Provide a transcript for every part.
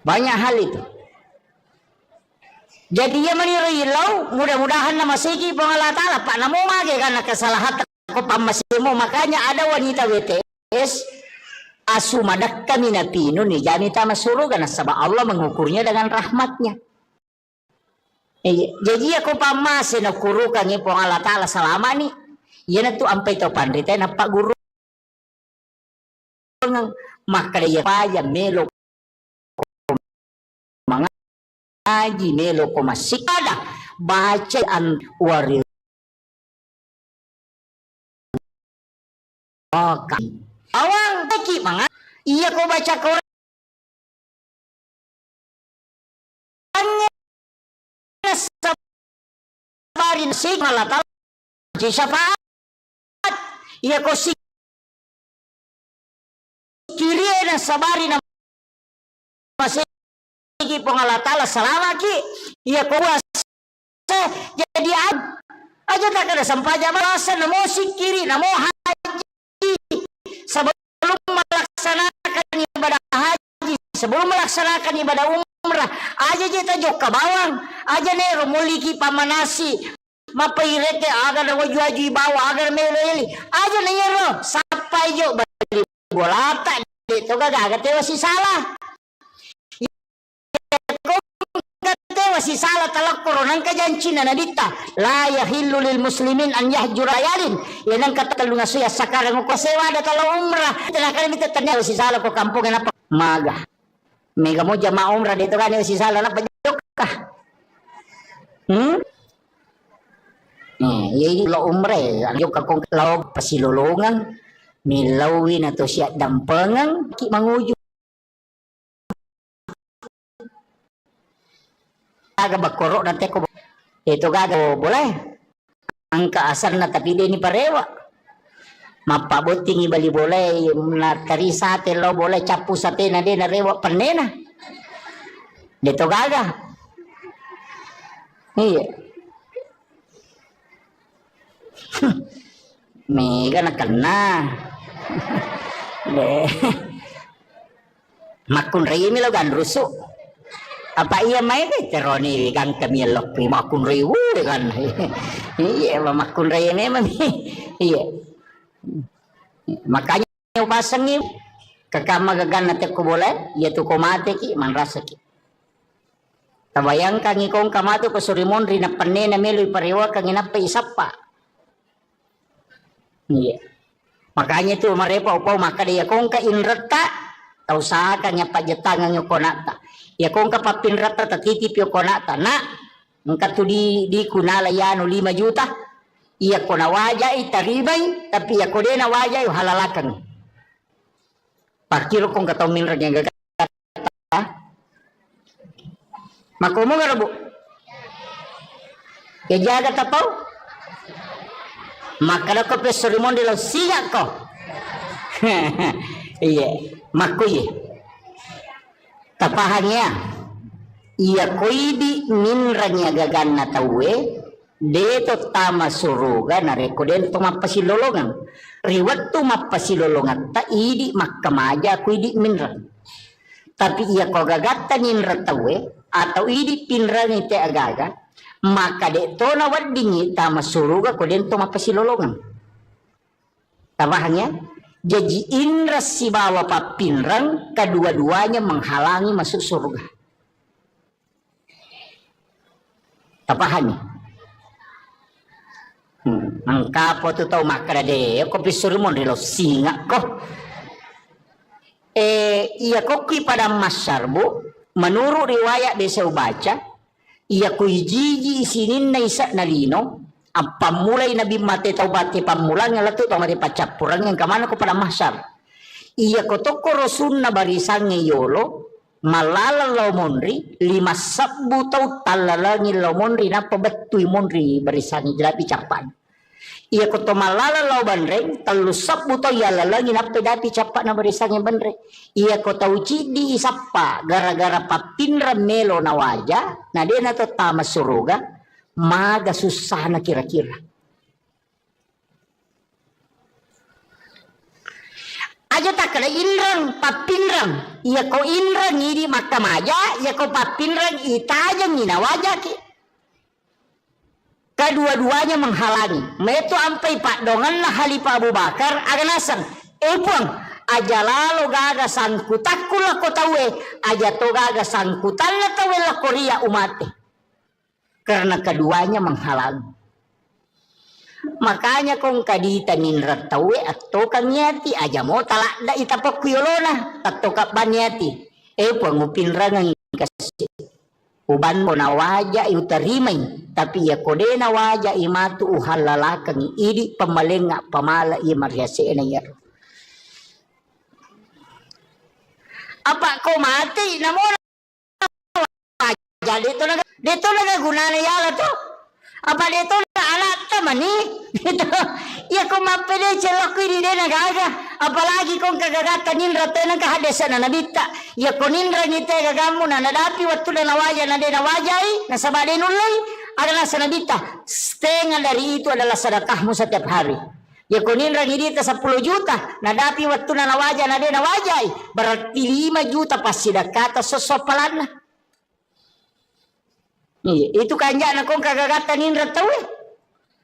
Banyak hal itu. Jadi ya meniru mudah-mudahan nama segi pengalat Allah Pak namo mage karena kesalahan ko pamasimo, makanya ada wanita WTS asumadak kami napino ni jani tama suruh karena sebab Allah mengukurnya dengan rahmatnya. Jadi aku pamase na kurukan ni pengalat Allah selama ni yan tu ampai to pandita na Pak Guru maka dia paya melo ngaji melo ko masih ada bacaan waril awang taki mga iya ko baca Quran sabarin sig malata di syafaat iya ko si kiri na sabarin na masih pengalatala selama ki iya ko jadi aja tak ada sampainya merasa namo sikiri namo haji sebelum melaksanakan ibadah haji sebelum melaksanakan ibadah umrah aja kita jok ke bawang aja nero muliki pamanasi mapairete agar waju bawa agar meleli aja nero sampai jo bali bolata itu gak tewa si salah si salah talak koronan kajanci na nadita la yahillu lil muslimin an yahjura yalin yanang katalunga suya sakarang ko sewa da talo umrah tanakan mi tatanya si salah ko kampung na maga mega mo jama umrah dito kan si salah na pajok ka yai lo umrah ayok ka kong laog pasilulungan milawin ato siya dampengang ki manguju aga bakoro nanti ko itu gaga boleh angka asar na tapi dia ni parewa mapabuting ibali boleh na kari sate lo boleh capu sate na dia na rewa panena dito gaga iya mega na kena makun rei mi lo gan rusuk apa iya main teroni kan kami lok prima kun riwu kan iya makun raya memang iya makanya pasangi kakama gagan nate ko boleh ya tu ko mate ki man rasa ki tabayangkan ikong kamato ko surimon rina panne na melo parewa kang inapa isapa iya makanya tu marepa upaw maka dia kong ka inrata tau sa kanya pajetangan yo konata ya kung kapapinrata tatitip yung konata na ngka tu di kunala yano 5 juta iya ko nawaja itaribay tapi ya ko de nawaja yung halalakan pakiro kung kataw minra niya gagata makumo nga rabo ya jaga tapaw makala ko pesorimon dilaw siya ko iya makuye tapahannya iya koidi minranya gagan na tawe deto tama suruga na rekoden to mapasilolongan riwat to mapasilolongan ta idi makkamaja koidi minran tapi iya ko gagatta ninra tawe atau idi pinran ite agaga maka de to na waddingi tama suruga koden to mapasilolongan tapahannya jadi indra si bawa papinrang kedua-duanya menghalangi masuk surga. Tapahan angka po tu tau makra de ko pisurmon rilo singa ko iya ko ki pada masarbu menurut riwayat desa baca iya ko jiji isinin na isa nalino ang pamulay nabi mati taubati pamulang nga lato mati pacapurang yang kamana ko pada masar iya ko to ko rosun na barisang ngiyolo malala law monri 5 sabbu tau talalangi law monri na pabatuy monri barisang jelapi capan iya ko to malala law banreng 3 sabbu tau yalalangi na pedapi capan na barisang banreng iya ko tau cidi isapa gara-gara papinra melo na waja na dia na to tama suruga maga susah na kira-kira aja tak kena inrang papinrang iya ko inrang ngidi makam aja iya ko papinrang ita aja ngina wajah ki kedua-duanya menghalangi metu ampai pak dongan lah Halifah Abu Bakar aganasan puang aja lalu gaga sangkutakula ko tawe aja to gaga sangkutan la tawe la Korea umate karena keduanya menghalangi. Makanya kung kadita ninrat tawe atau kanyati aja mo talak da itapak kuyolona atau kapanyati pangupin rangang kasi uban mo na waja utarimay tapi ya kode na waja imatu uhalalakang idi pamalenga pamala imaryase na yaro apa ko mati na mo waja dito na gunana yala to apa dito na alat mani dito ya kung mapili celok ini dia nagaga apalagi kung kagagatan nindra tenang kahadesa na nabita ya kung nindra ngite gagamu na nadapi waktu na nawaja na dia nawajai nasabade nulay adalah sanabita setengah dari itu adalah sedekahmu setiap hari ya kung nindra ngidita 10 juta nadapi waktu na nawaja na dia nawajai berarti 5 juta pas sedekah sosopalan na itu kanja na kung kagagatan nindra tawe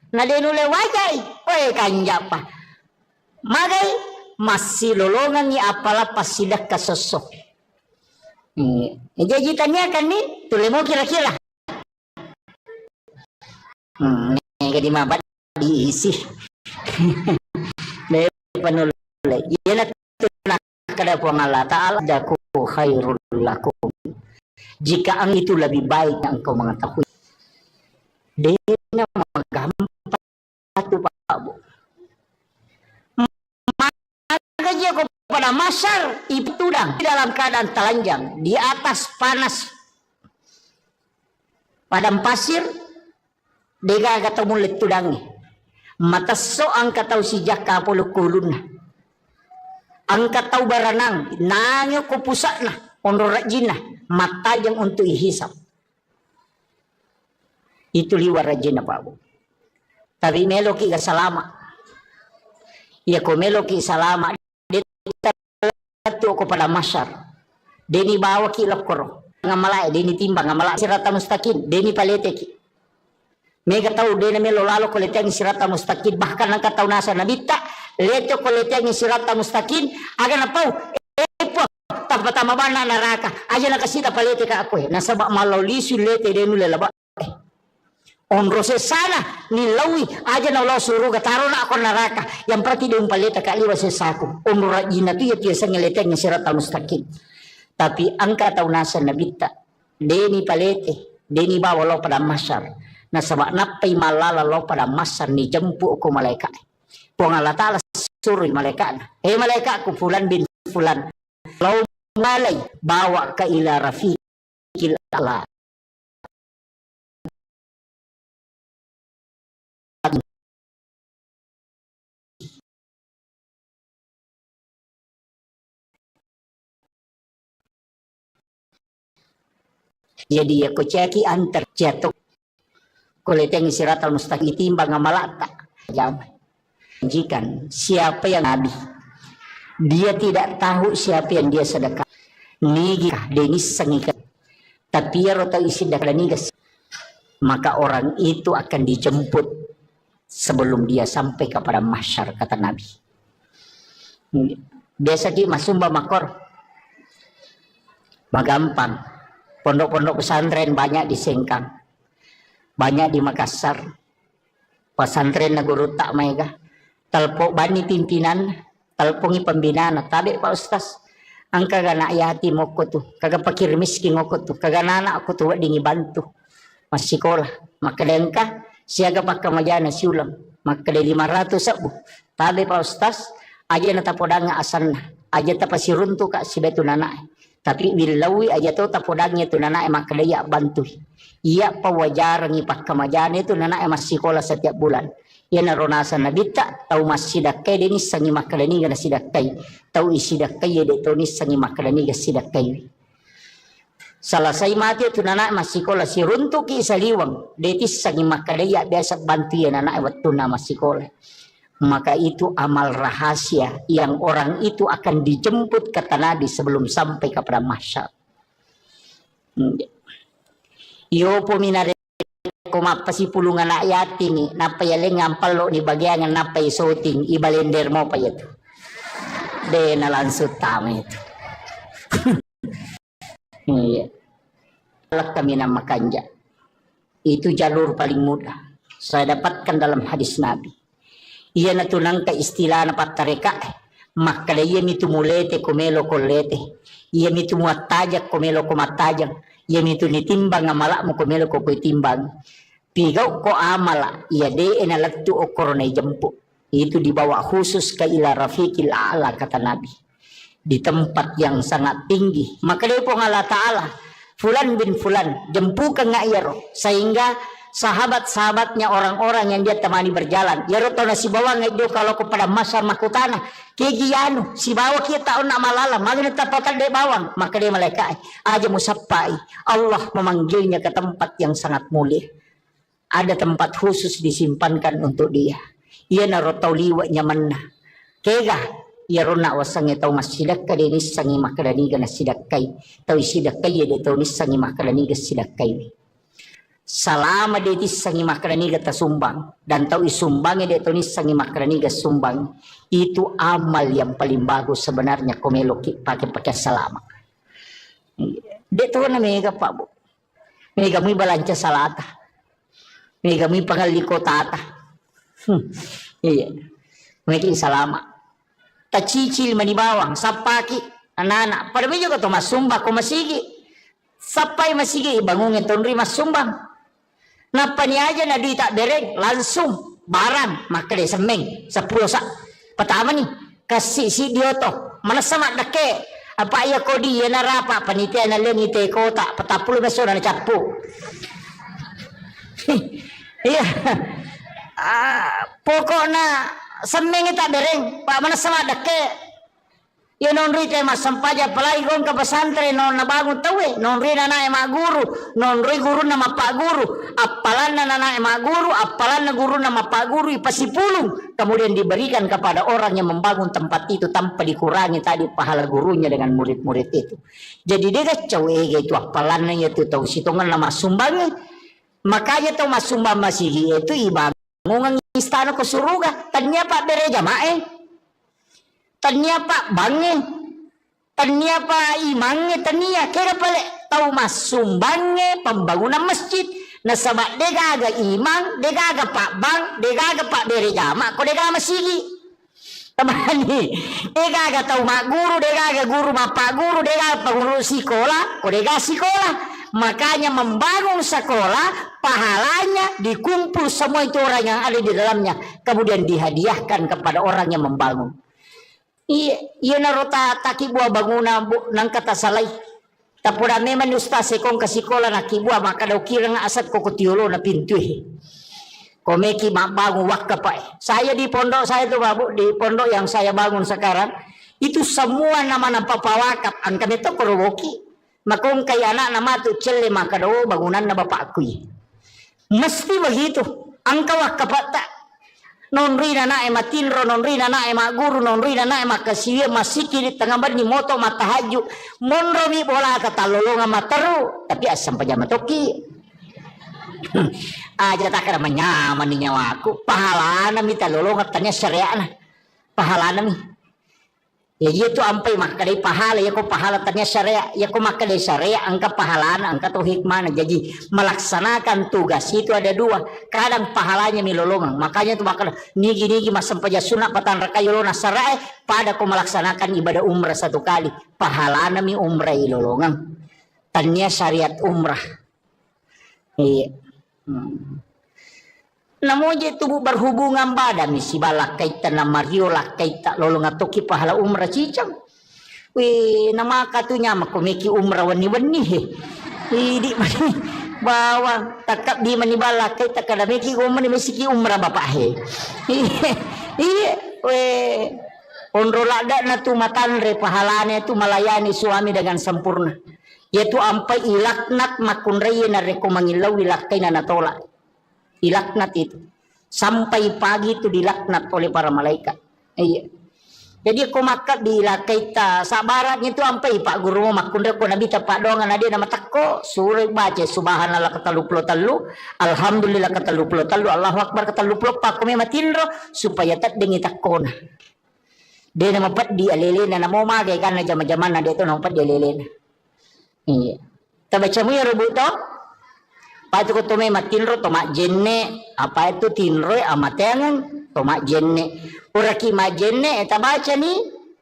na denule wajai kanja pa magay masih lolongan ni apala pasidak kasosok jajitannya kan nih tule mo kira-kira jadi mabat diisi me panule yana kada po Allah Ta'ala daku khairul lakum jika ang itu lebih baik yang kau mengetahui dena magampang itu Pak Bu maka dia kepada masar itu tudang dalam keadaan telanjang di atas panas padang pasir dega ketemu tudangi mata so angka tahu si jaka polo kulun angka tahu baranang nangyo ko pusakna onro rajina mata yang untuk ihisap itu liwar rajina Pak Bu tapi meloki ga salama ya ko meloki salama dito ko pada masar deni bawa ki lokoro ngamala deni timbang ngamala sirata mustaqim deni palete ki mega tahu deni melo lalo ko leteng sirata mustaqim bahkan angka tahu nasa nabita leto ko leteng sirata mustaqim aga na pau tapatama bana naraka aja na kasita palete ka ako nasaba malolisi lete denu lelaba onro se sana nilawi aja na Allah suruh gataro na ako naraka yang berarti dia umpalita kaliwa se saku onro rajina tu ya tiasa ngeleteng sirata mustaqim tapi angka tahu nasa nabita deni palete deni bawa lo pada masar na sabak napai malala lo pada masar ni jempu ko malaikat po Allah Ta'ala suruh malaikat malaikat ku fulan bin fulan lo malay bawa ka ila rafiqil ala jadi ya ceki antar jatuh kuleteng siratal mustaqim timbang ngamalata jaman janjikan siapa yang nabi dia tidak tahu siapa yang dia sedekah nigih denis sengikat tapi ya rota isi dak nigas maka orang itu akan dijemput sebelum dia sampai kepada mahsyar kata Nabi biasa di masumba makor magampang pondok-pondok pesantren banyak di Sengkang, banyak di Makassar. Pesantren na guru tak mega. Talpo bani pimpinan, talpongi pembinaan. Tabi Pak Ustaz, ang kagana ayati mo ko tu, kaga pakir miskin mo ko tu, kaga nana ako tu dingi bantu. Mas sekolah, makadengka siaga pakamajana siulang, makade 500 sabu. Tabi Pak Ustaz, aja na tapodanga asan na, aja tapasiruntu ka si betu nana. Tapi bilawi aja tu tapodangnya tu nana emak kedaya bantu. Ia pawajaran ipak kemajane tu nana emak sekolah setiap bulan. Ia narona sana bita tahu masih dakai denis sangi makadani gana sidakai. Tahu isi dakai ya detonis sangi makadani gana sidakai. Salah saya mati tu nana emak sekolah si runtuk isaliwang. Detis sangi makadaya biasa bantu ya nana waktu nama sekolah. maka itu amal rahasia yang orang itu akan dijemput kata Nabi sebelum sampai kepada mahsyar. Yo pominare kuma pasipulungan ayat ini napa yale ngampal lo ni bagian napa isoting ibalender mo pa itu. De nalansut tama itu. Iya. Kalau kami nama kanja. Itu jalur paling mudah. Saya dapatkan dalam hadis Nabi. Ia natunang ka istilah na patareka. Makala ia mitu mulete kumelo kolete. Ia mitu muatajak kumelo kumatajak. Ia mitu nitimbang amalak mo kumelo ko timbang. Pigaw ko amala. Ia de enalatu o koronay jampu. Itu dibawa khusus ke ila rafiqil a'la kata Nabi. Di tempat yang sangat tinggi. Maka dia pun Allah Ta'ala. Fulan bin Fulan. Jempukan nga iyaro. Sehingga sahabat-sahabatnya orang-orang yang dia temani berjalan. Yaro tau na si bawa nga ito kalau kepada masa makutana. Kaya giyano. Si bawa kita taon na malala. Magana tapatal de bawang. Maka dia malaikat. Aja musapai. Allah memanggilnya ke tempat yang sangat mulia. Ada tempat khusus disimpankan untuk dia. Ia narotau liwa nyaman na. Kega, ia rona wasang itaw masidak ka din isang imakadaniga na sidakay. Taw isidakay ya dito nisang imakadaniga sidakay. Salama dito isang imakadaniga tasumbang. Dan taw isumbang ya dito nisang imakadaniga sumbang. Itu amal yang paling bagus sebenarnya kumeloki pakai salama. Dito na mega pa bu. Mega mo balanca salata. Mega mo pangaliko tata. Iya. Mereka salama. Tacicil manibawang sapaki anak-anak. Pada juga to masumba ko masigi. Sapay masigi bangungin tonri masumbang. Napa ni aja na di tak dereng langsung barang makale semeng sa pusa. Pertama nih kasih si dioto. Mana sama dake. Apa iya kodi ya narapa panitia na lengite kota patapul beso na capu. Iya. Pokoknya semeng tak dereng pak mana sama dake ya non rite mas sampaja pelai gong ke pesantren non nabangun tawe non rina na ema guru non ri guru nama pak guru apalan na ema guru apalan na guru nama pak guru ipasipulung kemudian diberikan kepada orang yang membangun tempat itu tanpa dikurangi tadi pahala gurunya dengan murid-murid itu. Jadi dia cawe itu apalan itu tahu situngan nama sumbangnya makanya tahu mas sumbang masih itu ibadah ngungang istana ko suruga tanya pak bere jamae tanya pak bange tanya pak imange tanya kira pale tahu mas sumbange pembangunan masjid na sabak degaga imang degaga pak bang degaga pak bere jama ko degaga masigi tamani degaga tahu mak guru degaga guru mak pak guru degaga pengurus sekolah ko degaga sekolah. Makanya membangun sekolah pahalanya dikumpul semua itu orang yang ada di dalamnya kemudian dihadiahkan kepada orang yang membangun. Iya narota taki buah bangunan nang kata salai. Tapura memang ustaz sekong ke sekolah nak buah maka daw kirang asat ko kutiulo na pintu. Komeki bangun wakaf. Saya di pondok saya tuh Babu di pondok yang saya bangun sekarang itu semua nama papawakaf angka itu korowoki. Makong kay anak nama tu celle maka do bangunan na bapakku. Mesti begitu. Ang kawak kapata. Non rina na matinro, non rina na guru, non rina na makasiya masiki di tengah bar ni moto matahaju. Monro mi bola katalolonga mataru. Tapi asam pajama toki. Aja tak kada menyaman ni nyawaku. Pahala na mi talolonga tanya syariah na. Pahala na mi. Ya itu ampai makadai pahala ya ko pahala tanya syariah ya ko makadai syariah angka pahala angka tuh hikmah jadi melaksanakan tugas itu ada dua kadang pahalanya milolongan makanya tuh makanya nigi mas sampaja sunat patan rakayolona syariah pada ko melaksanakan ibadah umrah satu kali pahala mi umrah ilolongan tanya syariat umrah iya namun itu berhubungan pada misi balak kaitan nama riola kaitan lolong atoki pahala umrah cicang. Wih nama katunya makomeki umrah wani di mani bawa takap di mani balak kaitan kada meki umrah mesiki umrah bapak he. Iya weh onrolada na tu matanre pahalanya tu melayani suami dengan sempurna. Yaitu ampai ilaknat makunrei na reko mangilau ilakai na natolak. Ilaknat itu Sampai pagi itu dilaknat oleh para malaikat. Iya. Jadi aku maka dilakai ta sabaratnya itu sampai Pak Guru makunda ko nabi tapak dongan ade nama takko suruh baca subhanallah katalu alhamdulillah katalu Allahu akbar katalu pak kami matinro supaya tak dengi takkona. Dia nama pat di alele na namo mage kan jama-jaman na dito nama pat di alele. Iya. Tabaca mo ya rubu to? Patu ko tume matinro to mak jenne apa itu tinro amatengan to mak jenne. Uraki majenne eta baca ni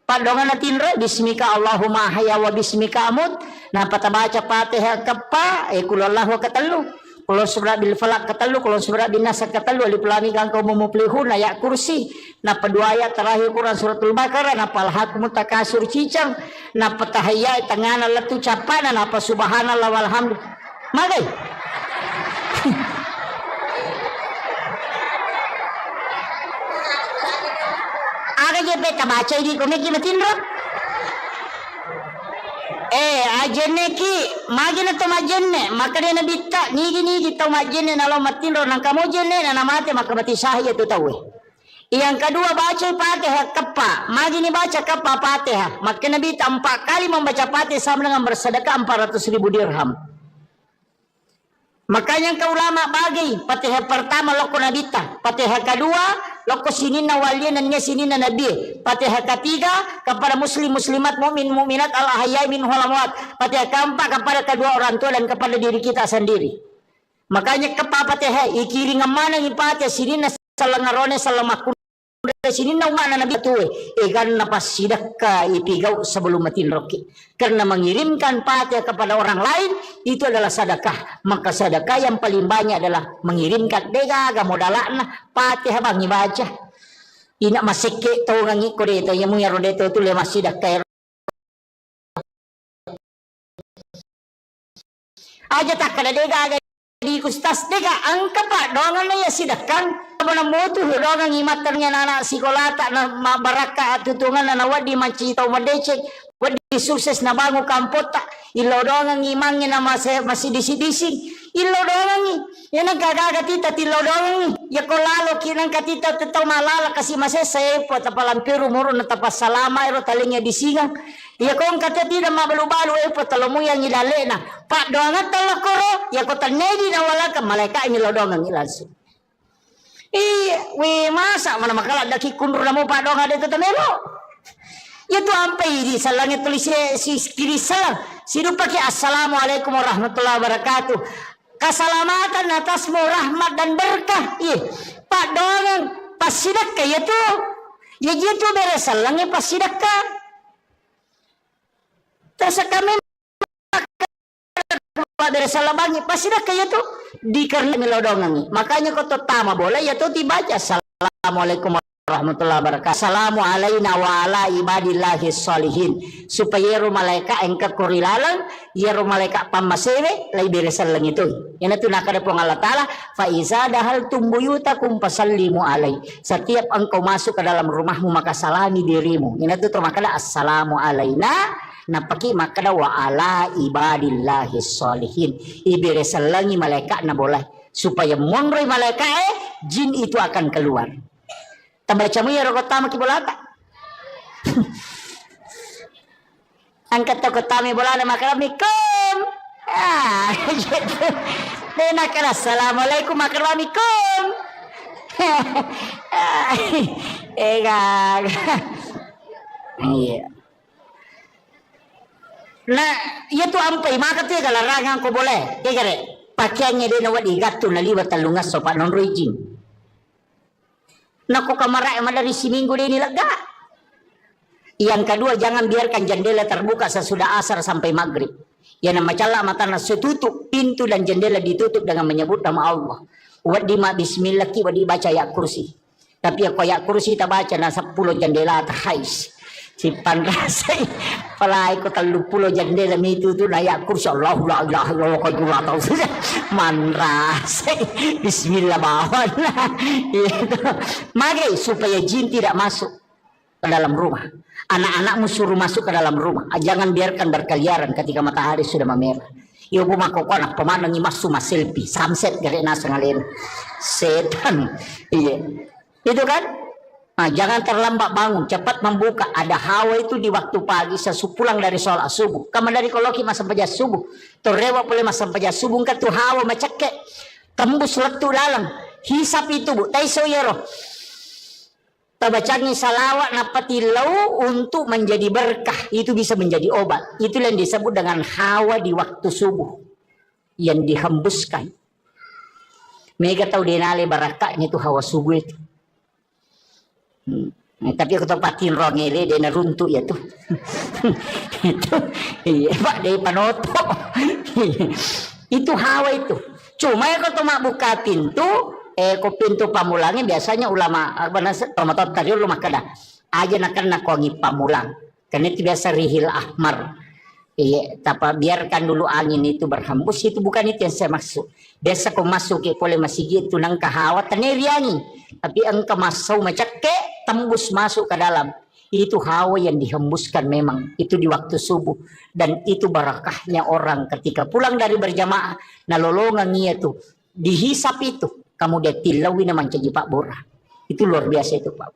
padongan na tinro bismika Allahumma haya wa bismika amut na patabaca Fatihah kappa kulallahu katalu kulon surah bil falak katalu kulon surah bin nas katalu alif lam mim kang kaum muflihun ayat kursi na dua ayat terakhir Quran suratul Baqarah na palhakum takasur cicang na patahaya tangana latu capana na pa subhanallah walhamdulillah magai. Aga je beta baca di komeki matinro. Ajenne ki magina to majenne makane na bitta nigi to majenne nalo matinro nang kamu jenne na namate makamati sahaya tu tahu. Yang kedua baca Fatihah kappa. Magini baca kappa Fatihah. Makanya Nabi 4 kali membaca Fatihah sama dengan bersedekah 400.000 dirham. Makanya ke ulama bagi Fatihah pertama loko nabita, Fatihah kedua loko sinina waliyan dan sinina nabi, Fatihah ketiga kepada muslim muslimat mukmin mukminat al ahyai min amwat, Fatihah keempat kepada kedua orang tua dan kepada diri kita sendiri. Makanya ke Fatihah ikiri ngamana ni Fatihah sinina salangarone salamakun sini na mana nabi tu karena pas sidakka ipigau sebelum mati roki karena mengirimkan Fatihah kepada orang lain itu adalah sedekah, maka sedekah yang paling banyak adalah mengirimkan dega modalana Fatihah bang baca ina masike to ngangi ko deto yang mu yaro deto tu le masidakka aja tak kada dega di kustas dega angka pak dongan ya sidakkan mana motu dongan imaternya anak sikolata na baraka tutungan na wadi manci tau madecek wadi sukses na bangu kampota ilo dongan imangnya na masih disi-disi ilo dongan yan nagkagaga tita tilo dongan ya ko lalo kinang katita tetaw malala kasi masese po tapalampiru muro na tapas salama ero talingnya disingang ya kong kata tidak mabalu-balu po talomuyang ilale na pak dongan talakoro ya ko talnedi na wala ka malaikat ilo dongan ilansung. We masa mana makala daki kundur namo pak dong ada tetemelo. Ya tu ampai di salangnya tulis si kiri salam. Sidu pakai assalamualaikum warahmatullahi wabarakatuh. Keselamatan atasmu rahmat dan berkah. Pak dong pas sidakka ya tu. Ya gitu beres salangnya pas sidakka. Terus kami dari salabangi pasti dah kayak tu dikarena melodongangi makanya kau tama boleh ya tu dibaca assalamualaikum warahmatullahi wabarakatuh assalamu alaina wa ala ibadillahi sholihin supaya ru malaikat engka kurilalang ya ru malaikat pamasewe lai beresan lang itu yan itu nakada po Allah Ta'ala fa iza dahal tumbuyutakum fasallimu alai setiap engkau masuk ke dalam rumahmu maka salami dirimu yan itu termakala assalamu alaina napaki makada wa ala ibadillahi sholihin ibere salangi malaikat na boleh supaya mongroi malaikat jin itu akan keluar tabacamu ya rokotama ki bolata angkat tokotami bolana makaramikum gitu dena kala assalamualaikum makaramikum iya. Nah, iya tu ampai maka tu kalau rangang ko boleh. Kaya pakaiannya dia nawat igatu na liwat talungas so pak non rojing. Nako kamara emang dari si minggu dia nilaga. Yang kedua jangan biarkan jendela terbuka sesudah asar sampai maghrib. Ya nama cala mata nasi tutup pintu dan jendela ditutup dengan menyebut nama Allah. Wadi ma bismillah ki wadi baca ayat kursi. Tapi aku ayat kursi tak baca na 10 jendela terhais. Si panrasay palay ko 30 jendela itu tu nayak kursi Allah la ilaha illallah qadullah tahu manrasay bismillah bawan mari supaya jin tidak masuk ke dalam rumah anak-anakmu suruh masuk ke dalam rumah jangan biarkan berkeliaran ketika matahari sudah memerah Iyo bumakoko anak pemanang imasu mas selfie samset gare nasa ngalin setan. Iya. Itu kan? Nah, jangan terlambat bangun, cepat membuka. Ada hawa itu di waktu pagi sesupulang dari sholat subuh. Kamu dari koloki masa sampaja subuh. Torewa boleh masa sampaja subuh kan tu hawa macake. Tembus letu dalam. Hisap itu bu. Taiso yero. Tabacangi salawat napati lau untuk menjadi berkah. Itu bisa menjadi obat. Itu yang disebut dengan hawa di waktu subuh. Yang dihembuskan. Mega tahu denale barakahnya itu hawa subuh itu. Tapi aku tempatin rongele dia runtuh ya tuh. Itu iya Pak dari panoto. Itu hawa itu. Cuma ya kalau buka pintu, pintu pamulangnya biasanya ulama pamatot tadi ulama kada. Aja nak wangi pamulang. Karena itu biasa rihil ahmar. Iya, tapi biarkan dulu angin itu berhembus, itu bukan itu yang saya maksud. Biasa kau masuk ke boleh masjid itu nang kahawa taneriani, tapi engkau masuk macake tembus masuk ke dalam. Itu hawa yang dihembuskan memang itu di waktu subuh dan itu barakahnya orang ketika pulang dari berjamaah nalolongan itu dihisap itu kamu dia tilawi naman jadi Pak Bora. Itu luar biasa itu Pak.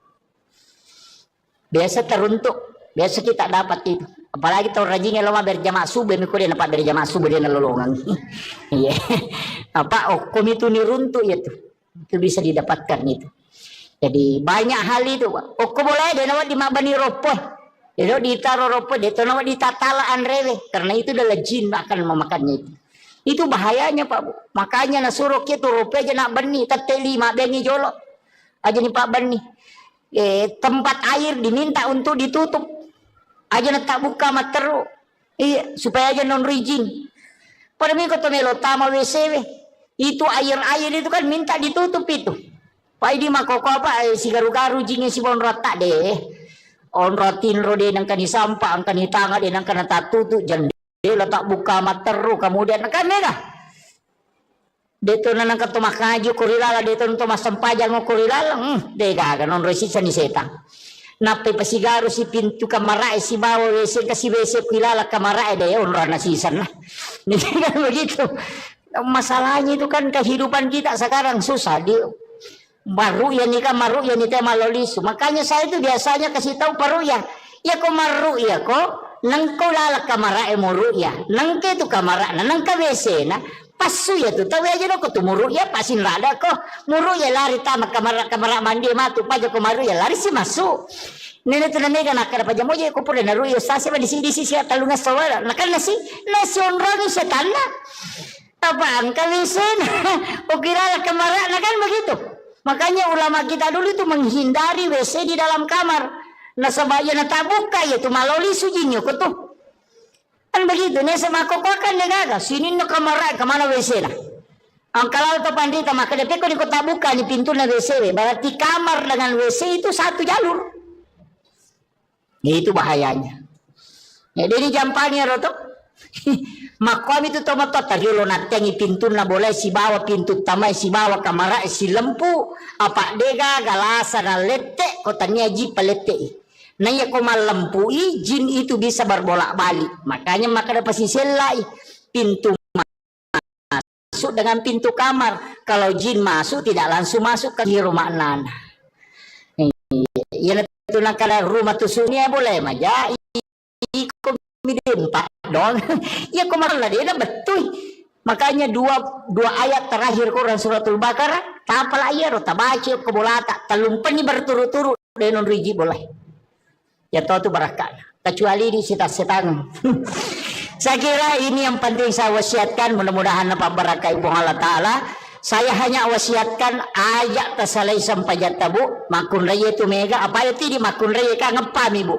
Biasa teruntuk, biasa kita dapat itu. Apalagi tahu rajinnya lama berjamaah subuh, mikir dia dapat berjamaah subuh dia nalolongan. Iya. Apa okom itu niruntuk ya tuh. Itu bisa didapatkan itu. Jadi banyak hal itu. Okom boleh dia nawat di mabani ropoh. Dia ditaruh ropoh dia nawat di tatalaan rewe karena itu adalah jin akan memakannya itu. Itu bahayanya Pak Bu. Makanya nasuruh kita ropoh aja nak beni teteli mak bengi jolok. Aja nih Pak beni. Tempat air diminta untuk ditutup. Aja nak tak buka materu. Iya, supaya aja non rizin. Pada minggu tu melo tama WC. Itu air-air itu kan minta ditutup itu. Pak ini makoko apa si garu-garu jingnya si bon rata deh. On rotin rode nang kani sampah, ang kani tanga deh nang kana tatutu jendela tak buka materu kemudian kan merah. Deto nang kato makaju kurilala deto nto masampajang mo kurilala. Dega non resisa ni setang. Nape pasigaro si pintu kamarae si bawa WC kasi WC kilala kamarae deh onra nasisan lah. Jadi kan begitu. Masalahnya itu kan kehidupan kita sekarang susah di baru ya nikah maru ya nikah malolisu. Makanya saya itu biasanya kasih tahu paru ya. Ya kok maru ya kok nang ko lala kamarae muru ya. Nang ke tu kamara na nang ka WC na pasu ya tu tahu aja kok tu muru ya pasin rada kok muru ya lari tamak kamara mandi matu paja ko maru ya lari si masuk. Nene tu nene nak kada paja moja ko pure naru ya sase di sini talunga sawala nakal nasi onroni setana apa angka wisen ukira kamar kan begitu. Makanya ulama kita dulu itu menghindari WC di dalam kamar. Nah sebaya na tabuka ya tu maloli sujinyo ko tu. Kan begitu nih sama kokokan negaga sini no kamar kemana WC lah. Ang kalau tu pandita maka depe ko ni kota buka ni pintu na WC berarti kamar dengan WC itu satu jalur. Itu bahayanya. Jadi ini jampanya roto. Makwam itu tomato tadi lo natengi pintu na boleh si bawa pintu tamai si bawa kamera si lempu apa dega galasa na lete kotanya ji palete. Naya ko malempui jin itu bisa berbolak balik. Makanya maka dapat si selai pintu masuk dengan pintu kamar. Kalau jin masuk tidak langsung masuk ke rumah nana. Ya itu nak rumah tusunya boleh maja. Midempak dong. Ya kemarin dia betul. Makanya dua ayat terakhir Quran suratul Baqarah tapal ayat rota baca kebolata talumpen berturut-turut denon riji boleh. Ya tahu tu barakah. Kecuali di setan. Saya kira ini yang penting saya wasiatkan mudah-mudahan apa barakah ibu Allah Ta'ala. Saya hanya wasiatkan ajak tersalai sampai jatabu makun raya itu mega apa itu di makun raya kan ngepam ibu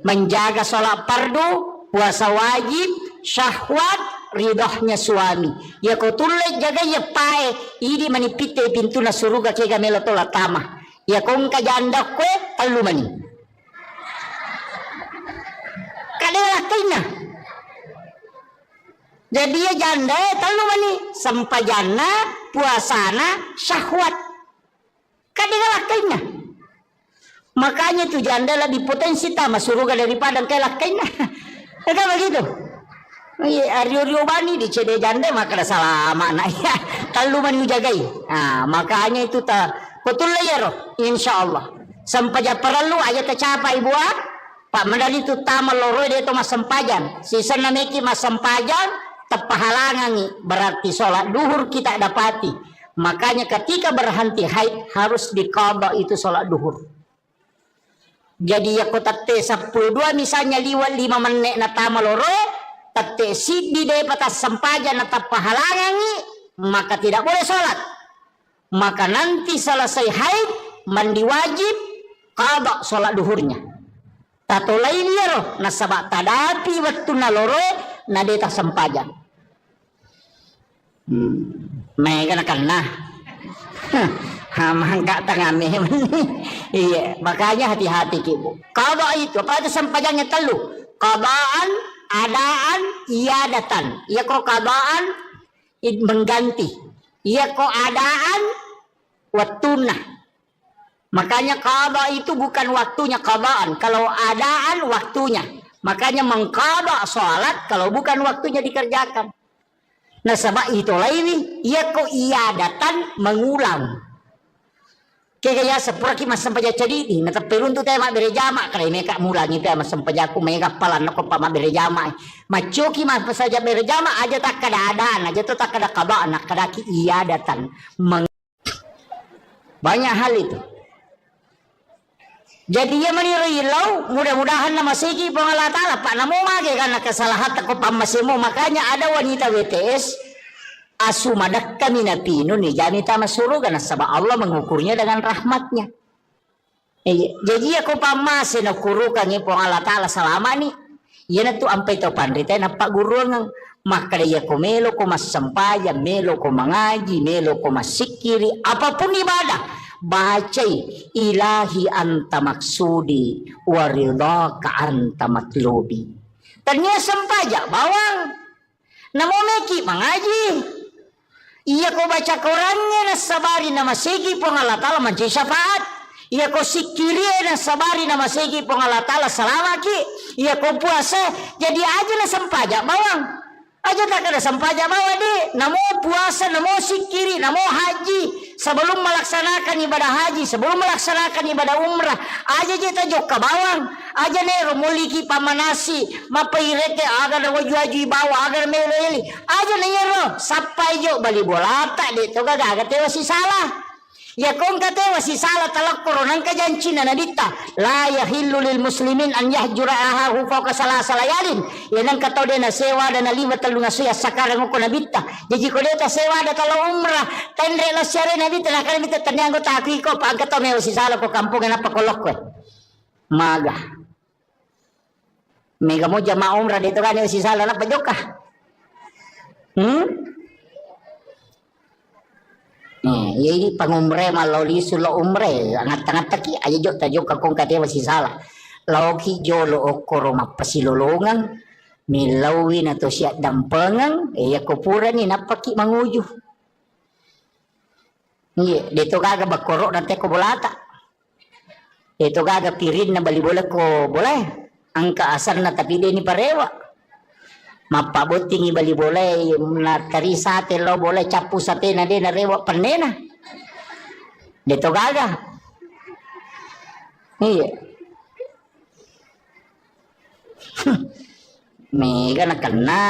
menjaga sholat fardu puasa wajib syahwat ridhohnya suami ya kau tulai jaga ya pae ini manipite pintu na suruga kega melotola tama ya kau janda kue talu mani kadelah kena jadi ya janda talu mani sampai jana puasana syahwat kadelah kena makanya tu janda lebih potensi tama suruga daripada kelak kena. Kan begitu. Iya, Aryo bani di cede jande maka ada salah makna ya. Kalau mani jagai. Nah, makanya itu betul lah ya roh. Insyaallah. Sampaja perlu aja tercapai buat Pak Mandali itu tamal loro dia itu mas sempajan. Sisa nameki mas sempajan tepahalangan berarti sholat duhur kita dapati. Makanya ketika berhenti haid harus diqadha itu sholat duhur. Jadi ya kota T12 misalnya liwat 5 menit na tamal loro tate sidi de patas sempajan atau pahalangan maka tidak boleh sholat. Maka nanti selesai haid mandi wajib qadha sholat duhurnya. Tato lain ya roh nasabak tadapi waktu naloro nadeta sempajan. Mereka nak nah. Mangka tangame. Iya, makanya hati-hati ibu. Qadha itu apa itu sempajannya telu. Qadhaan, adaan, iadatan. Iya kok qadhaan mengganti. Iya kok adaan waktuna. Makanya qadha itu bukan waktunya qadhaan. Kalau adaan waktunya. Makanya mengqadha salat kalau bukan waktunya dikerjakan. Nah sebab itu lain. Iya kok iadatan mengulang. Kaya sepura ki masam paja cedi na tapirun tu tema berejama kala meka mulangi tema masam paja ku mega palan ko pa berejama macoki mas saja berejama aja tak kada adaan aja tu tak kada qada anak kada ki iadatan banyak hal itu. Jadi ya menirilau mudah-mudahan nama segi pengala taala pak namo mage karena kesalahan ko pamasimu makanya ada wanita WTS asumadak kami napino nih jani tama suruga nasabah Allah mengukurnya dengan rahmatnya. Jadi aku pamase na kurukan ni pong Allah Ta'ala selama ni yan tu ampai to pandita na paguru ng makadaya ko melo ko masampaya melo ko mangaji melo ko masikiri apapun ibadah bacay ilahi anta maksudi waridaka anta matlubi. Tanya sampaja bawang namomeki mangaji. Iya ko baca Qurannya na sabari na masigi pong Allah Ta'ala manci syafaat. Iya ko sikiri na sabari na masigi pong Allah Ta'ala salamaki. Iya ko puasa jadi aja na sampaja bawang. Aja tak ada sampaja bawa deh. Namo puasa, namo sikiri, namo haji. Sebelum melaksanakan ibadah haji, sebelum melaksanakan ibadah umrah, aja kita joka bawang. Aja nero muliki pamanasi, mapairete agar waju bawa agar meleli. Aja nero sampai jo bali bola tak deh. Toga agak tewa si salah. Ya kong kata wasi salah talak koronan kajanci na nabita la yahillu lil muslimin an yahjura ahahu fawqa salasa layalin yanang kataw din na sewa dan na 5 talunga suya sakarang ko nabita jadi ko dito sewa da talo umrah tendre la syare nabita na kanita tanyango taki ko pag kataw may wasi salah ko kampung na pakolok ko maga mega mo jama umrah dito kan wasi salah na pajoka ini pangumre maloli sulo umre angat-angat taki aja jo tajo kakong kate masih salah lauki jo lo okoro mapasilolongan milawi na to siya dampengan ya kupura ni napaki manguju iya dito gaga bakoro nante ko bolata dito gaga pirin na balibola ko boleh angka asar na tapi dia ni parewa mapabuting ibali boleh na tari sate lo boleh capu sate na din na rewa panena dito gaga iya mega na kena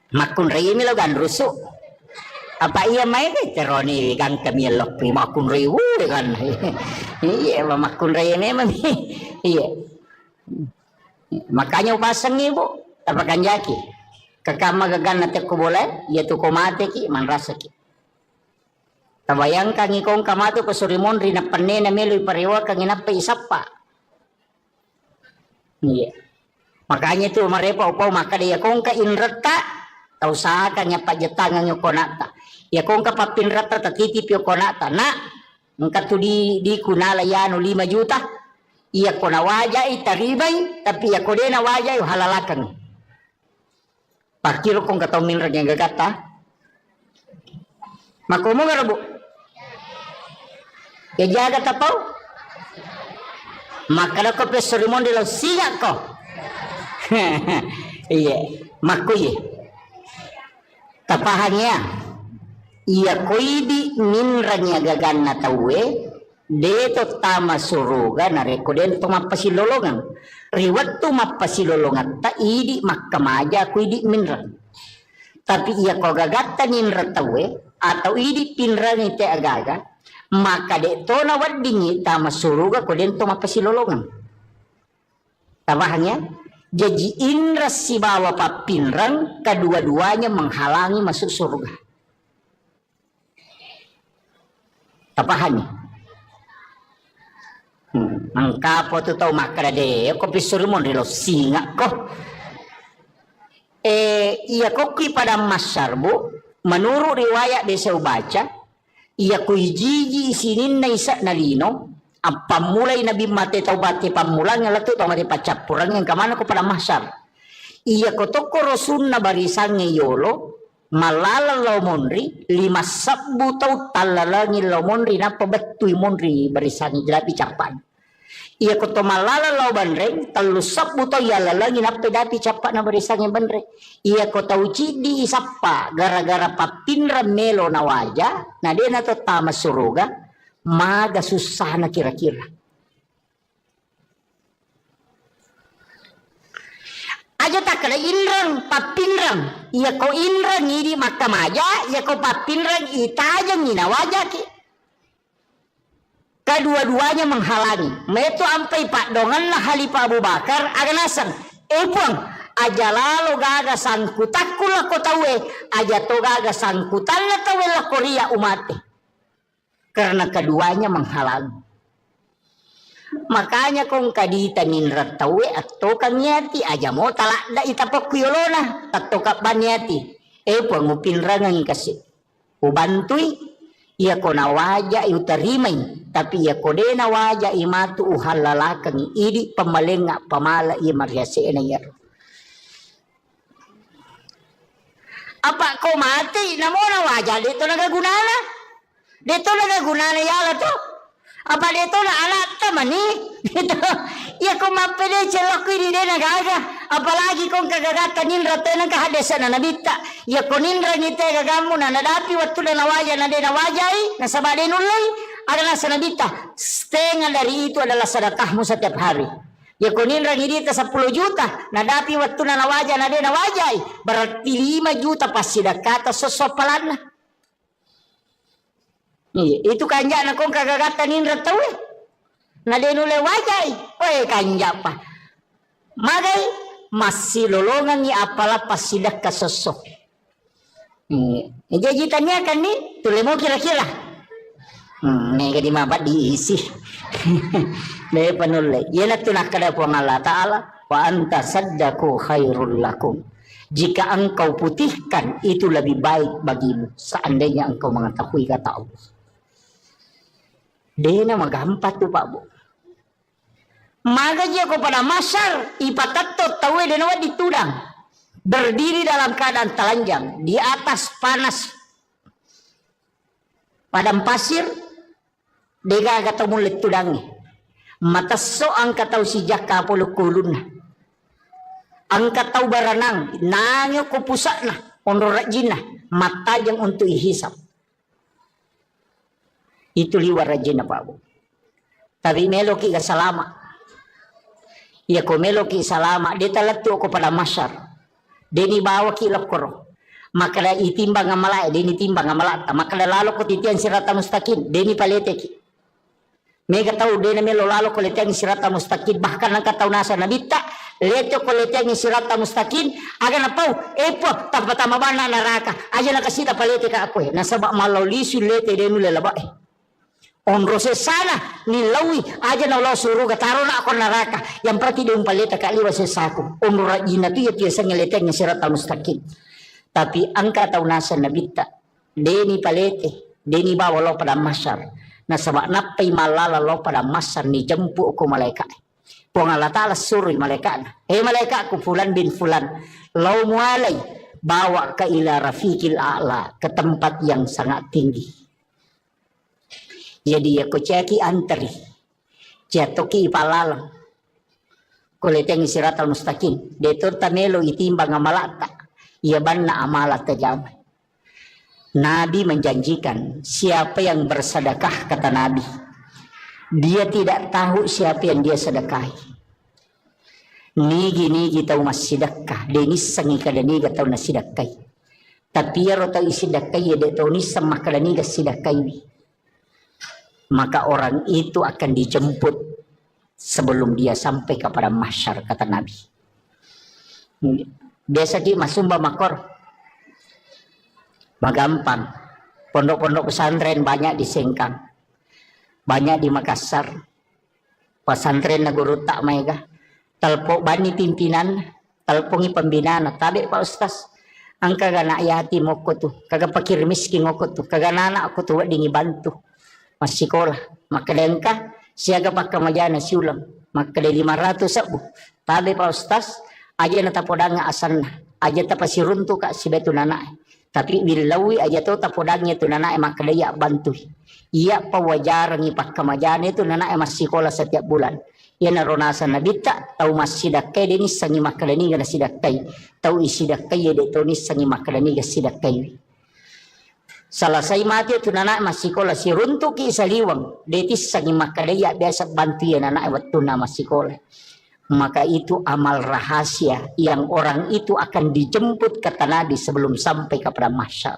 makun rei mi lo gan rusu apa iya mai teroni gang kami lo pi makun rei kan iya makun rei memang iya makanya upasang ibu tapakan jaki kakama gagan nate ko boleh ya tu ko mate ki man rasa ki tabayangkan ikong kamato ko surimon rina panena melo iparewa kang inapa isapa iya makanya tu marepa upaw maka dia kong ka inrata tau saka nya pajetangan yo konata ya kong ka papinrata tatitip yo konata na ngka tu di kunala yano 5 juta iya ko na wajay taribay tapi iya ko din na wajay halalakan pakiro kong kataw minra niya gagata makumo nga rabo ya jaga tapaw makala ko peso rimon de lo siya ko Iya, makuy. Tapahannya, iya koidi minranya gaganna tawe, deto tama suruga narekoden to mapasilolongan. Riwat to mapasilolongan ta idi makkamaja koidi minran. Tapi iya ko gagatta ninra tawe atau idi pinrani te agaga, maka deto na wadingi tama suruga koden to mapasilolongan. Tapahannya, jadi indra si bawa papinrang kedua-duanya menghalangi masuk surga. Tapahannya. Angka po to tau makade ko pisurmon rilo singa ko. Iya koki pada masyarbu menurut riwayat desa baca iya kui jiji isinin na isa na lino ang pamulay na bimate taubati pamulang nga lato tau mati pacapurang yang kamana ko pada masyar iya ko toko rosun na barisang ngayolo malala monri 5 sabbu tau talalangi monri na pabatuy monri barisang jelapi capan iya ko to malala banreng 3 sabbu tau yalalangi na pedapi capan na barisang banreng iya ko tau cidi isapa gara-gara papinra melo na waja na dia na to tama suruga maga susah na kira-kira. Aja tak kena inrang, papinrang. Iya ko inrang ini maka maja, iya ko papinrang itaja ngina wajah ki. Kedua-duanya menghalangi. Meto ampai pak dongan lah Halifah Abu Bakar aganasan. Puang, aja lalu gaga sangkutakku lah ko tawe, aja to gaga sangkutan lah tawe lah Korea umate. Karena keduanya menghalangi. Makanya kung kadita ninrat tawe atau kanyati aja mau talak da itapok kuyolona atau kapanyati. Pangupin rangang kasi. Ubantui iya ko nawaja iutarimay tapi iya ko de nawaja imatu uhalalakang idi pamalenga pamala iya mariase na yaro. Apa ko mati namo nawaja dito nagagunana? Dito nagagunana yala to. Apa dito na alat tamani? Dito iya ko mapede celok ini de nagaga. Apalagi kung kagagatan ninra te nang kahadesa na nabita. Iya ko ninra ni te gagamu na nadapi waktu na nawaja na de nawajay na sabade nulay adalah sa nabita. Setengah dari itu adalah sedekahmu setiap hari. Ya ko ninra ni dita 10 juta nadapi waktu na nawaja na de nawajay berarti 5 juta pasti sedekah sosopalan na. Iya, itu kanja na kong kagagatan ninra tawe. Na denule wajay. Oy kanja pa. Magay masih lolongan ni apala pasidak kasosok. Jajitannya kan nih, tule mo kira-kira. Nega di mabat diisi. Daya panulay. Yan at tunakada po ng Allah Ta'ala. Wa anta saddaku khairul lakum. Jika engkau putihkan, itu lebih baik bagimu. Seandainya engkau mengetahui kata Allah. Dia na magampat tu Pak Bu. Magaji ako pada masyar ipatatot tawe denawa ditudang. Berdiri dalam keadaan telanjang di atas panas padang pasir. Dega agak mulit tudangi. Mataso ang kataw si jaka pulukulun na. Ang kataw baranang nangyo kupusa na. Onrorajin na. Mata yang untuk ihisap. Itu liwar rajin na Pak Bu. Tapi meloki ka salama. Iya ko meloki salama. Dia talatu ko pada masyar. Deni bawa ki lokoro. Maka itimbang ang malay. Deni timbang ang malata. Maka lalo ko titian sirata mustakin. Deni palete ki. Mega tau deni melo lalo ko letiang sirata mustakin. Bahkan ang kataw nasa nabita. Leto ko letiang sirata mustakin. Aga na pau. Po. Tapatama ba na naraka. Aja na kasita palete ka ako. Nasaba malaw lisu lete denu lelaba Onrose sana nilawi aja na ulah suruh taro na ako naraka yang berarti dia umpaleta kaliwa sesaku onra ina tu ya tiasa ngeleteng sirata mustaqim tapi angka tau nasa nabita deni palete deni bawa lo pada masyar na sabak napai malala lo pada masyar ni jempu ko malaikat pong Allah Ta'ala suruh malaikat malaikat ku fulan bin fulan lau mualai bawa ke ila rafiqil a'la ke tempat yang sangat tinggi. Jadi ya ko ceki antri. Jatoki palalang. kuleteng siratal mustaqim. Detor tamelo itimbang amalata. Ia banna amalat tajamai. Nabi menjanjikan siapa yang bersedekah, kata Nabi, dia tidak tahu siapa yang dia sedekahi. Nigi tahu mas sedekah, denis sangi kadaniga tahu na sedekahi. Tapi ya rota isidakai ya tahu ni sama kadaniga sedekahi. Maka orang itu akan dijemput sebelum dia sampai kepada mahsyar, kata Nabi. Biasa di masumba makor magampang. Pondok-pondok pesantren banyak di Sengkang, banyak di Makassar. Pesantren naguru tak mega talpo bani pimpinan, talpongi pembinaan tabe Pak Ustaz. Angka gana ayati moko tuh, kagak pakir miskin moko tuh, kagak anak aku tuh dingi bantu masih sekolah. Maka dengka siaga pakai majana siulam, maka dari 500 sabu. Tabe Pak Ustaz, aja nata podanga asanna, aja tapasi runtu kak si betu nana. Tapi bilawi aja tuh tapodangnya tu nana maka dia bantu. Iya pawajar ngipak kamajana itu nana masih sekolah setiap bulan. Ya naronasa nabita tahu masih dakai deni sangi makalani gana sidakai tahu isi dakai ya detoni sangi makalani gana sidakai. Selesai mati tu nana masih sekolah si runtuk isa liwang detis sangi makalaya biasa bantu ya nana waktu nama sekolah. Maka itu amal rahasia yang orang itu akan dijemput kata Nabi sebelum sampai kepada mahsyar.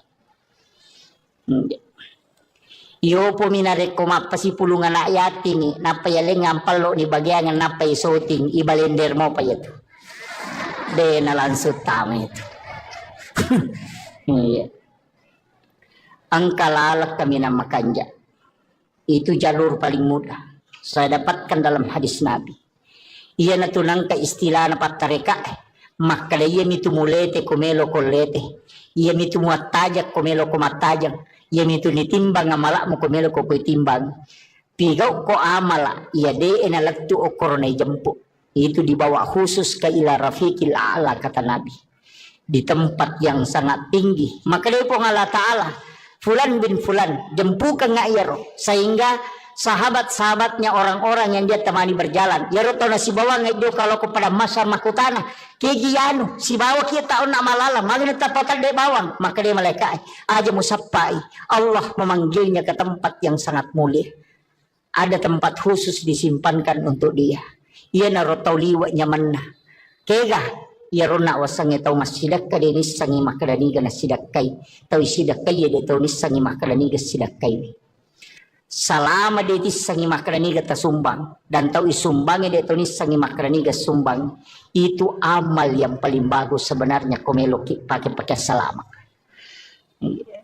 Yo po minarek ko mapasi pulungan na ayati ni napayaleng ngampalo ni bagyan ng napay soting ibalender mo pa ito. De nalansot tama ito. Yeah. Ang kalalak kami ng makanja. Itu jalur paling mudah. Saya dapatkan dalam hadis Nabi. Ia natunang ka istilah na patareka. Makala iya mitumulete kumelo kolete. Ia mitumuatajak kumelo kumatajak. Ia mitu nitimbang amala mo kumelo ko timbang. Pigaw ko amala. Ia de enalagtu o koronay jampu. Itu dibawa khusus ke ila rafiqil a'la kata Nabi. Di tempat yang sangat tinggi. Maka dia po Allah Ta'ala. Fulan bin Fulan. Jempukan nga iyaro. Sehingga sahabat-sahabatnya orang-orang yang dia temani berjalan. Yaro tau na si bawa ngayon kalau kepada masa makutana. Kegiyano. Si bawa kita taon na malala. Magana tapatan de bawang. Maka dia malaikat. Aja musapai. Allah memanggilnya ke tempat yang sangat mulia. Ada tempat khusus disimpankan untuk dia. Ia narotau liwa nyaman na. Kega. Yaro na wasang itaw masidak ka dinis sangi makadaniga na sidakay. Tau isidakay ya dito nis sangi makadaniga sidakay. Salama dito sangi makadaniga tasumbang. Dan tau isumbangnya dito nis sangi makadaniga sumbang. Itu amal yang paling bagus sebenarnya komeloki pakai salama.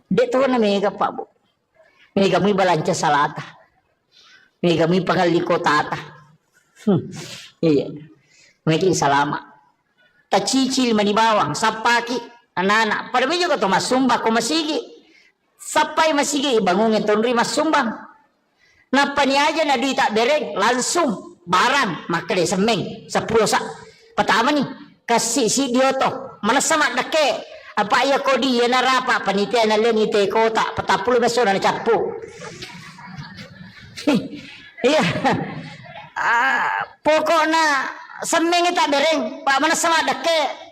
Dito na mega pa bu. Mega mo balanca salata. Mega mo pangaliko tata. Iya. Mega salama. Tacicil manibawang sapaki anak-anak. Pada juga to masumba ko masigi. Sapay masigi ibangun ito rin masumbang. Napani aja na di tak bereng langsung barang makade semeng sa pulosa. Patama ni kasi si dioto manasama dake apa iya ko di ya narapa panitia na lengi te kota patapulo beso na capu. Iya. Pokoknya semeng ita bereng pak manasama dake.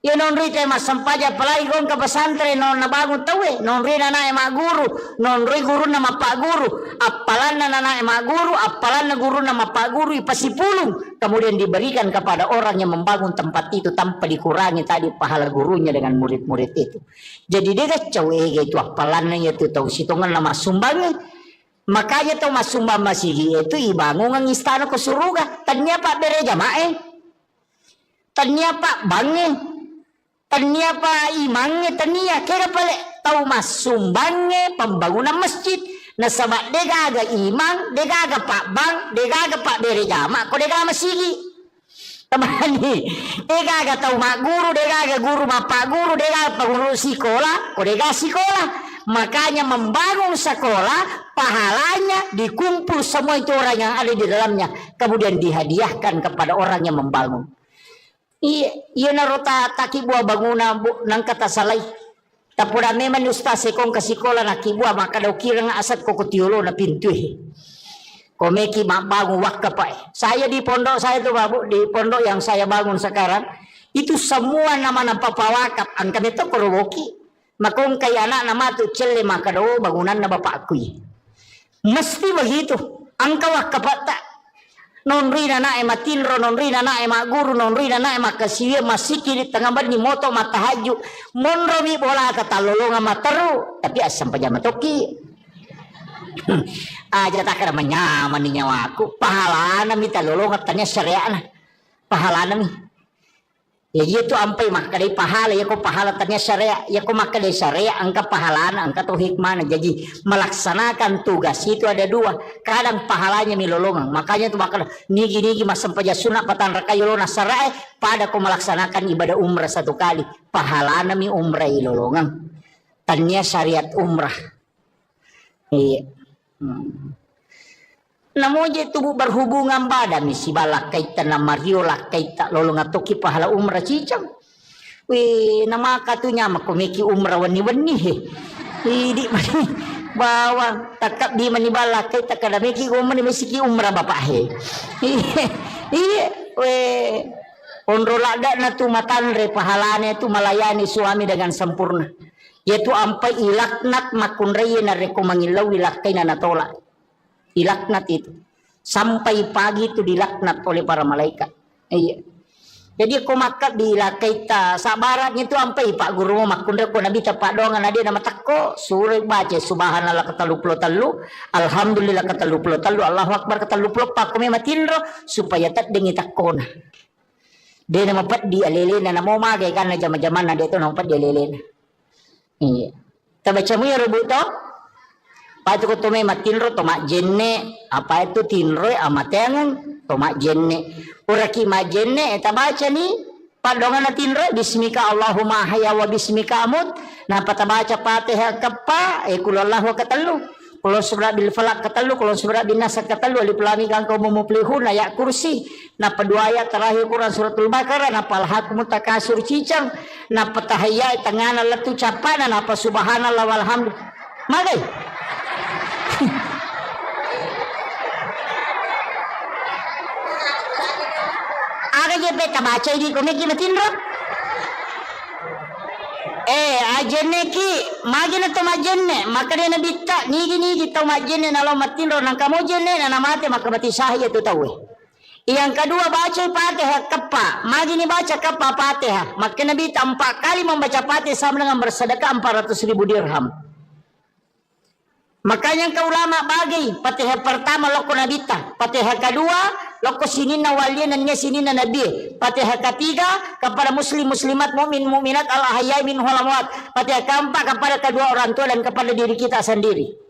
Ya non ri tema sampaja palai gon ka pesantren non nabangun tawe non ri nana ema guru non ri guru nama pak guru apalan nana ema guru apalan guru nama pak guru ipasipulung kemudian diberikan kepada orang yang membangun tempat itu tanpa dikurangi tadi pahala gurunya dengan murid-murid itu. Jadi dia kacau itu apalannya itu tahu situngan nama sumbangnya. Makanya tahu mas sumbang masih itu ibangun ang istana ke surga tanya pak bere jamae tanya pak bange tania pa imangnya tania kira pale tahu mas sumbangnya pembangunan masjid na sama degaga imang degaga pak bang degaga pak bere jama ko degaga masigi tamani degaga tahu mak guru degaga guru mak pak guru degaga pengurus sekolah ko degaga sekolah makanya membangun sekolah pahalanya dikumpul semua itu orang yang ada di dalamnya kemudian dihadiahkan kepada orang yang membangun. Iya narota taki buah bangunan nang kata salay. Tapura memang ustaz sekong kasikola na kibua maka daw kira nga asat ko kutiulo na pintu. Komeki bangun wakaf. Saya di pondok saya tuh Babu, di pondok yang saya bangun sekarang, itu semua nama-nama wakaf. Angkat itu koroboki. Makong kaya anak nama tu celle makado bangunan na bapakku. Mesti begitu. Angka wakaf tak. Non rina na ema tinro, non rina na ema guru, non rina na ema kasiya masiki di tengah bani moto matahaju. Monro mi bola kata lolonga mataru, tapi asam pajama toki. Aja tak kena menyaman ni nyawaku. Pahala nami talolong katanya syariat na. Pahala nami. Ya itu ampai maka dari pahala ya ko pahala tanya syariat ya ko maka dari syariat angka pahala angka tu hikmah. Jadi melaksanakan tugas itu ada dua. Kadang pahalanya milolongan. Makanya tu maka nigi masam paja sunat patan rakayolona syariat pada ko melaksanakan ibadah umrah satu kali. Pahala nami umrah ilolongan. Tanya syariat umrah. Iya. Namun je tubuh berhubungan badan si balak kaitan na Mario lah kaitan lolong atoki pahala umrah cicang. Wih nama katunya makomeki umrah wani he. Di bawa takap di mani balak kaitan kada meki umrah mesiki umrah bapak he. Iya weh onro lada na tu matanre pahalanya tu melayani suami dengan sempurna. Yaitu ampai ilaknat makunraya na rekomangilaw ilakai na natolak. Ilaknat itu. Sampai pagi itu dilaknat oleh para malaikat. Iya. Jadi aku makat dilakai ta. Sabaratnya itu ampai pak guru makundra ko nabi tapak dongan ada nama takko. Surah baca subhanallah katalu puluh talu. Alhamdulillah katalu puluh talu. Allahu akbar katalu puluh pak kami matinro. Supaya tak dengi takkona. Dia nama pat di alelena. Namo magay kan na jaman-jaman na dito nama pat di alelena. Iya. Tabaca mo ya rebut to? Patu ko tume matinro tomak jenne. Apa itu tinro amatengan tomak jenne. Uraki ma jenne eta baca ni padongan na tinro bismika Allahumma hayya wa bismika amut. Nah patabaca Fatihah kapa kulallahu katalu. Kulo surah bil falak katalu, kulo surah bin nas katalu alif lam mim kang kaum muflihun ayat kursi. Nah kedua ayat terakhir Quran suratul Baqarah na palhakum takasur cicang. Na patahaya tengana letu capana na pa subhanallah walhamdulillah. Magai. Aga je beta baca ini komeki matinro. Ajenne ki magina to majenne makane na bitta nigi to majenne na lo matinro nang kamo jenne na namate makamati sahaya tu tahu. Yang kedua baca Fatihah kapa, magini baca kapa Fatihah, maka Nabi 4 kali membaca Fatihah sama dengan bersedekah 400.000 dirham. Makanya ke ulama bagi Fatihah pertama loko nabita, Fatihah kedua loko sinina walian dan sinina nabi, Fatihah ketiga kepada muslim muslimat mukmin mukminat al ahyai min hulamwat, Fatihah keempat kepada kedua orang tua dan kepada diri kita sendiri.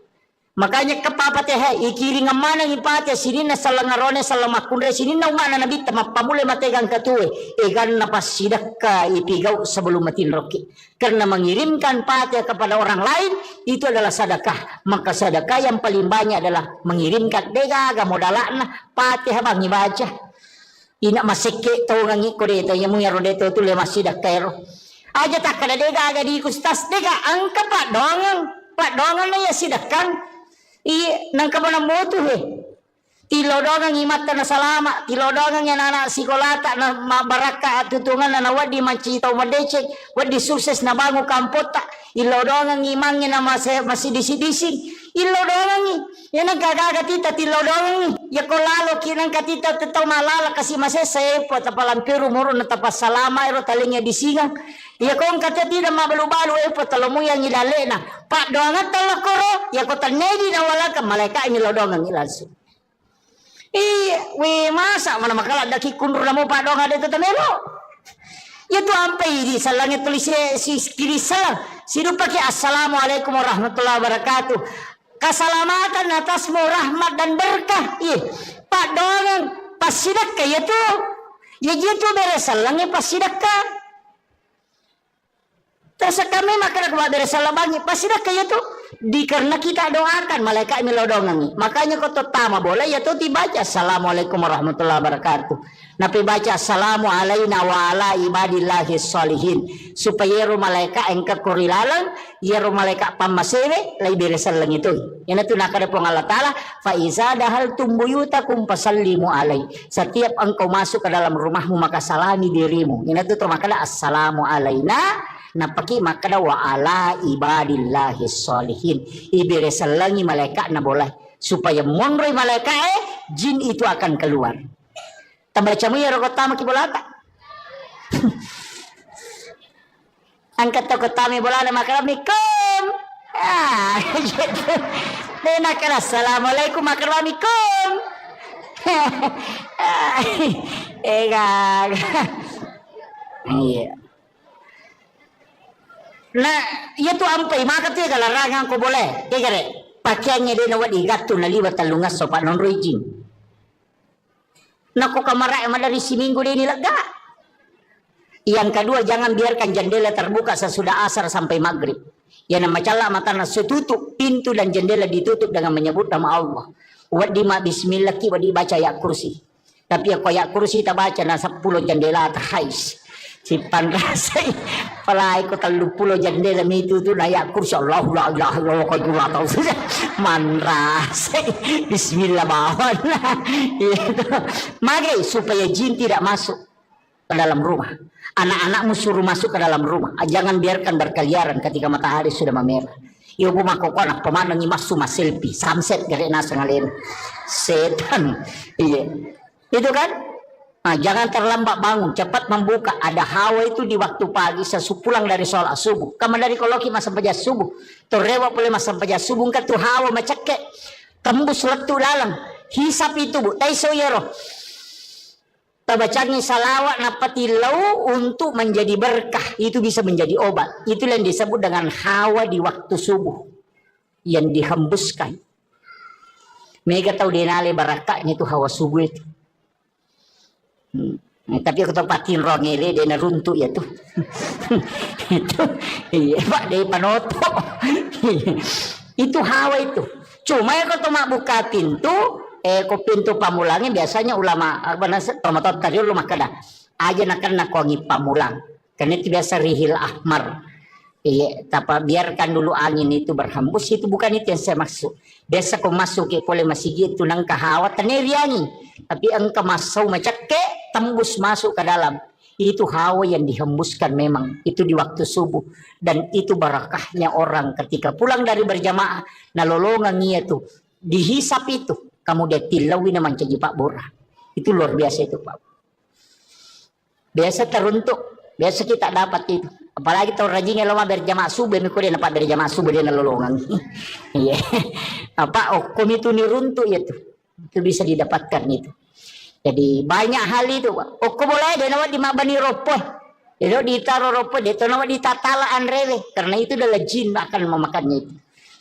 Makanya Fatihah ikiri ngamana ngipate sinina salangarone salamakundre sinina umana nabi tama pamule mategang katue egan napas sidaka ipigau sebelum matinroki. Karena mengirimkan Fatihah kepada orang lain itu adalah sedekah. Maka sedekah yang paling banyak adalah mengirimkan degaga modalana Fatihah bangi baca. Ina masike to ngangi kodeto yamu yarodeto tu le masidakero. Aja tak kada degaga di kustas dega angka pak dongan na ya sidakang. Iya, nang kabana motu he. Tilodongan imata na salama, tilodongan yan anak sikolata na mabaraka at tutungan na wadi mancitaw madecek, wadi sukses na bago kampota. Ilodongan imangin na masidisi-dising. Ilodongan yan ang kagakatita tilodongan. Yako lalo kinang katita tetaw malala kasi masesay po tapalampiru muro na tapas salama ero talingnya disingang. Ya kong kata tidak mabalu-balu po talomuyang ilale na. Pak doangan talakoro ya ko tanedi na wala ka malaikat ini lodongan ilasu. We masa mana makala daki kundur na mo pak doangan dito tamelo. Ya tu ampai di salangit tulis si kiri salam. Sidu pakai assalamualaikum warahmatullahi wabarakatuh. Keselamatan atasmu rahmat dan berkah. Pak doangan pasidakka ya tu. Ya gitu beres salangnya pasidakka. Tasa kami makan kepada beres salam bangi pasidakka ya tu. Karena kita doakan malaikat melodongan. Makanya kau tama boleh ya tuh dibaca Assalamualaikum warahmatullahi wabarakatuh. Nabi baca Assalamu alaina wa ala ibadillahi sholihin. Supaya ru malaikat engkat kurilalang, ya ru malaikat pamasewe lai beresan lang itu. Yan itu nakada po ng Allah Ta'ala, fa iza dahal tumbuyutakum pasallimu alai. Setiap engkau masuk ke dalam rumahmu maka salami dirimu. Yan itu makala Assalamu alaina. Napaki makada wa ala ibadillahi sholihin. Iberesan langi malaikat na boleh. Supaya monroy malaikat jin itu akan keluar. Tambaca mo ya rokot tama kibolata. Angkat toko tami bolana makaramikum. Gitu. Nakala assalamualaikum makaramikum. Iya. Nah, iya tuh ampai maka tuh kalau larangan ko boleh. Kaya pakaiannya dia nawat igato na liwat talungas sopa non rojing. Naku kamara emang dari si minggu dia nilaga. Yang kedua jangan biarkan jendela terbuka sesudah asar sampai maghrib. Yang nama cala mata nasi tutup pintu dan jendela ditutup dengan menyebut nama Allah. Wadi ma bismillah ki wadi baca ya kursi. Tapi aku ya kursi tak baca na 10 jendela terhais. Si panrasay palay ko 30 jendela itu tuh nayak kursi Allah la ilaha illallah ko dula tahu manrasay bismillah bawan itu magay supaya jin tidak masuk ke dalam rumah. Anak-anakmu suruh masuk ke dalam rumah, jangan biarkan berkeliaran ketika matahari sudah memerah. Iyo bumako ko anak pemanang imasu selfie sunset gare nasa ngalin setan. Iya itu kan. Nah, jangan terlambat bangun, cepat membuka. Ada hawa itu di waktu pagi sesupulang dari sholat subuh. Kamu dari koloki masa paja subuh. Torewa boleh masa paja subuh kan tuh hawa macake. Tembus letu dalam. Hisap itu bu. Taiso yero. Tabacanya salawat napati lau untuk menjadi berkah. Itu bisa menjadi obat. Itu yang disebut dengan hawa di waktu subuh. Yang dihembuskan. Mereka tahu denale barakahnya itu hawa subuh itu. Tapi aku tempatin rongele dia runtuh ya tuh. Itu iya pak dia panoto. Itu hawa itu. Cuma ya kalau mak buka pintu, pintu pamulangnya biasanya ulama tomatot tadi ulama kada aja nak wangi pamulang. Karena itu biasa rihil ahmar. Iya, tapi biarkan dulu angin itu berhembus, itu bukan itu yang saya maksud. Biasa kau masuk ke kole masih gitu nang kahawa teneriangi, tapi engkau masuk macake tembus masuk ke dalam. Itu hawa yang dihembuskan memang itu di waktu subuh dan itu barakahnya orang ketika pulang dari berjamaah nalolongan ia tuh dihisap itu kamu dia tilawi naman caji Pak Bora. Itu luar biasa itu Pak. Biasa teruntuk, biasa kita dapat itu. Apalagi tahu rajinnya lama berjamaah subuh, mikir dia dapat berjamaah subuh dia nalolongan. Iya. Apa okom itu niruntuk ya tuh. Itu bisa didapatkan itu. Jadi banyak hal itu. Okom boleh dia nawat di mabani ropoh. Dia ditaruh ropoh, dia tahu nawat ditatalaan rewe. Karena itu adalah jin akan memakannya itu.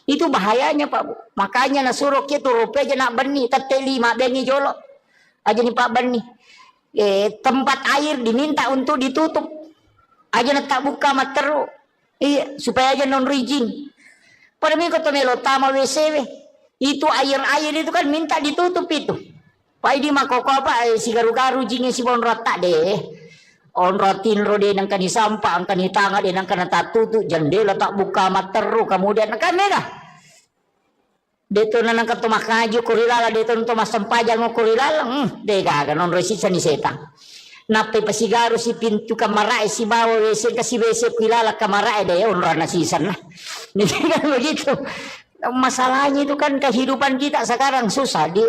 Itu bahayanya Pak Bu. Makanya nasuruh itu ropoh aja nak bani, teteli mak bani jolok. Aja nih Pak bani. Tempat air diminta untuk ditutup. Aja nak tak buka materu. Iya, supaya aja non rijin. Pada minggu tu melo tama WCW. Itu air-air itu kan minta ditutup itu. Pai di makoko apa si garu-garu jingnya si bon rota deh. On rotin rode nang kani sampah, ang kani tanga de nang kana tatutu jendela tak buka materu kemudian kan mega. Deto nang kato makaju kurilala deto nto masampajang kurilala. Dega non resisa ni setang. Nape pasigaro si pintu kamarae si bawa WC kasi WC kilala kamarae deh onra na sisan lah. Jadi kan begitu. Masalahnya itu kan kehidupan kita sekarang susah di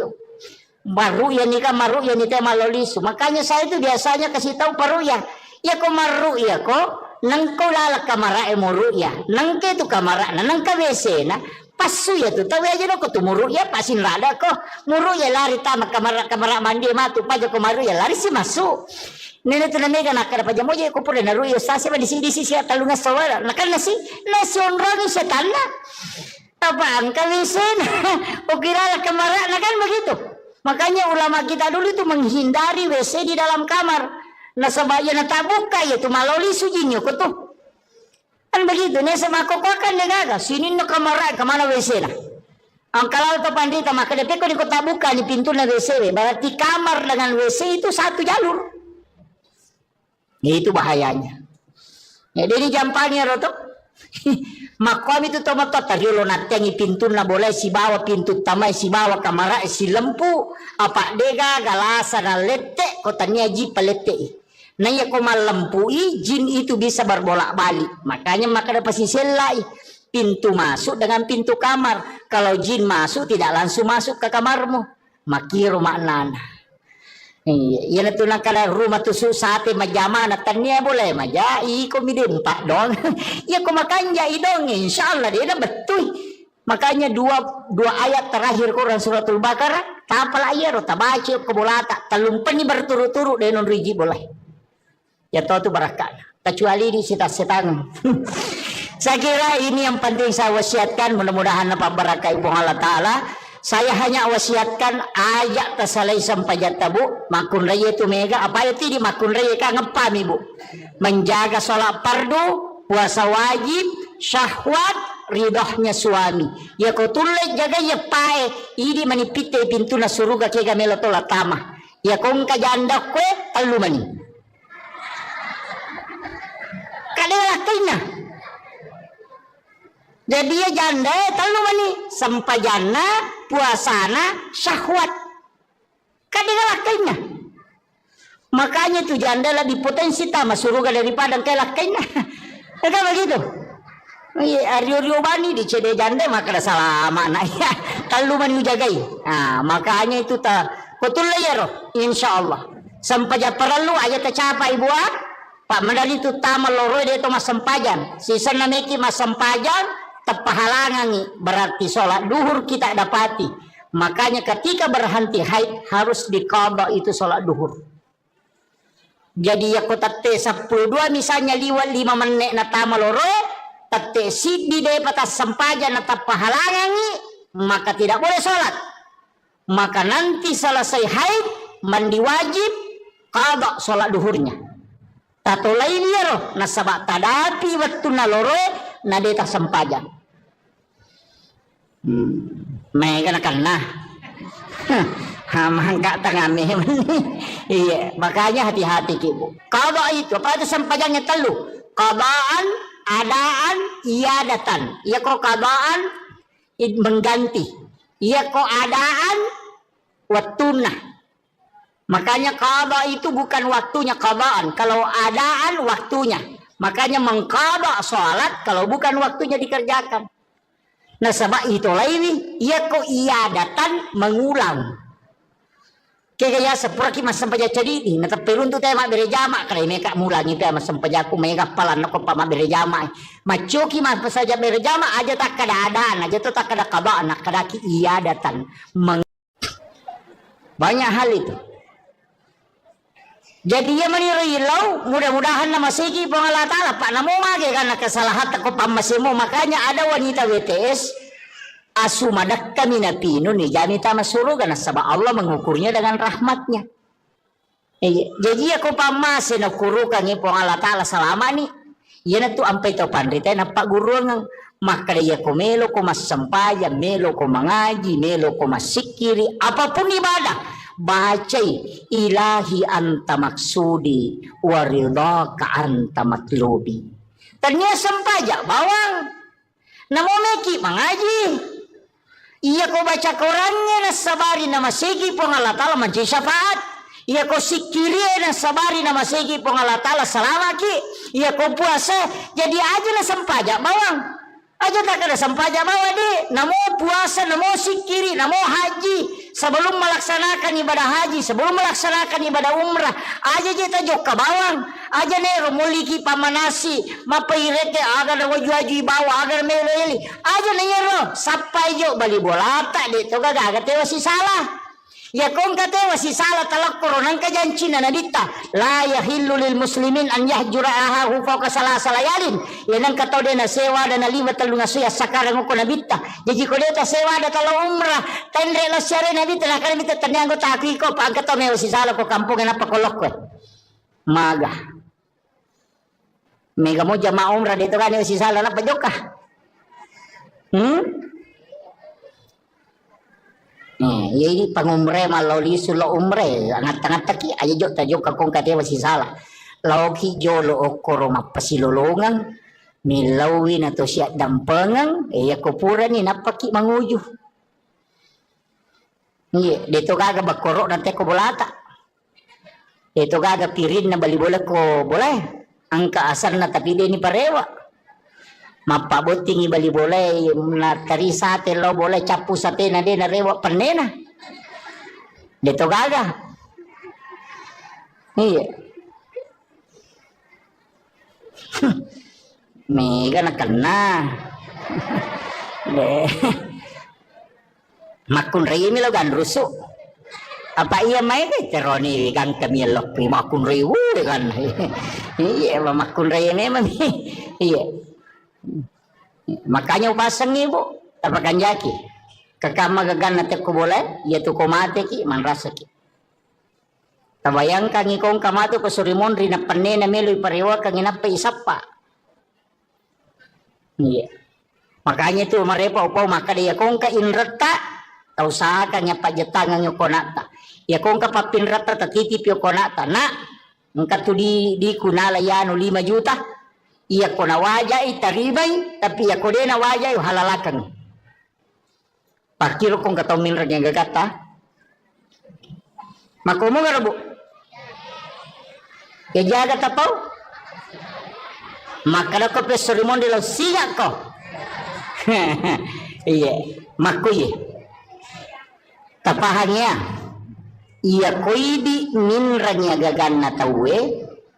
baru ya nikah maru ya nikah malolisu. Makanya saya itu biasanya kasih tahu paru ya. Ya ko maru ya ko nang ko lala kamarae moru ya. Nang ke tu kamara na nang ka WC na pasu ya tu tahu aja no ko tu muru ya pasin rada ko muru ya lari tamak kamara mandi matu paja ko maru ya lari si masuk nene tu namega nakara paja moja ko pura naru ya sasi ba di sini talunga sawara nakal nasi onrang setan na tabang kawisen ukira kamara nakan begitu. Makanya ulama kita dulu itu menghindari WC di dalam kamar. Nasabaya na tabuka ya tu maloli sujinyo ko tu. Kan begitu, nih sama kokokan dia gagal. Sini no kamar kemana WC lah. Ang kalau to pandita maka depe ko di kota buka di pintu na WC. Berarti kamar dengan WC itu satu jalur. Itu bahayanya. Ya jadi jampanya roto. Makom itu tomat tariolo natengi pintu na boleh si bawa pintu tamai si bawa kamar si lempu apa dega galasa na lete kotanya ji palete. Naya ko malempui jin itu bisa berbolak-balik. Makanya maka dapat selai pintu masuk dengan pintu kamar. Kalau jin masuk tidak langsung masuk ke kamarmu. Makiro maknana. Iya itu nak kada rumah tu sate majama na tanya boleh maja iko midempak dong. Ya ko makanya idong insyaallah dia betul. Makanya dua ayat terakhir Quran suratul Baqarah tapal ayat tabaca ko bolata talumpan ni berturut-turut denon riji boleh. Ya tahu tu barakah. Kecuali di setan. Saya kira ini yang penting saya wasiatkan. Mudah-mudahan apa barakah ibu Allah Ta'ala. Saya hanya wasiatkan ayat tersalai sampai jatuh bu. Makun raya itu mega. Apa itu di makun raya kan ngepam ibu. Menjaga sholat fardu, puasa wajib, syahwat, ridhohnya suami. Ya kau tulis jaga ya pae. Ini manipite pintu na suruga kega melotola tamah. Ya kau kajanda kue telu mani. Kadang kena. Jadi dia janda telu mani sampai jana puasana syahwat. Kadang kena. Makanya tu janda lebih potensi tamas surga daripada kelak kena. Ada begitu. Ario bani di cede janda maka ada salah makna ya. Telu mani jagai. Nah, makanya itu ta betul ya roh insyaallah. Sampai perlu aja tercapai buat Pak Mandali itu tamal loro dia itu mas sempajan. Sisa nameki mas sempajan tepahalangan berarti sholat duhur kita dapati. Makanya ketika berhenti haid harus diqadha itu sholat duhur. Jadi ya kota T12 misalnya liwat 5 menit na tamal loro tate sidi de patas sempajan na tepahalangan maka tidak boleh sholat. Maka nanti selesai haid mandi wajib qadha sholat duhurnya. Tato lain ya roh nasabak tadapi waktu naloro nadeta sempajan. Mega nakana. Hamangka tangame. Iya, makanya hati-hati ibu. Qada itu apa itu sempajannya telu. Qadaan, adaan, iadatan. Iya kok qadaan mengganti. Iya kok adaan watunah. Makanya qadha itu bukan waktunya qadaan. Kalau adaan waktunya. Makanya mengqadha salat kalau bukan waktunya dikerjakan. Nah sebab itu lain ya kok iadatan mengulang. Kaya seperti mas sampaja cedi nah terperun tu tema berjama kalau mereka mulangi tema sampaja aku mereka palan aku pama berjama. Macoki mas saja berjama aja tak kada adaan aja tu tak kada qadaan kada ki iadatan. Banyak hal itu. Jadi ia menirilau mudah-mudahan nama segi pengalat Allah Pak namo mage karena kesalahan tak pamasimu makanya ada wanita WTS asu madak kami napino nih jani tamasuru karena sebab Allah mengukurnya dengan rahmatnya. Jadi aku pamasin ukuru kangi pengalat Allah selama nih ia tu ampai to pandita na Pak guru ngang maka dia ko melo ko mas sampayan melo ko mengaji melo ko masikiri apapun ibadah bacai ilahi anta maksudi waridaka anta matlubi. Ternyata sempaja bawang namo meki mengaji iya ko baca Qurannya na sabari nama segi pengalat Allah manci syafaat iya ko sikiri na sabari nama segi pengalat Allah salamaki iya ko puasa jadi aja na sempaja bawang aja tak ada sempaja bawa deh namo puasa namo sikiri namo haji sebelum melaksanakan ibadah haji sebelum melaksanakan ibadah umrah aja kita jok ke bawang aja nero muliki pamanasi mapairete agar wajwaji bawa agar meleli aja nero sampai jok bali bolata deh to gaga tewa si salah ya kong katewa si salah talak koronan kajancina nadita la yahillu lil muslimin an yahjura ahahu fawqa salasa layalin yanang katau de na sewa dan na lima talu nga suya sakarang ko nabita jadi ko deta sewa da talo umrah tendre la syare nabita na kanabita tanyango taki ko pag katau mewa si salah ko kampung na pakolok ko maga Mega mo jamaah umrah dito kan si sala na pajoka. Ini pangumre maloli sulo umre angat-angat taki aja jok tajok kakong katewa si sala. Lauki jolo okoro mapasilolongan milawin atau siya dampengan ya kupura ni napaki manguju. Iya, dito kaga bakoro nanti ko bolata. Dito kaga pirin na balibola ko boleh. Angka asar na tapi dia ni parewa. Mapabuting ibali boleh na tarisa te lo boleh capu sate na dia na rewa panena. Dito kaga. Iya. Mega na kena. Makun rei mi lo gan rusuk. Apa iya mai ke teroni gan kami lo pri makun rei kan. Iya makun rei ini mami. Iya. Makanya upasang ibu tapakan jaki. Kakama gagan nate ko boleh ya tu ko mate ki man rasa ki. Tabayang kang ikong kamatu ko surimon ri na panne na melo iparewa kang inapa isapa. Iya. Makanya tu marepa upau maka dia kong ka inrata tau saka nya pajetangan nyo konata ya kong kapapin rata tatitip yo konata na ngka tu di kunala yano 5 juta iya kona wajai taribay tapi ya kode na wajai halalakan pakiro kong katau minrag yang gagata makomo nga bu ya jaga tapau makana ko pesorimon de lo siya ko iya makuye tapahannya iya koidi minranya gaganna tawe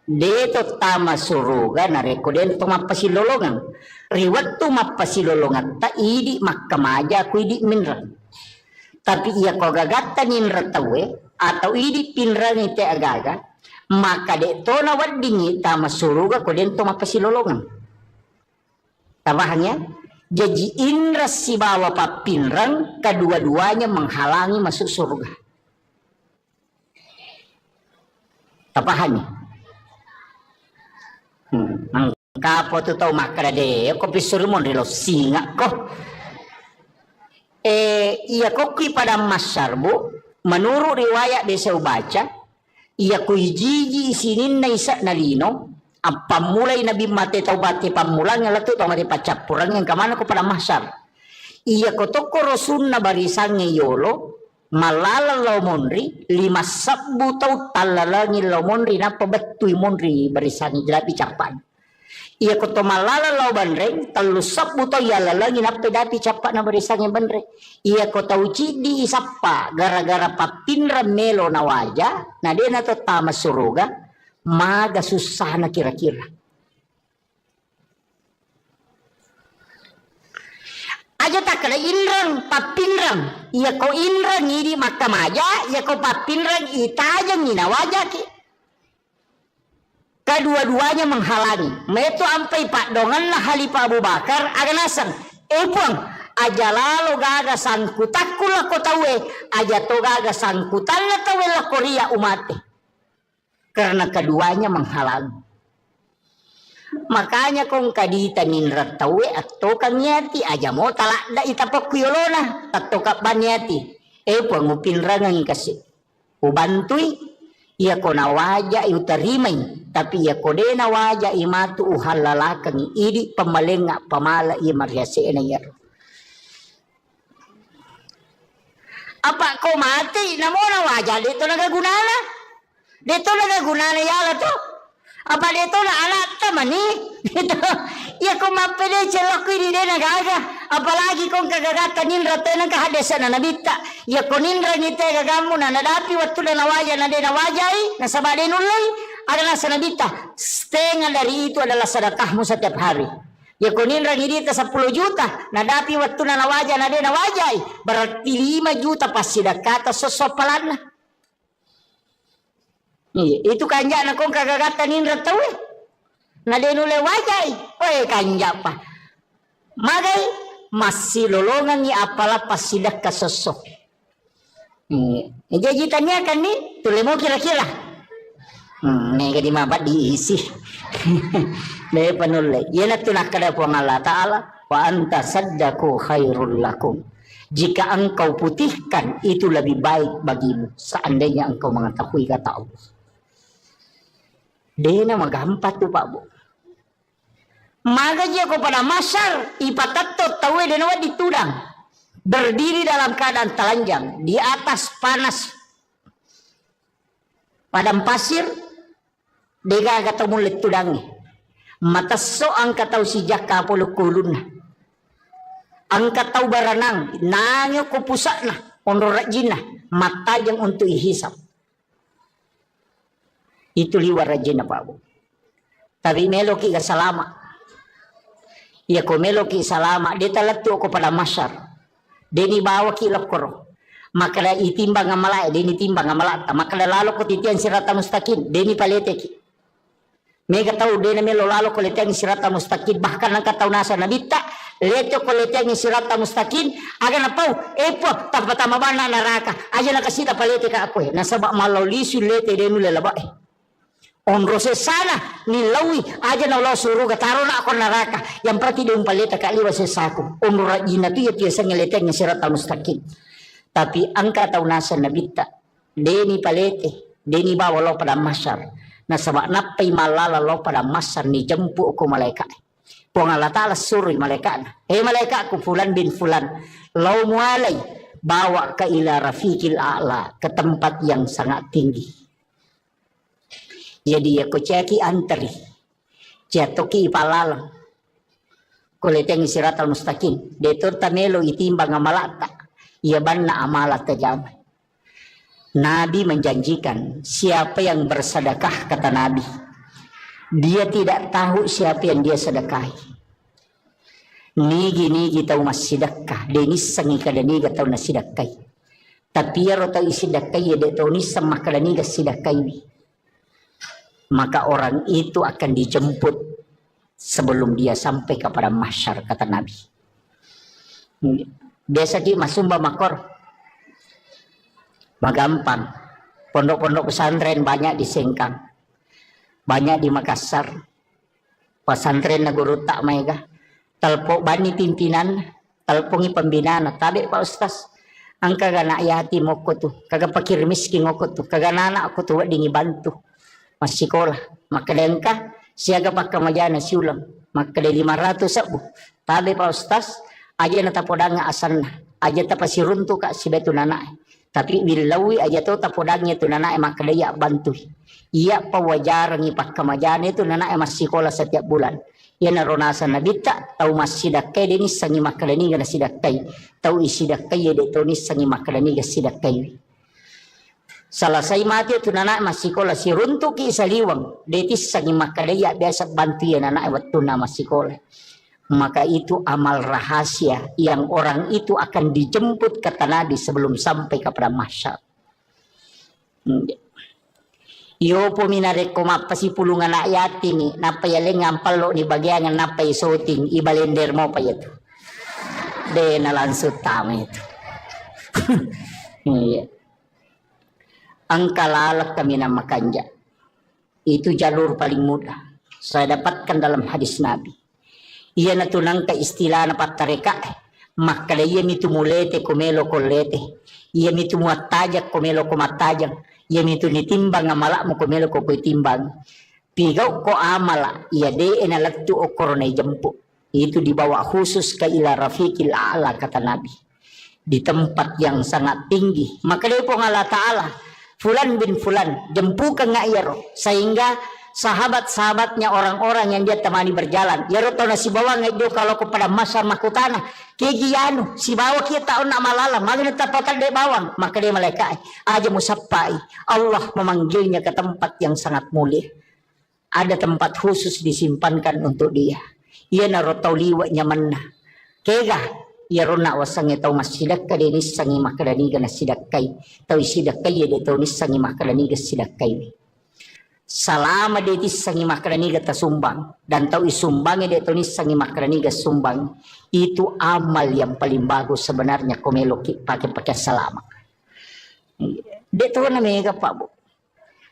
deto tama suruga na rekoden to mapasilolongan riwat to mapasilolongan ta idi makkamaja koidi minran tapi iya ko gagatta ninra tawe atau idi pinran ite agaga maka de to na waddingi tama suruga koden to mapasilolongan tapahannya jadi indra si bawa papinrang kedua-duanya menghalangi masuk surga. Tapahannya. Kapo tu tau makara de ko pisurmon rilo singa ko. Iya ko pada masyarbu menurut riwayat desa baca iya ko hiji isinin na isa nalino apa mulai Nabi mati taubati pamulangnya latu tau mati pacapurang yang kemana ko pada mahsyar iya ko toko rasul na barisangnya yolo malala law monri 5 sabbu tau talalangi law monri na pabetui monri barisangi jelapi capan iya ko to malala law bandreng 3 sabbu tau yalalangi na pedapi capan na barisangi bandreng iya ko tau cidi isapa gara-gara papinra melo na wajah na dia na to tama suruga maga susah na kira-kira. Aja tak kena inrang, papinrang. Iya ko inrang ini maka maja, iya ko papinrang itajang ina wajah ki. Kedua-duanya menghalangi. Meto ampai pak dongan lah Halifah Abu Bakar aganasan. Puang, aja lalu gaga sangkutakku lah ko tawe, aja to gaga sangkutan lah tawe lah Korea umate. Karena keduanya menghalangi. Makanya kong kadita ninrat tawe atau kanyati aja mo talak da itapak kuyolona atau kapanyati pangupinrangan kasi ubantui iya ko nawaja utarimay tapi iya ko de nawaja imatu uhalalakang idi pamalenga pamala iya mariase na yaro apa ko mati namo nawaja dito nagagunana dito nagagunana yala to apa dito na anak tamani dito iya ko mapede celok ko di nagaga apalagi kung kagagata ninra te nang kahadesa na nabita iya ko ninra ngite gagamu na nadapi waktu na nawaja na de nawajai na sabade nulay adalah sanabita setengah dari itu adalah sedekahmu setiap hari ya ko ninra ngidita 10 juta nadapi waktu na nawaja na de nawajai berarti 5 juta pasti dakata sosopalan na itu kanja na kong kagagatan ninra tawe na denule wajay kanja pa magay masih lolongan ni apala pasidak kasosok jajitannya kan nih tulemo kira-kira Nega di mabat diisi. Dai panulay. Yan at tunakada po ng Allah Ta'ala. Wa anta saddaku khairul lakum. Jika engkau putihkan, itu lebih baik bagimu. Seandainya engkau mengetahui kata Allah. Dia na magampat tu Pak Bu. Maka dia kepada masyar. Ipatatot tawe dan awat ditudang. Berdiri dalam keadaan telanjang. Di atas panas. Padang pasir. Dega kata mulit tudangi. Mataso ang kataw si Jaka pulukulun na. Ang kataw baranang. Nangyo kupusa na. Onrorajin na. Matajang untuk ihisap. Itu liwarajin na Pak Bu. Tapi meloki ka salama. Ya ko meloki salama. Dia talatu ko pada masyar. Deni bawa ki lokoro. Maka itimbang ang malay. Deni timbang ang malata. Maka lalo ko titian sirata mustaqim. Deni palete ki. Mega tahu dia na melo lalo ko leteng sirata mustaqim. Bahkan ang kataw nasa nabita. Leto ko leteng sirata mustaqim. Aga na pau. Epo. Tapatama ba na naraka. Aja na kasita palete ka ako eh. Nasaba malaw lisu lete denu lalaba eh. Onrose sana nilawi aja na ulah suruh taro na ako naraka yang berarti dia umpaleta kaliwa sesaku onrajina tu ya tiasa ngeleteng sirata mustaqim. Tapi angka tahu nasa nabita deni palete deni bawa lo pada masyar nasaba napai malala lo pada masyar ni jempu ko malaikat pong Allah Ta'ala suruh malaikat malaikatku fulan bin fulan lo mualai bawa ke ila rafiqil a'la ke tempat yang sangat tinggi. Jadi aku ceki antri jatuki palalang kuleteng siratal mustaqim detur tamelo itimbang amalata ia banna amalat tajam. Nabi menjanjikan siapa yang bersedekah kata Nabi dia tidak tahu siapa yang dia sedekahi. Nigi tahu mas sedekah denis sangi kada niga tahu na sedekahi tapi ya rota isidakai ya de tahu ni sama kada niga sedekahi. Maka orang itu akan dijemput sebelum dia sampai kepada mahsyar kata Nabi. Biasa di masumba makor magampang. Pondok-pondok pesantren banyak di Sengkang, banyak di Makassar. Pesantren na guru tak mega talpo bani pimpinan talpongi pembinaan tabe Pak Ustaz angka gana yati moko tu kagak pakir miskin moko tu kagak anak aku tu dingi bantu masih sekolah maka dengka siaga pakai majana siulang maka de 500 sabu tabe Pak Ustaz aja na tapodanga asan aja tapasiruntu kak si betu nana tapi bilawi aja tu tapodangnya tu nana maka dia bantu iya pawajar ngi pakai majana itu nana masih sekolah setiap bulan ya naronasa nabita tahu masih dakai deni sangi maka deni gana sidakai tahu isi dakai ya de tu ni sangi maka deni gana sidakai. Selesai mati itu anak masih sekolah si runtuk ki saliwang detis sangi makadaya biasa bantu ya anak waktu nama sekolah maka itu amal rahasia yang orang itu akan dijemput kata Nabi sebelum sampai kepada mahsyar. Yo pominare ko mapasi pulungan anak yatim napa ya ngampal lo ni bagian napa isoting ibalender mo pa itu de na langsung tama itu. Iya. Angka lalak kami nama kanja. Itu jalur paling mudah. Saya dapatkan dalam hadis Nabi. Ia natunang ka istilah na patareka. Maka ia mitu mulete kumelo kolete. Ia mitu muatajak kumelo kumatajak. Ia mitu nitimbang amalak mo kumelo ko timbang. Pigaw ko amala. Ia de enalatu o koronay jempu. Itu dibawa khusus ke ila rafiqil a'la kata Nabi. Di tempat yang sangat tinggi. Maka dia pun Allah Ta'ala. Fulan bin Fulan jempukan ngayaro sehingga sahabat-sahabatnya orang-orang yang dia temani berjalan ya roto na si bawa ngayo kalau kepada masa makutana kegianu si bawa kita nak malala magna tapatan de bawang maka dia malaikat aja musappai Allah memanggilnya ke tempat yang sangat mulia ada tempat khusus disimpankan untuk dia ia na roto liwa nyamanna kega ya rona wasang itaw masidak ka din sangi makadani na sidakay taw sidakay ya dito ni sangi makadani sidakay salama dito sangi makadani tasumbang dan taw isumbang ya dito ni sangi makadani sumbang itu amal yang paling bagus sebenarnya komelo pakai salama dito na mega Pak Bu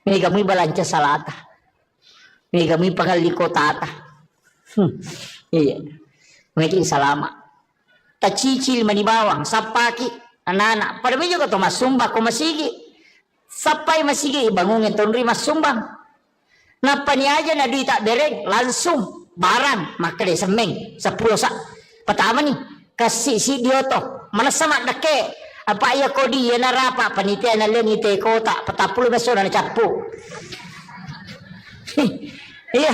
Mega mi balanca salata. Mega mi pangaliko tata. Iya. Mega salama. Tacicil manibawang sapaki anak-anak. Pada mi juga to masumba ko masigi. Sapay masigi ibangungin tonri masumbang. Napa ni aja na di tak dereng langsung barang makade semeng 10 sak. Pertama nih kasih si dioto mana sama dake apa ya kodi ya narapa panitia na leng ite kota 40 beso na capu. Iya.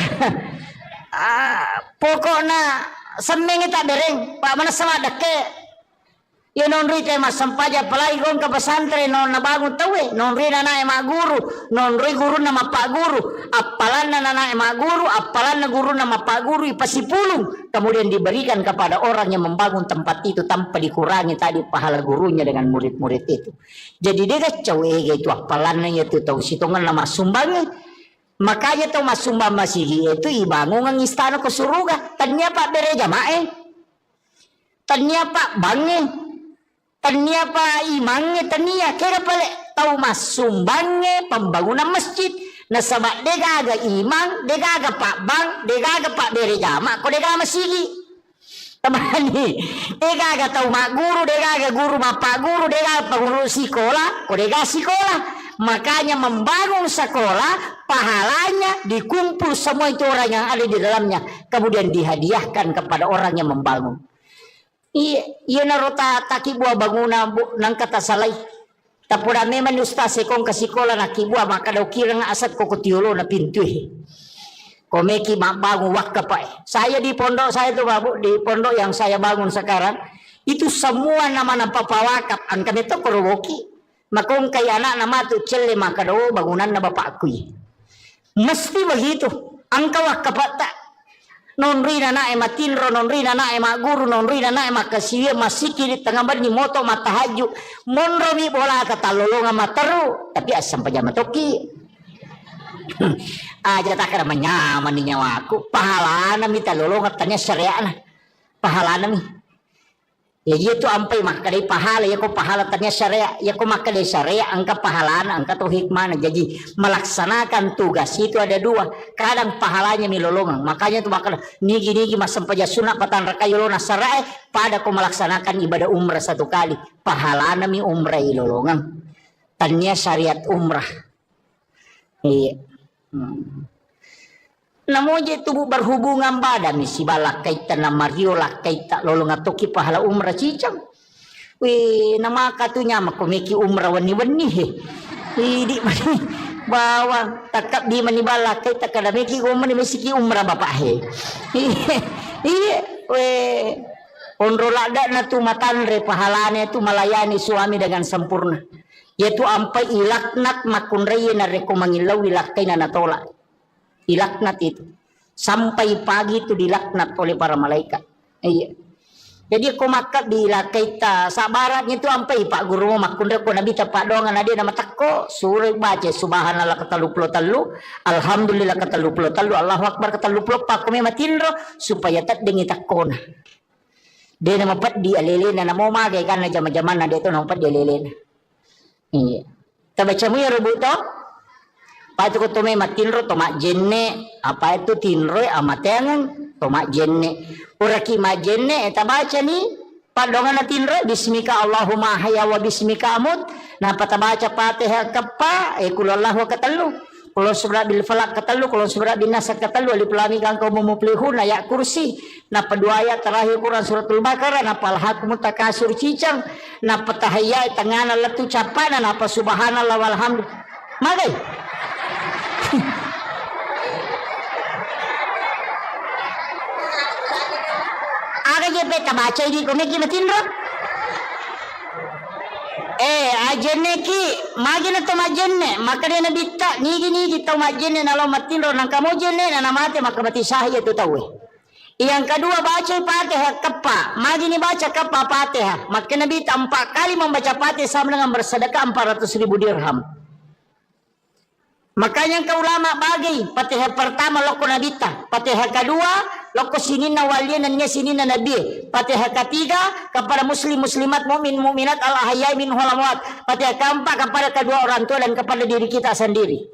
Pokoknya semeng tak dereng pak mana sama dake. Ya non rite mas sampaja palai gong ke pesantren non nabangun tawe non rina na ema guru non ri guru nama pak guru apalan na ema guru apalan na guru nama pak guru ipasipulung kemudian diberikan kepada orang yang membangun tempat itu tanpa dikurangi tadi pahala gurunya dengan murid-murid itu. Jadi dia kacau itu apalannya itu tahu situngan nama sumbangnya. Makanya tahu mas sumbang masih itu ibangun ng istana ke suruga tanya pak bere jamae tanya pak bange tania pa imangnya tania kira pale tahu mas sumbangnya pembangunan masjid na sama degaga imang degaga pak bang degaga pak bere jama ko degaga masigi tamani degaga tahu mak guru degaga guru bapak guru degaga pengurus sekolah ko degaga sekolah makanya membangun sekolah pahalanya dikumpul semua itu orang yang ada di dalamnya kemudian dihadiahkan kepada orang yang membangun. Iya narota taki buah bangunan nang kata salai. Tapura memang ustaz sekong kasikola na kibua maka daw kira nga asat ko kutiulo na pintu. Komeki bangun wakka pa. Saya di pondok saya tuh babu di pondok yang saya bangun sekarang itu semua nama papawakap angka itu korowoki. Makong kay anak nama tu celle maka daw bangunan na bapakku. Mesti begitu. Angka wakka pa tak. Non rina na ema tinro non rina na ema guru non rina na ema kasiwe masiki di tengah bani moto matahaju monro mi bola kata lolonga mataru tapi asam pajama toki aja tak kira menyaman di nyawaku pahala nami talolonga tanya syariah na pahala nami ya itu ampai maka dari pahala ya ko pahala tanya syariah ya ko maka dari syariah angka pahala angka tuh hikmah jadi melaksanakan tugas itu ada dua kadang pahalanya milolongan makanya tuh maka nigi mas sampaja sunat patan rakayolona syariah pada ko melaksanakan ibadah umrah 1 kali pahala nami umrah ilolongan tanya syariat umrah iya namoje tubuh berhubungan pada misi balak kaitan na Mario lak kaita lolong atoki pahala umrah cicam. Wih nama katunya makomeki umrah wani-wani he. Di mani bawang takap di mani balak kaita kada meki umrah mesiki umrah bapak he. Iya weh onrolada na tu matanre pahalanya tu melayani suami dengan sempurna. Yaitu ampai ilaknat makunreye na rekomangilaw ilakay na natolak. Dilaknat itu sampai pagi itu dilaknat oleh para malaikat. Iya. Jadi aku makat dilakai ta sabaratnya itu sampai pak guru makunda ko nabi tapak dongan ada nama takko suruh baca subhanallah kata 33 alhamdulillah kata 33 Allahu akbar kata 24 pak kami matinro supaya tak dengi takona. Dia nama pat di alelena namo mage kan jama-jaman ada itu nama pat di alelena. Iya. Tabaca mo ya rubuto patu ko tome matinro tomak jenne apa itu tinro amatengan tomak jenne uraki majenne eta baca ni padongan na tinro bismika Allahumma haya wa bismika amut na patabaca Fatihah kapa kulallahu katallu kulon surah bil falak katallu kulon surah bin nas katallu alif lam mim kang kaum muflihun ayat kursi na pedua ayat terakhir Quran suratul Baqarah na palhakum takasur cicang na patahaya tangana latu capana na pa subhanallah walhamdulillah magai aga je peta baca ini kome ki matinro ajenne ki magina to majenne makane na bitta nigi to majenne nalo matinro nang kamu jenne na namate makamati sahih itu tahu yang kedua baca Fatihah kapa magini baca kapa Fatihah maka Nabi 4 kali membaca Fatihah sama dengan bersedekah 400.000 dirham. Makanya ke ulama bagi Fatihah pertama loko nabita, Fatihah kedua loko sinina waliyan dan sinina nabi, Fatihah ketiga kepada muslim muslimat mukmin mukminat al ahyai min amwat, Fatihah keempat kepada kedua orang tua dan kepada diri kita sendiri.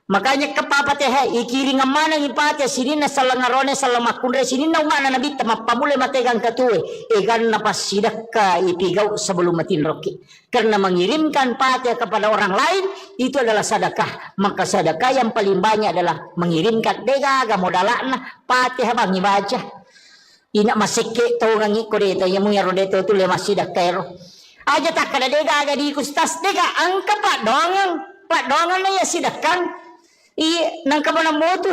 Makanya kapapate ikiri ngamana ipate sini na salangarone salamakundre sini na umana nabi tamapamule mategang katue egan na pasidaka ipigaw sebelum mati roki. Karena mengirimkan pate kepada orang lain itu adalah sedekah. Maka sedekah yang paling banyak adalah mengirimkan dega modalana pate habang ibaca. Ina masike to ngangi ko dito yamu yaro dito tu le masidakero. Aja tak kada dega aga di kustas dega angka pak dongan na ya sidakang. Nang kabana motu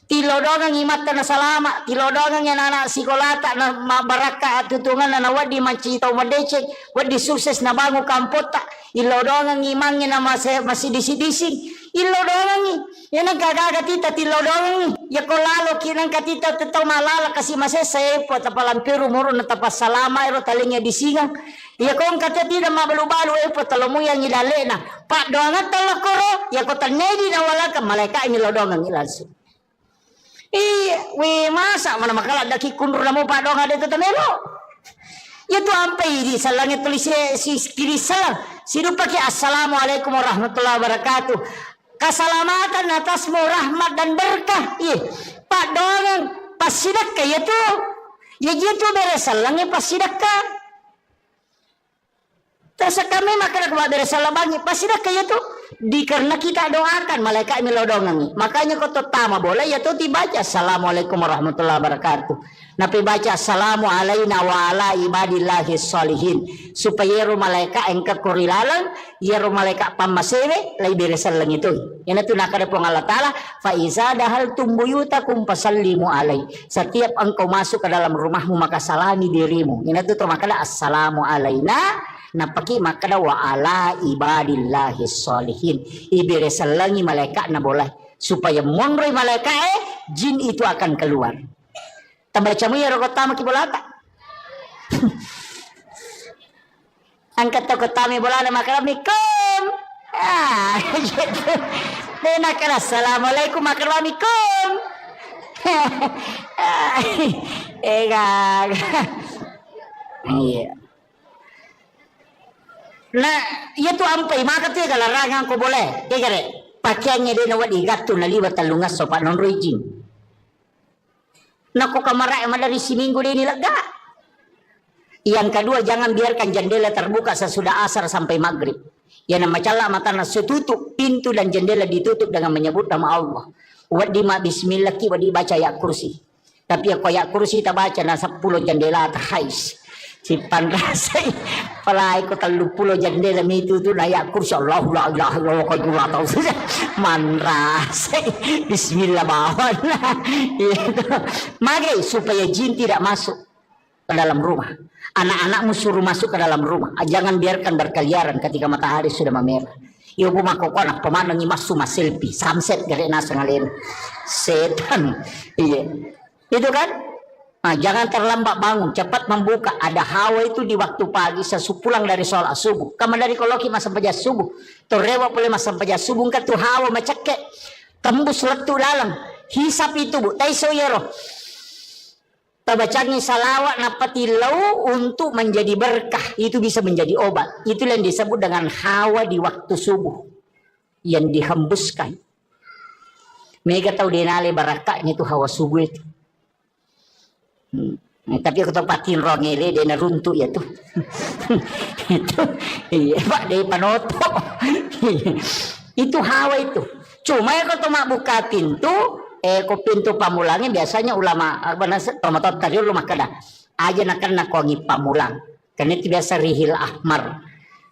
tilodongan imata na salama tilodongan yan anak sikolata na mabaraka at tutungan na wadi mancitaw madecek wadi sukses na bango kampota ilodongan imangnya na masih disi-disi ilodongan yan ang kagagatita tilodongan ya ko lalo kinang katita tetaw malala kasi masesay po tapalampiru muro na tapas salama ero talingnya disingang ya ko ang katita mabalu-balu po talomuyang ilale na pak dongan talakoro ya ko tanedi na wala ka malaika ilodongan ilansu masa mana makala daki kundur na mo pa dong ada tatamelo. Ya tu ampai di salangnya tulis si kiri salang. Sidu pakai assalamualaikum warahmatullahi wabarakatuh. Keselamatan atasmu rahmat dan berkah. Pak dongan pasidakka ya tu. Ya gitu beres salangnya pasidakka. Terus kami makan kepada beres salang bangi pasidakka ya tu. Karena kita doakan malaikat melodongan. Makanya kau terutama boleh ya tuh dibaca assalamualaikum warahmatullahi wabarakatuh. Nabi baca assalamu alaina wa ala ibadillahi sholihin supaya ru malaikat engkau kurilalang ya ru malaikat pamasewe lai beresan lang itu. Yan itu nakada po Allah Ta'ala fa iza dahal tumbuyutakum fasallimu alai. Setiap engkau masuk ke dalam rumahmu maka salami dirimu. Yan itu makada assalamu alaina napaki makada wa ala ibadillahi sholihin iberesalangi malaikat na boleh supaya monroy malaikat jin itu akan keluar. Tabacamu ya rokotama kibolata. Angkat tokotami bolana makaramikum. Gitu. Dena kala assalamualaikum makaramikum. Iya. Nah, itu ampai maka tu kalau rangang ko boleh. Kare pakaiannya dia nawat igatu na liwat talungas so pak non rojing. Nako kamara emang dari si minggu dia nilaga. Yang kedua jangan biarkan jendela terbuka sesudah asar sampai maghrib. Ya nama cala mata nasu tutup pintu dan jendela ditutup dengan menyebut nama Allah. Wadi ma bismillah ki wadi baca ya kursi. Tapi aku ya kursi tak baca na 10 jendela terhais. Si panrasay palay ko 30 jendela itu tu nayak kursi Allah la ilaha illallah qadullah tahu manrasay bismillah bawan itu mage supaya jin tidak masuk ke dalam rumah. Anak-anakmu suruh masuk ke dalam rumah, jangan biarkan berkeliaran ketika matahari sudah memerah. Ibu makokona pemandangi masuk selfie sunset gare nasa ngalen setan iya itu kan. Nah, jangan terlambat bangun, cepat membuka. Ada hawa itu di waktu pagi sesupulang dari sholat subuh. Kamu dari koloki masa pajas subuh. Torewa boleh masa pajas subuh kan tu hawa macake. Tembus letu dalam. Hisap itu bu. Taiso yero. Tabacangi salawat napati lau untuk menjadi berkah. Itu bisa menjadi obat. Itu yang disebut dengan hawa di waktu subuh. Yang dihembuskan. Mega tahu denale barakahnya itu hawa subuh itu. Tapi aku tempatin rongele dia runtuh ya tuh. Itu iya Pak dia panoto. Itu hawa itu. Cuma ya kalau buka pintu pintu pamulangnya biasanya ulama pamatot tadi rumah kada aja nak wangi pamulang. Karena itu biasa rihil ahmar.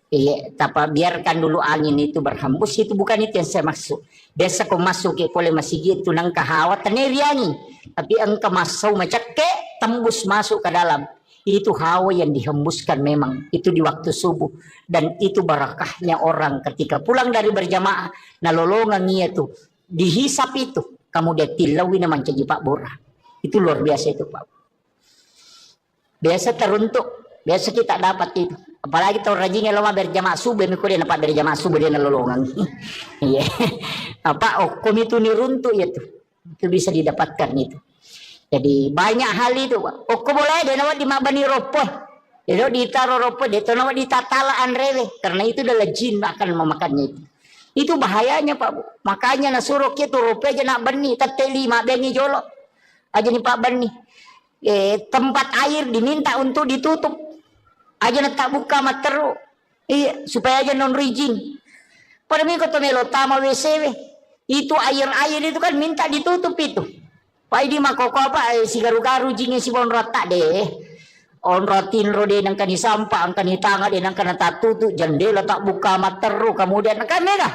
Iya, tapi biarkan dulu angin itu berhembus itu bukan itu yang saya maksud. Biasa kau masuk ke boleh masih gitu nang kahawa teneriangi. Tapi engkau masuk macake tembus masuk ke dalam. Itu hawa yang dihembuskan memang itu di waktu subuh dan itu barakahnya orang ketika pulang dari berjamaah nalolongan itu dihisap itu kamu dia tilawi naman caji Pak Bora. Itu luar biasa itu Pak. Biasa teruntuk, biasa kita dapat itu. Apalagi tahu rajinnya lama berjamaah subuh mikir dia dapat berjamaah subuh dia nalolongan. Iya. Apa okom itu niruntuk ya tuh. Itu bisa didapatkan itu. Jadi banyak hal itu. Okom boleh dia nawat di mabani ropoh. Dia ditaruh ropoh dia nawat di tatalaan rele karena itu adalah jin akan memakannya itu. Itu bahayanya Pak Bu. Makanya nasuruh kita rupiah aja nak benih teteli mak bengi jolok. Aja nih Pak benih. Tempat air diminta untuk ditutup. Aja nak tak buka mak teruk. Iya, supaya aja non rizin. Pada minggu tu melotama WC. Itu air-air itu kan minta ditutup itu. Pak ini mak koko apa si garu-garu jingnya si bon rotak deh. On rotin rode nang kani sampah, ang kani tanga de nang kana tatutu jendela tak buka mak teruk kemudian kan merah.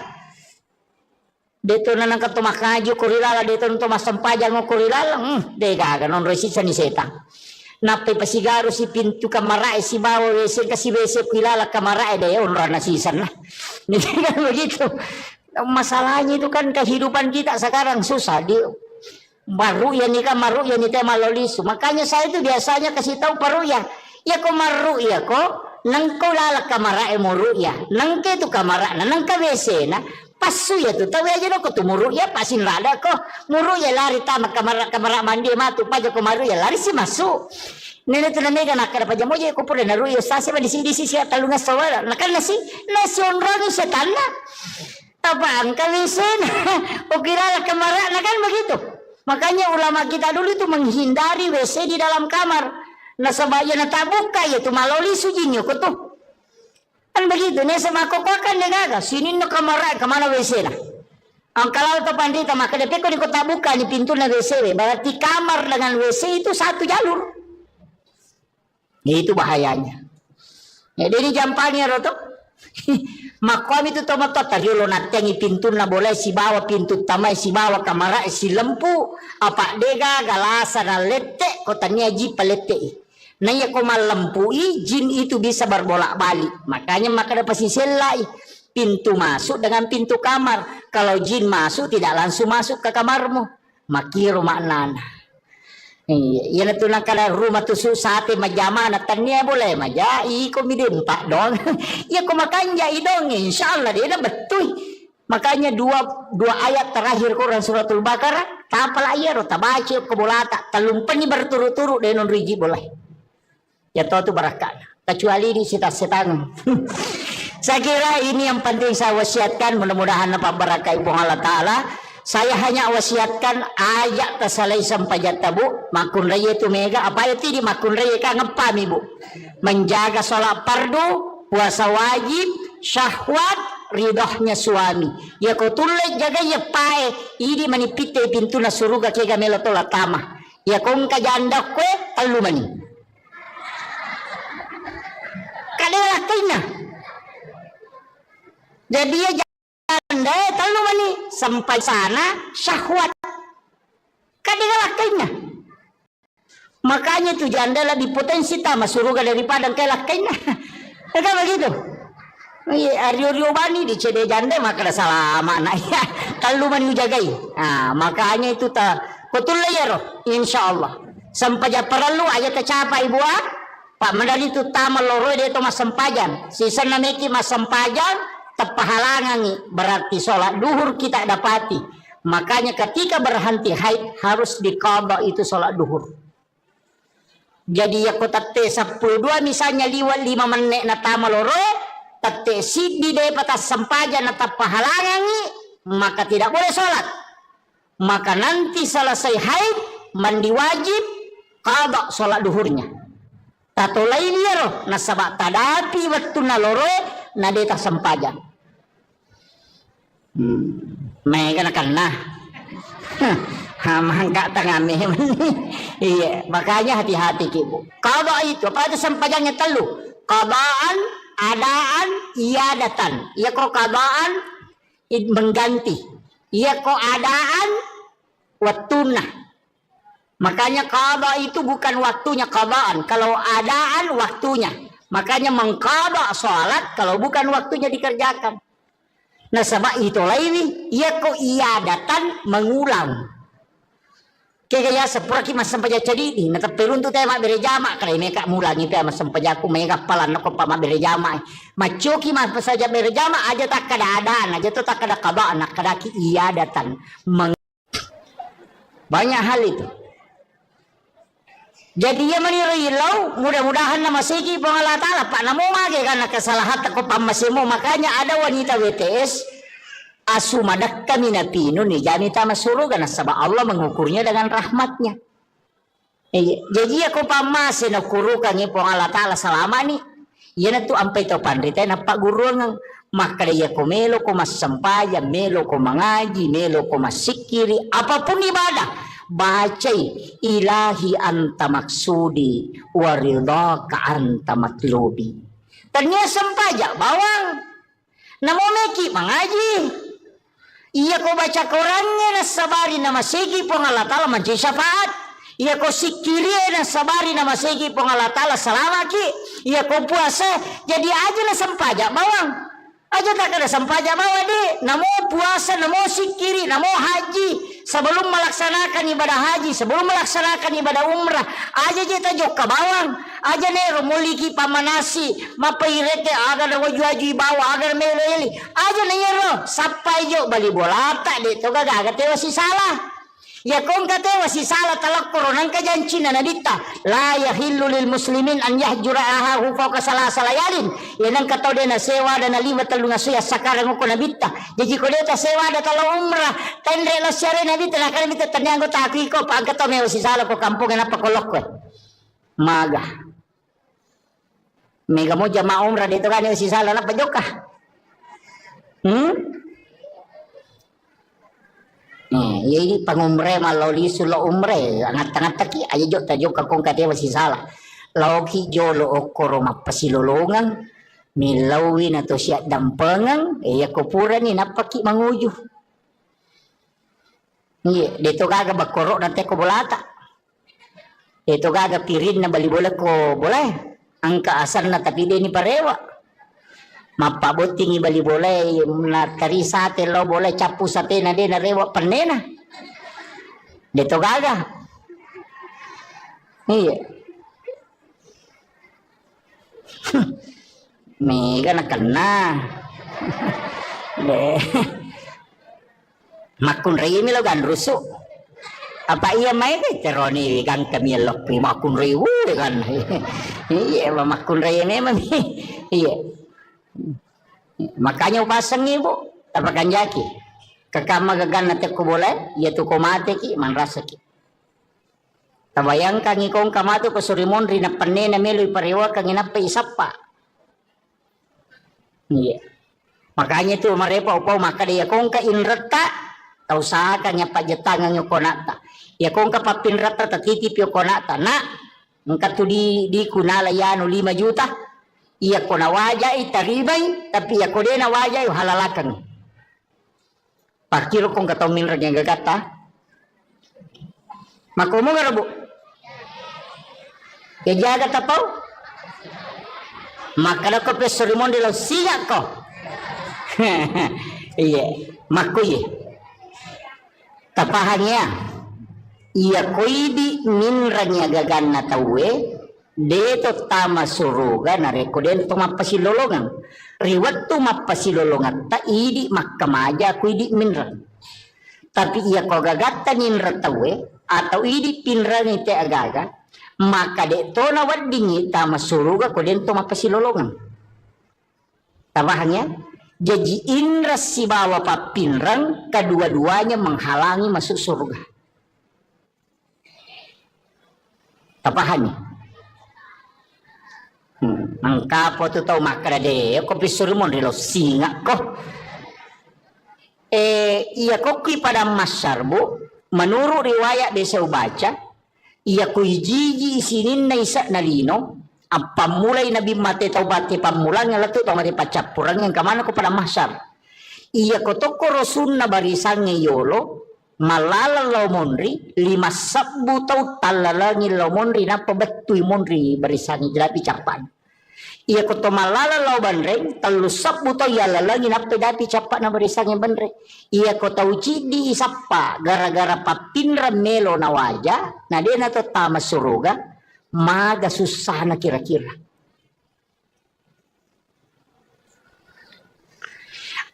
Dito na nang katumakajo kurilala dito nang tumasampajan mo kurilala dega ganon resisa ni seta napay pasigaro si pintu kamarae si bawa wese kasi wese kilala kamarae de onra na sisan na kan begitu. Masalahnya itu kan kehidupan kita sekarang susah di baru ya nikah maru ya nikah malolisu. Makanya saya itu biasanya kasih tahu paru ya kok maru ya kok nang ko lala kamarae mo ya nang ke tu kamara na nang ka wese na pasu ya tu tahu aja no ko tumuru ya pasin rada ko muru ya lari tama kamara mandi matu paja ko maru ya lari si masuk nene tu nega nakara paja mo ya ko pure naru ya sase ba disi talunga sawala nakal nasi onroni setana apa angkalisen ukira kamara nakan begitu. Makanya ulama kita dulu itu menghindari WC di dalam kamar nasabaya na tabuka ya tu maloli sujinyo ko tu. Kan begitu, nih sama kokokan negaga, sini no kamera kemana WC lah. Ang kalau to pandita maka depe ko di kota buka di pintu na WC, berarti kamar dengan WC itu satu jalur. Itu bahayanya. Jadi ini jampanya roto. Makom itu tomat tadi lo natengi pintu na boleh si bawa pintu tamai si bawa kamera si lempu apa dega galasa na lete kotanya ji palete. Naya ko malempui jin itu bisa berbolak-balik. Makanya maka ada pasti selai pintu masuk dengan pintu kamar. Kalau jin masuk tidak langsung masuk ke kamarmu. Makiru maknana. Iya na tunang kada rumah tu sate majama na tanya boleh maja iko midempak dong. Ya ko makanya idong insyaallah dia na betul. Makanya dua ayat terakhir Quran suratul Baqarah tapal ayat tabaci ko bolata talumpan ni berturut-turut denon riji boleh. Ya tahu itu barakah. Kecuali di setan. Saya kira ini yang penting saya wasiatkan. Mudah-mudahan Pak barakah Ibu Allah Ta'ala. Saya hanya wasiatkan ayat tersalai sampai jata Bu. Makun raya itu mega. Apa itu di makun raya kan ngepam Ibu. Menjaga sholat fardu, puasa wajib, syahwat, ridhohnya suami. Ya kau tulis jaga ya pae. Ini manipite pintu na suruga kega melotola tama. Ya kau kajanda kue telu mani. Kadang kena. Jadi ya janda tahu mani sampai sana syahwat. Kadang kena. Makanya tu janda lebih potensi tamas surga daripada kelak kena. Kan begitu. Ario bani di cede janda maka salah makna ya. Tahu mani jagai. Nah, makanya itu ta betul ya roh insyaallah. Sampai perlu aja tercapai buat Pak Mandali itu tamal loro dia itu mas sempajan. Sisa nameki mas sempajan tepahalangan berarti sholat duhur kita dapati. Makanya ketika berhenti haid harus diqadha itu sholat duhur. Jadi ya kota T12 misalnya liwat 5 menit na tamal loro tate si di patas sempajan na tepahalangan maka tidak boleh sholat. Maka nanti selesai haid mandi wajib qadha sholat duhurnya. Tato lain ya roh nasabak tadapi waktu naloro nadeta sempajan. Mega nakana. Mangka tangame. Iya, makanya hati-hati Ibu. Qada itu apa itu sempajannya telu. Qadaan, adaan, iadatan. Iya kok qadaan mengganti. Iya kok adaan waktuna. Makanya qada itu bukan waktunya qadaan. Kalau adaan waktunya. Makanya mengqada sholat kalau bukan waktunya dikerjakan. Nah sama itu lain. Ya kok iadatan mengulang. Kaya sepura ki masam paja jadi di. Nah terperun tu tema berjama. Kalau mereka mulangi tema masam paja aku mereka palan aku pama berjama. Macoki mas saja berjama aja tak kada adaan. Aja tu tak kada qadaan. Kada ki iadatan. Banyak hal itu. Jadi ya menirilau mudah-mudahan nama segi pengalah ta'ala Pak namo mage karena kesalahan aku pamasimu. Makanya ada wanita WTS asumadak kami napino ni jani tama suruga na sabab Allah mengukurnya dengan rahmatnya. Jadi ako pamase na kurukan ni po Allah Ta'ala selama ni. Yan tu ampai to pandita na paguro ng makadaya ko melo ko masampaya, melo ko mangaji, melo ko masikiri, apapun ibadah. Bacay ilahi anta maksudi waridaka anta matlubi. Tanya sampaja bawang namomeki mangaji. Iya ko baca Qurannya na sabari na masigi po Allah Ta'ala manci syafaat. Iya ko sikiri na sabari na masigi po Allah Ta'ala salamaki. Iya ko puasa jadi aja na sampaja bawang. Aja tak ada sampaja bawa deh. Namo puasa, namo sikiri, namo haji. Sebelum melaksanakan ibadah haji, sebelum melaksanakan ibadah umrah, aja jeta joka bawang. Aja nero muliki pamanasi, mapairete agar waju bawa agar meleli. Aja nero sampai jo bali bolata deh. To gaga tewa si salah. Ya kong katewa si salah talak koronan kajancina nadita la yahillu lil muslimin an yahjura ahahu fawqa salasa layalin. Yanang kataw de na sewa da na 5 talunga suya sakarang ko nabita. Jadi ko deta sewa da talo umrah tendre la syare nabita na kan bita tanyango taki ko pag kataw me si salah ko kampung na pakolok ko. Maga. Mega mo jama umrah dito kan si salah na pajoka. Jadi pangumre maloli sulo umre angat-angat taki aja jo tajo kakong kate masih salah lauki jolo okoro mapasilolongan milawi na to siya dampengan ya kupura ni napaki manguju iya dito gaga bakoro nate ko bolata dito gaga pirin na bali bola ko boleh angka asar na tapi de ni parewa mapabuting ibali boleh na kari sate lo boleh capu sate na de na rewa panena dito gaga iya mega na kena de makun rei mi lo gan rusu apa iya mai de teroni gan kami lo pri makun rei kan iya makun rei memang iya. Makanya pasang ibu tapakan jaki kakama gagan nate ko boleh ya tu ko mate ki man rasa ki tabayang kang ikong kamato ko surimon rin na panne na melo iparewa kang inapa isapa iya makanya tu marepa upaw makada kong ka inrata tau sa kanya pajetangan yung konata ya kong ka papinrata tatitip yung konata na ngka tu di kunala yano 5 juta iya ko na wajah itaribay tapi iya ko din na wajah yung halalakan pakiro kong kataw minra niya gagata makumo nga rabo ya jaga tapaw makala ko pesorimon de lo siya ko iya makuye tapahanya iya ko idi minra niya gagana tawe deto tama suruga na rekoden to mapasilolongan riwat to mapasilolongan ta idi makamaja ku idi minra tapi iya ko gagatta ninra tawe atau idi pinra ni te agaga maka de to na wadingi tama suruga ko den to mapasilolongan tabahnya jadi indra si bawa papinrang kedua-duanya menghalangi masuk surga tapahannya Angkapo tu tau makara de ko pisurumon rilo singa ko iya ko ki pada masyarbu menurut riwayat desa baca iya ko jiji isinin na isa na lino ang pamulay nabi mate taubat ti pamulang nga lato tau mati pacapurang yang kamana ko pada masyar iya ko to ko rosun na barisan ngayolo malala law monri 5 sabbu tau talalangi law monri na pabatuy monri barisan jelapi capan iya ko to malala law banreng 3 sabbu tau yalalangi na pedapi capan na barisan yang banreng iya ko tau cidi isapa gara-gara papinra melo na waja na dia na to tama suruga maga susah na kira-kira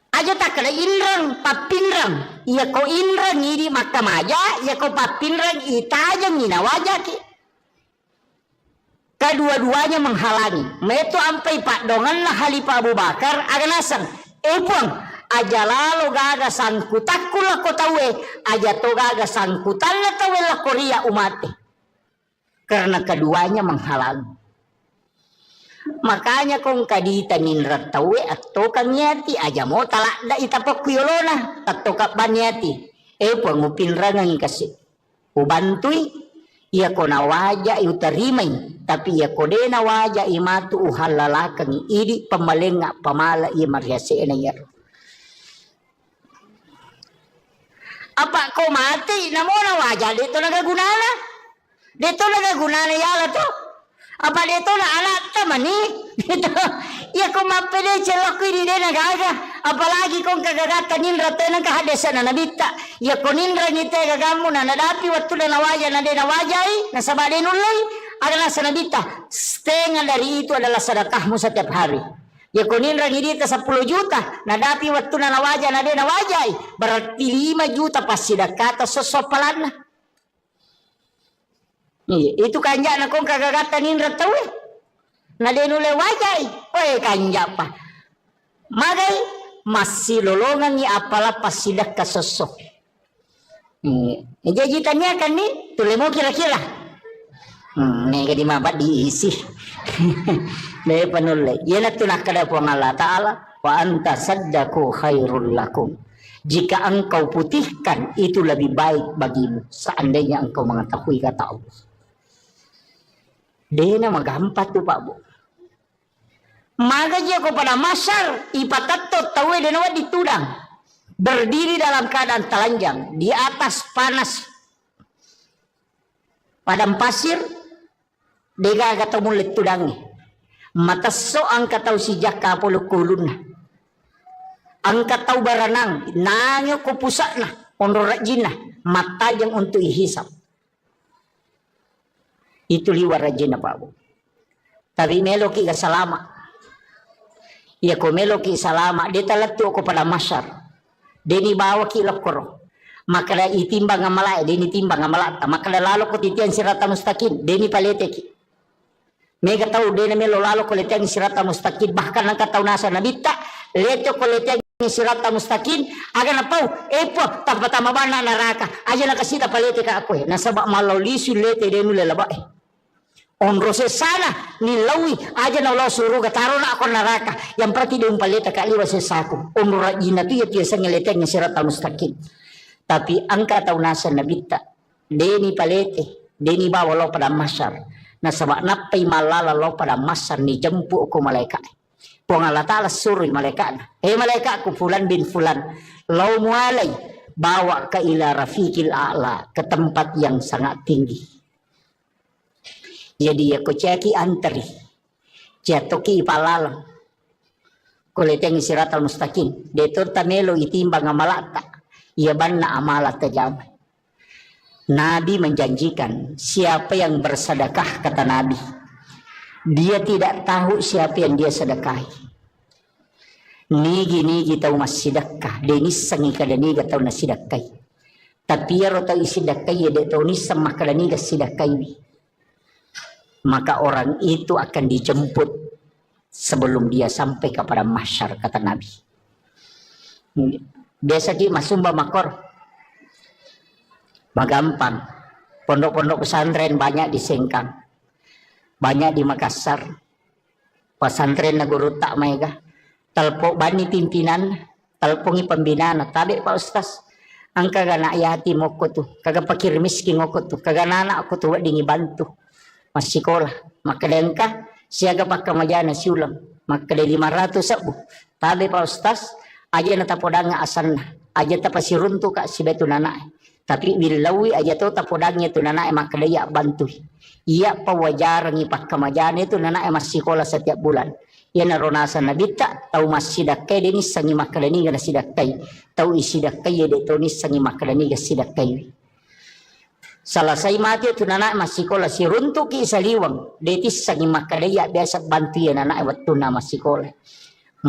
aja tak kena inrang papinrang iya ko inrang ini makamaja iya ko papinrang itajang ina wajah ki kedua-duanya menghalangi meto ampai pak dongan lah Halifah Abu Bakar aganasang puang aja lalo gaga sangkutakku la ko tawe aja to gaga sangkutan la tawe la korea umate karena keduanya menghalang. Makanya kung kadita ninrat tawe atto kanyati aja mo talak da itapak kuyolona atto kapanyati pangupin rangang kasi ubantui iya ko nawaja iutarimay tapi iya ko de nawaja imatu uhalalakang idi pamalenga pamala iya mariase na yaro. Apa ko mati namo nawaja dito nagagunana yala to. Apa dito na alat tamani dito iya ko mapede celok ini de nagaga apalagi kung kagagatan ninra tayo kahadasan na nabita iya ko ninra ngite gagamu na nadapi waktu na nawaja na de nawajay na sabade nulay adalah sa nabita setengah dari itu adalah sedekahmu setiap hari. Ya kunin rangi dita 10 juta, nadapi waktu na nawaja na de nawajay, berarti 5 juta pasti sedekah sosopalan na. Itu kanja na kung kagagatan ninra tawe. Na de nulay wajay, kanja pa. Magay masih lolongan ni apala pasidak kasosok. Jajitannya kan nih, tulemo kira-kira. Nih kadi mabat diisi. Nih panulay. Yan at tunakada po ng Allah Ta'ala. Wa anta saddaku khairul lakum. Jika engkau putihkan, itu lebih baik bagimu. Seandainya engkau mengetahui kata Allah. Dia na magampat tu Pak Bu. Magaji ako pada masyar ipatatot tawe dan awat ditudang. Berdiri dalam keadaan telanjang di atas panas padang pasir. Dega kata mulit tudangi. Mataso ang kataw si Jaka pulukulun na. Ang kataw baranang nanyo kupusa na. Onrorajin na. Matajang untuk ihisap. Itu liwarajin na Pak Bu. Tapi meloki ka salama. Ya ko meloki salama. Dia talatu ko pada masyar. Deni bawa kilap koro. Maka itimbang ang malay. Deni timbang ang malata. Maka lalo ko titian sirata mustakin. Deni paleteki. Mega tahu deni melo lalo ko letian sirata mustakin. Bahkan ang kataw nasa nabita. Leto ko letian sirata mustakin. Aga na po. Po. Tapatama ba na naraka. Aja na kasita palete ka ako. Nasaba malawlisu lete denu lelaba onrose sana nilawi aja na Allah suruh kataro na ako naraka yang berarti yung paleta kaliwa sa sako onrajina tu ya tiasa ngeleteng sirata mustaqim tapi angka taunasan nabita deni palete deni bawa lo pada masyar na sabak napay malala lo pada masyar ni jempu ko malaikat po Allah Ta'ala suruh malaikat malaikat ku fulan bin fulan lau mualay bawa ka ila rafiqil a'la ke tempat yang sangat tinggi. Jadi aku ceki antri, jatuki palalang, kuleteng siratal mustaqim. Detur tamelo itimbang amalata, ia banna amalat tajam. Nabi menjanjikan siapa yang bersedekah kata Nabi, dia tidak tahu siapa yang dia sedekahi. Nigi tahu mas sedekah, denis sangi kadani tahu nas sedekahi. Tapi ya rota isidekahi dia tahu ni sama kadani gas sedekahi. Maka orang itu akan dijemput sebelum dia sampai kepada mahsyar kata Nabi. Biasa di masumba makor magampang. Pondok-pondok pesantren banyak di Sengkang, banyak di Makassar. Pesantren na guru tak mega talpok bani pimpinan talpongi pembinaan tabi Pak Ustaz angka gana ayati moko tu kagak pakir miskin moko tu kagak nana aku tu dingi bantu masih sekolah maka dengka siaga pakai majana siulam maka de 500 sabu tabe Pak Ustaz aja na tapodanga asan aja tapasirun tu kak si betu nana tapi bilawi aja tu tapodangnya tu nana maka dia bantu iya pawajar ngipak kamajana itu nana masih sekolah setiap bulan ya naronasan nabita tau masih dakai denis sangi makadani gana sidakai tau isi dakai ya de tonis sangi makadani gana sidakai. Selesai mati itu anak masih sekolah si runtuk isaliwang detis sangi makadaya biasa bantu ya anak waktu nama sekolah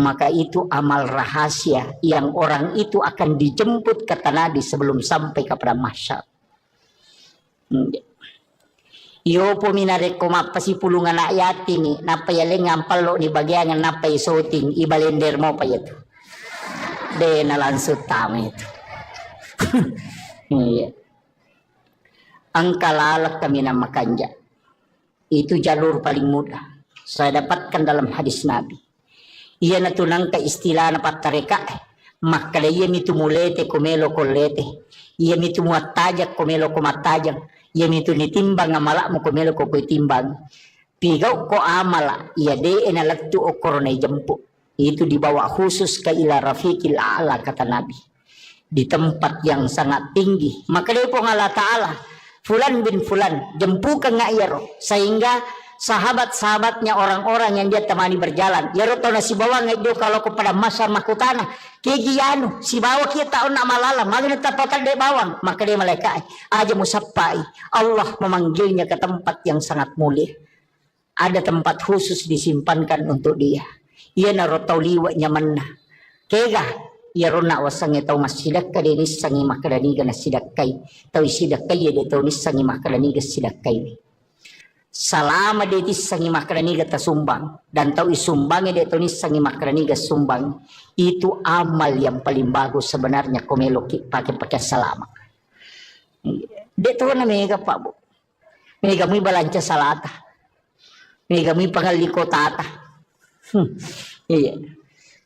maka itu amal rahasia yang orang itu akan dijemput kata Nabi sebelum sampai kepada mahsyar. Yo pominare ko mapasi pulungan ayat ini napa ya lengampal lo ni bagian napa isoting ibalender mo pa yato de na langsung tama itu. Iya. Ang kalalak kami na makanja. Itu jalur paling mudah. Saya dapatkan dalam hadis Nabi. Ia natunang ka istilah na patareka. Makala iya mitu mulete kumelo kolete. Iya mitu muatajak kumelo kumatajak. Iya mitu nitimbang amalak mo kumelo ko timbang. Pigaw ko amala. Iya de enalagtu o koronay jampu. Itu dibawa khusus ke ila rafiqil a'la kata Nabi. Di tempat yang sangat tinggi. Maka dia pun Allah Ta'ala. Fulan bin Fulan. Jempukan nga iyaro. Sehingga sahabat-sahabatnya orang-orang yang dia temani berjalan. Yaro tau na si bawang itu kalau kepada masa makutana. Kegiyano. Si bawang kita taon na malala. Magana tapatan de bawang. Maka dia malaikat. Aja musapai. Allah memanggilnya ke tempat yang sangat mulia. Ada tempat khusus disimpankan untuk dia. Ia narotau liwa nyaman na. Kega. Ia rona wasang itaw masidak ka dinis sangi makadaniga na sidakkay. Taw isidak kay ito nis sangi makadaniga sidakkay. Salama ditis sangi makadaniga tasumbang. Dan taw isumbang ito nis sangi makadaniga sumbang. Itu amal yang paling bagus sebenarnya komeloki pakai salama. Dito na mega pa bu. Mega mo balanca salata. Mega mo pangaliko tata. Iya.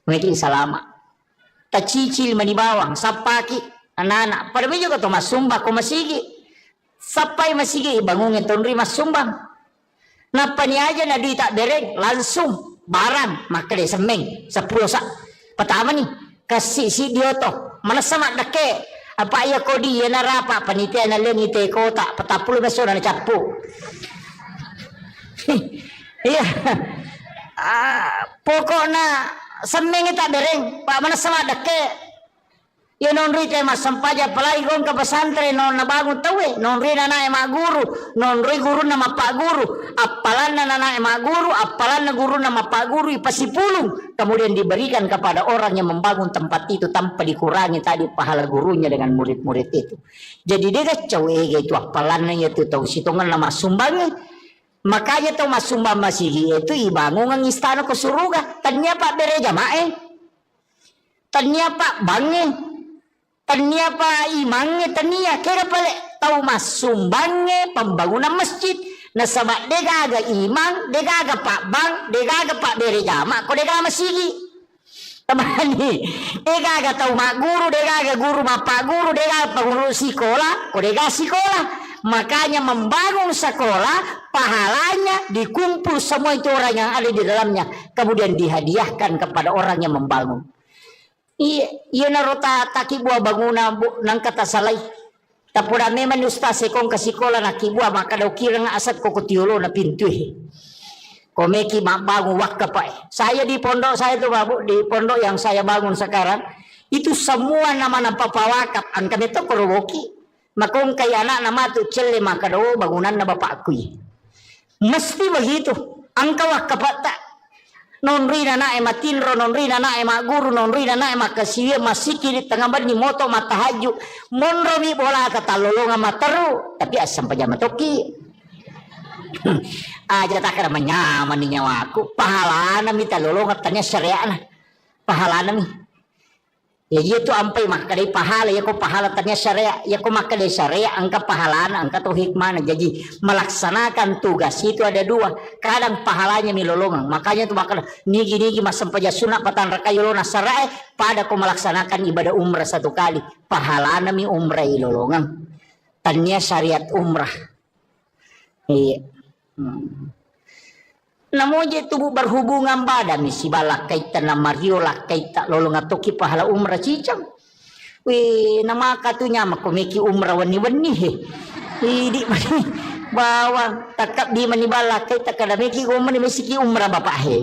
Mega salama. Tacicil manibawang sapaki anak-anak pada medyo ko masumba ko masigi sapay masigi ibangungin tonri masumbang napaniaja na di tak dereng langsung barang makale semeng 10 sa patama ni kasi si dioto manasama dake apa iya kodi ya narapa panitia na lengite kota patapul beso na capu iya pokoknya semeng tak dereng pak mana sama deke ya nonri teh mas sampaja palai gong ke pesantren non nabangun tawe nonri nana ema guru nonri guru nama pak guru apalan nana ema guru apalan guru nama pak guru ipasipulung kemudian diberikan kepada orang yang membangun tempat itu tanpa dikurangi tadi pahala gurunya dengan murid-murid itu jadi dia kacau itu apalannya itu tahu situngan nama sumbangnya. Makanya tahu mas sumbang masigi itu ibangun ang istana ko suruga. Tanya pak bere jamae. Tanya pak bange. Tanya pak imange tanya. Kira pala tahu mas sumbangnya pembangunan masjid. Nasabak degaga imang, degaga pak bang, degaga pak bere jama. Ko degaga masigi. Tamani. Degaga tahu mak guru, degaga guru mak pak guru, degaga pengurus sekolah, ko degaga sekolah. Makanya membangun sekolah pahalanya dikumpul semua itu orang yang ada di dalamnya kemudian dihadiahkan kepada orang yang membangun. Iya narota taki buah bangunan nang kata salai. Tapura memang ustaz sekong ke sekolah nak buah maka daw kira nga asat ko kutiulo na pintu. Komeki bangun wakka pa. Saya di pondok saya tuh babu di pondok yang saya bangun sekarang itu semua nama papawakap ang kami to korowoki. Makong kaya anak nama tu celle maka do bangunan na bapakku. Mesti begitu. Ang kawak kapata. Nonri na matinro, nonri na guru, nonri na makasiya masiki di tengah bani moto matahaju. Monro mi bola kata lolonga mataru. Tapi asam paja matoki. Aja tak ada menyaman ni nyawaku. Pahala na mi talolonga tanya syariah na. Pahala na mi. Ya itu ampai maka dari pahala ya ko pahala tanya syariah ya ko maka dari syariah angka pahalana angka tuh hikmah jadi melaksanakan tugas itu ada dua kadang pahalanya milolongan makanya tuh maka nigi mas sampaja sunat patan rakayolona syariah pada ko melaksanakan ibadah umrah 1 kali pahalana mi umrah ilolongan tanya syariat umrah iya Namun tubuh berhubungan badan si balak kaitan na mariola kaita lolong atoki pahala umrah cicam. Wih nama katunya makomeki umrah wani-wani he. Idi bawang takap di mani balak kaita kada meki umrah mesiki umrah bapak he.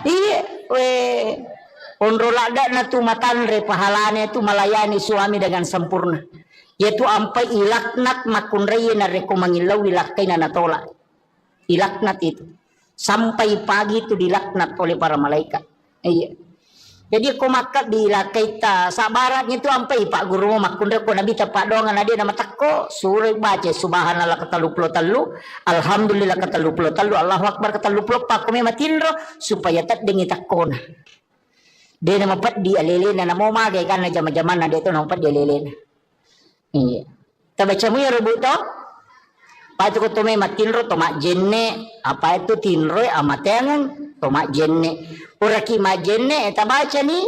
Iya weh onro lada na tu matanre pahalanya tu melayani suami dengan sempurna. Yaitu ampai ilaknat makunrei na rekomangilau ilakai na natolak. Dilaknat itu sampai pagi itu dilaknat oleh para malaikat. Iya. Jadi aku makat dilakai ta sabaratnya itu sampai pak guru makunda ko nabi tapak doangan ada nama takko suruh baca subhanallah kata 23 alhamdulillah kata 23 Allahu akbar kata 24 ko matinro supaya tak dengi takkona. Dia na mapat di alele na namo magay kan na jama-jaman na dito na mapat di alele na. Iya. Tabaca mo yung rubo to? Pato ko tumay matinro tomak jenne. Apa itu tinro amatengan tomak jenne. Uraki ma jenne tabaca ni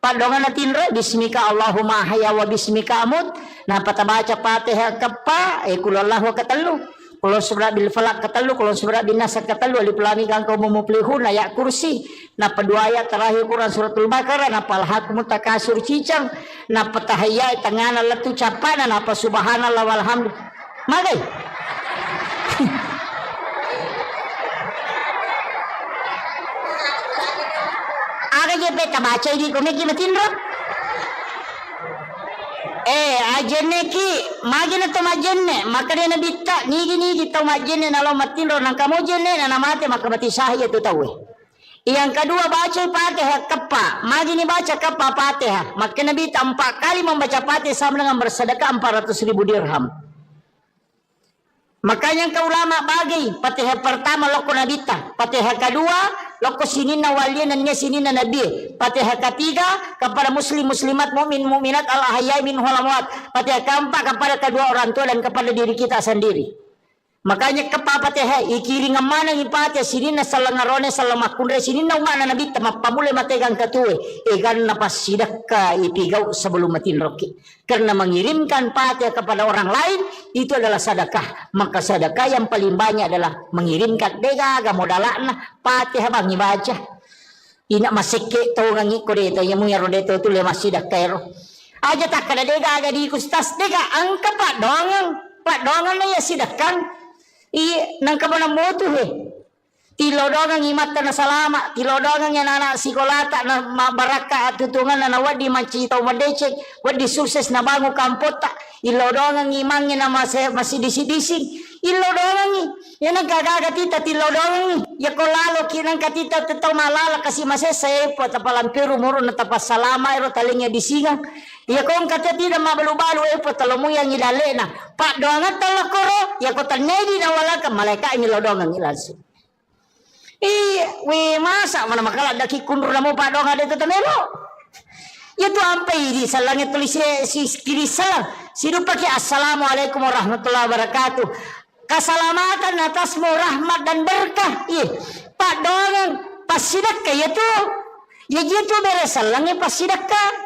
padongan na tinro bismika Allahumma haya wa bismika amut. Na patabaca Fatihah kapa kulallahu katalu. Kulon surah bil falak katalu, kulon surah bin nas katalu, alif lam mim kang kaum muflihun ayat kursi. Na kedua ayat terakhir Quran suratul Baqarah, na palhakum takasur cicang, na patahaya tangana letu capana, na pa subhanallah walhamd. Magay. Aga je beta baca ini kau neki matinro. Ajenne ki magina to majenne makare na bitta nigi to majenne na lo matinro nang kamu jenne na namate makabati sahaya tu tahu. Yang kedua baca Fatihah kappa, magini baca kappa Fatihah, maka Nabi 4 kali membaca Fatihah sama dengan bersedekah 400.000 dirham. Makanya kau ulama bagi Fatihah pertama loko Nabi ta, Fatihah kedua loko sinina walian dan sinina Nabi, Fatihah ketiga kepada muslim muslimat mukmin mukminat al ahyai min hulamwat, Fatihah keempat kepada kedua orang tua dan kepada diri kita sendiri. Makanya Fatihah ikiri ngamana ngipate sinina salangarone salamakundre sinina umana Nabi ta pamule mategang katue egan napas sidakka ipigau sebelum matinroki. Karena mengirimkan Fatihah kepada orang lain itu adalah sedekah. Maka sedekah yang paling banyak adalah mengirimkan degaga modalana Fatihah bang baca. Ina masike to ngangi kodeta yamu ya rodeto tu le masidakero. Aja tak kada degaga di kustas dega angka pak dongang na ya sidakang. Nang kabana motu he. Tilodongang imata na salama, tilodongang yan anak sikolata na mabaraka at tutungan na wadi mancitaw madecek, wadi sukses na bango kampota, ilodongang imangin na masidisi-dising, ilodongang yan ang kagagatita, tilodongang ya kolalo kinang katita tataw malala kasi masesay po tapalampiru muro na tapas salama ero talingya disingang, ya kong katatida mabalu-balu po talomuyang ilale na, pak doangat talakoro, ya ko tanedi na wala ka malaika inilodongang ilansu. Masa mana makala daki kundur namo pak dong ada itu tamelo. Itu ampai di salangnya tulis si kiri salam. Sidu pakai assalamualaikum warahmatullahi wabarakatuh. Keselamatan atasmu rahmat dan berkah. Pak dong pasidakka ya tu. Ya gitu beres salangnya pasidakka.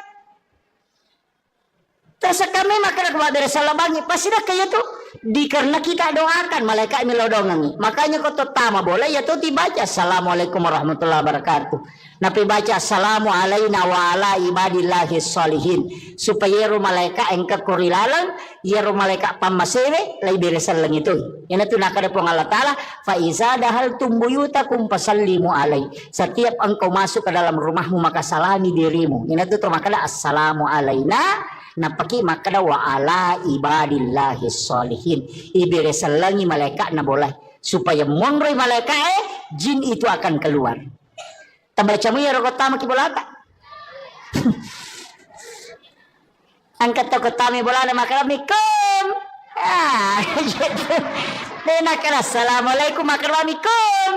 Tasa kami maka nak beres salam bangi pasidakka ya tu. Karena kita doakan malaikat milodongangi. Makanya kau tama boleh ya tuh dibaca assalamualaikum warahmatullahi wabarakatuh. Napi baca assalamu alaina wa ala ibadillahi sholihin. Supaya ru malaikat engka kurilalang ya ru malaikat pamasewe lai beresan lang itu. Yan itu nakada po Allah Ta'ala fa iza dahal tumbuyutakum fasallimu alai. Setiap engkau masuk ke dalam rumahmu maka salami dirimu. Yan itu makala assalamu alaina. Napaki makada wa ala ibadillahi sholihin. Iberesalangi malaikat na boleh supaya monroy malaikat jin itu akan keluar. Tambaca mo ya rokotama kibolata. Angkat tokotami bolana makaramikum. Gitu. Nakala assalamualaikum makaramikum.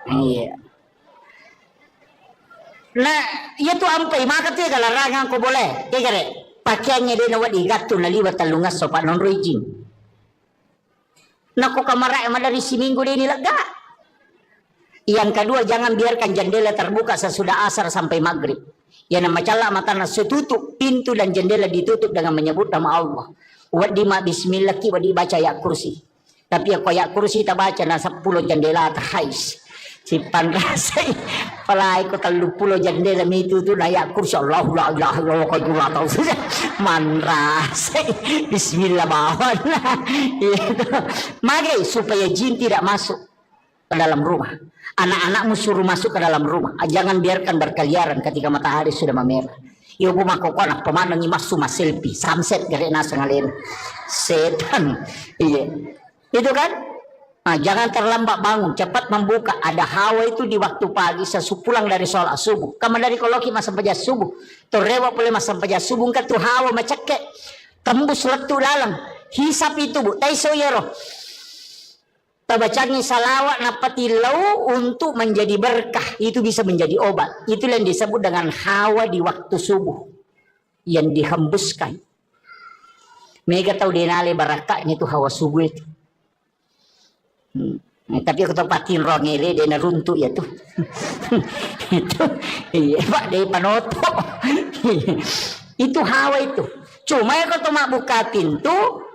Iya. Nah, itu ampai maka tiga larangan ko boleh. Kaya pakaiannya dia nawat igato na liwat talungas sopa non rejing. Naku kamarai dari seminggu dia nilaga. Yang kedua jangan biarkan jendela terbuka sesudah asar sampai maghrib. Yang nama cala mata nasu tutup pintu dan jendela ditutup dengan menyebut nama Allah. Wadi ma bismillah ki wadi baca ayat kursi. Tapi aku ayat kursi tak baca na 10 jendela terhais. Si panrasay palay ko 30 jendela itu tu layak kursi Allah la ilaha illallah qadura tahu manrasay bismillah bawan itu mage supaya jin tidak masuk ke dalam rumah. Anak-anakmu suruh masuk ke dalam rumah, jangan biarkan berkeliaran ketika matahari sudah memerah. Iyo bumakokon pemanang imasu selfie sunset gare nasa ngalen setan. Iya itu kan. Nah, jangan terlambat bangun, cepat membuka. Ada hawa itu di waktu pagi sesupulang dari sholat subuh. Kamu dari koloki masa sampaya subuh. Torewa boleh masa sampaya subuh ke tu hawa macake. Tembus letu dalam. Hisap itu bu. Tai soyero. Tabacangi salawat napatilau untuk menjadi berkah, itu bisa menjadi obat. Itulah yang disebut dengan hawa di waktu subuh yang dihembuskan. Mega tahu denale barakah itu hawa subuh itu. Tapi aku tempatin rongele dia runtuh ya tuh. Itu iya Pak dari panoto. Itu hawa itu. Cuma ya kalau buka pintu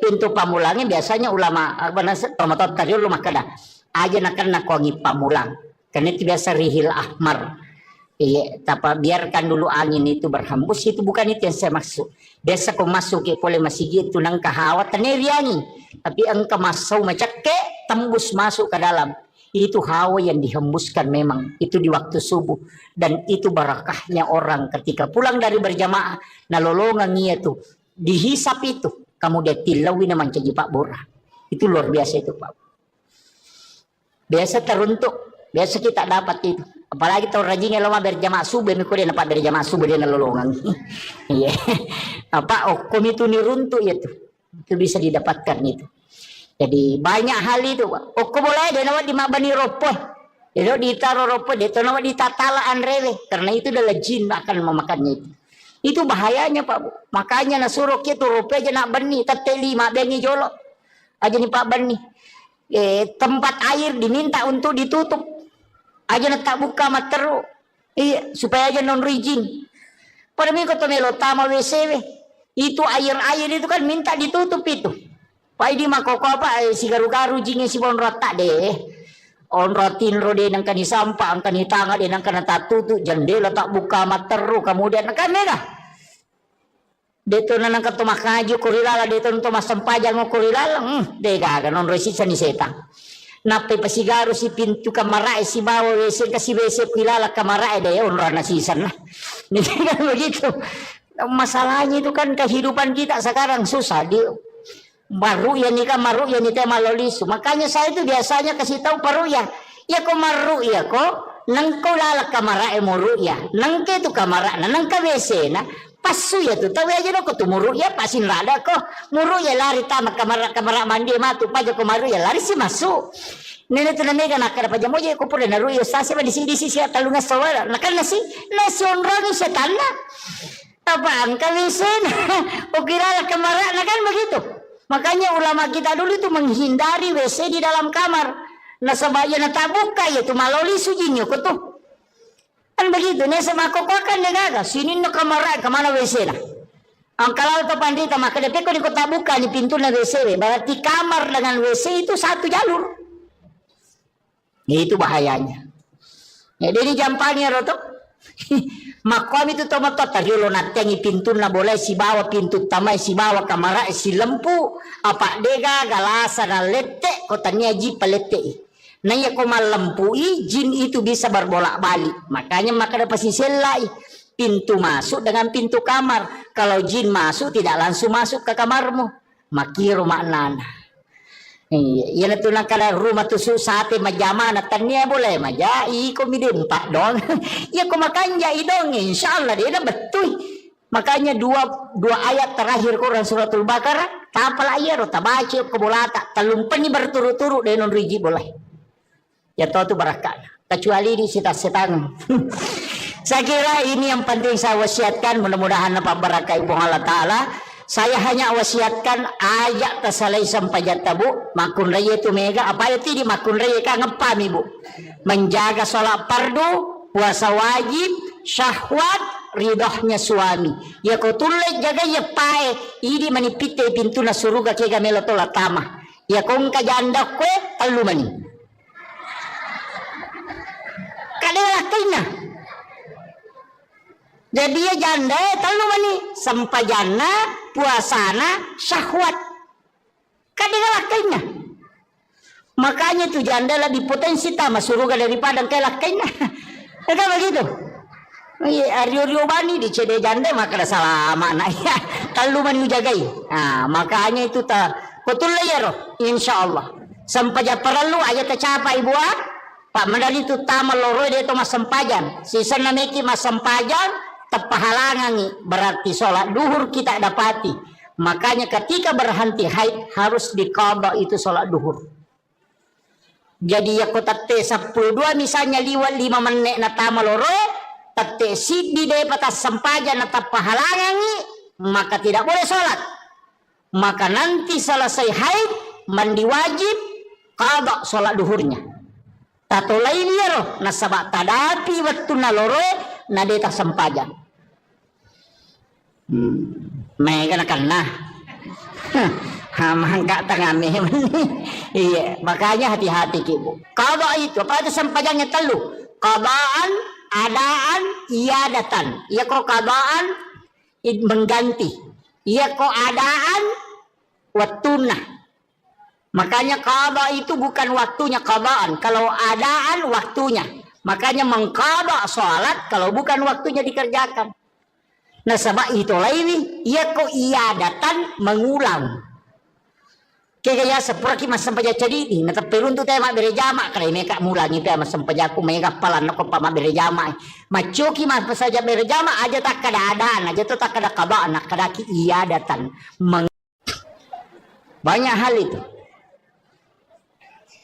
pintu pamulangnya biasanya ulama pamatot tadi rumah kada aja nak kongi pamulang karena itu biasa rihil ahmar. Tapi biarkan dulu angin itu berhembus, itu bukan itu yang saya maksud. Biasa kau masuk ke boleh masih gitu nang kahawa teneriangi, tapi engkau masuk macam ke tembus masuk ke dalam. Itu hawa yang dihembuskan memang itu di waktu subuh, dan itu barakahnya orang ketika pulang dari berjamaah nalolongan itu dihisap itu kamu dia tilawin namanya jadi Pak Bora. Itu luar biasa itu Pak. Biasa teruntuk, biasa kita dapat itu. Apalagi tahu rajinnya lama berjamaah subuh, mikir dia dapat berjamaah subuh dia nalolongan. Iya. Apa okom itu niruntuk itu. Itu bisa didapatkan itu. Jadi banyak hal itu Pak. Okom boleh dia nawat di mabani ropoh. Dia ditaruh ropoh, dia tahu nawat ditatalaan rewe. Karena itu adalah jin akan memakannya itu. Itu bahayanya Pak Bu. Makanya nasuruh kita rupiah aja nak beni teteli mak beni jolok aja nih Pak beni. Tempat air diminta untuk ditutup aja nak tak buka materu. Iya supaya aja non rizin. Pada minggu tu melo tama WC itu air itu kan minta ditutup itu. Pak ini makoko apa si garu-garu jingnya si bon rata deh. On rotin rode nang kani sampah ang kani tanga de nang kana tatutu jendela tak buka materu kemudian kan merah. Deto nang kato makaju kurilala deto nto masampajang mo kurilala dega non resisa ni setan. Nape pasigaru si pintu kamarae si bawa WC kasi WC kurilala kamarae de on rana sisan lah. Jadi kan begitu. Masalahnya itu kan kehidupan kita sekarang susah dia. Maruya ni ka maruya ni teh malolisu. Makanya saya itu biasanya kasih tahu paruya. Ya ko maruya ko nang ko lalak kamara mo ruya. Nang ke tu kamara na nang ka WC na pasu ya tu. Tahu aja ko tu muruya pasin rada ko. Muruya lari tama kamara mandi matu paja ko maruya lari si masuk. Nene tu na mega nakara paja mo je ko pure na ruya sasi ba di sini talunga sawala. Nakal nasi onrani setan na. Apa ang ka WC na. O kirala kamara na kan begitu. Makanya ulama kita dulu itu menghindari WC di dalam kamar. Nah sebaya na tabuka ya tu maloli sujinyo ko tu. Kan begitu nih sama kokokan negaga. Sini na kamar kemana WC na. Ang kalau to pandita maka depe ko di kota buka ni pintu na WC. Berarti kamar dengan WC itu satu jalur. Itu bahayanya. Jadi ini jampanya roto. Makom itu tomato tariolo natengi pintu na boleh si bawa pintu tamai si bawa kamera si lempu apa dega galasa na lete kotanya ji palete. Nanya ko malempui jin itu bisa berbolak balik. Makanya maka dapat selai pintu masuk dengan pintu kamar. Kalau jin masuk tidak langsung masuk ke kamarmu. Makiro maknana. Iya na tunang kada rumah tu sate majama na tanya boleh maja iko midempak dong. Ya ko makanya idong insyaallah dia betul. Makanya dua ayat terakhir Quran suratul Baqarah tapal ayat ro tabaca ko bolata talumpani berturut-turut denon riji boleh. Ya tu barakah. Kecuali di setan. Saya kira ini yang penting saya wasiatkan, mudah-mudahan apa barakah ibu Allah taala. Saya hanya wasiatkan ayat tersalai sampai jatabu makun raya itu mega apa itu di makun raya kan ngepam ibu menjaga sholat fardu puasa wajib syahwat ridhohnya suami ya kau tulis jaga ya pae ini manipite pintu na suruga kega melotola tama ya kau janda kue talu mani kadang kena jadi ya janda talu mani sampai jana puasana syahwat kadang lakainya makanya tu janda lebih potensi tama suruga daripada ke lakainya kan begitu Aryo bani di cede janda maka salah makna ya talu mani jagai makanya itu ta betul ya roh insyaallah sampai perlu ayat tercapai buat Pak Mandali itu tama loro dia itu mas sempajan sisa nameki mas sempajan tepahalangan berarti sholat duhur kita dapati makanya ketika berhenti haid harus diqadha itu sholat duhur Jadi ya ko tate 12 misalnya liwat 5 menit na tama loro, tate sidi de patas sampaja na tapahalangangi, maka tidak boleh sholat. Maka nanti selesai haid, mandi wajib, qada sholat duhurnya. Tato lain ya roh, nasabak tadapi waktu na loro, na deta sampaja. Mega na kan nah. Mangka tangame. Iya, makanya hati-hati kibu. Qada itu apa itu sampajanya telu? Qadaan, adaan, iadatan. Iya kok qadaan mengganti. Iya kok adaan waktuna. Makanya qada itu bukan waktunya qadaan. Kalau adaan waktunya. Makanya mengqada salat kalau bukan waktunya dikerjakan. Nah sebab itu lain, iya kok iadatan mengulang. Kaya seperti mas sampaja jadi na tapirun tu tayo mabirejama kaya may mulangi tayo mas sampaja ko may kapalan ako pa mabirejama machuki mas saja birejama aja tak kadaan aja tu tak kada kabaan kada ki iadatan banyak hal itu.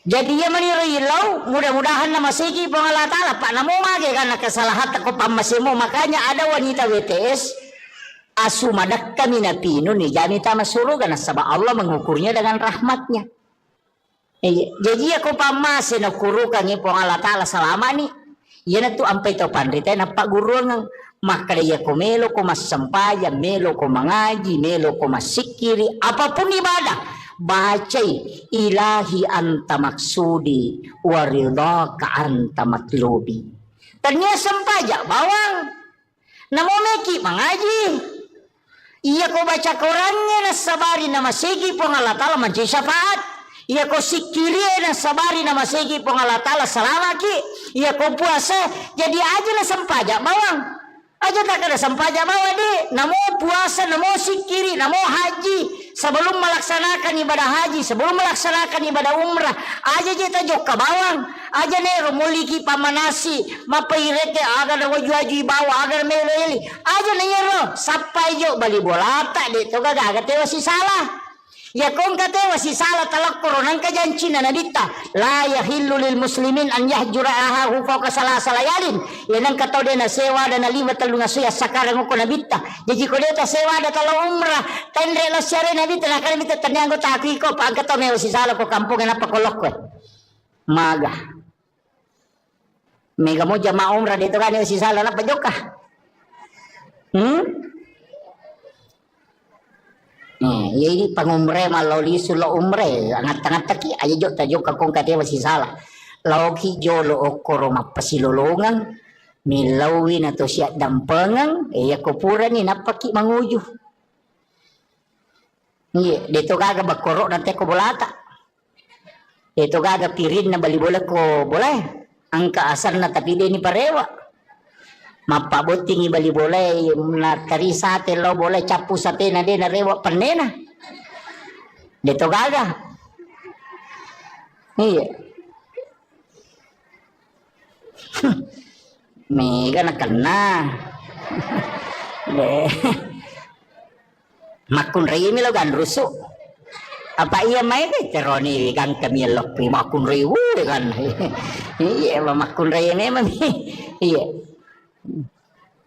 Jadi ya manirilaw mudah-mudahan na masigi po ng Allah Ta'ala pa na mo magi kana kasalahat ako pamasimo. Makanya ada wanita WTS asumadak kami na pino ni janita masurugan na sabah Allah mengukurnya dengan rahmatnya. Jadi ako pamase na kurukan ni po ng Allah Ta'ala selama ni yan tu ampay to pandrita na paguruan ng makadaya ko melo ko masampaya melo ko mangaji melo ko masikiri apapun ibadah bacay ilahi anta maksudi waridaka anta matlubi. Tanya sampaja bawang namomeki mangaji. Iya ko baca Qurannya na sabari na masigi po ng Allah Ta'ala manci syafaat. Iya ko sikiri na sabari na masigi po ng Allah Ta'ala salamaki. Iya ko puasa jadi aja na sampaja bawang. Aja tak ada sampaja bawa di. Namo puasa, namo sikiri, namo haji. Sebelum melaksanakan ibadah haji, sebelum melaksanakan ibadah umrah, aja jeta jok ke bawang. Aja nero muliki pamanasi, mapairete agar wajwaji bawa agar meleli. Aja nero sampai jok bali bolata di to gaga tewa si salah. Ya kung katewa si salah talak koronan kajancina na dita la yahillu lil muslimin an yahjura ahahu fawqa salasa layalin yanang kataw de na sewa da na 5 talunga suya sakarang ko na bitta jadi ko deta sewa da talo umrah tendre la syare na bitta na kan bitta tanyango taki ko pag kataw me si salah ko kampung na pakolok ko maga mega mo jama umrah dito kan si salah na pajoka ini pangumre maloli sulo umre angat-angat taki aja jok tajok kakong katewa si salah lauki jolo okoro mapasilolongan milawi na to siya dampengang ya kupura ni napaki manguju dito gaga bakoro nante ko bolata dito gaga pirin na balibola ko boleh angka asar na tapi de ni parewa mapabuting ibali boleh na tari sate lo boleh capu sate na de na rewa panena dito gaga iya mega na kena makun rei mi lo gan rusu apa iya mai ke teroni gan kami lo pi makun rei kan iya makun rei ne mami iya.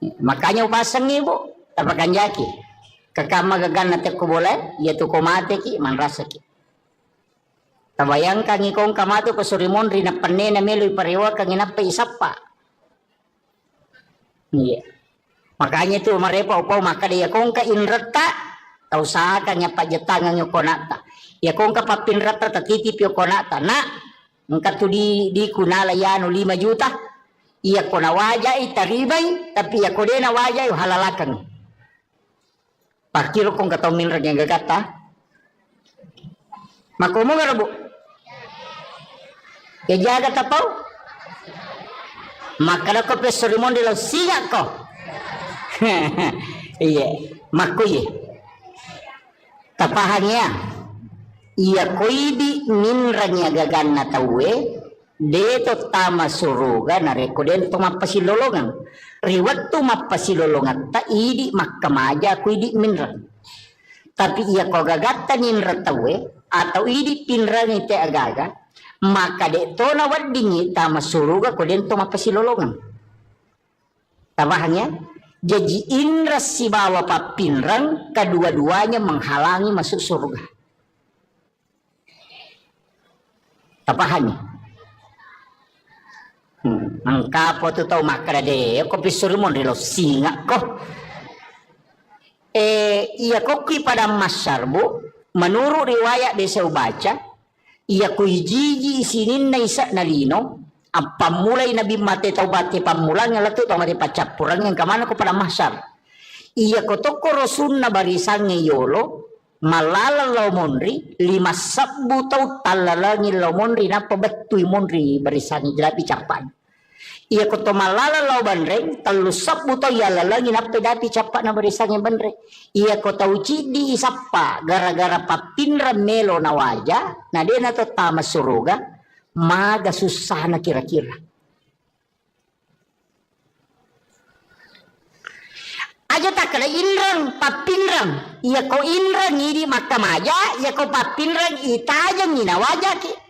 Makanya upasang ibu tapakan jaki kakama gagan nate ko boleh ya tu ko mate ki man rasa ki tabayang kang ikong kamato ko surimon rina panena melo iparewa kang inapa isapa iya makanya tu marepa upaw maka dia kong ka inrata tau saka nya pajetangan yo konata ya kong ka papinrata tatitip yo konata na ngka tu di kunala yano 5 juta iya ko na wajay taribay tapi iya ko din na wajay halalakan pakiro kong kataw minra niya gagata makumo nga rabo kaya jaga tapaw makara ko peso rimon dilaw siya ko iya makuye tapahan niya iya ko di minra niya gagan na tawe deto tama suruga na rekoden to mapasilolongan riwat to mapasilolongan ta idi makkamaja ko idi minra tapi iya ko gagata ninra tawe atau idi pinra ni te agaga maka deto na wadingi tama suruga ko dento mapasilolongan. Tabahannya, jadi indra si bawa papinrang kedua-duanya menghalangi masuk surga. Tabahannya. Angkapo tu tau makara de ko pisurmon rilo singa ko. Iya koki pada masyarbu menurut riwayat desa baca iya ko hijiji isinin na isa na lino ang pamulay na bimate tau bate pamulang nga lato tau mati pacapurang yang kamana ko pada masyar. Iya ko toko rosun na barisang ngayolo malala law monri 5 sabbu tau talalangin law monri na pabatuy monri barisang jelapi capan. Iya ko to malala law banreng 3 sabbu tau yalalangin na pedapi capan na barisang banreng. Iya ko tau cidi isapa gara-gara papinra melo na waja na dia na to tama suruga maga susah na kira-kira. Aja tak kena inrang papinrang iya ko inrang ngiri makamaja iya ko papinrang itaja ngina waja ki.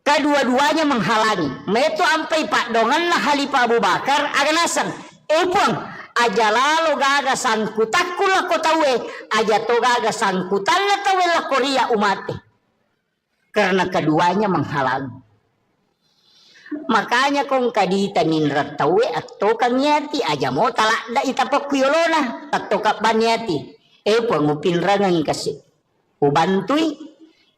Kedua-duanya menghalangi. Meto ampai pak dongan lah Halifah Abu Bakar aganasan. Puang aja lalu gaga sangkutakku lah ko tawe aja to gaga sangkutan lah tawe lah Korea umate. Karena keduanya menghalangi. Makanya kung kadita ninrat tawe atau kang nyati aja mo talak da itapok kuyolona atau kapan nyati. Puang upinrangan kasih. Ubantui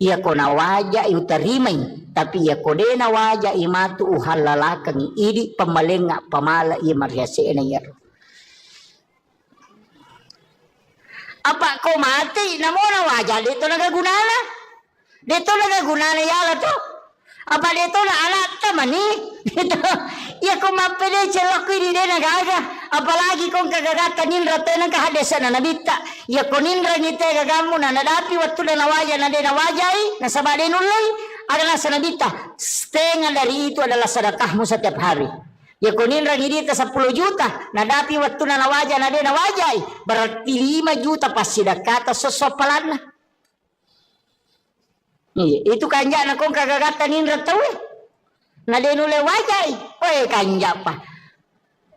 iya ko na waja utarimay tapi iya ko de na waja imatu uhalalakang idi pamalenga pamala iya mariase na yaro. Apa ko mati namo na waja dito nagagunana? Dito nagagunana yala to? Apa dito na alat tamani? Dito iya ko mapede celok ini de nagaga apalagi kung kagagatan nindra tenang kahadesan na nabita iya ko nindra ngite gagamu na nadapi waktu na nawaja na de nawajai nasabade nulay adalah sanabita setengah dari itu adalah sedekahmu setiap hari. Ya kunin rangi dia 10 juta nadapi waktu na nawaja na de nawajai berarti 5 juta pas sedekah sosopalan. Iya, itu kanja na kung kagagatan nindra tawe na de nulay wajai kanja pa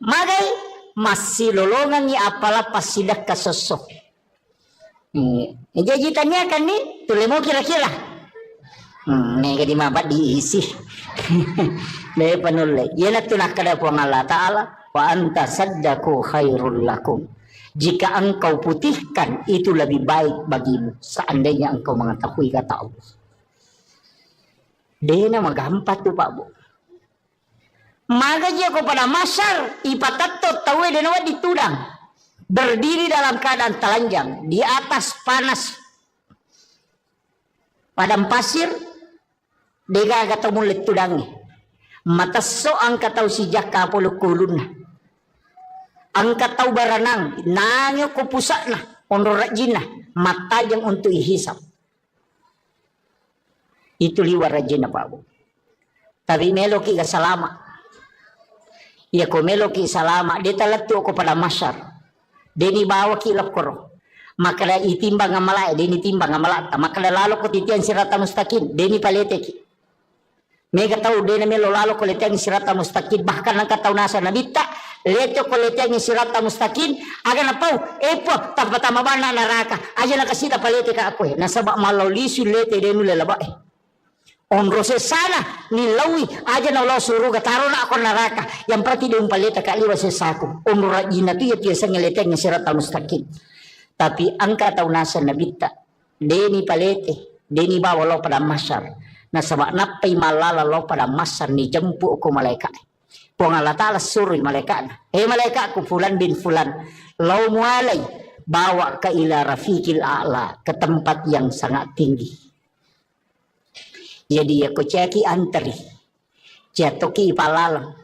magay masih lolongan ni apalah pas sedekah sosok. Jadi tanya kan nih tule mo kira-kira nega di mabat diisi. Deh penulai. Ia tunak kada puang Allah Ta'ala. Wa anta saddaku khairul lakum. Jika engkau putihkan itu lebih baik bagimu. Seandainya engkau mengetahui kata Allah. Dia nama gampat tu Pak Bu. Maka dia kepada masyar ipatatot tawe dan wa ditudang. Berdiri dalam keadaan telanjang di atas panas padang pasir. Dega kata mulut tudangi. Mata so angka tau si jaka polo kulun. Angka tau baranang. Nangyo ko pusak na. Onrorak jinah. Mata yang untuk ihisap. Itu liwar rajin Pak Bu. Tapi meloki ka salama. Ya ko meloki salama. Dia talatu ko pada masyar. Dia ni bawa ki lokoro. Maka da itimbang amalai. Dia ni timbang amalata. Maka da lalo ko titian sirata mustaqim. Dia ni palete ki. Mega tahu dia na melo lalo ko letiang sirata mustaqim. Bahkan angka tahu nasa nabita. Leto ko letiang sirata mustaqim. Aga na pau. Po. Tapatama ba na naraka. Aja na kasita palete ka ako. Nasaba malaw lisu lete. Dia nula laba onro se sana nilawi aja na ulah suruh kataro na ako naraka yang berarti dia umpalita kaliwa se saku onro rajina tu ya tiasa ngelete ngesirata mustaqim tapi angka tau nasa nabita deni palete deni bawa lo pada masyar na sabak napai malala lo pada masyar ni jempu ko malaikat puang Allah Ta'ala suruh malaikat malaikat ku fulan bin fulan lau mualai bawa ke ila rafiqil a'la ke tempat yang sangat tinggi. Jadi aku ceki antri jatuki palalang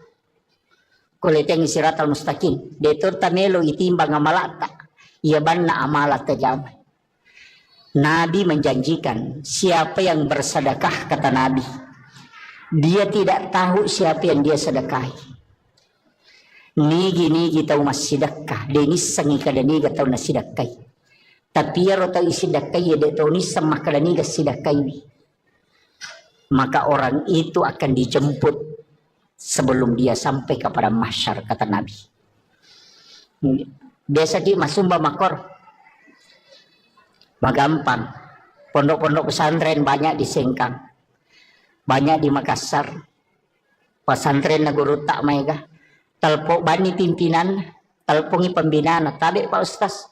kuleteng siratal mustaqim detur tamelo itimbang amalata ia banna amalata jam. Nabi menjanjikan siapa yang bersedekah kata Nabi dia tidak tahu siapa yang dia sedekahi. Nigi tahu mas sedekah deni sangi kada niga tahu na sedekahi tapi ya rota isi sedekahi ya de tahu ni sama kada niga sedekahi. maka orang itu akan dijemput sebelum dia sampai kepada mahsyar, kata Nabi. Biasa di masumba makor magampang. Pondok-pondok pesantren banyak di Sengkang, banyak di Makassar. Pesantren Naguru tak mega telpok bani pimpinan, telpongi pembinaan, tabe Pak Ustaz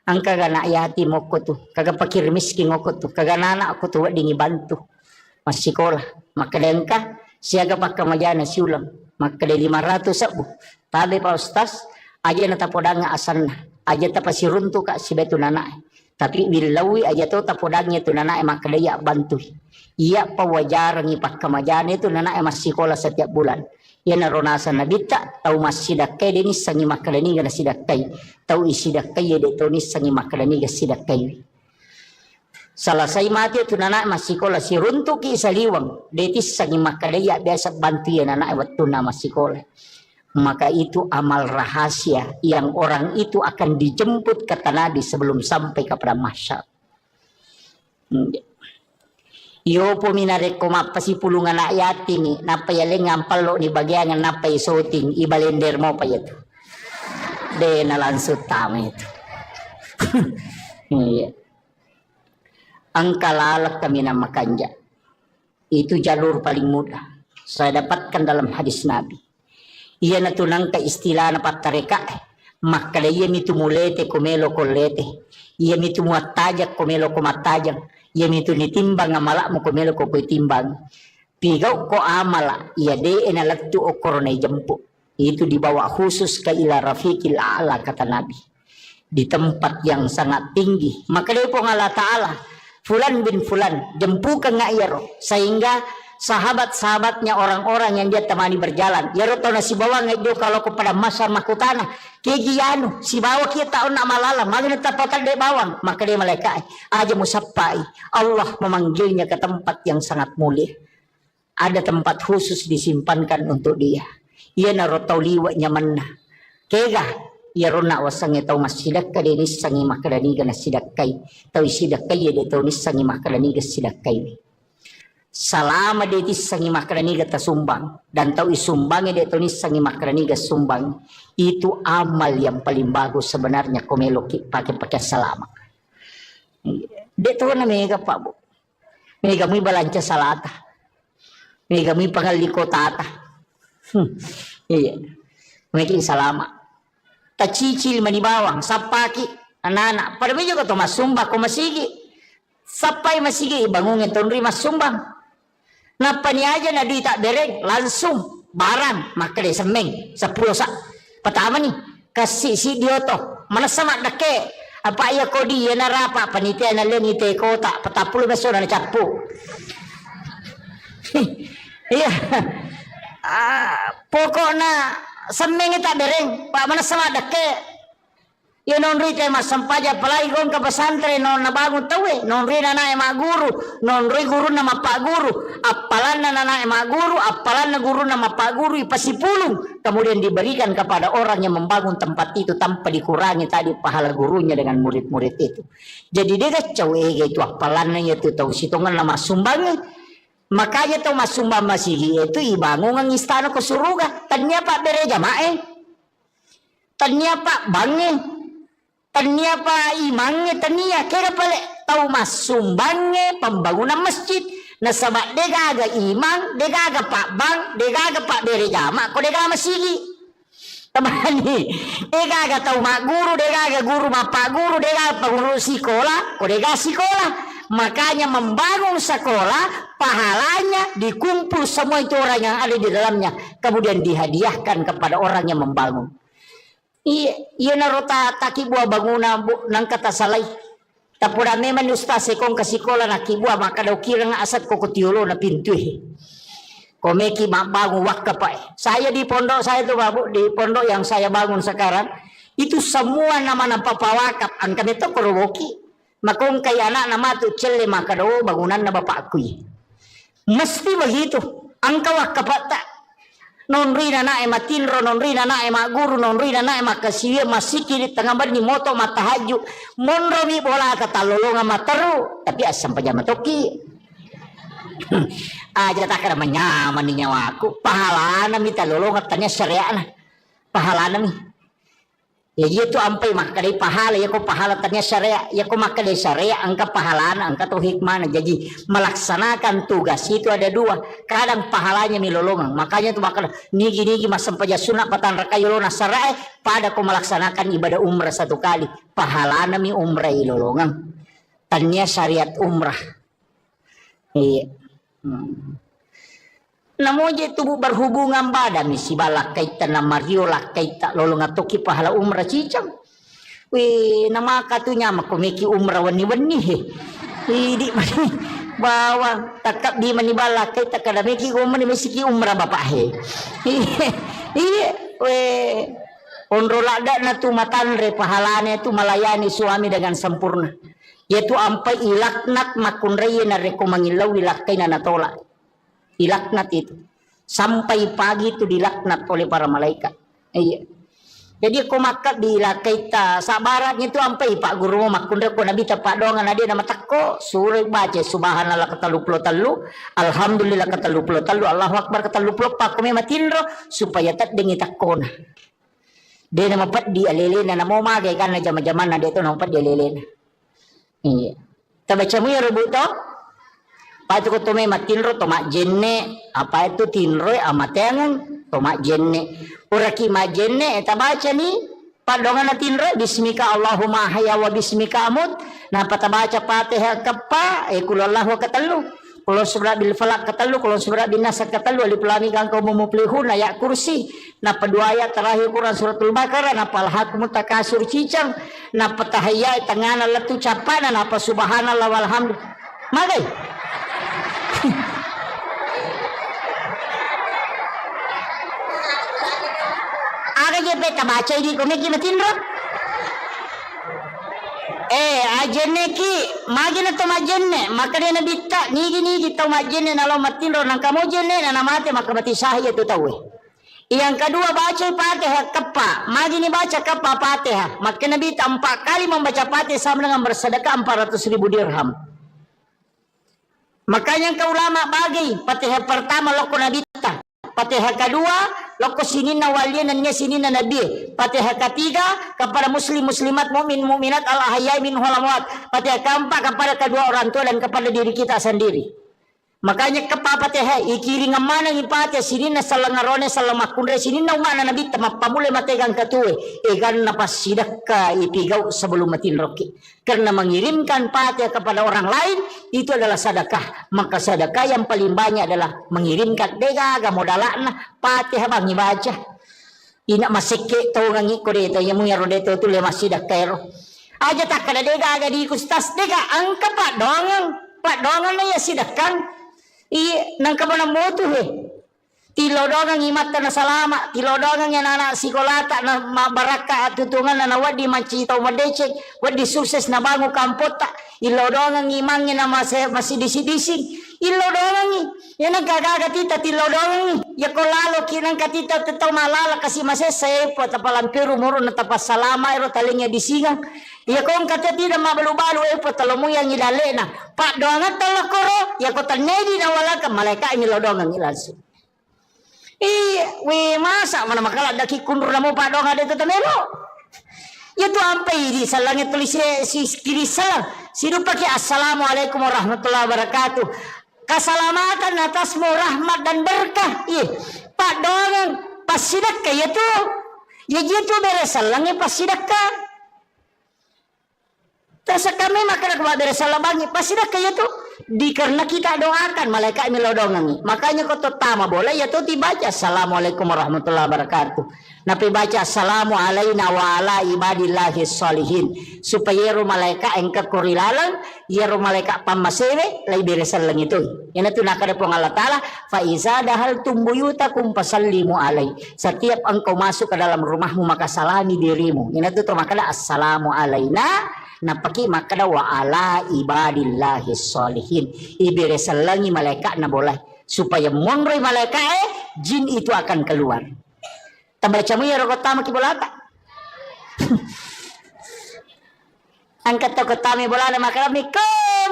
angka gana yatim aku tuh, kagak pakir miskin aku tuh, kagak anak aku tuh dingi bantu masih sekolah, maka dengka siaga pakai majana siulam, maka de 500 sabu, tabe Pak Ustaz aja nata podanga asanna, aja tapasi runtu kak si betu nana, tapi bilawi aja tuh tapodangnya tu nana maka dia bantu, iya pawajar ngipak kemajana itu nana masih sekolah setiap bulan. Ya naronasa nabita tau masidakai deni sangi makalani gana sidakai tau isidakai ya deto ni sangi makalani ga sidakai. Selesai mati tu nana masih sekolah si runtuk ki saliwang detis sangi makalani ya biasa bantu ya nana waktu nama sekolah. Maka itu amal rahasia yang orang itu akan dijemput kata Nabi sebelum sampai kepada mahsyar. Yo po minarek ko mapasipulungan na yatin ni napayaling ngampalo ni bagyan ng napay soting ibalender mo pa ito. De nalansot tama ito. Ang kalalak kami ng makanja. Itu jalur paling mudah. Saya dapatkan dalam hadis Nabi. Iya na tunang ka istila na patareka. Makala iya mitumulete kumelo kolete. Iya mitumuatajak kumelo kumatajak. Ia itu nitimbang amala mo kumelo ko timbang. Pigaw ko amala ia de enalatu o korona jempu. Itu dibawa khusus ke ila rafiqil a'la kata Nabi. Di tempat yang sangat tinggi. Maka dia po Allah Ta'ala. Fulan bin Fulan. Jempu ka nga iyaro. Sehingga sahabat-sahabatnya orang-orang yang dia temani berjalan. Yaro tau na si bawa ngayon kalau kepada masa makutana. Kegianu si bawa kita tahu nak malala. Magna tapatan de bawang. Maka dia malaikat. Aja musapai. Allah memanggilnya ke tempat yang sangat mulia. Ada tempat khusus disimpankan untuk dia. Ia narotau liwaknya mana. Kega. Ia rona wasangnya tau masidak ka de nisangi makadaniga na sidakai. Tau isidakai ya de tau nisangi makadaniga sidakai. Salama dia sangi makraniga tasumbang dan tahu isumbangnya dia tunis sangi makraniga sumbang itu amal yang paling bagus sebenarnya komeloki pakai salama. Dia tahu na mega pak bu, mega muy balanca salata, mega muy pangaliko tata, iya, mega salama. Tacicil manibawang sapaki anak-anak pada juga tu masumba ko masigi, sapai masigi ibangungin tunri masumbang. Napa ni aja na di tak dereng langsung barang maka dia semeng 10 sak pertama nih kasih si dioto mana sama dake apa ya kodi ya narapa panitia na lengi te kota petapul beso na capu iya pokoknya semeng tak dereng pak mana sama dake ya non ri tema sampaja palai gong ke pesantren non na bangun tawe non ri na ema guru non ri guru nama pak guru apalan na ema guru apalan na guru nama pak guru ipasipulung kemudian diberikan kepada orang yang membangun tempat itu tanpa dikurangi tadi pahala gurunya dengan murid-murid itu. Jadi dia kacau itu apalannya itu tahu situngan nama sumbangnya. Makanya tahu mas sumbang masih itu ibangun ng istana ke surga tanya pak bere jamae tanya pak bange tania pa imangnya tania kira pale tahu mas sumbangnya pembangunan masjid na sama degaga imang degaga pak bang degaga pak bere jama ko degaga masigi tamani degaga tahu mak guru degaga guru mak pak guru degaga pengurus sekolah ko degaga sekolah makanya membangun sekolah pahalanya dikumpul semua itu orang yang ada di dalamnya kemudian dihadiahkan kepada orang yang membangun. Iya narota taki buah bangunan nang kata salai. Tapura memang ustaz sekong kasikola na kibua maka daw kira nga asat ko kutiulo na pintu. Komeki bangun wakka pa. Saya di pondok saya tuh babu di pondok yang saya bangun sekarang itu semua nama ng papawakap ang kami to korowoki. Makong kay anak nama tu celle maka daw bangunan na bapakku. Mesti begitu. Ang kawak kapata. Non rina na ema tinro non rina na ema guru non rina na ema kasiya masiki di tengah ni moto matahaju monro mi bola katalolonga mataru tapi asam pajama toki Aja tak kada menyaman ni nyawaku. Pahala na mi talolong tanya syariah na. Pahala na mi. Ya itu ampai maka dari pahala ya ko pahala tanya syariah ya ko maka dari syariah angka pahala na angka tu hikmah na. Jadi melaksanakan tugas itu ada dua. Kadang pahalanya milolongan. Makanya tu maka nigi masampaja sunat patan rakayolona syariah pada ko melaksanakan ibadah umrah satu kali. Pahala na mi umrah ilolongan. Tanya syariat umrah. Iya. Namun je tubuh berhubungan badan si balak kaitan na Mario lah kaitan lolong atoki pahala umrah cicam. Wih nama katunya makomeki umrah wani he. Idi mani bawa takap di mani balak kaitan kada meki umrah mesiki umrah bapak he. Iya weh onrolada na tu matanre pahalane tu melayani suami dengan sempurna. Yaitu ampai ilaknat makunraya na reko mangilaw ilakay na natolak. Dilaknat itu sampai pagi itu dilaknat oleh para malaikat. Iya. Jadi aku makat dilakai ta sabaratnya itu sampai pak guru makundra ko nabi tapak dongan dia nama takko surah baca subhanallah katalu puluh talu alhamdulillah katalu puluh talu Allahu akbar katalu puluh pak kami matinro supaya tak dengi takkona. Dia nama pat di alelena namo magai karena zaman-zaman dia itu nama pat di alelena. Iya. Tabaca mu ya rebut to? Patu ko tome matinro tomak jenne apa itu tinro amatengan tomak jenne uraki majenne eta baca ni padongan tinro bismika Allahumma hayya wa bismika amut nah pata baca Fatihah kepa kulallahu katalu kulo surah bil falaq katalu kulo surah bin nas katalu alif lam mim kang kaum muflihun ayat kursi nah kedua ayat terakhir Quran suratul Baqarah nah palhakum takasur cicang nah patahaya tangana letu capana nah apa subhanallah walhamdulillah magai aga je beta baca ini komeki matinro ajenne ki magina to majenne makane na bitta nigi to majenne na lo matinro nang kamo jenne na namate makamati sahiya tu tawe yang kedua baca Fatihah kepa magini baca kepa Fatihah makane bitta 4 kali membaca Fatihah sama dengan bersedekah 400.000 dirham. Makanya ke ulama bagi Fatihah pertama loko Nabi ta, Fatihah kedua loko sinina waliyan dan sinina Nabi, Fatihah ketiga kepada muslim muslimat mukmin mukminat al ahya min amwat, Fatihah keempat kepada kedua orang tua dan kepada diri kita sendiri. Makanya kepa Fatihah ikiri ngamana ni Fatihah sinina salangarone salamakundre sinina umana Nabi ta pamule mategang katue egan napas sidaka ipigau sebelum matin roki. Karena mengirimkan Fatihah kepada orang lain itu adalah sedekah. Maka sedekah yang paling banyak adalah mengirimkan dega modalana Fatihah bangi baca. Ina masike tau ngangi ko deta yamu yaro deta tu le masidakero. Aja tak kada dega aga di kustas dega angka pak dongan na ya sidakang. Nang kabana motu he. Tilodongan imata na salama, tilodongan yang anak sikolata na baraka tutungan na wadi manci tau madecek, wadi sukses na bangu kampota, ilodongan imangnya na masih disi-disi, ilodongan yan ang kagaga tita tilodongan ya kolalo kinang katita tetaw malala kasi masesay po tapalampiru muro na tapas salama ero talingnya disingang. Ya kong kata tidak mabalu-balu po talomo yang ilale na pak doangan talakoro ya ko tanedi na wala ka malaikat ilodongan ilasu. Masa mana makala daki kundur na mo pa dong ada tetemelo. Ya tu ampai di salangnya tulis si kiri salam. Siru pakai assalamualaikum warahmatullahi wabarakatuh. Keselamatan atasmu rahmat dan berkah. Pak dongan pas sidakah ya tu. Ya gitu beres salangnya pas sidakah. Terus kami makan kepada beres salam bangi pas sidakah ya tu. Karena kita doakan malaikat milodongangi. Makanya kau terutama boleh ya tuh dibaca assalamualaikum warahmatullahi wabarakatuh. Nabi baca assalamu alaina wa ala ibadillahi sholihin. Supaya ru malaikat engkau kurilalang ya ru malaikat pamasewe lai beresan lang itu. Yan itu nakada po Allah Ta'ala fa iza dahal tumbuyutakum fasallimu alai. Setiap engkau masuk ke dalam rumahmu maka salami dirimu. Yan itu termakala assalamu alaina napaki makada wa ala ibadillahi sholihin iberesalangi malaikat na boleh supaya monroy malaikat jin itu akan keluar tambacamu ya rokotama ki bolata angkat tokotami bolana makaramikum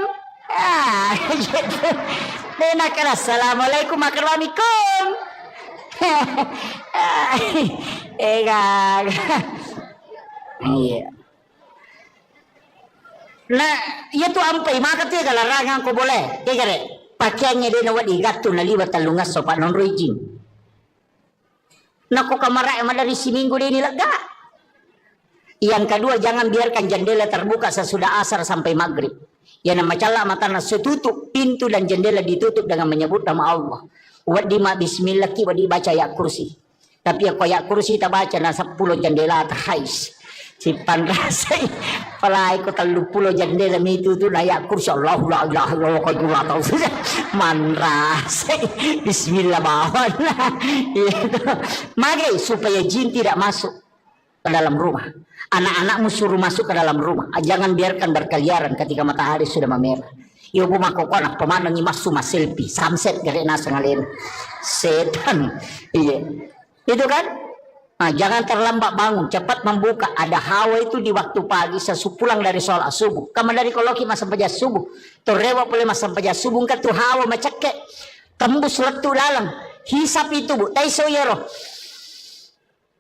gitu Dena kala assalamualaikum warahmatullahi. Gag. Iya. Nah, iya tuh ampai maka tuh larangan ko boleh. Kaya pakaiannya dia nawat igato na liwat talungas so pa non raging. Nako kamara emang dari si minggu dia nilaga. Yang kedua, jangan biarkan jendela terbuka sesudah asar sampai maghrib. Yang nama cala mata nasi tutup, pintu dan jendela ditutup dengan menyebut nama Allah. Wadima bismillah ki wadi baca ayat kursi. Tapi aku ayat kursi tak baca na 10 jendela terhais. Si panrasai palai ko 30 jendela itu tu ayat kursi Allah la ilaha illallah ka jula tahu saja. Manrasai bismillah bawan. Mari supaya jin tidak masuk ke dalam rumah. Anak-anakmu suruh masuk ke dalam rumah. Jangan biarkan berkeliaran ketika matahari sudah memerah. Ibu makoko anak pemandangi masuk selfie. Samset gare nasa ngalen. Setan. Iya. Itu kan? Nah, jangan terlambat bangun. Cepat membuka. Ada hawa itu di waktu pagi. Sesupulang dari sholat subuh. Kamu dari koloki masa sampaja subuh. Torrewa boleh masa sampaja subuh. Kan tuh hawa macake. Tembus letu dalam. Hisap itu bu. Taiso yero.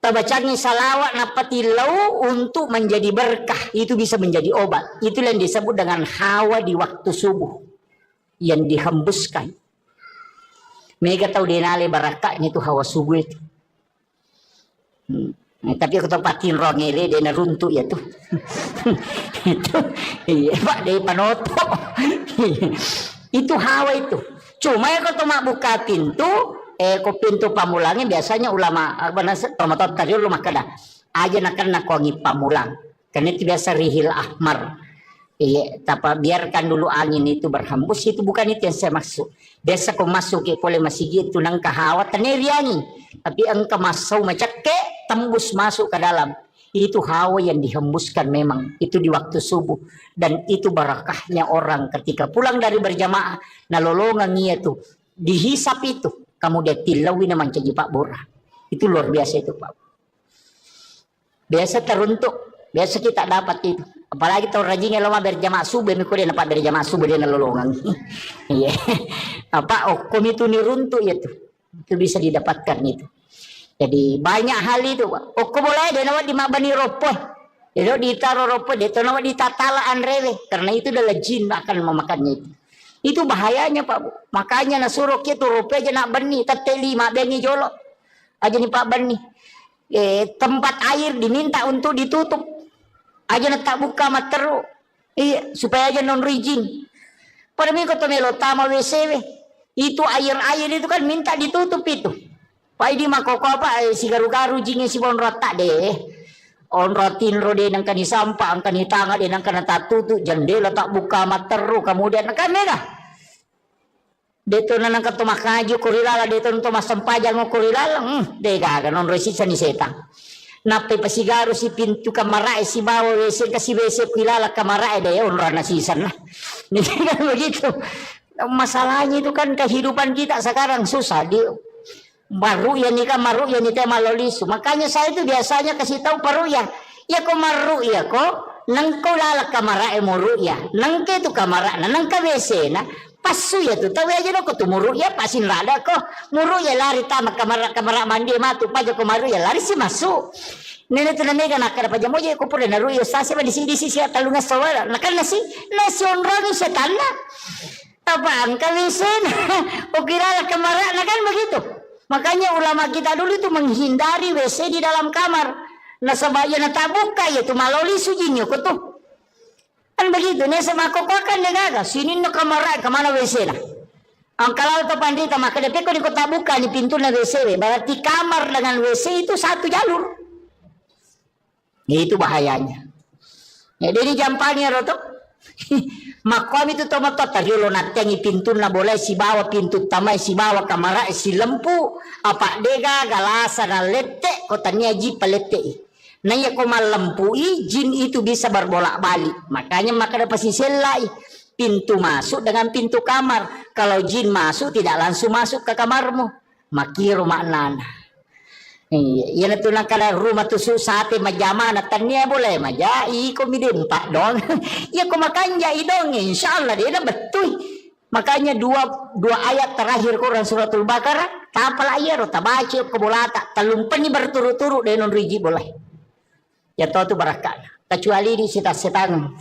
Bacanya salawat napati lau untuk menjadi berkah, itu bisa menjadi obat. Itulah yang disebut dengan hawa di waktu subuh yang dihembuskan. Mereka tahu denale barakahnya itu hawa subuh itu. Tapi aku tempatin rongele dia runtuh ya tuh. Itu iya pak dari panoto. Itu hawa itu. Cuma ya kalau buka pintu. Ko pintu pamulangnya biasanya ulama tomatot tadi rumah kada aja nak kongi pamulang karena itu biasa rihil ahmar. Iya, tapi biarkan dulu angin itu berhembus, itu bukan itu yang saya maksud. Biasa kau masuk ke boleh masih gitu nang kahawat teneriangi, tapi engkau masuk macake tembus masuk ke dalam. Itu hawa yang dihembuskan memang itu di waktu subuh, dan itu barakahnya orang ketika pulang dari berjamaah nalolongan itu dihisap itu. Kamu dia tilawi naman caji Pak Bora. Itu luar biasa itu Pak. Biasa teruntuk. Biasa kita dapat itu. Apalagi tahu rajinnya lama berjamaah subuh. Mikul dia dapat berjamaah subuh dia nalolongan. Iya. Apa okom itu niruntuk ya tuh. Itu bisa didapatkan itu. Jadi banyak hal itu Pak. Okom boleh dia nawat di mabani ropoh. Dia ditaruh ropoh. Dia nawat di tatalaan rewe. Karena itu adalah jin akan memakannya itu. Itu bahayanya Pak Bu. Makanya nasuruh kita rupiah aja nak benih. Teteli mak bengi jolok. Aja nih Pak benih. Tempat air diminta untuk ditutup. Aja nak tak buka mak teruk. Iya. Supaya aja non rijing. Pada minggu tu melo tama WCW. Itu air-air itu kan minta ditutup itu. Pak ini mak koko apa. Si garu-garu jingnya si bon rotak deh. On rotin rode nang kani sampah, ang kani tanga din ang kanata tutu, jendela tak buka materu, kemudian kan mereka. Dito na nang katumakajo kurilala dito nang tumasampajang mo kurilala, dega ganon resisa ni setang. Napay pasigaro si pintu kamarae si bawa wesen kasi wesen kilala kamarae deh onra na sisan na. Kan begitu. Masalahnya itu kan kehidupan kita sekarang susah di baru ya nikah maru ya nikah malolisu. Makanya saya itu biasanya kasih tahu paru ya kok maru ya kok nangko lalak kamara emuru ya nangke tu kamara na nangka wc na pasu ya tu tahu aja kok tu muru ya pasin rada kok muru ya lari tamak kamara mandi matu paja ko maru ya lari si masuk. Nene tu nega nak kada paja moja ko pure naru ya sase di sini talunga sawala nakal nasi onroni setana apa angka wc na ukira kamara na kan begitu. Makanya ulama kita dulu itu menghindari WC di dalam kamar. Nah sebaya na tabuka ya tu maloli sujinyo ko tuh. Kan begitu nih sama kokokan negaga sini no kamar kemana WC na. Ang kalau to pandita maka depe ko di kota buka di pintu na WC. Berarti kamar dengan WC itu satu jalur. Itu bahayanya. Ya dari jampanya roto. Makom itu tomatot tariolo natengi pintu na boleh si bawa pintu tamai si bawa kamara si lempu apa dega galasa na lete kotanya ji palete nanya ko malempui jin itu bisa berbolak balik makanya maka dapat si selai pintu masuk dengan pintu kamar kalau jin masuk tidak langsung masuk ke kamarmu makiro maknana. Iya, na tunang kada rumah tu susate majama na tanya boleh maja iko midempa dong. Ya ko makanja idong insyaallah dia betul. Makanya dua ayat terakhir Quran suratul Baqarah tapal ayat ro tabaci ko bolata talumpan ni berturut-turut denon riji boleh. Ya tahu tu barakah. Kecuali di setan.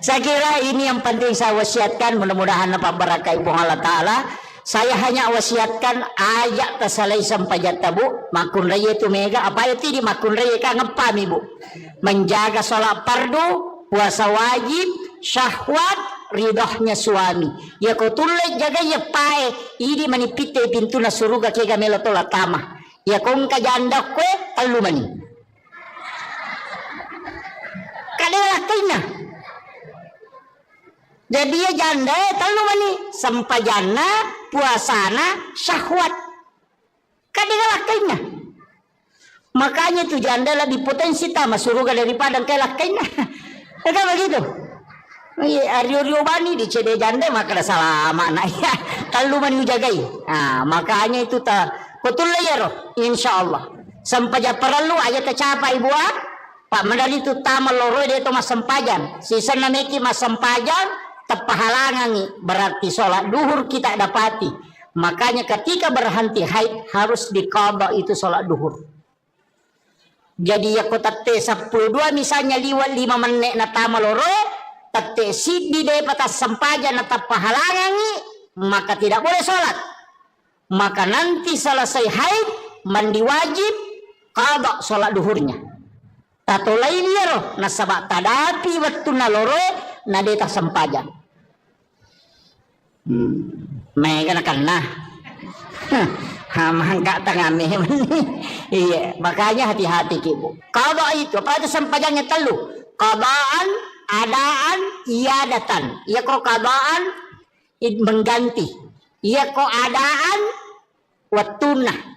Saya kira ini yang penting saya wasiatkan, mudah-mudahan dapat barakah ibu Allah Ta'ala. Saya hanya wasiatkan ayat tersalai sampai jatuh bu. Makun raya itu mega. Apa itu di makun raya kan ngepam ibu. Menjaga sholat fardu, puasa wajib, syahwat, ridhohnya suami. Ya kau tulis jaga ya pae. Ini manipite pintu na suruga kega melotola tamah. Ya kau janda kue talu mani. Kadalah kena. Jadi ya janda talu mani sampajana puasana syahwat. Kadalah kena. Makanya tu janda lebih potensi tamat suruga daripada kelak kena. Kan begitu. Ario bani di cede janda maka dah salah makna ya. Talu mani jagai. Nah, makanya itu ta betul ya roh insyaallah. Sampai perlu aja tercapai buat Pak Mandali itu tamal loroi dia itu mas sempajan. Sisa nameki mas sempajan tepahalangan berarti sholat duhur kita dapati. Makanya ketika berhenti haid harus diqadha itu sholat duhur. Jadi ya kota T12 misalnya liwat 5 menit na tamal loroi, tate sidi dia patas sempajan na tepahalangan maka tidak boleh sholat. Maka nanti selesai haid mandi wajib qadha sholat duhurnya. Tato lain ya roh nasabak tadapi waktu naloro nadeta sempajan. Mega nak nah. Mangka tangame. Iya, makanya hati-hati ibu. Kalau itu apa itu sempajannya telu? Qadaan, adaan, iadatan. Iya kok qadaan mengganti. Iya kok adaan watunah.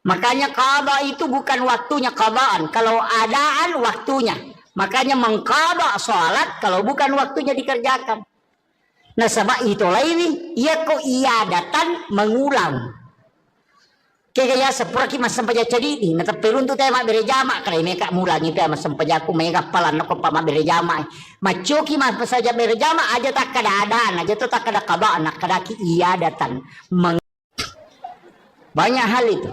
Makanya qadha itu bukan waktunya qadhaan, kalau adaan waktunya. Makanya mengqadha salat kalau bukan waktunya dikerjakan. Nah sebab itu lain ia kok iadatan mengulang. Kaya seperti mas sampaja jadi ini natap perun tu tema berjama kalau mereka mulangi tema sampaja aku mereka palan aku pama berjama. Macoki mas saja berjama aja tak kada adaan aja tu tak kada qadhaan nak kada iadatan. Banyak hal itu.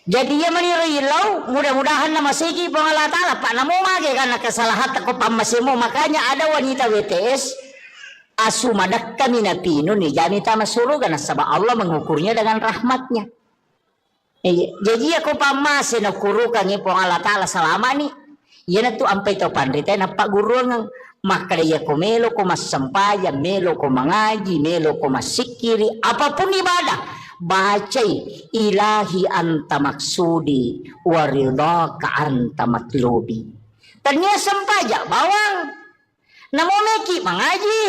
Jadi ya menirilau mudah-mudahan nama segi pengalah ta'ala pak namo mage karena kesalahan takut pamasimo makanya ada wanita WTS asumadak kami napino nih jani tama suruh karena sebab Allah mengukurnya dengan rahmatnya. Jadi aku pamasin ukurukan ni pengalah ta'ala selama ni ya na tu ampai to pandrita na pak guru ng maka dia ko melo ko mas sampayan melo ko mangaji melo ko masikiri apapun ibadah. Bacai ilahi anta maksudi waridaka anta matlubi. Tanya sempaja bawang. Namo meki mengaji.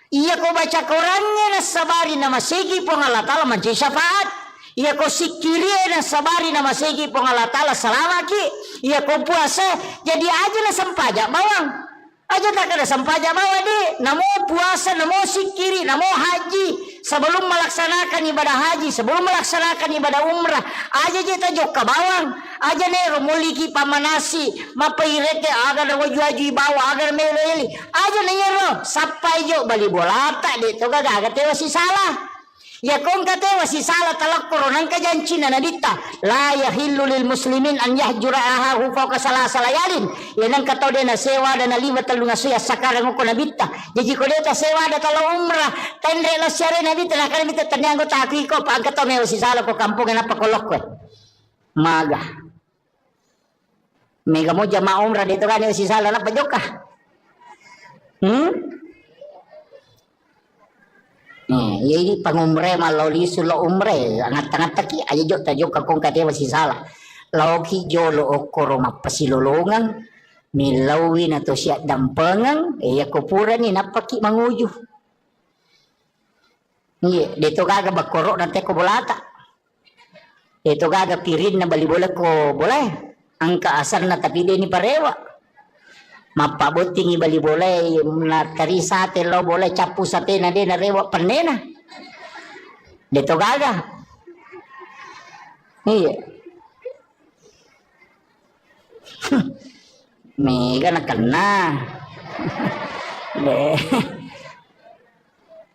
Iya ko baca Qurannya na sabari nama segi pengalah ta'ala manci syafaat. Iya ko sikiri na sabari nama segi pengalah ta'ala salamaki. Iya ko puasa jadi aja na sempaja bawang. Aja tak ada sempaja bawa deh. Namo puasa, namo sikiri, namo haji. Sebelum melaksanakan ibadah haji, sebelum melaksanakan ibadah umrah, aja kita jok ke bawang. Aja nero muliki pamanasi, mapairete agar wajwaji bawa agar meleli. Aja nero sampai jok bali bola tak deh. Toga agak tewa si salah. Ya kong kata wasi salah talak koronan kajanci na nabita la yahillu lil muslimin an yahjura ahahu fawqa salasa layalin yanang kata dia na sewa dan na 5 talunga suya sakarang ko nabita jadi ko dia ta sewa da talo umrah tendre la syare nabita na kan bita tanyango taki ko pa kata me wasi salah ko kampung na pakolok ko maga mega mo jama umrah dito kan wasi salah na pajoka ya ini pangumre maloli sulo umre angat-angat taki aja jok tajok kakong kate masih salah lauki jolo okoro mapasilolongan milawin atau siat dampengan ya kupura ni napaki manguju iya dito gaga bakoro nante ko bolata dito gaga pirin na bali bola ko boleh angka asar na tapi dia ni parewa mapabuting ibali boleh na kari sate lo boleh capu sate na de na rewa panena dito gaga iya mega na kena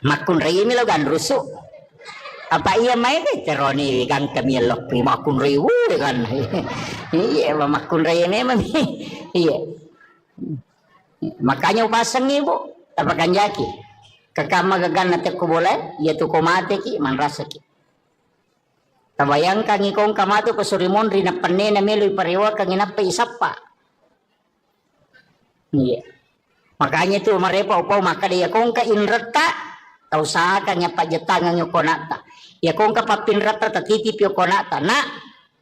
Makun ray mi logan ruso. Apa iya may teroni gang kami lok makun ray kan. Iya makun ray ni mami. Iya. Makanya upasang ibu tapakan jaki. Kakama gagan nate ko boleh, ya tu ko mate ki man rasa ki. Tabayangkan ikong kamato ko surimon rin na panne na meloy parewa kang inapay isapa. Iya. Makanya tu marepa upaw makadaya kong ka inrata tau sa kanya pajatangan yung konata. Ya kong ka papinrata tatitip yung konata na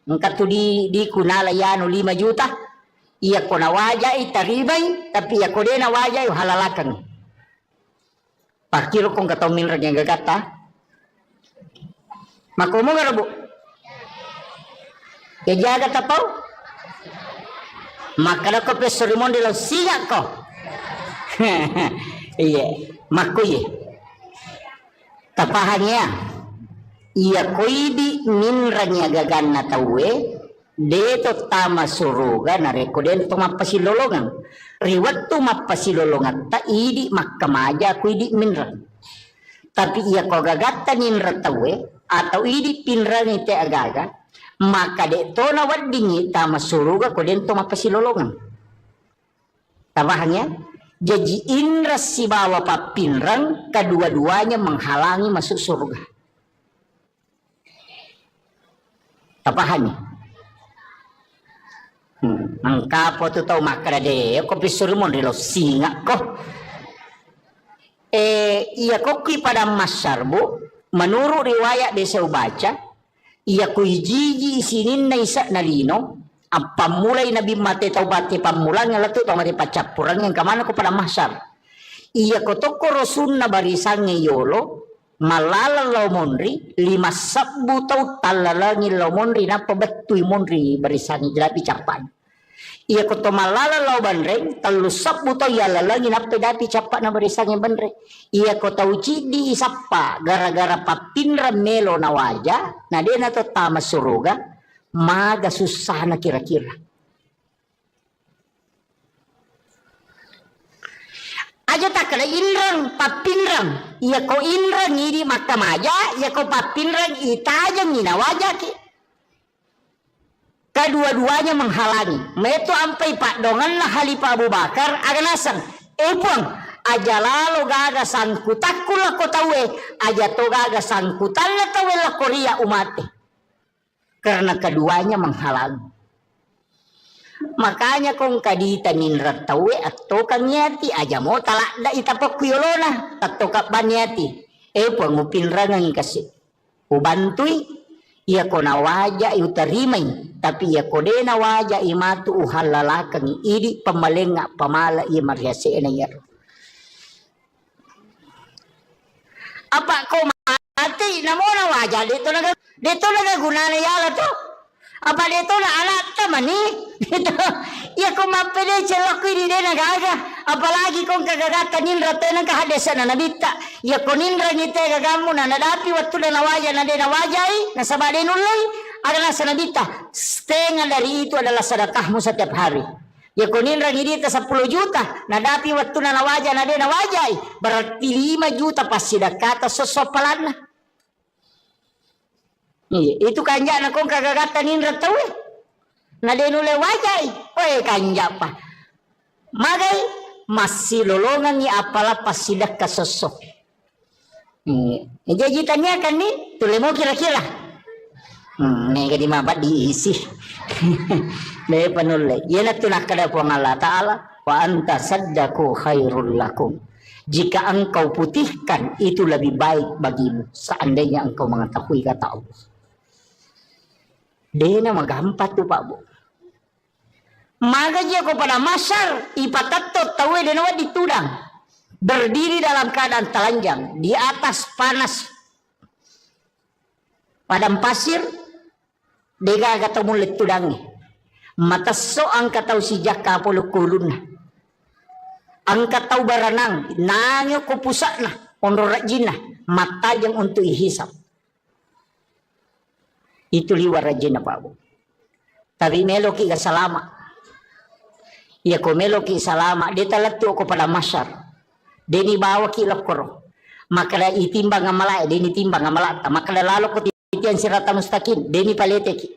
ngka tu di kunala yan 5 juta. Iya ko nawaja itaribay tapi iya ko din nawaja yung halalakan. Pakiro kong kataw minra niya gagata. Makumo nga rabo. Ya jaga tapaw. Makana ko pesorimon de lo siya ko. Iya, makuye. Tapahannya. Iya koidi minra niya gagana tawe. Deto tama suruga na rekoden to mapasilolongan. Riwat to mapasilolongan ta idi makamaja ko idi minra. Tapi iya ko gagata ninra tawe atau idi pinra ni te agaga maka deto na wadingi tama suruga ko den to mapasilolongan. Tabahannya jadi indra si bawa papinrang kedua-duanya menghalangi masuk surga. Tabahannya Angkapo tu tau makrade ko pisurmon rilo singa ko. Iya ko pada masyarbu menurut riwayat desa baca iya ko hijiji isinin na isa na lino ang pamulay na bimate tau bate pamulang nga lato tau mati pacapurang yang kamana ko pada masyar. Iya ko to ko rosun na barisang ngayolo malala monri 5 sabbu tau talalangi monri na pabatuy monri barisang jelapi capan. Iya ko to malala banreng 3 sabbu tau yalalangi na pedapi capan na barisang banreng. Iya ko tau cidi isapa gara-gara papinra melo na waja na dia na to tama suruga maga susah na kira-kira. Aja tak kena inrang papinrang iya ko inrang ini makamaja iya ko papinrang itajang ina wajah ki kedua-duanya menghalangi meto ampai pak dongan lah Halifah Abu Bakar aganasang puang aja lalu gaga sangkutakku lah ko tawe aja to gaga sangkutan lah tawe lah Korea umate karena keduanya menghalangi. Makanya kung kadita ninrat tawe atto kang nyati aja mo talak da itapok kuyolona atto kapanyati pangupin rangang kasi ubantui iya ko nawaja utarimay tapi iya ko de nawaja imatu uhalalakang idi pamalenga pamala iya mariase na yaro apa ko mati namo nawaja dito na gunana yala to. Apa dito na alat taman ni? Dito, iya ko mapede celok ko ini na gaga. Apalagi kung kagagatan ninra tayo ng kahadesan na nabita. Iya ko ninra ngite gagamu na nadapi waktu na nawaja na de nawajay. Nasaba din uloy. Adalah sa nabita. Setengah dari itu adalah sedekahmu setiap hari. Iya ko ninra ngidita 10 juta. Nadapi waktu na nawaja na de nawajay. Berarti 5 juta pas sedekah sosopalan na. Itu kanja na kong kagagatan ninra tawe. Na denule wajay. Oy kanja pa. Magay masih lolongan ni apala pasidak kasosok. Jajitannya kan nih tule mo kira-kira. Nih kadi mabat diisi. Dai panulay. Yan at tunakada po ng Allah Ta'ala. Wa anta saddaku khairul lakum. Jika engkau putihkan itu lebih baik bagimu. Seandainya engkau mengetahui kata Allah. Dia na magampat tu Pak Bu. Magaji ako pada masar ipatatot tawe denawa ditudang. Berdiri dalam keadaan telanjang di atas panas padang pasir dega kata mulit tudangi. Mata so ang kataw si jaka pulukulun na. Ang kataw baranang nangyo ko pusa na onrorajin na mata yang untuk ihisap. Itu liwar rajin na Pak Bu. Tapi meloki ka salama. Iya ko meloki salama. Di talatu ko pada masyar. deni bawa kilap koro makala itimbang amala deni timbang amala makala lalo ko titian sirata mustaqim deni palete ki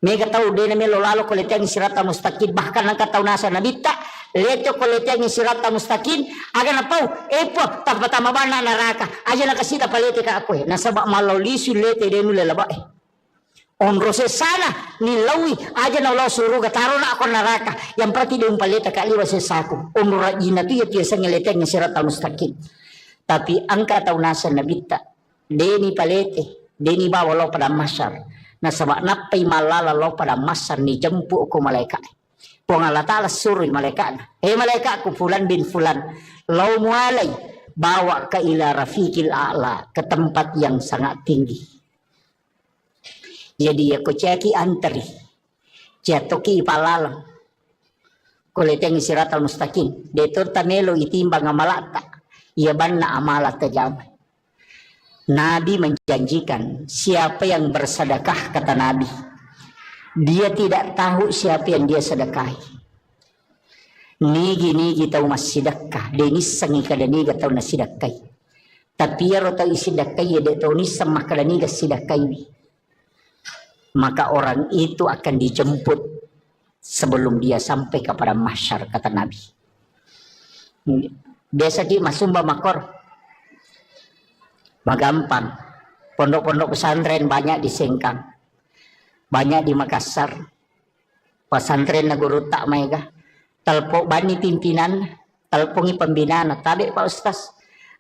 mega tahu deni melo lalo ko letian sirata mustaqim bahkan ang kataunasan nabita leto ko letian sirata mustaqim aga na pau epo tapatama bana naraka aja na kasita palete ka ako nasaba malolisu lete denu lelaba on rose sana nilawi aja na Allah suruh taro na ako naraka yang berarti dia umpalita kaliwa sesaku on rajina tu ya tiasa ngeleteng sirata mustaqim tapi angka taunasan nabita deni palete deni bawa lo pada masyar na sabak napay malala lo pada masar ni jempu ko malaikat po nga Allah Ta'ala suruh malaikat malaikat ko fulan bin fulan lau mualay bawa ka ila rafiqil a'la ke tempat yang sangat tinggi. Jadi aku ceki antri jatoki palalang kuleteng siratal mustaqim detur tamelo itimbang amalata ia banna amalat tajam. Nabi menjanjikan siapa yang bersedekah kata Nabi dia tidak tahu siapa yang dia sedekahi nigi tahu mas sedekah denis sangi kada niga tahu nas sedekahi tapi ya rota sedekahi de tahu nis sama kada niga sedekahi maka orang itu akan dijemput sebelum dia sampai kepada mahsyar kata Nabi. Biasa di masumba makor magampang pondok-pondok pesantren banyak di Sengkang banyak di Makassar pesantren na guru tak mega talpo bani pimpinan talpongi pembinaan tabe Pak Ustaz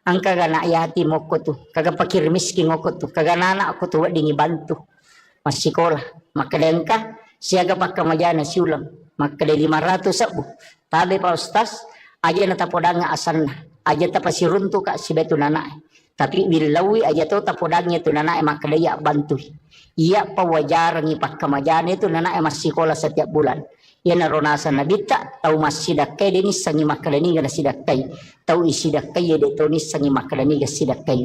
angka gana yati moko tuh kagak pakir miskin moko tuh kagak anak aku tuh dingi bantu masih sekolah maka dengka siaga pakai majana siulang maka dari 500 sabu tabe Pak Ustaz aja nata podanga asanna aja tapasi runtu kak si betu nana tapi bilawi aja tu tapodangnya tu nana maka dia bantu iya pawajaran pakai majana itu nana masih sekolah setiap bulan ya narona sana bita tahu masih dakai deni sangi maka deni gana sidakai tahu isi dakai ya detu ni sangi maka deni gana sidakai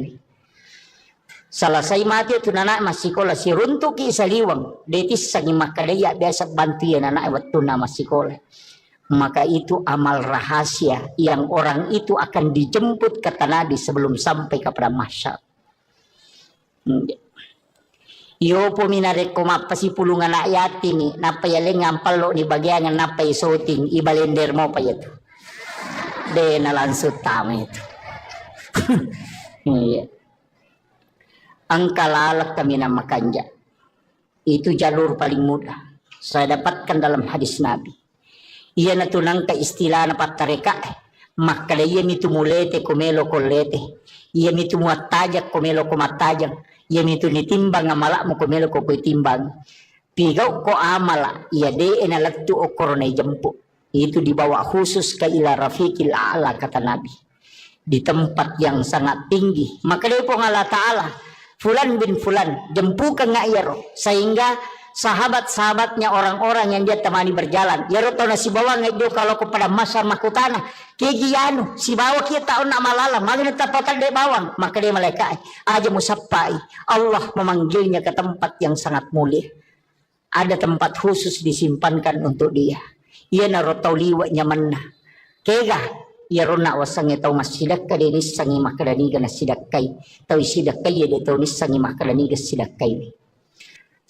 selesai mati tu anak masih sekolah si runtuk ki saliwang detis sangi makadaya biasa bantu ya anak waktu nama sekolah maka itu amal rahasia yang orang itu akan dijemput kata Nabi sebelum sampai kepada mahsyar. Yo po minare ko mapasi pulungan anak yatim ni napa yaleng ngampal lo ni bagian napa isoting ibalender mo pa yato de na langsung tama itu. Iya. Angka lalak kami nama kanja itu jalur paling mudah saya dapatkan dalam hadis Nabi ia natunang ka istilah na patareka maka ia mitu mulete komelo kolete ia mitu muatajak komelo komatajak ia mitu nitimbang amalak mo komelo ko timbang pigaw ko amala ia de enalatu o korona jempu itu dibawa khusus ke ila rafiqil a'la kata Nabi di tempat yang sangat tinggi maka dia po Allah Ta'ala fulan bin fulan jempukan ngayaro sehingga sahabat-sahabatnya orang-orang yang dia temani berjalan ya roto na si bawa ngayo kalau kepada masa makutana kegianu si bawa kita tahu nak malala magna tapatan de bawang maka dia malaikat aja musapai Allah memanggilnya ke tempat yang sangat mulia ada tempat khusus disimpankan untuk dia ia na roto liwanya mana kega ya rona wasange tau masidak ka denis sangi makadani gana sidakai tau sidakai ya tau nis sangi makadani ga sidakai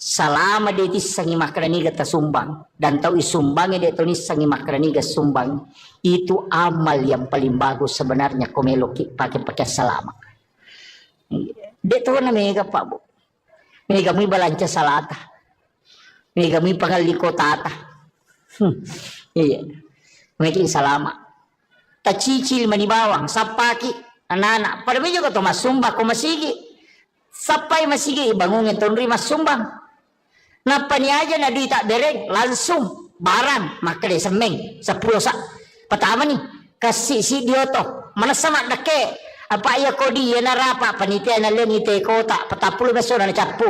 salama detis sangi makadani ga tasumbang dan tau isumbang ya tau nis sangi makadani ga sumbang itu amal yang paling bagus sebenarnya komelo pakai salama de tau na mega pa bu mega mi balanca salata mega mi pangaliko tata iya mega salama tacicil manibawang sapaki anak-anak pada juga to masumba ko masigi sapai masigi ibangungin tonri masumbang napa ni aja na duit tak dereng langsung barang maka de semeng 10 sak pertama nih kasih si dioto mana sama dake apa ya kodi ya narapa panitia na lengi te kota 40 beso na capu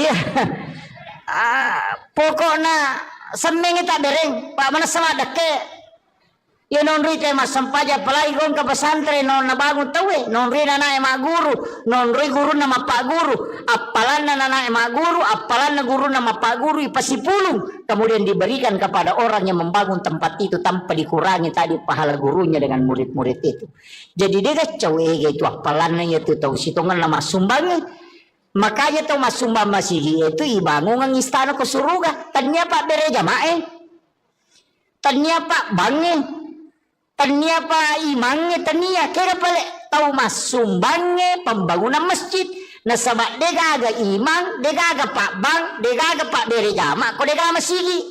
iya pokoknya semeng tak dereng pak mana sama dake ya non rite mas sampaja palai gong ke pesantren non na bangun tawe non ri na ema guru non ri guru nama pak guru apalan na ema guru apalan na guru nama pak guru ipasipulung kemudian diberikan kepada orang yang membangun tempat itu tanpa dikurangi tadi pahala gurunya dengan murid-murid itu. Jadi dia kacau itu apalannya itu tahu situngan nama sumbangnya. Makanya tahu mas sumbang masih itu ibangun ng istana ke surga. Tanya pak bere jamaah. Tanya pak bange. Tanya pak imangnya tanya kira pale tahu mas sumbangnya pembangunan masjid. Nah sabak dega aga imang, dega aga pak bang, dega aga pak bere jama, ko dega masigi.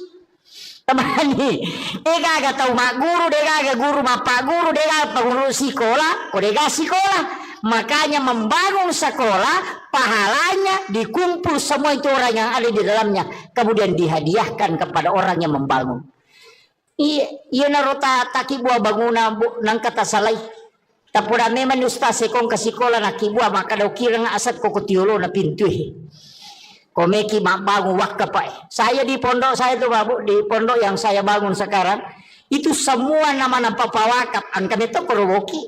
Tamani, dega aga tau mak guru, dega aga guru mak pak guru, dega aga guru sekolah, ko dega sekolah. Makanya membangun sekolah, pahalanya dikumpul semua itu orang yang ada di dalamnya, kemudian dihadiahkan kepada orang yang membangun. Iya narota taki buah bangunan nang kata salai. Tapura memang ustaz sekong kasikola na kibua maka daw kira nga asat ko kutiulo na pintu komeki bangun wakka pa saya di pondok saya tuh babu di pondok yang saya bangun sekarang itu semua nama papawakap ang kami to korowoki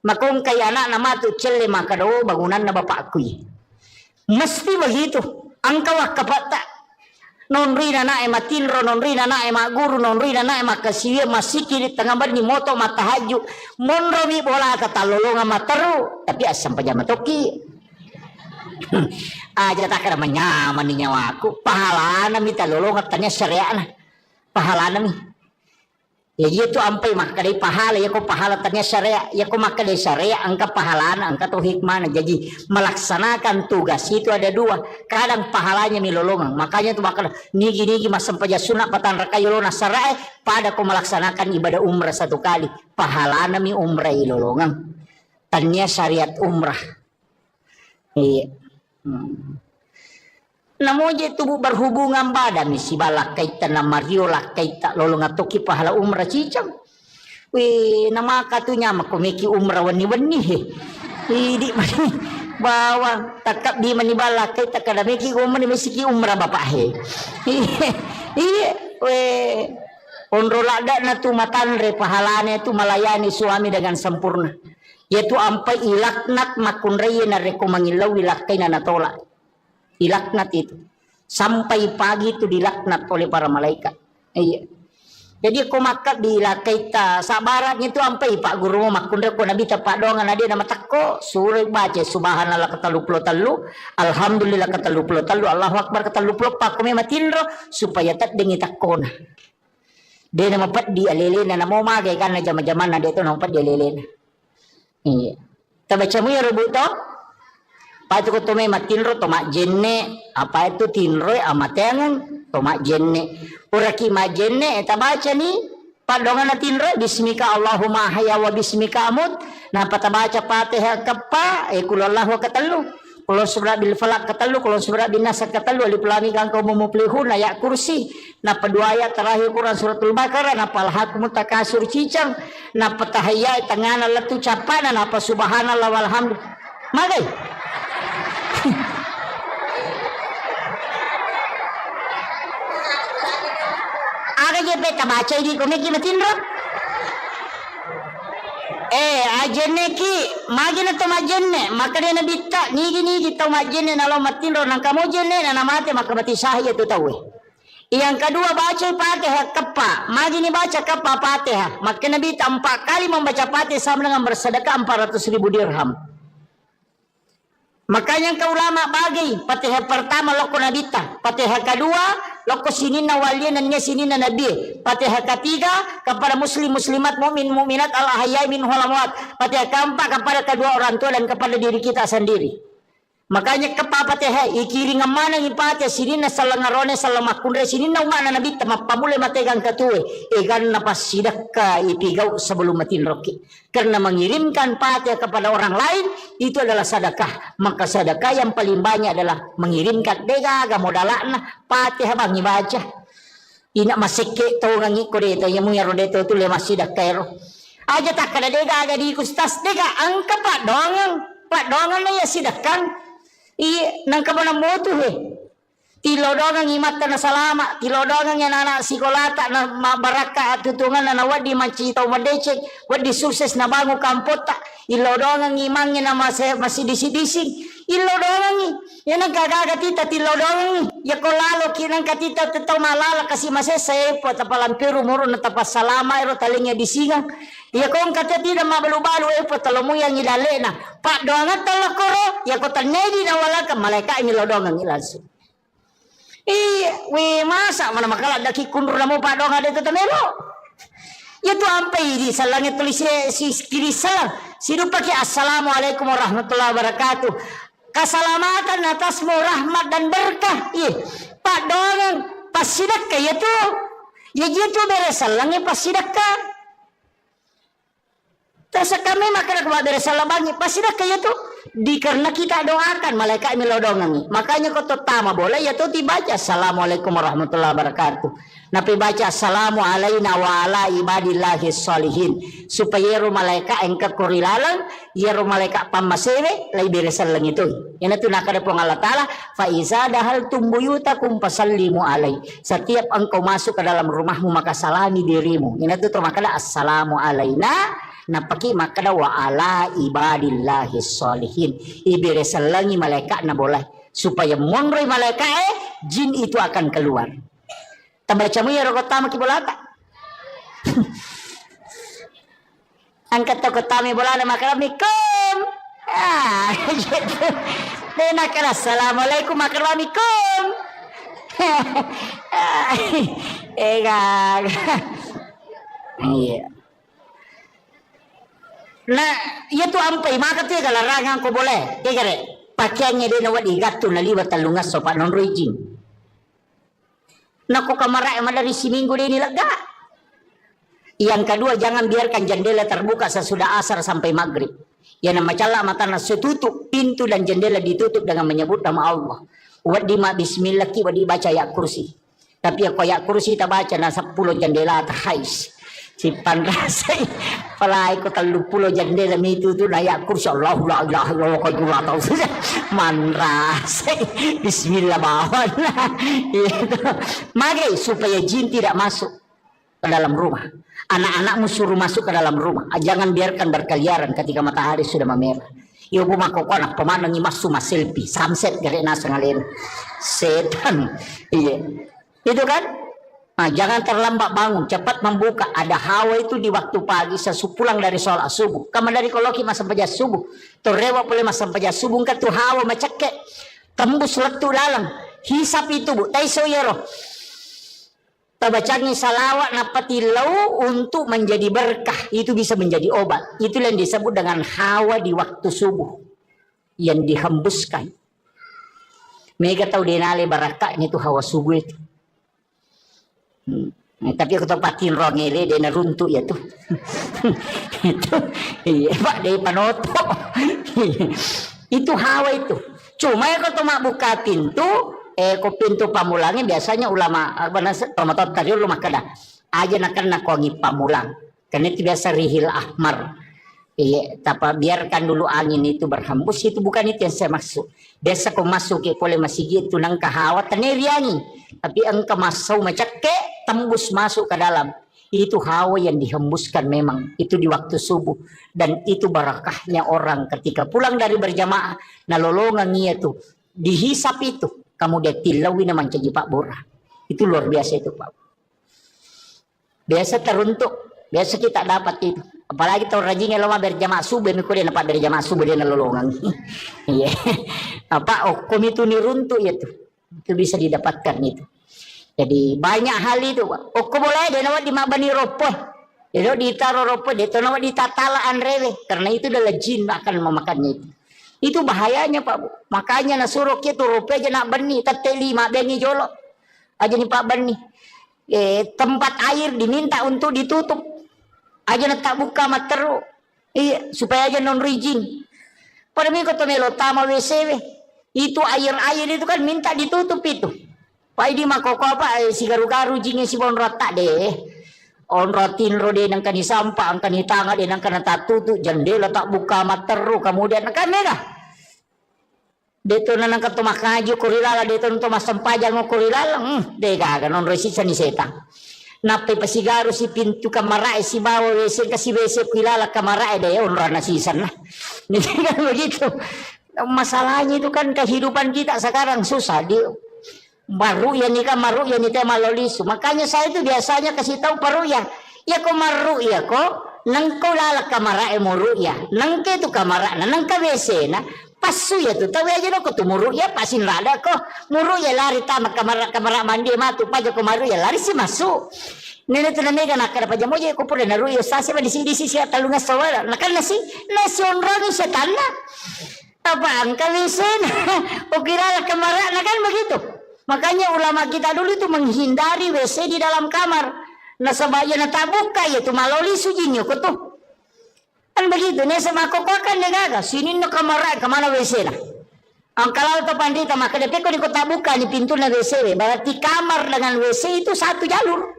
makong kay anak nama tu celle maka daw bangunan na bapakku mesti begitu ang kawak kapata non rina na ema tinro non rina na ema guru non rina na ema kasiwe masiki di tengah bar ni moto matahaju monro mi bola kata lolonga mataru tapi asam pajama toki aja tak kada menyaman ni nyawaku pahala na mi talolonga tanya syariah na pahala na mi ya itu ampai maka dari pahala ya ko pahala tanya syariah ya ko maka dari syariah angka pahala angka tu hikmah jadi melaksanakan tugas itu ada dua kadang pahalanya milolongan makanya tu bakal nigi masam paja sunat patan rakayolona syariah pada ko melaksanakan ibadah umrah satu kali pahala mi umrah ilolongan tanya syariat umrah iya namun je tubuh berhubungan badan si balak kaitan na Mario lah kaitan lolong atoki pahala umrah cicam. Wih nama katunya makomeki umrah wani-wani di mana bawa takap di mani balak kaitan kada meki umrah mesiki umrah bapak iya weh onro lada na tu matanre pahalane tu melayani suami dengan sempurna. Yaitu ampai ilaknat makunraya na reko mangilaw ilakay na natolak. Dilaknat itu sampai pagi itu dilaknat oleh para malaikat. Iya. Jadi aku makat dilakai ta sabarat itu sampai pak guru makunda ko nabi tapak dongan dia nama takko surah baca subhanallah katalu puluh talu alhamdulillah katalu puluh talu Allahu akbar katalu puluh pak kami matinro supaya tak dengi takkona. Dia nama pat di alelena namo magai karena zaman-zaman dia itu nama pat di alelena. Iya. Tabaca mu ya rubuh to? Patu ko tome matinro tomak jenne apa itu tinro amatengan tomak jenne uraki majenne eta baca ni padongan tinro bismika Allahumma hayya wa bismika amut nah pata baca Fatihah kepa kulallahu katalu kulo surah bil falaq katalu kulo surah bin nas katalu alif lam mim kang kaum muflihun ayat kursi nah kedua ayat terakhir Quran suratul Baqarah nah palhakum takasur cicang nah patahaya tengana letu capana nah apa subhanallah walhamdulillah magai aga je beta baca ini komeki matinro ajenne ki magina to majenne makane na bitta nigi to majenne na lo matinro nang kamo jenne na namate makamati sahiya to tawe yang kedua baca Fatihah kepa magini baca kepa Fatihah makane bitta 4 kali membaca Fatihah sama dengan bersedekah 400.000 dirham. Makanya ke ulama bagi Fatihah pertama loko nabita, Fatihah kedua loko sinina waliannya sinina nabi, Fatihah ketiga kepada muslim muslimat mukmin mukminat al ahyai min hulamwat, Fatihah keempat kepada kedua orang tua dan kepada diri kita sendiri. Makanya kepa Fatihah ikiri ngamana ngipate sinina salangarone salamakundre sinina umana nabi tama pamule mategang katue egan napas sidakka ipigau sebelum matin roki karena mengirimkan Fatihah kepada orang lain itu adalah sedekah maka sedekah yang paling banyak adalah mengirimkan dega modalana Fatihah bangi baca ina maseke to ngangi kode to yang muyaro deto tu le masidakero aja tak kada dega di kustas dega angka pak dongang na ya sidakang iya nang kabana motu he Tilodongan imata na salama, tilodongan yan anak sikolata na mabaraka at tutungan na wadi macitaw madecek, wadi sukses na bango kampota, ilodongan imangin na masidisi-dising, ilodongan yan ang kagagatita, tilodongan yako lalo kinang katita tataw malala kasi masesay po tapalampiru muro na tapas salama ero talingnya disingang, yako ang katita mabalu-balu po talomuyang ilale na, pak doangat talakoro, yako tanedi na wala ka malaika ilodongan ilansu. Masa mana makala daki kundur namo pa dong ada tetemelo. Itu ampai di salangnya tulis si kiri salam. Siru pakai assalamualaikum warahmatullahi wabarakatuh. Keselamatan atasmu rahmat dan berkah. Pak dong pasidakka ya tu. Ya gitu beres salangnya pasidakka. Terus kami makan kepada beres salabangnya pasidakka ya tu. Karena kita doakan malaikat melodongangi. Makanya kau terutama boleh ya tuh dibaca assalamualaikum warahmatullahi wabarakatuh. Nabi baca assalamu alaina wa ala ibadillahi sholihin. Supaya ru malaikat engkau kurilalang, ya ru malaikat pamasewe lai beresan lang itu. Yan itu nakada po ng Allah Ta'ala, fa iza dahal tumbuyutakum pasallimu alai. Setiap engkau masuk ke dalam rumahmu maka salami dirimu. Yan itu termakala assalamu alaina. Napaki makada wa ala ibadillahi sholihin. Iberesan langi malaikat na boleh. Supaya monroy malaikat jin itu akan keluar. Tambaca mo yung rokotama kibolata. Angkat rokotama bolana makaramikum. Nakala assalamualaikum makaramikum. Iya. Nah, itu ampai maka tiga larangan ko boleh. Kaya pakaiannya dia nawat igato na liwat talungas so pa non raging. Nako kamara emang dari si minggu dia nilaga. Yang kedua jangan biarkan jendela terbuka sesudah asar sampai maghrib. Yang nama cala mata nas tutup pintu dan jendela ditutup dengan menyebut nama Allah. Wadi ma bismillah ki wadi baca ya kursi. Tapi ako ya kursi ta baca na 10 jendela tahais. Si panrasay palay ko 30 jendela itu tu layak kursi Allah la ilaha illallah qadullah tahu saja manrasay bismillah bawan itu magai supaya jin tidak masuk ke dalam rumah. Anak-anakmu suruh masuk ke dalam rumah, jangan biarkan berkeliaran ketika matahari sudah memerah. Iyo bumako ko anak pemanang imasu mas selfie sunset gare nasa ngalir setan. Iya itu kan. Nah, jangan terlambat bangun, cepat membuka. Ada hawa itu di waktu pagi sesupulang dari sholat subuh. Kamu dari koloki masa sampaya subuh. Torewa boleh masa sampaya subuh kan tuh hawa macake. Tembus letu dalam. Hisap itu bu. Taiso yero. Tabacangi salawat napati lau untuk menjadi berkah. Itu bisa menjadi obat. Itu yang disebut dengan hawa di waktu subuh. Yang dihembuskan. Mereka tahu denale barakahnya itu hawa subuh itu. Tapi aku tempatin rongele dia na runtuh ya tuh. Itu iya Pak dari panoto. Itu hawa itu. Cuma ya kalau buka pintu, ko pintu pamulangnya biasanya ulama pamatot tadi lu makada. Aja nak wangi pamulang. Karena itu biasa rihil ahmar. Iya, tapi biarkan dulu angin itu berhembus, itu bukan itu yang saya maksud. Biasa kau masuk ke boleh masih gitu nang kahawa teneriangi. Tapi engkau masuk macake tembus masuk ke dalam. Itu hawa yang dihembuskan memang. Itu di waktu subuh. Dan itu barakahnya orang ketika pulang dari berjamaah. Nalolongan ia tuh. Dihisap itu. Kamu dia tilawi naman caji Pak Bora. Itu luar biasa itu Pak. Biasa teruntuk. Biasa kita dapat itu. Apalagi tahu rajinnya lama berjamaah subuh. Mikro dia dapat berjamaah subuh dia nalolongan. Iya. Apa komitu ni runtuk ya tuh. Itu bisa didapatkan itu. Jadi banyak hal itu. Oko boleh dia nawat di mabani ropoh. Dia ditaruh ropoh dia tahu nawat ditatalaan rewe. Karena itu adalah jin akan memakannya itu. Itu bahayanya Pak Bu. Makanya nasuruh itu ropoh aja nak bani. Tateli mak bani jolok. Aja nih Pak bani. Tempat air diminta untuk ditutup. Aja nak tak buka materu. Iya supaya aja non rijing. Pada minggu tu melo tama WCW. Itu air-air itu kan minta ditutup itu. Pak di makoko apa si garu-garu jingnya si bon rata deh. On rotin rode nang kani sampah ang kani tanga de nang kana tatutu jendela tak buka materu kemudian kan mega. Dito na nang katumakajo kurilala dito nang tumasampajan mo kurilala. Dega ganon resisa ni setang. Napay pasigaro si pintu kamarae si bawa wese kasi wese kilala kamarae deh unra na season na. Hindi kan begitu. Masalahnya itu kan kehidupan kita sekarang susah. Baru ya nikah maru ya nikah malolisu. Makanya saya itu biasanya kasih tahu paru ya. Ya ko maru ya ko nang ko lala kamarae mo ya. Nang ke tu kamara na nang ka wese na. Pasu ya tu tahu aja ko tumuru ya pasin rada ko muru ya lari tamak kamara mandi matu paja ko maru ya lari si masuk nene tu namega nakara paja moja ko pura naru ya sasi ba disi sia talunga sawala nakal nasi onra ni setana apa angka wisen ukira kamara nakal begitu makanya ulama kita dulu itu menghindari WC di dalam kamar nasabaya na tabuka ya tu maloli sujinyo ko tu kan begitu nih sama kokokan negaga sini no kamera kemana WC lah kalau tu pandita maka depe ko di kota buka ni pintu na WC berarti kamar dengan WC itu satu jalur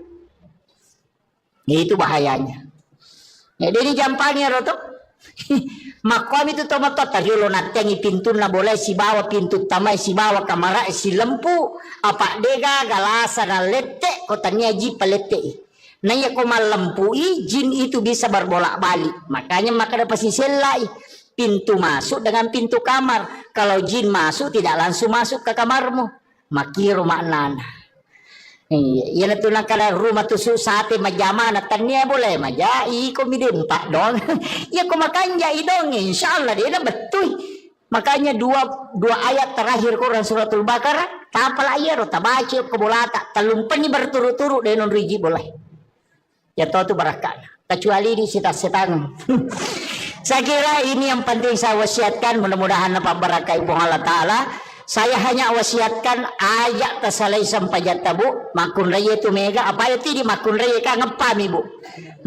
itu bahayanya jadi ini jampanya roto makom itu tomato tariolo natengi pintu na boleh si bawa pintu tamai si bawa kamera si lempu apa dega galasa na lete kotanya ji palete Naya ko malempui jin itu bisa berbolak-balik. Makanya maka dapat selai pintu masuk dengan pintu kamar. Kalau jin masuk tidak langsung masuk ke kamarmu. Makiro maknana. Iya tu nak kada rumah tu susate majama na tania boleh maja iko midempa dong. Ya ko makanya idong insyaallah dia betul. Makanya dua ayat terakhir Quran suratul Baqarah tapal ayat tabaca ko bolata talumpan ni berturut-turut denon riji boleh. Ya tahu tu barakah. Kecuali di setan. Saya kira ini yang penting saya wasiatkan. Mudah-mudahan apa barakah ibu Allah Ta'ala. Saya hanya wasiatkan ayat tersalai sampai jatabu. Makun raya itu mega. Apa itu di makun raya ka ngepam ibu.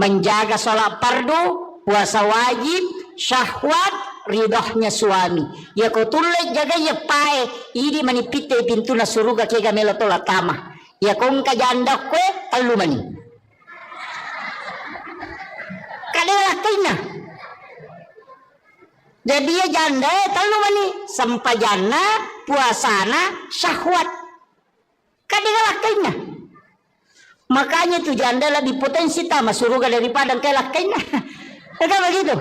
Menjaga sholat fardu. Puasa wajib. Syahwat. Ridahnya suami. Ya kau tulis jaga ya pae. Ini manipite pintu na suruga kega melotola tamah. Ya kau kajanda kue. Talu mani. Kadang kena. Jadi dia janda tahu mani sampajana puasana syahwat. Kadang kena. Makanya tu janda lebih potensi tamas surga daripada kelak kena. Ada begitu.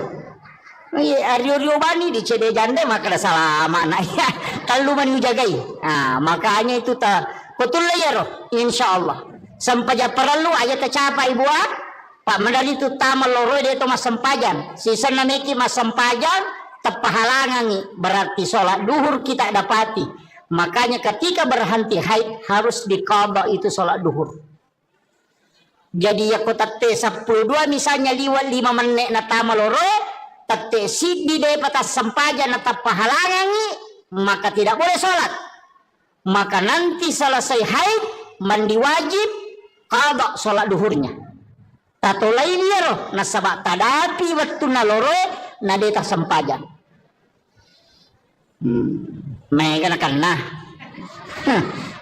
Ario bani di cede janda maka salah makna ya. Kalau mani jagai. Makanya itu ta betul ya roh insyaallah. Sampai perlu ayat tercapai ibu Pak Mandali itu tamal loro dia itu mas sempajan. Sisa namiki mas sempajan tepahalangan berarti sholat duhur kita dapati. Makanya ketika berhenti haid harus diqadha itu sholat duhur. Jadi ya ko tate 12 misalnya liwat 5 menit na tamal loro tate sidi de patas sempajan na tepahalangan maka tidak boleh sholat. Maka nanti selesai haid mandi wajib qadha sholat duhurnya. Tato lain ya roh nasabak tadapi waktu naloro nadeta sempajan. Mega nakan nah.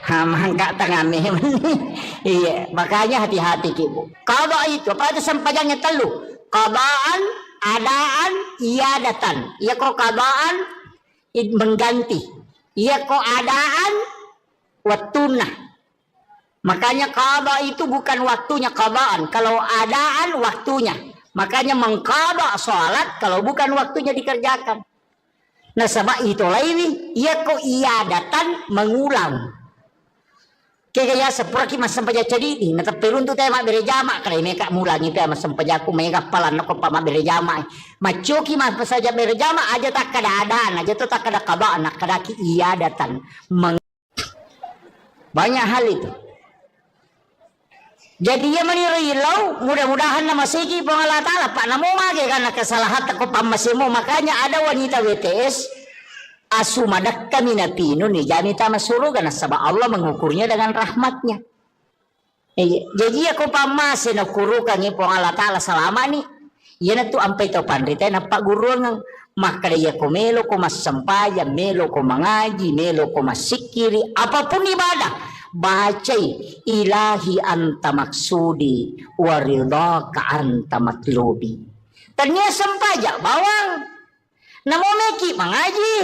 Mangka tangame. Iya, makanya hati-hati ibu. Qada itu apa itu sempajannya telu. Qadaan, adaan, iadatan. Iya kok qadaan mengganti. Iya kok adaan watunah. Makanya qada itu bukan waktunya qadaan. Kalau adaan waktunya. Makanya mengqada salat kalau bukan waktunya dikerjakan. Nah sebab itu lain ya kok iadatan mengulang. Kaya sepura ki mas sampaja cedi na tapirun tu tema berejama kare meka mulangi te mas sampaja ku mega palan ko pa berejama. Macuki mas saja berejama aja tak kada adaan aja tu tak kada qadaan kada ki iadatan. Banyak hal itu. Jadi ya menirilau mudah-mudahan nama segi Allah Ta'ala Pak namo mage karena kesalahan ko pamasimu makanya ada wanita WTS asumadak kami napino ni jani tama suruga na sabab Allah mengukurnya dengan rahmatnya. Jadi aku pamase na kurukan ni Allah Ta'ala selama ni yan tu ampai to pandita na paguru ng makaya ko melo ko masampaya melo ko mangaji melo ko masikiri apapun ibadah bacai ilahi anta maksudi waridaka anta matlubi. Ternyata sempaja bawang namo meki mengaji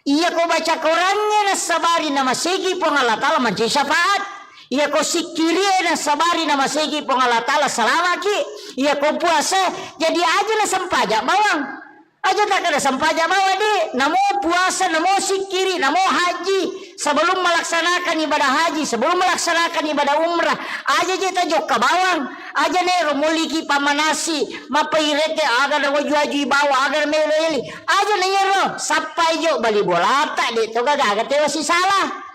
Iya ko baca Qurannya na sabari na masigi po ng Allah Ta'ala manci syafaat. Iya ko sikiri na sabari na masigi po ng Allah Ta'ala salamaki. Iya ko puasa jadi aja na sampaja bawang. Aja tak ada sampaja bawa di. Namo puasa, namo sikiri, namo haji. Sebelum melaksanakan ibadah haji, sebelum melaksanakan ibadah umrah, aja jeta jok bawang. Aja nero muliki pamanasi, mapairete agar waju bawa agar meleli. Aja nero sampai jo bali bolata di to gaga tewa si salah.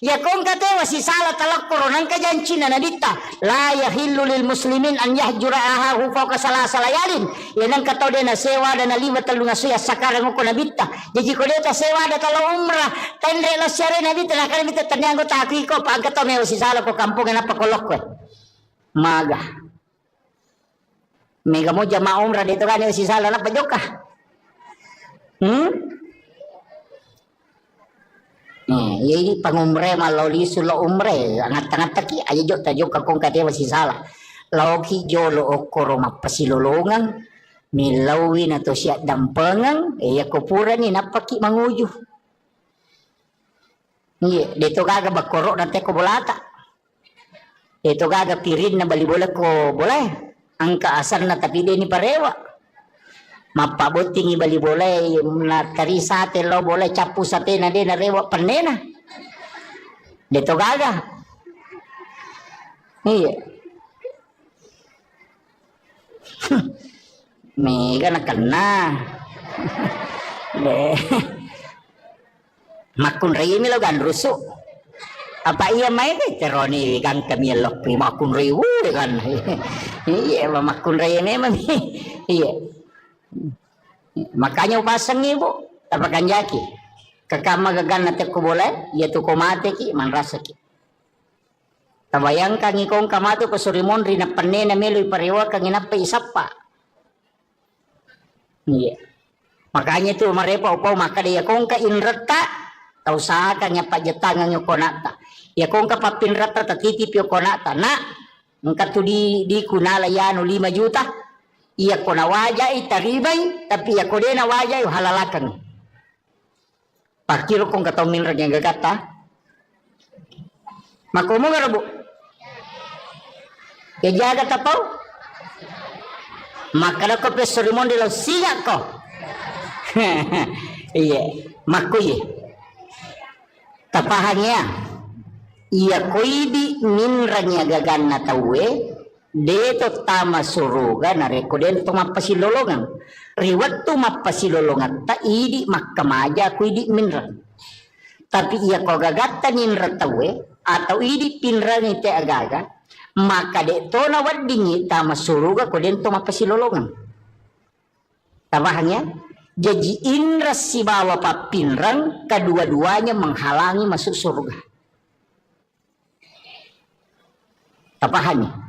Ya kong katewa si salah talak koronan kajanci na nadita la yahillu lil muslimin an yahjura ahahu fawqa salasa layalin. Ya nang kataw de na sewa da na lima talu nga suya sakarang ko nabita. Jadi ko deta sewa da talo umrah tendre la syare nabita na kan bita tanyango taki ko pag kataw me si salah ko kampung na pakolok ko. Maga. Mega mo jama umrah dito kan si salah na pajoka. Ya ini pangumre maloli sulo umre angat-angat taki aja jok tajuk kakong kate masih salah lauki jolo okoro mapasilolongan milawin atau siap dampengang ya kupura ni napaki manguju iya dito gaga bakoro nate ko bolata dito gaga pirin na bali bola ko boleh angka asar na tapi ni parewa mapabuting ibali boleh na tarisa te lo boleh capu sate na de na rewa panena dito gaga iya mega na kena makun rei mi lo gan rusu apa iya mai ke teroni gan kami lo makun rei kan iya makun rei memang iya. Makanya upasang ibu tapakan jaki kakama gagan nate ko boleh ya tu ko mate ki man rasa ki tabayang kang ikong kamatu ko surimon ri na panne na meloy parewa kang inapa isapa iya makanya tu marepa upaw maka dia kong ka inrata tau sa kang ya pajetangan yo konata ya kong ka papinrata tatitip yo konata na ngka tu di kunala yano 5 juta iya ko na wajay taribay tapi iya ko din na wajay halalakan pakiro kong kataw minrag yang gagata makumo nga rabo ya jaga tapaw makana ko pesorimon di law siya ko iya makuye tapahanya iya ko di minrag yang gagan na tawe deto tama suruga na rekoden to mapasilolongan riwat to mapasilolongan ta idi makkamaja ku idi minran tapi iya ko gagatta ninra tawe atau idi pinran ite agaga maka de to na waddingi tama suruga ko den to mapasilolongan tabahannya jadi indra si bawa papinran kedua-duanya menghalangi masuk surga tabahannya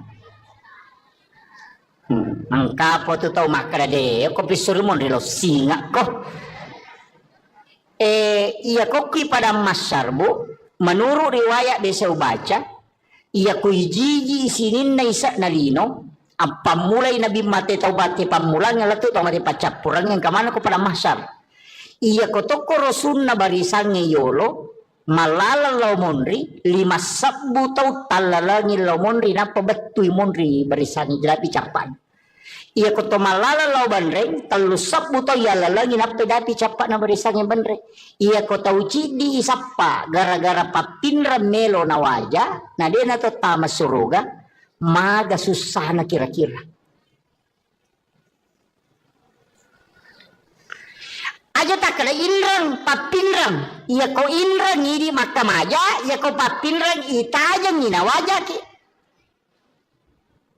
Angkapo tu tau makra de ko pisurmon rilo singa ko iya ko ki pada masyarbu menurut riwayat desa baca iya ko hiji isinin na isa na lino ang pamulay nabi mate taubat ti pamulang nga lato tau mati pacapurang yang kamana ko pada masyar iya ko to ko rosun na barisang yolo malala law monri 5 sabbu tau talalangi law monri na pabatuy monri barisang jelapi capan iya ko to malala law banreng 3 sabbu tau yalalangi na pedapi capan na barisang banreng iya ko tau cidi isapa gara-gara papinra melo na waja na de na to tama suruga maga susah na kira-kira aja tak kena inrang papinrang iya ko inrang ini makam aja iya ko papinrang ita aja ngina wajah ki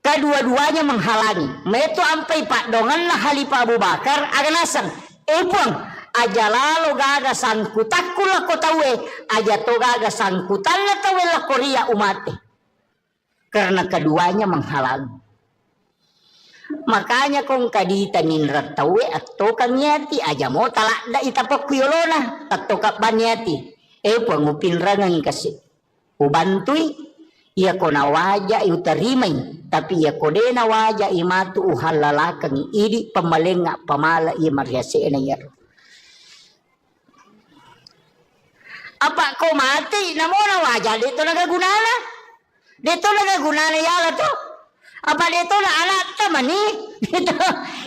kedua-duanya menghalangi meto ampai pak dongan lah Halifah Abu Bakar aga nasang puang aja lalu gaga sangkutakku lah ko tawe aja to gaga sangkutan lah tawe lah korea umate karena keduanya menghalangi makanya kong kadita ninrat tawe atau kanyati aja mo talak da itapak kuyolona atau kapanyati pangupin rangang kasi ubantui iya ko na waja utarimay tapi iya ko de na waja imatu uhalalakang idi pamalenga pamala iya mariase na yaro Apa kau mati namo na wajah dito nagagunana. Dito nagagunana yala to. Apa dito na anak tamani. Dito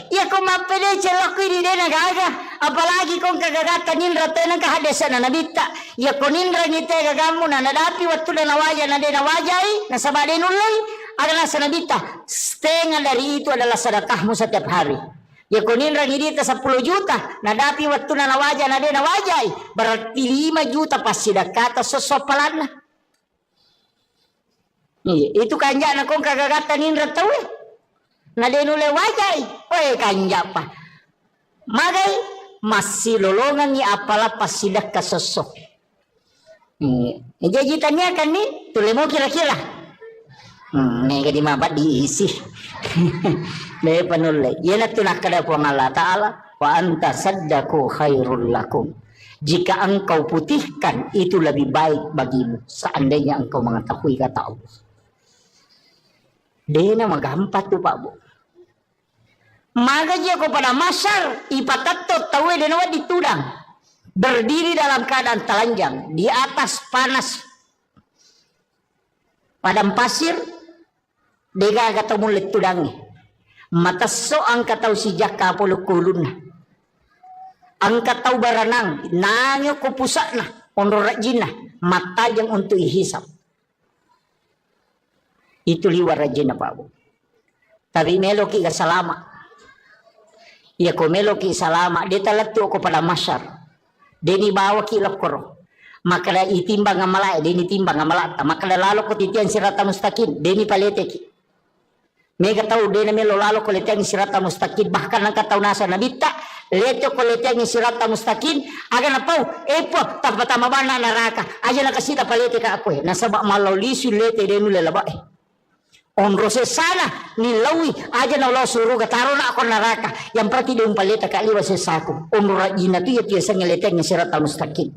ya kung mapili celok ko hindi nagaga. Apalagi kung kagagatan nindra to nagkahadesa na nabita. Ya kung nindra ngite gagamu na nadapi waktu na nawaja na de nawajay. Nasabade nulay. Adalah sa nabita. Setengah dari itu adalah sedekahmu setiap hari. Ya kung nindra ngidita 10 juta. Nadapi waktu na nawaja na de nawajay. Berarti 5 juta pasti sedekah sosopalan na. Itu kanja na kung kagagatan nindra to eh. Nadenule wajay. Oy kanja pa. Magay masih lolongan ni apalah pasidak kasosok. Jajitannya kan nih tulemo kira-kira. Nih kadi mabat diisi. Nih panulay. Yan at tunakada po ng Allah Ta'ala. Wa anta saddaku khairul lakum. Jika engkau putihkan itu lebih baik bagimu. Seandainya engkau mengetahui kata Allah. Dia na magampat tuh Pak Bu. Maka dia kepada masyar ipatatot tawe denawa ditudang berdiri dalam keadaan telanjang di atas panas padang pasir dega ketemu letudangi mata so angka tau si jaka polo kulun angka tau baranang nangyo ko pusakna ondor rajina mata yang untuk ihisap itu liwar rajina Pak Bu tapi meloki ka salama. Ya komelo ki salama dia talatu ko pada masyar deni bawa ki lokoro maka itimbang ngamalai deni timbang ngamalata maka lalo ko titian sirata mustaqim deni palete ki mega tau deni melo lalo ko letian sirata mustaqim bahkan ang katau nasa nabita leto ko letian sirata mustaqim aga na pau epo tapatama bana naraka aja na kasita palete ka ako nasaba malolisu lete denu lelaba Onrose sana nilawi aja na Allah suruh kataro na ako naraka yang berarti dia umpalita kaliwa sesaku onra jina tu ya tiasa ngeleteng sirata mustaqim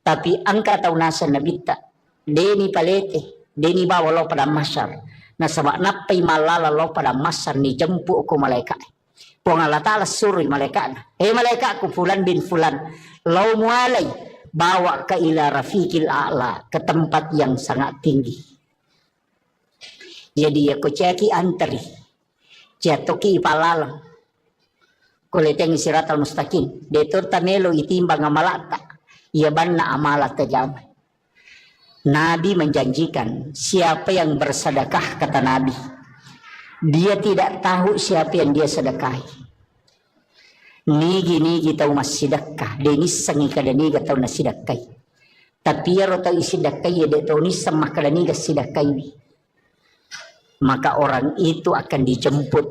tapi angka tau nasa nabita deni palete deni bawa lo pada masyar nasaba napai malala lo pada masyar ni jempu ko malaikat pong Allah Ta'ala suruh malaikat malaikatku fulan bin fulan lo mualai bawa ke ila rafiqil a'la ke tempat yang sangat tinggi. Jadi ya ko ceki antri jatoki palalang kuleteng siratal mustaqim detur tamelo itimbang amalata ia banna amalat tajam. Nabi menjanjikan siapa yang bersedekah kata Nabi dia tidak tahu siapa yang dia sedekahi nigi tahu mas sedekah denis sangi kada niga tahu na sedekahi tapi ya rota isedekahi ya de tahu ni sama kada niga sedekahi maka orang itu akan dijemput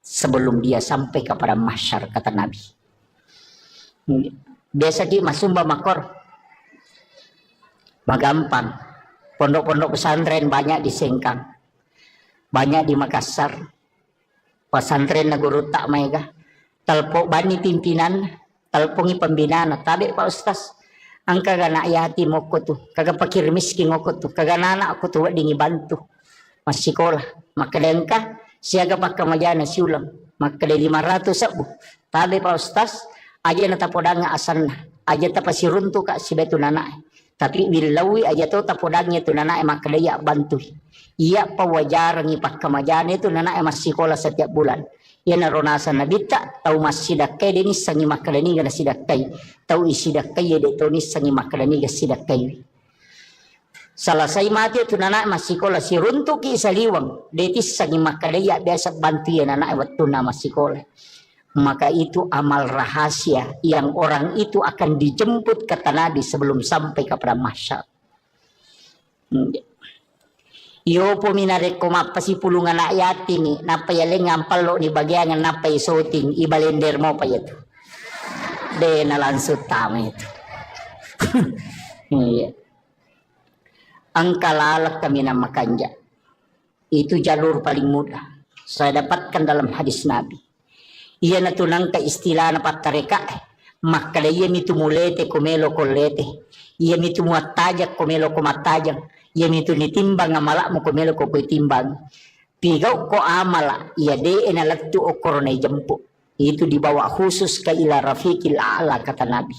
sebelum dia sampai kepada mahsyar kata Nabi. Biasa di masumba makor magampang pondok-pondok pesantren banyak di Sengkang banyak di Makassar pesantren na guru tak mega talpo bani pimpinan talpongi pembinaan tabi Pak Ustaz angka gana ayati moko tu kagak pakir miskin moko tu kagak anak aku tu dingi bantu masih sekolah maka dengkah siaga pakai majana siulang maka de 500 sabu tabe Pak Ustaz aja na tapodanga asanna aja tapasi runtu ka si betu nana tapi bilawi aja to tapodangnya tu nana maka dia bantu iya pawajar ngi pakai majana itu nana masih sekolah setiap bulan ya naronasa nabita tau masih dakai deni sangi maka deni gana sidakai tau isi dakai de to ni sangi maka deni ga sidakai Salasai mati tu nana masih sekolah si runtuk ki saliwang detis sangi makadaya biasa bantu ya nana waktu nama sekolah maka itu amal rahasia yang orang itu akan dijemput kata Nabi sebelum sampai kepada mahsyar. Yo pominare ko mapasi pulungan anak yatim ni napa yale ngampal lo ni bagian napa isoting ibalender mo pa itu de na langsung tama itu. Iya. Angka lalak kami nama kanja itu jalur paling mudah saya dapatkan dalam hadis Nabi ia natunang ka istilah na patareka maka ia mitu mulete komelo kolete ia mitu muatajak komelo komatajak ia mitu nitimbang amalak mo komelo ko timbang pigaw ko amala ia de enalatu okoronay jampu itu dibawa khusus ke ila rafiqil a'la kata Nabi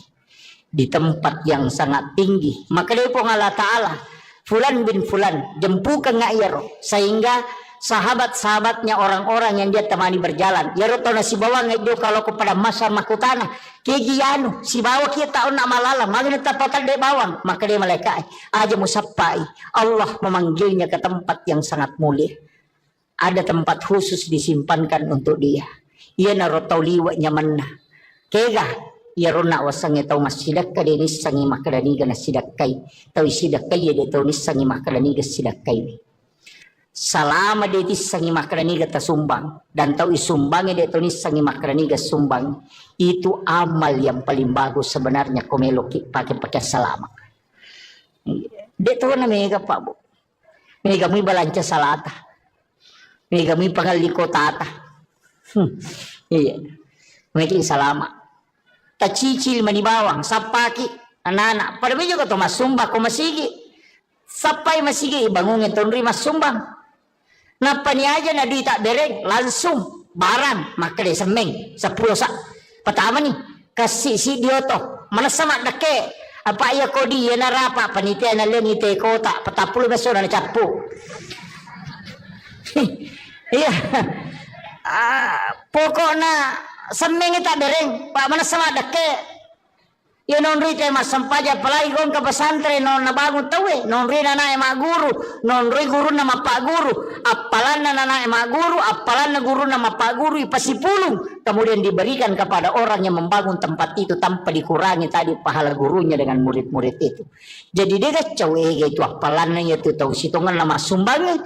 di tempat yang sangat tinggi. Maka dia pun Allah Ta'ala Fulan bin Fulan jempukan ngayaro, sehingga sahabat-sahabatnya orang-orang yang dia temani berjalan yaro tahu si bawang itu kalau kepada masa makutana kegianu si bawa kita tahu nak malala magna tapatan de bawang, maka dia malaikat aja musafai Allah memanggilnya ke tempat yang sangat mulia. Ada tempat khusus disimpankan untuk dia. Ia naro tau liwa nyamanna kega ia rona wasange tau masidak ka de nisangi makadani gana sidakai tau sidakai de tau nisangi makadani ga sidakai. Salama dia tisangi makrani gata sumbang dan tahu isumbangi dia tuh nisangi makrani gata sumbang, itu amal yang paling bagus sebenarnya komelo pakai salama. Dia tuh na mega pak bu, mega mi balanca salata, mega mi pangaliko tata, iya, mega salama. Tacicil manibawang sapaki anak-anak pada juga tuh mas sumbang ko masigi, sapai masigi bangungin tuh mas sumbang. Napa ni aja na di tak dereng langsung barang maka dia semeng 10 sak pertama nih kasih si dia toh mana sama dake apa ya kodi ya narapa panitia na lengite kota 40 beso na capu iya pokoknya semeng tak dereng pak mana sama dake ya non rite mas sampaja palagi gong ke pesantren non nabangun tawe non rina na ema guru non ri guru nama pak guru apalan na ema guru apalan na guru nama pak guru ipasipulung kemudian diberikan kepada orang yang membangun tempat itu tanpa dikurangi tadi pahala gurunya dengan murid-murid itu. Jadi dia kacau itu apalannya itu tahu situngan nama sumbangnya.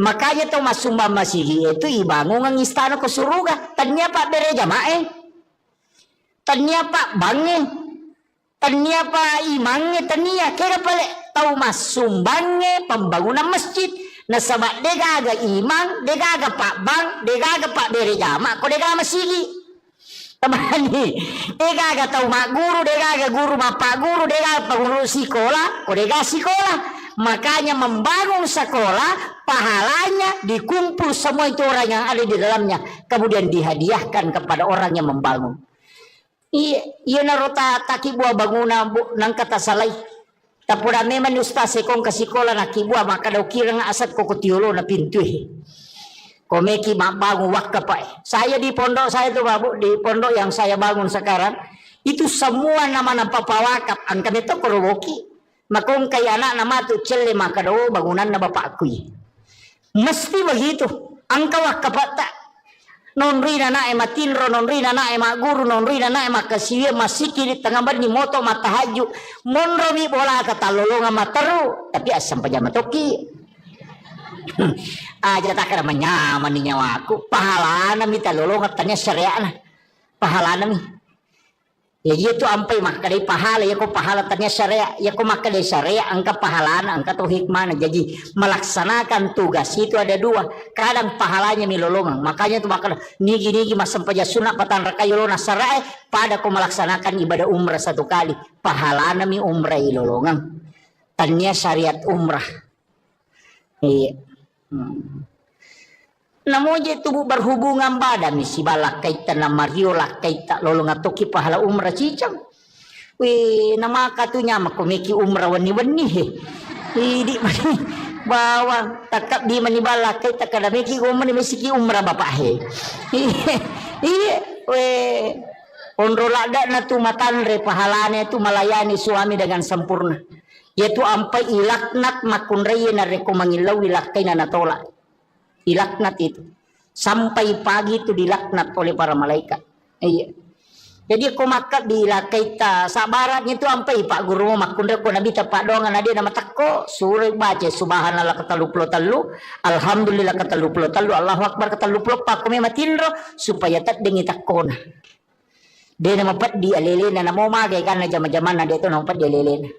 Makanya tahu mas sumbang masih itu ibangun ng istana ke suruga tanya pak bere jamae tanya pak bange tania pa imangnya tania kira pale tahu mas sumbangnya pembangunan masjid na sama degaga imang degaga pak bang degaga pak bere jama ko degaga masigi tamani degaga tahu mak guru degaga guru pak guru degaga pengurus sekolah ko degaga sekolah. Makanya membangun sekolah pahalanya dikumpul semua itu orang yang ada di dalamnya kemudian dihadiahkan kepada orang yang membangun. Iya narota taki buah bangunan nang kata salai. Tapura memang ustaz sekong kasikola na kibua maka daw kira nga asat ko kutiulo na pintu. Komeki bangun wakka pa. Saya di pondok saya tuh babu di pondok yang saya bangun sekarang itu semua nama papawakap ang kami to korowoki. Makong kay anak nama tu celle maka daw bangunan na bapakku. Mesti begitu. Ang kawakap ta non rina na matinro non rina na guru non rina na makasiya masiki di tengah bar ni moto matahaju monro mi bola kata lolonga mataru tapi asam pajama toki aja tak kira menyaman ni nyawaku pahala na mi talolonga tanya syariah na pahala na mi ya itu ampai maka dari pahala ya ko pahala tanya syariah ya ko maka dari syariah angka pahala na angka tu hikmah na jadi melaksanakan tugas itu ada dua kadang pahalanya milolongan makanya tu maka nigi masam paja sunat patan rakayolona syariah pada ko melaksanakan ibadah umrah satu kali pahala na mi umrah ilolongan tanya syariat umrah iya namoje tubuh berhubungan badan misi balak kaita na mariola kaita lolong atoki pahala umrah cicam nama katunya makomeki umrah wani he idi mani bawa takap di mani balak kaita kada meki umrah mesiki umrah bapak he iya onrolada na tu matanre pahalane tu melayani suami dengan sempurna yaitu ampai ilaknat makunreye na reko mangilaw ilakay na natolak dilaknat itu sampai pagi itu dilaknat oleh para malaikat. Iya. Jadi aku makat dilakai ta sabaratnya itu sampai pak guru makunda ko nabi tapak dongan dia nama takko suruh baca subhanallah kata 33 alhamdulillah kata 33 Allahu akbar kata 34 pak kami matinro supaya tak dengi takona. Dia nama pat di alelena namo mage kan jama-jamana dia tu nama pat di alelena.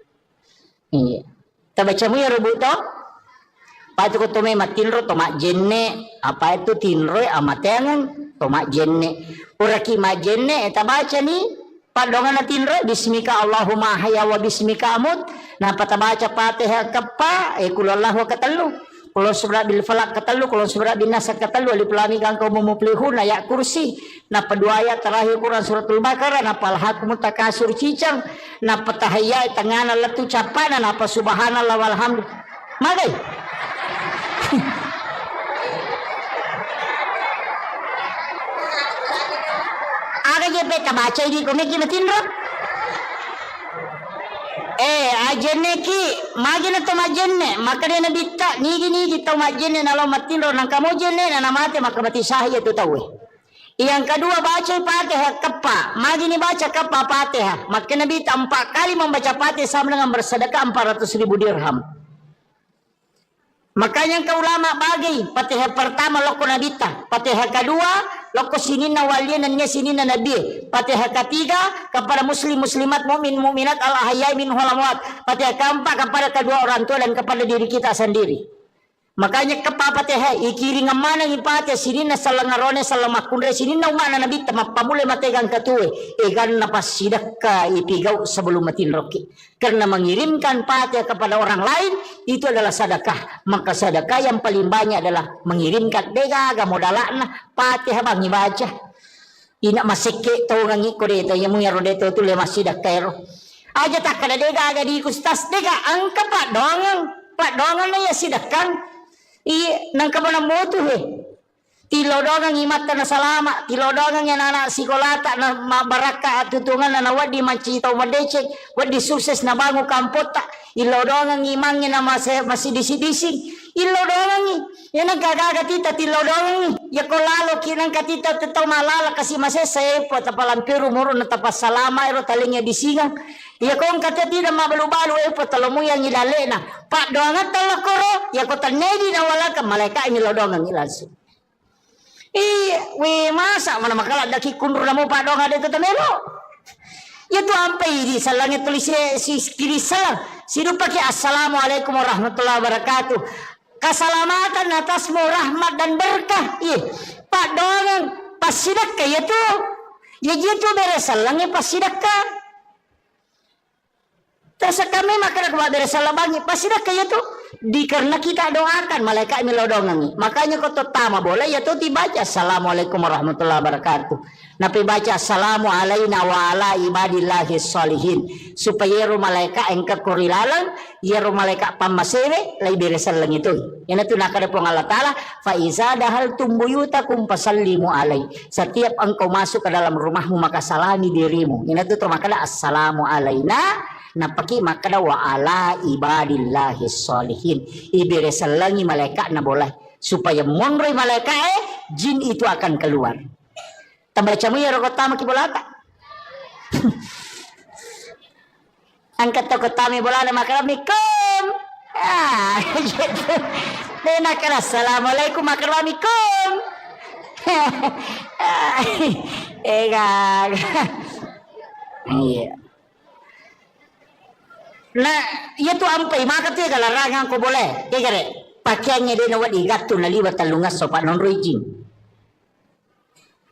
Iya. Tabaca mo ya rubuto patu ko tome matinro tomak jenne apa itu tinro amatengan tomak jenne uraki majenne eta baca ni padongan tinro bismika Allahumma hayya wa bismika amut na patabaca Fatihah kapa kulallahu katalu kulon surah bil falak katalu, kulon surah bin nas katalu, alif lam mim kau mumuflihun ayat kursi. Napa dua ayat terakhir Quran suratul Baqarah, napa alhaqumut takasur cicang, napa tahiyya tengana latu capana, napa subhanallah walhamdulillah. Magai. Aga je peta baca di komeki matindro. Ajenne ki magina to majenne makane na bitta nigi to majenne nalo matindro nang kamu jenne na mate makamati sahaya tu tahu. Yang kedua baca Fatihah kappa, magini baca kappa Fatihah. Maka Nabi 4 kali membaca Fatihah sama dengan bersedekah 400.000 dirham. Makanya ke ulama bagi Fatihah pertama loko nabita, Fatihah kedua loko sinina waliyan dan sinina nabi, Fatihah ketiga kepada muslim muslimat mukmin mukminat al ahya min amwat, Fatihah keempat kepada kedua orang tua dan kepada diri kita sendiri. Makanya Fatihah ikiri ngamana ni Fatihah sinina salangarone salamakundre sinina umana nabi tama pamule mategang katue egan napas sidaka ipigau sebelum matin roki. Karena mengirimkan Fatihah kepada orang lain itu adalah sedekah. Maka sedekah yang paling banyak adalah mengirimkan dega modalana Fatihah bang baca. Ina maseke tau ngangi kode yang muyaro deto tu le masida kairo. Aja tak kada dega aga di kustas dega angka pak dongan na ya sidakang. Nang kabana motu tilodongan imata na salama, tilodongan yang anak sikolata na mabaraka tutungan na wadi mancito madecek, wadi sukses na bangu kampota, ilodongan imangnya na masih disi-disi, ilodongan yan ang kagaga tita tilodongan ya kolalo kinang katita tetaw malala kasi masese po tapalampiru muro na tapas salama ero talingnya disingang. Ya kong kata tidak mabalu-balu po talamu yang ilale na pak doangan talakoro ya ko tanedi na wala ka malaikat ini lodongan ilasu. We masa mana makala daki kundur na mo pak doangan dito tamelo. Ya tu ampai di salangnya tulis si kiri salang. Sidu pakai assalamualaikum warahmatullahi wabarakatuh. Keselamatan atasmu rahmat dan berkah. Pak doangan pasidakka ya tu. Ya gitu beres salangnya pasidakka. Terasa kami maka beres salam bangi pasidakka ya tu. Karena kita doakan malaikat melodongangi. Makanya kau tetama boleh ya tu dibaca assalamualaikum warahmatullahi wabarakatuh. Napi baca assalamu alaina wa ala ibadillahi sholihin. Supaya ru malaikat engka kurilalang ya ru malaikat pamasewe lai beresan lang itu. Yan itu nakada po Allah Ta'ala fa iza dahal tumbuyutakum fasallimu alai. Setiap engkau masuk ke dalam rumahmu maka salami dirimu. Yan itu termakala assalamu alaina napaki makada wa ala ibadillahi sholihin. Iberesan langi malaikat na boleh supaya monroy malaikat jin itu akan keluar. Tambacamu ya rokot tama kibolata. Angkat toko tami bolana makaramikum. Gitu. Dena kala assalamualaikum makaramikum. Iya. Nah, iya tu ampai maka tu galarangan ko boleh. Kaya pakaiannya dia nawat igatu na liwat talungas so panon rojing.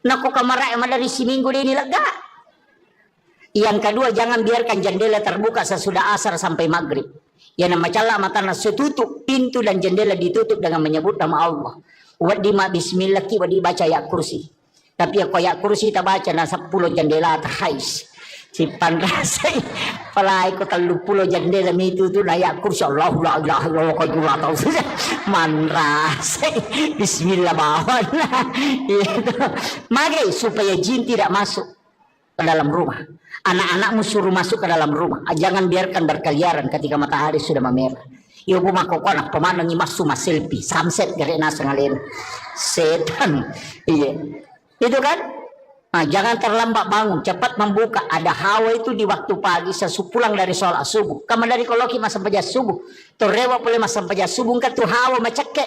Naku kamarai dari si minggu ini lega. Yang kedua jangan biarkan jendela terbuka sesudah asar sampai maghrib. Yang nama cala mata nasu tutup pintu dan jendela ditutup dengan menyebut nama Allah. Wadi ma bismillah ki wadi baca ayat kursi. Tapi aku ayat kursi tak baca na 10 jendela terhais. Si panrasay palay ko 30 jendela itu tu ayat kursi Allah la ilaha illallah qadullah tahu manrasay bismillah bawan itu magay supaya jin tidak masuk ke dalam rumah. Anak-anakmu suruh masuk ke dalam rumah. Jangan biarkan berkeliaran ketika matahari sudah memerah. Ibu makokonak pemandangi masuk selfie sunset gare nasa ngalen setan. Iya itu kan. Nah, jangan terlambat bangun, cepat membuka. Ada hawa itu di waktu pagi sesupulang dari sholat subuh. Kamu dari koloki masa pajak subuh. Torewa boleh masa pajak subuh kan tu hawa macake.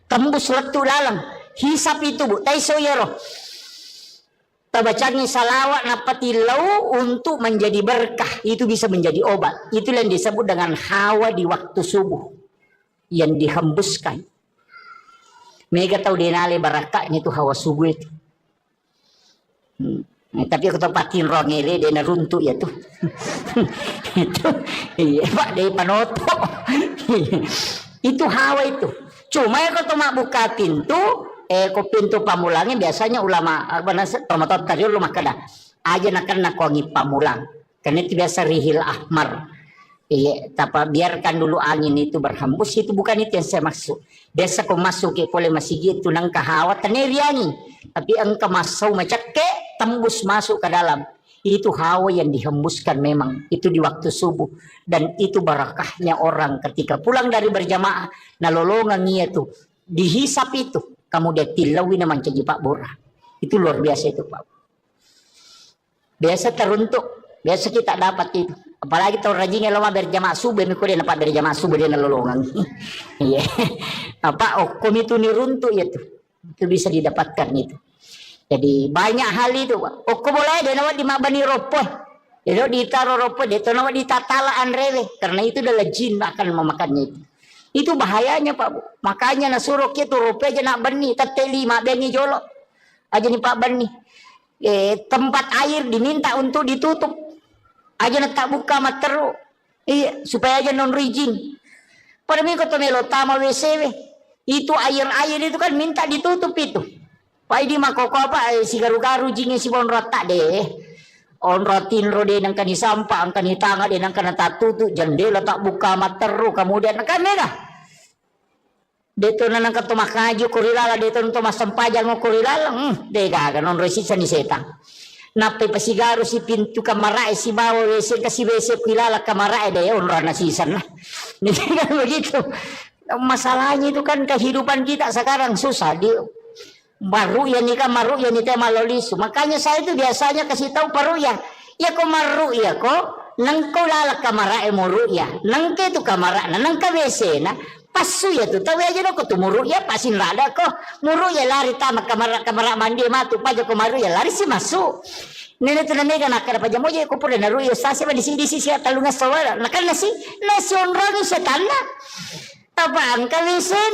Tembus letu dalam. Hisap itu bu. Taiso yero. Tabacangi salawat napati lau untuk menjadi berkah. Itu bisa menjadi obat. Itu yang disebut dengan hawa di waktu subuh. Yang dihembuskan. Mega tahu denale barakahnya itu hawa subuh itu. Tapi aku tempatin rongele dia runtuh ya tuh. Itu iya pak dari panoto. Itu hawa itu. Cuma ya kalau mak buka pintu, ko pintu pamulangnya biasanya ulama tomatot tadi ulama kada aja nak wangi pamulang. Karena itu biasa rihil ahmar. Iya, tapi biarkan dulu angin itu berhembus, itu bukan itu yang saya maksud. Biasa kau masuk ke boleh masjid itu nang kahawat taneriani, tapi engkau masuk macam ke tembus masuk ke dalam. Itu hawa yang dihembuskan memang itu di waktu subuh, dan itu barakahnya orang ketika pulang dari berjamaah nalolongan itu dihisap itu kamu dia tilawi namanya jadi Pak Bora. Itu luar biasa itu Pak. Biasa teruntuk, biasa kita dapat itu. Apalagi tahun rajinnya lama berjamaah subuh, mikir dia dapat berjamaah subuh dia nalolongan. Iya. Apa okom itu niruntuk itu bisa didapatkan itu. Jadi banyak hal itu. Okom boleh dia nawat di mabani ropoh. Dia ditaruh ropoh, dia nawat ditatalaan rele. Karena itu adalah jin akan memakannya itu. Itu bahayanya Pak. Makanya nasuruh itu ropoh aja nak bani, teteli mak bengi jolok. Aja nih Pak bani. Tempat air diminta untuk ditutup. Aja nak tak buka materu. Iya, supaya aja non rizin. Pada minggu tu melo tama WC. Itu air itu kan minta ditutup itu. Pak ini makoko apa si garu-garu jingnya si bon rata deh. On rotin rode nang kani sampah, ang kani tanga de nang kana tatutu jendela tak buka materu kemudian kan merah. Deto nang kato makajo kurilala deto nang mas sampajang mo kurilala. Dega non resisa ni setang. Napai pasigaru si pintu kamar si bawa WC kasih WC pilala kamar deh onra nasisan lah. Ini kan begitu. Masalahnya itu kan kehidupan kita sekarang susah di baru ya nikah maru ya nikah malolis. Makanya saya itu biasanya kasih tahu paru ya kok maru ya kok nang ko lala kamar moru ya nang ke tu kamar nang ka WC na pasu ya tu tahu aja kok tu muru ya pasin rada kok muru ya lari tamak kamar mandi matu paja ko maru ya lari si masuk. Nene tunanega nakara paja moja ko pura naru ya sase ba disi talunga sawala nakal nasi onroni setana apaan kalisen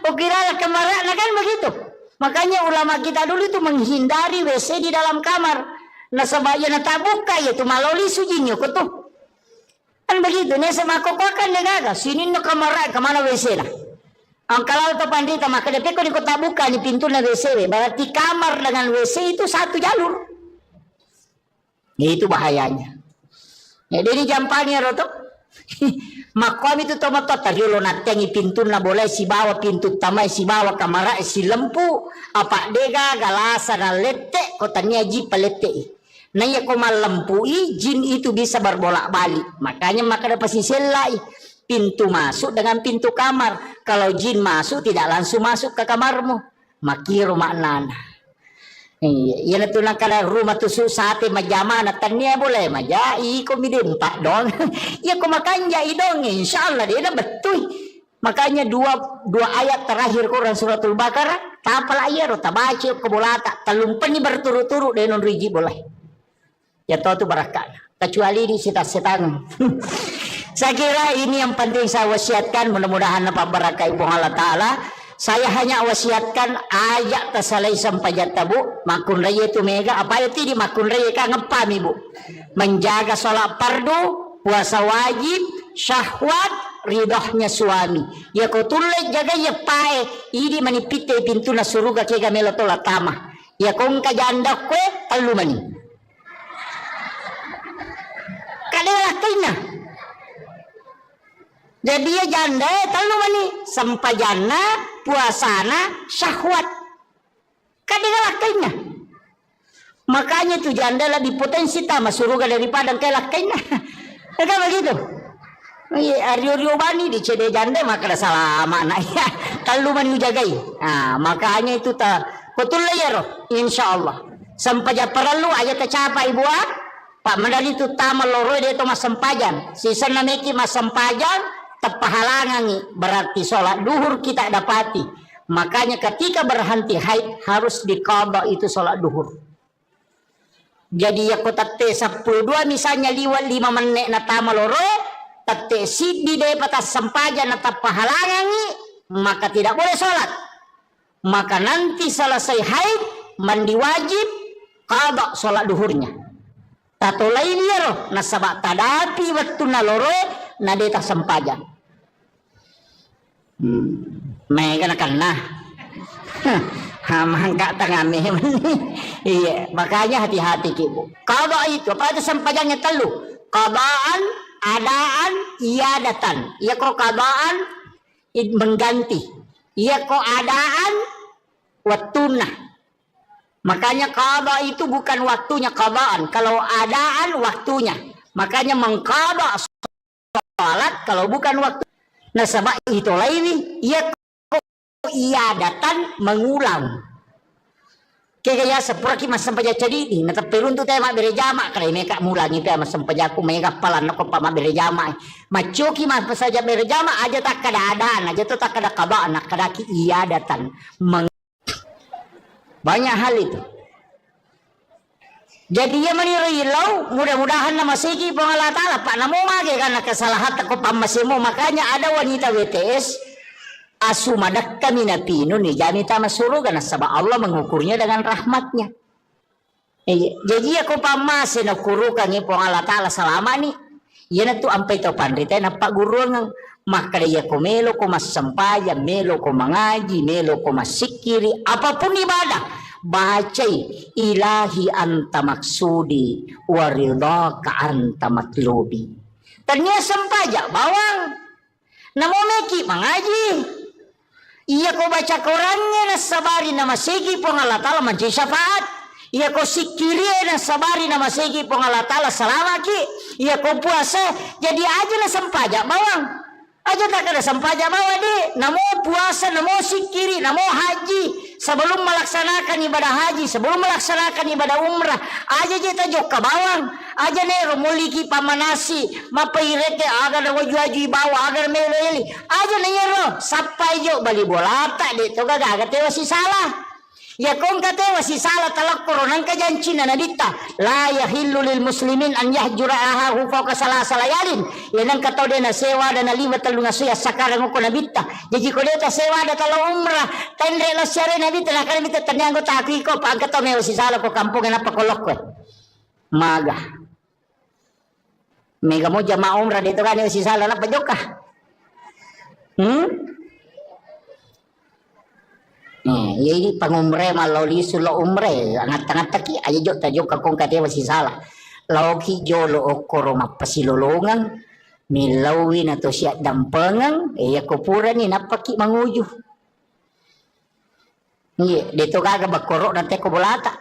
ukira kamar kan begitu. Makanya ulama kita dulu itu menghindari WC di dalam kamar. Nasabaya na tabuka ya tu maloli sujinyo ko tu. Kan begitu, nih sama kokokan negaga, sini no kamar kemana WC lah. Ang kalau tu pandita maka depe ko di kota buka ni pintu na WC, berarti kamar dengan WC itu satu jalur. Itu bahayanya. Jadi ini jampangnya roto. Makom itu tomato tadi lo natengi pintu na boleh si bawa pintu tamai si bawa kamar si lempu apa dega galasa na lete kotanya ji palete. Naya ko malempui jin itu bisa berbolak-balik. Makanya maka ada pasti selai pintu masuk dengan pintu kamar. Kalau jin masuk tidak langsung masuk ke kamarmu. Makiru maknana. Iya na tunang kada rumah tu sate majama na tanya boleh majai ko midempak dong. Ya ko makanya idong insyaallah dia betul. Makanya dua ayat terakhir Quran suratul Baqarah tapal ayat tabaca ko bolata talumpan ni berturut-turut denon riji boleh. Ya tahu tu barakah. Kecuali di setan. Saya kira ini yang penting saya wasiatkan, mudah-mudahan apa barakah ibu Allah Ta'ala. Saya hanya wasiatkan ayat tasalai sampai jatabu makun raya itu mega apa itu di makun raya kan ngepam ibu menjaga sholat fardu puasa wajib syahwat ridhohnya suami ya kau tulai jaga ya pae ini manipite pintu na suruga kega melotola tama ya kau janda kue palu mani kadalah kina jadi ya janda talu mani sampajana puasana syahwat kadang lakainya makanya itu janda lebih potensi tama suruga daripada kayak lakainya kan begitu Aryo bani di cede janda maka salah makna ya talu mani jagai makanya itu tak betul ya roh insyaallah sampai perlu aja tercapai buat Pak Mandali itu tama loro dia itu mas sempajan sisa nameki mas sempajan tepahalangan berarti sholat duhur kita dapati makanya ketika berhenti haid harus diqadha itu sholat duhur jadi ya kota T12 misalnya liwat 5 menit na tama loro tate sidi de patas sempaja na tepahalangan maka tidak boleh sholat maka nanti selesai haid mandi wajib qadha sholat duhurnya tato lain ya roh nasabak tadapi waktu na loro na deta sempajan May kan na. Hamangka tangami. Iya, makanya hati-hati kibu. Qada itu apa itu sampajangnya telu. Qadaan, adaan, iadatan. Iya kok qadaan mengganti. Iya kok adaan waktuna. Makanya qada itu bukan waktunya qadaan. Kalau adaan waktunya. Makanya mengqada salat kalau bukan waktu. Nah sama itu lain iya iadatan mengulang kaya sepura ki masam paja jadi na tapirun tu tema bere jama kare meka mulangi tema masam paja ku meka palan ko pa bere jama macoki mas saja bere jama aja tak kada adaan aja tu tak kada qada nak kada ki iadatan banyak hal itu. Jadi ya menirilau mudah-mudahan nama segi Allah Ta'ala pak namo mage karena kesalahan ko pamasimu. Makanya ada wanita WTS asumadak kami napino ni janita masurugan sabab Allah mengukurnya dengan rahmatnya. Jadi aku pamasin nakurukan ni Allah Ta'ala selama ni ya na tu ampai to pandita na pak guru ng makaya ko melo ko masampaya melo ko mangaji melo ko masikiri apapun ibadah bacai ilahi anta maksudi waridaka anta matlubi. Ternyata sampaja bawang namo meki mangaji iya ko baca Qurannya na sabari na masigi po Allah Ta'ala manci syafaat iya ko sikiri na sabari na masigi po Allah Ta'ala salamaki iya ko puasa jadi aja na sampaja bawang aja tak ada sampaja bawa di namo puasa namo sikiri namo haji sebelum melaksanakan ibadah haji sebelum melaksanakan ibadah umrah aja jeta joka bawang aja nero muliki pamanasi mapairete agar waju bawa agar meleli aja nero sampai jo bali bolata de to gaga tewa si salah ya kong katewa si salah talak koronang kajancina nadita la yahillu lil muslimin an yahjura ahahu fawqa salasa layalin yanang katau de na sewa dan lima talunga suya sakarang ko nabita jadi ko deta sewa da talo umrah tendre la syare nabita na kan bita tanyango taki ko pag katau me si salah ko kampung na pakolok ko maga mega mo jama umrah dito kan si salah na pajoka Ini pangumre maloli sulo umre angat-angat taki aja jok tajuk kakong kate masih salah lauki jolo okoro mapasilolongan milawi na to siya dampengang ya kupura ni napaki manguju iya dito gaga bakoro na teko bolata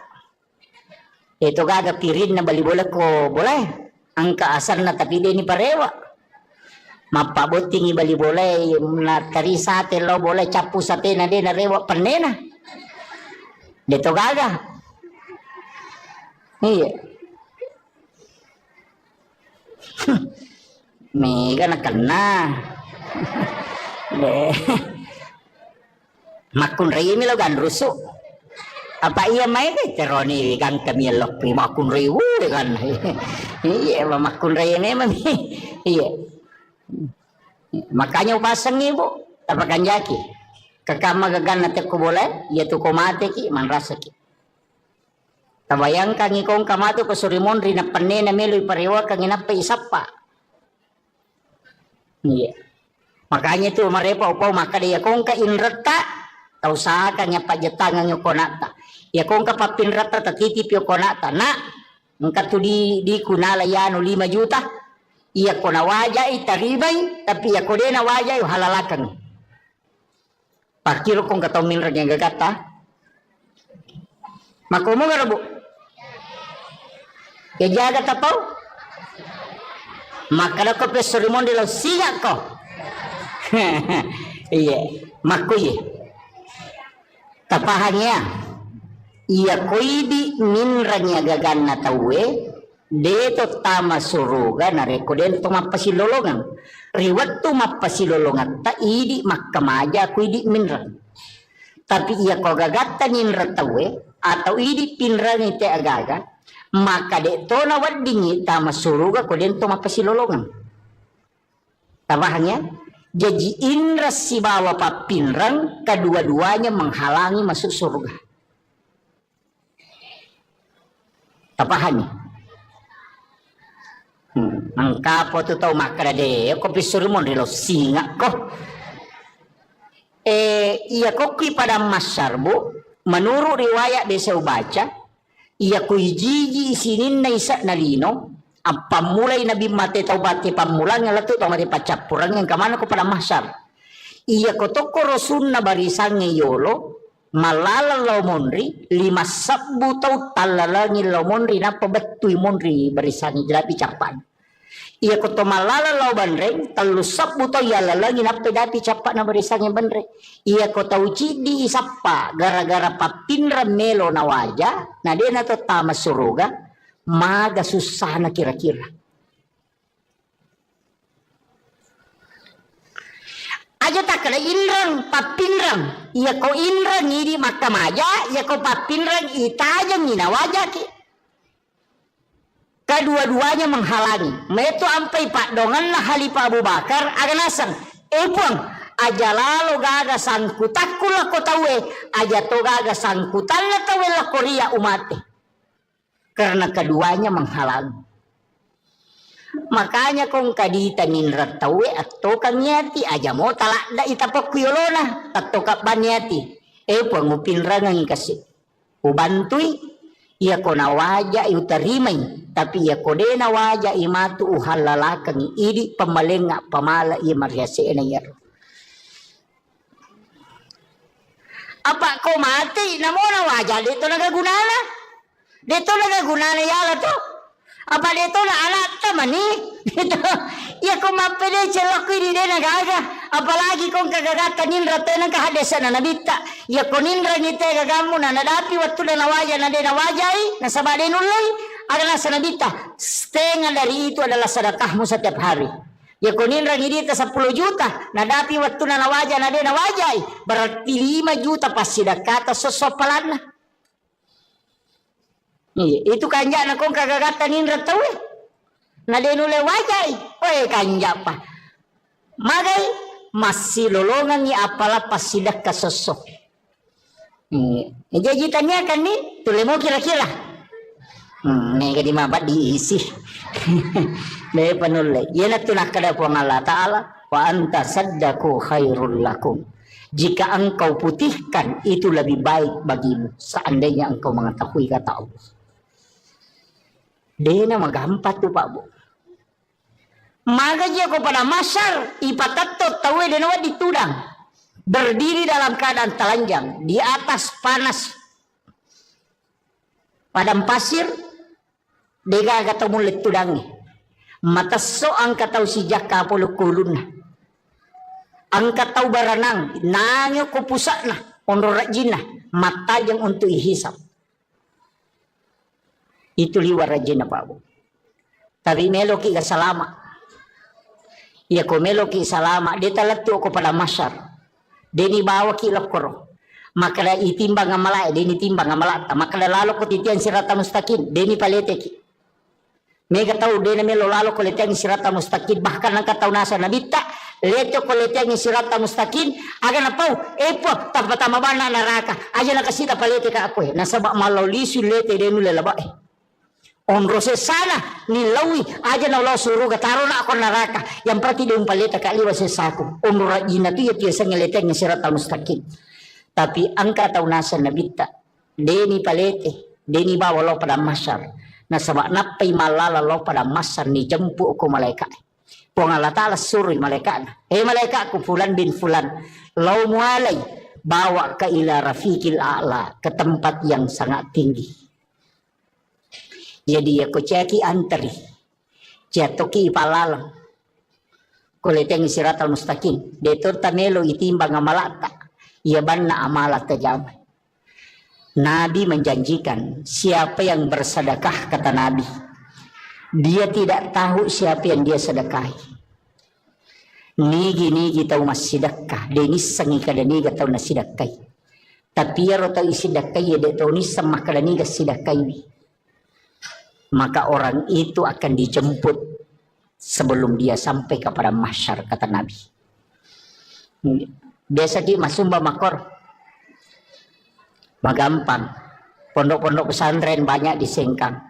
dito gaga pirin na balibola ko boleh angka asar na tapi dia ni parewa mapabuting ibali boleh na kari sate lo boleh capu sate na de na rewa panena dito gaga iya mega na kena makun rei mi lo gan rusu apa iya main teroni gan kami lo makun rei kan iya makun rei memang iya makanya pasang ibu tapakan jaki kakama gagan nate ko boleh ya tu ko mate ki man rasa ki tabayang kang ikong kamato ko surimon rina panne na melo parewa kang inapa isapa iya makanya tu marepa upaw maka dia kong ka inrata tau sa kanya pajetangan yo konata ya kong ka papinrata tatitip yo konata na engka tu di kunala yano 5 juta iya ko na wajay taribay tapi iya ko din na wajay halalakan pakiro kong kataw minra niya gagata makumo nga rabo kaya jaga tapaw makala ko pesorimon de lo siga ko iya makuye tapahannya iya ko idi minra niya gagan na tawe dito tama suruga na rekoden to mapasilolongan riwat to mapasilolongan ta idi makamaja ku idi minra tapi iya ko gagata ninra tawe atau idi pinra ni te agaga maka de to na wadingi tama suruga ko den to mapasilolongan tabahannya jadi indra si bawa papinrang kedua-duanya menghalangi masuk surga tabahannya angka po to makara de ko pisurimon rilo singa ko Ia koki pada masyar bu, menurut riwayat desa baca, ia kuijiji isinin na isa na lino, ang pamulay na bimate taubati pamulang nga lato tau mati pacapurang yang kamana ko pada masyar. Ia kotoko rosun na barisan ngayolo, malalaw monri, 5 sabbu tau talalangin law monri na pabatuy monri barisan jelapi capan. Ia koto malalaw banreng, 3 sabbu tau yalalangin na pedapi capan na barisan yang banreng. Ia kota uci di isapa gara-gara papinra melo na waja, na dia na to tama suruga, maga susah na kira-kira. Aja tak kena inrang papinrang, ia ko inrang iri makamaja, ia ko papinrang itajang ina waja ki. Kedua-duanya menghalangi. Meto ampai pak dongan lah Halifah Abu Bakar aganasang. Puang aja lalu gaga sangkutakku lah ko tawe, aja to gaga sangkutan lah tawe lah korea umate. Karena keduanya menghalangi. Makanya kung kadita ninrat tawe atau kanyati aja mo talak da itapok kuyolona atau kapanyati pangupin rangang kasi ubantui ia ko nawaja iutarimay tapi ia ko de nawaja imatu uhalalakang idi pamalenga pamala ia mariase na yaro apa ko mati namo nawaja dito nagagunana yala to. Apa dito na alat taman ni? Iya ko mapede celok ini dia nagaga. Apalagi kung kagagatan ninra tayo ng kahadesan na nabita. Iya ko ninra ngite gagamu na nadapi waktu na nawaja na de nawajay. Nasaba din ulay. Adalah sa nabita. Setengah dari itu adalah sedekahmu setiap hari. Iya ko ninra ngidita 10 juta. Nadapi waktu na nawaja na de nawajay. Berarti 5 juta pas sedekah sosopalan na. Itu kanja na kong kagagatan ninra tawe. Na denule wajay. Kanja pa. Magay, masih lolongan ni apala pasidak kasosok. Jajitannya kan ni, tule mo kira-kira. Nega di mabat diisi. Daya panulay. Yan at tunakada po ang Allah Ta'ala. Wa anta saddaku khairul lakum. Jika engkau putihkan, itu lebih baik bagimu. Seandainya engkau mengetahui kata Allah. Dia na magampat tu Pak Bu. Magaji ako pada masar ipatatot tawe denawa ditudang. Berdiri dalam keadaan telanjang di atas panas padang pasir. Dega kata mulit tudangi. Mata so ang kataw si jaka pulukulun na. Ang kataw baranang nanyo kupusa na. Onrorajin na. Mata yang untuk ihisap. Itu liwar aja na Pak Bu. Tapi meloki ka salama. Iya ko meloki salama. Dia talatu ko pada masyar. Deni bawa ki lokoro. Makala itimbang amalay. Deni timbang amalata. Makala lalo ko titian sirata mustaqim. Deni palete ki. Mega tahu deni melo lalo ko letiang sirata mustaqim. Bahkan ang kataw nasa nabita. Leto ko letiang sirata mustaqim. Aga na pau. Po. Tapatama ba na naraka. Aja na kasita palete ka ako. Nasaba malaw lisu lete denu lelaba Onrose sana nilawi aja na Allah suruh kataro na ako naraka yang prati yung paleta kaliwa sa sako onrajina tu ya tiasa ngelete ng sirata mustaqim tapi ang kataunasan na bita deni palete deni bawa lo pada masyar na sabak napay malala lo pada masyar ni jempu ko malaikat po nga Allah Ta'ala suruh malaikat malaikat ko fulan bin fulan lau mualay bawa ka ila rafiqil a'la ke tempat yang sangat tinggi. Jadi aku ceki antri, jatuki palalang, kuleteng siratal mustaqim. Detur tamelo itimbang amalata, ia banna amalat tajam. Nabi menjanjikan siapa yang bersedekah kata Nabi, dia tidak tahu siapa yang dia sedekahi. Nigi tahu mas sedekah, denis sangi kada niga tahu nas sedekahi. Tapi ya rota isidakai ya de tahu ni sama kada niga sedekahi. Maka orang itu akan dijemput sebelum dia sampai kepada mahsyar kata Nabi. Biasa di masumba makor magampang. Pondok-pondok pesantren banyak di Sengkang,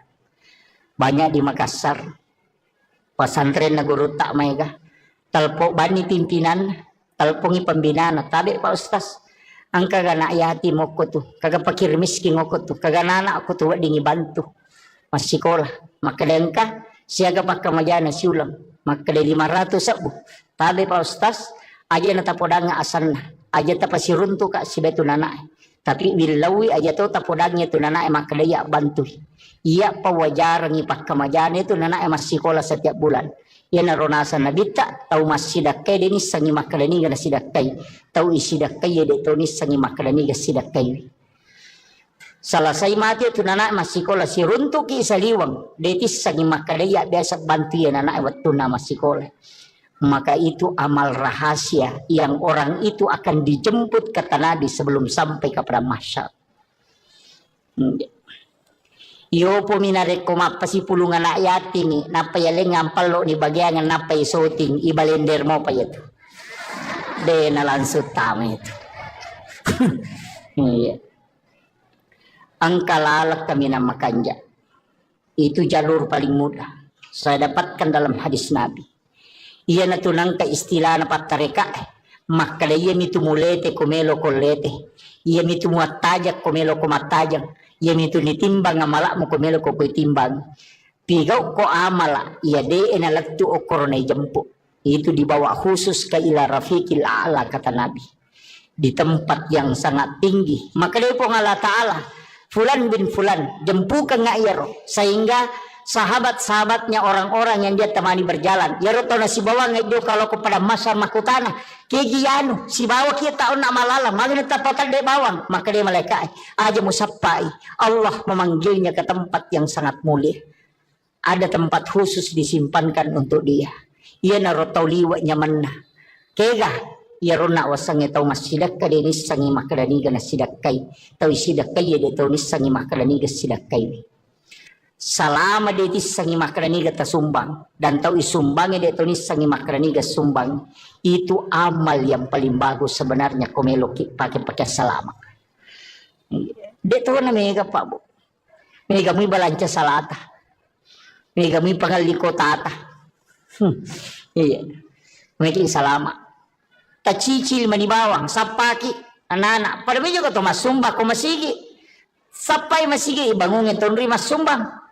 banyak di Makassar. Pesantren na guru tak mega telpok bani pimpinan talpungi pembinaan tabi Pak Ustaz ang kagana ayati mo ko tu kaga pakir miskin ko tu kaga nana ako tu dingi bantu mas sekolah makadengka siaga pakamajana siulang makade 500 sabu tabi Pak Ustaz aja na tapodanga asanna aja tapasiruntu ka si betu nana tapi bilawi aja tu tapodangnya tu nana makadaya bantu iya pawajaran ni pakamajana itu nana mas sekolah setiap bulan ya naronasa nabita tau mas sidakai denis sangi makalani gana sidakai tau isidakai ya de tonis sangi makalani ga sidakai salasai mati tu nana masikola si runtuk ki saliwang detis sangi makalaya biasa bantu ya nana waktu nama masikola maka itu amal rahasia yang orang itu akan dijemput kata Nabi sebelum sampai kepada mahsyar. Yo po minare ko mapasi pulungan na ayati ni napayaleng ngampal lo ni bagyangan napay soting ibalender mo pa ito. De nalansut tama ito. Ang kalalak kami na makanja. Itu jalur paling mudah. Saya dapatkan dalam hadis Nabi. Ia na tunang ka istilah na patareka. Makadaya mitu mulete kumelo kolete. Ia mitu muatajak kumelo kumatajak. Ia mitu nitimbang amalak mo kumelo ko timbang. Pigaw ko amala. Ia de enalagtu o koronay jampu. Itu dibawa khusus ke ila rafiqil a'la kata Nabi. Di tempat yang sangat tinggi. Makadaya po ng Allah Ta'ala. Fulan bin Fulan. Jempukan nga iyaro. Sehingga sahabat-sahabatnya orang-orang yang dia temani berjalan. Yaro tau na si bawa ngayon kalau kepada masa makutana. Kegiyano, si bawa kita taon na malala. Magana tapatan de bawang. Maka dia malaikat. Aja musapai. Allah memanggilnya ke tempat yang sangat mulia. Ada tempat khusus disimpankan untuk dia. Ia narotau liwa nyaman na. Kega. Ia rona wasang tau masidak ka dinis sangi makadaniga na sidakkay. Tau isidakkay ya tau nis sangi makadaniga sidakkay. Salama deti sangi makraniga tasumbang dan tahu isumbangnya dia tulis sangi makraniga sumbang itu amal yang paling bagus sebenarnya komelo pakai salama. Dia tuh na mega pak bu, mega mi balanca salata, mega mi pangaliko tata, iya, mega salama. Tacicil manibawang sapaki anak-anak pada meja kau mas sumbang kau masigi, sapai masigi bangungin tonri mas sumbang.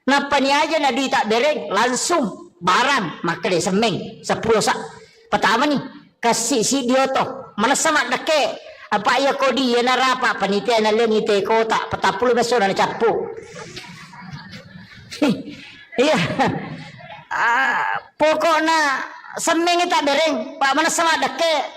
Napa ni aja na di tak dereng langsung barang maka dia semeng 10 sak pertama nih kasih si dioto mana sama dake apa ya kodi ya narapa panitia na lengi te kota petapulu beso na capu iya pokoknya semeng tak dereng pak mana sama dake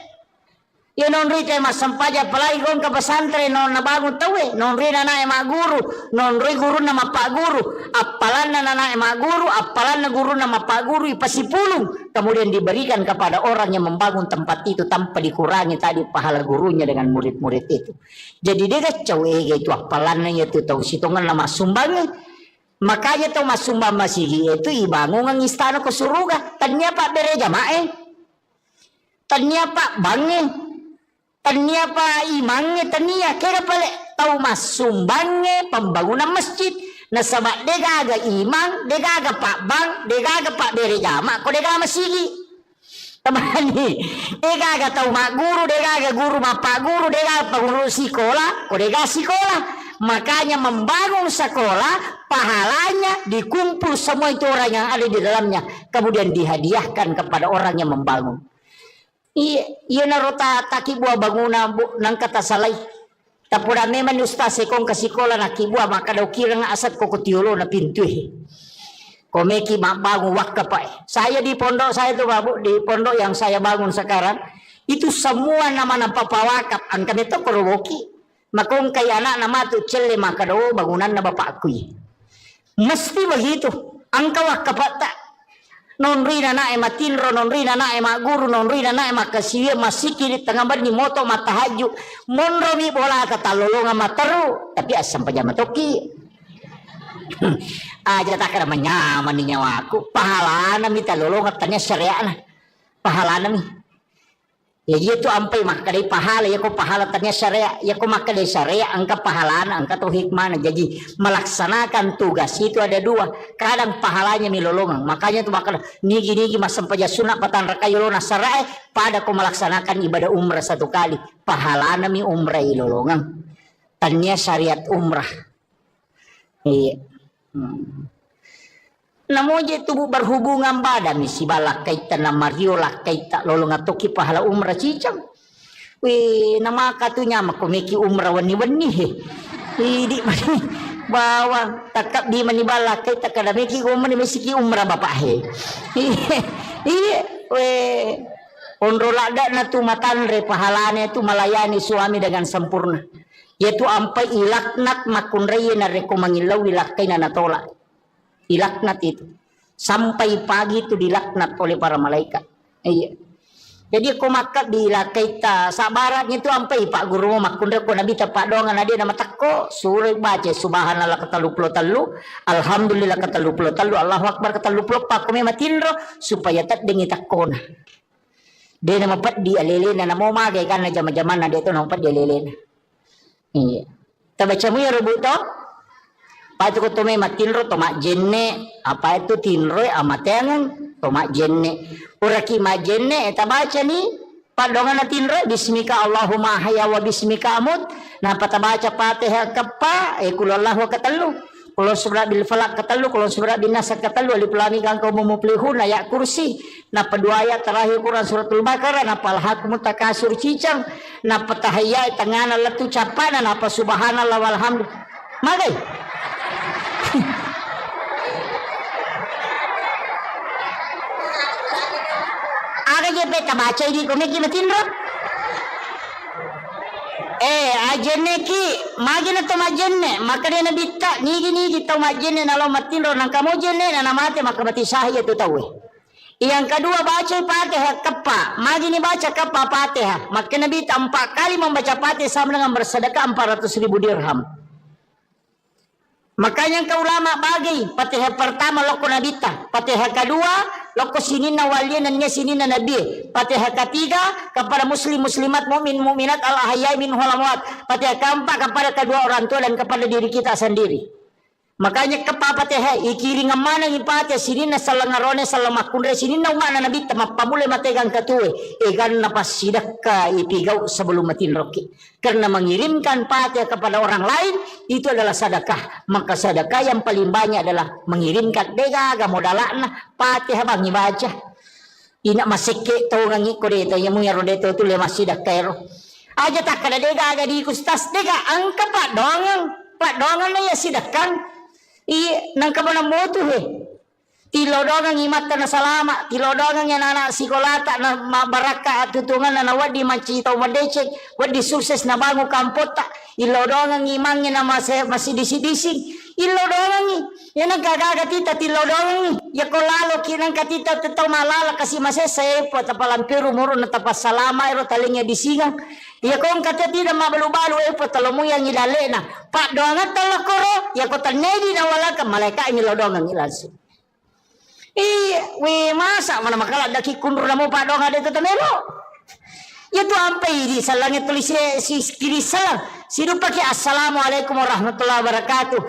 ya nonri te masampaja palai gon ka pesantren non nabangun tawe nonri nana ema guru nonri guru nama pak guru apalan nana ema guru apalan guru nama pak guru ipasipulung kemudian diberikan kepada orang yang membangun tempat itu tanpa dikurangi tadi pahala gurunya dengan murid-murid itu jadi dia kacau itu apalannya itu tahu situngan nama sumbangnya makanya tahu mas sumbang masih itu ibangun ang istana ke surga tanya pak bere jamae tanya pak bange tania pa imangnya tania kira pale tahu mas sumbangnya pembangunan masjid na sabak dega aga imang dega aga pak bang dega aga pak bere jama ko dega masigi tamani dega aga tahu mak guru dega aga guru mak pak guru dega aga guru sekolah ko dega sekolah makanya membangun sekolah pahalanya dikumpul semua itu orang yang ada di dalamnya kemudian dihadiahkan kepada orang yang membangun. Iya narota taki buah bangunan nang kata salai. Tapura memang ustaz sekong kasikola na kibua maka daw kira nga asat ko kutiulo na pintu. Komeki bangun wakka pa. Saya di pondok saya tuh babu di pondok yang saya bangun sekarang itu semua nama papawakap ang kami to korowoki. Makong kaya anak nama tu celle maka daw bangunan na bapakku. Mesti begitu. Ang kawakap tak nonri na matinro nonri na guru nonri na makasiya masiki di tengah bar ni moto matahaju monro mi bola kata lolonga mataru tapi asam pajama toki aja tak ada menyaman ni nyawaku pahala mi ta lolonga tanya syariah pahala mi Ya itu ampai makadai pahala ya ko pahala tanya syariah ya ko makadai syariah angka pahalana angka tuh hikmah. Jadi melaksanakan tugas itu ada dua, kadang pahalanya milolongan, makanya tuh makanya nigi masam paja sunat patan rakayolona syariah pada ko melaksanakan ibadah umrah satu kali pahalana mi umrah ilolongan tanya syariat umrah. Iya. Namoje tubuh berhubungan badan si balak kaita na mariola kaita lolong atoki pahala umrah cicang. Wih nama katunya makomeki umrah wani he. Idi bawa takap di mani balak kaita kada meki umrah mesiki umrah bapak he. Iya weh onrolada na tu matanre pahalane tu melayani suami dengan sempurna. Yaitu ampai ilaknat makunreye na rekomangilau ilakai na natolak. Dilaknat itu sampai pagi itu dilaknat oleh para malaikat. Iya. Jadi aku makat dilakai ta sabaratnya itu sampai Pak Guru makundre ko nabi tapak dongan ada nama takko suruh baca subhanallah katalu talu alhamdulillah katalu talu Allahu akbar katalu pak ko matinro supaya tak dengi takona. Dia nama pat di alelena na mau magai kan jam-jaman na dia tu nama pat di alelena. Iya. Tabaca mo ya rebut to? Patu ko tome matinro tomak jenne apa itu tinro amatengan tomak jenne uraki majenne eta baca ni padongan na tinro bismika Allahumma haya wa bismika amut nah pata baca Fatihah kapa kulallahu katalu kulo subra bil falak katalu kulo subra bin nas katalu alif lam mim kang kaum muflihun ayat kursi nah kedua ayat terakhir Quran suratul Baqarah nah palhakum takasur cicang nah patahaya tengana letu capana nah subhanallah walhamdulillah magai. Aga je peta baca ini komeki matinro. Ajenne ki magina to majenne makade na bitta nigi to majenne nalo matinro nang kamu jenne na namate makabati sahih itu tahu. Yang kedua baca Fatihah kappa magini baca kappa Fatihah maka Nabi 4 kali membaca Fatihah sama dengan bersedekah 400.000 dirham. Makanya ke ulama bagi Fatihah pertama loko nabita, Fatihah kedua loko sinina waliannya sinina nabi, Fatihah ketiga kepada muslim muslimat mukmin mukminat al ahyai min hulamwat, Fatihah keempat kepada kedua orang tua dan kepada diri kita sendiri. Makanya Fatihah ikiri ngamana ngipate sinina salangarone salamakunre sinina umana nabi tamapamule mategang katue egan napas sidakka ipigau sebelum matin roki. Karena mengirimkan Fatihah kepada orang lain itu adalah sedekah. Maka sedekah yang paling banyak adalah mengirimkan dega modalana Fatihah bang baca. Ina masike to ngangi kodeto yamu ya rodeto tu le masidakero. Aja tak kada dega aga di kustas dega angka pak dongan na ya sidakang. Nang kabana motu he tilodongan imata na salama tilodongan yang anak sikolata na mabaraka atutungan na wadi maci tau madecek wadi sukses na bangu kampota ilodongan imangnya na masih disi ilodongan yan ang kagaga tita tilodongan ya kolalo kinang katita tetau malala kasi masese po tapalampiru muro na tapas salama ero talingnya disingang ya kong kata tidak mabalu-balu po talomo yang ilale na pak doangan talakoro ya ko tanedi na wala ka malaika ilodongan ilasu masa mana makala daki kundur namo pak doangan itu tamelo ya tu ampai di salangnya tulis si kiri salam sidu pakai assalamualaikum warahmatullahi wabarakatuh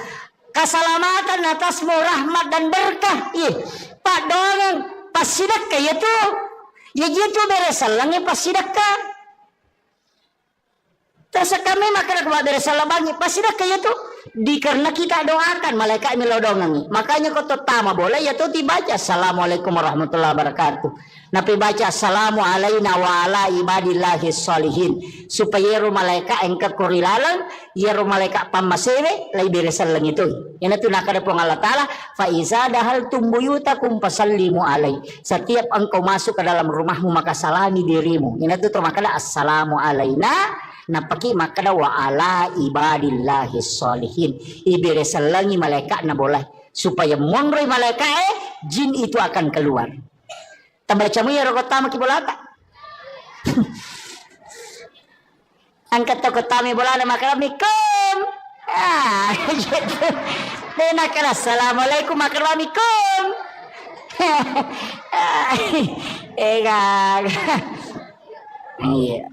keselamatan atasmu rahmat dan berkah pak doangan pasidakka ya tu ya gitu beres salangnya pasidakka Tasa kami maka beres salabangi pasidakka ya tu dikarena kita doakan malaikat milodongangi makanya kau tama boleh ya tu dibaca assalamualaikum warahmatullahi wabarakatuh napi baca assalamu alaina wa ala ibadillahi sholihin supaya ru malaikat engka kurilalang ya ru malaikat pamasewe lai beresan lang itu yan tu nakada po Allah Ta'ala fa iza dahal tumbuyutakum pasallimu alai setiap engkau masuk ke dalam rumahmu maka salami dirimu yan tu makada assalamu alaina napaki makada wa ala ibadillahi sholihin iberesalangi malaikat na boleh supaya mongroy malaikat jin itu akan keluar tambacamu ya rokotama kibolata angkat tokotami bolana makaramikum gitu denakala assalamualaikum makaramikum Iya.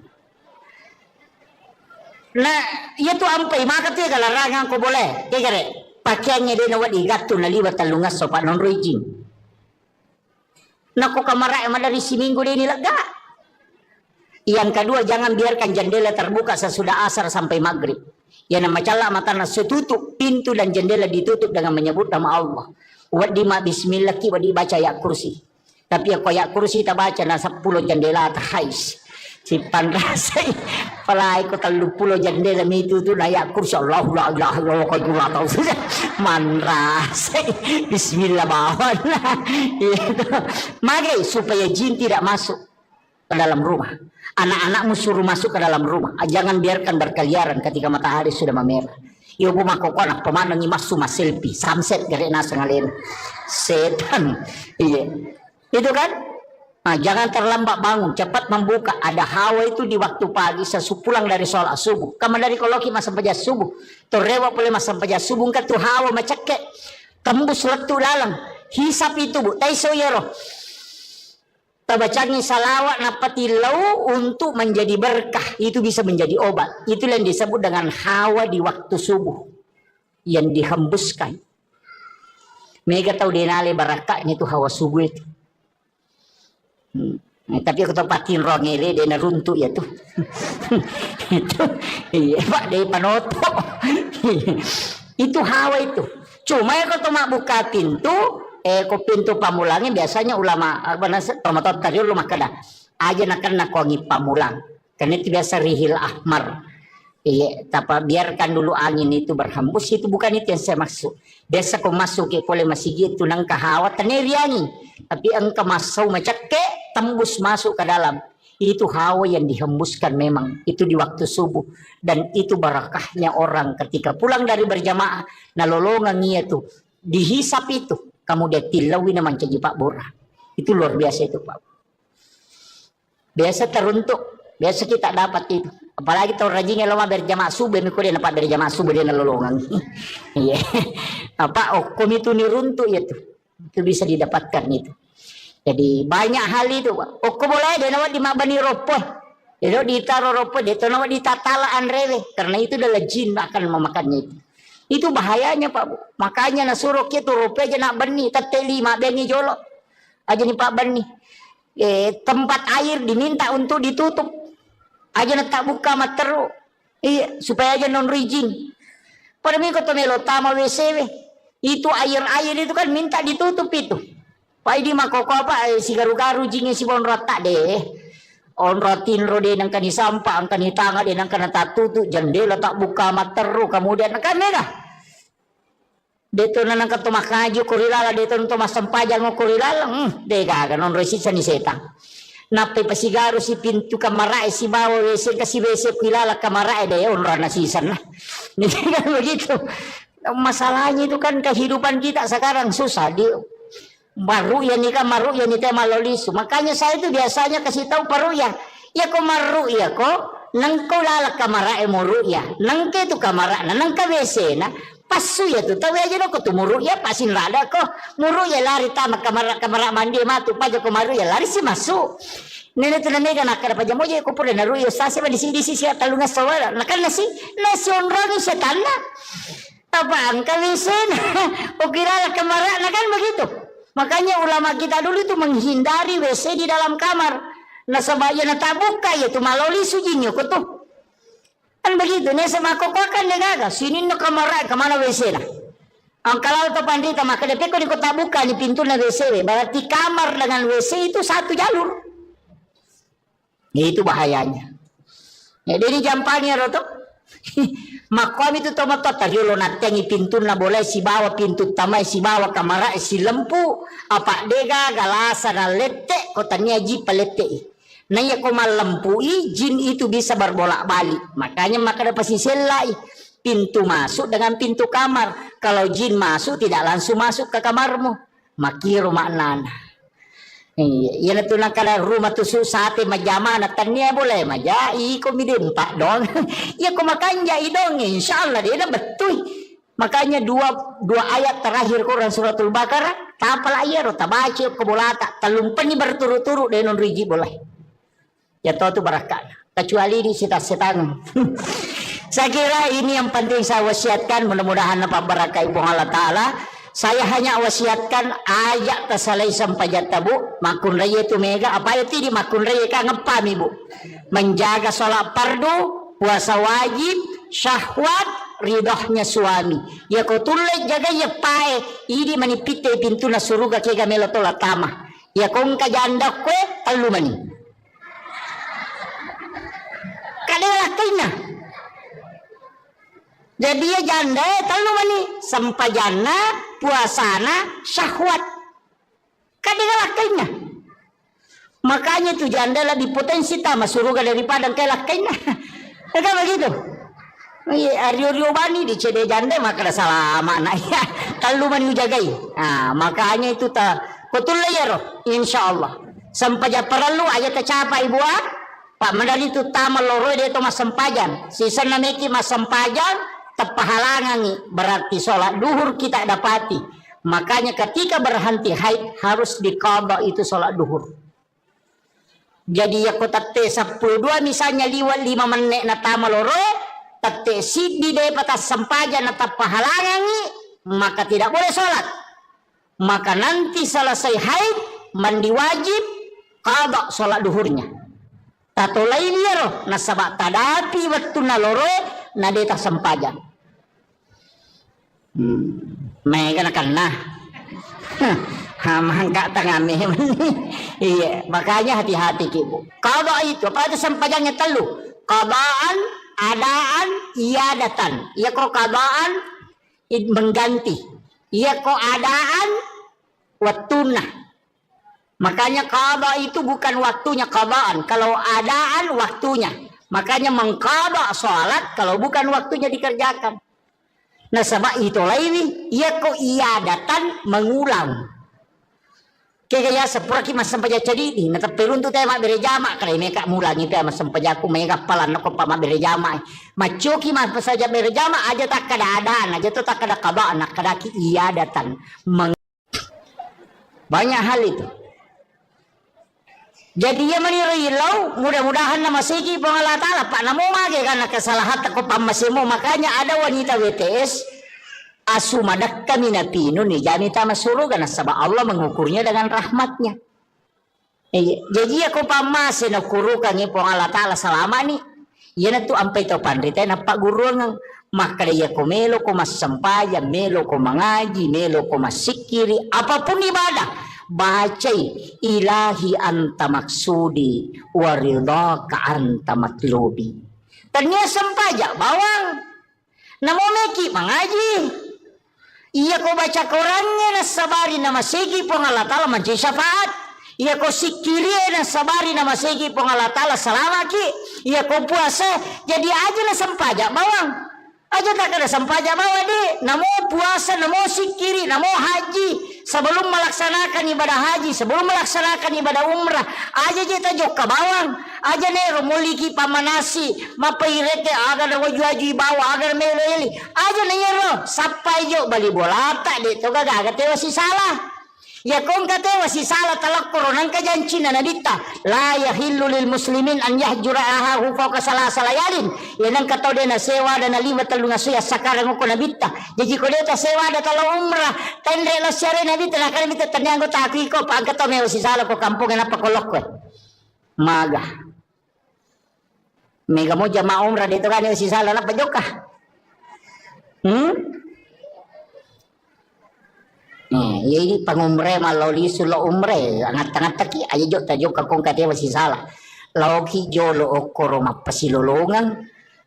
Nah, itu ampai maka tu larangan ko boleh. Kaya pakaiannya dia nawat igato na liwat talungas so pa non raging. Naku kamara dari si minggu dia nilaga. Yang kedua, jangan biarkan jendela terbuka sesudah asar sampai maghrib. Yang nama cala mata nasi tutup, pintu dan jendela ditutup dengan menyebut nama Allah. Wadi ma bismillah ki wadi baca ayat kursi. Tapi aku ayat kursi tak baca na 10 jendela terhais. Si panrasay palai ko 30 jendela itu tu ayat kursi Allah la ilaha illallah qadullah tahu sudah manrasay bismillah bawan. Mari supaya jin tidak masuk ke dalam rumah. Anak-anakmu suruh masuk ke dalam rumah. Jangan biarkan berkeliaran ketika matahari sudah memerah. Iyo bumakoko anak pemanang masuk mas selfie. Sunset gari nasa ngalen. Setan. Iya. Itu kan? Nah, jangan terlambat bangun. Cepat membuka. Ada hawa itu di waktu pagi. Sesupulang dari sholat subuh. Kamu dari koloki masa sampaya subuh. Torewa boleh masa sampaya subuh. Kan tu hawa macake. Tembus letu dalam. Hisap itu bu. Taiso yero. Tabacangi salawat napati lau untuk menjadi berkah. Itu bisa menjadi obat. Itulah yang disebut dengan hawa di waktu subuh. Yang dihembuskan. Mereka tahu denale barakahnya itu hawa subuh itu. Tapi aku tempatin rongele dia runtuh ya tuh. Itu iya pak dia panoto. Itu hawa itu. Cuma ya kalau buka pintu. Ko pintu pamulangnya biasanya ulama tomatot tadi rumah kada aja nak kongi pamulang karena itu biasa rihil ahmar. Iya, tapi biarkan dulu angin itu berhembus, itu bukan itu yang saya maksud. Biasa kau masuk ke boleh masih gitu nang kahawa teneriani, tapi engkau masuk macake tembus masuk ke dalam. Itu hawa yang dihembuskan memang itu di waktu subuh dan itu barakahnya orang ketika pulang dari berjamaah nalolongan itu dihisap itu. Kamu dia tilawin naman caji Pak Bora. Itu luar biasa itu Pak. Biasa teruntuk. Biasa kita dapat itu. Apalagi tahun rajinnya lama berjamaah subuh. Mikul dia dapat berjamaah subuh dia nalolongan. Iya. Apa okom itu niruntuk itu. Itu bisa didapatkan itu. Jadi banyak hal itu Pak. Okom boleh dia nawat di mabani ropoh. Dia ditaruh ropoh. Dia nawat ditatalaan rewe. Karena itu adalah jin akan memakannya itu. Itu bahayanya Pak Bu. Makanya nasuruh kita rupiah aja nak benih. Teteli mak beni jolok. Aja nih Pak benih. Tempat air diminta untuk ditutup. Aja nak tak buka mak teruk. Iya. Supaya aja non rijing. Pada minggu tu melo tama WCW. Itu air-air itu kan minta ditutup itu. Pak ini mak koko apa. Si garu-garu jingnya si bon rata deh. On rotin rode nang kani sampah, ang kani tanga din ang kanata tutu, jendela tak buka materu, kemudian kan merah. Dito na nang katumakajo kurilala, dito na tumasampajang mo kurilala, dega ganon resisa ni setang. Napay pasigaro si pintu kamarae, si bawa wese, kasi wese kilala kamarae, deh onra na sisan na. Hindi kan begitu. Masalahnya itu kan kehidupan kita sekarang susah. Maruya nih kan maruya nih teh malolisu. Makanya saya itu biasanya kasih tahu paruya. Ya ko maruya ko nang ko lalak kamara muruya. Nang ke tu kamara na nang ka WC na pasu ya tu. Tahu aja ko tu muruya pasin rada ko. Muruya lari tama kamara mandi matu paja ko maruya lari si masuk. Nene tu na mega nakara paja mo je ko pure na ruya sasi ba di sisi talunga sawala. Nakal nasi onroni sa tanda. Apa ang ka WC na. O kirala kamara na kan begitu. Makanya ulama kita dulu itu menghindari WC di dalam kamar. Nah sebaya na tabuka ya tu maloli sujinyo ko tu. Kan begitu nih sama kokokan negaga. Sini na kamar kemana WC na. Ang kalau to pandita maka depe ko di kota buka ni pintu na WC. Berarti kamar dengan WC itu satu jalur. Itu bahayanya. Ya ini jampanya roto. Makom itu tomato tariolo natengi pintu na boleh si bawa pintu tamai si bawa kamera si lempu apa dega galasa na lete kotanya ji palete. Nanya ko malempui jin itu bisa berbolak balik. Makanya maka dapat si selai pintu masuk dengan pintu kamar. Kalau jin masuk tidak langsung masuk ke kamarmu. Makiro maknana. Iya, na tunang kala rumah tu sate majama na tanya boleh maja iko midempa dong. Ya ko makanya idong insyaallah dia betul. Makanya dua ayat terakhir Quran suratul Baqarah tapal ayat tabaci ko bolata talumpan ni berturut-turut denon riji boleh. ya tahu tu barakah. Kecuali di setan. Saya kira ini yang penting saya wasiatkan, mudah-mudahan dapat barakah ibu Allah Ta'ala. Saya hanya wasiatkan ayat tersalai sampai jatabu makun raya itu mega apa itu di makun raya kan ngepam ibu menjaga sholat fardu, puasa wajib, syahwat, ridhohnya suami ya kau tulis jaga ya pae ini manipite pintu na suruga kega melotola tama ya kau janda kue talu mani kadalah kina jadi ya janda talu mani sampai jana puasana syahwat kadalah kina makanya tu janda lebih potensi tama suruga daripada kalah kina kan begitu. Rio bani di cede janda maka ada salah makna ya kalau mani jagai makanya itu ta betul ya roh insyaallah sampai perlu ayat tercapai buat pak medali itu tamal loro dia itu mas sempajan sisa nameki mas sempajan tepahalangan berarti sholat duhur kita dapati makanya ketika berhenti haid harus diqadha itu sholat duhur jadi ya kota T12 misalnya liwat 5 menit na tamal loro tate sidi de patas sempajan atau pahalangan maka tidak boleh sholat maka nanti selesai haid mandi wajib qadha sholat duhurnya tato lain ya roh nasabak tadapi waktu naloro nadeta sempajan mereka nak nah mangka tengah iya makanya hati-hati ibu qadha itu apa itu sempajannya telu qadhaan adaan iadatan ya kok qadaan mengganti ya kok adaan watunah makanya qadha itu bukan waktunya qadaan kalau adaan waktunya makanya mengqadha salat kalau bukan waktunya dikerjakan nah sebab itu lain ya kok iadatan mengulang kaya sepuraki mas sampai jadi ini natap perun tu tema berjama kalau mereka mulangi tu mas sampai aku mereka palan aku pama berjama macoki mas saja berjama aja tak keadaan aja tu tak ada qada nak kadaki iya datang banyak hal itu jadi ya menirilau mudah-mudahan nama segi pengalat Allah pak namo mage karena kesalahan aku pamasimu makanya ada wanita WTS asu madak kami napino ni jani tama suruga na sabab Allah mengukurnya dengan rahmatnya. Jadi aku pamase na kurukan ni pong Allah Ta'ala selama ni. Yan tu ampai to pandrita na paguru ng makadaya ko melo ko masampayan, melo ko mangaji, melo ko masikiri, apapun ibadah. Bacay ilahi anta maksudi waridaka anta matlubi. Tanya sampaja bawang. Namo meki mangaji. Iya ko baca Qurannya na sabari na masigi po nga Allah Ta'ala manci syafaat. Iya ko sikiri na sabari na masigi po nga Allah Ta'ala salamaki. Iya ko puasa jadi aja na sampaja bawang. Aja tak ada sampaja bawa di. Namo puasa, namo sikiri, namo haji. Sebelum melaksanakan ibadah haji, sebelum melaksanakan ibadah umrah, aja kita jok ke bawang. Aja nero muliki pamanasi, mapairete agar wajwaji bawa agar meleli. Aja nero sampai jok bali bola tak dito gaga tewa si salah. Ya kung katewa si salah talak koronan kajancina na dita. La yahillu lil muslimin an yahjura ahahu fawqa salasa layalin. Yan ang kataw din na sewa dan na lima talong asuya sakarang ko na bita. Jadi ko dito sewa da talo umrah. Tendre la siya rin na bita. Nakala bita tanyang ko taki ko. Pag kataw mewa si salah ko kampung na pakolok ko. Maga. Mega mo jama umrah dito ka si salah na pajok ka. Ini pangumre maloli sulo umre angat-angat taki aja jok tajok kakong katewa si salah lauki jolo okoro mapasilolongan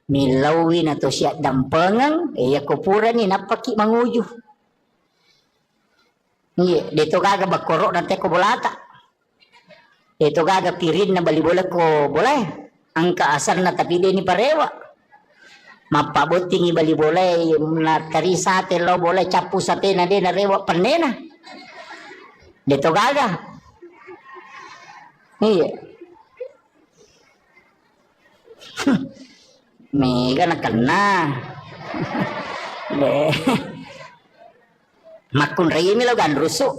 milawin atau siat dampengan ya kupuran ni napaki manguju iya dito gaga bakoro nate ko bolata dito gaga pirin na bali bola ko boleh angka asar na tapi dia ni parewa mapabuting ibali boleh na tari sate lo boleh capu sate na de na rewa panena dito gaga iya mega na kena makun rey mi lo gan ruso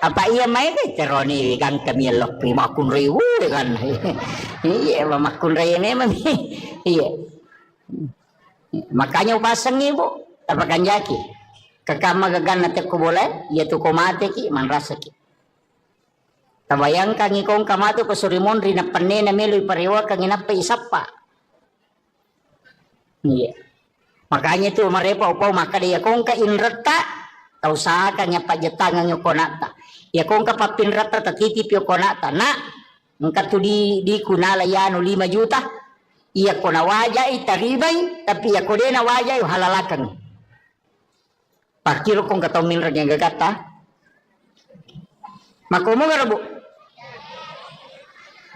Apa iya main teroni kan kami lok makun ribu kan. Iya makun ribu memang. Iya. Makanya pasang ibu tapakan jaki. Kakama gagan nate ko boleh, ya tu ko mate ki man rasa ki. Tabayangkan ikong kamato ko surimon rina panne na melo iparewa kang inapa isapa. Iya. Makanya tu marepa upau maka dia kong ka inrata tau saka nya pajetangan yo konata. Ya kong ka papinrata tatitip yo konata na ngka tu di kunala yano 5 juta. Iya ko na wajay taribay tapi ya ko de na wajay halalakan. Pakiro kong katau minra nya gagata. Makomo nga bu.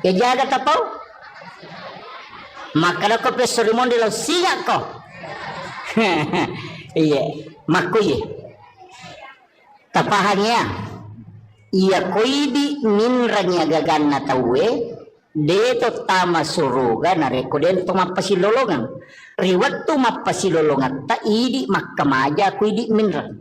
Ya jaga tapau. Makana ko pesorimon de lo siga ko. Iya, makuye. Tapahannya, iya koidi minranya gaganna tawe, deto tama suruga nareko den to mapasilolongan. Riwat to mapasilolongan ta idi makkamaja koidi minra.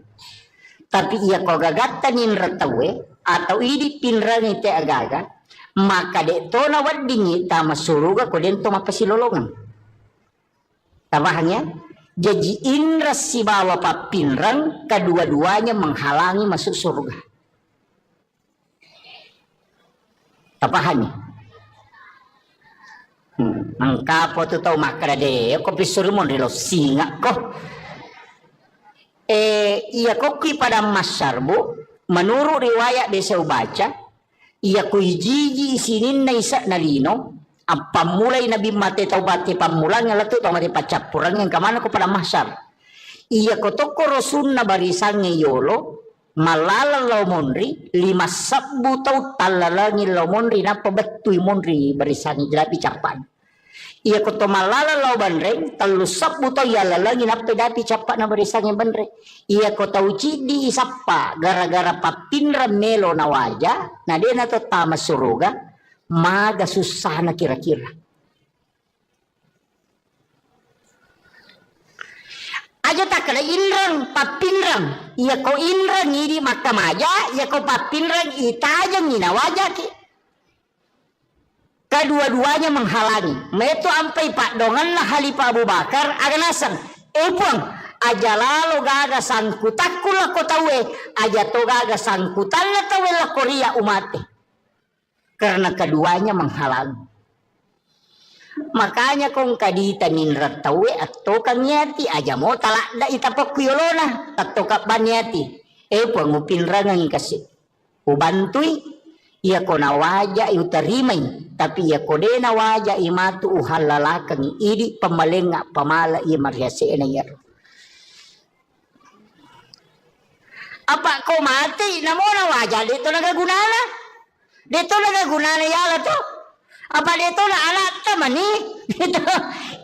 Tapi iya ko gagatta minra tawe atau idi pinrani te agaga, maka de to na waddingi tama suruga ko den to mapasilolongan. Tapahannya, jadi indra si bawa papinrang kedua-duanya menghalangi masuk surga. Tapahannya. Angkapo tu tau makara de ko pisurmon rilo singa ko. Iya koki pada masyarbu menurut riwayat desa baca iya ko hiji isinin na isa nalino apa mulai Nabi mate taubati pamulangnya latu tau mati pacapurang yang kemana ko pada mahsyar. Iya ko toko rasul na barisannya yolo malala law monri 5 sabbu tau talalangi law monri na pabetui monri barisannya jelapi capan. Iya ko to malala law banreng 3 sabbu tau yalalangi na pedapi capan na barisannya banreng. Iya ko tau cidi isapa gara-gara papinra melo na waja na dia na to tama suruga. Maga susah na kira-kira. Aja tak kena inrang, papinrang. Iya ko inrang ini maka maja, iya ko papinrang itajang ina wajah ki. Kedua-duanya menghalangi. Metu ampai pak dongan lah Halifah Abu Bakar aganasan. Puang, aja lalu gaga sangkutakku lah ko tawe, aja to gaga sangkutan lah tawe lah Korea umate. Karena keduanya menghalangi. Makanya kong kadita minrat tawe atau kanyati aja mo talak da itapok kuyolona atau kapanyati. Pangupin rangang kasih. Ubantui iya ko na waja utarimay tapi iya ko de na waja imatu uhalalakang idi pamalenga pamala iya mariase na yaro. Apa ko mati namo na waja dito nagagunana? Dito nagaguna na yala to. Apa dito na anak tamani. Dito.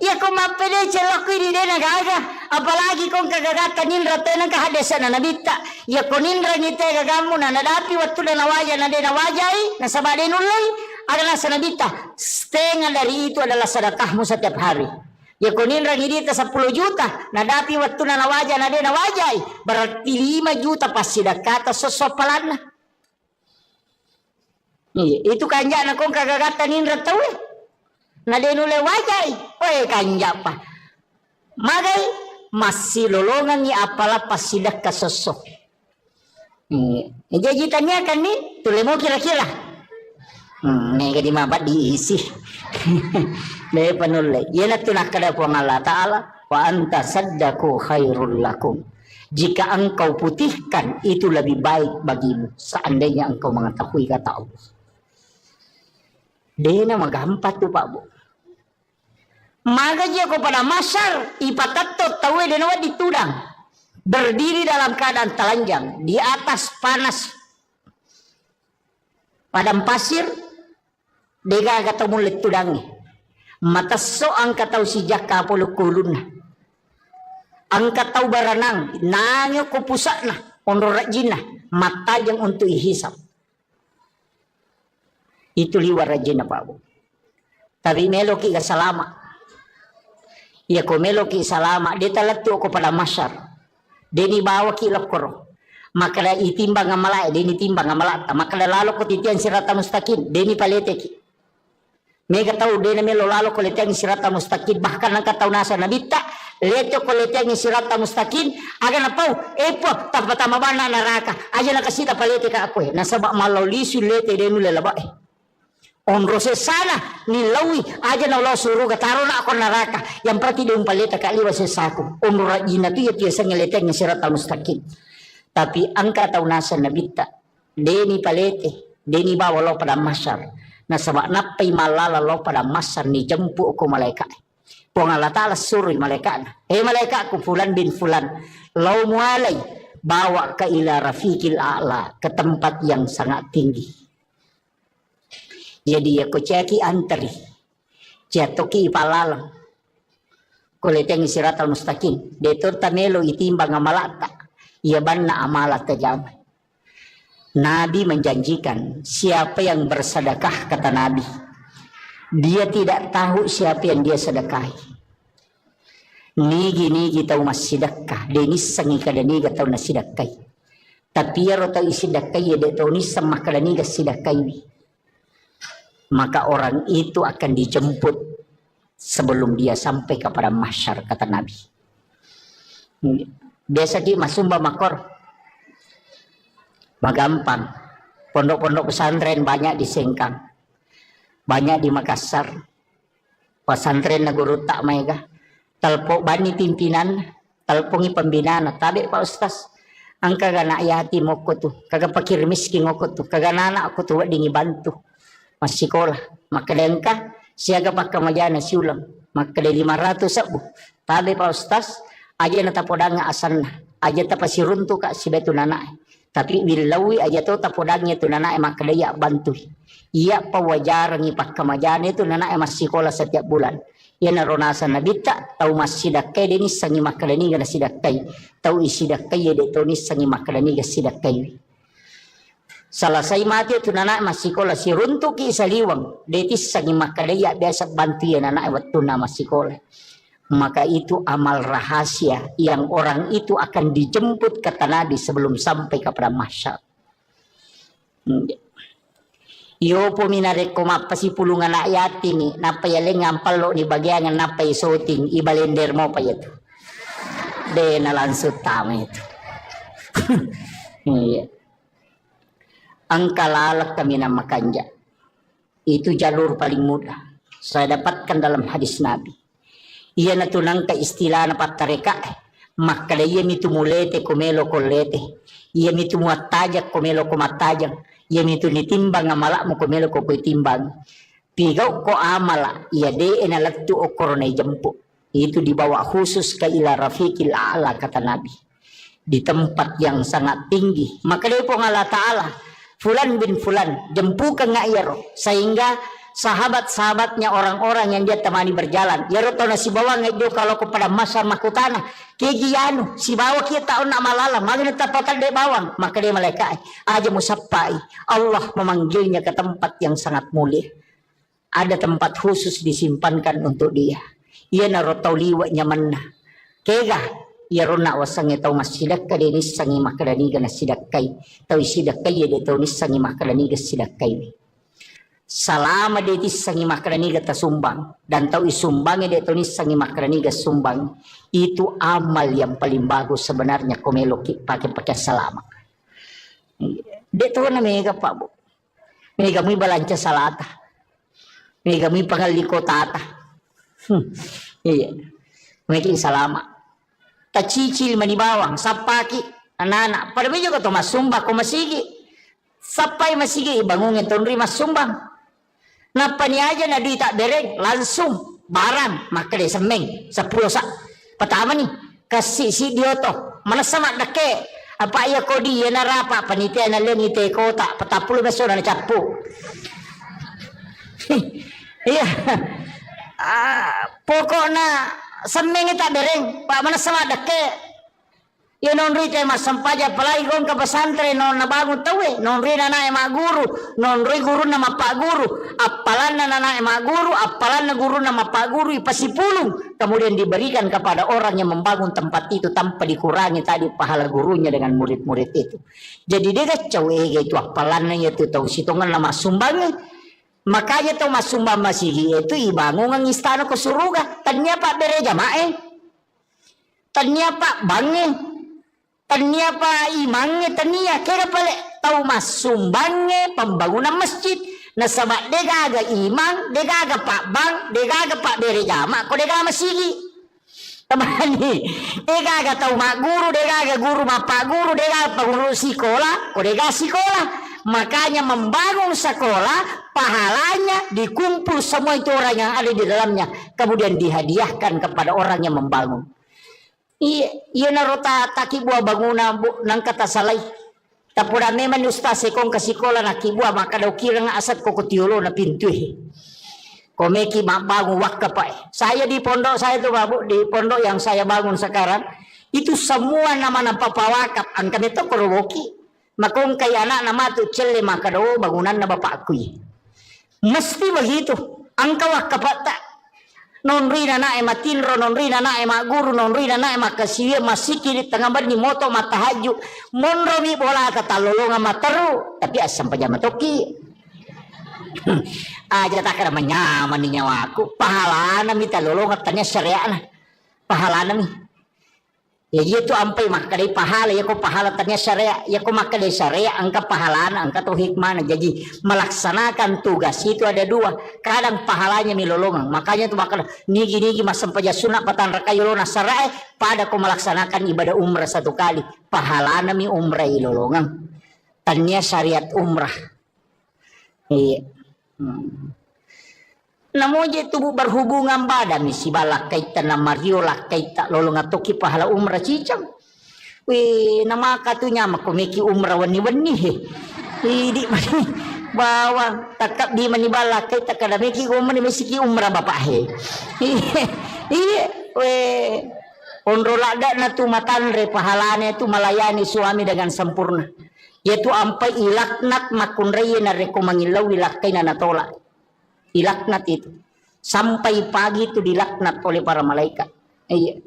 Iya kung mapili sila ko hindi na nagaga. Apalagi kung kagagata nindra tayo ng kahadesan na nabita. Iya kung nindra nite gagamu na nadapi watu na nawaja na din nawajay. Nasaba din ulay. Adalah sa nabita. Setengah dari itu adalah sedekahmu setiap hari. Ya kung nindra ngidita 10 juta. Nadapi watu na nawaja na din nawajay. Berarti 5 juta pas sidakata sosopalan na. Iya, itu kanja na kong kagagatan nindra tawe. Na denule wajay. Oy kanja pa. Magay masih lolongan ni apala pasidak kasosok. Jadi tanya kan nih, tule mo kira-kira. Nih kadi mabat diisi. Deh panule. Yana tunak kada po Allah Ta'ala. Wa anta saddaku khairul lakum. Jika engkau putihkan itu lebih baik bagimu. Seandainya engkau mengetahui kata Allah. Dena magampat tu Pak Bu. Magaji ako pada masyar ipatatot tawe denawa ditudang. Berdiri dalam keadaan telanjang di atas panas padang pasir. Dega ketemu letudangi. Mataso ang kataw si jaka polo kulun na. Ang kataw baranang nangyo kupusa na. Onrorak jina mata yang untuk ihisap. Itu liwar aja na Pak Bu. Tapi meloki ka salama. Ya ko meloki salama. Dia talatu ko pada masyar. Dia ni bawa ki lokoro. maka itimbang nga malay dini timbang nga malata maka lalo ko titian sirata mustaqim dini palete ki mega tau dini melo lalo ko letian sirata mustaqim bahkan ang katau nasa nabita leto ko letian sirata mustaqim aga na pau epo tapatama bana naraka aja na kasita palete ka ako nasa malaw lisu lete denu lelaba onrose sana nilawi aja na ulah suruh kataro na ako naraka yang berarti dia palete ka liwa sesaku onra ina tu ya tiasa ngeletian sirata mustaqim. Tapi angka tahu nasa nabita deni palete deni bawa lo pada masyar na sabak napay malala lo pada masyar ni jempu ko malaikat pong Allah Ta'ala suruh malaikat malaikat ku fulan bin fulan lo mualay bawa ke ila rafiqil a'la ke tempat yang sangat tinggi jadi aku ceki antri jatuki palalang kuleteng siratal mustaqim detur tamelo itimbang amalata ia banna amalat tajam. Nabi menjanjikan siapa yang bersedekah kata Nabi dia tidak tahu siapa yang dia sedekahi nigi tahu mas sedekah denis sangi kada niga tahu nas sedekah tapi ya rota sedekah ya de tahu ni sama kada niga sedekah maka orang itu akan dijemput sebelum dia sampai kepada mahsyar kata Nabi. Biasa di masumba makor magampang pondok-pondok pesantren banyak di Sengkang banyak di Makassar pesantren naguru tak mega talpo bani pimpinan talpongi pembinaan tabe Pak Ustaz angka gana yati moko tuh kagak pakir miskin moko tuh kagak anak aku tuh dingi bantu masih sekolah maka dengka siaga pakai majana siulam maka dari 500 sabu tabe Pak Ustaz aja nata podanga asan aja tapasi runtu kak si betu nana tapi bilawi aja tu tapodangnya tu nana maka dia bantu iya pawajar ngipak kemajana itu nana masih sekolah setiap bulan ya narona sana bita tahu masih dakai deni sangi makadani gana sidakai tahu isi dakai ya de tu ni sangi makadani gana sidakai salah saya mati tu nana masih sekolah si runtu ki saliwang detis sangi makadaya biasa bantu ya nana waktu nama sekolah maka itu amal rahasia yang orang itu akan dijemput kata Nabi sebelum sampai kepada mahsyar. Yo po minarek ko mapasi pulungan na yatin ni napayaleng ngampalo ni bagian napay soting ibalender mo pa ito. De nalansot tama ito. Ang kalalak kami na makanja. Itu jalur paling mudah. Saya dapatkan dalam hadis Nabi. Iya na tunang ka istilah na patareka maka iya mitu mulete kumelo kolete iya mitu muatajak kumelo kumatajak iya mitu nitimbang amala mo kumelo ko timbang pigaw ko amala iya de enalatu o korone jempu itu dibawa khusus ke ila rafiqil a'la kata Nabi di tempat yang sangat tinggi maka dia po Allah Ta'ala fulan bin fulan jempukan nga iyaro sehingga sahabat-sahabatnya orang-orang yang dia temani berjalan ya roto na si bawang itu kalau kepada masa makutana kegianu si bawa kita tahu nak malala magna tapatan de bawang maka dia malaikat aja musapai Allah memanggilnya ke tempat yang sangat mulia ada tempat khusus disimpankan untuk dia ia na roto liwa nyamanna kega ya rona wasang itaw masidak ka dinis sangi makadani gana sidakai taw sidakai ya dito nis sangi makadani ga sidakai salama dia sangi makrani gata sumbang dan tahu isumbangnya dia tulis sangi makrani gata sumbang itu amal yang paling bagus sebenarnya komelo pakai salama dia tahu na mega pak bu mega muy balanca salata mega muy pangaliko tata iya mega salama tacicil manibawang sapaki anak-anak pada juga to masumba ko masigi sapai masigi ibangungin tonri masumbang napa ni aja na di tak dereng langsung barang maka dia semeng 10 sak pertama nih kasih si dioto mana sama dake apa ya kodi ya narapa panitia na lengi te kota 40 beso na capu iya pokoknya semeng tak dereng pak mana sama dake Ya non ri te masampaja palai gong ka pesantren non nabangun tawe non ri nana ema guru non ri guru nama pak guru apalan nana ema guru apalan guru nama pak guru ipasipulung kemudian diberikan kepada orang yang membangun tempat itu tanpa dikurangi tadi pahala gurunya dengan murid-murid itu. Jadi dia kacau itu apalannya itu tahu situngan nama sumbangnya. Makanya tahu mas sumbang masih itu ibangun ng istana ke surga ternyata bere jamaah ternyata bange tania pa imangnya tania kira pale tahu mas sumbangnya pembangunan masjid na sama dega aga imang dega aga pak bang dega aga pak bere jama ko dega masigi tamani dega aga tahu mak guru dega aga guru mak pak guru dega aga guru sekolah ko dega sekolah makanya membangun sekolah pahalanya dikumpul semua itu orang yang ada di dalamnya kemudian dihadiahkan kepada orang yang membangun. Iya narota taki buah bangunan nang kata salai. Tapura memang ustaz sekong kasikola na kibua maka daw kira nga asat ko kutiulo na pintu. Komeki bangun wakka pa. Saya di pondok saya tuh babu di pondok yang saya bangun sekarang itu semua nama nama papawakap ang kami to korowoki. Makong kay anak nama tu celle maka daw bangunan na bapakku. Mesti begitu. Ang kawak kapata non rina na ema tinro non rina na ema guru non rina na ema kasiye masiki di tengah bar ni moto matahaju monro mi bola kata lolonga mataru tapi asam pajama toki aja tak kira menyaman ni nyawaku pahala na mi talolonga tanya syariah na pahala na mi ya itu ampai maka dari pahala ya ko pahala tanya syariah ya ko maka dari syariah angka pahala na angka tu hikmah na jadi melaksanakan tugas itu ada dua kadang pahalanya milolongan makanya tu maka nigi masam paja sunat patan rakayolona syariah pada ko melaksanakan ibadah umrah satu kali pahala na mi umrah ilolongan tanya syariat umrah iya namun je tubuh berhubungan badan misi balak kaitan na Mario lah kaita lolong atoki pahala umrah cicang. Wih nama katunya makomeki umrah wani-wani di mani bawang takap di mani balak kaita kada meki umrah mesiki umrah bapak he. Iya weh ondro lada na tu matanre pahalane tu melayani suami dengan sempurna. Yaitu ampai ilaknat makunreye na reko mangilaw ilakai na natolak. Dilaknat itu sampai pagi itu dilaknat oleh para malaikat. Iya.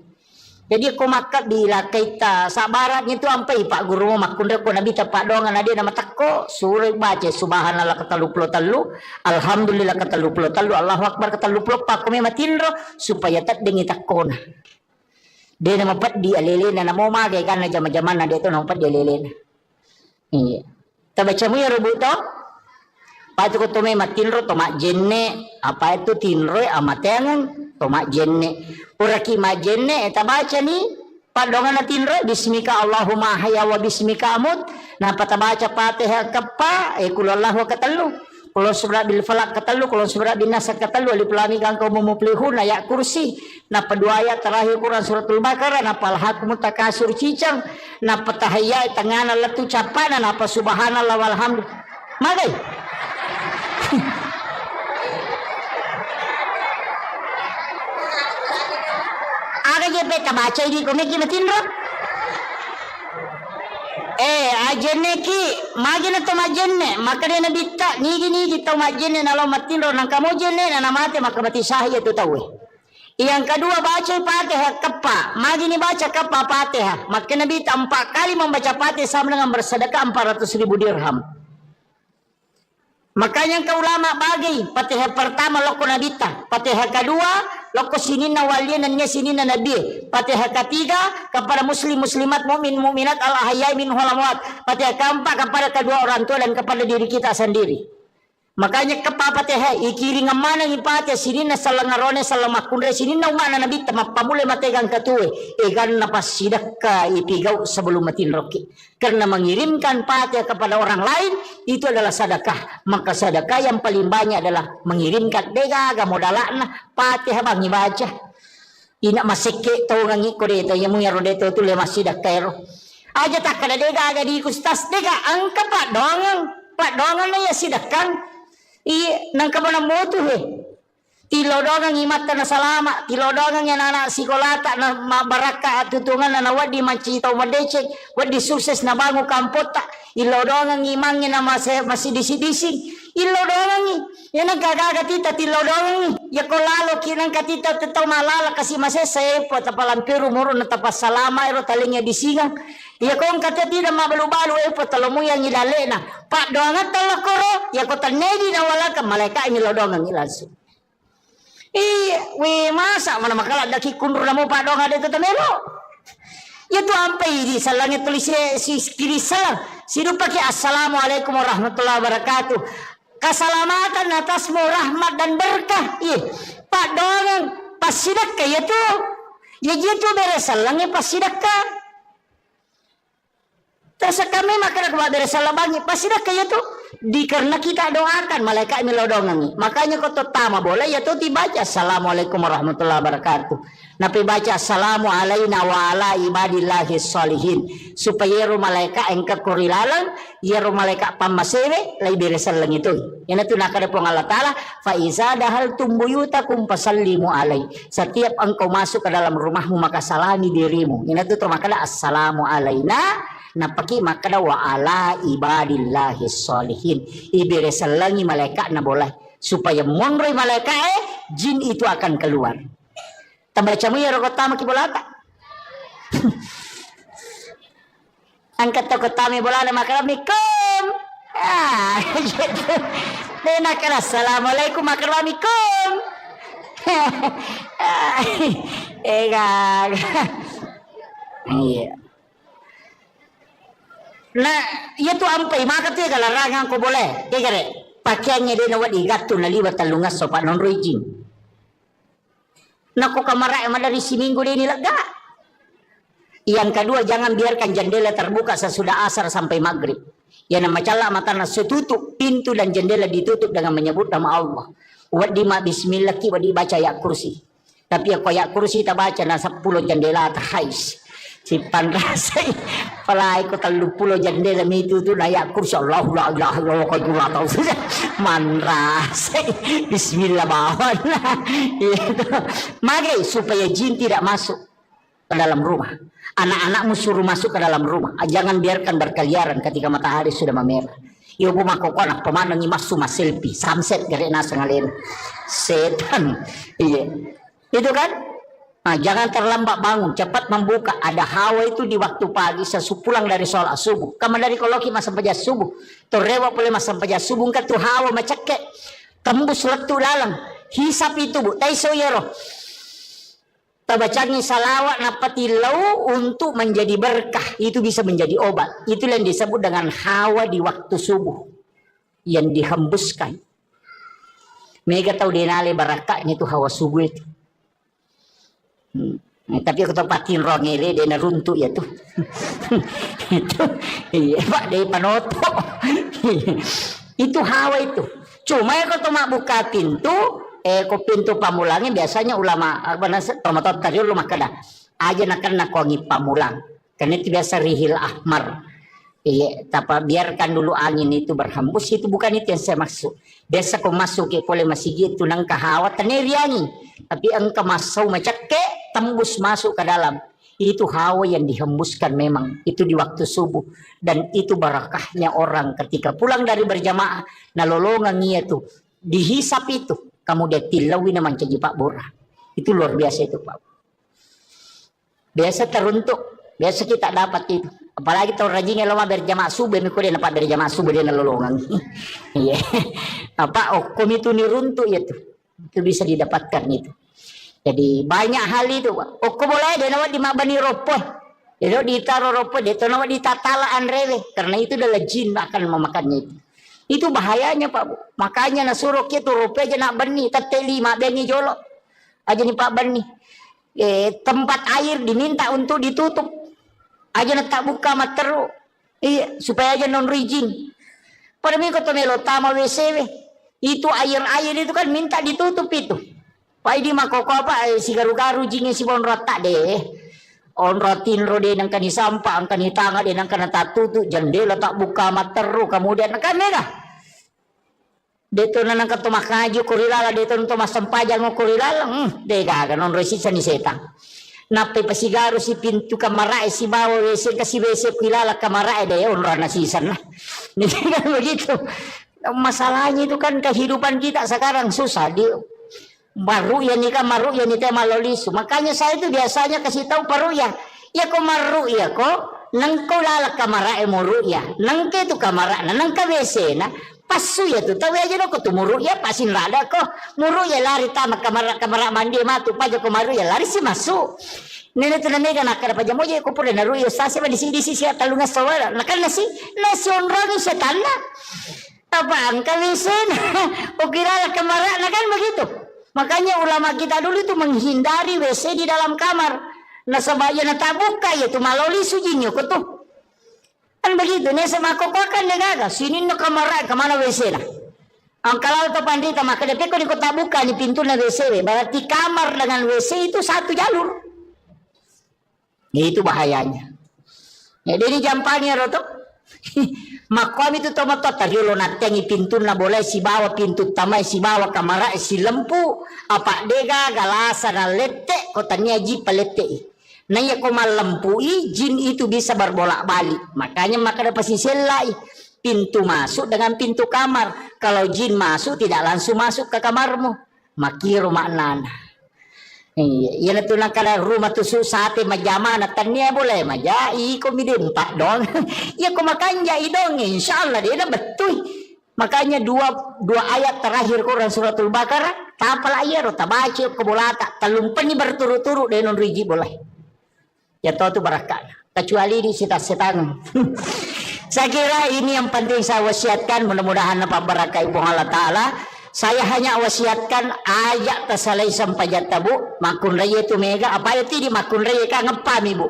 Jadi aku makat dilakai ta sabarat itu sampai pak guru makunda ko nabi tapak dongan dia nama takko surah baca subhanallah katalu puluh talu alhamdulillah katalu puluh talu Allahu akbar katalu puluh pak kami matinro supaya tak dengi takkona. Dia nama pat di alelena namo magai karena zaman-zaman dia itu nama pat di alelena. Iya. Tabacamu ya rubuh to? Patu ko tome matinro tomak jenne apa itu tinro amatengan tomak jenne uraki majenne eta baca ni padongan tinro bismika Allahumma hayya wa bismika amut nah pata baca Fatihah kepa kulallahu katalu kulo surah bil falaq katalu kulo surah bin nas katalu alif lam mim kang kaum muflihun ayat kursi nah kedua ayat terakhir Quran suratul Baqarah nah palhakum takasur cicang nah patahaya tangana letu capana nah apa subhanallah walhamdulillah magai aga je beta baca ini komeki matinro ajenne ki magina to majenne makane na bitta nigi to majenne nalo matinro nang kamo jenne na namate makamati sahih itu tahu. Yang kedua baca Fatihah kepa magini baca kepa Fatihah makane bitta 4 kali membaca Fatihah sama dengan bersedekah 400.000 dirham. Makanya ke ulama bagi Fatihah pertama loko nabita, Fatihah kedua loko sinina waliannya sinina nabi, Fatihah ketiga kepada muslim muslimat mukmin mukminat al ahyai min hulamwat, Fatihah keempat kepada kedua orang tua dan kepada diri kita sendiri. Makanya kepa Fatihah ikiri ngamana ni Fatihah sinina salangarone salamakundre sinina umana nabi tama pamule mategang katue egan napas sidaka ipigau sebelum matin roki. Karena mengirimkan Fatihah kepada orang lain itu adalah sedekah. Maka sedekah yang paling banyak adalah mengirimkan dega modalana Fatihah bangi baca. Ina maseke tau ngangi kode itu yang mungkin rodeto itu le masih dakero. Aja tak kada dega di kustas dega angka pak dongang na ya sidakang. Iya nang kabana motu he. Tilodongan imata na salama, tilodongan yan anak sikolata na mabaraka at tutungan na wadi macitaw madecek, wadi sukses na bango kampota, ilodongan imangin na masidisi-dising, ilodongan yan ang kagagatita, tilodongan yako lalo kinang katita tataw malala kasi masesay po tapalampiru muro na tapas salama ero talingnya disingang, yako ang katita mabalu-balu po talumuyang ilale na, pak doangat talakoro, yako tanedi na wala ka malaika ilodongan ilansu. We masa mana makala daki kundur namo pa dong ada tetemelo. Ya tu ampai di salangnya tulis si kiri salam. Sidu pakai assalamualaikum warahmatullahi wabarakatuh. Keselamatan atasmu rahmat dan berkah. Iya, pak dong pasidakka ya tu. Ya gitu beres salangnya pasidakka. Terus kami makan kepada beres salabangnya pasidakka ya tu. Karena kita doakan malaikat melodongan. Makanya kau tertama boleh ya tuh dibaca assalamualaikum warahmatullahi wabarakatuh. Nabi baca assalamu alaina wa ala ibadillahi sholihin. Supaya ru malaikat engkau kurilalang, ya ru malaikat pamasewe lai beresan lang itu. Yan itu nakada po ng Allah Ta'ala, fa iza dahal tumbuyutakum pasallimu alai. Setiap engkau masuk ke dalam rumahmu maka salami dirimu. Yan itu termakala assalamu alaina. Napaki makada wa ala ibadillahi sholihin. Iberesan langi malaikat na boleh supaya monroy malaikat jin itu akan keluar. Tambaca mo ya rokotama kibolata. Angkat rokotama bolana makaramikum. Ah, nakala assalamualaikum makaramikum. Iya. Nah, iya tu ampai maka tu kalau larangan ko boleh. Kaya pakaiannya dia nawat igato na liwat talungas so pa non rojing. Nako kamara emang dari si minggu dia nilaga. Yang kedua jangan biarkan jendela terbuka sesudah asar sampai maghrib. Yang nama cala mata nas tutup pintu dan jendela ditutup dengan menyebut nama Allah. Wadi ma bismillah ki wadi baca ya kursi. Tapi aku ya kursi tak baca na 10 jendela terhais. Si panrasay palay ko 30 jandela itu tu layak kursi Allah la ilaha illallah qadullah tahu saja manrasay bismillah bawan itu magai supaya jin tidak masuk ke dalam rumah. Anak-anakmu suruh masuk ke dalam rumah, jangan biarkan berkeliaran ketika matahari sudah memerah. Iyo bumako ko anak pemanang imasu mas selfie sunset gare na sangalin setan. Iya itu kan. Nah, jangan terlambat bangun, cepat membuka. Ada hawa itu di waktu pagi sesupulang dari sholat subuh. Kamu dari koloki masa paja subuh. Torewa boleh masa paja subuh kan tu hawa macake. Tembus letu dalam. Hisap itu bu. Taiso yero. Tabacanya salawat napati lau untuk menjadi berkah. Itu bisa menjadi obat. Itu yang disebut dengan hawa di waktu subuh. Yang dihembuskan. Mereka tahu denale barakahnya itu hawa subuh itu. Tapi aku tempatin rongele dia naruntuk ya tuh. Itu iya pak dari panoto. Itu hawa itu. Cuma ya kalau mak buka pintu, pintu pamulangnya biasanya ulama apa nasa tomatot tadi lu makada aja nak wangi pamulang. Karena itu biasa rihil ahmar. Iya, tapi biarkan dulu angin itu berhembus, itu bukan itu yang saya maksud. Biasa kau masuk ke boleh masih gitu nang kahawa teneriangi, tapi engkau masuk macake tembus masuk ke dalam. Itu hawa yang dihembuskan memang itu di waktu subuh dan itu barakahnya orang ketika pulang dari berjamaah nalolongan ia tuh dihisap itu kamu dia tilawi naman caji Pak Bora. Itu luar biasa itu Pak. Biasa teruntuk, biasa kita dapat itu. Apalagi tahun rajinnya lama berjamaah subuh, mikir dia dapat berjamaah subuh dia nalolongan. Iya. Apa okom itu niruntuk ya tuh. Itu bisa didapatkan itu. Jadi banyak hal itu. Okom boleh dia nawat di mabani ropoh. Dia ditaruh ropoh, dia tahu nawat ditatalaan rewe. Karena itu adalah jin akan memakannya itu. Itu bahayanya Pak Bu. Makanya nasuruh itu ropoh aja nak bani, teteli mak bani jolok. Aja nih Pak bani. Tempat air diminta untuk ditutup. Aja nak tak buka materu. Iya, supaya aja non rijing. Pada minggu tu melo tama WC. Itu air-air itu kan minta ditutup itu. Pak di makoko apa si garu-garu jingnya si bon rata deh. On rotin rode nang kani sampah, ang kani tanga de nang kana tak tutup jendela tak buka materu kemudian kan merah. Dito na nang katumakajo kurilala dito nung tumasampajan mo kurilala. Dega ganon resisa ni setang. Napay pasigaro si pintu kamarae si bawa wese kasi wese kilala kamarae deh unra na sisan na. Hindi kan begitu. Masalahnya itu kan kehidupan kita sekarang susah. Baru ya nikah maru ya nikah malolisu. Makanya saya itu biasanya kasih tahu paru ya. Ya ko maru ya ko nang ko lalak kamarae mo ya. Nang ke tu kamara na nang ka wese na. Pasu ya tu tahu aja no ko tumuru ya pasin rada ko muru ya lari tamak kamara mandi matu paja ko maru ya lari si masuk nene tu namega nakara paja moja ko pure naru ya sase ba di sisi talunga sawala nakal nasi onrang sa tanna apa angka wisen ukira kamara nakal begitu makanya ulama kita dulu itu menghindari WC di dalam kamar nasabaya na tabuka ya tu maloli sujinyo ko tu kan begitu nih sama kokokan negaga sini no kamera kemana WC lah kalau tu pandita maka depe ko di kota buka ni pintu na WC berarti kamar dengan WC itu satu jalur itu bahayanya jadi ini jampanya roto makom itu tomato tariolo natengi pintu na boleh si bawa pintu tamai si bawa kamera si lempu apa dega galasa na lete kotanya ji palete Naya ko malempui jin itu bisa berbolak-balik. Makanya maka dapat selai pintu masuk dengan pintu kamar. Kalau jin masuk tidak langsung masuk ke kamarmu. Makiro maknana. Iya itu nak kada rumah tu sate majama na tania boleh majai ko midempak dong. Ya ko makan jai dong insyaallah dia dah betul. Makanya dua ayat terakhir Quran suratul Baqarah tapal ayat tabaci ko bolata talumpani berturut-turut dengan riji boleh. Ya tahu itu barakah. Kecuali di setan. Saya kira ini yang penting saya wasiatkan. Mudah-mudahan apa barakah ibu Allah Ta'ala. Saya hanya wasiatkan ayat tersalai sampai jatabu. Makun raya itu mega. Apa itu di makun raya kan ngepam ibu.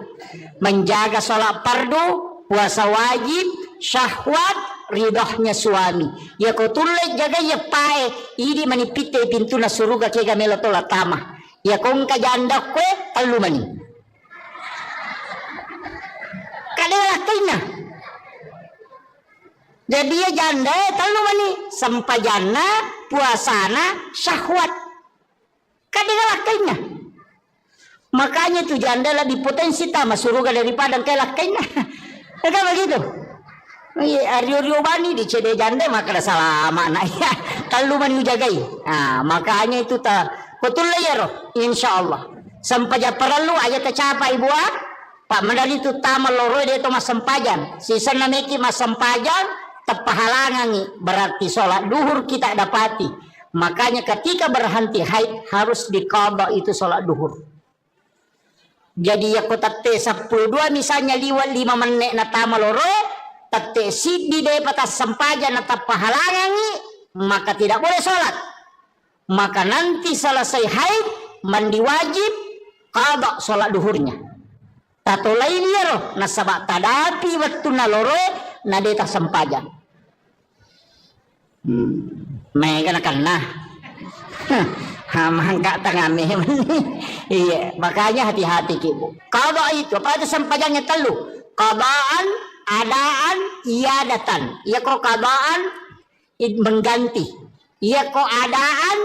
Menjaga sholat fardu. Puasa wajib. Syahwat. Ridahnya suami. Ya kau tulis jaga ya pae. Ini manipite pintu na suruga kega melotola tamah. Ya kau kajanda kue. Palu mani. Kadang kena. Jadi ya janda tahu mani sampajana puasana syahwat. Kadang kena. Makanya tu janda lebih potensi tamas surga daripada kelak kena. Kan begitu. Ario bani di cede janda maka salah makna ya. Kalau mani jagai. Nah, makanya itu ta betul ya roh insyaallah. Sampai perlu aja tercapai buat Pak Mandali itu tamal loro dia itu mas sempajan. Sisa nameki mas sempajan tepahalangan berarti sholat duhur kita dapati. Makanya ketika berhenti haid harus diqadha itu sholat duhur. Jadi ya ko tate 12 misalnya liwat 5 menit na tamal loro tate sidi de patas sempajan na tepahalangan maka tidak boleh sholat. Maka nanti selesai haid mandi wajib qadha sholat duhurnya. Tato lain ya roh nasabak tadapi waktu naloro nadeta sempajan. Mega nakana. Mangka tangame. Iya, makanya hati-hati ibu. Qada itu apa itu sempajannya telu. Qadaan, adaan, iadatan. Iya kok qadaan mengganti. Iya kok adaan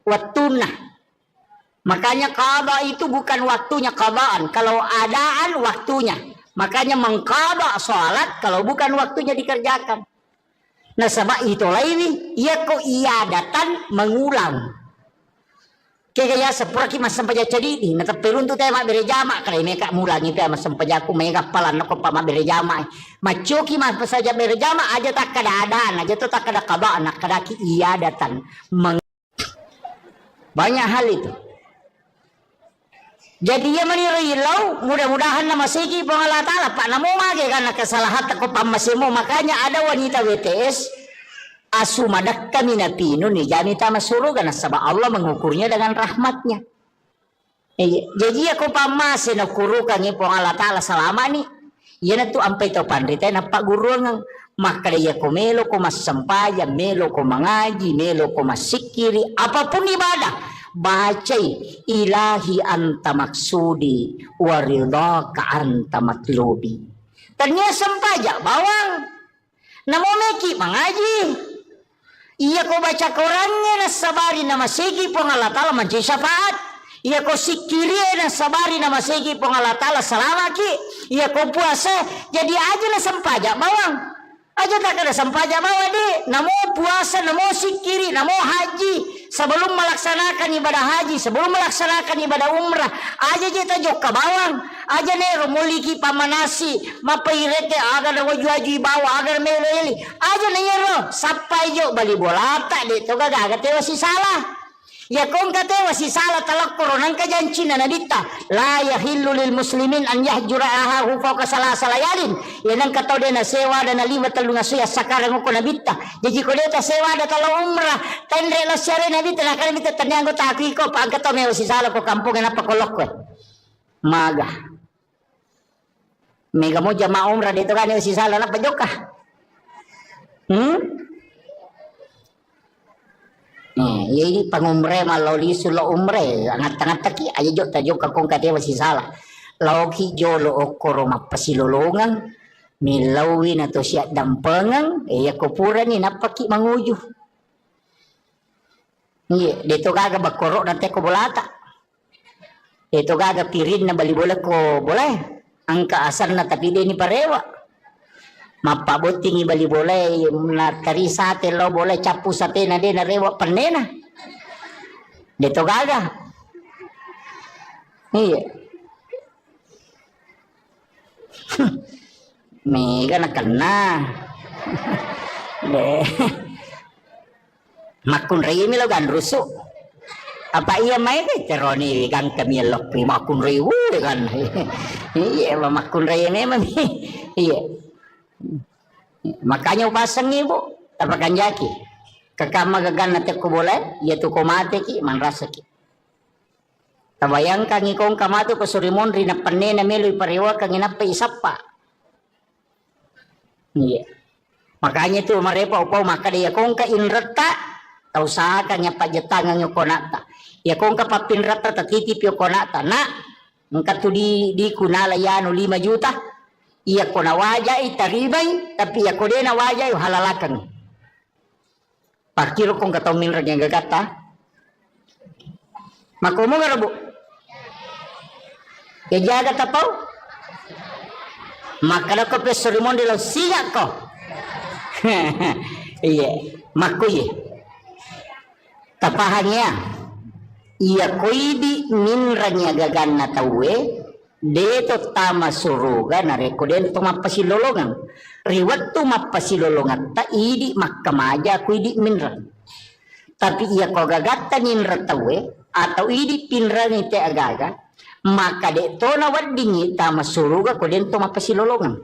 watunah. Makanya qadha itu bukan waktunya qadaan, kalau adaan waktunya. Makanya mengqadha salat kalau bukan waktunya dikerjakan. Nah sebab itu lain ya kok iadatan mengulang. Kaya sepura ki mas sampaja cedi na tapirun tu tema bere jama kare meka mulangi te mas sampaja ku mega palan ko pa bere jama. Macuki mas saja bere jama aja tak kada adaan aja tu tak kada qadaan kada ki iadatan. Banyak hal itu. Jadi ya menirilau mudah-mudahan nama segi Allah Ta'ala Pak namo mage karena kesalahan ko pamasimu makanya ada wanita WTS asumadak kami napino ni jani tama suruga na sabab Allah mengukurnya dengan rahmatnya. Jadi aku pamase na kurukan ni Allah Ta'ala selama ni yan tu ampai to pandita na paguru ng makaya ko melo ko masampaya melo ko mangaji melo ko masikiri apapun ibadah bacai ilahi anta maksudi waridaka anta matlubi. Ternyata sempaja bawang namo meki mengaji Iya ko baca Qurannya na sabari na masigi po ng Allah Ta'ala manci syafaat. Iya ko sikiri na sabari na masigi po ng Allah Ta'ala selama ki. Iya ko puasa jadi aja na sampaja bawang. Aja tak ada sampaja bawa di. Namo puasa, namo sikiri, namo haji. Sebelum melaksanakan ibadah haji, sebelum melaksanakan ibadah umrah, aja kita jok ke bawang. Aja nero muliki pamanasi, mapairete agar wajwaji bawa agar meleli. Aja nero sampai jok bali bola tak di to gagak tewa si salah. Ya kong katewa si salah talak koronan kajanci na nadita la yahillu lil muslimin an yahjura ahahu fawqa salasa layalin. Ya nang katau dia na sewa dan na lima talu nga suya sakarang ko nabita. Jadi ko dia ta sewa da talo umrah tendre la syare nabita na kala bita tanyango ta ko pa katau me si salah ko kampung na pakolok ko. Maga. Mega mo jama umrah dito kan si salah na pajoka. Ya ini pangumre maloli sulo umre angat-angat taki aja jok tajuk kakong kate masih salah lauki jolo okoro mapasilolongan milawin atau siat dampengang ya kopura ni napaki manguju iya dito gaga bakoro nate ko bolata dito gaga pirin na bali bola ko boleh angka asar na tapi dia ni parewa mapabuting ibali boleh na tarisa te lo boleh capu sate na de na rewa panena dito gaga iya mega na kena makun rei mi lo gan rusu apa iya mai ke teroni gan kami lo pri makun rei kan iya makun rei memang iya. Makanya upasang ibu tapakan jaki kakama gagan nate ko boleh ya tu ko mate ki man rasa ki tabayang kang ikong kamatu ko surimon ri na panne na meloy parewa kang inapa isapa iya makanya tu marepa upaw maka dia kong ka inrata tau sa kanya pajetangan yo konata ya kong ka papinrata tatitip yo konata na ngkat tu di kunala yano 5 juta iya ko na wajay taribay tapi iya ko din na wajay halalakan pakiro kong kataw minrag yang gagata makumo nga rabo ya jaga tapaw makala ko pesorimon di law siya ko iya makuye tapahanya iya ko idi minrag yang gagan na tawe deto tama suruga na rekoden to mapasilolongan riwat to mapasilolongan ta idi makkamaja ku idi minran tapi iya ko gagatta ninra tawe atau idi pinran ite agaga maka de to na waddingi tama suruga ko den to mapasilolongan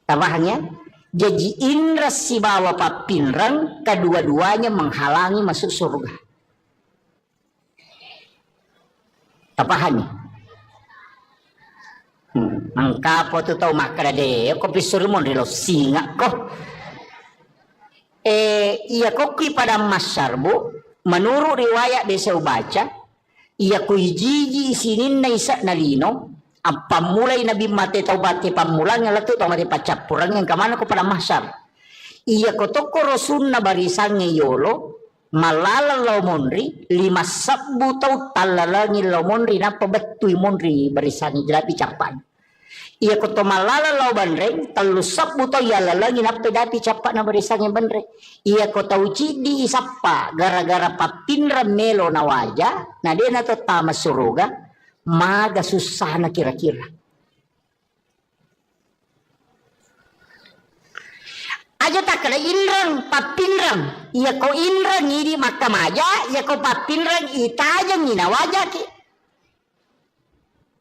tabahannya jadi indra si bawa papinrang kedua-duanya menghalangi masuk surga tabahannya Angkapo tu tau makara de ko pisurmon rilo singa ko iya ko ki pada masyarbu menurut riwayat desa baca iya ko hiji isinin na isa na lino ang pamulay nabi mate taubat ti pamulang nga lato tau mate pacapurang yang kamana ko pada masyar iya ko to ko rosun na barisang yolo malala law monri 5 sabbu tau talalangi law monri na pabatuy monri barisang jelapi capan iya ko to malala law banreng 3 sabbu tau yalalangi na pedapi capan na barisang banreng iya ko tau cidi isapa gara-gara papinra melo na waja na dia na to tama suruga maga susah na kira-kira aja tak kena inrang papinrang iya ko inrang ini makamaja iya ko papinrang itajang ina wajah ki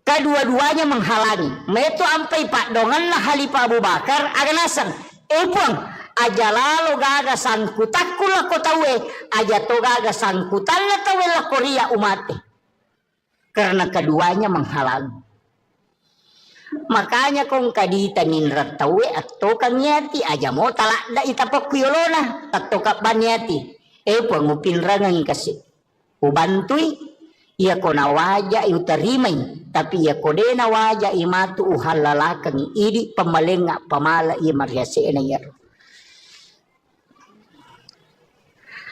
kedua-duanya menghalangi meto ampai pak dongan lah Halifah Abu Bakar aganasang puang aja lalu gaga sangkutakku lah ko tawe aja to gaga sangkutan lah tawe lah korea umate karena keduanya menghalangi makanya kong kadita ninrat tawe atau kanyati aja mo talak da itapak kuyolona atau kapanyati pangupinrangan kasi ubantui iya ko na waja utarimay tapi iya ko de na waja imatu uhalalakang idi pamalenga pamala iya mariase na yaro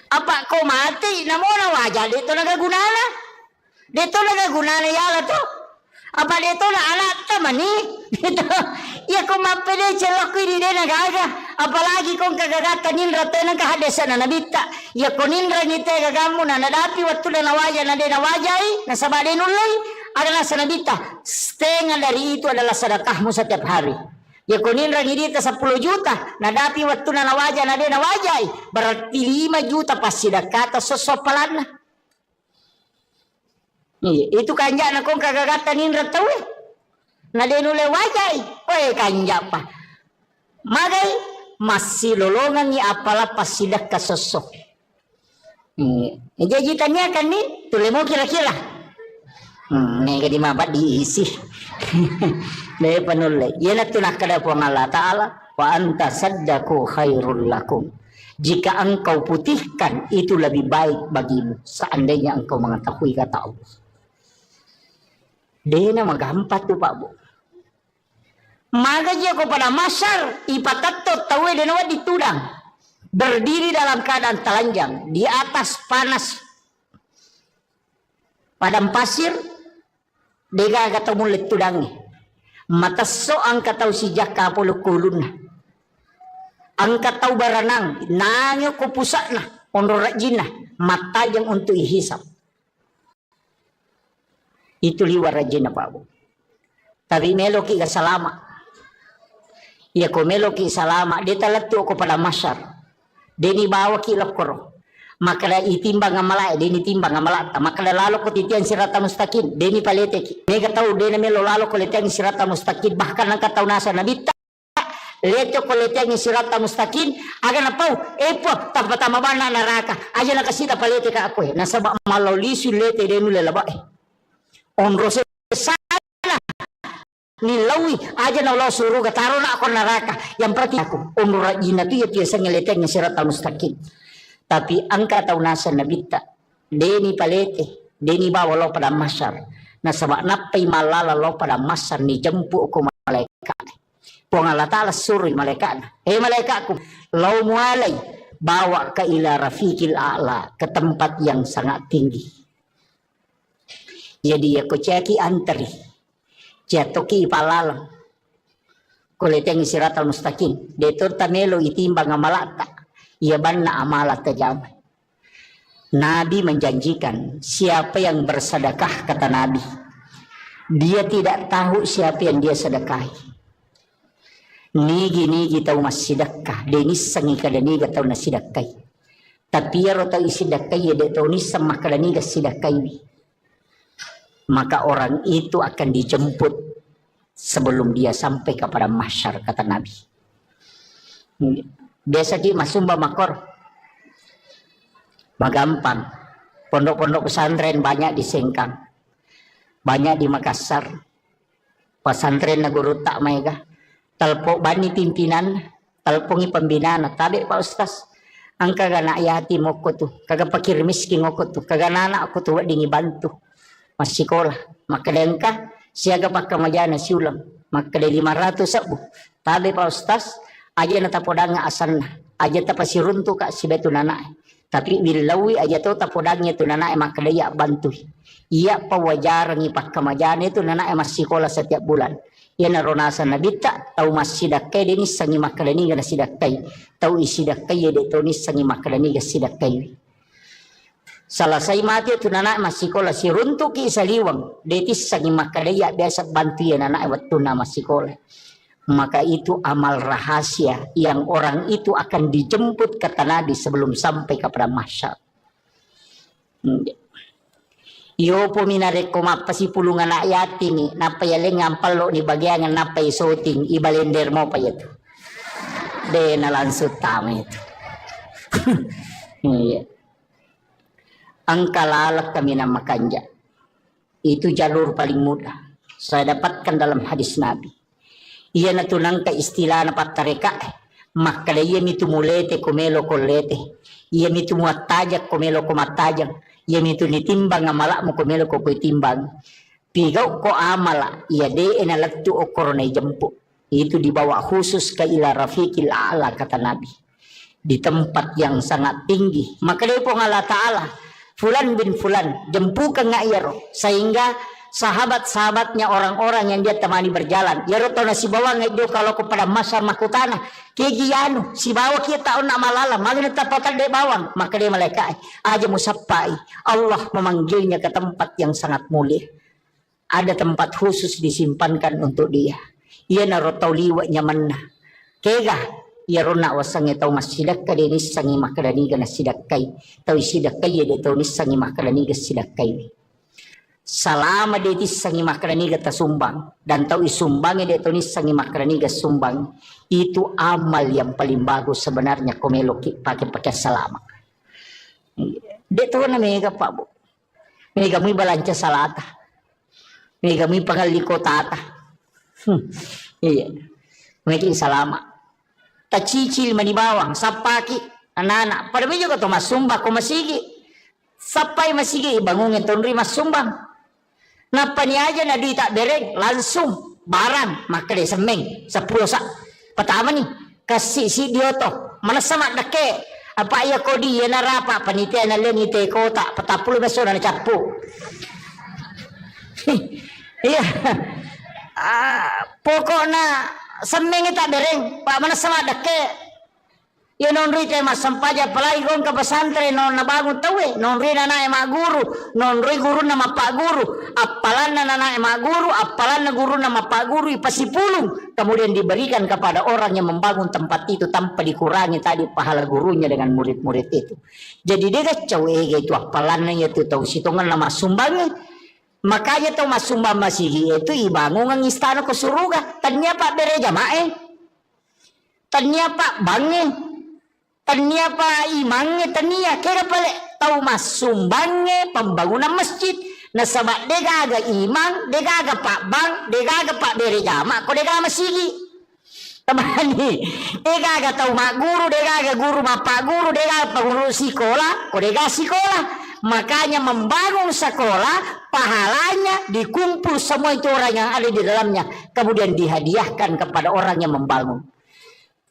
Apa kau mati namo na wajah dito nagagunana. Dito nagagunana yala to. Apa dito na anak tamani. Dito ya kung mapili celok ko hindi nagaga. Apalagi kung kagagatan nindra tayo nagkahadesa na nabita. Ya kung nindra ngite gagamu na nadapi waktu na nawajah na din nawajay. Nasabadi nulay. Adalah sa nabita. Setengah dari itu adalah sedekahmu setiap hari. Ya kunin rangi dita 10 juta. Nadapi waktu na nawajay na din nawajay. Berarti 5 juta pasti dakata sosopalan na. Itu kanja na kung kagagatan nindra tawe. Na din ule wajay. Oy kanja pa. Magay masih lolongan ni apala pasti dakka sosok. Jajitannya kan nih. Tule mo kira-kira. Nega di mabat diisi. Nih penulai. Ia nak tunak kada puang Allah Ta'ala. Wa anta saddaku khairul lakum. Jika engkau putihkan itu lebih baik bagimu. Seandainya engkau mengetahui kata Allah. Dia nama gampat tu Pak Bu. Maka jika pada masyar ipatatot tawe dan awak ditudang. Berdiri dalam keadaan telanjang di atas panas padang pasir. Dega kata mulit tudangi. Mata so ang kataw si Jaka pulukulun na. Ang kataw baranang nangyo kupusa na. Onrorajin na. Mata yang untuk ihisap. Itu liwar rajin na Pak Bu. Tapi meloki ka salama. Ya ko meloki salama. Dia talatu ko pada masyar. Deni bawa kilap koro. Maka itimbang ang malay, deni timbang ang malata. Maka lalo ko titian sirata mustaqim, deni palete. Nega tahu deni melo lalo ko letian sirata mustaqim. Bahkan ang kataw nasa nabita. Leto ko letian sirata mustaqim. Aga na pau, epo, tapatama ba na naraka. Aja na kasita palete ka ako eh. Nasa ba malawlisu lete denu lelaba eh. Onro sana. Nilawi, aja na ulo suruh kataro na ako naraka. Yang berarti ako, onro rajin na tu ya tiasa ngeletian sirata mustaqim. Tapi angka tahu nasa nabita deni palete deni bawa lo pada masar na sabak napai malala lo pada masar ni jempu ko malaikat puang Allah Ta'ala suruh malaikat malaikatku lo mualai bawa ke ila rafiqil a'la ke tempat yang sangat tinggi. Jadi aku ceki antri jatoki palalang kuleteng siratal mustaqim detur tamelo itimbang amalata. Ia banna amalat tajamai. Nabi menjanjikan siapa yang bersedekah kata Nabi. Dia tidak tahu siapa yang dia sedekahi. Nigi tahu mas sedekah. Denis sangi kada niga tahu na sedekahi. Tapi ya tahu isedekahi dia tahu ni sama kada niga sedekahi. Maka orang itu akan dijemput sebelum dia sampai kepada mahsyar kata Nabi. Biasa di masumba makor magampang. Pondok-pondok pesantren banyak di Sengkang, banyak di Makassar. Pesantren na guru tak mega talpo bani pimpinan talpongi pembinaan tabe Pak Ustaz angka gana yatim aku tuh kagak pakir miskin aku tuh kagak nana aku tuh dingi bantu masih sekolah maka dengka siaga pakai majana siulang maka de 500 sabu tabe Pak Ustaz aja na tapodanga asan aja tapasirun tu kak si betu nana tapi bilawi aja tu tapodangnya tu nana maka dia bantu iya pawajar ngipak kamajane tu nana masih sekolah setiap bulan ya narona sana nabita tahu masih dakai deni sangi makalani gana sidakai tahu isi dakai ya deto ni sangi makalani gana sidakai salah saya mati tu nana masih sekolah si runtuki saliwang detis sangi makalaya biasa bantu ya nana waktu nama sekolah. Maka itu amal rahasia yang orang itu akan dijemput kata Nabi sebelum sampai kepada mahsyar. Yo pominare ko mapasi pulungan anak yatim ni napa yale ngampal lo ni bagian napa isoting ibalender mo pa itu. De na langsut tama itu. Ang kalalak kami na makanja. Itu jalur paling mudah. Saya dapatkan dalam hadis Nabi. Ia natunang ka istilah na patareka makala ia mitu mulete komelo kolete ia mitu muatajak komelo komatajak ia mitu nitimbang amala mo komelo ko timbang pigaw ko amala ia de enalatu okor na jempu itu dibawa khusus ke ila rafiqil a'la kata Nabi di tempat yang sangat tinggi. Maka dia pun Allah Ta'ala Fulan bin Fulan jempukan ngayaro, sehingga sahabat-sahabatnya orang-orang yang dia temani berjalan yaro tahu si bawa ngayo kalau kepada masa makutana kegianu si bawa kita nak malala magna tapatan de bawang, maka dia malaikat aja musafai Allah memanggilnya ke tempat yang sangat mulia. Ada tempat khusus disimpankan untuk dia. Ia naro tau liwa nyamanna kega ia rona wasange tau masidak ka de nisangi makadani ga nasidakai tau sidakai de tau nisangi makadani ga sidakai. Salama dia tisangi makrani gata sumbang dan tahu isumbangi dia tahu nisangi makrani gata sumbang, itu amal yang paling bagus sebenarnya komeloki pakai salama. Dia tahu na mega pak bu, mega mui balanca salata, mega mui pangaliko tata, iya, mega salama. Tacicil mani bawang, sapaki anak-anak, pada juga tuh mas sumbang ko masigi, sapai masigi bangungin tonri mas sumbang. Napa ni aja na di tak bereng langsung barang maka dia semeng 10 sak pertama nih kasih si dia to mana sama dake apa ya kodi ya narapa panitia na leni te kota 40 beso na capu. Iya pokoknya semeng tak bereng pak mana sama dake ya nonri teh mas sampaja palai gong ke pesantren non nabangun tawe nonri nana ema guru nonri guru nama pak guru apalan nana ema guru apalan guru nama pak guru ipasipulung kemudian diberikan kepada orang yang membangun tempat itu tanpa dikurangi tadi pahala gurunya dengan murid-murid itu. Jadi dia kacau itu apalannya itu tahu sitongan nama sumbangnya. Makanya tahu mas sumbang masih itu ibangun ng istana ke suruga tanya pak bere jamae tanya pak bange tania pa imangnya tania kira pale tahu mas sumbangnya pembangunan masjid nasabak degaga imang degaga pak bang degaga pak bere jama ko degaga masigi tamani degaga tahu mak guru degaga guru bapak guru degaga pengurus sekolah ko degaga sekolah. Makanya membangun sekolah pahalanya dikumpul semua itu orang yang ada di dalamnya kemudian dihadiahkan kepada orang yang membangun.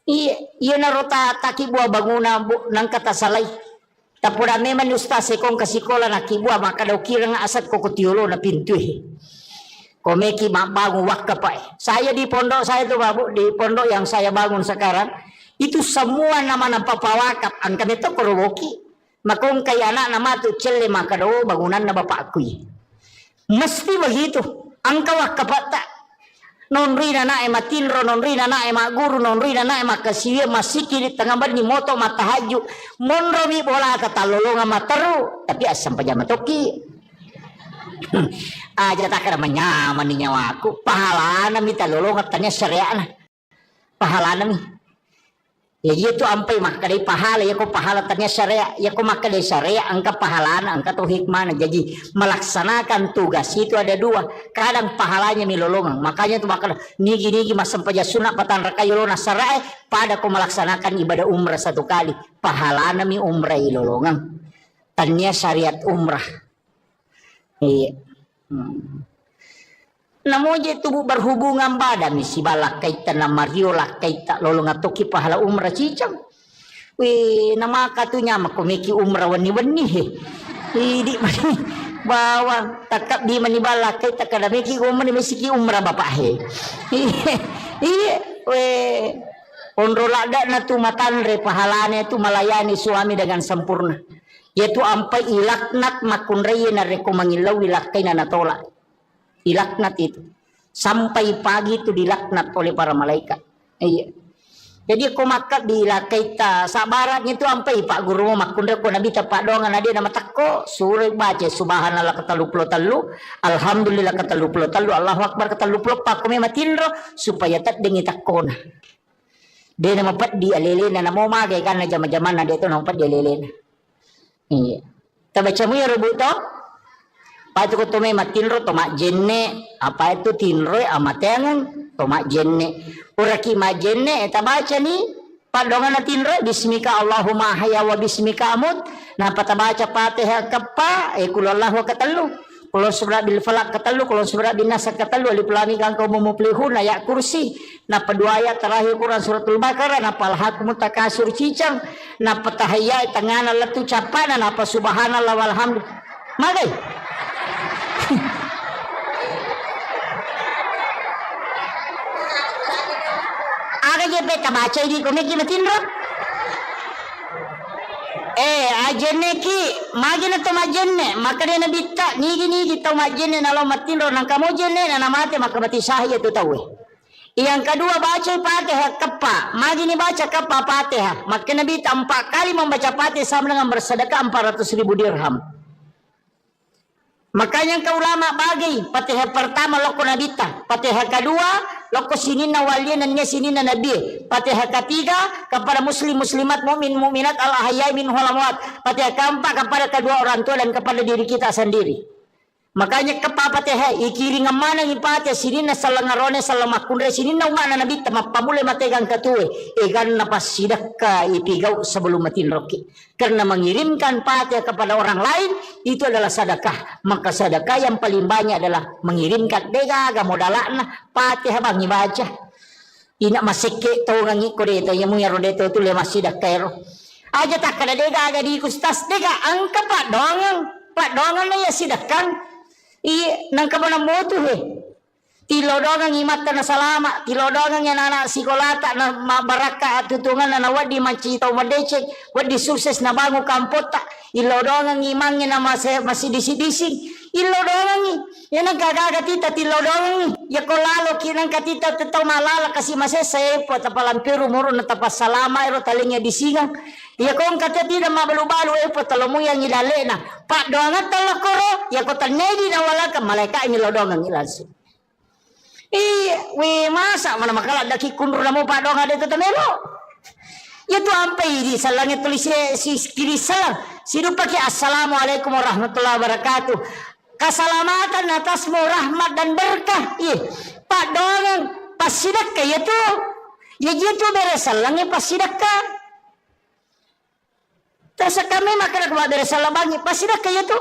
Iya narota taki buah bangunan nang kata salai. Tapura memang ustaz sekong ke sekolah nak buah maka daw kira nga asat ko kutiulo na pintu. Komeki bangun wakaf pak. Saya di pondok saya tuh babu di pondok yang saya bangun sekarang itu semua nama papawakaf angkat itu koroboki. Makong kay anak nama tu celle maka daw bangunan na bapakku. Mesti begitu. Angka wakaf tak. Nonri na matinro nonri na guru nonri na makasiya masiki di tengah bar ni moto matahaju monro mi bola kata lolonga mataru tapi asam pajama toki aja tak kira menyaman ni nyawaku pahala na mi talolonga tanya syariah na pahala na mi ya itu ampai maka dari pahala ya ko pahala tanya syariah ya ko maka dari syariah angka pahala angka tu hikmah jadi melaksanakan tugas itu ada dua kadang pahalanya milolongan makanya tu maka nigi masam paja sunat patan rakayolona syariah pada ko melaksanakan ibadah umrah satu kali pahala mi umrah ilolongan tanya syariat umrah iya Namo je tubuh berhubungan badan si balak kaitan na mariola kaita lolong atoki pahala umrah cicang. Wih nama katunya makomeki umrah wani di bawang takap di mani balak kaita kada meki umrah mesiki umrah bapak he. Iya weh onro lada na tu matanre pahalane tu melayani suami dengan sempurna. Yaitu ampai ilaknat makunreye na rekomangilaw ilakai na natolak. Dilaknat itu sampai pagi itu dilaknat oleh para malaikat. Iya. Jadi aku makat dilakai ta sabaratnya itu sampai pak guru makunda ko nabi tapak dongan dia nama takko surah baca subhanallah katalu talu alhamdulillah katalu talu Allahu akbar katalu pak ko matinro supaya tak dengi takona. Dia nama pat di alelena namo magay kan jama-jaman dia itu nama pat di alelena. Iya. Tabaca mo ya rubuto to? Patu ko tume matinro tomak jenne apa itu tinro amatengan tomak jenne uraki majenne eta baca ni padongan tinro bismika Allahumma hayya wa bismika amut nah pata baca Fatihah kapa kulallahu katalu kulon surah bil falak katalu, kulon surah bin nas katalu, alif lam mim kang kaum muflihun, ayat kursi. Na kedua ayat terakhir Quran suratul Baqarah, na palhakum takasur cicang, na patahaya tangana latu capana, na pa subhanallah walhamdulillah. Magai. Aga je beta baca ini kone ki matinro. Ajenne ki magina to majenne makane na bitta nigi to majenne na lo matinro nang kamo jenne na namate makabati sahaya tu tahu. Yang kedua baca Fatihah kappa, magini baca kappa Fatihah, makane bitta 4 kali membaca Fatihah sama dengan bersedekah 400.000 dirham. Makanya ke ulama bagi Fatihah pertama loko nabita, Fatihah kedua loko sinina walian dan sinina nabi, Fatihah ketiga kepada muslim muslimat mukmin mukminat al ahyai min amwat, Fatihah keempat kepada kedua orang tua dan kepada diri kita sendiri. Makanya kepa Fatihah ikiri ngamana ngipate sinina salangarone salamakundre sinina umana nabi tamapamule mategang katue egan napas sidaka ipigau sebelum matin roki. Karena mengirimkan Fatihah kepada orang lain itu adalah sedekah. Maka sedekah yang paling banyak adalah mengirimkan degaga modalana Fatihah bangi baca. Ina masike to ngangi kodeto yamu ya rodeto tu le masidakero. Aja tak kada degaga di kustas dega angka pak dongang na ya sidakang. Nang kabana motu he. Tilodongang imata na salama, tilodongang yan anak sikolata na mabaraka at tutungan na wadi macitaw madecek, wadi sukses na bago kampota, ilodongang imangin na masidisi-dising, ilodongang yan ang kagagatita, tilodongang yako lalo kinang katita tataw malala kasi masesay po tapalampiru muro na tapas salama ero talingya disingang. Yako ang katati na mabalu-balu po talomuyang ilale na, pak doangat talakoro, yako tanedi na wala ka malaika inilodongang ilanso. Masa mana makala daki kundur namo padong ada itu tamelo. Ya tu ampai di salangnya tulis si kiri salam. Sidu pakai assalamualaikum warahmatullahi wabarakatuh. Keselamatan atasmu rahmat dan berkah. Pak dongan pasidakka ya tu. Ya gitu beres salangnya pasidakka. Tasa kami makanya kepada dari salabangi pasidakka ya tu.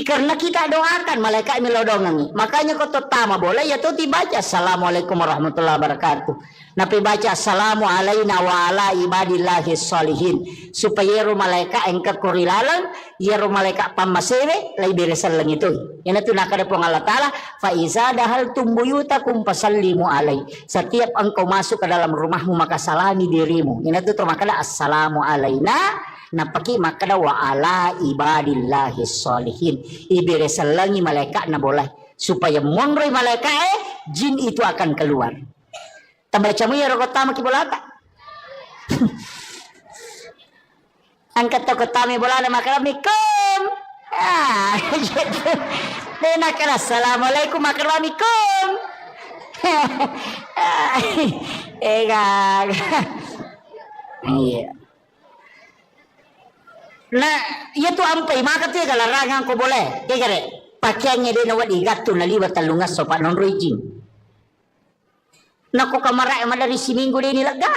Karena kita doakan malaikat melodongangi. Makanya kau tama boleh ya tuh dibaca assalamualaikum warahmatullahi wabarakatuh. Napi baca assalamu alaina wa ala ibadillahi sholihin. Supaya ru malaikat engka kurilalang ya ru malaikat pamasewe lai beresan lang itu. Yan itu nakada po Allah Ta'ala fa iza dahaltum buyutakum fasallimu alai. Setiap engkau masuk ke dalam rumahmu maka salami dirimu. Yan itu termakala assalamu alaina. Napaki makada wa ala ibadillahi sholihin. Iberesalangi malaikat na boleh supaya monroy malaikat jin itu akan keluar. Tambaca mo ya rokotama kibolata. Angkat tokotami bolana makaramikum. Gitu. Nakala assalamualaikum makaramikum. Iya. Nah, itu ampai maka tiga larangan ko boleh. Kaya pakaiannya dia nawat igato na liwat talungas so pa non raging. Nako kamara dari si minggu dia nilaga.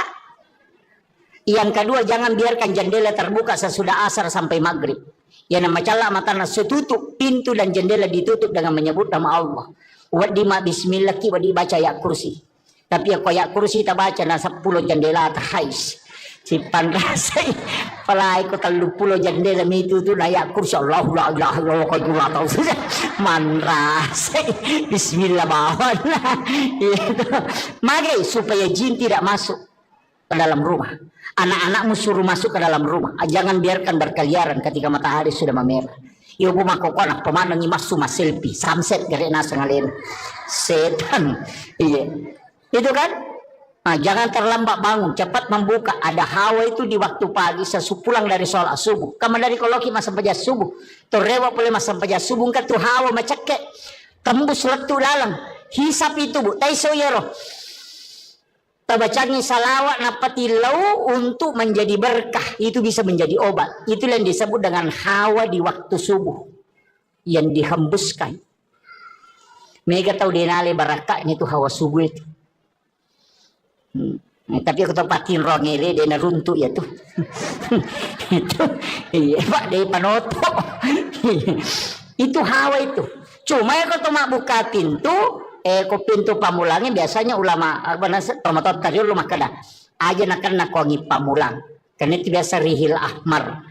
Yang kedua jangan biarkan jendela terbuka sesudah asar sampai maghrib. Yang nama cala mata nasu tutup pintu dan jendela ditutup dengan menyebut nama Allah. Wadi ma bismillah ki wadi baca ya kursi. Tapi aku ya kursi tak baca na 10 jendela tahais. Si panrasay palay ko 30 jandela itu tu layak kursi Allah la ilaha illallah ko dua tahu manrasay bismillah bawan itu magay supaya jin tidak masuk ke dalam rumah. Anak-anakmu suruh masuk ke dalam rumah, jangan biarkan berkeliaran ketika matahari sudah memerah. Iyo bumako ko anak pemanang imasu selfie sunset gare na sangalin setan. Iya itu kan. Nah, jangan terlambat bangun, cepat membuka. Ada hawa itu di waktu pagi sesupulang dari sholat subuh. Kamu dari koloki masa sampah subuh. Torewa boleh masa sampah subuh kan tuh hawa macake. Tembus letu dalam. Hisap itu bu. Taiso yero. Tabacangi salawat napati lau untuk menjadi berkah. Itu bisa menjadi obat. Itu yang disebut dengan hawa di waktu subuh. Yang dihembuskan. Mereka tahu denale barakahnya itu hawa subuh itu. Tapi aku tempatin rongele dia naruntuk ya tuh. Itu iya pak dia panoto. Itu hawa itu. Cuma ya kalau buka pintu, ko pintu pamulangnya biasanya ulama tomatot tadi ulama kada aja nak wangi pamulang. Karena itu biasa rihil ahmar.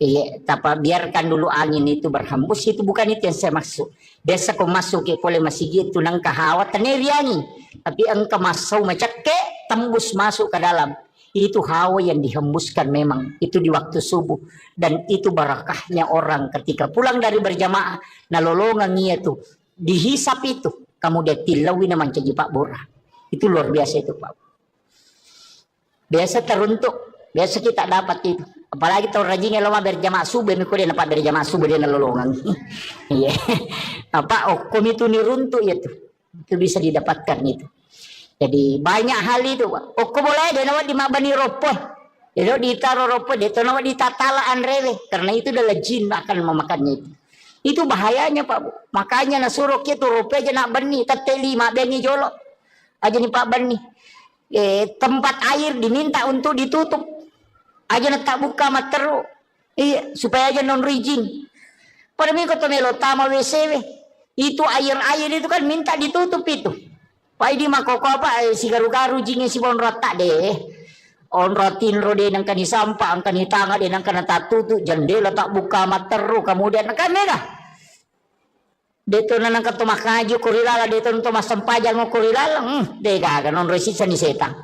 Iya, tapi biarkan dulu angin itu berhembus, itu bukan itu yang saya maksud. Biasa kau masuk ke kole masih gitu nang kahawat taneriani, tapi engkau masuk macake tembus masuk ke dalam. Itu hawa yang dihembuskan memang itu di waktu subuh, dan itu barakahnya orang ketika pulang dari berjamaah nalolongan itu dihisap itu kamu dia tilawi naman caji Pak Bora. Itu luar biasa itu Pak. Biasa teruntuk, biasa kita dapat itu. Apalagi tahun rajinnya lama berjamaah subuh, mikir dia dapat berjamaah subuh dia nalolongan. Iya. Apa itu niruntuk itu. Itu bisa didapatkan itu. Jadi banyak hal itu. Boleh dia nawat di mabani ropoh. Dia ditaruh ropoh, dia nawat di tatalaan rewe. Karena itu adalah jin akan memakannya itu. Itu bahayanya Pak Bu. Makanya nasuruh itu ropoh aja nak bani, teteli mak bani jolok. Aja nih Pak bani. Tempat air diminta untuk ditutup. Aja nak tak buka materu. Iya, supaya aja non rizin. Pada minggu tu melo tama WC. Itu air-air itu kan minta ditutup itu. Pai di makoko apa si garu-garu jingnya si bon rota deh. On rotin rode nang kani sampah, ang kani tanga de nang kana tatutu jendela tak buka materu kemudian kan mega. Deto nang kato makaju kurilala deto nang mas sampajang kurilala. Dega non resisa ni setang.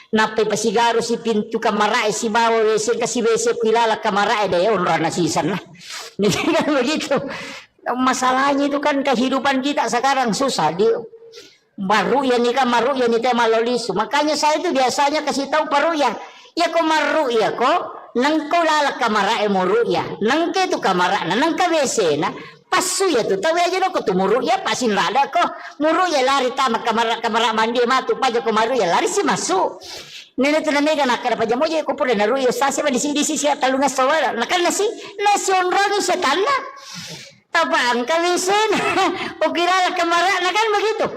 Nape pasigaru si pintu kamarae si bawa WC kasi WC kilala kamarae deh on rana sisan lah. Ini kan begitu. Masalahnya itu kan kehidupan kita sekarang susah di baru ya nikah maru ya nikah malolisu. Makanya saya itu biasanya kasih tahu paru ya ko maru ya ko nang ko lala kamarae muru ya nang ke tu kamara nang ka WC na pasu ya tu tahu aja no ko tu muru ya pasin rada ko muru ya lari tamak kamara mandi matu paja ko maru ya lari si masuk. Nene tu namega nakara paja moja ko pura naru ya sasi ba di sisi talunga sawara nakal nasi onrang setan na tabang ka WC na o kirala kamara na kan begitu.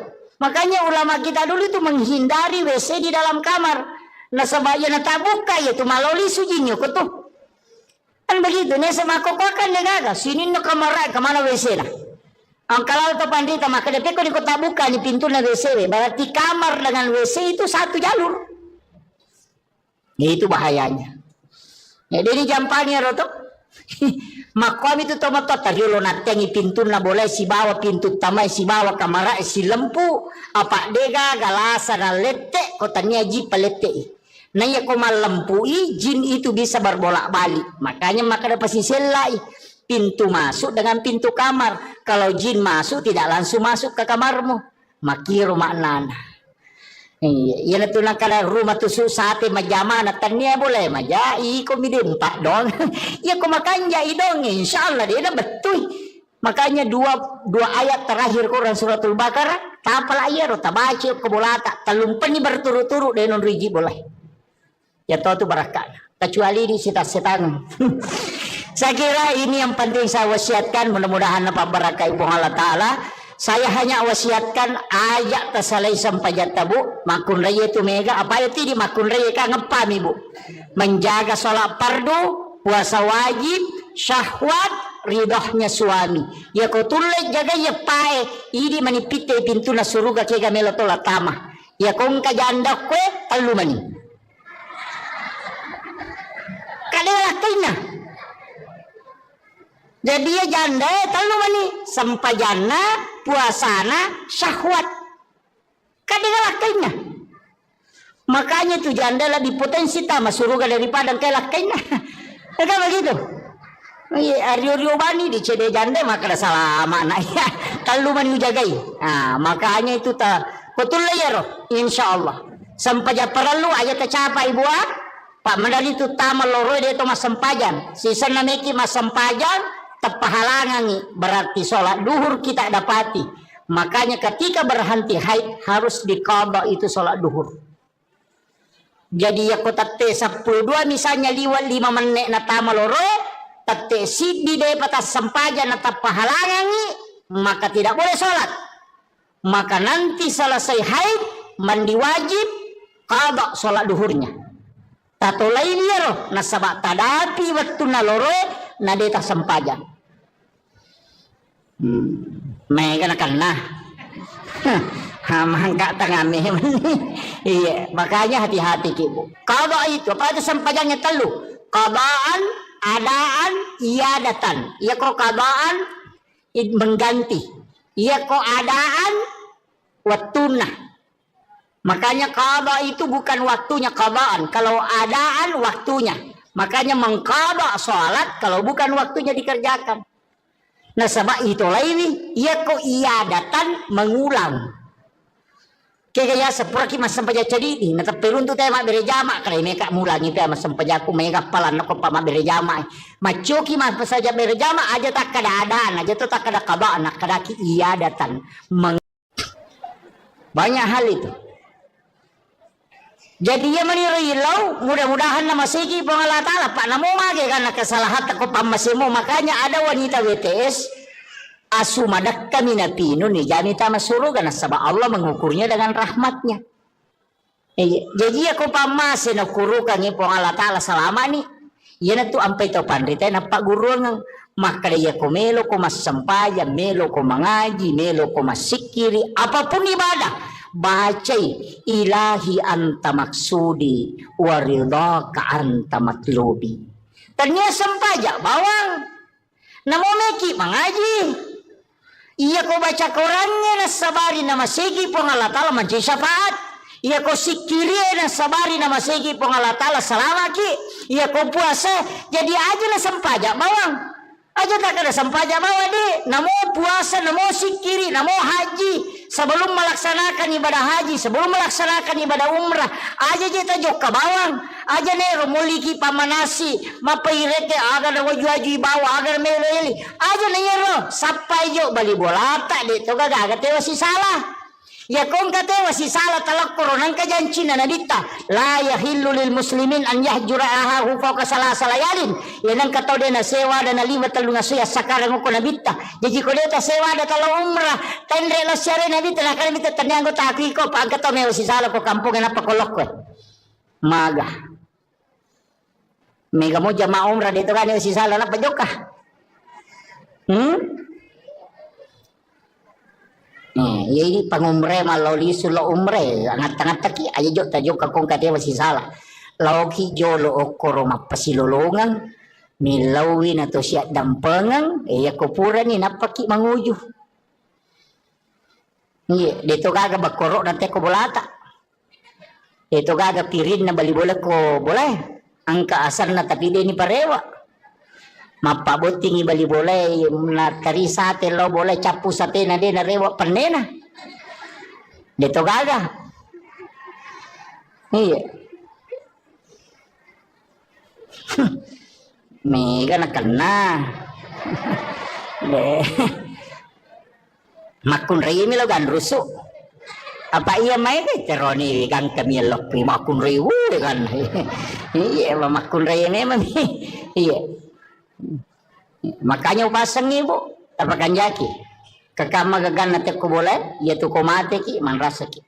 Makanya ulama kita dulu itu menghindari WC di dalam kamar. Nah sebaya na tabuka ya tu maloli sujinyo ko tu. Kan begitu nih sama kokokan negaga sini no kamar kemana WC na. Ang kalau to pandita maka depe ko di kota buka ni pintu na WC. Berarti kamar dengan WC itu satu jalur. Itu bahayanya. Ya jadi jampanya roto. Makom itu tomato tariolo natengi pintu na boleh si bawa pintu tamai si bawa kamara si lempu apa dega galasa na lete kotanya ji palete. Nanya ko malempui jin itu bisa berbolak-balik. Makanya maka dapat selai pintu masuk dengan pintu kamar. Kalau jin masuk tidak langsung masuk ke kamarmu. Makiro maknana. Iya, na tunang kada rumah tu sate majama na tanya boleh maja iko midempat dong. Ya ko makanya idong insyaallah dia betul. Makanya dua ayat terakhir Quran suratul Baqarah tapal ayat tabaca ko bolata talumpan ni berturut-turut de non riji boleh. Ya tahu tu barakah. Kecuali di setan. Saya kira ini yang penting saya wasiatkan, mudah-mudahan apa barakah ibu Allah taala. Saya hanya wasiatkan ajak tasalai sampai jatabu makun raya itu mega apa itu di makun raya ka ngepam ibu menjaga sholat fardu puasa wajib syahwat ridahnya suami ya ko tulek jaga ya pae ini manipite pintu na suruga kega melo tola tama ya kong kajanda kwe talu mani kadela kaina jadi ya janda talu mani sampai jana puasana syahwat kadang-kadang makanya tuh janda lebih potensi tama suruga daripada kelakainya kan begitu Aryo bani di cede janda maka salah makna ya kalau man jagai makanya itu ta betul ya roh insyaallah sampai perlu aja tercapai buat Pak Mandali itu tama loro dia itu mas sempajan sisa nameki mas sempajan tepahalangan berarti sholat duhur kita dapati. Makanya ketika berhenti haid harus diqada itu sholat duhur. Jadi ya kota T12 misalnya liwat 5 menit na tama loro, tate sidi de patas sempaja na tepahalangan maka tidak boleh sholat. Maka nanti selesai haid mandi wajib qada sholat duhurnya. Tato lain ya roh nasabak tadapi waktu na loro na deta sempajan. Mega na kan na. Hamangka tangami. Iya, makanya hati-hati kibu. Qada itu apa itu sampajangnya telu. Qadaan, adaan, iadatan. Iya kok qadaan mengganti. Iya kok adaan waktuna. Makanya qada itu bukan waktunya qadaan. Kalau adaan waktunya. Makanya mengqada salat kalau bukan waktunya dikerjakan. Nah sebab itu lain ia ko iadatan mengulang. Kaya sepura ki masam paja jadi di na tapirun tu tayo mabirejama kaya may mulangi tayo masam paja ko may kapalan ako pa mabirejama. Machuki mas pasaja birejama aja tak kadaan aja tu tak kada kabaan kada ki iadatan. Banyak hal itu. Jadi ia menirilau mudah-mudahan nama segi pengalat Allah Pak namo mage karena kesalahan aku pamasimu makanya ada wanita WTS asumadak kami napino ni jani tama surugan sabab Allah mengukurnya dengan rahmatnya. Jadi aku pamasin ukurukan ni pengalat Allah selama ni ia tu ampai to pandita na pak guru ng maka dia ko melo ko masampaya melo ko mengaji melo ko masikiri apapun ibadah bacai ilahi anta maksudi waridaka anta matlubi. Ternyata sampaja bawang namo meki mengaji. Iya ko baca Qurannya na sabari na masigi pengalatala manci syafaat. Iya ko sikiri na sabari na masigi pengalatala salamaki. Iya ko puasa jadi aja na sampaja bawang. Aja tak ada sampaja bawa di. Namo puasa, namo sikiri, namo haji. Sebelum melaksanakan ibadah haji, sebelum melaksanakan ibadah umrah, aja kita jok ke bawang. Aja nero muliki pamanasi, mapairete agar wajwaji bawa agar meleli. Aja nero sampai jok bali bolata di to gaga tewa si salah. Ya kong katewa si salah talak koronan kajancina nadita la yahillu lil muslimin an yahjura ahahu fawqa salasa layalin yanang katau dia na sewa dan na lima talu nga suya sakarang ko nabita jadi ko deta sewa da talo umrah tendre la syare nabita na kanabita tanyango taki ko pag katau mewa si salah ko kampung na pakolok ko maga mega mo jama umrah dito kan si salah na pajoka ya ini pangumre maloli sulo umre angat-angat taki aja jok tajok kakong kate masih salah lauki jolo okoro mapasilolongan milawin atau siap dampengan ya kopura ni napaki manguju iya dito gaga bakoro nanti ko bolata dito gaga pirin na bali boleh ko boleh angka asar na tapi dia ni parewa mapabuting ibali boleh na karisa te lo boleh capu sate na de na rewa panena dito gaga iya mega na kena makun rimi lo gan rusu apa iya mai ke teroni gan kami lo makun riwu kan iya makun rimi mami iya makanya upasang ibu tapakan jaki kakama gagan nate ko boleh ya tu ko mate ki man rasa ki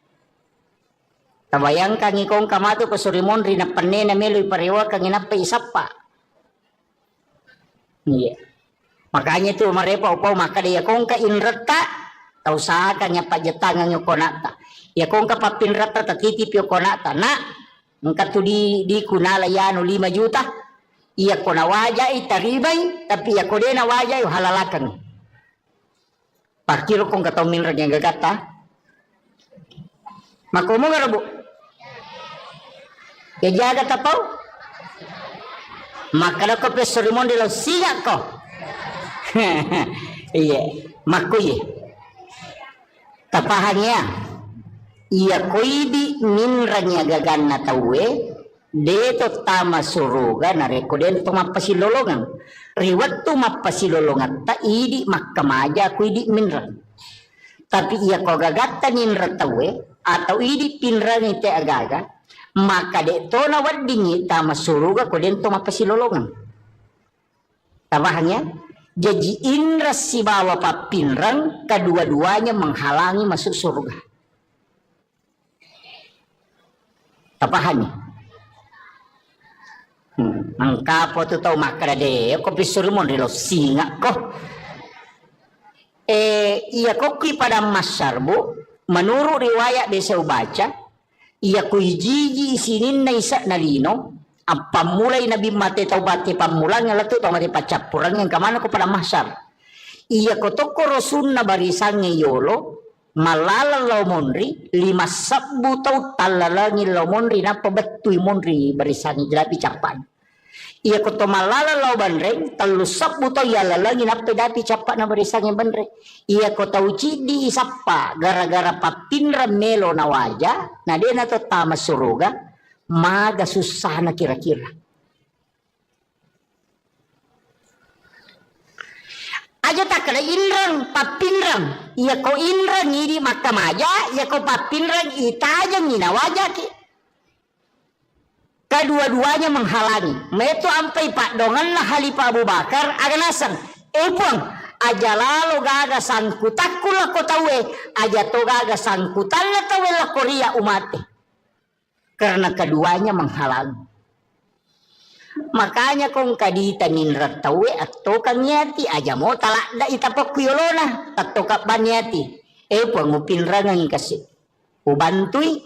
tabayang kang ikong kamatu ko surimon rin na panne na melo iparewa kang inapa isapa iya makanya tu marepa upaw maka dia kong ka inrata tau sa kanya pajetangan yung konata ya kong ka papinrata tatitip yung konata na ngka tu di kunala yan 5 juta iya ko na wajay taribay tapi iya ko din na wajay halalakan pakiro kong kataw minrag yung gagata makumo nga rabo ya jaga tapaw makana ko pesorimon dilaw siya ko iya makuye tapahannya iya ko di minrag yung gagan na tawe deto tama suruga na rekoden to mapasilolongan riwat to mapasilolongan ta idi makkamaja ku idi minran tapi iya ko gagatta ninra tawe atau idi pinran ite agaga maka de to na waddingi tama suruga ko den to mapasilolongan tabahannya jadi indra si bawa papinrang kedua-duanya menghalangi masuk surga tabahannya angka po tu tau makara de ko pisurmon rilo singa ko Ia koki pada masyar bu, menurut riwayat desa baca, ia kuijiji isinin na isa na lino, ang pamulay na bimate taubate pamulang nga lato tong mati pacapurang yang kamana ko pada masyar. Ia kotoko rosun na barisang ngayolo, malalalaw monri, 5 sabbu tau talalangin law monri na pabatuy monri barisang jelapi capan. Ia koto malalalaw banreng, 3 sabbu tau yalalangin na pedapi capan na barisang banreng. Ia koto uci di isapa, gara-gara papinra melo na wajah, na dia na to tama suruga, maga susah na kira-kira. Aja tak kena inrang, papinrang. Ia ko inrang ini makam aja, ia ko papinrang itajang ina wajah ki. Kedua-duanya menghalangi. Meto ampai Pak Dongan lah Halifah Abu Bakar agan asang. Puang, aja lalu gaga sangkutakku lah ko tawe, aja to gaga sangkutan lah tawe lah Korea umate. Karena keduanya menghalangi. Makanya kung kadita ninrat tawe atau kanyati aja mo talak da itapok kuyolona atau kapanyati. Puang upinrangan kasi. Ubantui,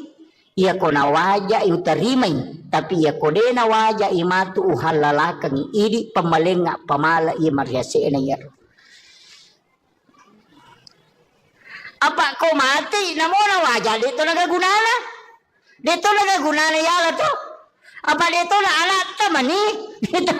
ia ko na waja iutarimay, tapi ia ko de na waja imatu uhalalakang idi pamalenga pamala i mariase na yaro. Apa ko mati namo na waja dito nagagunana? Dito nagagunana yala to. Apa dito na alat tamani? Dito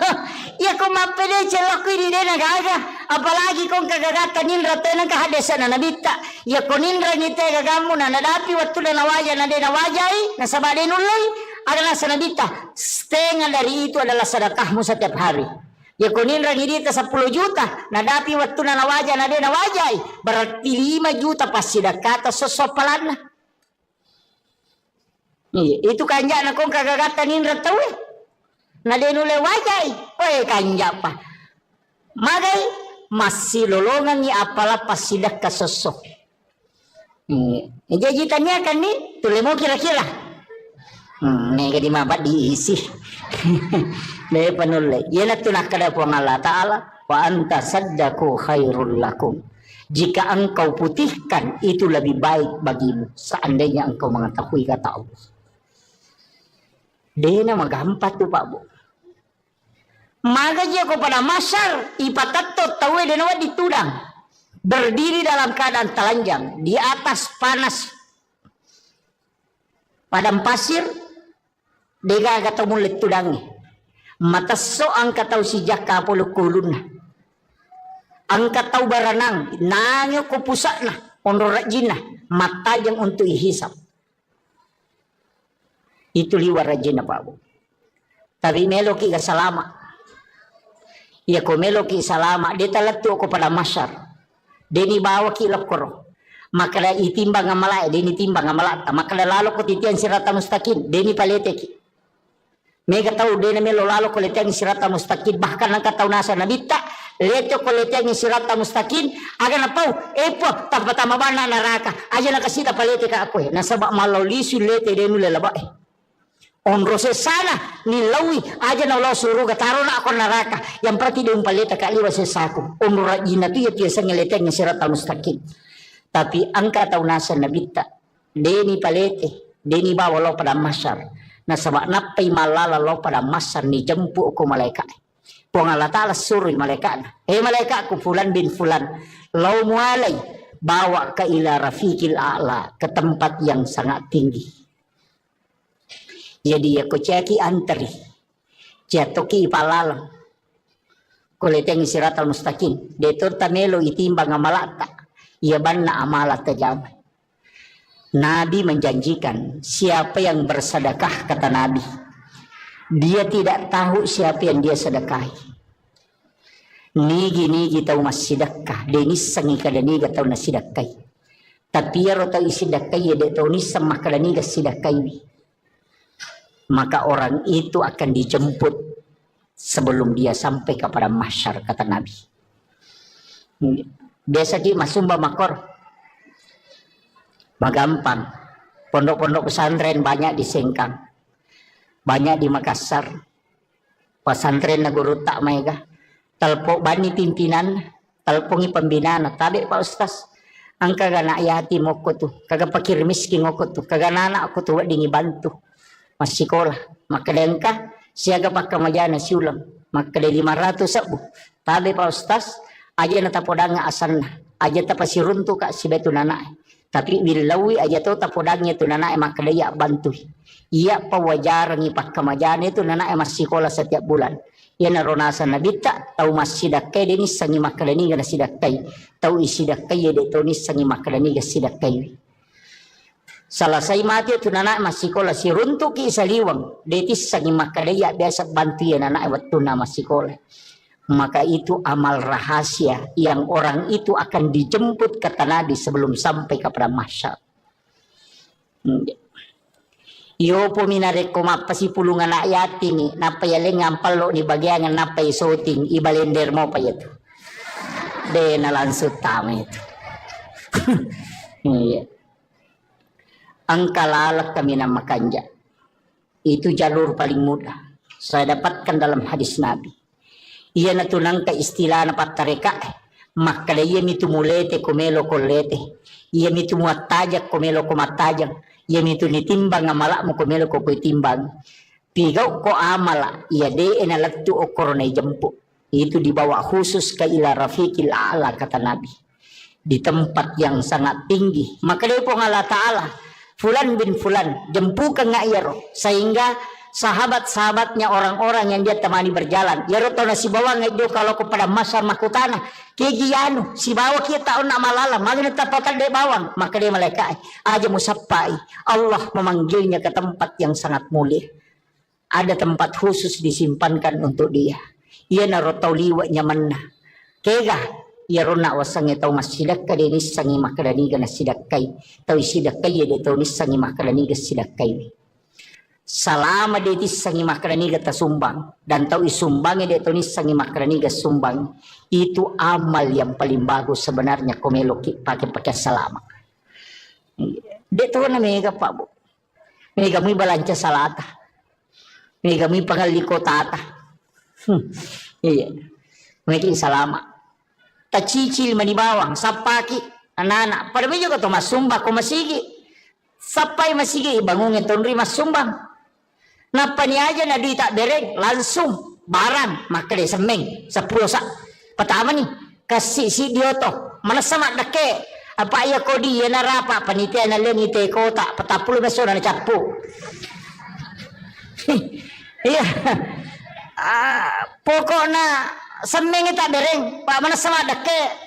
iya ko mapede celok ini de nagaga. Apalagi kung kagagatan ninra te nagahadesa na nabita. Iya ko ninra ngite gagamu na nadapi waktu na nawaja na de nawajai nasabade nulay adalah sanabita. Setengah dari itu adalah sedekahmu setiap hari. Ya kunin rangi dia 10 juta, nadapi waktu na nawaja na de nawajai, berarti 5 juta pas sedekah sosopalan na. Itu kanja na kung kagagatan ninra tawe. Na de nulay wajai, kanja pa. Magay masih lolongan ni apala pas sedekah sosok. Jajitannya kan nih, tule mo kira-kira. Nega di mabat diisi. Nih penulai. Ia nak kada puang Allah Ta'ala. Wa anta saddaku khairul lakum. Jika engkau putihkan, itu lebih baik bagimu. Seandainya engkau mengetahui kata Allah. Dena magampat tu Pak Bu. Magaji aku pada masyar. Ipatatot tawe denawa ditudang. Berdiri dalam keadaan telanjang. Di atas panas. Padang pasir. Dega kata mulut tudangi. Mata so angka tahu si jaka polo kulun. Angka tahu baranang. Nangyo ko pusak na. Onrorak jinah. Mata yang untuk ihisap. Itu liwar rajin Pak Bu. Tapi meloki ka salama. Ya ko meloki salama. Dia talatu ko pada masyar. Deni bawa kilap koro. Maka da itimbang ngamalay. Deni timbang ngamalata. Maka da lalo ko titian sirata mustakin. Deni palete ki. Mega tahu deni melo lalo ko letiang sirata mustakin. Bahkan ang kataw nasa nabita. Leto ko letiang sirata mustakin. Aga na pau. Po. Tama ba na naraka. Aja na kasita palete ka ako. Nasaba malawlisu lete denu lelaba onrose sana nilawi aja na Allah suruh taro na ako naraka yang berarti dia umpaleta kaliwa sesaku umra jina tu ya tiasa ngeleteng sirata mustaqim tapi angka tau nasa nabita deni palete deni bawa lo pada masyar na sabak napai malala lo pada masyar ni jempu ko malaikat puang Allah Ta'ala suruh malaikat malaikat ku fulan bin fulan lo mualai bawa ke ila rafiqil a'la ke tempat yang sangat tinggi. Jadi aku ceki antri jatuki palalang kuleteng siratal mustaqim detur tamelo itimbang amalata ia banna amalat tajamai. Nabi menjanjikan siapa yang bersedekah kata Nabi dia tidak tahu siapa yang dia sedekahi. Nigi tahu mas sedekah denis sangi kada niga tahu na sedekahi tapi ya rota isidekahi ya tahu ni sama kada niga sedekahi. Maka orang itu akan dijemput sebelum dia sampai kepada mahsyar kata Nabi. Biasa di masumba makor. Magampang. Pondok-pondok pesantren banyak di Sengkang. Banyak di Makassar. Pesantren na guru tak mega. Telpok bani pimpinan. talpungi pembinaan tabi Pak Ustaz ang kagana yatim ko tu kaga pakir miskin ko tu kaga nana ako tu dingi bantu masikola makadengka siaga pakamajana siulam makade 500 sabu tabi Pak Ustaz aja na tapodanga asanna aja tapasiruntu ka si betu nana tapi bilawi aja tu tapodangnya tu nana makadaya bantu iya pawajaran ni pakamajana itu nana masikola setiap bulan yan narunasa na bita tau masidakay din isang imakalani na sidakay tau isidakay dito ni isang imakalani na sidakay salasay mati ito na masikola si runto ki isaliwang dito isang imakalaya biasa bantu yan na waktu na masikola maka itu amal rahasia yang orang itu akan dijemput ke tanadi sebelum sampai kepada masyarakat. Yo po minarek ko mapasipulungan na yatim ni napayaling ngampalo ni bagyangan napay soting ibalender mo pa ito. De nalansot tama ito. Yeah. Ang kalalak kami ng makanja. Itu jalur paling mudah. Saya dapatkan dalam hadis Nabi. Iya na tunang ka istila na patareka. Makalaya mitumulete kumelo kolete. Iya mitumuatajak kumelo kumatajak. Ia itu nitimbang amala mo kumelo ko timbang pigaw ko amala ia de enalatu o koronay jampu itu dibawa khusus ke ila rafiqil a'la kata Nabi di tempat yang sangat tinggi maka dia po Allah Ta'ala fulan bin fulan jempukan nga iyaro sehingga sahabat-sahabatnya orang-orang yang dia temani berjalan yaro to na si bawa nga kalau kepada masa makutana kegianu si bawa kita taon na malala magna tapatan de bawang maka dia malaikat aja musapai Allah memanggilnya ke tempat yang sangat mulia ada tempat khusus disimpankan untuk dia ia narotau liwa nyaman na kega ia rona wasang tau masidak ka de nisangi makadani na sidak kay tau sidak kay de tau nisangi makadani ga sidak kay salama de tisangi makrani gata sumbang dan tau isumbangi de tau nisangi makrani ga sumbang itu amal yang paling bagus sebenarnya komelo pakai salama de tau na mega pa bu mega mi balanca salata mega mi pangaliko tata iya mega salama tacicil manibawang sapaki anak-anak pada juga to masumba ko masigi sapai masigi bangungin tonri masumbang napa ni aja na di tak bereng langsung barang maka de semeng 10 sak pertama ni kasih si dioto mana sama dake apa ya kodi ya narapa panitia na lengi te kota 40 beso na capu iya pokoknya semeng tak bereng pak mana sama dake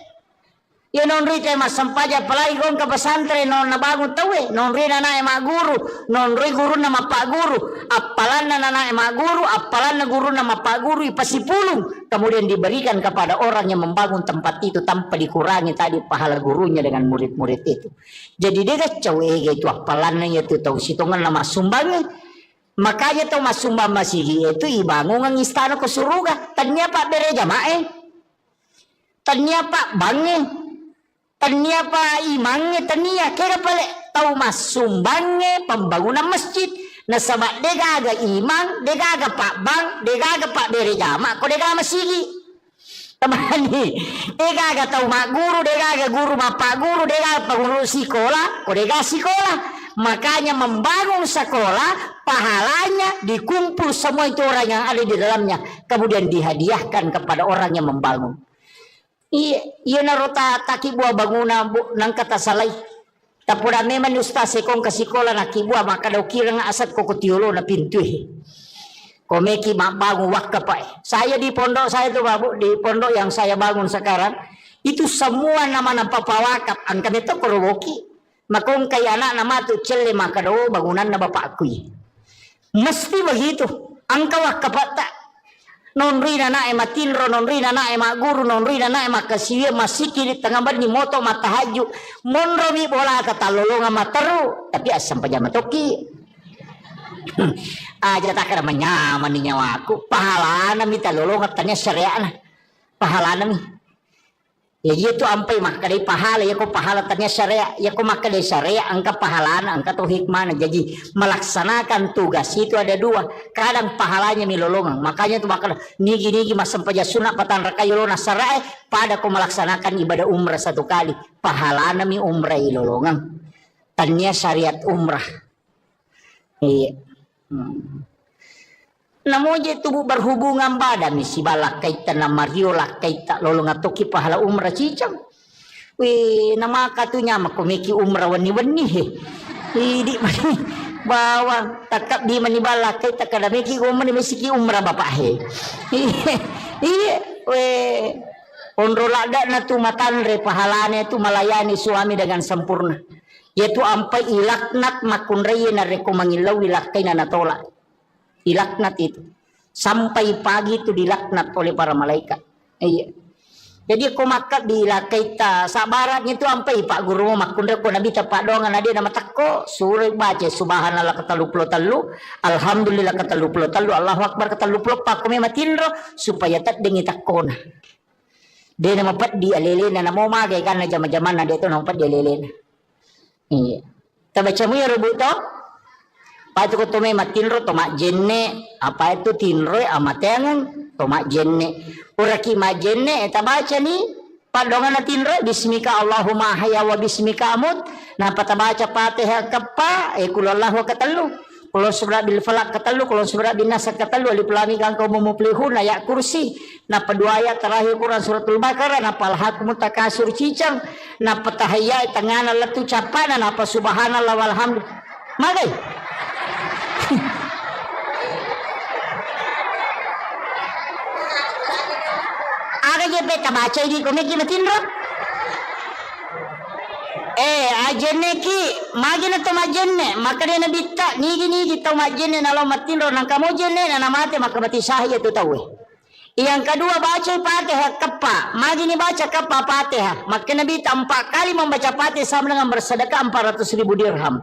ya non rite mas sampaja palagi kong ke pesantren non nabangun tawe non rina na ema guru non ri guru nama pak guru apalan na ema guru apalan na guru nama pak guru ipasipulung kemudian diberikan kepada orang yang membangun tempat itu tanpa dikurangi tadi pahala gurunya dengan murid-murid itu jadi dia kacau itu apalannya itu tahu situngan nama sumbangnya makanya tahu mas sumbang masih itu ibangun ng istana ke surga ternyata bere jamae ternyata bange tania pa imangnya tania kira pale tahu mas sumbangnya pembangunan masjid na sama degaga imang degaga pak bang degaga pak bere jama ko degaga masigi tamani degaga tahu mak guru degaga guru mak pak guru degaga pengurus sekolah ko degaga sekolah makanya membangun sekolah pahalanya dikumpul semua itu orang yang ada di dalamnya kemudian dihadiahkan kepada orang yang membangun. Iya narota taki buah bangunan nang kata salay. Tapura memang ustaz sekong kasikola na kibua maka daw kira nga asat ko kutiulo na pintu. Komeki bangun wakka pa. Saya di pondok saya tuh babu di pondok yang saya bangun sekarang itu semua nama nama papawakap ang kami to korowoki. Makong kay anak nama tu celle maka daw bangunan na bapakku. Mesti begitu. Ang kawakapata non rina na matinro non rina na guru non rina na makasiya masiki di tengah bar ni moto matahaju monro mi bola kata lolonga mataru tapi asam pajama toki aja tak kira menyaman ni nyawaku pahala na mi talolonga tanya syariah na pahala na mi Ya itu ampai makadai pahala ya ko pahala tanya syariah ya ko makadai syariah angka pahalana angka tuh hikmahna. Jadi melaksanakan tugas itu ada dua, kadang pahalanya milolongan. Makanya tuh makanya nigi mas sampaja sunat patan rakayolona syariah pada ko melaksanakan ibadah umrah satu kali pahalana mi umrah ilolongan tanya syariat umrah. Iya. Namun je tubuh berhubungan badan misi balak kaita na Mario lah kaita lolong atoki pahala umrah cicam. Wih nama katunya makomiki umrah wani he. Idi mani bawa takap di mani balak kaita kada miki umrah misiki umrah bapak he. Iya weh onrolada na tu matanre pahalanya tu melayani suami dengan sempurna. Yaitu ampai ilaknat makunraya na reko mangilaw ilakai na natolak. Dilaknat itu sampai pagi itu dilaknat oleh para malaikat. Iya. Jadi aku makat dilakai ta sabaratnya itu sampai pak guru makundra ko nabi tapak dongan ada nama takko suruh baca subhanallah katalupulo talu alhamdulillah katalupulo talu Allahu akbar katalupulo pak kami matinro supaya tak dengi takona. Dia nama pat di alelena namo magai karena zaman-zaman ada itu nama pat di alelena. Iya. Tabaca mu ya rubuto. Patu ko tume matinro tomak jenne apa itu tinro amatengan tomak jenne uraki majenne eta baca ni padongan tinro bismika Allahumma hayya wa bismika amut nah pata baca Fatihah kepa kulallahu katalu kulo surah bil falaq katalu kulo surah bin nas katalu alif lam mim kang kaum muflihun ayat kursi nah kedua ayat terakhir Quran suratul Baqarah nah palhakum takasur cicang nah patahaya tengana letu capana nah apa subhanallah walhamd magai aga je beta baca ini komeki matinro ajenne ki magina to majenne makade na bitta nigi to majenne nalo matinro nang kamu jenne na namate makabati sahaya tu tahu yang kedua baca Fatihah kepa magini baca kepa Fatihah maka Nabi 4 kali membaca Fatihah sama dengan bersedekah 400.000 dirham.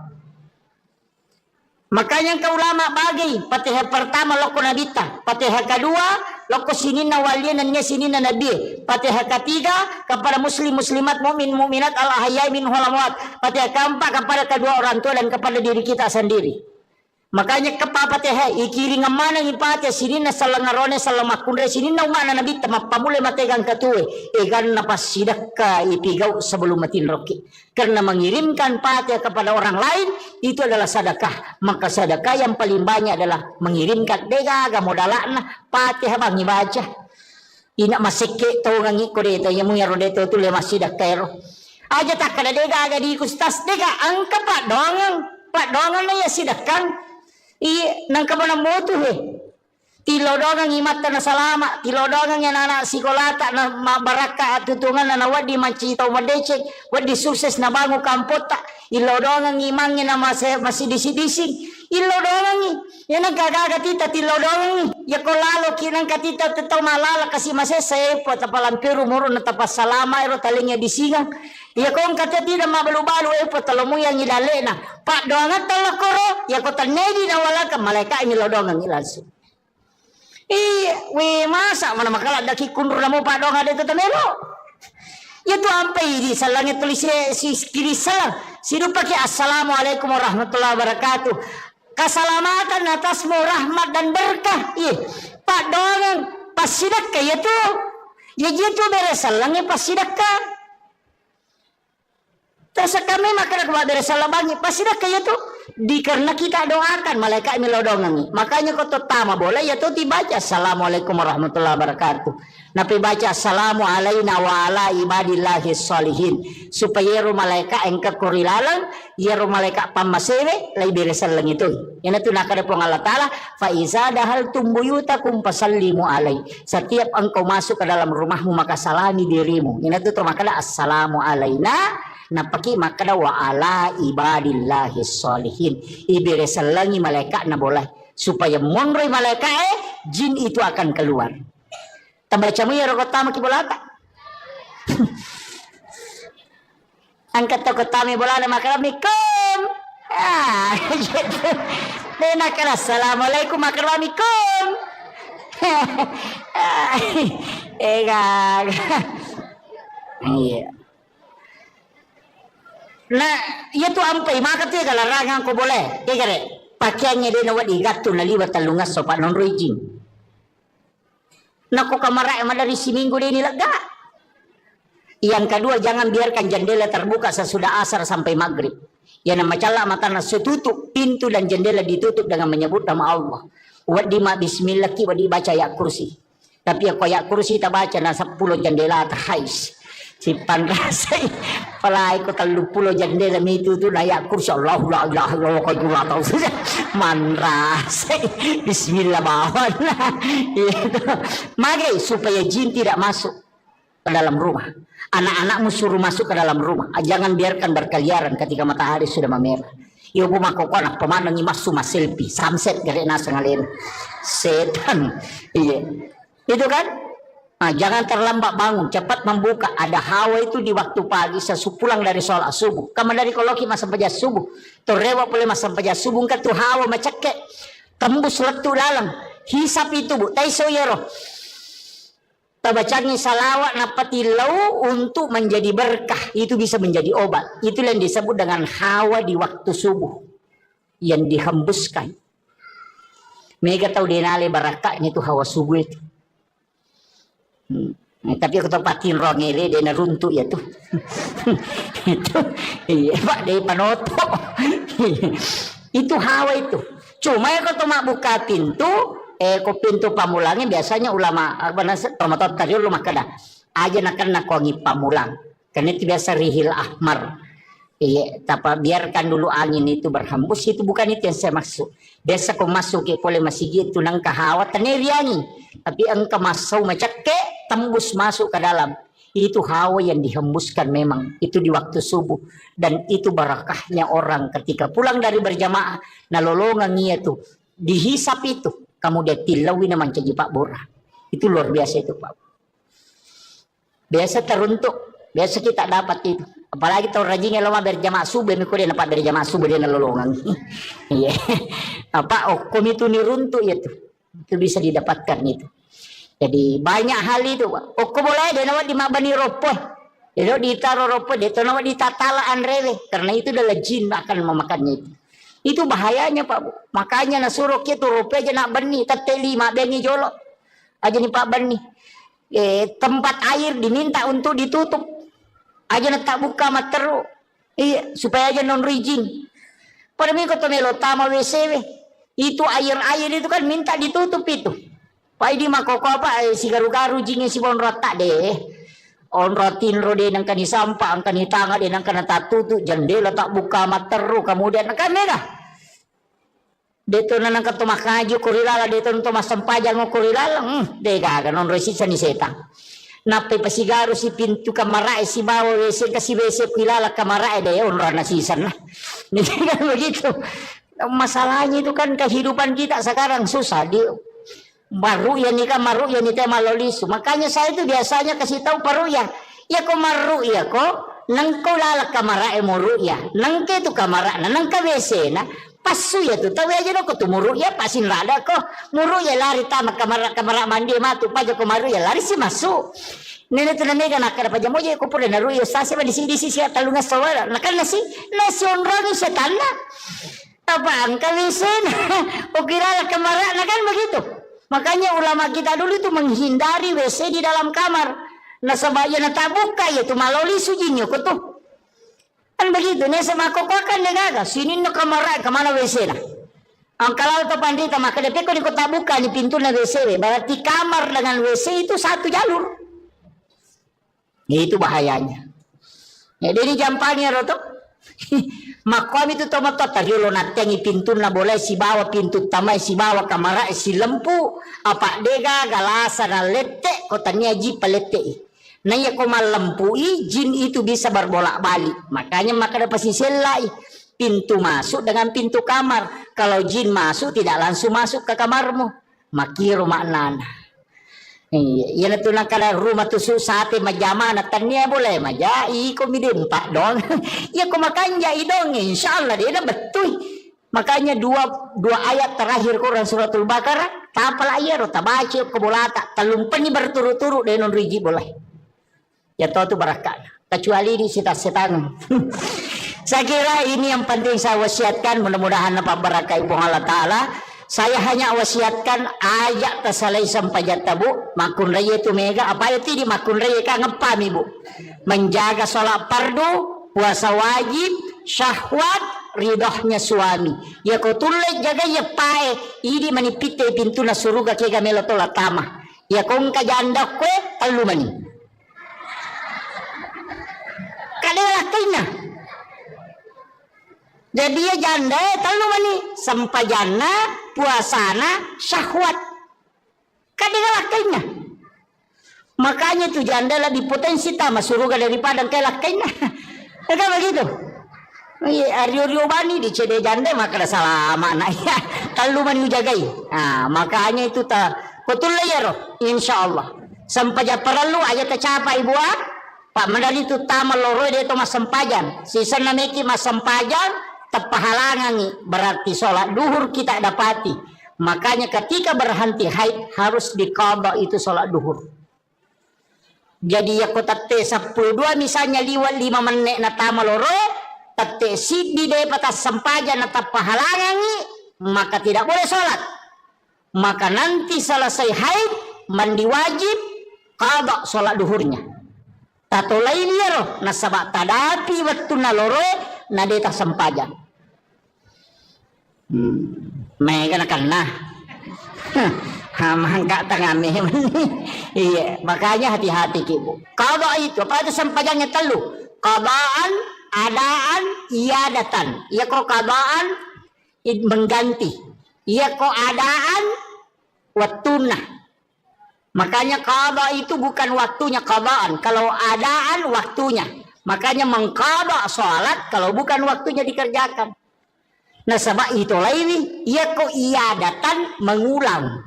Makanya ke ulama bagi Fatihah pertama loko nabita, Fatihah kedua loko sinina walian dan sinina nabi, Fatihah ketiga kepada muslim muslimat mukmin mukminat al ahyai min hulamwat, Fatihah keempat kepada kedua orang tua dan kepada diri kita sendiri. Makanya kepa Fatihah ikiri ngamana ni Fatihah sinina salangarone salamakundre sinina umana nabi tama pamule mategang katue egan napas sidaka ipigau sebelum matin roki. Karena mengirimkan Fatihah kepada orang lain itu adalah sedekah. Maka sedekah yang paling banyak adalah mengirimkan dega modalana Fatihah bang baca. Ina masike tau ngangi koreta yang mungaro deto tu le masida kairo. Aja tak kada dega aga di kustas dega angka pak dongang na ya sidakang. Iya nang kabana motu he. Tilodongang imata na salama, tilodongang yan anak sikolata na mabaraka at tutungan na nawadi mancitaw madecek, wadi sukses na bango kampota, ilodongang imangnya na masidisi-dising, ilodongang yan ang kagagatita tilodongang, yako lalo kinang katita tetaw malala kasi masesepo tapalampiru muro na tapas salama ero talingnya disingang, yako ang katita mabalu-balu epo talomuyang ilalena, pak doangan talakoro, yako tanedi na wala ka malaika ilodongang ilansu. We masa mana makala daki kundur namo padong ada itu tamero. Ya tu ampai di salangnya tulis si kiri salam. Sidu pakai assalamualaikum warahmatullahi wabarakatuh. Keselamatan atasmu rahmat dan berkah. Iya. Padong pasidakka ya tu. Ya gitu beres salangnya pasidakka. Terus kami makan kepada beres salabangi pasidakka ya tu. Karena kita doakan malaikat melodongangi. Makanya kau terutama boleh ya tuh dibaca assalamualaikum warahmatullahi wabarakatuh. Nabi baca assalamu alaina wa ala ibadillahi sholihin. Supaya ru malaikat engkau kurilalang, ya ru malaikat pamasewe lai beresan lang itu. Yan itu nakada po Allah Ta'ala fa iza dahal tumbuyutakum pasallimu alai. Setiap engkau masuk ke dalam rumahmu maka salami dirimu. Yan itu makada assalamu alaina. Napaki makada wa ala ibadillahi sholihin. Ibire salangi malaikat na boleh supaya monroy malaikat jin itu akan keluar. Tabacamu ya rokotama kibolata. Angkat tokotami bolana makaramikum. Gitu. Denakala assalamualaikum makaramikum. Iya. Nah, iya tu ampai maka tu larangan ko boleh. Kaya pakaiannya dia nawat igato na liwat talungas so pa non raging. Nako kamara emang dari si minggu dia nilaga. Yang kedua, jangan biarkan jendela terbuka sesudah asar sampai maghrib. Yang nama cala mata nasi tutup, pintu dan jendela ditutup dengan menyebut nama Allah. Wadima bismillah ki wadi baca ayat kursi. Tapi aku ayat kursi tak baca na 10 jendela terhais. Si panrasai palai ko 30 jendela itu tu ayat kursi Allah la ilaha illallah ko dua tahu saja. Manrasai bismillah bawan. Magai supaya jin tidak masuk ke dalam rumah. Anak-anakmu suruh masuk ke dalam rumah. Jangan biarkan berkeliaran ketika matahari sudah memerah. Iyo bumako ko anak pemanang masuk mas selfie. Sunset gare nasa ngalin. Setan. Iya. Itu kan? Nah, jangan terlambat bangun, cepat membuka. Ada hawa itu di waktu pagi sesupulang dari sholat subuh. Kamu dari koloki masa sampaya subuh. Torewa boleh masa sampaya subuh kan tu hawa macake. Tembus letu dalam. Hisap itu bu. Taiso yero. Tabacanya salawat napati lau untuk menjadi berkah. Itu bisa menjadi obat. Itu yang disebut dengan hawa di waktu subuh. Yang dihembuskan. Mereka tahu denale barakahnya itu hawa subuh itu. Tapi aku tempatin rong ele dia runtuh ya tuh. Itu iya Pak dari panoto. Itu hawa itu. Cuma ya kalau mak buka pintu, ko pintu pamulangnya biasanya ulama pamatot tadi ulama kada. Aja nak wangi pamulang. Karena itu biasa rihil ahmar. Iya, tapi biarkan dulu angin itu berhembus, itu bukan itu yang saya maksud. Biasa kau masuk ke boleh masih gitu nang kahawat taneriani, tapi engkau masuk macake tembus masuk ke dalam. Itu hawa yang dihembuskan memang itu di waktu subuh dan itu barakahnya orang ketika pulang dari berjamaah nalolongan ia tuh dihisap itu kamu dia tilawi namanya jadi Pak Bora. Itu luar biasa itu Pak. Biasa teruntuk, biasa kita dapat itu. Apalagi tahu rajinnya lama berjamaah subuh, mikir dia dapat berjamaah subuh dia nalolongan. Iya. Apa okom itu niruntuk ya tuh. Itu bisa didapatkan itu. Jadi banyak hal itu. Okom boleh dia nawat di mabani ropoh. Dia ditaruh ropoh, dia tahu nawat ditatalaan rele. Karena itu adalah jin akan memakannya itu. Itu bahayanya Pak Bu. Makanya nasuruh itu ropoh aja nak bani, teteli mak bani jolok. Aja nih Pak bani. Tempat air diminta untuk ditutup. Aja nak tak buka materu. Iya, supaya aja non rijing. Pada minggu tu melo tama WC. Itu air-air itu kan minta ditutup itu. Pak di makoko apa si garu-garu jingnya si bon rata deh. On rotin rode nang kani sampah, ang kani tanga de nang kana tatutu jendela tak buka materu kemudian kan merah. Deto nang kato makaju kurilala deto nang mas sampajang kurilala. Dega non resisa ni setan. Nape pasigaru si pintu kamara si bawa WC kasih WC pilala kamara deh onra nasisan lah. Ini kan begitu. Masalahnya itu kan kehidupan kita sekarang susah di baru ya nikah maru ya nikah malolisu. Makanya saya itu biasanya kasih tahu paru ya kok maru ya kok nang ko lala kamara muru ya nang ke tu kamara nang ka WC na pasu ya tu tahu aja ko tu muru ya pasin rada ko muru ya lari tama kamara mandi matu paja ko maru ya lari si masuk nene tu nene nak kada paja moja ko pura naru ya sasi ba di sini talunga sawala nakal nasi onra ni setana apa angka WC ukira kamara nakan begitu. Makanya ulama kita dulu itu menghindari WC di dalam kamar. Nah sebaya na tabuka ya tu maloli sujinyo ko tu. Kan begitu nih sama koko kan negaga sini no kamar kemana WC lah. Ang kalau tu pandita maka depe ko di ko tabuka ni pintu na WC. Berarti kamar dengan WC itu satu jalur. Itu bahayanya. Ya ini jampangnya roto. Makom itu tomato tadi lo natengi pintu na boleh si bawa pintu tamai si bawa kamera si lempu apa dega galasa na lete kotanya ji palete. Naya ko malempui jin itu bisa berbolak balik. Makanya maka dapat si selai pintu masuk dengan pintu kamar. Kalau jin masuk tidak langsung masuk ke kamarmu. Makiro maknana. Iya, tu nak kalau rumah tu susah te majama na tanya boleh maja iko midin pak dong. Ya ko makan ja idong insyaallah dia dah betul. Makanya dua ayat terakhir Quran suratul Baqarah tapal ayat ta baca ko bolata talumpan ni berturut-turut de non riji boleh. ya tahu tu barakah. Kecuali di setan. Saya kira ini yang penting saya wasiatkan, mudah-mudahan apa barakah ibu Allah Ta'ala. Saya hanya wasiatkan ajak tersalai sampai jatuh bu. Makun raya itu mega. Apa itu di makun raya kan ngepam ibu. Menjaga sholat fardu, puasa wajib, syahwat, ridhonya suami. Ya kau tulis jaga ya pae. Ini manipite pintu na suruga kega melo tola tamah. Ya kau ka janda kue telu mani. Kadang kena. Jadi ya janda telu mani sampajana puasana syahwat. Kadang kena. Makanya tu janda lebih potensi tamah suruga daripada kelakainya. Kan begitu. Ario bani di CD janda maka salah makna ya. Telu mani jagai. Nah, makanya itu ta betul ya roh insyaallah. Sampai perlu aja tercapai buat Pak Mandali itu tamal loro dia itu mas sempajan. Sisa nameki mas sempajan tepahalangan berarti sholat duhur kita dapati. Makanya ketika berhenti haid harus diqadha itu sholat duhur. Jadi ya kota T12 misalnya liwat 5 menit na tamal loro tate sidi de patas sempajan na tepahalangan maka tidak boleh sholat. Maka nanti selesai haid mandi wajib qadha sholat duhurnya. Tato lain ya roh nasabak tadapi waktu na loro na deta sempajan. Mega na kana. Hamangka tangame. Iya, makanya hati-hati ibu. Qadha itu apa itu sempajannya telu. Qadaan, adaan, iadatan. Iya kok qadaan mengganti. Iya kok adaan waktuna. Makanya qadha itu bukan waktunya qadaan. Kalau adaan waktunya. Makanya mengqadha salat kalau bukan waktunya dikerjakan. Nah sebab itu lain iya kok iadatan mengulang.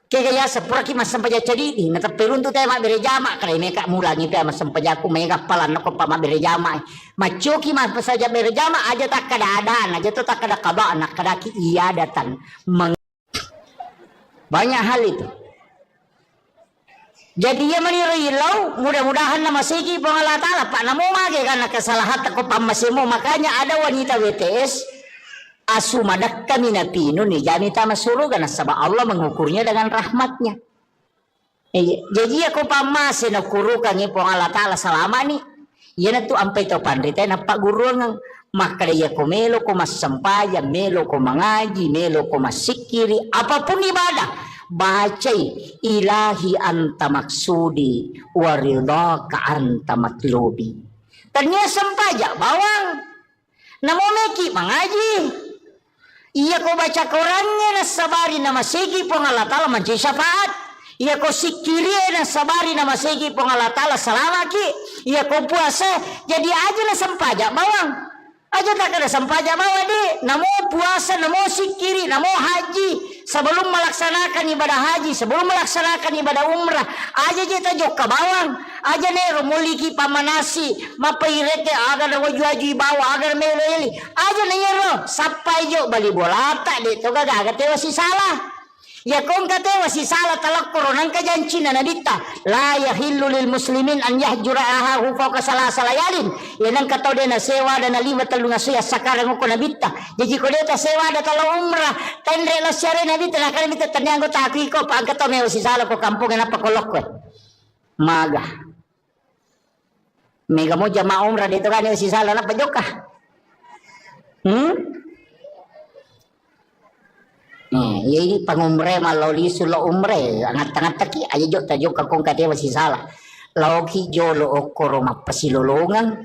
Kaya sepura ki mas sampaja jadi nah terperun tu tema bere jama kare meka mulangi tema sampaja aku mega palan ko pa bere jama. Macoki mas saja bere jama aja tak kada adaan aja tu tak kada qadaan kada ki iadatan. Banyak hal itu. Jadi ya menirilau mudah-mudahan nama segi pengalat Allah Pak namo mage karena kesalahan ko pamasimu makanya ada wanita WTS asumadak kami napino ni jani tama suruga na sabab Allah mengukurnya dengan rahmatnya. Jadi aku pamase na kurukan ni pengalat Allah selama ni ya na tu ampai to pandita na Pak Guru ng maka dia ko melo ko mas sampaya melo ko mengaji melo ko masikiri apapun ibadah bacai ilahi anta maksudi waridaka anta matlubi. Ternyata sampaja bawang namo meki mengaji iya ko baca Qurannya na sabari na masigi pengalatala manci syafaat iya ko sikiri na sabari na masigi pengalatala salamaki iya ko puasa jadi aja na sampaja bawang aja tak ada sampaja bawa di namo puasa namo sikiri namo haji sebelum melaksanakan ibadah haji sebelum melaksanakan ibadah umrah aja jeta joka bawang aja nero muliki pamanasi mapairete agar waju bawa agar meleli aja nero sampai jo bali bolata de to gaga tewa si salah ya kong katewa si salah talak koronang kajancina nadita la yahillu lil muslimin an yahjura ahahu fawqa salasa layalin yanang katau de na sewa dan na 5 talunga suya sakarang ko nabita jadi ko deta sewa da talo umrah tendre la syare nabita na kan bita tanyango taki ko pag katau me si salah ko kampung na pakolok ko maga mega mo jama umrah dito kan si salah na pajoka ya ini pangumre maloli sulo umre angat-angat taki aja jok tajuk kakong kate masih salah lauki jolo okoro mapasilolongan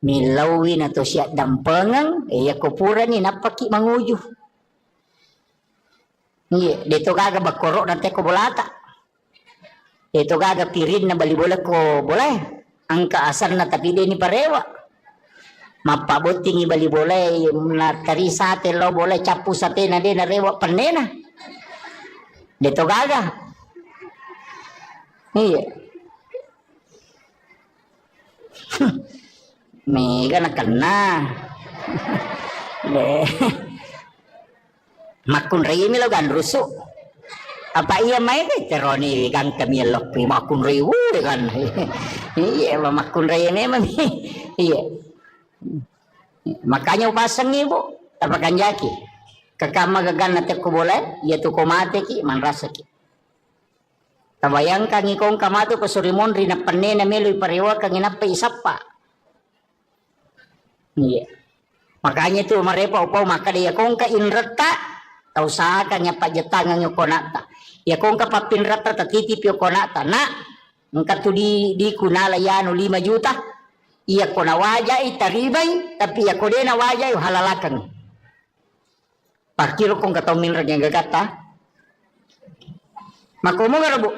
milawin atau siat dampengang ya kupura ni napaki manguju iya dito gaga bakoro nanti ko bolata dito gaga pirin na bali bola ko boleh angka asar na tapi dia ni parewa mapabuting ibali boleh na tari sate lo boleh capu sate na de na rewa panena dito gaga iya mega na kena makun rei mi lo gan rusuk Apa iya may kay teroni gang kami lok makun riwu kan. Iya makun riwu memang. Iya. Makanya upasang ibu tapakan jaki. Kakama gagan na ko boleh, ya tu ko mate ki man rasa ki. Tabayang kang ikong kamato ko surimon rin na panne na meloy parewa kang inapa isapa. Iya. Makanya tu marepa upaw makadiya kong ka inrata tau sa kanya pajatangan yung konata. Ya kung kapapinrata tatitip yung konata na ngka tu di kunala yan 5 juta. Iya ko nawaja itaribay tapi ya ko din nawaja yung halalakan. Pakiro kong kataw minrag yung gagata. Makumo nga rabo.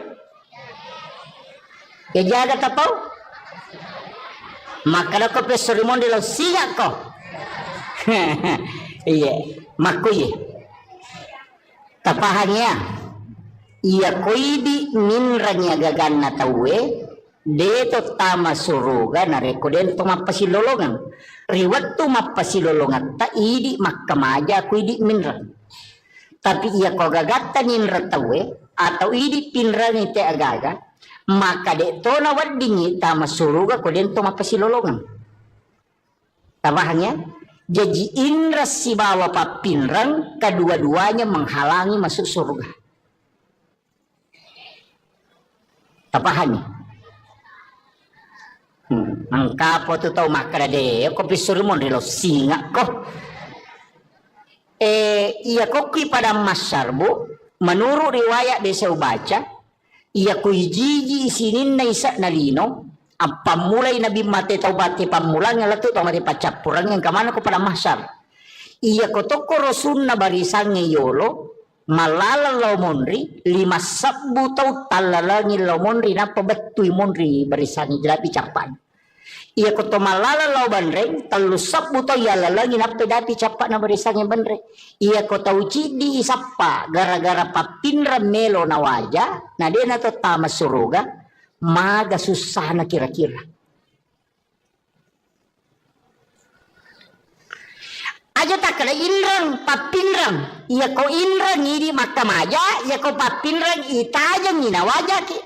Ya jaga tapaw. Makala ko pesorimon dilaw siya ko. Iya, makuye. Tapahannya. Iya koidi minranya gagan na tawe deto tama suruga na rekoden to mapasilolongan riwat to mapasilolongan ta idi makkamaja koidi minra tapi iya ko gagatta ninra tawe atau idi pinra ni te agaga maka de to na waddingi tama suruga koden to mapasilolongan tabahannya jadi indra si bawa papinrang kedua-duanya menghalangi masuk surga. Tapahan ang kapo to tau makrade ko pisurmon rilo singa ko iya ko pada masarbo menurut riwayat desa baca iya ko jiji isinin na isa na lino ang pamulay na bimate tau bati pamulang nga lato tau mati pacapurang yang kamana ko pada masar iya ko to korosun na barisang ngayolo malala law monri 5 sabbu tau talalangi law monri na pabatuy monri barisani jelapi capan iya ko to malala law banreng 3 sabbu tau yalalangi na pedapi capan na barisani banreng iya ko tau cidi isapa gara-gara papinra melo na waja na dia na to tama suruga maga susah na kira-kira aja tak kena inrang papinrang iya ko inrang ini makamaja iya ko papinrang itajang ina wajah ki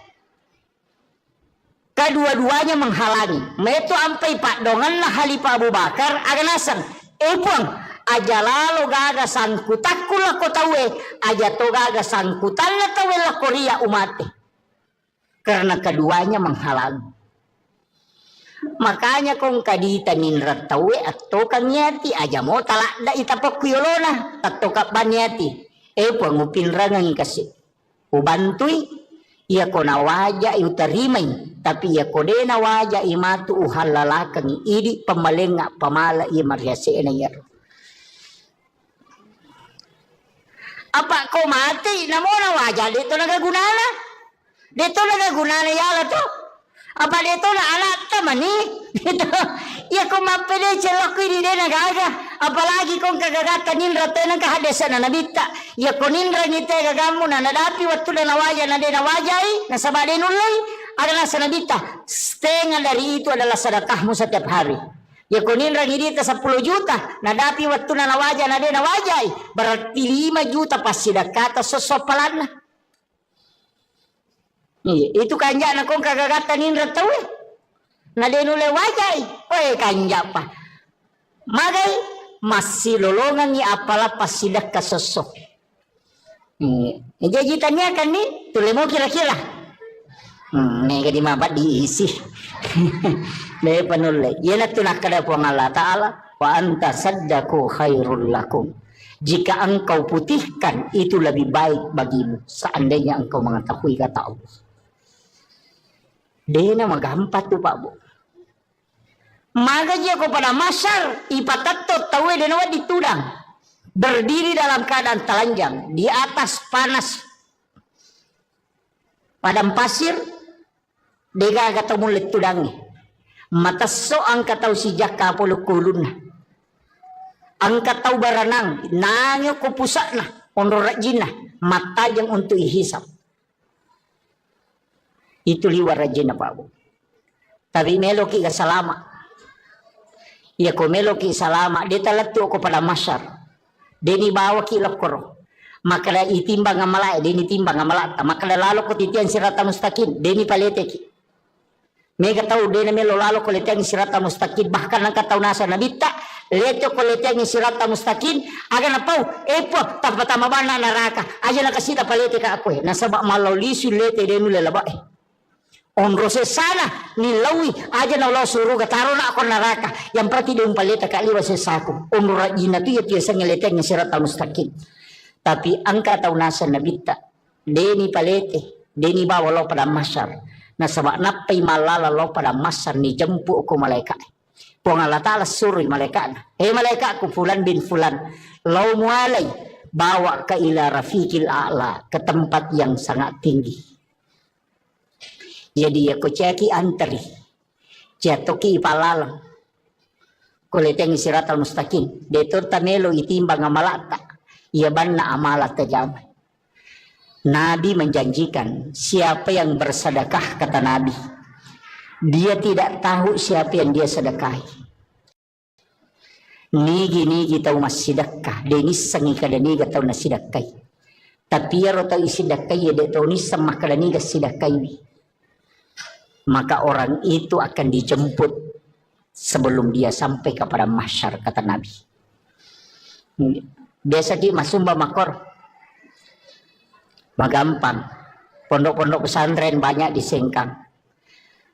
kedua-duanya menghalangi meto ampai pak dongan lah Halifah Abu Bakar aganasan puang aja lalu gaga sangkutakku lah ko tawe aja to gaga sangkutan lah tawe lah korea umate karena keduanya menghalangi. Makanya kung kadita ninrat tawe atto kanyati aja mo talak da itapak kuyolona tatto kapanyati pangupinrangan kasi ubantuy iya ko nawaja utarimay tapi iya ko de nawaja imatu uhalalakang idi pamalenga pamala iya mariase na yaro apa ko mati namo nawaja dito nagagunana yala to apa dito na alat tamani dito iya ko mapede celok ini dia nagaga apalagi kung kagagata ninra te nang kahadesa na nabita iya ko ninra ngite gagamu na nadapi waktu na nawaja na de nawajai na sabade nulay adalah sa nabita setengah dari itu adalah sedekahmu setiap hari iya ko ninra ngidita 10 juta nadapi waktu na nawaja na de nawajai berarti 5 juta pasti dakata sosopalan na itu kanja na kung kagagatan ninra tawe na denule wajay kanja pa magay masilolongan ni apala pasidak kasosok jajitannya kan ni tule mo kira-kira nega di mabat diisi le panule yana tunakada po ng Allah Ta'ala wa anta saddaku khairul lakum jika engkau putihkan itu lebih baik bagimu seandainya engkau mengetahui kata Allah. Dia na magampat tu Pak Bu. Magaji ako pada masar ipatatot tawe denawa ditudang. Berdiri dalam keadaan telanjang di atas panas padang pasir dega kata mulit tudangi. Mataso ang kataw si jaka pulukulun na. Ang kataw baranang nangyo kupusa na onrorajin na matajang untuk ihisap. Itu liwar rajin na Pak Bu. Tapi meloki ka salama. Iya ko meloki salama. Dia talatu ako pada masyar. Dia bawa ki lokoro. makala itimbang nga malay dini timbang nga malata makala lalo ko titian sirata mustaqim dini palete ki mega tau dini melo lalo ko letian sirata mustaqim bahkan ang kataunasan na bita leto ko letian sirata mustaqim aga na pau epo tapatama ba na naraka aja na kasita palete ka ako nasaba malolisu lete denu lelaba onrose sana nilawi aja na ulah suruh taro na ako naraka yang berarti yung paleta kaliwa sa sako onra ina tu ya tiasa ngelete ng sirata mustaqim tapi ang kataunasan na bita deni palete deni bawa lo pada masyar na sabak napay malala lo pada masyar ni jempu ko malaikat po nga Allah Ta'ala suruh malaikat malaikat ko fulan bin fulan lo mualay bawa ka ila rafiqil a'la ke tempat yang sangat tinggi jadi aku ceki antri jatoki palalang kuleteng siratal mustaqim detur tamelo itimbang amalata ia banna amalat tajam Nabi menjanjikan siapa yang bersedekah kata Nabi dia tidak tahu siapa yang dia sedekahi nigi tahu mas sedekah denis sangi kada niga tahu na sedekahi tapi ya rota isidekahi ya tahu ni sama kada niga sedekahi maka orang itu akan dijemput sebelum dia sampai kepada mahsyar kata Nabi. Biasa di masumba makor magampang pondok-pondok pesantren banyak di Sengkang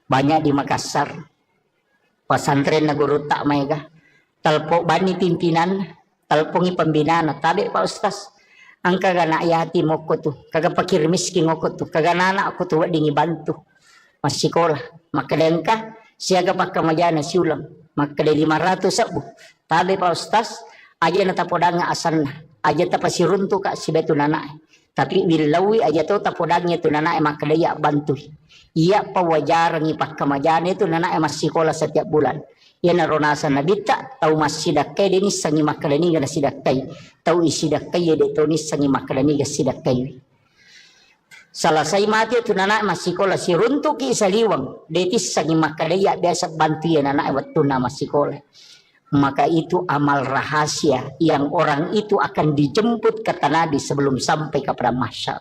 banyak di Makassar pesantren na guru tak mega talpo bani pimpinan talpongi pembinaan tabi Pak Ustaz angka gana ayati moko tu kaga pakir miskin moko tu kaga nana aku tu dingi bantu masih sekolah maka dengka siaga pakka majana siulang maka de 500 sabu tabi Pak Ustaz aja na tapodanga asanna aja tapasiruntu ka si betu nana tapi bilawi aja tu tapodangnya tu nana maka dia bantu iya pawajaran ipakka majana itu nana masih sekolah setiap bulan ya narona sana bita tau masih dakai deni sangi makalani gana sidakai tau isi dakai de to ni sangi makalani ga sidakai salah saya mati tu nana masih sekolah si runtuk ki saliwang detis sangi makalaya biasa bantu ya nana waktu nama sekolah maka itu amal rahasia yang orang itu akan dijemput kata Nabi sebelum sampai kepada mahsyar.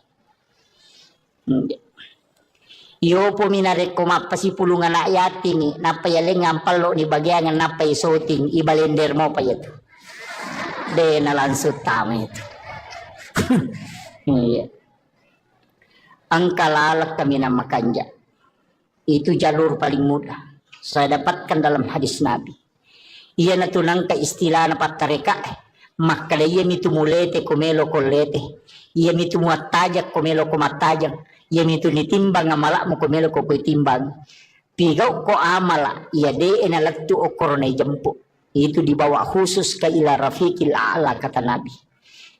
Yo po minarek ko mapasi pulungan na yating ni napayaleng ngampalo ni bagyangan napay soting ibalender mo pa ito. De nalansot tama ito. Ang kalalak kami na makanja. Itu jalur paling mudah. Saya dapatkan dalam hadis Nabi. Iya na tunang ka istilah na patareka makala iya mitu mulete kumelo kolete iya mitu muatajak kumelo kumatajak iya mitu nitimbang amala mo kumelo ko timbang pigaw ko amala iya de enalatu o korone jempu itu dibawa khusus ke ila rafiqil a'la kata Nabi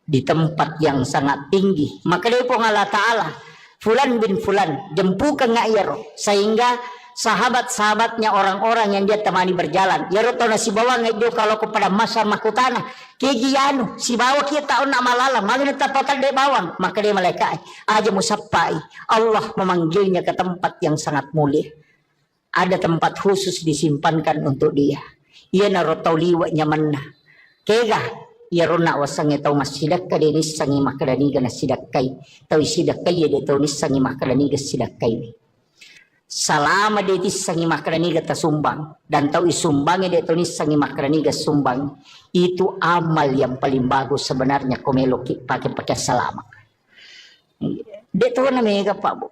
di tempat yang sangat tinggi maka dia po Allah Ta'ala fulan bin fulan jempukan nga iyaro sehingga sahabat-sahabatnya orang-orang yang dia temani berjalan ya roto na si bawa ngayo kalau kepada masa makutana kegianu si bawa kita taon na malala magna tapatan de bawang maka dia malaikat aja musapai Allah memanggilnya ke tempat yang sangat mulia ada tempat khusus disimpankan untuk dia ia na roto liwa nyaman na kega ya rona wasang itaw masidak ka denis sangi makadani ga nasidakkay taw isidakkay ya dito nis sangi makadani ga sidakkay salama dia sangi makraniga tasumbang dan tahu isumbangnya dia tulis sangi makraniga sumbang itu amal yang paling bagus sebenarnya komelo pakai salama dia tahu na mega pak bu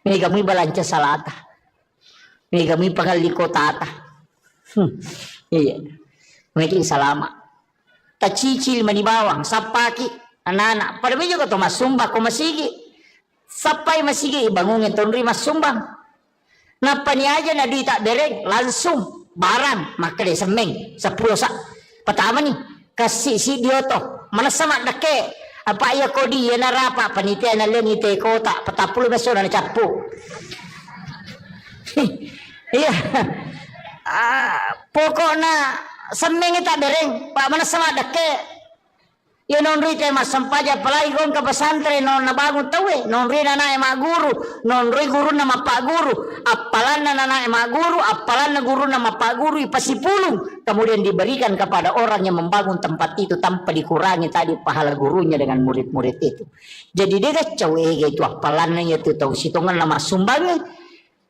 mega mi balanca salata mega mi pangaliko tata iya mega salama tacicil manibawang sapaki anak-anak pada juga to masumba ko masigi sapai masigi ibangungin tonri masumbang Napa ni aja na di tak dereng langsung barang maka dia semeng 10 sak pertama ni kasih si dia to mana sama dake apa ya kodi ya narapa panitia na lengi te kota 40 beso na capu iya pokoknya semeng tak dereng pak mana sama dake ya non ri te masampaja palai gon ka pesantren non nabangun tawe non ri nana ema guru non ri guru nama pak guru apalan nana ema guru apalan na guru nama pak guru ipasipulung kemudian diberikan kepada orang yang membangun tempat itu tanpa dikurangi tadi pahala gurunya dengan murid-murid itu. Jadi dia cawe itu apalannya itu tahu situngan nama sumbangnya.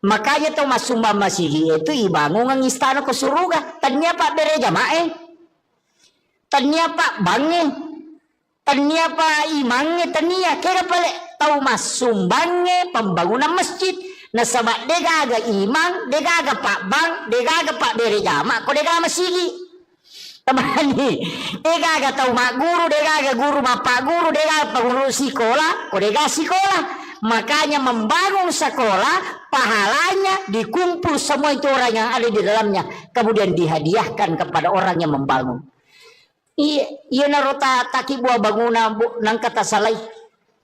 Makanya tahu mas sumbang masih itu ibangun ng istana ke surga. Tanya pak bere jamae. Tanya pak bange. Tanya pak imangnya. Tanya kira pale tahu mas sumbangnya pembangunan masjid. Nah sabak dega aga imang, dega aga pak bang, dega aga pak bere jama, ko dega masigi. Tamani, dega aga tahu mak guru, dega aga guru mak pak guru, dega aga guru sekolah, ko dega sekolah. Makanya membangun sekolah, pahalanya dikumpul semua itu orang yang ada di dalamnya, kemudian dihadiahkan kepada orang yang membangun. Iya narota taki buah bangunan nang kata salai.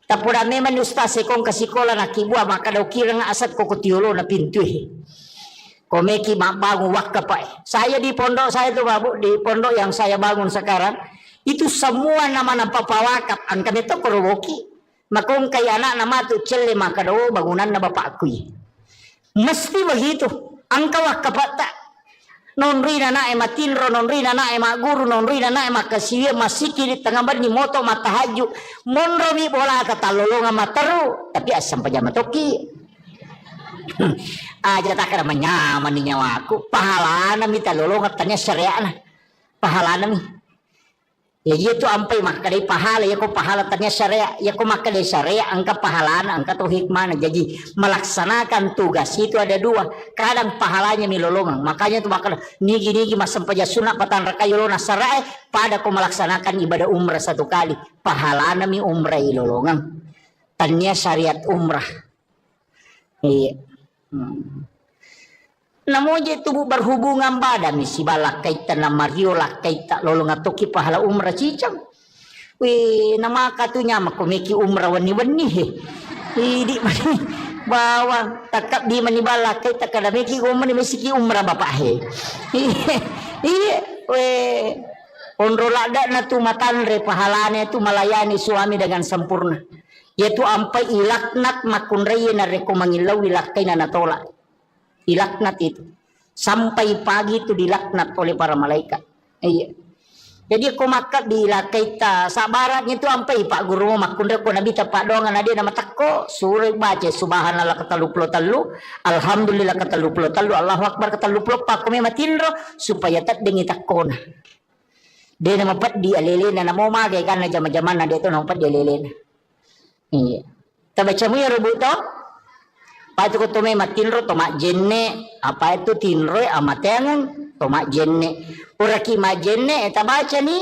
Tapura memang ustaz sekong ke sekolah nak kibua maka daw kira nga asat ko kutiulo na pintu komeki bangun wakka pa. Saya di pondok saya tuh babu di pondok yang saya bangun sekarang itu semua nama papawakap an kami to korowoki makong kay anak nama tu celle maka daw bangunan na bapakku mesti begitu ang kawak kapata non rina na matinro non rina na guru non rina na makasiya masiki di tengah bar ni moto matahaju monro mi bola katalolonga mataru tapi asam pajama toki aja tak kada menyaman ni nyawaku pahala na mi talolonga tanya syariah na pahala na mi ya itu ampai maka dari pahala ya ko pahala tanya syariah ya ko maka dari syariah angka pahala na angka tu hikmah na jadi melaksanakan tugas itu ada dua kadang pahalanya milolongan makanya tu maka nigi masam paja sunat patan rakayolona sarai pada ko melaksanakan ibadah umrah satu kali pahala na mi umrah ilolongan tanya syariat umrah iya namun je tubuh berhubungan badan si balak kaitan na Mario lah kaitan lolong atoki pahala umrah cicang. Wih nama katunya makomeki umrah wani-wani di mani bawa takap di mani balak kaitan kada meki umrah mesiki umrah bapak he. Iya weh onrolada na tu matanre pahalanya tu melayani suami dengan sempurna. Yaitu ampai ilaknat makunraya na reko mangilaw ilakai na natolak. Dilaknat itu sampai pagi itu dilaknat oleh para malaikat. Iya. Jadi aku makat dilakai ta sabaratnya itu sampai pak guru makundra ko nabi tapak dongan dia nama takko surah baca subhanallah katalupulo talu alhamdulillah katalupulo talu Allahu akbar katalupulo pak kami matinro supaya tak dengi takona. Dia nama pat di alelena namo magai karena zaman-zaman dia itu nama pat di alelena. Iya. Tabaca mu ya rubuh to? Patu ko tome matinro tomak jenne apa itu tinro amatengan tomak jenne uraki majenne eta baca ni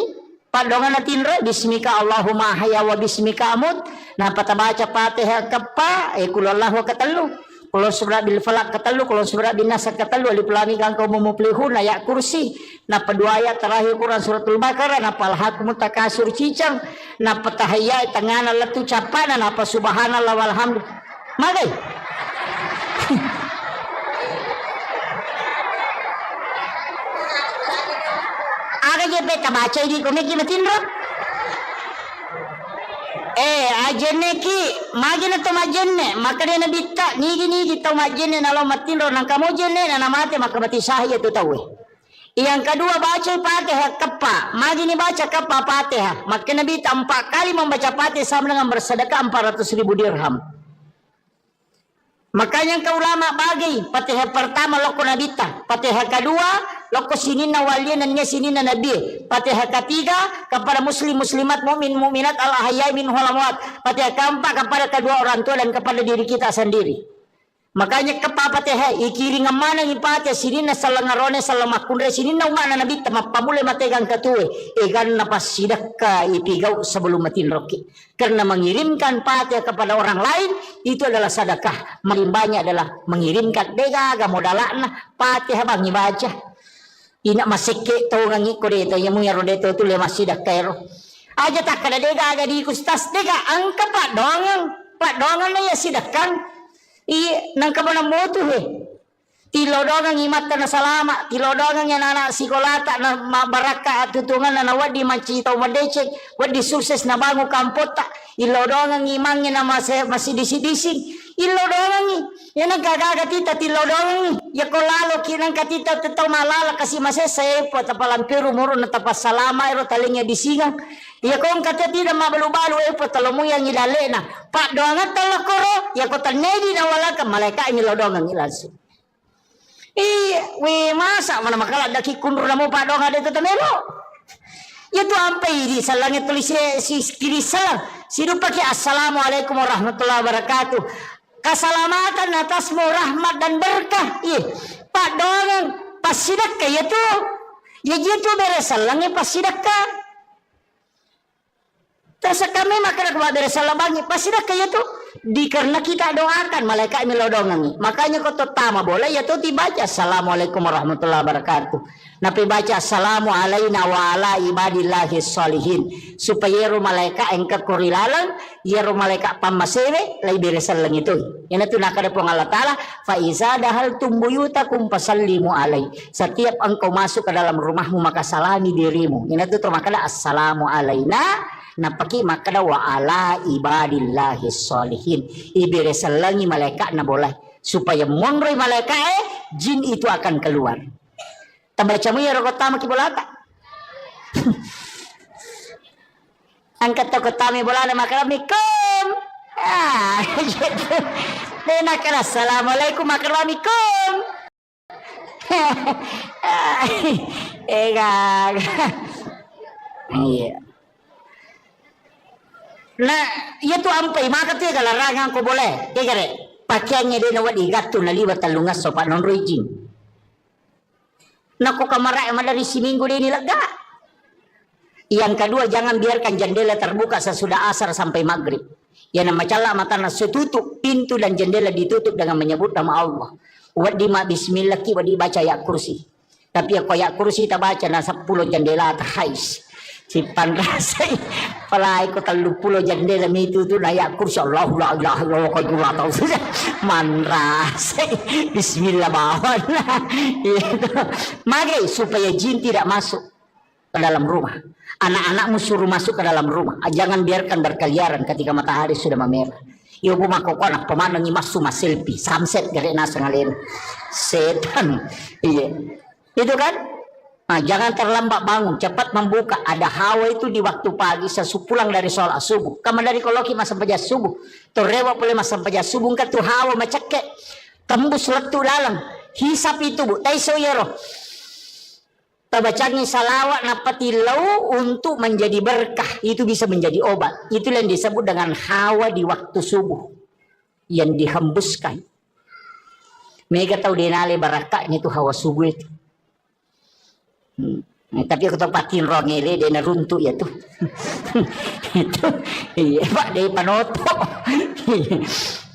padongan tinro bismika Allahumma hayya wa bismika amut nah pata baca Fatihah kepa kulallahu katalu kulo surah bil falaq katalu kulo surah bin nas katalu alif lam mim kang kaum muflihun ayat kursi nah kedua ayat terakhir Quran suratul Baqarah nah palhakum takasur cicang nah patahaya tengana letu capana nah apa subhanallah walhamdulillah magai aga je beta baca ini komeki matinro ajenne ki magina to majenne makade na bitta nigi to majenne nalo matinro nang kamu jenne na namate makabati sahaya tu tahu yang kedua baca Fatihah kepa magini baca kepa Fatihah maka Nabi 4 kali membaca Fatihah sama dengan bersedekah 400.000 dirham. Makanya ke ulama bagi Fatihah pertama loko nabita, Fatihah kedua loko sinina walian dan sinina nabi, Fatihah ketiga kepada muslim muslimat mukmin mukminat al ahyai min hulamwat, Fatihah keempat kepada kedua orang tua dan kepada diri kita sendiri. Makanya kepa Fatihah ikiri ngamana ni Fatihah sinina salangarone salamakundre sinina umana nabi tama pamule mategang katue egan napas sidaka ipigau sebelum matin roki karena mengirimkan Fatihah kepada orang lain itu adalah sedekah melimbanya adalah mengirimkan degaga modalana Fatihah bang baca ina maseke to ngangi kode to yamu yaro deto tu le masida kairo aja tak kada degaga di kustas dega angka pak dongan ya sidakang nang kabana motu tilodongan imat na salama tilodongan yan anak sikolata na mabaraka at tutungan na wadi macitaw madecek wadi sukses na bango kampota ilodongan imangnya na masih disi-disi Ilodongi. Yan ang kagagatita tilodongi. Ya ko lalo kinang katita tetaw malala kasi masesay po tapalampiro muro na tapas salama ero talingnya disingang. Ya ko ang katita mabalu-balu po talomo yang ilale na. Pak doangat talakoro. Ya ko tanedi na wala ka malaika ilodongang ilaso. We masa mana makala daki kundur na mo pak doangat dito tamelo. Itu ampai di salangnya tulis si kiri salam. Sidu pakai assalamualaikum warahmatullahi wabarakatuh. Keselamatan atasmu rahmat dan berkah. Pak dongan pas sidakah ya tuh. Ya gitu beres salangnya pas sidakah. Terus kami makan beres salabangi pas sidakah ya tuh. Karena kita doakan malaikat melodongangi. Makanya kau tama boleh ya tuh dibaca assalamualaikum warahmatullahi wabarakatuh. Napi baca assalamu alaina wa ala ibadillahi salihin. Supaya ru malaikat engka kurilalang, ya ru malaikat pamasewe lai beresan lang ito. Yan ito nakada po ng Allah Ta'ala, fa iza dahal tumbuyutakum pasallimu alai. Setiap engkau masuk ke dalam rumahmu maka salami dirimu. Yan ito makada assalamu alaina. Napaki makada wa ala ibadillahi salihin. Iberesan langi malaikat na boleh. Supaya monroy malaikat jin itu akan keluar. Tambaca mo ya rokot tama kibolata. Angkat toko tami bolana makaramikum. Gitu. Denakala assalamualaikum makaramikum. Egag. Iya. Nah, itu ampai maka tiga larangan ko boleh. Kaya pakaiannya dia nawat igato na liwat talungas sopa non rojing. Naku kamara emang dari seminggu dia nilaga. Yang kedua jangan biarkan jendela terbuka sesudah asar sampai maghrib. Yang nama cala mata nasi tutup pintu dan jendela ditutup dengan menyebut nama Allah. Wadima bismillah ki wadi baca ya kursi. Tapi aku ya kursi tak baca na 10 jendela terhais. Si panrasay palay ko 30 jendela itu tu nayak kursi Allah la ilaha illallah qadura tahu sudah manrasay bismillah bawan itu mage supaya jin tidak masuk ke dalam rumah. Anak-anakmu suruh masuk ke dalam rumah, jangan biarkan berkeliaran ketika matahari sudah memerah. Iyo bumakokon pemanang imasu selfie sunset gare nasa ngalen setan. Iya itu kan. Nah, jangan terlambat bangun, cepat membuka. Ada hawa itu di waktu pagi sesupulang dari sholat subuh. Kamu dari koloki masa sampaya subuh. Torewa boleh masa sampaya subuh ke tu hawa macake. Tembus letu dalam. Hisap itu bu. Taiso yero. Tabacangi salawat napati lau untuk menjadi berkah. Itu bisa menjadi obat. Itu yang disebut dengan hawa di waktu subuh. Yang dihembuskan. Mereka tahu denale barakah ini tuh hawa subuh itu. Tapi aku tempatin rongele dia runtuh ya tuh. Itu iya Pak dia panoto.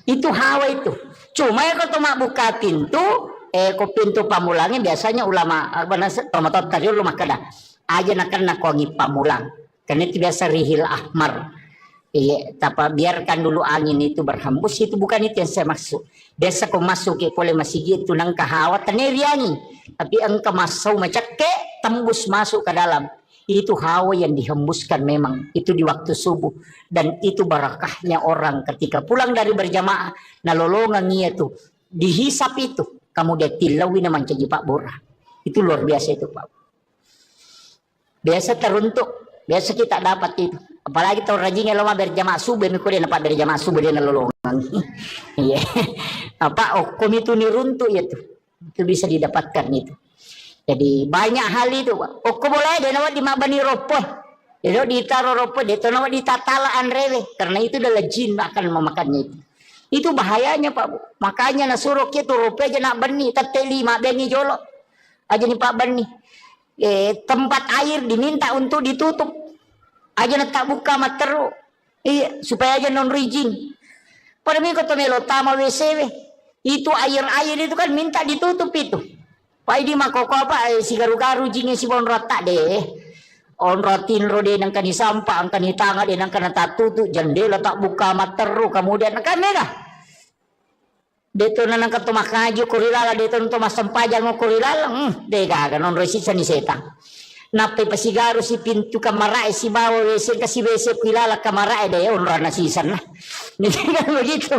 Itu hawa itu. Cuma ya kalau buka pintu, pintu pamulangnya biasanya ulama tomatot tadi rumah kada. Aja nak kongi pamulang. Karena itu biasa rihil ahmar. Iya, tapi biarkan dulu angin itu berhembus, itu bukan itu yang saya maksud. Biasa kau masuk ke boleh masih gitu nang kahawa teneriangi. Tapi engkau masuk macake tembus masuk ke dalam. Itu hawa yang dihembuskan memang itu di waktu subuh dan itu barakahnya orang ketika pulang dari berjamaah nalolongan itu dihisap itu kamu dia tilawin naman Pak Bora. Itu luar biasa itu Pak. Biasa teruntuk, biasa kita dapat itu. Apalagi tahun rajinnya lama berjamaah subuh mikir dia dapat berjamaah subuh dia nalolongan. Iya. Apa okom itu niruntuk itu. Itu bisa didapatkan itu. Jadi banyak hal itu. Okom boleh dia nawat di mabani ropoh. Dia ditaruh ropoh dia tu nawat ditatalaan rewe karena itu adalah jin akan memakannya itu. Itu bahayanya Pak Bu. Makanya nasuruh kita ropoh aja nak bani teteli mak bani jolok. Aja nih Pak bani. Tempat air diminta untuk ditutup. Aja nak tak buka materu. Iya, supaya aja non rijing. Pada minggu tu melo tama WC. Itu air-air itu kan minta ditutup itu. Pak di makoko apa si garu-garu jingnya si bon rata deh. On rotin rode nang kani sampah ang kani tanga de nang kana tatutu jendela tak buka materu kemudian kan mega. Deto nang kato makaju kurilala deto nto masampajang kurilala dega non resisa ni setang. Nape pasigaru si pintu kamarae si bawa WC kasi WC kuilala kamarae deh on rana sisan lah. Ini kan begitu.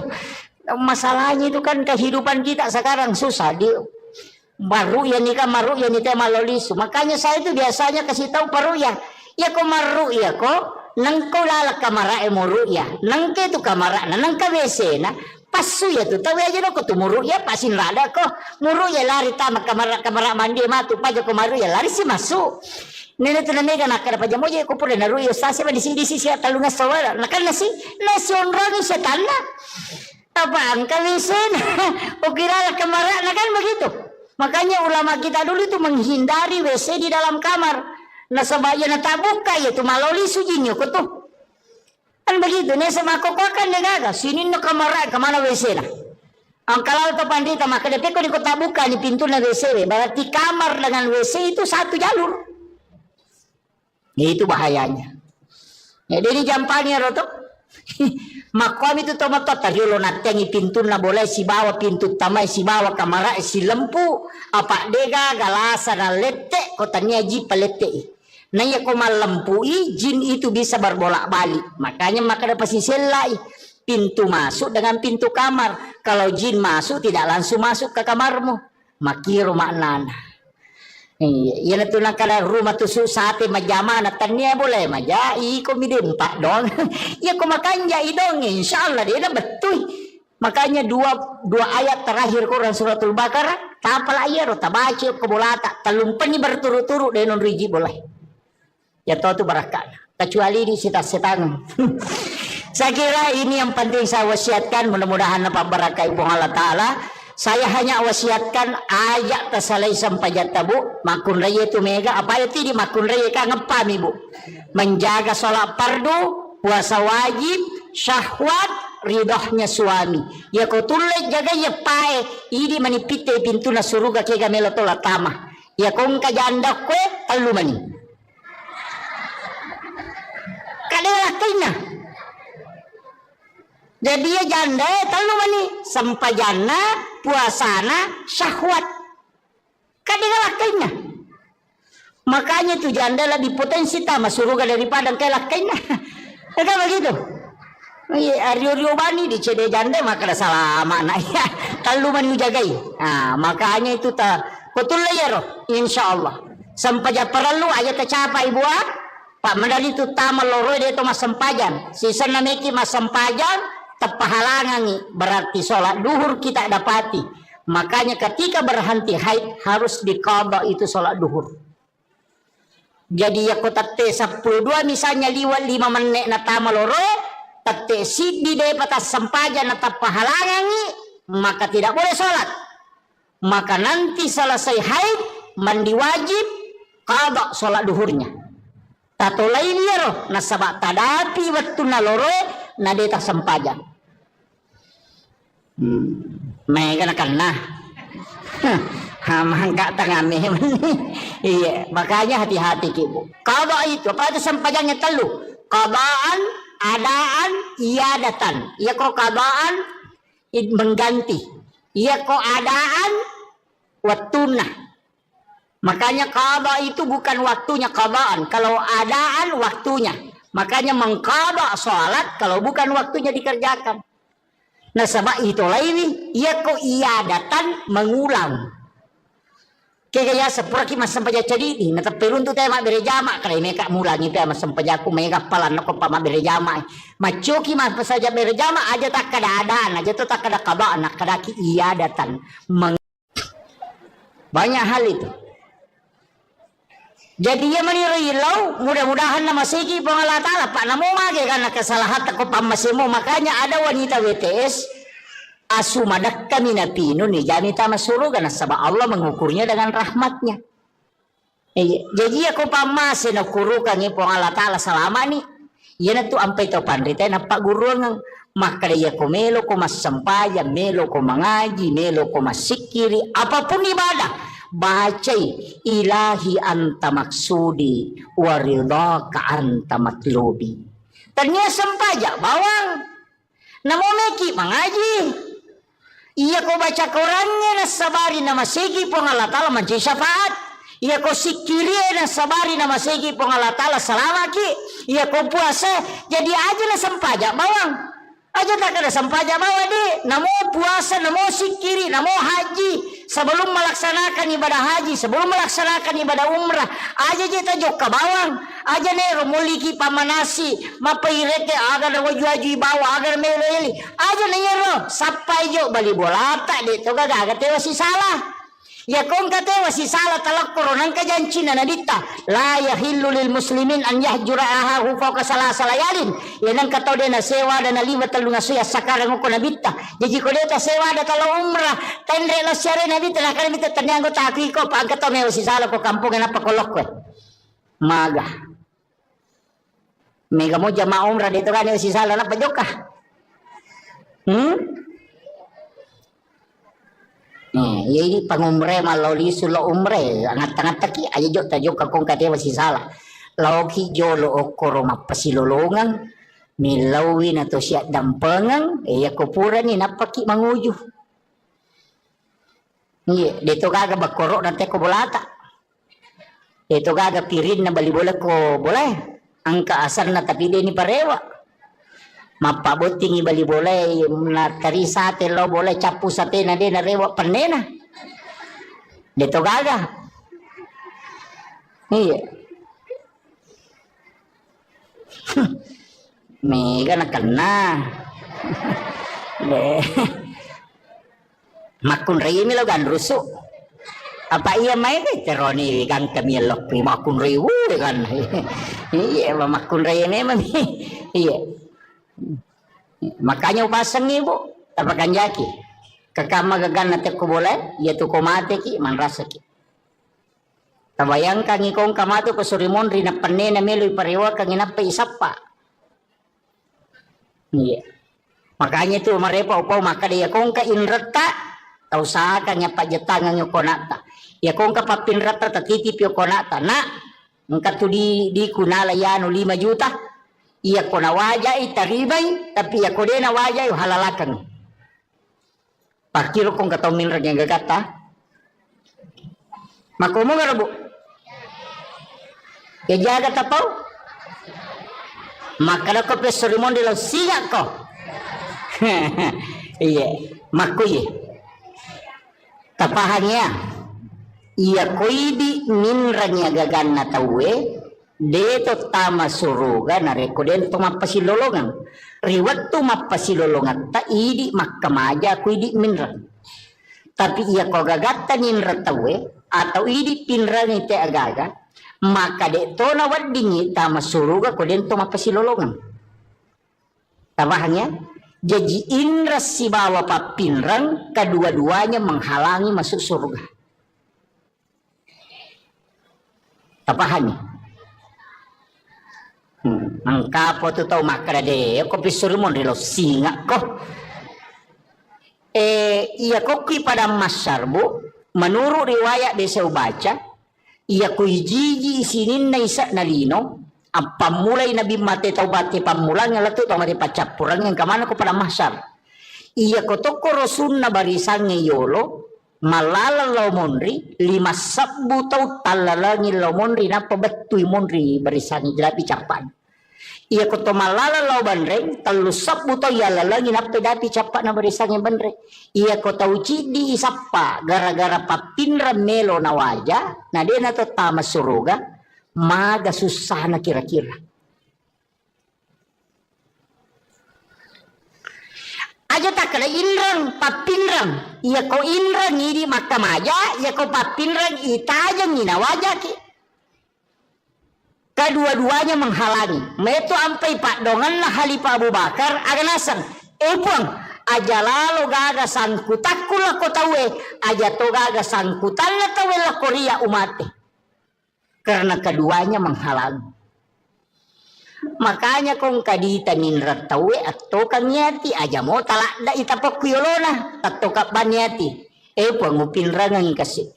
Masalahnya itu kan kehidupan kita sekarang susah. Baru ya nikah maru ya nikah malolisu. Makanya saya itu biasanya kasih tahu paru ya. Ya ko maru ya ko nang ko lalak kamara muru ya. Nang ke tu kamara nang ka WC na. Pasu ya tu tahu aja no ko tu muru ya pasin rada ko. Muru ya lari tamak kamara mandi matu paja ko maru ya lari si masuk. Nene tu nene kan akar paja moja ko pura naru ya sasi pa di sini talunga sawara. Nakan nasi onrang sa tanah. Apaan ka WC na. O kira kamara na kan begitu. Makanya ulama kita dulu itu menghindari WC di dalam kamar. Nah sebaya na tabuka ya tu maloli sujinyo ko tu. Kan begitu nih sama kokokan negaga. Sini no kamar kemana WC na. Ang kalau to pandita maka depe ko di ko tabuka ni pintu na WC. Berarti kamar dengan WC itu satu jalur. Itu bahayanya. Ya ini jampanya roto. Makom itu tomato tariolo natengi pintu na boleh si bawa pintu tamai si bawa kamera si lempu apa dega galasa na lete kotanya ji palete nanya koma lempui jin itu bisa berbolak-balik makanya maka dapat selai pintu masuk dengan pintu kamar kalau jin masuk tidak langsung masuk ke kamarmu makiro maknana. Iya, yan tu nakala rumah tu susate majama na tanya boleh maja iko midempa dong. Ya ko makanya idong insyaallah dia betul. Makanya dua ayat terakhir Quran suratul Baqarah tapal ayat tabaci ko bolata talumpan ni berturut-turut denon riji boleh. Ya to tu barakah. Kecuali di setan. Saya kira ini yang penting saya wasiatkan mudah-mudahan apa barakah ibu Allah taala. Saya hanya wasiatkan ayat tasalai sampai jatabu makun raya itu mega apa itu di makun raya ka ngepam ibu menjaga sholat fardu puasa wajib syahwat ridahnya suami ya ko tulek jaga ya pae ini manipite pintu na suruga ke gamelo tola tama ya kong kajanda kwe talu mani kadela kina jadi ya janda talu mani sampai jana puasana syahwat kadang lakainya makanya tuh janda lebih potensi tamas suruga daripada kelakainya kan begitu Aryo bani di cede janda maka salah makna ya talu mani jagai nah makanya itu ta betul ya roh insyaallah sampai perlu aja tercapai buat pak medali itu tamal loro dia itu mas sempajan sisa nameki mas sempajan tepahalangan berarti sholat duhur kita dapati makanya ketika berhenti haid harus diqadha itu sholat duhur jadi ya ko tatte 12 misalnya liwat 5 menit na tama loro tatte siddi de patas sempaja na tepahalangan maka tidak boleh sholat maka nanti selesai haid mandi wajib qadha sholat duhurnya tato lain ya roh nasabak tadapi waktu na loro na deta sempajan may kan na hamangka tangame iya makanya hati-hati ibu qada itu apa itu sampajangnya telu qadaan adaan iadatan iya kok qadaan mengganti iya kok adaan waktuna makanya qada itu bukan waktunya qadaan kalau adaan waktunya makanya mengqada salat kalau bukan waktunya dikerjakan. Nah sama itu lain ya kok iya datang mengulang kaya sepura ki mas sampaja jadi nah terperun tu tema berjama kalau mereka mulangi tu mas sampaja aku mereka palan ko pama berjama macoki mas saja berjama aja tak kada adaan aja tu tak kada qada anak kada ki iya datang banyak hal itu. Jadi ya menirilau mudah-mudahan nama segi pengalat Allah pak namo mage karena kesalahan tako pamasimu makanya ada wanita WTS asumadak kami napino nih jadi tamas suruga nasaba Allah mengukurnya dengan rahmatnya. Jadi aku pamasin ukurukan ni pengalat Allah selama ni ya tu ampai to pandita na pak guru ng maka dia ko melo ko mas sampayan melo ko mengaji melo ko masikiri apapun ibadah bacai ilahi anta maksudi waridaka anta matlubi ternyata sampaja bawang namo meki mengaji iya ko baca Qurannya na sabari na masigi pengalatala manci syafaat iya ko sikiri na sabari na masigi pengalatala salamaki iya ko puasa jadi aja na sampaja bawang Aja tak ada sampaja bawa deh. Namo puasa, namo sikiri, namo haji. Sebelum melaksanakan ibadah haji, sebelum melaksanakan ibadah umrah, aja jeta joka bawang, aja nero muliki pamanasi, mapairete agar waju bawa agar meleli, aja nero sampai jo bali bolata deh, tu gak tewa si salah. Ya kong katewa si salah talak koronan kajancina nadita la yahillu lil muslimin an yahjura ahahu fawqa salasa layalin ya nang katau dena sewa dana lima talunga suya sakarang ko nabita jadi ko deta sewa da talo umrah tendre la syare nabita na kala bita tanyango taki ko pa katau me si salah ko kampung na pa kolok ko maga mega mo jama umrah dito kan si salah na pajoka ya ini pangumre maloli sulo umre angat-angat taki aja jok tajuk kakong kate masih salah lauki jolo okoro mapasilolongan milawin atau siat dampengang ya kupura ni napaki manguju iya dito gaga bakoro nanti ko bolata dito gaga pirin na bali bola ko boleh angka asar na tapi dia ni parewa mapabuting ibali boleh na tarisa te lo boleh capu sate na de na rewa panena dito gaga iya mega na kena makun rei mi lo gan rusu apa iya mai ke teroni gan kami lo pi makun rei kan iya makun rei memang iya makanya upasang ibu tapakan jaki kakama gagan nate ko boleh ya tu ko mate ki man rasa ki tabayangkan ikong kamato ko surimon rin na panne na meloy parewa kang inapa isapa iya makanya tu marepa upaw maka dia kong ka inrata tau sa kanya pajatangan yung konata ya kong ka papinrata tatitip yung konata na ngka tu di kunala yan 5 juta iya ko na wajay taribay tapi iya ko din na wajay halalakan pakilo kong kataw minrag yung gagata makumo nga rabo ya jaga tapaw makana ko pesorimon di law siya ko iya makuye tapahannya iya ko di minrag yung gagan na tawe dito tama suruga na rekoden to mapasilolongan riwat to mapasilolongan ta idi makkamaja ku idi minra tapi iya ko gagatta ninra tawe atau idi pinra ni te agaga maka de to na waddingi tama suruga ko den to mapasilolongan tabahannya jadi indra si bawa papinrang kedua-duanya menghalangi masuk surga tabahannya angkapo tu tau makara de ko pisurmon rilo singa ko iya ko ki pada masarbu menurut riwayat desa baca iya ko hiji isinin na isa nalino apa mulai nabi mate taubati pamulang yang latu tau mati pacapurang yang kamana ko pada masar iya ko toko rosun na barisan yolo malala law monri 5 sabbu tau talalangi law monri na pabetui monri barisan jelapi capan iya ko to malala law banreng 3 sabbu tau yalalangi na pedapi capan na barisan banreng iya ko tau cidi isapa gara-gara papinra melo na waja na dia na to tama suruga maga susah na kira-kira aja tak kena inrang papinrang iya ko inrang ini makamaja iya ko papinrang itajang ina wajah ki kedua-duanya menghalangi meto ampai pak dongan lah Halifah Abu Bakar aganasan puang aja lalu gaga sangkutakul lah ko tawe aja to gaga sangkutan lah tawe lah Korea umate karena keduanya menghalangi makanya kong kadita ninrat tawe atau kanyati aja mo talak da itapak kuyolona atau kapanyati pangupin rangan kasi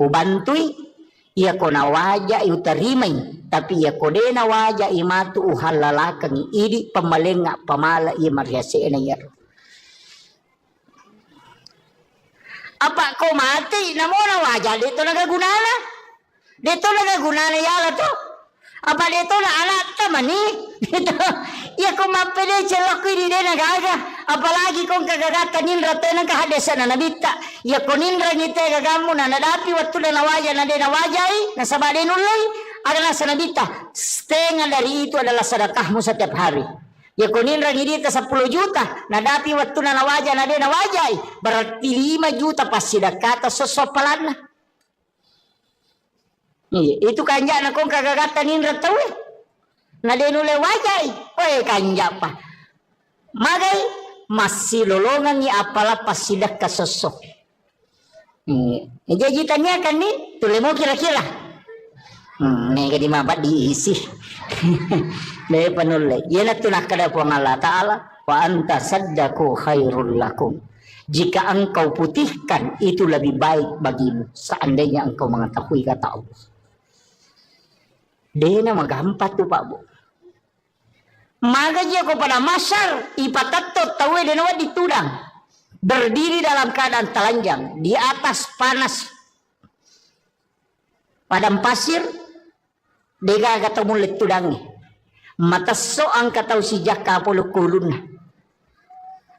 ubantui iya ko na waja utarimay tapi iya ko de na waja imatu uhalalakang idi pamalenga pamala iya mariase na yaro apa ko mati namo na waja dito nagagunana yala to apa dito na anak tamani Ya kung mapede celok ko di na gaga. Apalagi kung kagagatan nindra tayo ng kahadesa na nabita. Ya kung nindra ngite gagamu na nadapi waktu na nawaja na de nawajay. Nasabade nulay. Adalah sa nabita. Setengah dari itu adalah sedekahmu setiap hari. Ya kung nindra ngidita 10 juta. Nadapi waktu na nawaja na de nawajay. Berarti 5 juta pasti dakata sosopalan na. Itu kanja na kung kagagatan nindra tayo nadenule wajay, kanja pa. Magay, masih lolongan ni apalah pasidak kasosok. Jajitannya kan nih, tule mo kira-kira. Nih kadi mabat diisi. Nih panulay. Yan at tunakada po ng Allah Ta'ala. Wa anta saddaku khairul lakum. Jika engkau putihkan, itu lebih baik bagimu. Seandainya engkau mengetahui kata Allah. Dia na magampat tuh Pak Bu. Maka dia kepada masyar ipatatot tawe denawa ditudang berdiri dalam keadaan telanjang di atas panas padang pasir dega kata mulit tudangi mata so angka tau si jaka polo kulun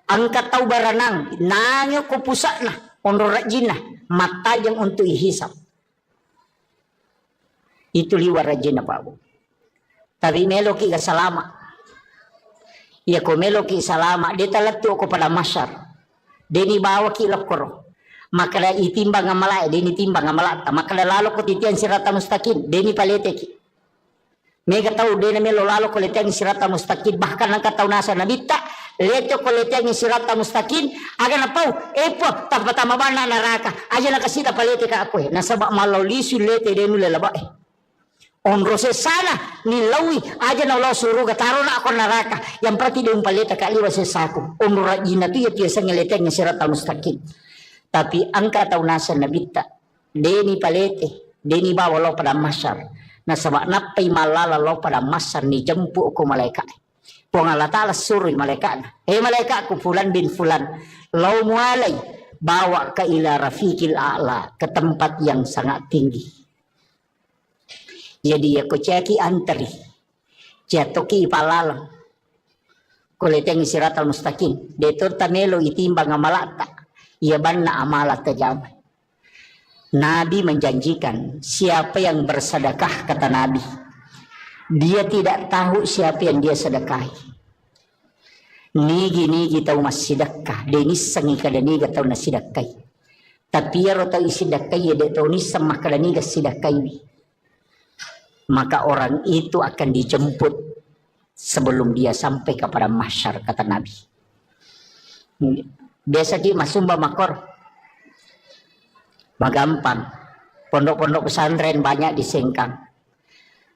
angka tau baranang nangyo ko pusakna onro rajina mata yang untuk ihisap itu liwar rajina Pak Bu tapi meloki ka salama. Ya komelo ki salama dia talatu ko pada masyar deni bawa ki lokoro maka da itimbang ngamalai deni timbang ngamalata maka da lalo ko titian sirata mustaqim deni palete ki mega tahu deni melo lalo ko letian sirata mustaqim bahkan ang kataw nasa nabita leto ko letian sirata mustaqim aga na pau epo tapatama bana naraka aja na kasita palete ka ako nasaba malaw lisu lete denu lelabae onro se sana nilawi aja na Allah suruh taro na ako naraka yang berarti dia umpalita kaliwa se saku onro rajina tu ya tiasa ngeleteng sirat mustaqim tapi angka tau nasa nabita deni palete deni bawa lo pada masyar na sabak napai malala lo pada masyar ni jempu ko malaikat pong Allah Ta'ala suruh malaikat malaikatku fulan bin fulan lo mualai bawa ke ila rafiqil a'la ke tempat yang sangat tinggi. Jadi aku ceki antri jatuki palalang kuleteng siratal mustaqim detur tamelo itimbang amalata ia banna amalat tajam. Nabi menjanjikan siapa yang bersedekah kata Nabi dia tidak tahu siapa yang dia sedekahi nigi tahu masih sedekah denis sangi kada niga tahu nasidakai tapi ya rota isidakai ya de tahu nis sama kada niga sidakai maka orang itu akan dijemput sebelum dia sampai kepada mahsyar kata Nabi. Biasa di Masumba Makor magampang pondok-pondok pesantren banyak di Sengkang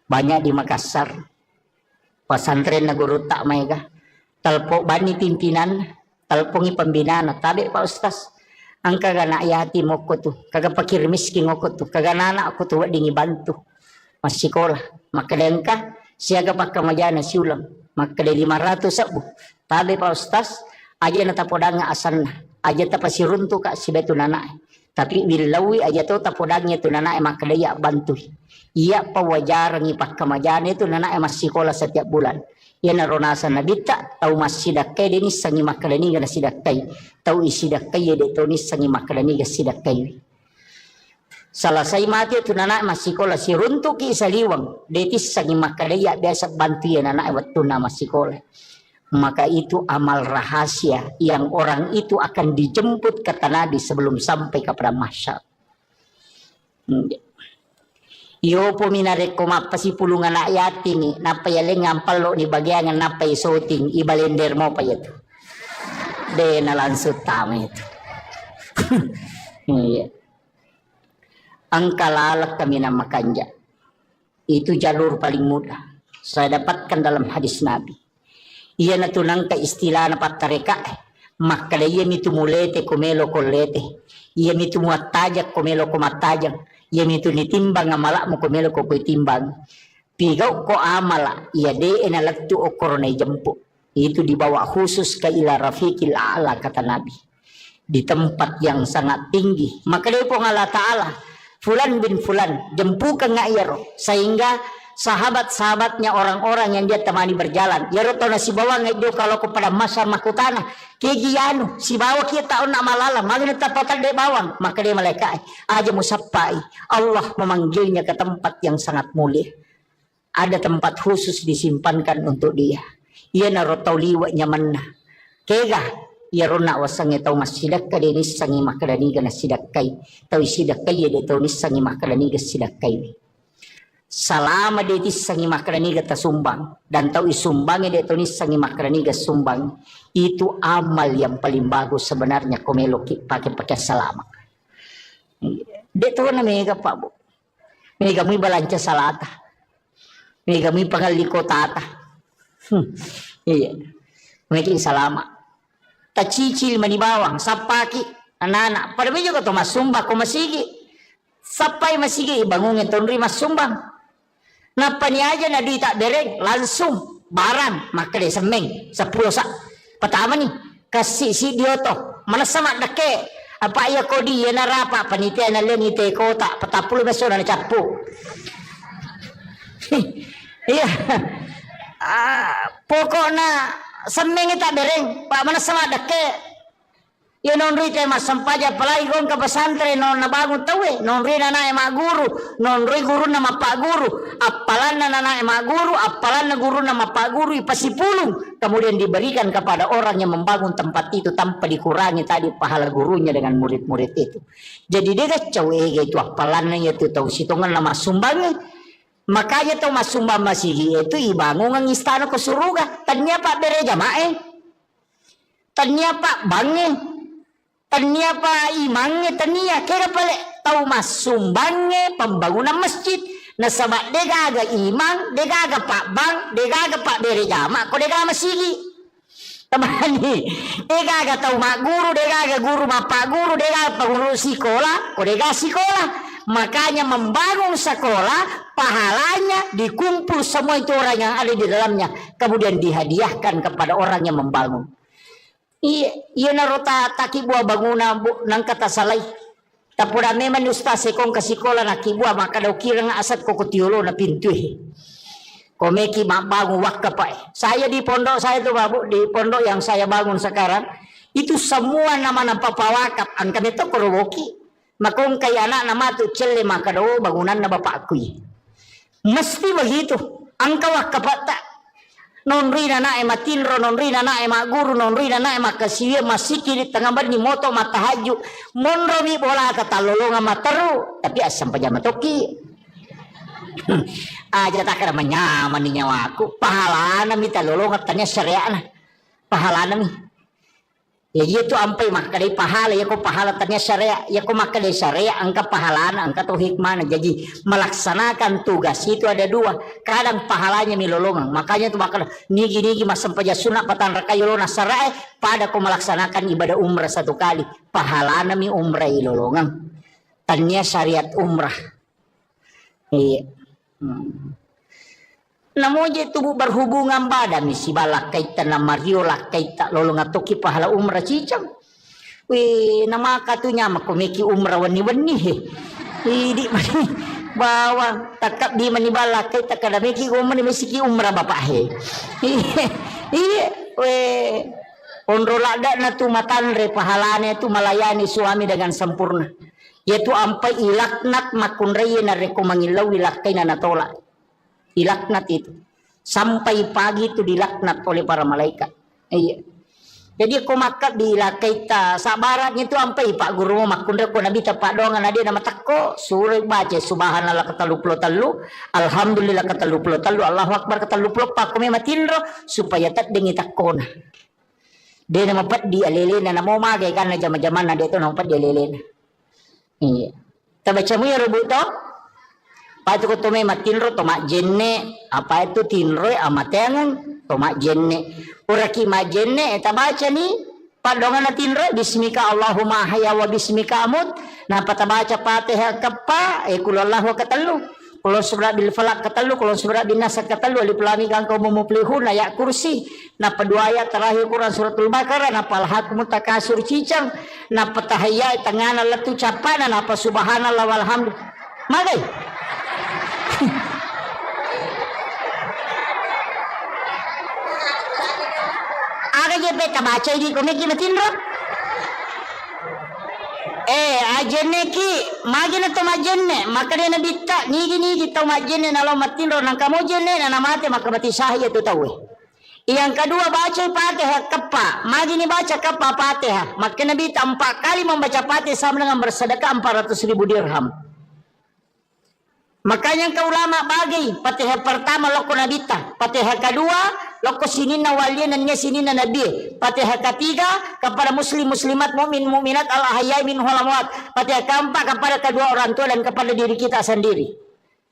banyak di Makassar pesantren na guru tak mega talpo bani pimpinan talpongi pembinaan tabi Pak Ustaz angka gana ayati moko tu kagak pakir miskin moko tu kagak nana aku tu dingi bantu masih sekolah maka dengka siaga pakai majana siulang maka de 500 sabu tabe Pak Ustaz aja na tapodanga asan aja tapasi runtu kak si betu nana tapi bilawi aja tu tapodangnya tu nana maka dia bantu iya pawajar ngi pakai majana itu nana masih sekolah setiap bulan ya naronasa nabita tahu masih dakai deni sangi maka deni gana sidakai tahu isi dakai ya de tu ni sangi maka deni gana sidakai Selesai mati itu anak masih sekolah si runtuk ki saliwang detis sangi makadaya biasa bantu ya anak waktu nama sekolah maka itu amal rahasia yang orang itu akan dijemput kata Nabi sebelum sampai kepada mahsyar. Yo pominare ko mapasi pulungan anak yatim ni napa ya ngampal lo ni bagian napa isoting ibalender mo pa itu de nalansut tama itu. Iya. Angka lalak kami nama kanja itu jalur paling mudah saya dapatkan dalam hadis Nabi ia natunang ka istilah na patareka maka ia mitu mulete komelo kolete ia mitu muatajak komelo komatajak ia mitu nitimbang amalak mo komelo ko timbang pigaw ko amala ia de enalatu okoronay jempu itu dibawa khusus ke ila rafiqil a'la kata Nabi di tempat yang sangat tinggi maka dia pun Allah Ta'ala Fulan bin Fulan jempukan ngayar sehingga sahabat-sahabatnya orang-orang yang dia temani berjalan. Ya roto na si bawa ngayo kalau kepada masa makutana. Kegianu si bawa kita nak malala, magna tapatal de bawang, maka dia malaikat aja musapai. Allah memanggilnya ke tempat yang sangat mulia. Ada tempat khusus disimpankan untuk dia. Ia na roto liwa nyaman na. Kega ia rona wasang tau masidak ka de nisangi makadani ga nasidakai. Tau isidakai de tau nisangi makadani ga sidakai. Salama de tisangi makrani ga sumbang dan tau isumbangi de tonis sangi makrani ga sumbang, itu amal yang paling bagus sebenarnya komelo pakai salama. De to na mega pa bu. Mega mi balanca salata. Mega mi pangaliko tata. Iya. Mega salama. Tacicil manibawang sapaki anak-anak. Pada juga to masumba ko masigi. Sapai masigi ibangungin tonri masumbang. Napa ni aja na di tak dereng langsung barang maka dia semeng 10 sak pertama nih kasih si dia to mana sama dake apa ya kodi ya narapa panitia na leng ite kota 40 beso na capu. Iya pokoknya semeng tak dereng pak mana sama dake ya non rite mas sampaja palai gong ka pesantren non nabangun tawe non rina na ema guru non ri guru nama pak guru apalan na ema guru apalan na guru nama pak guru ipasipulung kemudian diberikan kepada orang yang membangun tempat itu tanpa dikurangi tadi pahala gurunya dengan murid-murid itu. Jadi dia kacau itu apalannya itu tahu sitongan nama sumbangnya. Makanya tahu mas sumbang masih itu ibangun ng istana ke suruga tanya pak bere jamae tanya pak bange tania pa imangnya tania kira pale tahu mas sumbangnya pembangunan masjid na sama degaga imang degaga pak bang degaga pak bere jama ko degaga masigi tamani degaga tahu mak guru degaga guru bapak guru degaga pengurus sekolah ko degaga sekolah. Makanya membangun sekolah pahalanya dikumpul semua itu orang yang ada di dalamnya kemudian dihadiahkan kepada orang yang membangun. Iya narota taki buah bangunan nang kata salai. Tapura memang ustaz sekong kasikola nakibua maka daw kira nga asat ko kutiulo na pintu. Komeki bangun wakka pa. Saya di pondok saya tuh babu di pondok yang saya bangun sekarang itu semua nama papawakap ang kami to korowoki. Makong kay anak nama tu celle maka daw bangunan na bapakku. Mesti begitu. Ang kawakka pa ta. Non rina na matinro non rina na guru non rina na makasiya masiki di tengah bar ni moto matahaju monro mi bola kata lolonga mataru tapi asam pajama toki aja tak ada menyaman ni nyawaku pahala na mi talolonga tanya syariah na pahala na mi ya itu ampai maka dari pahala ya ko pahala tanya syariah ya ko maka dari syariah angka pahala na angka to hikmah na jadi melaksanakan tugas itu ada dua kadang pahalanya milolongan makanya itu maka nigi masam paja sunat patan rakayolona syariah pada ko melaksanakan ibadah umrah satu kali pahala na mi umrah ilolongan tanya syariat umrah iya namoja tubuh berhubungan badan misi balak kaitan na mariola kaita lolong atoki pahala umrah cicam. Wih nama katunya makomeki umrah wani di mani bawang takap di mani balak kaita kada meki umrah mesiki umrah bapak he. Iya weh onrolada na tu matanre pahalanya tu melayani suami dengan sempurna. Yaitu ampai ilaknat makunreye na rekomangilaw ilakai na natolak. Dilaknat itu sampai pagi itu dilaknat oleh para malaikat. Iya. Jadi aku makat dilakai ta sabaratnya itu sampai pak guru makunda ko nabi tapak dongan ada nama takko suruh baca subhanallah katalupulo talu alhamdulillah katalupulo talu Allahu akbar katalupulo pak kami matinro supaya tak dengi takona. Dia nama pat di alelena namo magay kan na jama-jaman na dito nama pat di alelena. Iya. Tabaca mo yung rubuto? Patu ko tume matinro tomak jenne apa itu tinro amatengan tomak jenne uraki majenne eta baca ni padongan na tinro bismika Allahumma haya wa bismika amut na patabaca Fatihah kapa kulullahu katalu kulun surah bil falak katalu kulun surah bin nas katalu alif lam mim kang muflihun ayat kursi na pedua ayat terakhir Quran suratul Baqarah na palhakum takasur cicang na patahaya tangana latu capana na subhanallah walhamdulillah magai beta baca di komeki matindro. Ajenne ki magina to majenne makanya nabi ta nigi to majenne nalo matindro nang kamu jenne na mate maka mati sahaya tu tahu. Yang kedua baca Fatihah kepa, magini baca kepa Fatihah, maka nabi 4 kali membaca Fatihah sama dengan bersedekah 400.000 dirham. Makanya ke ulama bagi Fatihah pertama loko nabita, Fatihah kedua loko sinina waliyan dan sinina nabi, Fatihah ketiga kepada muslim muslimat mukmin mukminat al ahya min amwat, Fatihah keempat kepada kedua orang tua dan kepada diri kita sendiri.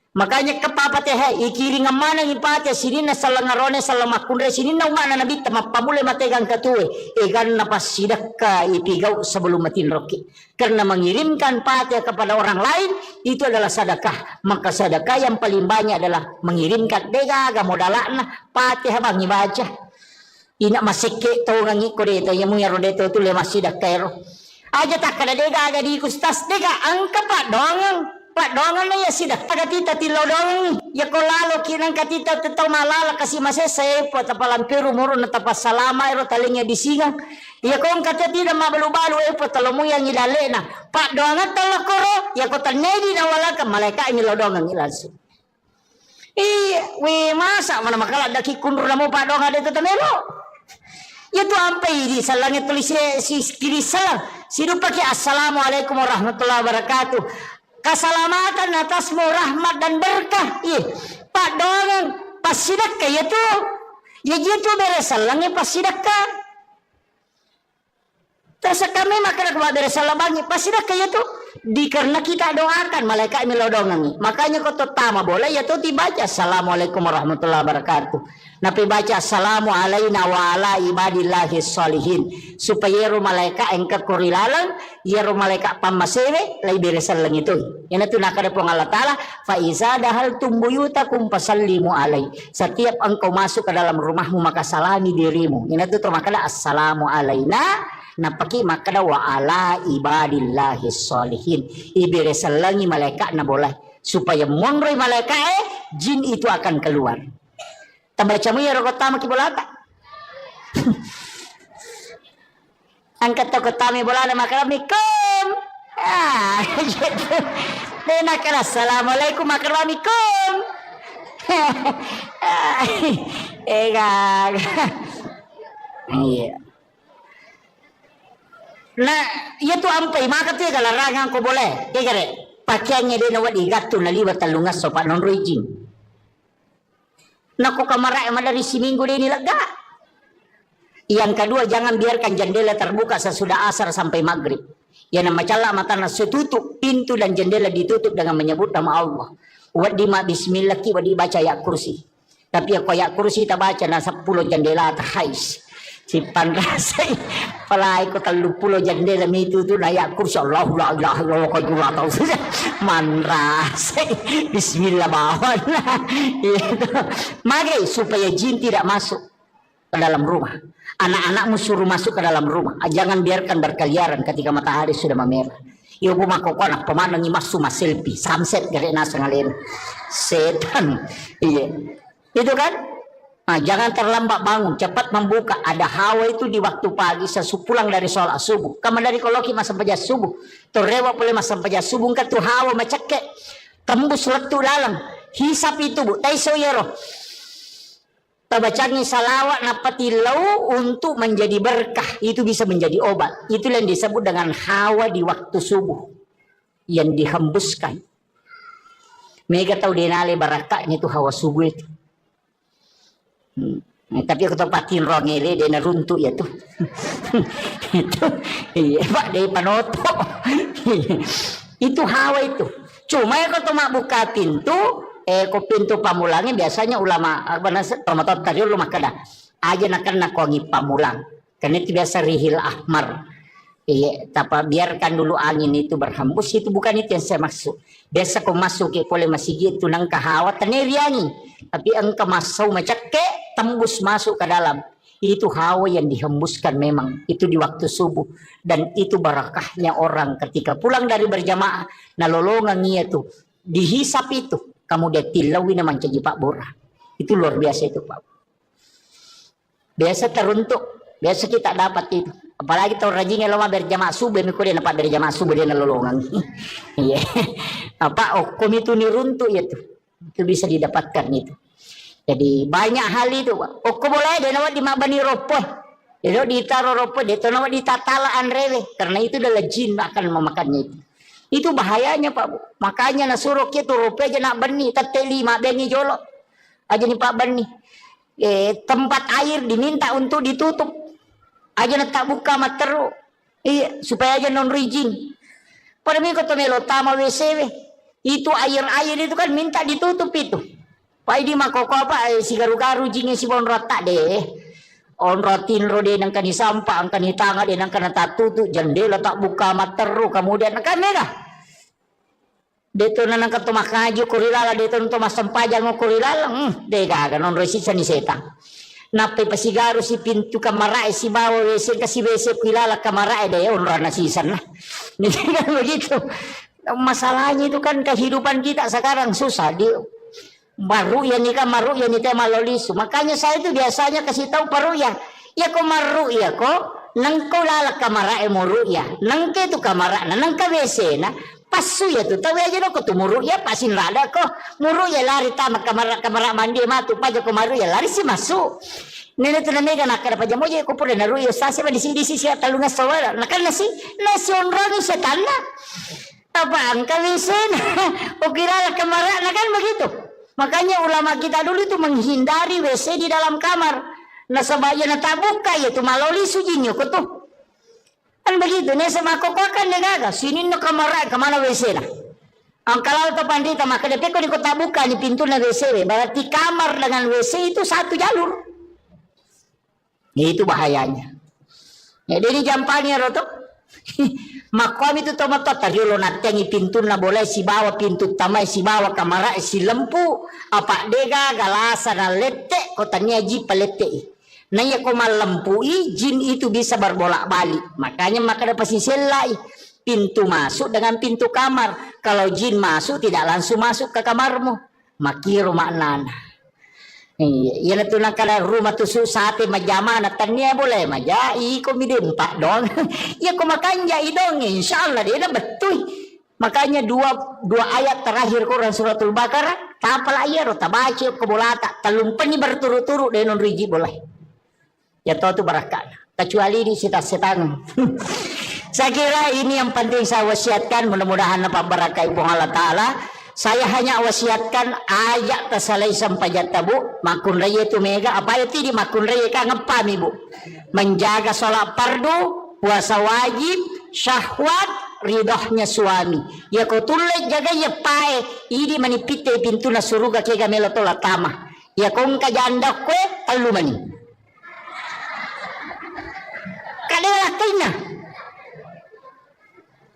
Makanya kepa Fatihah ikiri ngamana ni Fatihah sinina salangarone salamakundre sinina umana nabi tama pamule mategang katue egan napas sidaka ipigau sebelum matin roki. Karena mengirimkan Fatihah kepada orang lain itu adalah sedekah. Maka sedekah yang paling banyak adalah mengirimkan dega modalana Fatihah bangi baca. Ina masike to ngangi kode to yamu yaro deto tu le masida kairo. Aja tak kada dega aga di kustas dega angka pak dongang. Pak dongan na ya sidak tagatita tilodong ya kolalo kinang katita tetau malala kasi masese po tapalampiru muro na tapas salama ero talinya disingang ya kong katita mabalu-balu po talomo yang ilale na pak dongan talakoro ya ko tanedi na wala ka malaika inilodongan ilaso we masa mana makala daki kundur na mo pak dongan dito tamelo ya tu ampai di salangit tulis si kiri salam sidu pakai assalamualaikum warahmatullahi wabarakatuh. Keselamatan atasmu rahmat dan berkah. Pak dongan pasidakka ya tu. Ya gitu beres salangnya pasidakka. Terus kami makan kepada beres salamanya pasidakka ya tu. Karena kita doakan malaikat melodongan. Makanya kau tama boleh ya tu dibaca assalamualaikum warahmatullahi wabarakatuh. Napi baca assalamu alaina wa ala ibadillahi sholihin supaya ru malaikat engkat kurilalang ya ru malaikat pamasewe lai beresan lang itu yan ito nakada po ng Allah Ta'ala fa iza dahal tumbuyutakum pasallimu alay setiap engkau masuk ke dalam rumahmu maka salami dirimu yan ito makada assalamu alaina napaki makada wa ala ibadillahi sholihin iberesan lang yung malaikat na boleh supaya monroy malaikat jin itu akan keluar. Tambaca mo yung rokotama kibolata. Angkat tokotami bolana makaramikum. Gitu. Denakala assalamualaikum makaramikum. Iya. Nah, itu ampai maka tiga larangan ko boleh. Kaya pakaiannya dia nawat igato na liwat talungas sopan non rojing. Naku kamarai dari si minggu ini lega. Yang kedua jangan biarkan jendela terbuka sesudah asar sampai maghrib. Yang nama cala mata nasi tutup pintu dan jendela ditutup dengan menyebut nama Allah. Wadima bismillah ki wadi baca ya kursi. Tapi aku ya kursi tak baca nasa 10 jendela terhais. Si panrasai palai ko 30 jendela itu tu layak kursi Allah la ilaha illallah ko dua tahu manrasai bismillah bawan itu mage supaya jin tidak masuk ke dalam rumah anak-anakmu suruh masuk ke dalam rumah jangan biarkan berkeliaran ketika matahari sudah memerah yo bumako ko anak pemanang imasu selfie sunset gere na sangalin setan iya itu kan. Nah, jangan terlambat bangun, cepat membuka. Ada hawa itu di waktu pagi sesupulang dari sholat subuh. Kamu dari koloki masa sampai subuh. Torewa boleh masa sampai subuh kan tuh hawa macake. Tembus letu dalam. Hisap itu bu. Taiso yero. Tabacangi salawat napati lau untuk menjadi berkah. Itu bisa menjadi obat. Itu yang disebut dengan hawa di waktu subuh. Yang dihembuskan. Mereka tahu denale barakahnya itu hawa subuh itu. Tapi aku tempatin rongele dia runtuh ya tuh. Itu iya Pak dari panoto. Itu hawa itu. Cuma ya kalau mak buka pintu, pintu pamulangnya biasanya ulama promotor tadi lu makada. Aja nak kongi pamulang. Karena itu biasa rihil ahmar. Iya, tapi biarkan dulu angin itu berhembus itu bukan itu yang saya maksud. Biasa kau masuk ke boleh masih gitu nang kahawa teneriangi. Tapi engkau masuk macake tembus masuk ke dalam. Itu hawa yang dihembuskan memang itu di waktu subuh dan itu barakahnya orang ketika pulang dari berjamaah nalolongan itu dihisap itu kamu dia tilawi na mancaji Pak Bora. Itu luar biasa itu Pak. Biasa teruntuk Biasa kita dapat itu. Apalagi tahun rajinnya lama berjamaah subuh, mikir dia dapat berjamaah subuh dia nolongan. Iya. Apa okom itu niruntu itu. Itu bisa didapatkan itu. Jadi banyak hal itu. Okom boleh dia nawat di mabani ropoh. Dia ditaruh ropoh, dia nawat di tatalaan rewe. Karena itu adalah jin akan memakannya itu. Itu bahayanya Pak Bu. Makanya nasuruh itu ropoh aja nak bani, tete 5 bani jolok. Aja nih Pak bani. Tempat air diminta untuk ditutup. Aja nak tak buka materu. Iya, supaya aja non rizin. Pada minggu tu melo tama WC. Itu air-air itu kan minta ditutup itu. Pai di makoko apa si garu-garu jingnya si bon rota deh. On rotin rode nang kani sampah, ang kani tanga de nang kana tatutu jendela tak buka materu kemudian kan mega. Deto nang kato makaju kurilala deto nto masampajang kurilala dega kan on resisa ni setang. Nape pasigaru si pintu kamarae si bawa WC kasi WC kuilala kamarae deh on rana sisan lah. Ini kan begitu. Masalahnya itu kan kehidupan kita sekarang susah di baru ya nikah maru ya nikah malolisu. Makanya saya itu biasanya kasih tahu paru ya ko maru ya ko nang ko lala kamarae muru ya nang ke tu kamara nang ka WC na pasu ya tu tahu aja ko tu muru ya pasin rada ko muru ya lari tamak kamara mandi matu paja ko maru ya lari si masuk. Nene tu nene nak kada paja moje ko pura naru ya sase ba di sini ya talunga sawala nakan nasi onrang setan na. Apaan ka WC na ukira kamara na kan begitu. Makanya ulama kita dulu itu menghindari WC di dalam kamar. Nah sebaya na tabuka yaitu maloli sujinyo ko to. Kan begitu nih sama kokokan negaga. Sini na kamar kemana WC na. Ang kalau to pandita maka depe ko di kota buka ni pintu na WC. Berarti kamar dengan WC itu satu jalur. Itu bahayanya. Ya jadi jampanya roto. Makom itu tomato tariolo natengi pintu na boleh si bawa pintu tamai si bawa kamera si lempu apa dega galasa na lete kotanya ji palete nanya ko malempui jin itu bisa berbolak balik makanya maka dapat selai pintu masuk dengan pintu kamar kalau jin masuk tidak langsung masuk ke kamarmu makiro maknana. Iya, na tunang kala rumah tu sate majama na tanya boleh maja iko midempak dong. Ya ko makanya idong insyaallah dia betul. Makanya dua ayat terakhir Quran suratul Baqarah tapal ayat tabaca ko bolata talumpan ni berturut-turut de non riji boleh. Ya to tu barakah. Kecuali di setan. Saya kira ini yang penting saya wasiatkan mudah-mudahan apa barakah ibu Allah taala. Saya hanya wasiatkan ayat tasalai sampai jatabu makun raya itu mega apa itu di makun raya ka ngepam ibu menjaga sholat fardu puasa wajib syahwat ridahnya suami ya ko tulle jaga ya pae ini manipite pintu na suruga ke gamelo tola tama ya kong kajanda kwe talu mani kadela kaina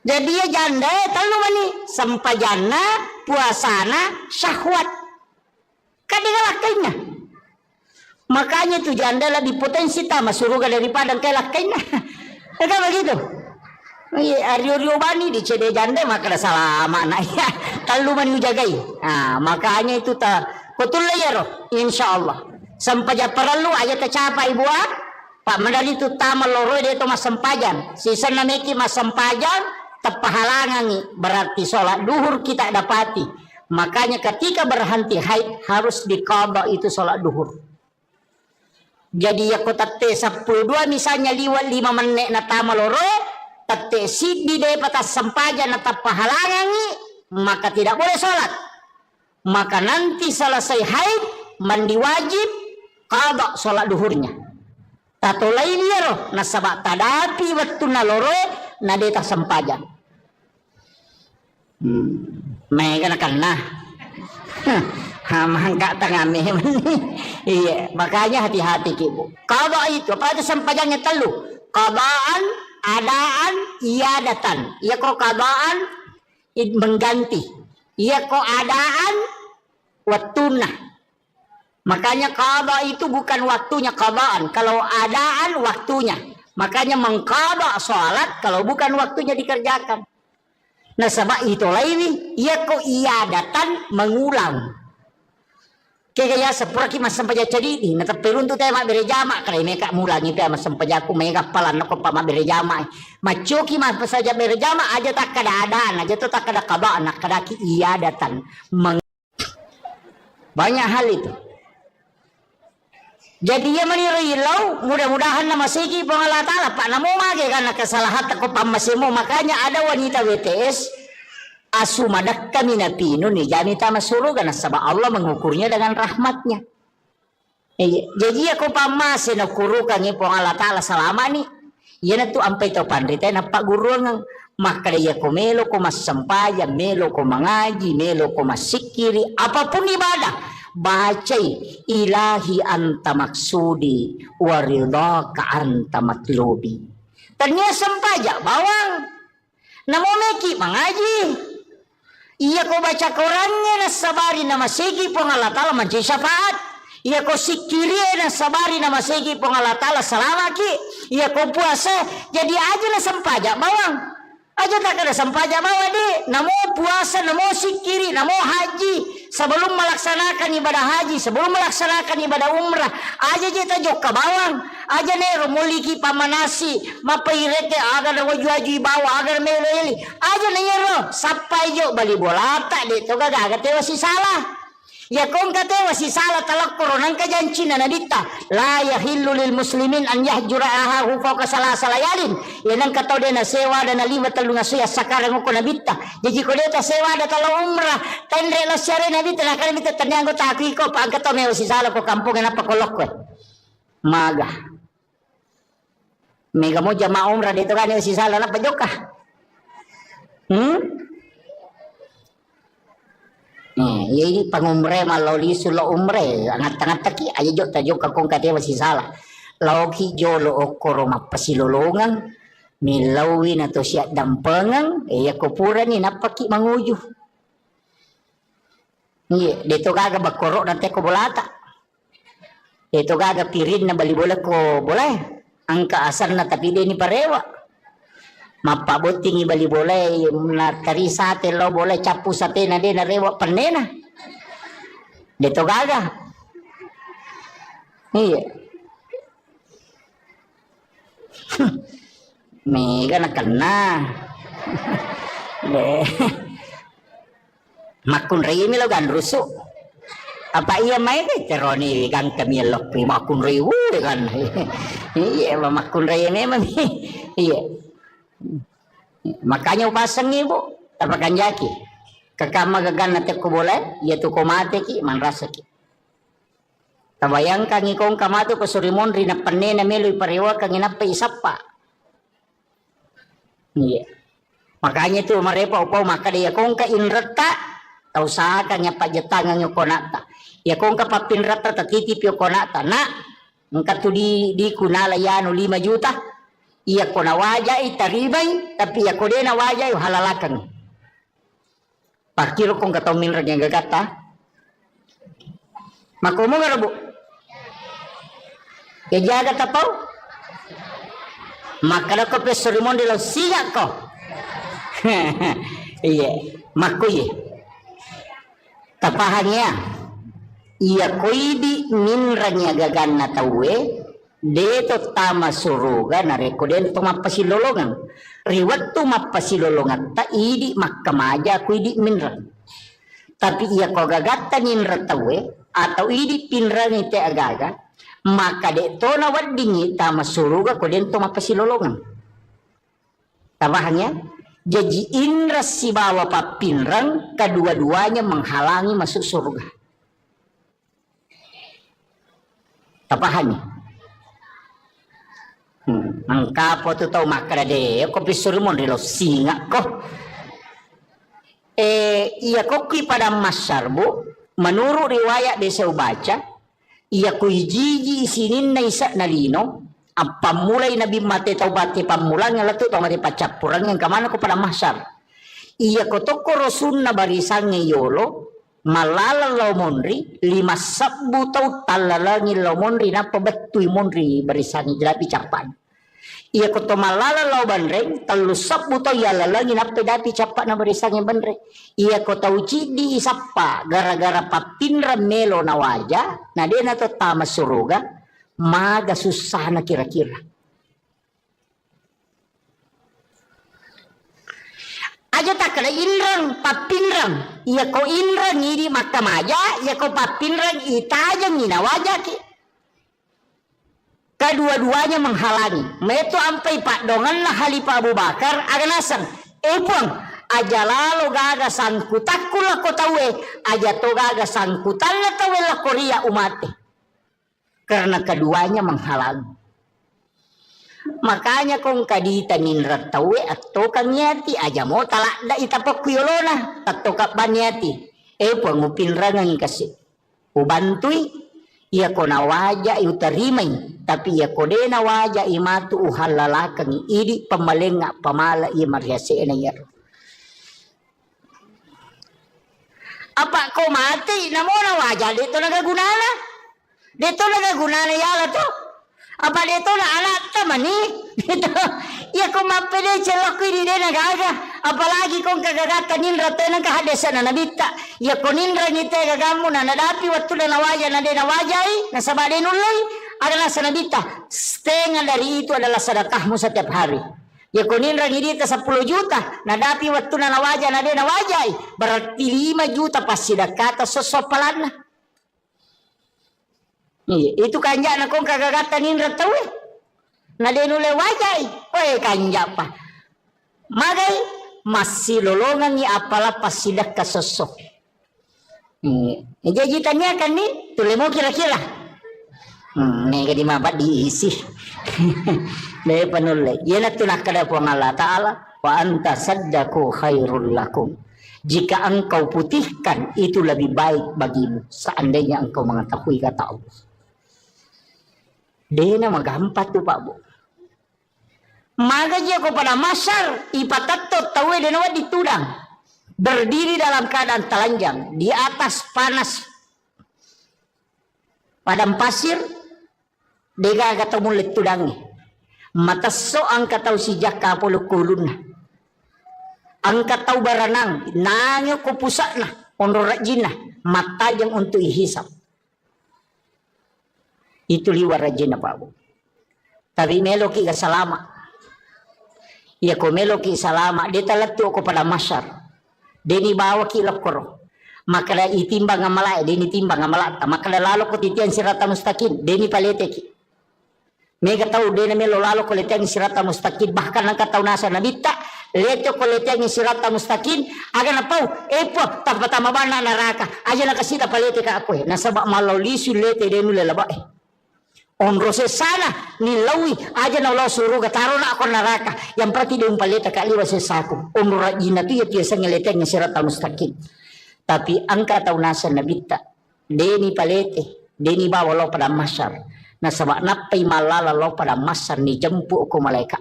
jadi ya janda talu mani sampai jana puasana syahwat kadang lakainya makanya tuh janda lebih potensi tama suruga daripada kayak lakainya kan begitu Aryo bani di cede janda maka salah makna ya kalau mani jagai makanya itu ta betul ya roh insyaallah sampai perlu aja tercapai buat Pak Mandali itu tama loro dia itu mas sempajan sisa nameki mas sempajan tepahalangan berarti sholat duhur kita dapati makanya ketika berhenti haid harus diqadha itu sholat duhur jadi ya kota te 12 misalnya liwat 5 menit na tama loro tate sidi de patas sempaja na tepahalangan maka tidak boleh sholat maka nanti selesai haid mandi wajib qadha sholat duhurnya tato lain ya roh nasabak tadapi waktu na loro na deta sempajan mega nakana hamangka tangame iya makanya hati-hati ibu qada itu apa itu sampajangnya telu qadaan adaan iadatan iya kok qadaan mengganti iya kok adaan waktuna makanya qada itu bukan waktunya qadaan kalau adaan waktunya makanya mengqada salat kalau bukan waktunya dikerjakan. Nah sebab itu lain ia ko iadatan mengulang Kaya sepura ki mas sampaja cadi na tapirun tu tayo mabirejama kaya meka mulangi tayo mas sampaja ko meka palan ako pa mabirejama macuki mas pasaja birejama aja tak kadaan aja tu tak kada kabaan kada ki iadatan banyak hal itu. Jadi ia menirilau mudah-mudahan nama segi pengalat Allah Pak namo mage karena kesalahan aku pamasimu makanya ada wanita WTS asu madak kami napino ni jani tama surugan sabab Allah mengukurnya dengan rahmatnya. Jadi aku pamasin ukurukan ni pengalat Allah selama ni ia tu ampai to pandita na Pak guru ngang maka dia ko melo ko mas sampaya melo ko mengaji melo ko masikiri apapun ibadah bacai ilahi anta maksudi waridaka anta matlubi ternyata sampaja bawang namo meki mengaji iya ko baca Qurannya na sabari na masigi pengalatala manci syafaat iya ko sikiri na sabari na masigi pengalatala salamaki iya ko puasa jadi aja na sampaja bawang aja tak ada sampaja bawa deh namo puasa namo sikiri namo haji sebelum melaksanakan ibadah haji sebelum melaksanakan ibadah umrah aja kita jok ke bawang aja nero muliki pamanasi mapairete agar wajwaji bawa agar meleli aja nero sampai jok bali bolata deh to gaga tewa si salah ya kong katewa si salah talak koronan kajancina nadita la yahillu lil muslimin an yahjura ahahu fawqa salasa layalin yanang katau dia na sewa dan na lima talu nga suya sakarang ko nabita jadi ko deta sewa da talo umrah tendre la syare nabita na kanabita tanyango taki ko pa katau mewa si salah ko kampung na pakolok ko maga mega mo jama umrah dito kan si salah na pajoka ya ini pangumre maloli sulo umre angat-angat taki aja jok tajok kakong kate masih salah lauki jolo okoro mapasilolongan milawin atau siap dampengan ya kopura ni napaki manguju iya dito kaga bakoro nanti ko bolata dito kaga pirin na bali bola ko boleh angka asar na tapi dia ni parewa mapabuting ibali boleh na karisa te lo boleh capu sate na de na rewa panena dito gaga iya mega na kena makun rei mi lo gan rusu apa iya mai ke teroni gan kami lo makun rei kan iya makun rei ni mami iya makanya upasang ibu tapakan jaki kakama gagan nate ko boleh ya tu ko mate ki man rasa ki tabayang kang ikong kamatu ko surimon ri na panne na melo iparewa kang inapa isapa iya makanya tu marepa upau maka dia kong ka inrata tau saka nya pajetangan nyo konata ya kong ka papinrata tatitip yo konata na ngka tu di kunala yano 5 juta iya ko na wajay taribay tapi iya ko din na wajay halalakan pakiro kong kataw minrag yang gagata makumo nga rabo ya jaga tapaw makana ko pesorimon dilaw siya ko iya makuye tapahannya iya ko idi minrag yang gagan na tawe deto tama suruga na rekoden to mapasilolongan riwat to mapasilolongan ta idi makkamaja ku idi minran tapi iya ko gagatta ninra tawe atau idi pinran ite agaga maka de to na waddingi tama suruga ko den to mapasilolongan tabahannya jadi indra si bawa papinrang kedua-duanya menghalangi masuk surga tabahannya angkapo tu tau makara de ko pisurumon rilo singa ko iya ko ki pada masyarbu menurut riwayat desa baca iya ko hiji isinin na isa na lino ang pamulay na bimate taubati pamulang nga lato tau mati pacapurang yang kamana ko pada masyar iya ko to korosun na barisang ngayolo malala law monri 5 sabbu tau talalangi law monri na pabatuy monri barisan jelapi capan Iya ko to malala law banreng talusap buto yalalangin ape dati capak na berisangin banreng. Iya ko tau cidi isapa gara-gara papinra melo na waja na dia na to tama suruga maga susah na kira-kira. Aja tak kena inrang papinrang iya ko inrang ngiri makamaja iya ko papinrang itajang ngina waja ki. Kedua-duanya menghalangi. Meto ampai Pak Dongan lah Halifah Abu Bakar aganasan. Puang aja lalu gaga sangkutakku lah kota we aja to gaga sangkutan lah tawe lah Korea umate. Karena keduanya menghalangi. Makanya kong kadita ninrat tawe atau kang nyati aja mau talak da itapok kuyolona atau kapan nyati. Puang upin rangang kasih. Ubantui iya ko na waja utarimay tapi iya ko de na waja imatu uhalalakang idi pamalenga pamala iya mariase na yaro. Apa ko mati namo na waja dito nagagunana? Dito nagagunana yala to. Apa dito na alat tamani? Dito iya ko mapede celok ini de nagaga. Apalagi kong kagagatan nindra tayo ng kahadesan na nabita. Ya ko nindra ngite gagamu na nadapi waktu na nawaja na de nawajay. Nasabade nulay. Adalah sa nabita. Setengah dari itu adalah sedekahmu setiap hari. Ya ko nindra ngidita 10 juta. Nadapi waktu na nawaja na de nawajay. Berarti 5 juta pas sedekata sosopalan na. Itu kanja na kong kagagatan nindra tayo. Na de nulay wajay. Kanja pa. Magay. Masih lolongan ni apalah pasidak kasosok. Jadi tanya kan nih, tulen mau kira-kira. Nih kadi mabat diisi. Nih penulai. Ia tu nak kada puang Allah Taala. Wa anta saddaku khairul lakum. Jika engkau putihkan itu lebih baik bagimu. Seandainya engkau mengetahui kata Allah. Dia nama gampat tu Pak Bu. Maka dia kepada masyar ipatatot tawe denawa ditudang berdiri dalam keadaan telanjang di atas panas padang pasir dega kata mulut tudangi mata so angka tau si jaka polo kulun angka tau baranang nangyo ko pusakna onro rajina mata yang untuk ihisap itu liwar rajina Pak Bu tapi meloki ka salama. Ya ko meloki salama dia talatu ko pada masyar deni bawa kilap koro maka da itimbang ngamalai deni timbang ngamalata maka da lalo ko titian sirata mustaqim deni palete ki mega tau deni melo lalo ko letian sirata mustaqim bahkan angka tau nasa nabita leto ko letian sirata mustaqim aga na pau po tama bana naraka aja na kasida palete ka ako nasaba malaw lisu lete denu lelaba onrose sana nilawi aja na Allah suruh gataro na ako naraka yang berarti dia umpaleta kaliwa sesaku onra jina tu ya tiasa ngeleteng sirata mustaqim tapi angka tau nasa nabita deni palete deni bawa lo pada masyar nasaba napai malala lo pada masyar ni jempu ko malaikat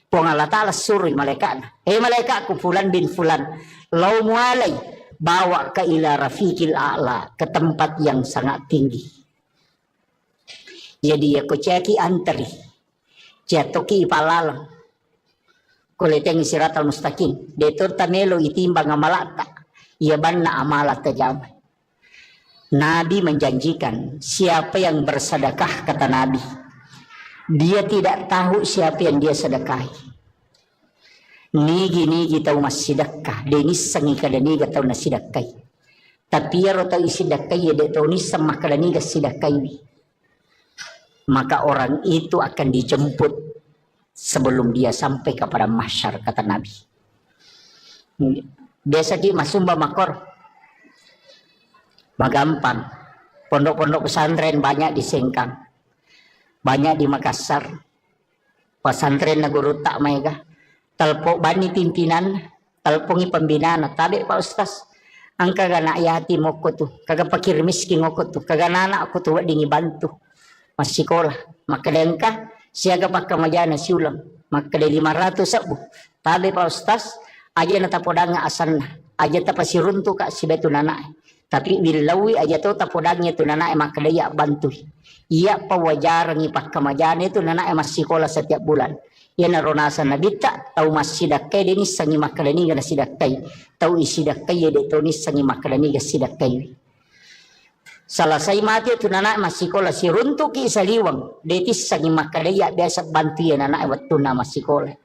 puang Allah Ta'ala suruh malaikat malaikatku fulan bin fulan lo mualai bawa ke ila rafiqil a'la ke tempat yang sangat tinggi. Jadi aku ceki antri jatuki palalang kuleteng siratal mustaqim detur tamelo itimbang amalata ia banna amalat tajamai. Nabi menjanjikan siapa yang bersedekah kata Nabi dia tidak tahu siapa yang dia sedekahi nigi tahu mas sedekah deni sangi kada niga tahu na sedekahi tapi ya rota isidekahi ya tahu ni sama kada niga sedekahi maka orang itu akan dijemput sebelum dia sampai kepada mahsyar kata Nabi. Biasa di masumba makor magampang pondok-pondok pesantren banyak di Sengkang banyak di Makassar pesantren na guru tak mega telpok bani pimpinan telpongi pembinaan tabe Pak Ustaz angka gana yatim aku tuh kagak pakir miskin aku tuh kagak anak aku tuh dingi bantu masih sekolah maka dengka siaga pakai majana siulang maka dari 500 sabu tabe Pak Ustaz aja na tapodanga asanna aja tapasiruntu kak si betu nana tapi bilawi aja tu tapodangnya tu nana maka dia bantu iya pawajarang ipak kemajana itu nana masih sekolah setiap bulan Yan narunasa na bita, tau masidakay dinis sangi makalaniga na sidakay. Tau isidakay dito nis sangi makalaniga sidakay. Salasay mati ito na masikola si runtuki sa liwang. Detis sangi makalaya biasa bantuyan na waktu na masikola.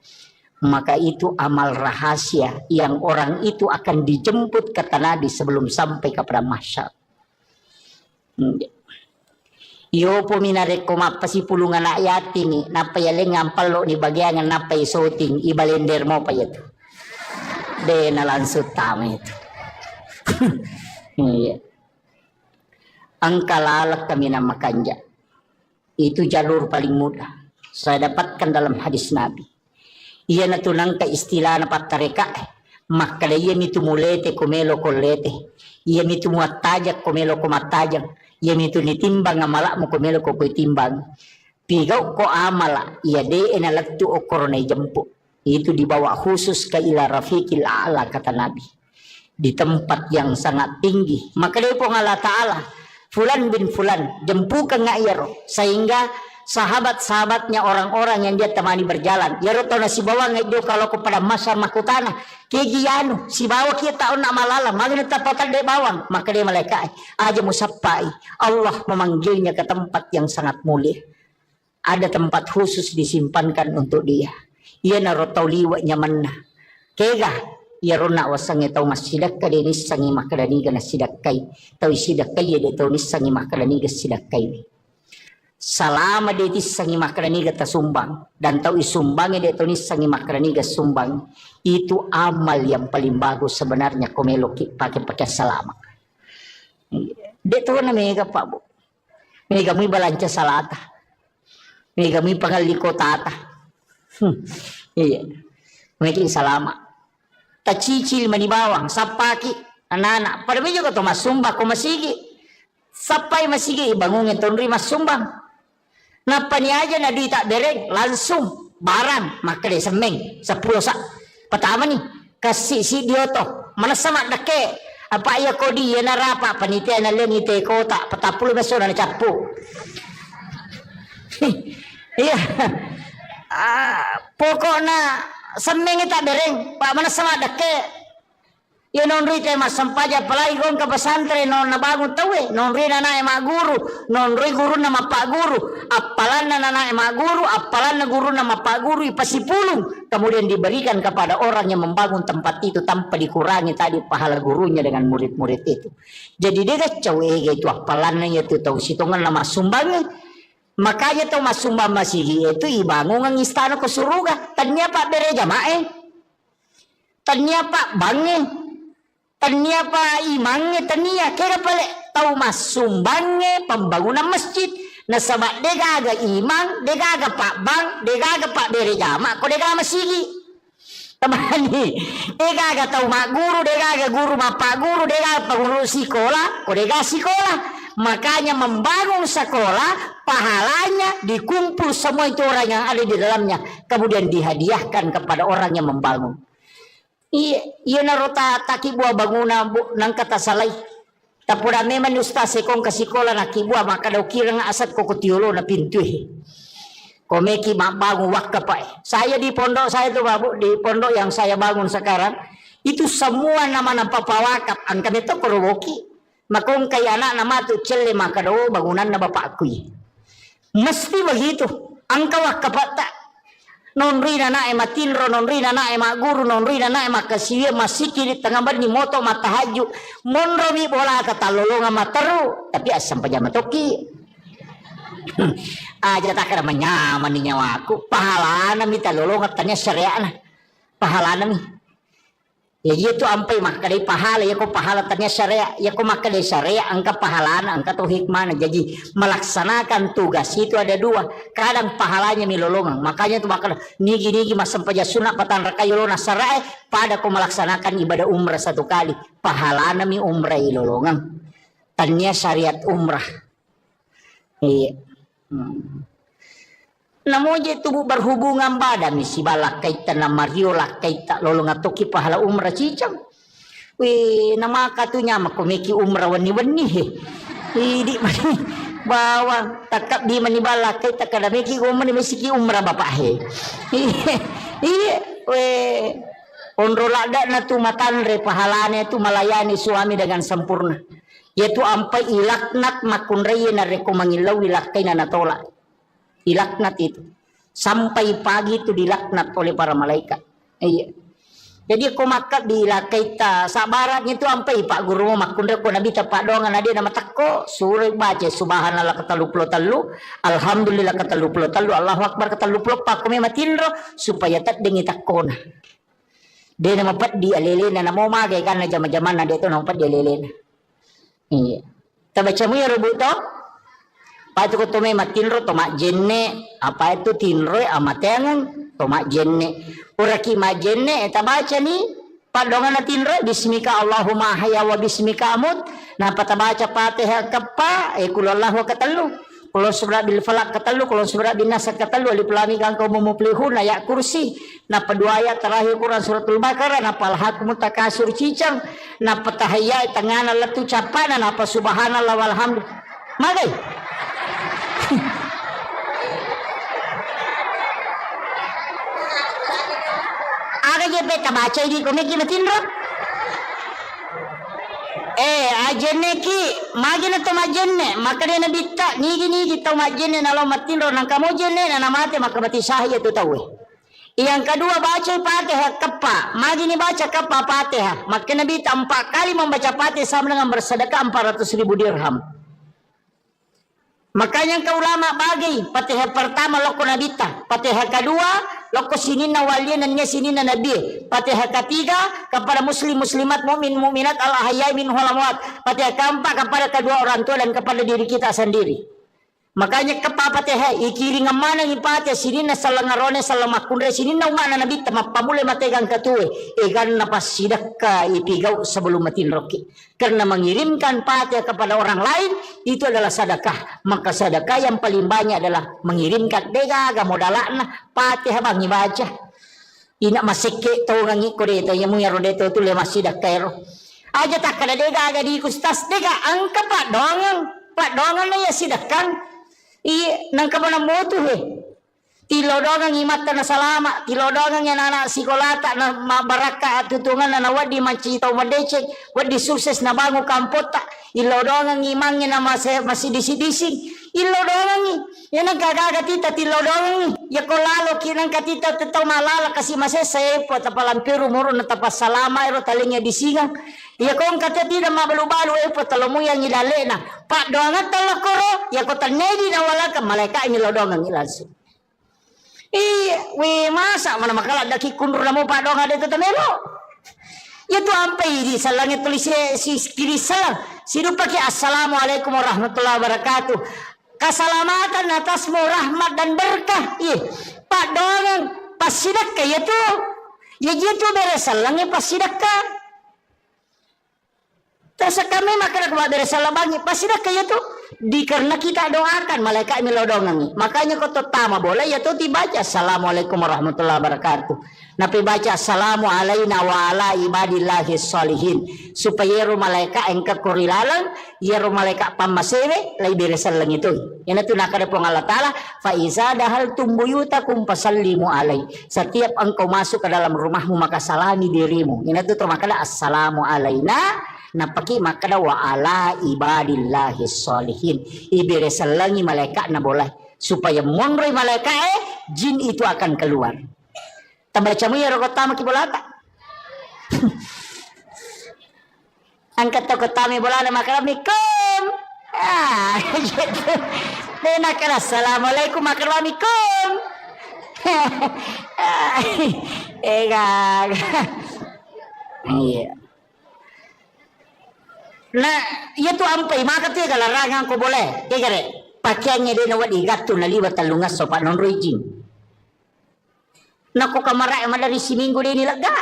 Maka itu amal rahasia yang orang itu akan dijemput ke tanadi sebelum sampai kepada masyar. Yo po minarek ko mapasipulungan na yatin ni napayaling ngampalo ni bagyangan napay soting ibalender mo pa ito. De nalansot tama ito. Ang kalalak kami na makanja. Itu jalur paling mudah. Saya dapatkan dalam hadis Nabi. Iya na tunang ka istila na patareka. Makala iya mitu mulete kumelo kolete. Iya mitu muatajak kumelo kumatajak. Iya mitu nitimbang amala mo kumelo ko timbang. Pigaw ko amala. Iya de enalatu o koronay jampu. Itu dibawa khusus ke ila rafiqil a'la kata Nabi. Di tempat yang sangat tinggi. Makala po ng Allah Ta'ala. Fulan bin Fulan. Jempukan nga iyaro. Sehingga sahabat-sahabatnya orang-orang yang dia temani berjalan. Ya roto na si bawa ngay do kalau kepada masa makutana. Kegiyano si bawa kita taon na malala. Magna tapatan de bawang. Maka dia malaikat aja musapai. Allah memanggilnya ke tempat yang sangat mulia. Ada tempat khusus disimpankan untuk dia. Ia na roto liwa nyaman na. Kega ya rona wasang itaw masidak ka dinis sangi makadaniga na sidakay. Tawi sidakay ya dito nis sangi makadaniga sidakay. Salama dito sangi makraniga sumbang dan tahu isumbangnya dito ni sangi makraniga sumbang itu amal yang paling bagus sebenarnya komeloki pakai salama. Dito na mega pa bu. Mega mo balanca salata. Mega mo pangaliko tata. Iya. Mega salama. Tacicil manibawang sapaki anak-anak. Pada juga to masumba ko masigi. Sapay masigi ibangungin tonri masumbang. Napa ni aja na di tak dereng langsung barang makre semeng 10 sak pertama nih kasih si dioto mana sama dake apa ya kodi ya narapa panitia na lengite kota 40 beso na capu iya pokoknya semeng tak dereng pak mana sama dake ya non rite mas sampaja palagi gong ke pesantren non nabangun tawe non rina na ema guru non ri guru nama pak guru apalan na ema guru apalan na guru nama pak guru ipasipulung kemudian diberikan kepada orang yang membangun tempat itu tanpa dikurangi tadi pahala gurunya dengan murid-murid itu jadi dia kacau itu apalannya itu tahu situngan nama sumbangnya makanya tahu mas sumbang masih itu ibangun ng istana ke surga ternyata bere jamae ternyata bange tania pa imangnya tania kira pale tahu mas sumbangnya pembangunan masjid na sama degaga imang degaga pak bang degaga pak bere jama ko degaga masigi tamani degaga tahu mak guru degaga guru mak pak guru degaga pengurus sekolah ko degaga sekolah makanya membangun sekolah pahalanya dikumpul semua itu orang yang ada di dalamnya kemudian dihadiahkan kepada orang yang membangun. Iya narota taki buah bangunan nang kata salay. Tapura memang ustaz sekong kasikola na kibua maka daw kira nga asat ko kutiulo na pintu. Komeki bangun wakka pa. Saya di pondok saya tuh babu di pondok yang saya bangun sekarang itu semua nama papawakap ang kami to korowoki. Makong kay anak nama tu celle maka daw bangunan na bapakku. Mesti begitu. Ang kawakap ta non rina na matinro non rina na guru non rina na makasiya masiki di tengah bar ni moto matahaju monro mi bola katalolonga mataru tapi asam pajama toki aja tak kada menyaman ni nyawaku pahala na mi talolonga tanya syariah na pahala na mi ya itu ampai makadai pahala ya ko pahala tanya syariah ya ko makadai syariah angka pahala na angka to hikmah na jadi melaksanakan tugas itu ada dua kadang pahalanya milolongan makanya itu bakal nigi masam paja sunat patan rakayolona syariah pada ko melaksanakan ibadah umrah satu kali pahala na mi umrah ilolongan tanya syariat umrah iya namun itu berhubungan pada misi balak kaitan na Mario lah kaitan lolong atoki pahala umrah cicang. Wih nama katunya makomeki umrah wani-wani he. Idi Bawang takap di manibala kay takadamiki ko man misiki umrah bapak he. Iya we onrolada na tu matanre pahalane tu melayani suami dengan sempurna. Yaitu ampai ilaknat makunraya na reko mangilaw ilakay na natolak. Dilaknat itu sampai pagi itu dilaknat oleh para malaikat. Iya. Jadi aku makat dilakay ta sabaratnya itu ampai pak guru mo makundra ko nabi tapak dongan ade nama takko surah baca subhanallah katalupulo talu alhamdulillah katalupulo talu Allahu akbar katalupulo pak kami matinro supaya tak dengi takona. Dia nama pat di alele na namo magay kan na jama-jaman na dito nama pat di alele na. Iya. Tabaca mo yung rubuto? Patu ko tume matinro tomak jenne apa itu tinro amatengan tomak jenne uraki majenne eta baca ni padongan tinro bismika Allahumma haya wa bismika amut na patabaca Fatihah kapa kulallahu katalu kulo surah bil falak katalu kulo surah bin nas katalu alif lam mim kang muflihun ayat kursi na pedua ayat terakhir Quran suratul Baqarah na palhakum takasur cicang na patahaya tangana latu capana na pa subhanallah walhamd magai. Aga je beta baca ini komeki matinro. Ajenne ki magina to majenne makade na bitta nigi to majenne nalo matinro nang kamu jenne na mate makabati sahaya tu tahu. Yang kedua baca Fatihah kapa, magini baca kapa Fatihah. Maka Nabi 4 kali membaca Fatihah sama dengan bersedekah 400.000 dirham. Makanya ke ulama bagi Fatihah pertama loko nabita, Fatihah kedua loko sinina walian dan sinina nabi, Fatihah ketiga kepada muslim muslimat mukmin mukminat al ahyai min hulamwat, Fatihah keempat kepada kedua orang tua dan kepada diri kita sendiri. Makanya kepa Fatihah ikiring mana ni Fatihah sinina salangarone salamakundre sinina umana nabi tama pamule mategang katue egan napas sidaka ipigau sebelum matin roki. Karena mengirimkan Fatihah kepada orang lain itu adalah sedekah. Maka sedekah yang paling banyak adalah mengirimkan dega modalana Fatihah bang baca. Ina masike tau ngangi koreta yang muyaro deto tu le masida kairo. Aja tak kada dega aga di kustas dega angka pak dongang na ya sidakang. Iya, nang kabana motu he. Tilodongang imata na salama, tilodongang yan anak sikolata na mabaraka at tutungan na nawadi macitaw madecek, wadi sukses na bango kampota, ilodongang imangnya na masih disi-dising, ilodongang yan ang kagagatita tilodongang, yakolalo kinang katita tetaw malala kasi masesepo tapalampiru muro na tapas salama ero talingnya disingang, yakong katati na mabalu-balu epo talomuyang ilalena, pak doangat talakoro, yakotanedi na wala ka malaika ilodongang ilansu. We masa mana makala daki kundur namo padong ada itu tamelo. Ya tu ampai di salangnya tulis si kiri salam. Sidu pakai assalamualaikum warahmatullahi wabarakatuh. Keselamatan atasmu rahmat dan berkah. Iya. Padong pasidakah ya tu. Ya gitu beres salangnya pasidakah. Terus kami makan kepada beres salam bagi pasidakah ya tu. Karena kita doakan malaikat melodongangi. Makanya kau terutama boleh ya tuh dibaca assalamualaikum warahmatullahi wabarakatuh. Nabi baca assalamu alaina wa ala ibadillahi sholihin. Supaya ru malaikat engkau kurilalang, ya ru malaikat pamasewe lai beresalang itu. Yang itu nak ada Allah Taala fa iza dahal tumbuyutakum fasallimu alai. Setiap engkau masuk ke dalam rumahmu maka salami dirimu. Yang itu termakala assalamu alaina. Napaki makada wa ala ibadillahi sholihin. Ibere salangi malaikat na boleh supaya mongroi malaikat jin itu akan keluar. Tabacamu ya rokotama ki bolata. Angkat tokotami bolana makaramikum. Gitu. Dena kala assalamualaikum makaramikum. Iya. Nah, itu ampai maka tu kalau rangang ko boleh. Kaya pakaiannya dia nawat igatu na liwat talungas so panon roijing. Nako kamara emang dari si minggu dia nilaga.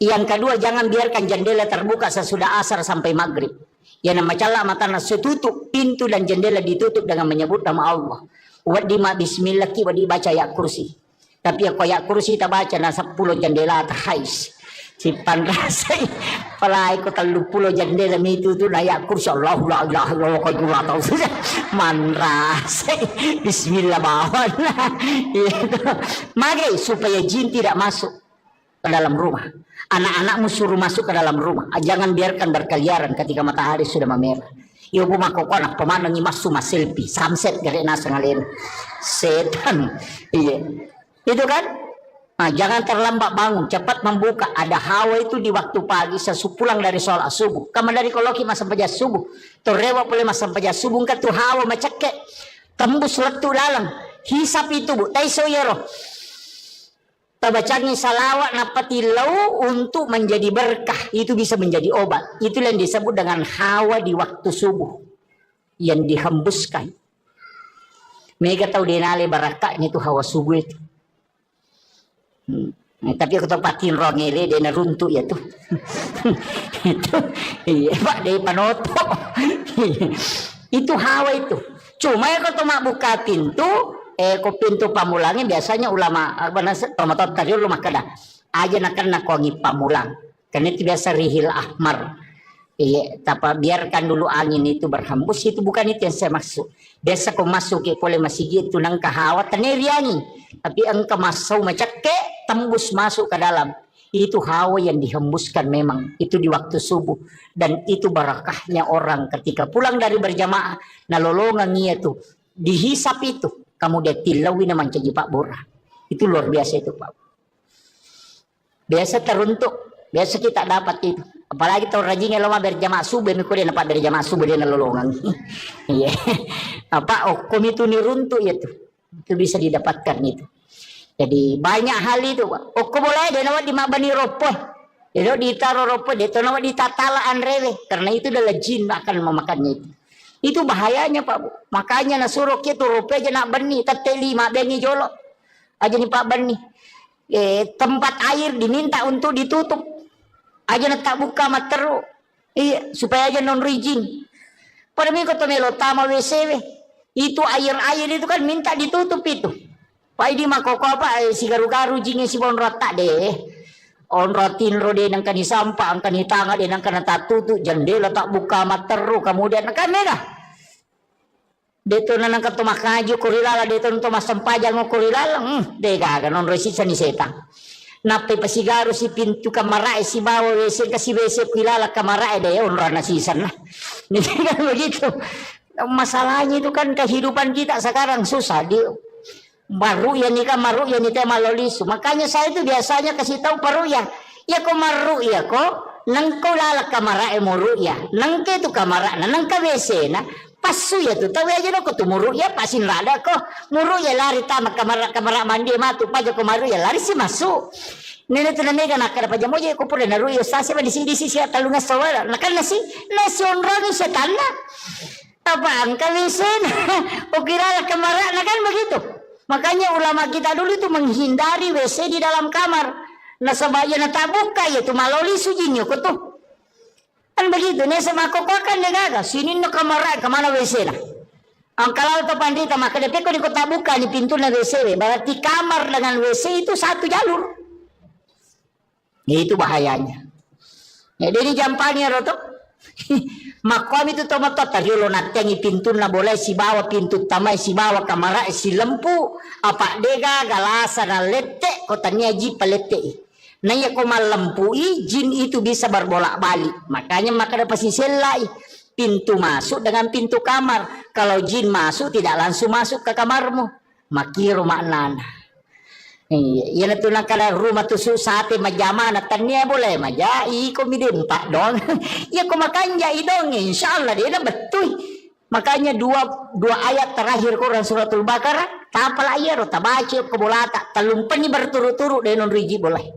Yang kedua jangan biarkan jendela terbuka sesudah asar sampai maghrib. Yang nama cala mata nas tutup pintu dan jendela ditutup dengan menyebut nama Allah. Wadi ma bismillah ki wadi baca ayat kursi. Tapi aku ayat kursi tak baca na 10 jendela tak hais. Si panrasay palay ko 30 jandela itu tu nayak kursi Allah la ilaha illallah qadullah tahu saja manrasay bismillah bawan magai supaya jin tidak masuk ke dalam rumah. Anak-anakmu suruh masuk ke dalam rumah, jangan biarkan berkeliaran ketika matahari sudah memerah. Iyo pumako anak pemanang masuk selfie sunset gare nasa ngalen setan. Iya itu kan. Nah, jangan terlambat bangun, cepat membuka. Ada hawa itu di waktu pagi sesupulang dari sholat subuh. Kamu dari koloki masa sampaja subuh. Torewa boleh masa sampaja subuh kan tu hawa macake. Tembus letu dalam. Hisap itu bu. Taiso yero. Tabacangi salawat napati lau untuk menjadi berkah. Itu bisa menjadi obat. Itu yang disebut dengan hawa di waktu subuh. Yang dihembuskan. Mega tahu denale barakah ini tuh hawa subuh itu. Tapi aku tempatin rongele dia runtuh ya tuh. Itu iya Pak dari panoto. Itu hawa itu. Cuma ya kalau mak buka pintu, pintu pamulangnya biasanya ulama pamatot tadi ulama kada. Aja nak wangi pamulang. Karena itu biasa rihil ahmar. Iya, tapi biarkan dulu angin itu berhembus, itu bukan itu yang saya maksud. Biasa kau masuk ke boleh masih gitu nang kahawa teneriani, tapi engkau masuk macake tembus masuk ke dalam. Itu hawa yang dihembuskan memang itu di waktu subuh dan itu barakahnya orang ketika pulang dari berjamaah nalolongan itu dihisap itu kamu dia tilawi namanya jadi Pak Bora. Itu luar biasa itu Pak. Biasa teruntuk, biasa kita dapat itu. Apalagi tahu rajinnya lama berjamaah subuh, mikir dia dapat berjamaah subuh dia nalolongan. Iya. Apa okom itu niruntuk ya tuh. Itu bisa didapatkan itu. Jadi banyak hal itu. Okom boleh dia nawat di mabani ropoh. Dia ditaruh ropoh, dia nawat di tatalaan rewe. Karena itu adalah jin akan memakannya itu. Itu bahayanya Pak Bu. Makanya nasuruh itu ropoh aja nak bani, teteli mak beni jolok. Aja nih Pak bani. Tempat air diminta untuk ditutup. Aja nak tak buka materu. Iya, supaya aja non rijin. Pada minggu tu melo tama WC. Itu air-air itu kan minta ditutup itu. Pak di makoko apa si garu-garu jingnya si bon rata deh. On rotin rode nang kani sampah, ang kani tanga de nang kana tatutu jendela tak buka materu kemudian kan mega. Deto nang katu makajo kurilala deto nang mas sampajang kurilala. Dega non resisa ni setang. Nape pasigaro si pintu kamara si bawa WC kasi WC kilala kamara deh onra nasisan lah. Ini kan begitu. Masalahnya itu kan kehidupan kita sekarang susah di baru ya nikah maru ya nikah malolisu. Makanya saya itu biasanya kasih tahu paru ya. Ya ko maru ya ko nang ko lala kamara muru ya. Nang ke tu kamara nang ka WC na pasu ya tu tahu aja ko tu muru ya pasin lada ko muru ya lari tama kamara mandi matu paja ko maru ya lari si masuk. Nene tu namega nakara paja moja ko pura naru ya sasi ba disi siya talunga sawala nakal nasi onroni sa tanah. Apaan kawisen? Ukira kamar, nah kan begitu. Makanya ulama kita dulu itu menghindari WC di dalam kamar. Nah sebaya na tabuka ya tu maloli sujinyo ko tu. Kan begitu. Nih sama koko kan negaga. Sini na kamar kemana WC lah. Ang kalau tu pandita maka depe ko di ko tabuka ni pintu na WC. Berarti kamar dengan WC itu satu jalur. Itu bahayanya. Ya jadi jampanya roto. Makom itu tomatot tadi lo natengi pintu na boleh si bawa pintu tamai si bawa kamera si lempu apa dega galasa na lete kotanya ji palete naya ko malempui jin itu bisa berbolak balik makanya maka dapat si selai pintu masuk dengan pintu kamar kalau jin masuk tidak langsung masuk ke kamarmu makiro maknana. Iya, yan tu nang kada rumah tu susate majama na tanya boleh maja iko midin pak dong. Ya ko makanya idong insyaallah dia na betul. Makanya dua ayat terakhir Quran suratul Baqarah tapal ayat tabaca ko bolata talumpan ni berturut-turut denon riji boleh.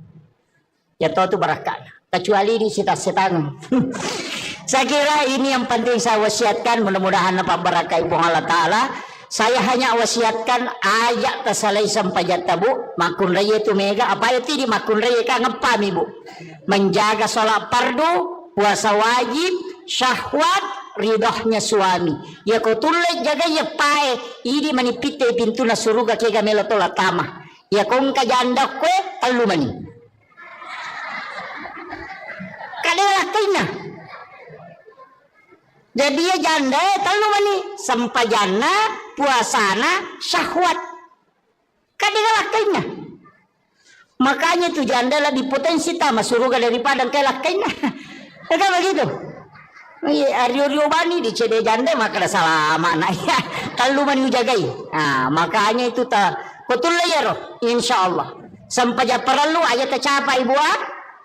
Ya tahu tu barakah. Kecuali di setan. Saya kira ini yang penting saya wasiatkan mudah-mudahan apa barakah ibu Allah taala. Saya hanya wasiatkan ajak tasalai sampai jata bu makun raya itu mega apa itu di makun raya ka ngepam ibu menjaga sholat fardu puasa wajib syahwat ridahnya suami ya kau tulis jaga ya pae ini manipite pintu na suruga ke gamelo tola tama ya kau ka janda kue alu mani kayaknya. Jadi ya janda tahu mani sampajana puasana syahwat. Kadang kayaknya. Makanya tuh janda lebih potensi tamas surga daripada kelakainya. Kan begitu. Rio bani di CD janda maka salah mana ya. Kalau mani jagai. Nah, makanya itu ta betul ya roh insyaallah. Sampaja perlu aja tercapai buat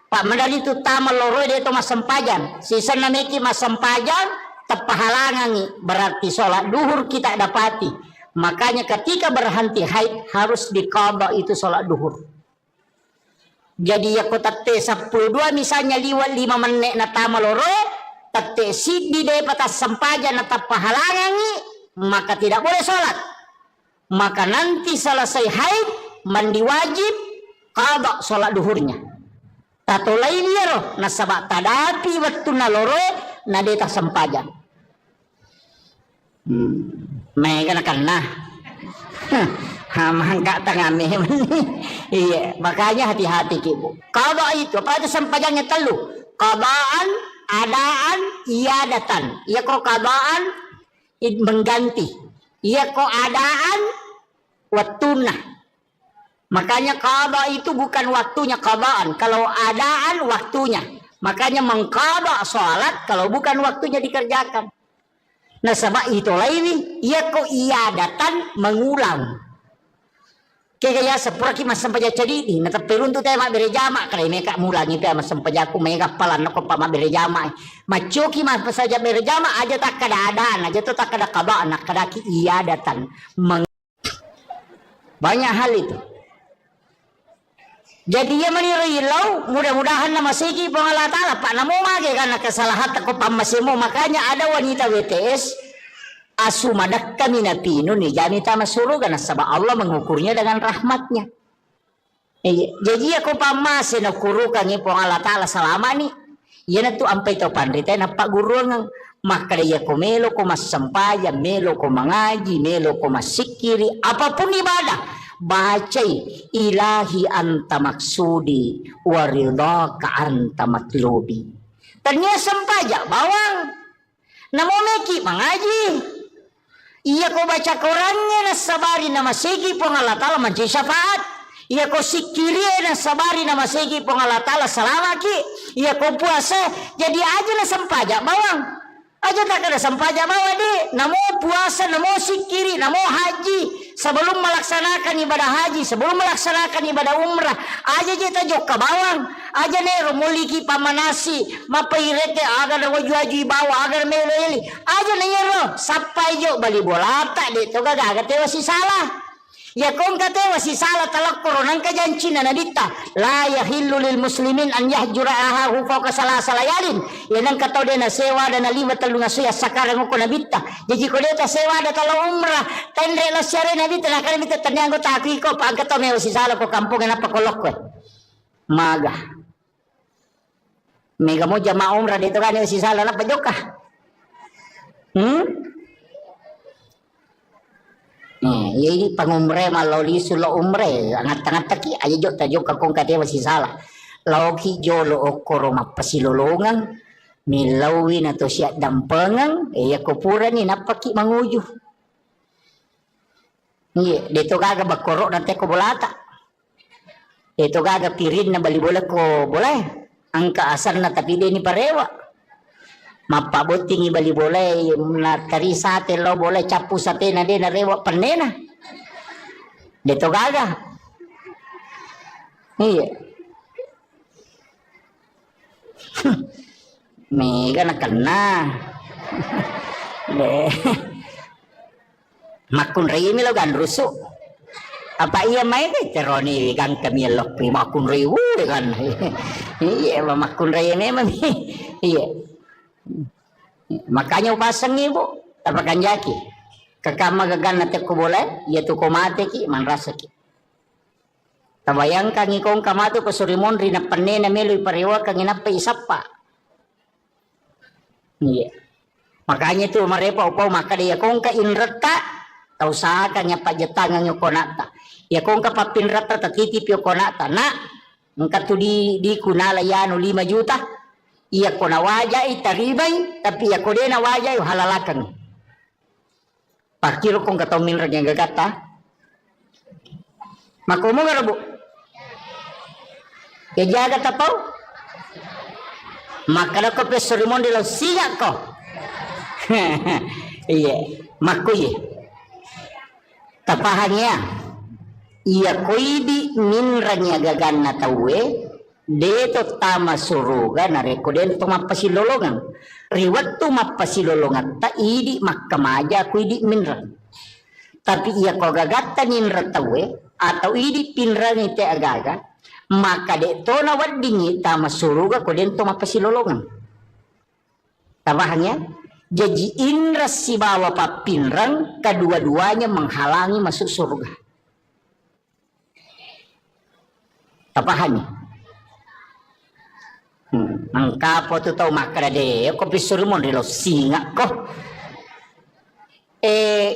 Pak Mandali itu tamal loro dia itu mas sempajan. Sisa namiki mas sempajan tepahalangan berarti sholat duhur kita dapati. Makanya ketika berhenti haid harus diqadha itu sholat duhur. Jadi ya ko tatte 12 misalnya liwat 5 menit na tama loro tatte siddi de patas sempaja na tapahalangangi maka tidak boleh sholat. Maka nanti selesai haid mandi wajib qadha sholat duhurnya. Tato lain ya roh nasabak tadapi waktu na loro na deta sempajan. Mereka nak nah. Mangga tangame iya makanya hati-hati ibu. Qadha itu apa itu sampajannya telu qadaan adaan iadatan iya kok qadaan mengganti iya kok adaan waktuna. Makanya qadha itu bukan waktunya qadaan, kalau adaan waktunya. Makanya mengqadha salat kalau bukan waktunya dikerjakan. Nah sama itu lain iya kok iadatan mengulang. Kaya sepura ki mas sampaja jadi di natap perun tu teh mak bere jama kare meka mulangi teh mas sampaja ku mega palan ko pa mak bere jama macoki mas saja bere jama aja tak kada adaan aja tu tak kada qada anak kada ki iadatan banyak hal itu. Jadi ya menirilau mudah-mudahan nama segi Allah taala pak namo mage karena kesalahan ko pamasimu. Makanya ada wanita WTS asumadak kami napino nih jani tamas surga nasaba Allah mengukurnya dengan rahmatnya. Jadi aku pamas na kurukan ni pong Allah taala selama ni yan tu ampai to pandita na paguro ng maka dia ko melo ko mas sampaya melo ko mangaji melo ko masikiri apapun ibadah bacai ilahi anta maksudi waridaka anta matlubi. Tanya sampaja bawang namo meki mangaji iya ko baca Qurannya na sabari na masigi pong Allah taala manci syafaat. Iya ko sikiri na sabari na masigi pong Allah taala salamaki. Iya ko puasa jadi aja na sampaja bawang. Aja tak ada sampaja bawa di. Namo puasa, namo sikiri, namo haji. Sebelum melaksanakan ibadah haji, sebelum melaksanakan ibadah umrah, aja kita jok ke bawang. Aja nero muliki pamanasi, mapairete agar waju bawa agar meleli. Aja nero sampai jo bali bola tak de to gaga tewa si salah. Ya kong katewa si salah talak koronang kajancina nadita la yahillu lil muslimin an yahjura ahahu fawqa salasa layalin. Ya nang katau de na sewa dan na 5 talunga suya sakarang ko nabita. Jadi ko deta sewa da talo umrah tendre la syare nabita na kan bita tanyango taki ko pag katau me si salah ko kampung na pakolok ko. Maga. Mega mo jama umrah dito kan si salah na pajoka. Ini pangumre maloli sulo umre angat-angat taki aja jok tajuk kakong kate masih salah lauki jolo okoro mapasilolongan milawin atau siat dampengang ya kupura ni napaki manguju iya dito gaga bakoro nate ko bolata dito gaga pirin na bali bola ko boleh angka asar na tapi dia ni parewa mapabuting ibali boleh na tari sate lo boleh capu sate na de na rewa panena dito gaga iya mega na kena makun rimi lo gan rusuk apa iya main teroni gan kami lo makun riwu kan iya makun rimi memang iya. Makanya upasang ibu tapakan jaki kakama gagan nate ko boleh ya tu ko mate ki man rasa ki tabayangkan ikong kamato ko surimon rin na panne na melo iparewa kang inapa isapa iya makanya tu marepa upaw maka dia kong ka inrata tau sa kanya pajatangan yung konata ya kong ka papinrata tatitip yung konata na ngka tu di kunala yan 5 juta Iya ko na wajay taribay tapi iya ko din na wajay halalakan. Pakiro kong kataw minrag yang gagata. Makumo nga rabo. Kejaga tapaw. Makana ko pesorimon de lo siya ko. Iya, makuye. Tapahannya. Iya koidi minranya gagan na tawe. Deto tama suruga na rekoden to mapasilolongan. Riwat to mapasilolongan ta idi makkamaja ko idi minran. Tapi iya ko gagatta ninra tawe atau idi pinran ite agaga maka deto na wadingi tama suruga ko den to mapasilolongan. Tabahannya jadi indra si bawa papinran kedua-duanya menghalangi masuk surga. Tabahannya Angkapo tu tau makara de ko pisurmon de lo singa ko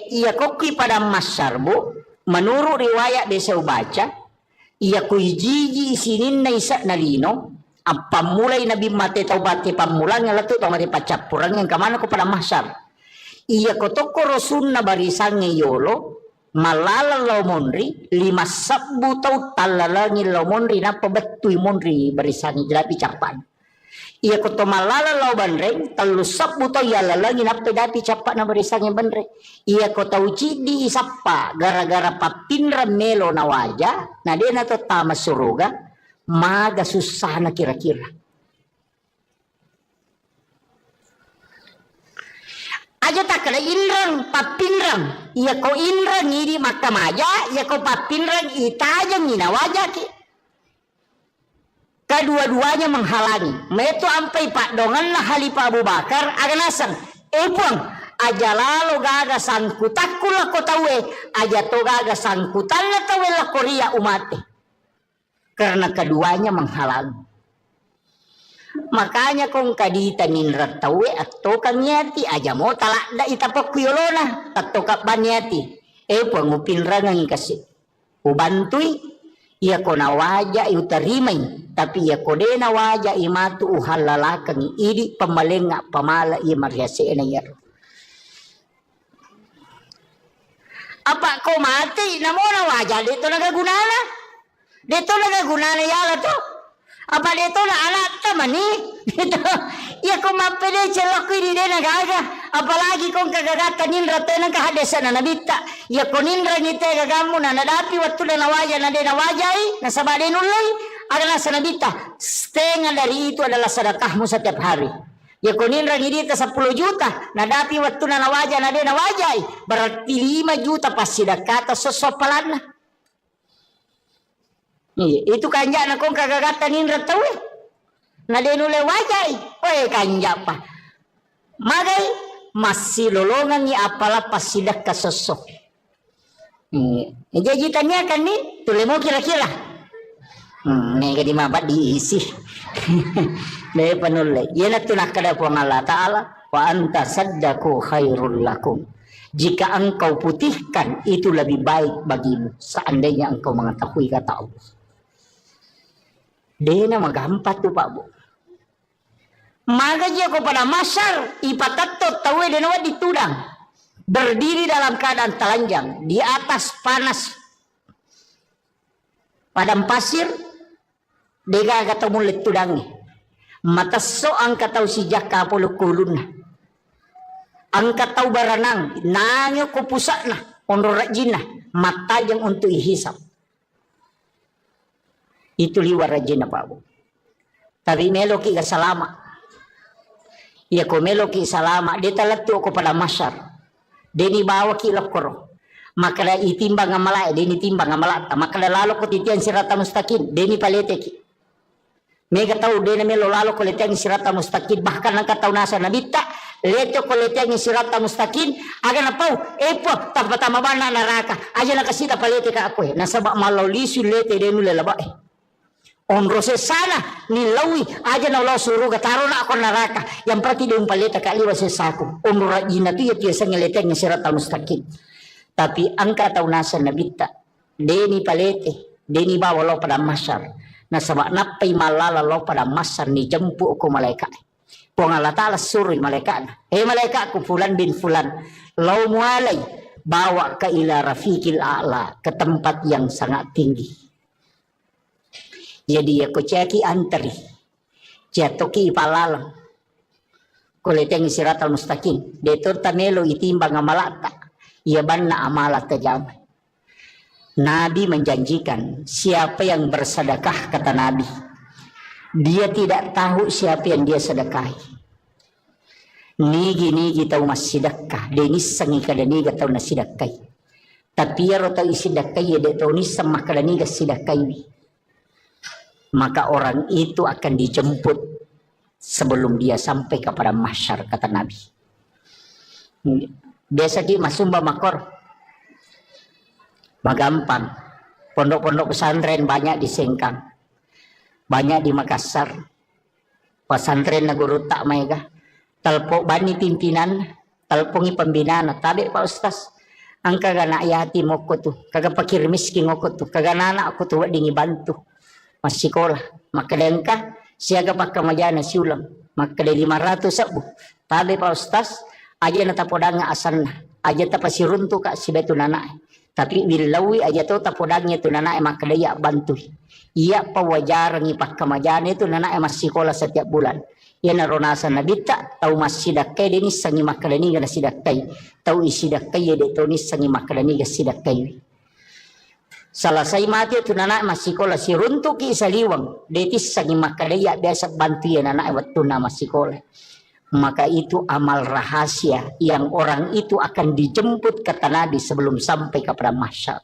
iya ko pada masyarbu menurut riwayat desa baca iya ko jiji isinin na isa nalino ang pamulay nabi mate taubati pamulang nga lato tau mati pacapurang yang kamana ko pada masyar iya ko toko rosun na barisan ngayolo malala law monri 5 sabbu tau talalangi law monri na pabatuy monri barisan jelapi capan iya ko to malala law banreng 3 sabbu tau yalalangin na pedapi capan na barisan yang banreng iya ko tau cidi isapa gara-gara papinra melo na waja na di na to tama suruga maga susah na kira-kira. Aja tak kena inrang papinrang iya ko inrang ini makamaja iya ko papinrang itajang ina wajah ki kedua-duanya menghalangi meto ampai pak dongan lah Halifah Abu Bakar aganasang puang aja lalu gaga sangkutakku lah ko tawe aja to gaga sangkutan lah tawe lah korea umate karena keduanya menghalangi. Makanya kung kadita ninrat tawe atau kanyati aja mo talak da itapak kuyolona atau kapanyati pangupin rangang kasi ubantui iya ko na waja utarimay tapi iya ko de na waja imatu uhalalakang idi pamalenga pamala iya mariase na yaro apa ko mati namo na waja dito nagagunana yala to apa dito na alat tamani dito iya ko mapede celok ini de nagaga apalagi kung kagagata ninra te nang kahadesa na nabita iya ko ninra ngite gagamu na nadapi waktu na nawaja na de nawajai na sabade nulay adalah sa nabita setengah dari itu adalah sedekahmu setiap hari iya ko ninra ngidita 10 juta nadapi waktu na nawaja na de nawajai berarti 5 juta pasti dakata sosopalan na. Itu kanja na kong kagagatan ninra tawe na denule wajay kanja pa magay masilolongan ni apala pasidak kasosok jajitannya kan ni tule mo kira-kira nega di mabat diisi le panulay yan at tunakada po ng Allah Ta'ala wa anta saddaku khairul lakum jika engkau putihkan itu lebih baik bagimu seandainya engkau mengetahui kata Allah. Dena magampat tu Pak Bu. Magaji ako pada masar ipatatot tawe denawa ditudang. Berdiri dalam keadaan telanjang di atas panas padang pasir dega kata mulit tudangi. Mataso ang kataw si jaka pulukulun na. Ang kataw baranang nangyo kupusa na onrorajin na matajang untuk ihisap. Itu liwar rajin na Pak Bu. Tapi meloki ka salama. Iya ko meloki salama. Di talatu ako pada masyar. Deni bawa ki lokoro. Makala itimbang ang malay. Deni timbang ang malata. Makala lalo ko titian sirata mustaqim. Deni palete ki. Mega tau deni melo lalo ko letiang sirata mustaqim. Bahkan ang kataw nasa nabita. Leto ko letiang sirata mustaqim. Aga na pau. Po. Tapatama ba na naraka. Aja na kasita palete ka ako Nasaba malaw lisu lete deni lalaba Onrose sana nilawi aja na ulah suruh kataro na ako naraka yang berarti yung paleta kaliwa sa sako onrajina tu ya tiasa ngeleteng ng sirata mustaqim tapi ang kataunasan na bita deni palete deni bawa lo pada masar na sabak napay malala lo pada masar ni jampu ko malaikat Pong Allah Ta'ala suruh malaikat. Malaikatku fulan bin fulan. Lau mualai. Bawa ke ila rafiqil a'la. Ke tempat yang sangat tinggi. Jadi aku ceki antari. Jatuki palalang. Kuleteng siratal mustaqim. Detur tamelo itimbang amalata. Ia banna amalat tajamai. Nabi menjanjikan siapa yang bersedekah, kata Nabi, dia tidak tahu siapa yang dia sedekahi. Nigi tahu masih sedekah, denis sangi kadani tahu nasi sedekahi. Tapi ya rota isi sedekahi ya tahu ni sama kadani sedekahi. Maka orang itu akan dijemput sebelum dia sampai kepada mahsyar, kata Nabi. Biasa di masumba makor. Magampang. Pondok-pondok pesantren banyak di Sengkang. Banyak di Makassar. Pesantren na guru tak mega. Talpo bani pimpinan, talpongi pembinaan. Tabi Pak Ustaz. Ang kagana ayati mo ko tu. Kagak pakir miskin ko tu. Kagana anak ko tu dingi bantu. Mas sekolah. Makadengka siaga pakamajana siulang. Makade 500 sabu. Tabi Pak Ustaz. Aja na tapodanga asan na. Aja tapasiruntu ka si betu nanay. Tapi bilawi aja tu tapodangnya tu nanak emak kedaya bantu. Ia pawajar ngipak kemajan itu nanak emak sekolah setiap bulan. Ia narona sana bita tahu masih dakai denis sangi makadani gana sidakai. Tahu isi dakai ya deto nis sangi makadani gana sidakai. Salah saya mati tu nanak emak sekolah si runtuk isaliwang. Detis sangi makadaya biasa bantu ya nanak emak tu nama sekolah. Maka itu amal rahasia yang orang itu akan dijemput kata Nabi sebelum sampai kepada mahsyar.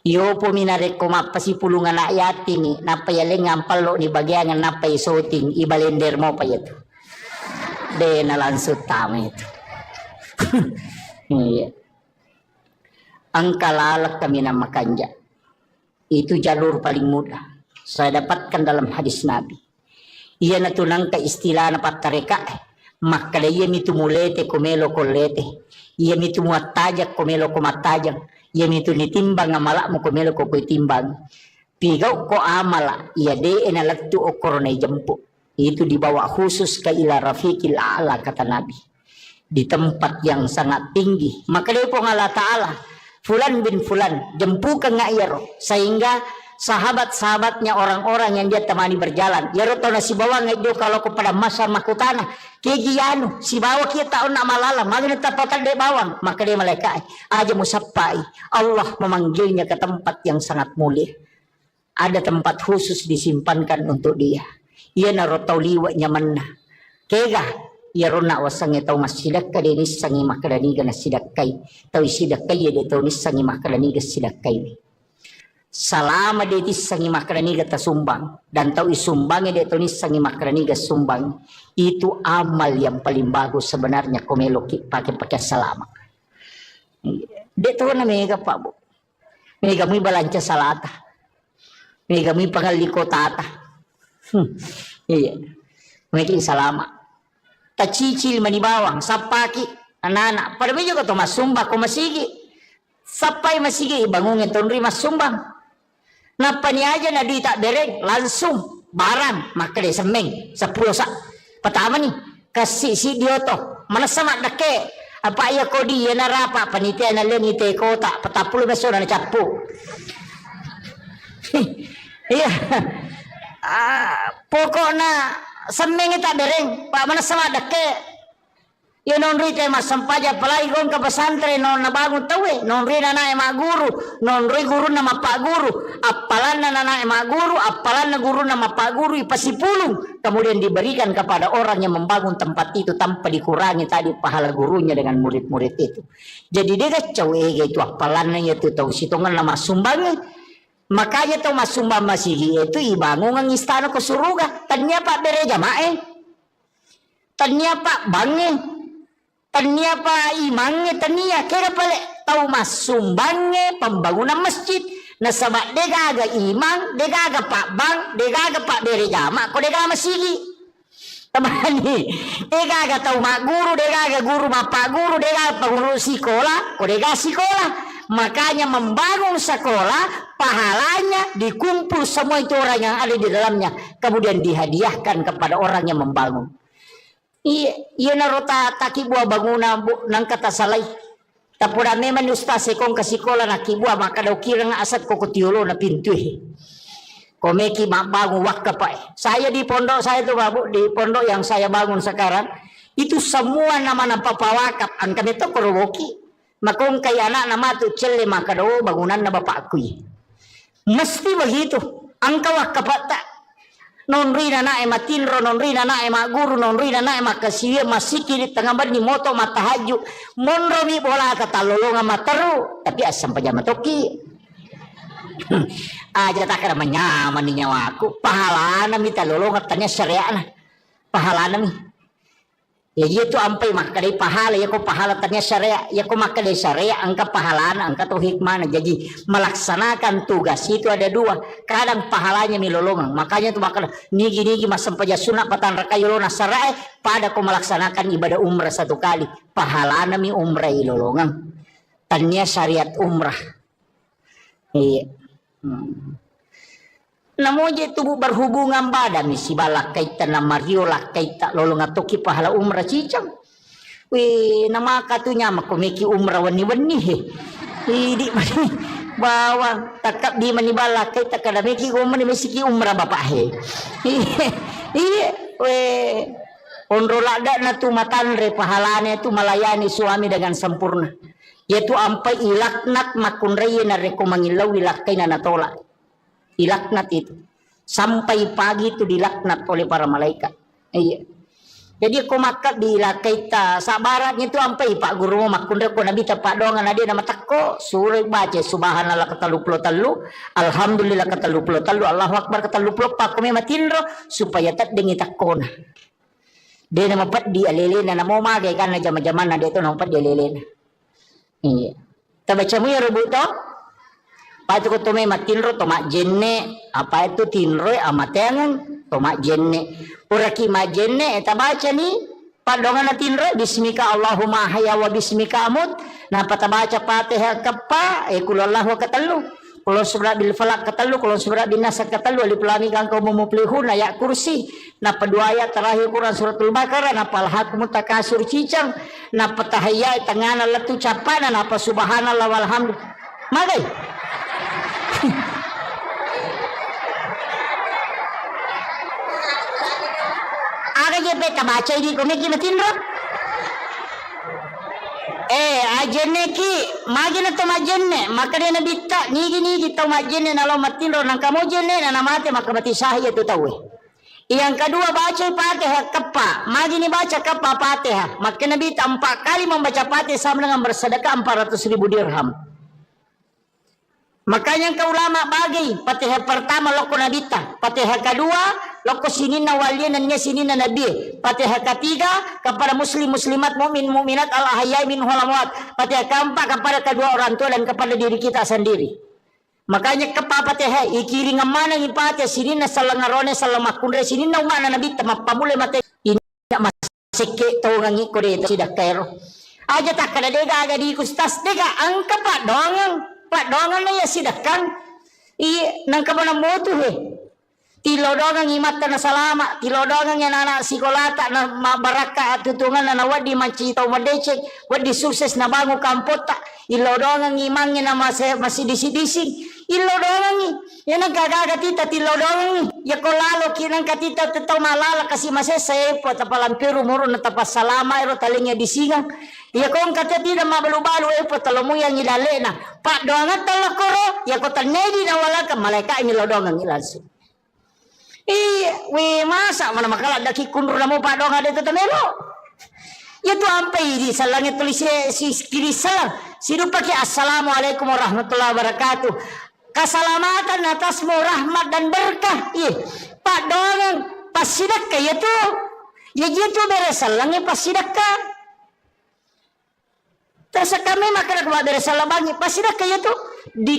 Yo pominare ko mapasi pulungan ayat ini napa ya ngampal lo ni bagian napa isoting ibalender mo pa itu. De na langsut tama itu. Ang kalalak kami na makanja. Itu jalur paling mudah. Saya dapatkan dalam hadis Nabi. Ia natunang ka istilah na patareka. Makala ia mitu mulete kumelo kolete. Ia mitu muatajak kumelo kumatajak. Ia mitu nitimbang amalak mo kumelo ko timbang. Pigaw ko amala. Ia de enalatu o koronay jampu. Itu dibawa khusus ke ila rafiqil a'la kata Nabi. Di tempat yang sangat tinggi. Makala po ng Allah Ta'ala. Fulan bin fulan. Jempukan nga iyaro. Sehingga sahabat-sahabatnya orang-orang yang dia temani berjalan. Ya roto na si bawa ngayon kalau kepada masa makutana. Kaya si bawa kita taon na malala. Magana tapatan de bawang. Maka dia malaikat. Aja musapai. Allah memanggilnya ke tempat yang sangat mulia. Ada tempat khusus disimpankan untuk dia. Ia na roto liwa nyaman na. Kega. Ya rona wasang itaw masidak ka dinis sangi makadaniga na sidakay. Taw isidakkay ya dito nis sangi makadaniga sidakay. Salama detis sangi makraniga tasumbang dan tahu isumbangnya detonis sangi makraniga sumbang itu amal yang paling bagus sebenarnya komeloki pakai salama. Deto na mega pa bu. Mega mi balanca salata. Mega mi pangaliko tata. Iya. Mega salama. Tacicil manibawang sapaki anak-anak. Pada meja ko to masumba ko masigi. Sapai masigi ibangungin tonri masumbang. Napa ni aja na di tak dereng langsung barang maka dia semeng 10 sak pertama nih kasih si dioto mana sama dake apa ya kodi ya narapa panitia na leng ite kota 40 beso na capu. Iya. Pokoknya semeng tak dereng pak mana sama dake. Ya non ri mas sampaja palai gon ka pesantren non nabangun tawe non ri nana ema guru non ri guru nama pak guru apalan nana ema guru apalan na guru nama pak guru ipasipulung kemudian diberikan kepada orang yang membangun tempat itu tanpa dikurangi tadi pahala gurunya dengan murid-murid itu. Jadi dia kacau itu apalannya itu tahu sitongan nama sumbangnya. Makanya tahu mas sumbang masih itu ibangun ang istana ke surga tanya pak bere jamae tanya pak bange tania pa imangnya tania kira pale tahu mas sumbangnya pembangunan masjid nasabak dega aga imang dega aga pak bang dega aga pak bere jama ko dega masigi tamani dega aga tahu mak guru dega aga guru mak pak guru dega aga guru sekolah ko dega sekolah Makanya membangun sekolah, pahalanya dikumpul semua itu orang yang ada di dalamnya, kemudian dihadiahkan kepada orang yang membangun. Iya narota taki buah bangunan nang kata salai. Tapura memang ustaz sekong ke sekolah nak buah maka do kira nga asat ko tiulo na pintu. Komeki bangun wakka pak. Saya di pondok saya tuh babu di pondok yang saya bangun sekarang itu semua nama papawakap angka itu koroboki. Makong kaya anak nama tu celle maka do bangunan na bapakku. Mesti begitu. Angka wakka tak. Non rina na matinro, non rina na guru, non rina na kasiya masiki di tengah bar ni moto matahaju. Monro mi bola kata lolonga mataru, tapi asam pajama toki. Aja tak kira menyaman ni nyawaku. Pahala nami ta lolonga tanya syariah na. Pahala nami. Ya itu ampai maka dari pahala ya ko pahala tanya syariah, ya ko maka dari syariah angka pahala angka tu hikmah. Jadi melaksanakan tugas itu ada dua. Kadang pahalanya milolongan. Makanya tu maka nigi masam paja sunat patan rakayolona syariah pada ko melaksanakan ibadah umrah satu kali. Pahala nami umrah ilolongan. Tanya syariat umrah. Iya. Namoja tubuh berhubungan badan si balak kaita na Mario lah kaita lolong atoki pahala umrah cicam. Wih nama katunya makomeki umrah wani he. Di bawa takap di mani balak kaita kada meki umrah mesiki umrah bapak he. Iya weh onrolada na tu matanre pahalanya tu melayani suami dengan sempurna. Yaitu ampai ilaknat makunreye na rekomangilaw ilakai na natolak. Dilaknat itu sampai pagi itu dilaknat oleh para malaikat. Iya. Jadi aku makat dilakai ta sabaratnya itu sampai Pak Guru makundre ko nabi tapak dongan ada nama takko suruh baca subhanallah katalupulo talu alhamdulillah katalupulo talu Allahu akbar katalupulo pak kami matinro supaya tak dengi takona. Dia nama pat dia lelena nama magai karena zaman-zaman dia itu nama pat dia lelena. Iya. Tabaca mu ya rebut to? Patu ko tome matinro tomak jenne apa itu tinro amatengan tomak jenne uraki majenne eta baca ni padongan na tinro bismika Allahumma hayya wa bismika amut na patabaca Fatihah kappa kulallahu katallu kulon surah bil falaq katallu kulon surah bin nas katallu alif lam mim kang kaum muflihun ayat kursi na pedua ayat terakhir Quran suratul Baqarah na palhakum takasur cicang na patahaya tangana letu capana na subhanallah walhamdulillah magai. Aga je beta baca ini komeki matinro. Ajenne ki magina to majenne makade na bitta nigi to majenne nalo matinro nang kamu jenne na namate makabati sahih itu tahu. Yang kedua baca Fatihah kappa. Magini baca kappa Fatihah. Maka Nabi 4 kali membaca Fatihah sama dengan bersedekah 400.000 dirham. Makanya ke ulama bagi Fatihah pertama loko nabita, Fatihah kedua loko sinina waliyan dan sinina nabi, Fatihah ketiga kepada muslim muslimat mukmin mukminat al ahyai min amwat, Fatihah keempat kepada kedua orang tua dan kepada diri kita sendiri. Makanya ke Fatihah ikiri ngamana ni Fatihah sinina salangarone salamakunre sinina umana nabita mapamule mate ini masike to ngangi kore sidak kairo. Aja tak kada dega aga di kustas dega angka pak dongang. Pak dongan na ya sidakang nang kabana motu he tilo dongan imata na salama tilo dongan ya nana sikolata na mabaraka atutungan na wadi macitaw madecek wadi sukses na bango kampota ilo dongan imangin na masih disi-dising ilo dongan ya nagkagaga tita tilo dongan ya kolalo kinang katita tetaw malala kasi masesay po tapalampiru muro na tapas salama ero talingnya disingang ya kung kata tidak mabalu-balu po talomo yang ilale na pak dongan talakoro ya ko tanedi na wala ka malaika ilo dongan ilansu we masa mana makala daki kundur namo pak dongan dito tamelo ya tu ampai di salangit tulis si kiri salam sidu pakai assalamualaikum warahmatullahi wabarakatuh keselamatan atasmu rahmat dan berkah pak dongan pasidakka ya tu ya gitu beres salangnya pasidakka Tasa kami makan kepada dari salabangi pasti dah kayak tu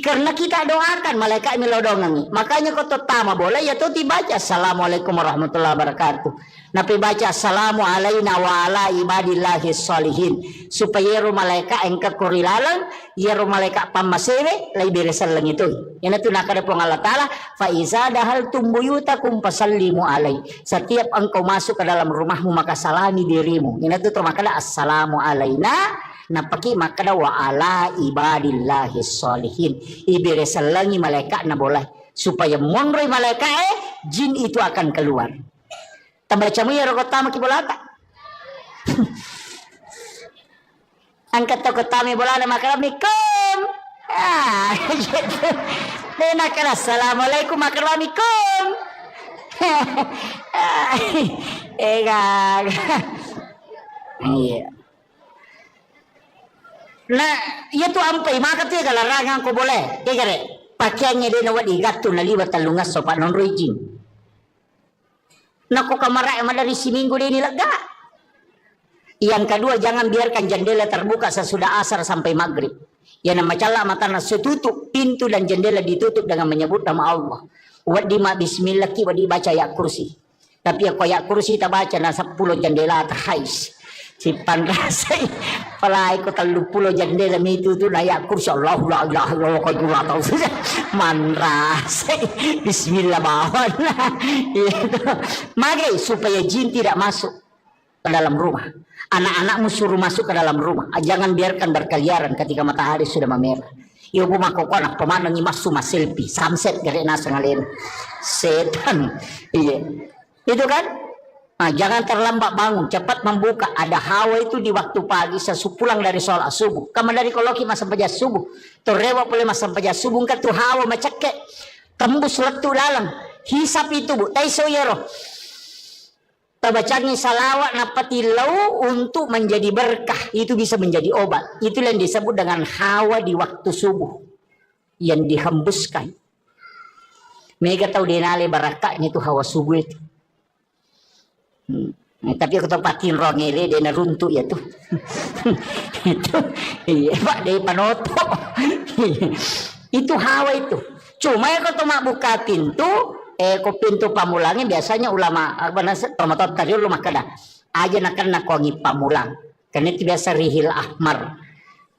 Karena kita doakan malaikat melodongangi. Makanya kau tama boleh ya tuh dibaca assalamualaikum warahmatullahi wabarakatuh. Napi baca assalamu alaina wa ala ibadillahi salihin. Supaya ru malaikat engka kurilalang ya ru malaikat pamasewe lai beresan lang itu. Yan itu nakada po ng Allah Ta'ala fa iza dahal tumbuyutakum pasallimu alai. Setiap engkau masuk ke dalam rumahmu maka salami dirimu. Yan itu termakala assalamu alaina napaki makada wa ala ibadillahi salihin. Iberesalangi malaikat na boleh supaya monroy malaikat jin itu akan keluar. Tambaca mo ya rokotama kibolata. Angkat tokotami bolana makaramikum. Gitu. Nakala assalamualaikum makaramikum. Iya. Nah, iya tuh ampai maka tuh kalau larangan ko boleh. Kaya pakaiannya dia nawat igato na liwat talungas sopa non rejim. Naku kamara emang dari si minggu dia nilaga. Yang kedua jangan biarkan jendela terbuka sesudah asar sampai maghrib. Ya nama cala mata nasi tutup pintu dan jendela ditutup dengan menyebut nama Allah. Wadi ma bismillah ki wadi baca ya kursi. Tapi aku ya kursi tak baca na 10 jendela terhais. Si panrasay palay ko 30 jendela itu tu layak kursi Allah la ilaha illallah ko jura tau manrasay bismillah bawan itu mage supaya jin tidak masuk ke dalam rumah. Anak-anakmu suruh masuk ke dalam rumah, jangan biarkan berkeliaran ketika matahari sudah memerah. Iyo bumako ko anak pemanang imasu selfie sunset gare na sangalin setan iya itu kan. Nah, jangan terlambat bangun, cepat membuka. Ada hawa itu di waktu pagi sesupulang dari sholat subuh. Kamu dari koloki masa sampah subuh. Torewa boleh masa sampah subuh kan tuh hawa macake. Tembus letu dalam. Hisap itu bu. Taiso yero. Tabacangi salawat napati lau untuk menjadi berkah. Itu bisa menjadi obat. Itulah yang disebut dengan hawa di waktu subuh. Yang dihembuskan. Mereka tahu denale barakahnya itu hawa subuh itu. Tapi aku tempatin rongele dia runtuh ya tuh. Itu iya pak dia panoto. Itu hawa itu. Cuma ya kalau mak buka pintu, pintu pamulangnya biasanya ulama tomatot tadi ulama kada aja nak kongi pamulang. Karena itu biasa rihil ahmar.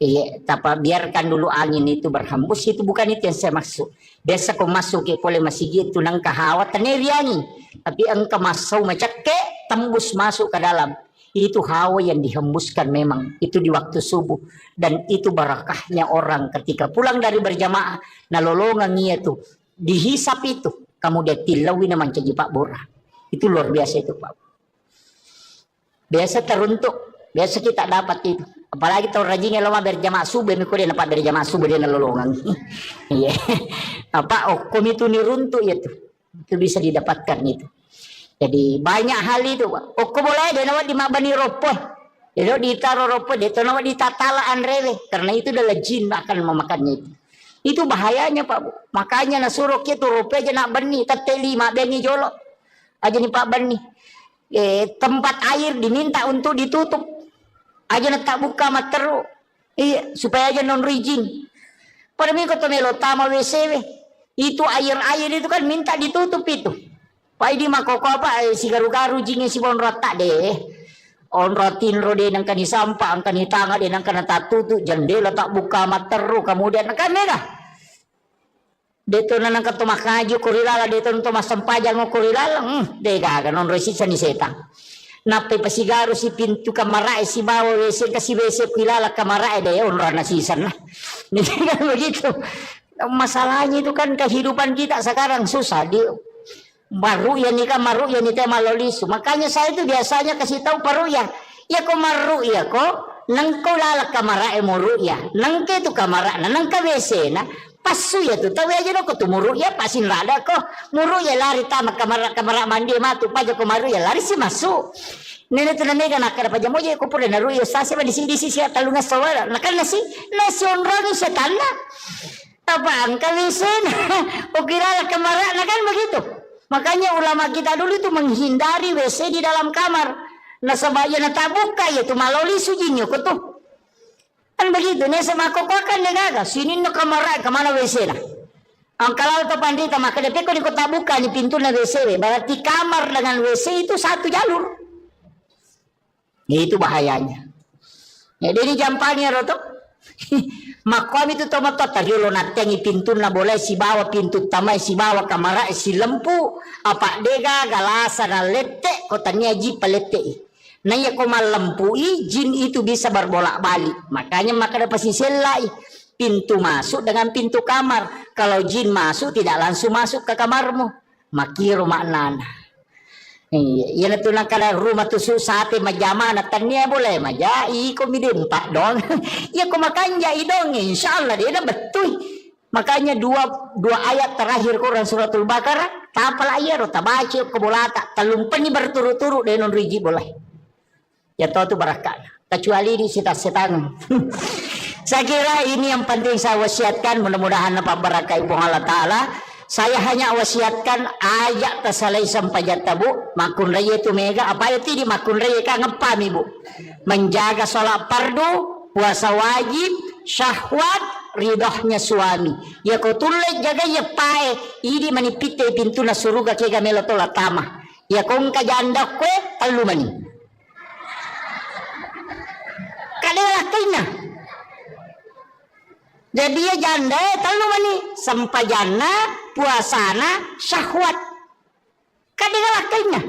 Iya, tapi biarkan dulu angin itu berhembus, itu bukan itu yang saya maksud. Biasa kau masuk ke boleh masih gitu nang kahawa teneriangi. Tapi engkau masuk macam tembus masuk ke dalam. Itu hawa yang dihembuskan memang. Itu di waktu subuh. Dan itu barakahnya orang ketika pulang dari berjamaah. Nalolongan itu. Dihisap itu. Kamu dia tilawi naman caji Pak Bora. Itu luar biasa itu Pak. Biasa teruntuk. Biasa kita dapat itu. Apalagi tahun rajinnya lama berjamaah subuh. Mikul dia dapat berjamaah subuh dia nalolongan. Iya. Apa okom itu niruntuk itu. Itu bisa didapatkan itu. Jadi banyak hal itu. Oko boleh dia nawat di mabani ropoh. Dia ditaruh ropoh. Dia nawat di tatalaan rewe. Karena itu adalah jin akan memakannya itu. Itu bahayanya Pak Bu. Makanya nasuruh itu ropoh aja nak bani. Teteli mak bani jolok. Aja nih Pak bani. Tempat air diminta untuk ditutup. Aja nak tak buka materu. Iya. Supaya aja non rijin. Pada minggu tu melo tama WCW. Itu air-air itu kan minta ditutup itu. Pai di makoko apa si garu-garu jingnya si bon rata deh. On rotin rode nang kani sampah, ang kani tanga de nang kana tatutu jendela tak buka materu kemudian kan merah. Deto nang kato makaju kurilala deto nto masampajang mo kurilala. Dega non resisa ni setan. Nape pasigaru si pintu kamara si bawa WC kasi WC kilala kamara de on rana sisan nah. Nih kan begitu. Masalahnya itu kan kehidupan kita sekarang susah di baru ya nikah maru ya nikah malolisu. Makanya saya itu biasanya kasih tahu paru ya kok maru ya kok nangko lalak kamara muru ya nangke tu kamara nangka WC na pasu ya tu tahu aja no tu muru ya pasin rada kok muru ya lari tamak kamara mandi matu paja ko maru ya lari si masuk. Nene tu namega nakara paja moja ko pura naru ya sasi ba di sini talunga sawara nakal nasi onrani sa tanda. Apa angka WC ukira kamara na kan begitu. Makanya ulama kita dulu itu menghindari WC di dalam kamar. Nah sebaya na tabuka yaitu maloli sujinya ko tuh. Kan begitu, nih sama kokokan dia gagal. Sini no kamar kemana WC lah. Ang kalau to pandita maka DP ko di kota buka ni pintu na WC. Berarti kamar dengan WC itu satu jalur. Itu bahayanya. Ya jadi jampanya roto. Makwam itu tomato tariolo natengi pintu na boleh si bawa pintu tamai si bawa kamar si lempu apa dega galasa na lete kotanya ji palete. Nah ya kau malempui jin itu bisa berbolak-balik. Makanya maka dapat selai pintu masuk dengan pintu kamar. Kalau jin masuk tidak langsung masuk ke kamarmu. Makiro maknana. Iya na tunang kada rumah tu sate majama na tanya boleh maja iko midempak dong. Ya kau makanya idong insyaallah dia na betul. Makanya dua ayat terakhir Quran suratul Baqarah tapal ayat tabaca ko bolata talumpani berturut-turut denon riji boleh. Ya tahu tu barakat. Kecuali di setan. Saya kira ini yang penting saya wasiatkan. Mudah-mudahan dapat berkah ibu Allah Ta'ala. Saya hanya wasiatkan ayat tersalai sampai jatabu. Makun raya itu mega. Apa itu di makun raya kan ngepam ibu. Menjaga sholat fardu, puasa wajib, syahwat, ridhohnya suami. Ya kau tulis jaga ya pae. Ini manipite pintu na suruga kega melotola tamah. Ya kau kajanda kue talu mani. Kadang kena. Jadi ya janda talu mani sampajana puasana syahwat. Kadang kena.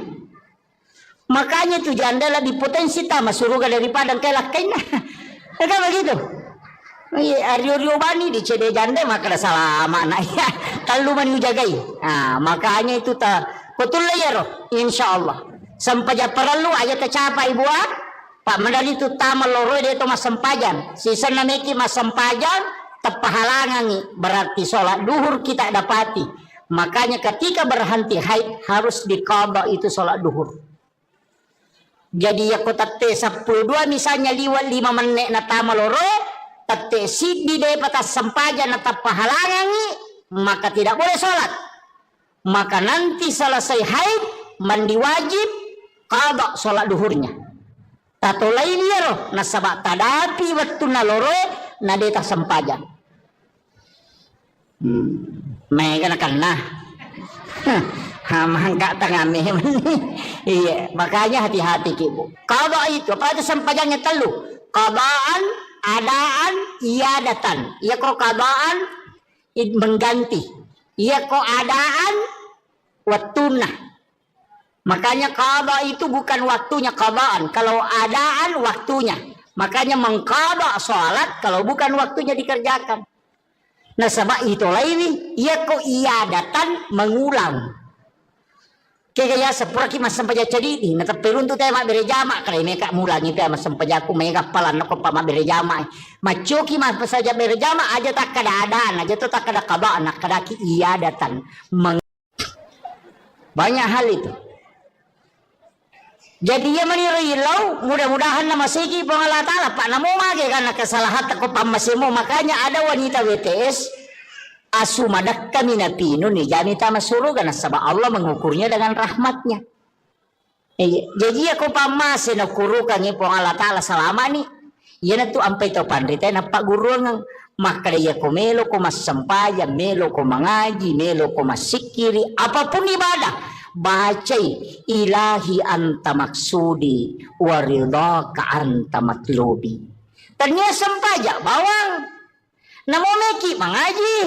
Makanya tu janda lebih potensi tama surga daripada kelak kena. Kan begitu. Ario bani di cede janda maka ada salah makna ya. Talu mani jagai. Nah, makanya itu ta betul ya roh insyaallah. Sampai perlu aja tercapai buat Pak Mandali itu tamal loro dia itu mas sempajan. Sisa nameki mas sempajan tepahalangan berarti sholat duhur kita dapati. Makanya ketika berhenti haid harus diqadha itu sholat duhur. Jadi ya kota T12 misalnya liwat 5 menit na tamal loro, tate sidi de patas sempajan na tepahalangan maka tidak boleh sholat. Maka nanti selesai haid mandi wajib qadha sholat duhurnya. Tato lain ya roh nasabak tadapi waktu naloro nadeta sempajan. Mega nakana. Hamangka tangame. Iya, makanya hati-hati kibu. Qada itu apa itu sempajannya telu. Qadaan, adaan, iadatan. Iya kok qadaan mengganti. Iya kok adaan watunah. Makanya qada itu bukan waktunya qadaan. Kalau adaan waktunya. Makanya mengqada salat kalau bukan waktunya dikerjakan. Nah sebab itu lain ia ko iadatan mengulang. Kaya seperti mas sampaja jadi nah terperun tu tema berjama kalau mereka mulangi tema sampaja aku mereka palan ko pa berjama. Macoki mas saja berjama aja tak kada adaan aja tu tak kada qadaan kada ki iadatan. Banyak hal itu. Jadi ya menirilau mudah-mudahan nama segi pengalah ta'ala pak namo mage karena kesalahan aku pamasimu makanya ada wanita WTS asumadak kami napino nih jani tama suruga nasabah Allah mengukurnya dengan rahmatnya. Jadi aku pamasin ukurukan ni pengalah ta'ala selama ni yan tu ampai to pandita na pak guru ng maka dia ko melo ko mas sampayan melo ko mangaji melo ko masikiri apapun ibadah. Bacai ilahi anta maksudi waridaka anta matlubi. Ternyata sempaja bawang. Namo meki mengaji.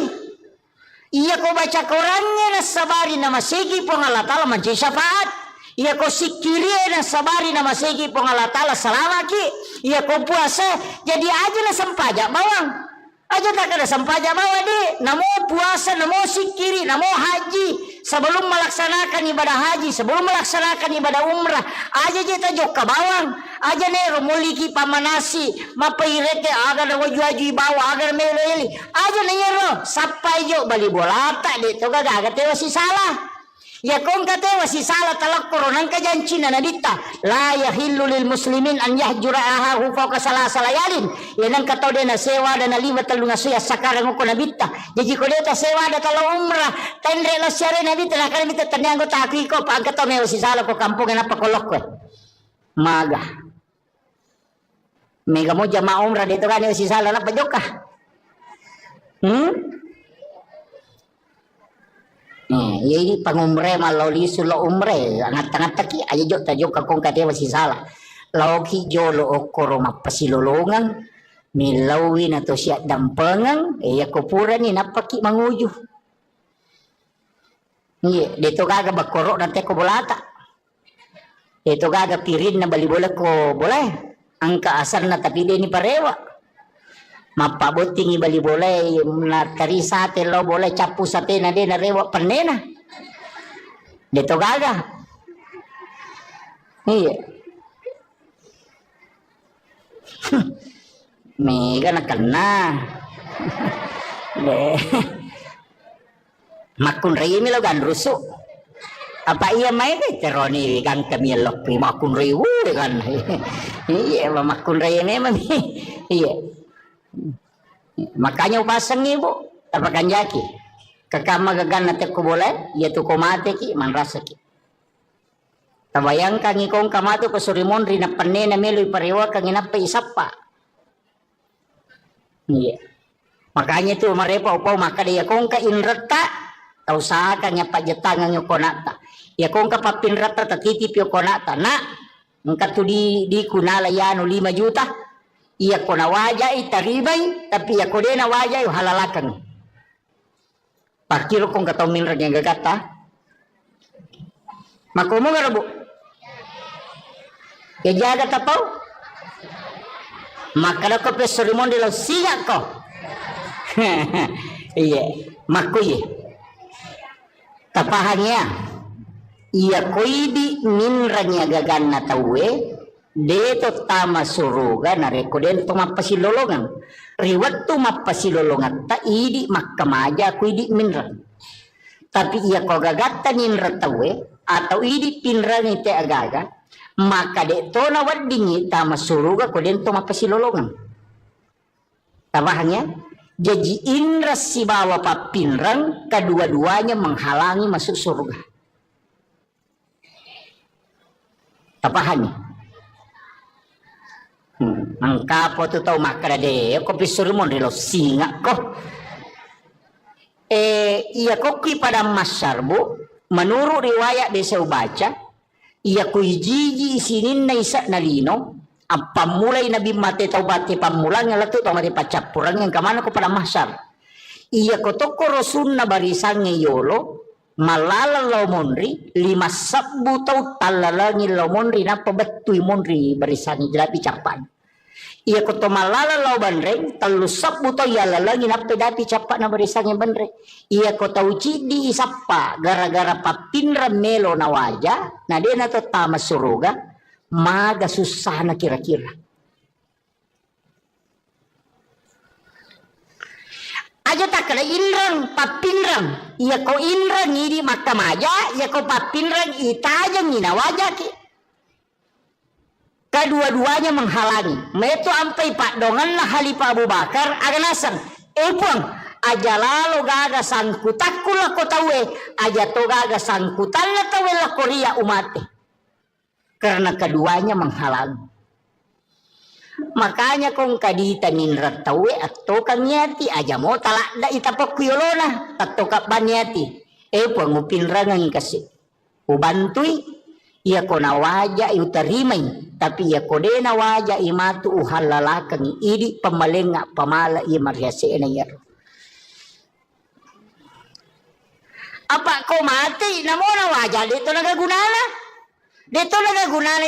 Iya ko baca Qurannya na sabari na masigi pengalatala manci syafaat. Iya ko sikiri na sabari na masigi pengalatala salamaki. Iya ko puasa jadi aja na sempaja bawang. Aja tak ada sempaja bawa deh. Namo puasa, namo sikiri, namo haji. Sebelum melaksanakan ibadah haji, sebelum melaksanakan ibadah umrah, aja kita jok ke bawang, aja nero muliki pamanasi, mapairete agar wajui bawa agar meleli, aja nero sampai jok bali bolata deh, toga gak tewa si salah. Ya kong kate wasi salah talak koronan kajancina nadita la yahillu lil muslimin an yahjura ahahu fawqa salasa layalin yanang katau de na sewa dan na lima talu nga suya sakarang ko nabita jadi ko deta sewa da talo umrah tendre la syare nabita na kan bita tanyango taki ko pag katau me wasi salah ko kampung na pakolok ko maga Mega mo jamaah umrah dito kan si sala na pajok ka. Ini pangumre maloli sulo umre angat-angat taki aja jok tajok kakong katewa si sala. Lauki jolo okoro mapasilolongan milawin atau siap dampengan ya kupuran ni napaki manguju. Iya, dito gaga bakoro nanti ko bolata. Dito gaga pirin na bali bola ko boleh. Angka asar na tapi dia ni parewa. Mapabuting ibali boleh na tari sate lo boleh capu sate na dia na rewa panena. Dito gaga. Iya. Mega na kena. Makun rimi lo gan rusuk. Apa iya mai ke teroni gan kami lo pi makun riwu kan. Iya makun rimi mami. Iya. Makanya upasang ibu tapakan jaki. Kakama gagan nate ko boleh, ya tu ko mate ki man rasa ki. Tabayang kang ikong kamato ko surimon rina panena melo iparewa kang inapa isapa. Iya. Makanya tu marepa upau maka dia kong ka inrata tau saka nya pajetangan yo konata. Ya kong ka papinrata tatitip yo konata na ngka tu di kunala yano 5 juta. Iya ko na wajay taribay tapi ya ko de na wajay halalakan. Pakiro kong kataw minra nya gagata. Makomo nga rabo. Ya jaga tapaw. Makala ko pesorimon de lo siga ko. Iya, makuye. Tapahannya. Iya koidi minra nya gaganna tawe. Deto tama suruga na rekoden to mapasilolongan. Riwat to mapasilolongan ta idi makkamaja kuidi minra. Tapi iya ko gagatta minra tawe atau idi pinra ni te agaga maka deto na wadingi tama suruga koden to mapasilolongan. Tabahannya jadi indra si bawa papinrang kedua-duanya menghalangi masuk surga. Tabahannya Angkapo tu tau makara de ko pisurmon rilo singa ko. Iya koki pada masyarbu menurut riwayat desa baca iya ko jiji sinin na isa na lino apa mulai nabi mate taubati pamulang yang latu tau mati pacapurang yang kamana ko pada masyar. Iya ko toko rosun na barisan yolo malala law monri 5 sabbu tau talalangi law monri na pabetui monri barisan jelapi capan. Iya ko to malala law banreng 3 sabbu tau yalalangi na pedapi capan na barisan banreng. Iya ko tau cidi isapa gara-gara papinra melo na waja na dia na to tama suruga maga susah na kira-kira. Aja tak kena inrang papinrang iya ko inrang ngidi makamaja iya ko papinrang itaja ngina wajah ki kedua-duanya menghalangi meto ampai pak dongan lah halifa Abu Bakar aganasan puang aja lalu gaga sangkutakula ko tawe aja to gaga sangkutan la tawe la Korea umate karena keduanya menghalangi. Makanya kung kadita ninrat tawe atau kanyati aja mo talak da itapok kuyolona atau kapanyati pangupin rangan kasi ubantui iya ko na waja utarimay tapi iya ko de na waja imatu uhalalakan idi pamalenga pamala iya mariase na yaro apa ko mati namo na waja dito nagagunana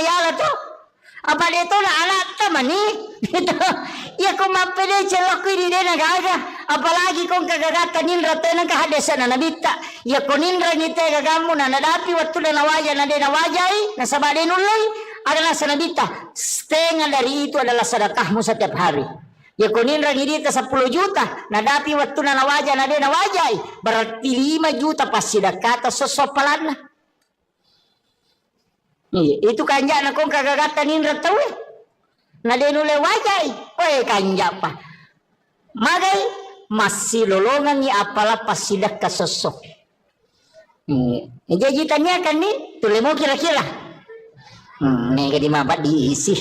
yala to. Apa dito na alat tamani dito iya ko mapede celok ini dia nagaga apalagi kong kagagata ninra tena kahadesa na nabita iya ko ninra ngite gagamu na nadapi waktu na nawaja na de nawajai na sabade nulay adalah sanabita setengah dari itu adalah sedekahmu setiap hari. Ya ko ninra ngidita 10 juta nadapi waktu na nawaja na de nawajai berarti 5 juta pas sedekah sosopalan na. Iya, itu kanja na kong kagagata ninra tawe. Na denule wajay. Oy kanja pa. Magay masih lolongan ni apala pasidak kasosok. Jadi tanya kan nih, tule mo kira-kira. May di mabat diisi.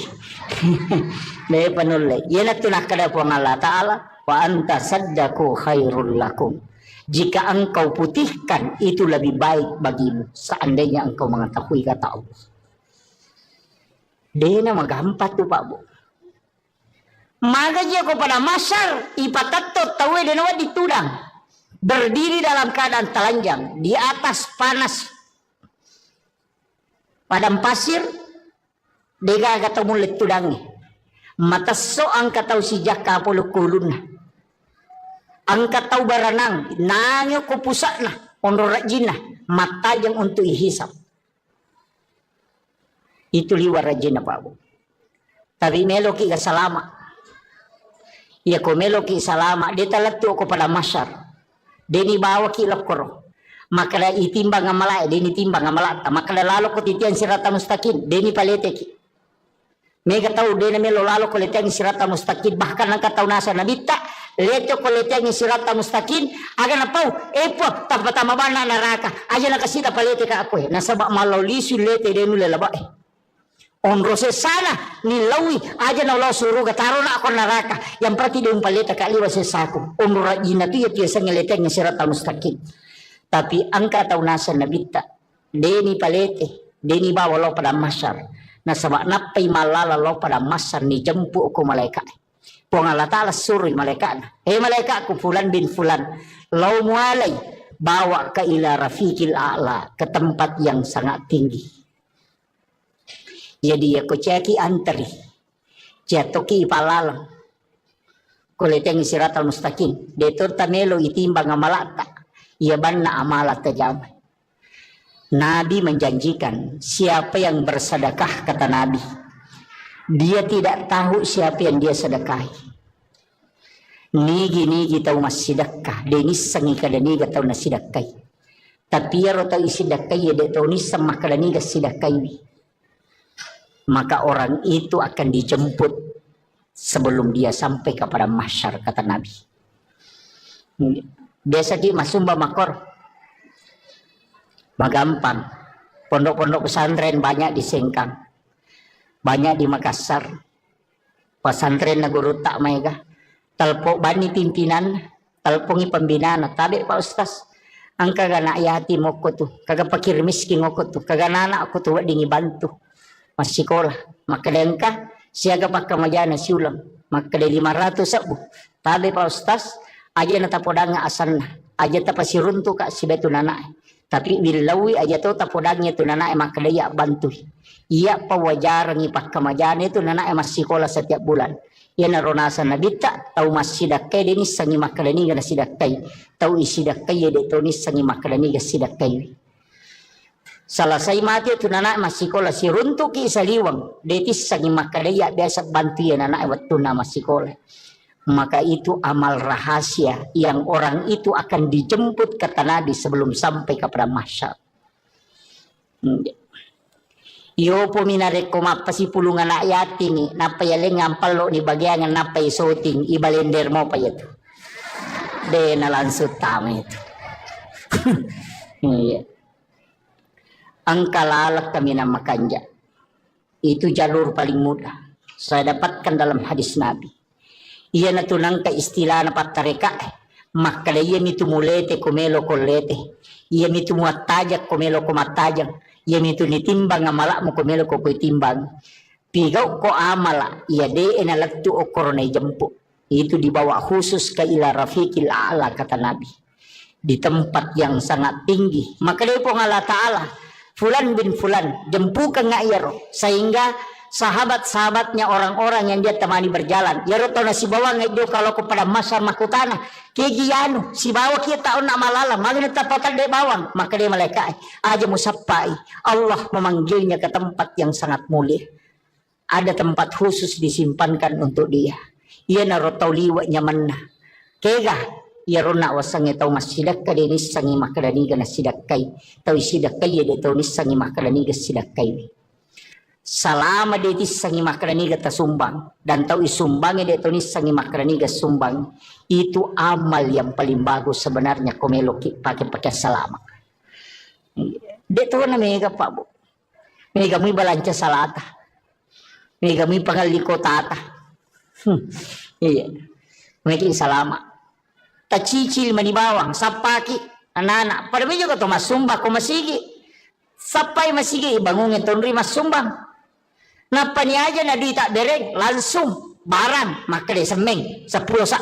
May panulay. Yan at tunakada po ng Allah Ta'ala. Wa anta saddaku khairul lakum. Jika engkau putihkan, itu lebih baik bagimu. Seandainya engkau mengetahui kata Allah. Dia na magampat tu Pak Bu. Maka dia kepada masyar, ipatatot tawe dan awat ditudang. Berdiri dalam keadaan telanjang. Di atas panas. Padang pasir. Dia kata mulut tudangnya. Mataso ang kataw si Jaka puluh kulun na. Ang kataw baranang, nanyo kupusa na, onrorat jina, mata yang untuk ihisap. Itu liwar rajin na Pak Bu. Tapi meloki ka salama. Ya ko meloki salama, dia talatu ko pada masyar. Deni bawa ki lokoro. Maka itimbang ngamalay, deni timbang ngamalata. Maka lalo ko titian sirata mustaqim, deni palete ki. Mega tahu dia melo lalo ko letang sirata mustaqim, bahkan ang kataw nasa nabita. Leto ko letang sirata mustaqim, aga na pau, epo, tapatama ba na naraka. Aja na kasita palete ka ako eh. Nasa ba malawlisu lete denu lalaba eh. Onrose sana nilawi aja na ulah suruh taro na ako naraka. Yang berarti dia palete ka liwa sesaku. Onra jina tu ya tiasa ngeletang sirata mustaqim. Tapi angka tahu nasa nabita. Deni palete, deni bawa lo pada masyar. Nasabak napay malala lo pada masyar ni jempu ko malaikat. Pong Allah Ta'ala suruh malaikat. Malaikat ku fulan bin fulan. Lau mualai. Bawa ke ila rafiqil a'la. Ke tempat yang sangat tinggi. Jadi aku ceki antri. Jatuki ipalalang. Kuleteng siratal mustaqim. Detur tamelo itimbang amalata. Ia banna amalat tajamai. Nabi menjanjikan siapa yang bersedekah, kata Nabi, dia tidak tahu siapa yang dia sedekahi. Nigi tahu mas sedekah, denis sangi kada niga tahu nas sedekahi. Tapi ya rota sedekahi dia tahu nis sama kada niga sedekahi. Maka orang itu akan dijemput sebelum dia sampai kepada mahsyar, kata Nabi. Biasa di masumba makor. Magampang. Pondok-pondok pesantren banyak di Sengkang. Banyak di Makassar. Pesantren na guru tak mega. Talpo bani pimpinan. Talpongi pembinaan. Tabi Pak Ustaz. Ang kagana yatim ako tu. Kaga pakir miskin ako tu. Kaga nana ako tu. Dingi bantu. Mas sekolah. Makadengka. Siaga pakamajana siulang. Makade 500 sabu. Tabi Pak Ustaz. Aja na tapodanga asan na. Aja tapasiruntu ka si betu nana. Tapi bilawi aja tu tapodangnya tu nana emak kedaya bantu. Ia pawajaran ipak kemajan itu nana emak sekolah setiap bulan. Ia naronasa nabita tahu mas sidakai denis sangi makadani gana sidakai. Tahu isidakai ya detonis sangi makadani gana sidakai. Salah saya mati tu nana emak sekolah si runtuk isaliwang. Detis sangi makadaya biasa bantu ya nana emak tu nama sekolah. Maka itu amal rahasia yang orang itu akan dijemput kata Nabi sebelum sampai kepada mahsyar. Yo po minarek ko mapasi pulungan na yatin ni napayaling ngampalo ni bagian ng napay soting ibalender mo pa ito. De nalansot tama ito. Ang kalalak kami na makanja. Itu jalur paling mudah. Saya dapatkan dalam hadis Nabi. Ia natunang ka istilah na patareka. Makala iya mitumulete kumelo kolete. Ia mitumuatajak kumelo kumatajak. Ia mitunitimbang amala mo kumelo ko timbang. Pigaw ko amala. Ia de enalatu o koronay jampu. Itu dibawa khusus ke ila rafiqil a'la kata Nabi. Di tempat yang sangat tinggi. Makala po ng Allah Ta'ala. Fulan bin fulan. Jempukan nga iyaro. Sehingga sahabat-sahabatnya orang-orang yang dia temani berjalan. Ya roto na si bawa ngay do kalau kepada masa makutana. Kegiyano si bawa kita taon na malala. Magna tapatan de bawang. Maka dia malaikat aja musapai. Allah memanggilnya ke tempat yang sangat mulia. Ada tempat khusus disimpankan untuk dia. Ia na roto liwa nyaman na. Kega ya rona wasang itaw masidak ka dinis sangi makadaniga na sidakay. Taw isidak kay ya tao nis sangi makadaniga sidakay. Salama dia sangi makraniga tasumbang dan tahu isumbangnya dia tunis sangi makraniga sumbang itu amal yang paling bagus sebenarnya komeloki pakai salama. Dia tahu na mega Pak Bu. May kami balanca salata. May kami pangaliko tata. Iya. May salama. Tacicil manibawang sapaki anak-anak. Pada juga to masumba ko masigi. Sapay masigi ibangungin tonri masumbang. Napani aja na di tak dereng langsung barang makade semeng sa pusa.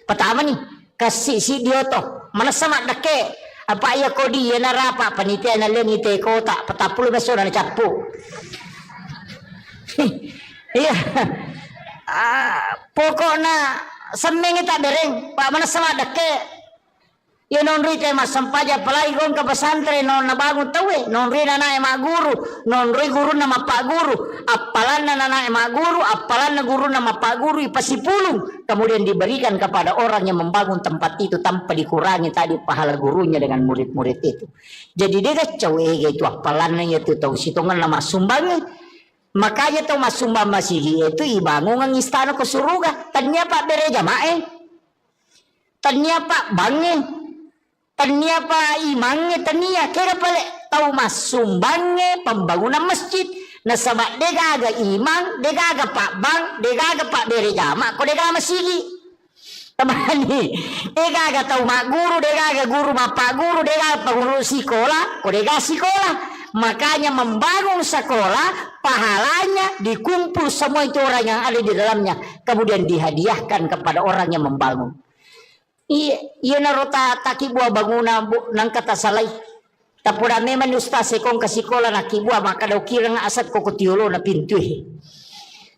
Pertama nih kasih si dioto mana sama dake apa ya kodi ya narapa panitia na lengite kota petapul beso na capu. Iya. Pokoknya semeng tak dereng pak mana sama dake. Ya non ri te masampaja palagi gon ka pesantren non nabangun tawe non ri nana ema guru non ri guru nama pak guru apalan nana ema guru apalan guru nama pak guru ipasipulung kemudian diberikan kepada orang yang membangun tempat itu tanpa dikurangi tadi pahala gurunya dengan murid-murid itu. Jadi dia kacau itu apalannya itu tahu situngan nama sumbangnya. Makanya tahu mas sumbang masih itu ibangun ng istana ke surga ternyata bere jamaah ternyata bange tania pa imangnya tania kira pale tahu mas sumbangnya pembangunan masjid na sama degaga imang degaga pak bang degaga pak bere jama ko degaga masigi tamani degaga tahu mak guru degaga guru mak pak guru degaga pengurus sekolah ko degaga sekolah makanya membangun sekolah pahalanya dikumpul semua itu orang yang ada di dalamnya kemudian dihadiahkan kepada orang yang membangun. Iya narota taki buah bangunan nang kata salai. Tapura memang ustaz sekong kasikola na kibua maka daw kirang asat ko kutiulo na pintu.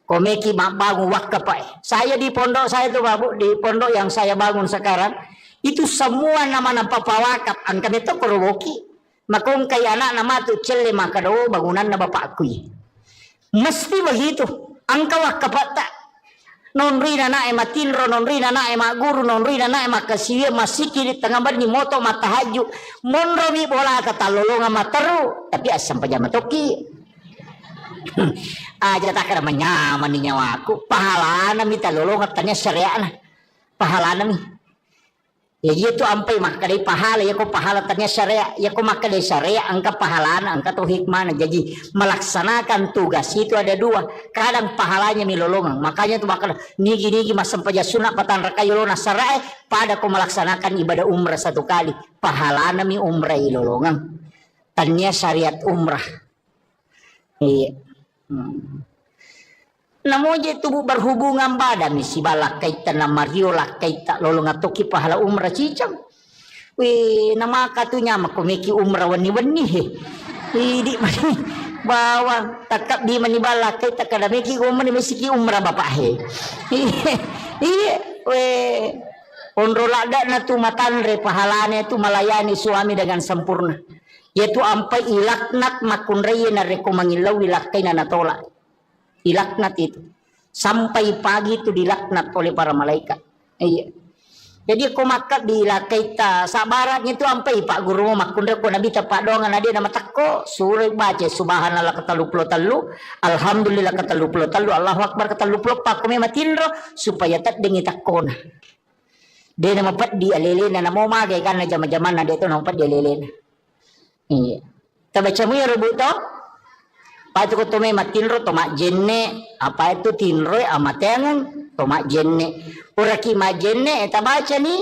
Komeki bangun wakaf. Saya di pondok saya tuh Babu, di pondok yang saya bangun sekarang itu semua nama papawakaf an kami to korowoki. Makong kay anak nama tu celle maka daw bangunan na bapakku. Mesti begitu. Angka wakaf tak non rina na ema tinro non rina na ema guru non rina na ema kasiwe masiki di tengah bani moto matahaju monro mi bola kata lolonga mataru tapi asam pajama toki aja tak kira menyaman ni nyawaku pahala na mi talolonga tanya syariah na pahala na mi ya itu ampai makadai pahala ya ko pahala tanya syariah ya ko makadai syariah angka pahala na angka tu hikmah na jadi melaksanakan tugas itu ada dua kadang pahalanya milolongan makanya tu bakal nigi masam paja sunat patan rakayolona syariah pada ko melaksanakan ibadah umrah satu kali pahala na mi umrah ilolongan tanya syariat umrah iya namun je tubuh berhubungan badan misi balak kaitan na Mario lah kaitan lolong atoki pahala umrah cicang. Wih nama katunya makomeki umrah wani di mani bawang takap di mani balak kaitan kada meki umrah mesiki umrah bapak he. Iya weh onro lada na tu matanre pahalane tu melayani suami dengan sempurna. Yaitu ampai ilaknat makunreye na reko mangilaw ilakai na natolak. Dilaknat itu sampai pagi itu dilaknat oleh para malaikat. Iya. Jadi aku makat dilakai ta sabaratnya itu sampai pak guru makundra ko nabi tapak dongan ada nama takko surah baca subhanallah katalu talu alhamdulillah katalu talu Allahu akbar katalu pak kami matinro supaya tak dengi takona. Dia nama pat di alelena namo magai karena zaman-zaman ada itu nama pat di alelena. Iya. Tabaca mu ya rubuto Patu ko tume matinro tomak jenne apa itu tinro amatengan tomak jenne uraki majenne eta baca ni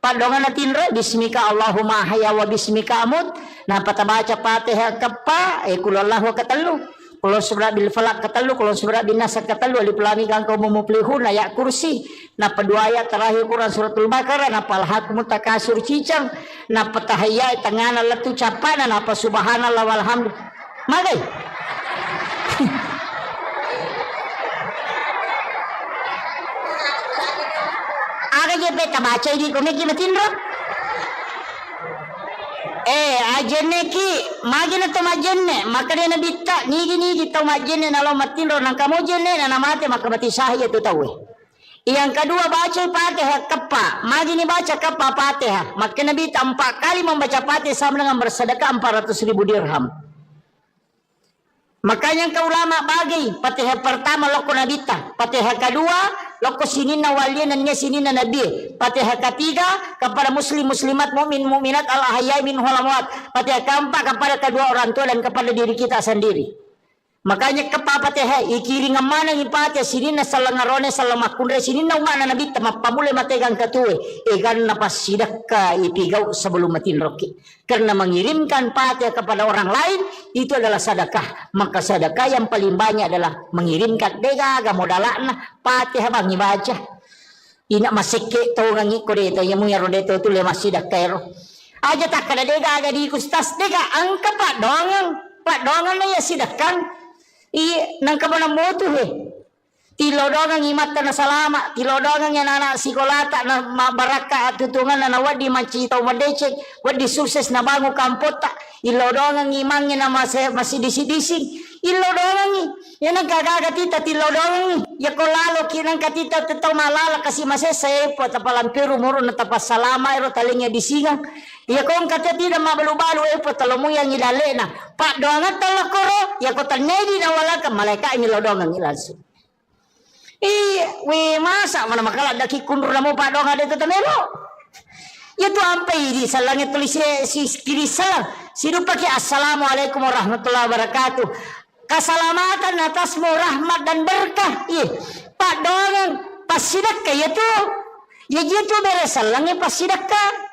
padongan tinro bismika Allahumma hayya wa bismika amut nah pata baca Fatihah kepa kulallahu katalu kulo surah bil falaq katalu kulo surah bin nas katalu alif lam mim kang kaum muflihun ayat kursi nah kedua ayat terakhir Quran suratul Baqarah nah palhakum takasur cicang nah patahaya tengana letu capana nah apa subhanallah walhamdulillah magai aga je beta baca ini komeki matinro ajenne ki magina to majenne makade na bitta nigi to majenne nalo matinro nang kamo jenne na namate makamati sahiya tu tawe yang kedua baca Fatihah kepa magini baca kepa Fatihah maka Nabi 4 kali membaca Fatihah sama dengan bersedekah 400.000 dirham. Makanya ke ulama bagi Fatihah pertama loko nabita, Fatihah kedua loko sinina waliyan nya sinina nabi, Fatihah ketiga kepada muslim muslimat mukmin mukminat al ahyai min hulamwat, Fatihah keempat kepada kedua orang tua dan kepada diri kita sendiri. Makanya kapapate ikiring mana ipate sini na salangarone salamakundre sini na umana nabi tamapamule mategang katue egan na pasidak ka ipigaw sebelum matin roki. Karena mengirimkan pate kepada orang lain itu adalah sedekah. Maka sedekah yang paling banyak adalah mengirimkan dega modalana pate habang ibaca. Ina masike tau ngangi ko dito yang muyaro dito tu le masidak kairo. Aja tak kada dega aga di kustas dega angka pak dongang na ya sidakang. Nang kamanang moto tilodongan imata na salama tilodongan yan anak sikolata na mabaraka at tutungan na nawadi macitaw madecek wadi sukses na bango kampota ilodongan imangnya na masih dising ilodongan yan ang kagagatita tilodongan ya ko lalo kinang katita tetaw malala kasi masesay po tapalampiru muro na tapas salama ero talingnya disingang ya ko ang katita mabalu-balu po talomuyang ilalena pak doangan talakoro ya ko tanedi na wala ka malaika ilodongan ilanso. We masa mana makala daki kundur namo pak dong ada tetanero. Ya tu ampai di salangnya tulis si kiri salang. Sidu pakai assalamualaikum warahmatullahi wabarakatuh. Keselamatan atasmu rahmat dan berkah. Pak dong pasidakka ya tu. Ya gitu beres salangnya pasidakka.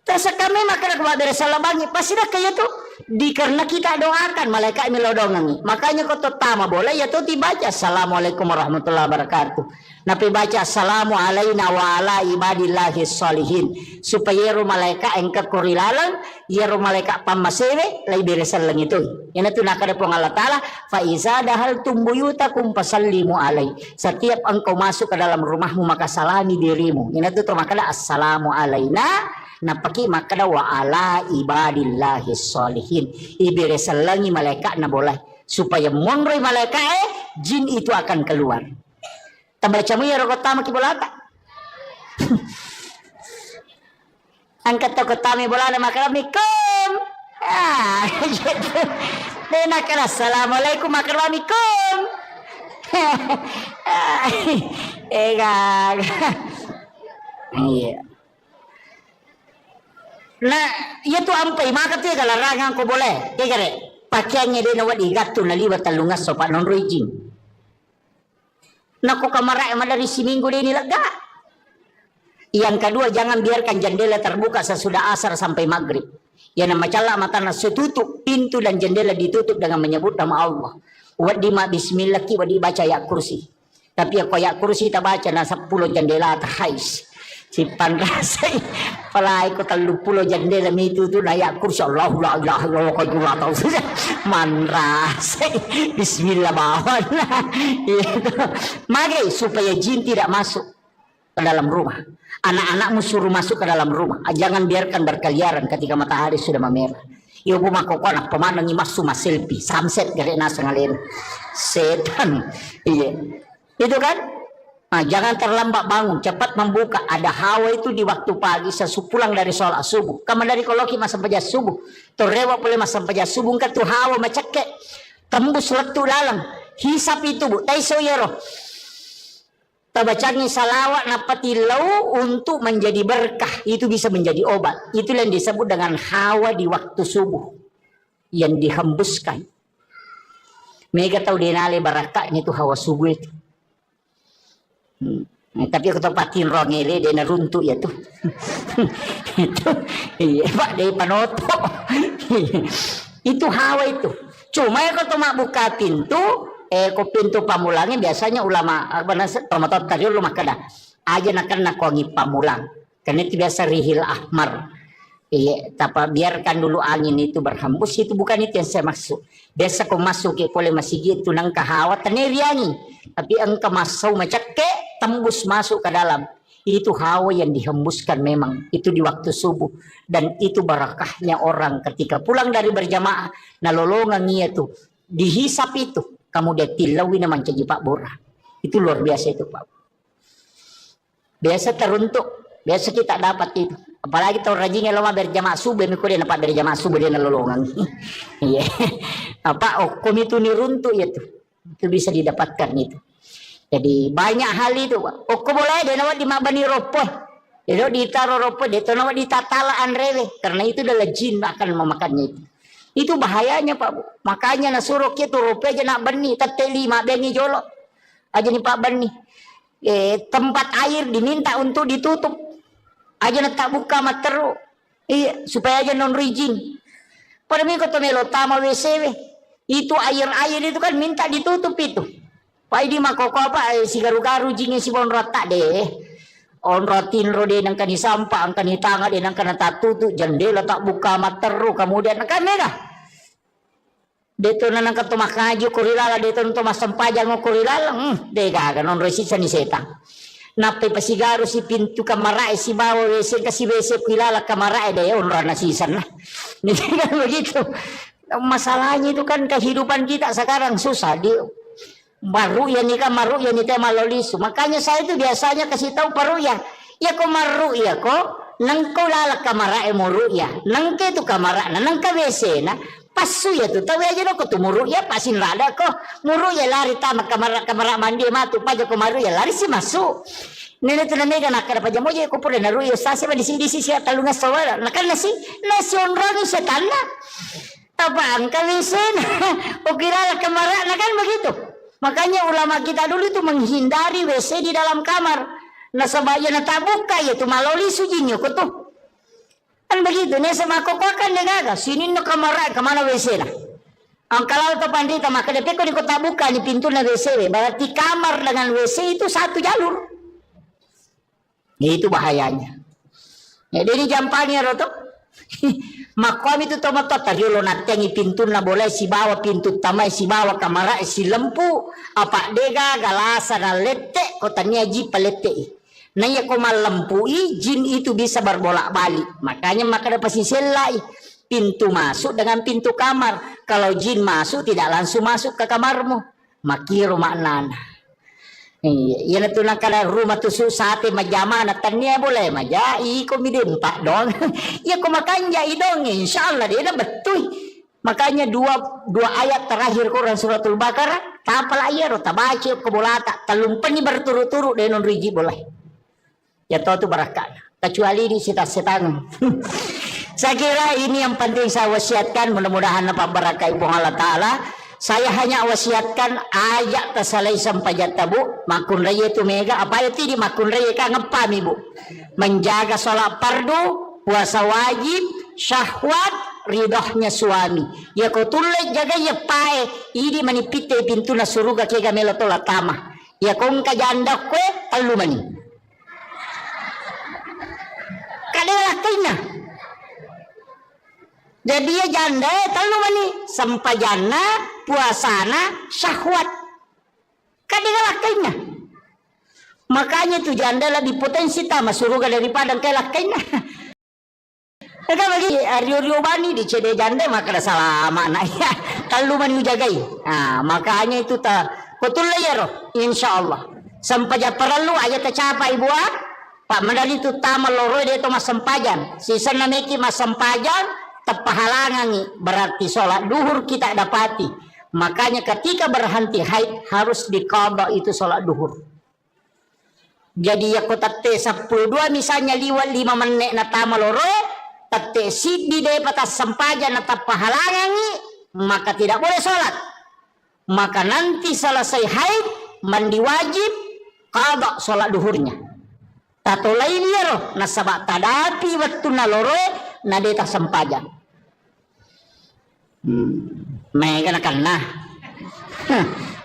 Terasa kami makan kepada beres salabangi pasidakka ya tu. Karena kita doakan malaikat melodongangi. Makanya kau tama boleh ya tuh dibaca assalamualaikum warahmatullahi wabarakatuh. Nabi baca assalamu alaina wa ala ibadillahi sholihin. Supaya ru malaikat engka kurilalang ya ru malaikat pamasewe lai beresan lang itu. Yan itu nakada po Allah Ta'ala fa iza dahal tumbuyutakum fasallimu alai. Setiap engkau masuk ke dalam rumahmu maka salami dirimu. Yan itu makada assalamu alaina napaki makada wa ala ibadillahi sholihin. Ibire salangi malaikat na boleh supaya monroy malaikat jin itu akan keluar. Tambaca mo yaro kotama ki bolata. Angkat to kotami bolana makaramikum. Gitu. Dena kala assalamualaikum makaramikum. Iya. Nah, iya tu ampai maka tiga larangan ko boleh. Tiga pakaiannya dia nawat igatu na liwat talungas sopan non rojing. Naku kamarai emang dari si minggu dia ini lega. Yang kedua jangan biarkan jendela terbuka sesudah asar sampai maghrib. Yang nama cala mata nasi tutup pintu dan jendela ditutup dengan menyebut nama Allah. Wadi ma bismillah ki wadi baca ayat kursi. Tapi aku ayat kursi tak baca na 10 jendela terhais. Si panrasay palay ko 30 jendela itu tu layak kursi Allah la ilaha illallah ko dua tahu saja manrasay bismillah bawan itu magay supaya jin tidak masuk ke dalam rumah. Anak-anakmu suruh masuk ke dalam rumah, jangan biarkan berkeliaran ketika matahari sudah memerah. Iyo bumako ko anak pemanang imasu selfie sunset gare nasa ngalin setan iya itu kan. Nah, jangan terlambat bangun, cepat membuka. Ada hawa itu di waktu pagi sesupulang dari sholat subuh. Kamu dari koloki masa sampaya subuh. Torewa boleh masa sampaya subuh kan tu hawa macake. Tembus letu dalam. Hisap itu bu. Taiso yero. Tabacangi salawat napati lau untuk menjadi berkah. Itu bisa menjadi obat. Itu yang disebut dengan hawa di waktu subuh. Yang dihembuskan. Mereka tahu denale barakahnya itu hawa subuh itu. Tapi aku tempatin rongele dia neruntuk ya tuh. Itu iya Pak dari panoto. Itu hawa itu. Cuma ya kalau mak buka pintu, pintu pamulangnya biasanya ulama pamatot tadi rumah kada. Aja nak wangi pamulang. Karena itu biasa rihil ahmar. Iya, tapi biarkan dulu angin itu berhembus, itu bukan itu yang saya maksud. Biasa kau masuk ke kolej masih gitu nang kahawa teneriangi. Tapi engkau masuk macake tembus masuk ke dalam. Itu hawa yang dihembuskan memang. Itu di waktu subuh. Dan itu barakahnya orang ketika pulang dari berjamaah. Nalolongan ia tuh. Dihisap itu. Kamu dia tilawi naman caji Pak Bora. Itu luar biasa itu Pak. Biasa teruntuk. Biasa kita dapat itu. Apalagi tahu rajinnya lama berjamaah subuh. Mikir dia dapat berjamaah subuh dia nalolongan. Iya. Apa itu niruntuk ya tuh. Itu bisa didapatkan itu. Jadi banyak hal itu. Kok boleh dia nawat di mabani ropoh. Dia ditaruh ropoh. Dia nawat di tatalaan rewe. Karena itu adalah jin akan memakannya itu. Itu bahayanya Pak Bu. Makanya nasuruh kita rupiah aja nak beni, tete 5 beni jolok. Aja nih Pak beni. Tempat air diminta untuk ditutup. Aja nak tak buka materu. Iya, supaya aja non rizin. Pada minggu to melo tama WC. Itu air-air itu kan minta ditutup itu. Pak di makoko apa si garu-garu jingnya si bon rata deh. On rotin rode nang kani sampah ang kani tanga de nang kana tatutu jendela tak buka materu kemudian kan mega deto nang kato makaju kurilala deto nto masampajang kurilala dega kan on resisa ni setang nape pasigaru si pintu kamarae si bawa wc kasi wc kurilala kamarae de on rana sisan lah ini kan begitu masalahnya itu kan kehidupan kita sekarang susah dia baru ya nikah maru ya nikah malolisu. Makanya saya itu biasanya kasih tahu paru ya ko maru ya ko nang ko lalak kamara muru ya nang ke tu kamara nang ka wc na pasu ya tu tahu aja no ko tu muru ya pasin rada ko muru ya lari tamak kamara mandi matu paja ko maru ya lari si masuk nene tu nene kan akar paja moja ko pura naru ya sase ba di sini siya talunga sawala nakan nasi onrado sa tanah tabang ka wc na o kirala kamara na kan begitu. Makanya ulama kita dulu itu menghindari WC di dalam kamar. Nah sebaya na tabuka ya tu maloli sujinyo ko tu. Kan begitu nih sama kokokan negaga. Sini no kamar kemana WC lah. Ang kalau to pandita maka depe ko di ko tabuka ni pintu na WC. Berarti kamar dengan WC itu satu jalur. Itu bahayanya. Ya ini jampangnya roto. Makom itu tomato tariolo natengi pintu na boleh si bawa pintu tamai si bawa kamara si lempu apa dega galasa na lete kotanya ji palete nanya ko malempui jin itu bisa berbolak-balik makanya maka dapat selai pintu masuk dengan pintu kamar kalau jin masuk tidak langsung masuk ke kamarmu makiro maknana iya na tunang kada rumah tu susate majama na tanya boleh maja iko midin pak dong ya ko makanya idong insyaallah dia na betul makanya dua ayat terakhir Quran suratul Baqarah tapal ayat tabaci ko bolata talumpan ni berturut-turut denon riji boleh ya to tu barakah kecuali di setan saya kira ini yang penting saya wasiatkan mudah-mudahan apa barakah ibu Allah taala. Saya hanya wasiatkan ajak tersalai sampai jata bu makun raya itu mega apa itu di makun raya ka ngepam ibu menjaga sholat fardu puasa wajib syahwat ridhohnya suami ya kau tulai jaga ya pae ini manipite pintu na suruga ke gamelo tola tama ya kau ka janda kue talu mani kadang kena jadi ya janda talu mani sampai jana puasana syahwat kadang lakainya makanya tu janda lebih potensi tama suruga daripada kelakainya ada bagi Rio Bani di CD janda maka salah makna ya talu mani jagai nah makanya itu ta betul ya roh insyaallah sampai perlu aja tercapai buat Pak Mandali itu tama loro dia itu mas sempajan sisa nameki mas sempajan tepahalangan berarti sholat duhur kita dapati makanya ketika berhenti haid harus diqadha itu sholat duhur jadi ya kota T 12 misalnya liwat 5 menit na tama loro tate sidi de patas sempaja na tepahalangan maka tidak boleh sholat maka nanti selesai haid mandi wajib qadha sholat duhurnya tato lain ya roh nasabak tadapi waktu na loro na deta sempajan mega nakana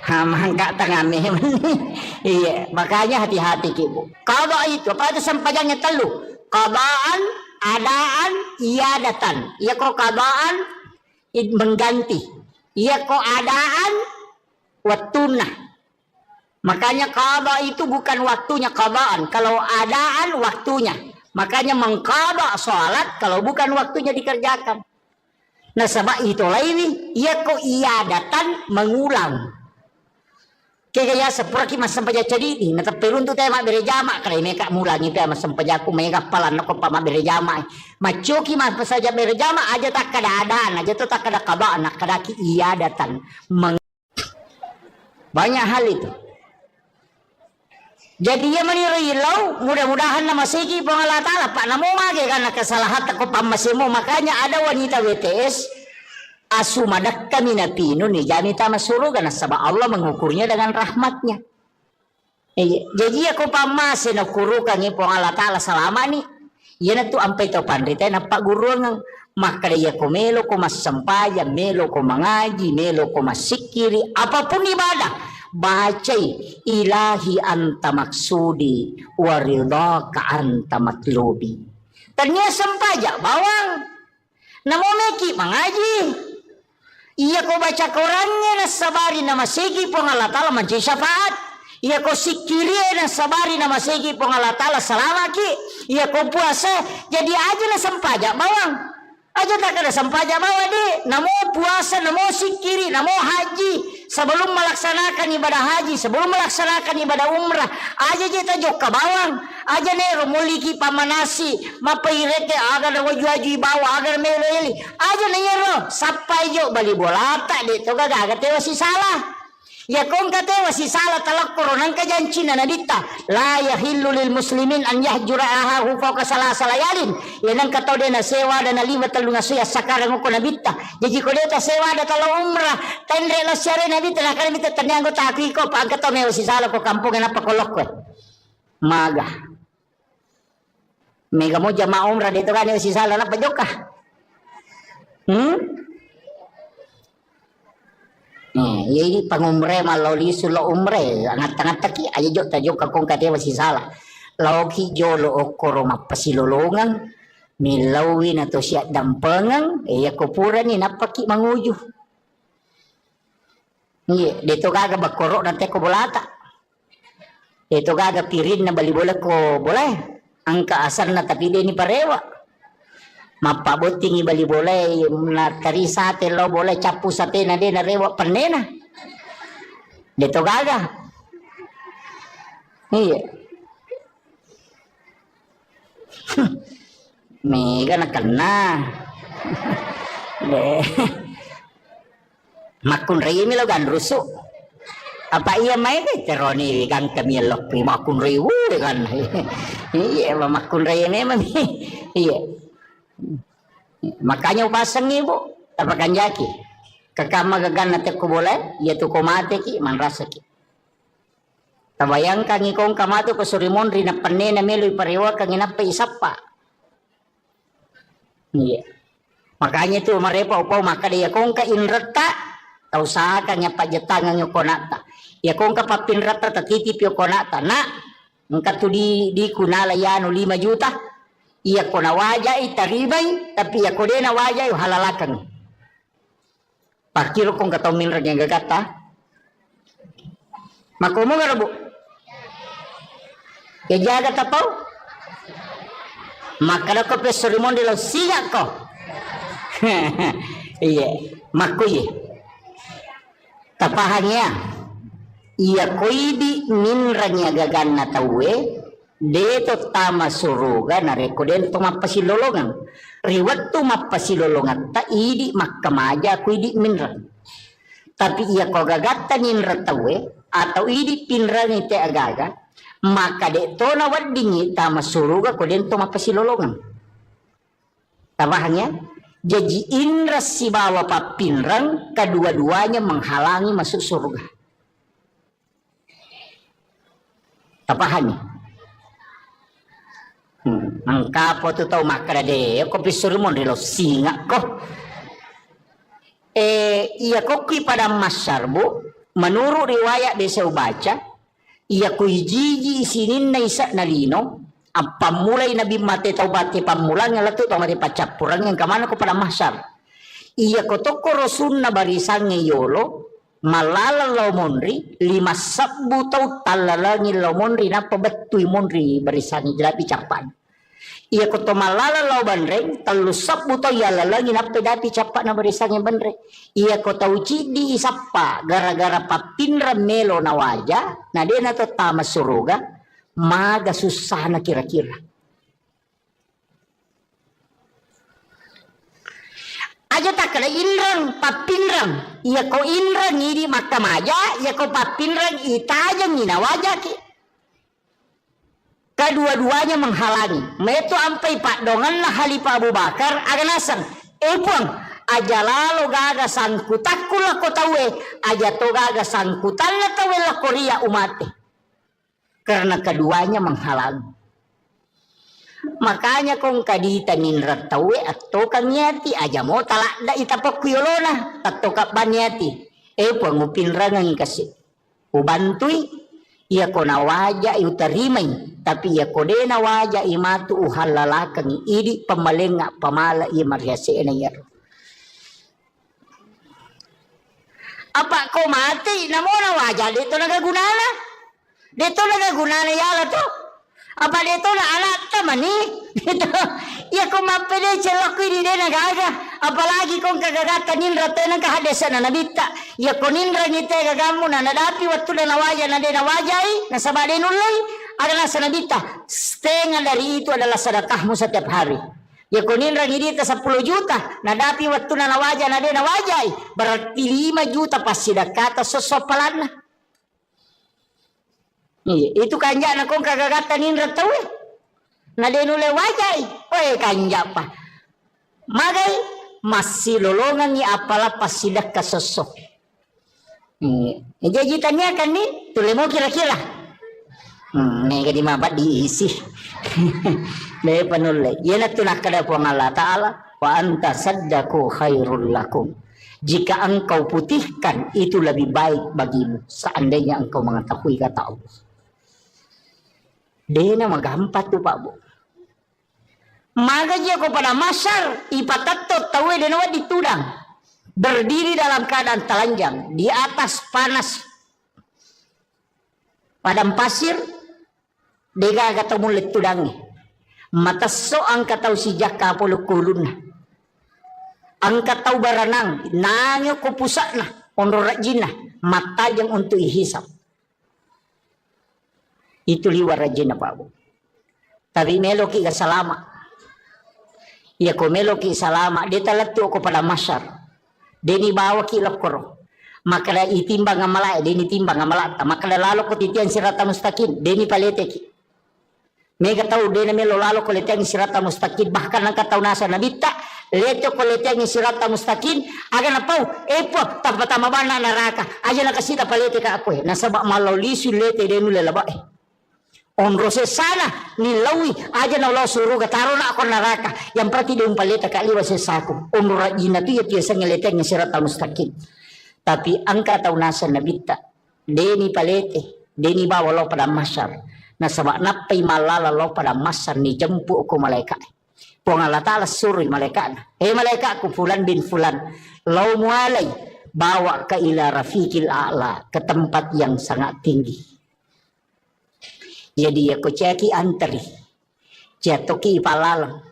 hamangka tangame iya makanya hati-hati ibu kalau itu apa itu sempajangnya telu qadaan adaan iadatan iya kok qadaan mengganti iya kok adaan waktuna makanya qada itu bukan waktunya qadaan kalau adaan waktunya makanya mengqada salat kalau bukan waktunya dikerjakan nah sama itu lain ia kok iadatan mengulang kaya seperti mas sampai jadi ini nah tapi untuk tema berjamaah kalau mereka mulangi tema sampai aku mereka palan aku pama berjamaah macoki mas saja berjamaah aja tak kada adaan aja tuh tak kada qada nak kada iadatan banyak hal itu. Jadi ya menirilau mudah-mudahan nama segi pengalah ta'ala pak namo mage karena kesalahan takut pamasimu makanya ada wanita WTS asumadak kami napino ni jani tama suruga na sabab Allah mengukurnya dengan rahmatnya. Jadi ako pamase na kurukan ni po Allah Ta'ala selama ni. Yan tu ampai to pandita na paguro ng makadaya ko melo ko masampaya, melo ko mangaji, melo ko masikiri, apapun ibadah. Bacay ilahi anta maksudi waridaka anta matlubi. Tanya sampaja bawang namomeki mangaji. Iya ko baca Qurannya na sabari na masigi po Allah Ta'ala manci syafaat. Iya ko sikiri na sabari na masigi po Allah Ta'ala salamaki. Iya ko puasa jadi aja na sampaja bawang. Aja tak ada sampaja bawa deh. Namo puasa, namo sikiri, namo haji. Sebelum melaksanakan ibadah haji, sebelum melaksanakan ibadah umrah, aja jeta joka bawang. Aja nero muliki pamanasi, mapairete agar wajui bawa agar meleli. Aja nero sampai jo bali bola tak deh. Toga gaga tewa si salah. Ya kong kata wasi salah talak koronan kajanci na nadita la yahillu lil muslimin an yahjura ahahu fawqa salasa layalin. Yanang kataw de na sewa da na 5 talunga suya sakarang ko nabita. Jadi ko deta sewa da talo umrah tendre la syare nabita na kan bita tanyango taki ko pag kataw me wasi salah ko kampung na pakolok ko. Maga. Mega mo jama umrah dito kan wasi salah na pajoka. Ini pangumre maloli sulo umre angat-angat taki aja jok tajok kakong kate masih salah lauki jolo okoro mapasilolongan milawin atau siat dampengang ya kupura ni napaki manguju iya dito gaga bakoro nante ko bolata dito gaga pirin na bali bola ko boleh angka asar na tapi dia ni parewa mapabuting ibali boleh na tari sate lo boleh capu sate na de na rewa panena dito gaga iya mega na kena makun rei mi lo gan rusu apa iya mai ke teroni gan kami lo pri makun rei kan iya makun rei memang iya. Makanya pasang ibu tapakan jaki kakama gagan nate ko boleh ya tu ko mate ki man rasa ki tabayang kang ikong kamato ko surimon rin na panne na melo iparewa kang inapa isapa iya makanya tu marepa upaw makadaya kong ka inrata tau sa kang yapa jatangan yung konata ya kong ka papinrata tatitip yung konata na ngka tu di kunala yan 5 juta iya ko na wajay taribay tapi iya ko din na wajay halalakan pakiro kong kataw minra niya gagata makumo nga rabo kaya jaga tapaw makala ko pesorimon dilo siya ko iya makuye tapahannya iya ko idi minra niya gagan na tawe deto tama suruga na rekoden to mapasilolongan riwat to mapasilolongan ta idi makamaja ku idi minra tapi iya ko gagata ninra tawe atau idi pinra ni te agaga maka de to na wadingi tama suruga ko den to mapasilolongan tabahannya jadi indra si bawa papinrang kedua-duanya menghalangi masuk surga tabahannya ang kapo tu tau makara de ko pisurmon rilo singa ko iya ko ki pada masyarbu menurut riwayat desa baca iya ko hiji isinin na isa na lino ang pamulay nabi mate tau bate pamulang nga lato tau mati pacapurang yang kamana ko pada masyar iya ko to ko rosun na barisang ngayolo malala law monri 5 sabbu tau talalangin law monri na pabatuy monri barisang jelapi capan iya ko to malala law banreng 3 sabbu tau yalalangin na pedapi capan na barisang banreng iya ko tau cidi isapa gara-gara papinra melo na waja na dia na to tama suruga maga susah na kira-kira aja tak kala inrang papinrang iya ko inrang ini makamaja iya ko papinrang itajang ina wajah ki kedua-duanya menghalangi meto ampai pak dongan lah Halifah Abu Bakar aganasang puang aja lalu gaga sangkutakku lah ko tawe aja to gaga sangkutan lah tawe lah korea umate karena keduanya menghalang. Makanya kung kadita ninrat tawe atau kanyati aja mo talak da itapak kuyolona atau kapanyati pangupin rangang kasi ubantui iya ko nawaja utarimay tapi iya ko de nawaja imatu uhalalakang idi pamalenga pamala iya mariase na yaro. Apa ko mati namo nawaja dito nagagunana yala to. Apa dito na alat tamani dito iya ko mapede celok ini de nagaga apalagi kung kagagatan ninra tenang kahadesan na nabita iya ko ninra ngite gagamu na nadapi waktu na nawaja na de nawajay na sabade nulay adalah sa nabita setengah dari itu adalah sedekahmu setiap hari. Ya kunin rangi dia 10 juta, nadapi waktu na nawaja na de nawajay berarti 5 juta pas sedekah sosopalan na. Itu kanja na kung kagagatan ninra tawe na de nulay wajay kanja pa magay masih lolongan ni apala pas sedekah sosok. Jajitannya kan nih tule mo kira-kira nega di mabat diisi le panulay yan at tunakada po ng Allah Ta'ala wa anta saddaku khairul lakum jika engkau putihkan itu lebih baik bagimu seandainya engkau mengetahui kata Allah. Dia na magampat tu Pak Bu. Magaji ako pada masyar ipatatot tawe denawa ditudang berdiri dalam keadaan telanjang di atas panas padang pasir dega kata mulit tudangi mataso ang kataw si jaka pulukulun na ang kataw baranang nangyo kupusa na onrorajin na mata yang untuk ihisap itu liwarajin na Pak Bu. Tapi meloki ka salama ya ko meloki salama di talatu ko pada masyar deni bawa ki lokoro makala itimbang amalay deni timbang amalata makala lalo ko titian sirata mustaqim deni palete ki mega tahu deni melo lalo ko letian sirata mustaqim bahkan ang kataw nasa nabita leto ko letian sirata mustaqim aga na pau po tapatama bana naraka aja na kasita palete ka ako nasa ba malawlisu lete denu lelaba onrose sana nilawi aja na Allah suruh kataro na ako naraka yang berarti yung paleta kaliwa sa sako onrajina tu ya tiasa ngeleteng sirata mustaqim. Tapi angka taunasan nabita deni palete deni bawa lo pada masyar na sabak napay malala lo pada masyar ni jempu ko malaikat po Allah Ta'ala suruh malaikat malaikat ko fulan bin fulan lo mualay bawa ka ila rafiqil a'la ke tempat yang sangat tinggi. Jadi aku ceki antri jatoki palalang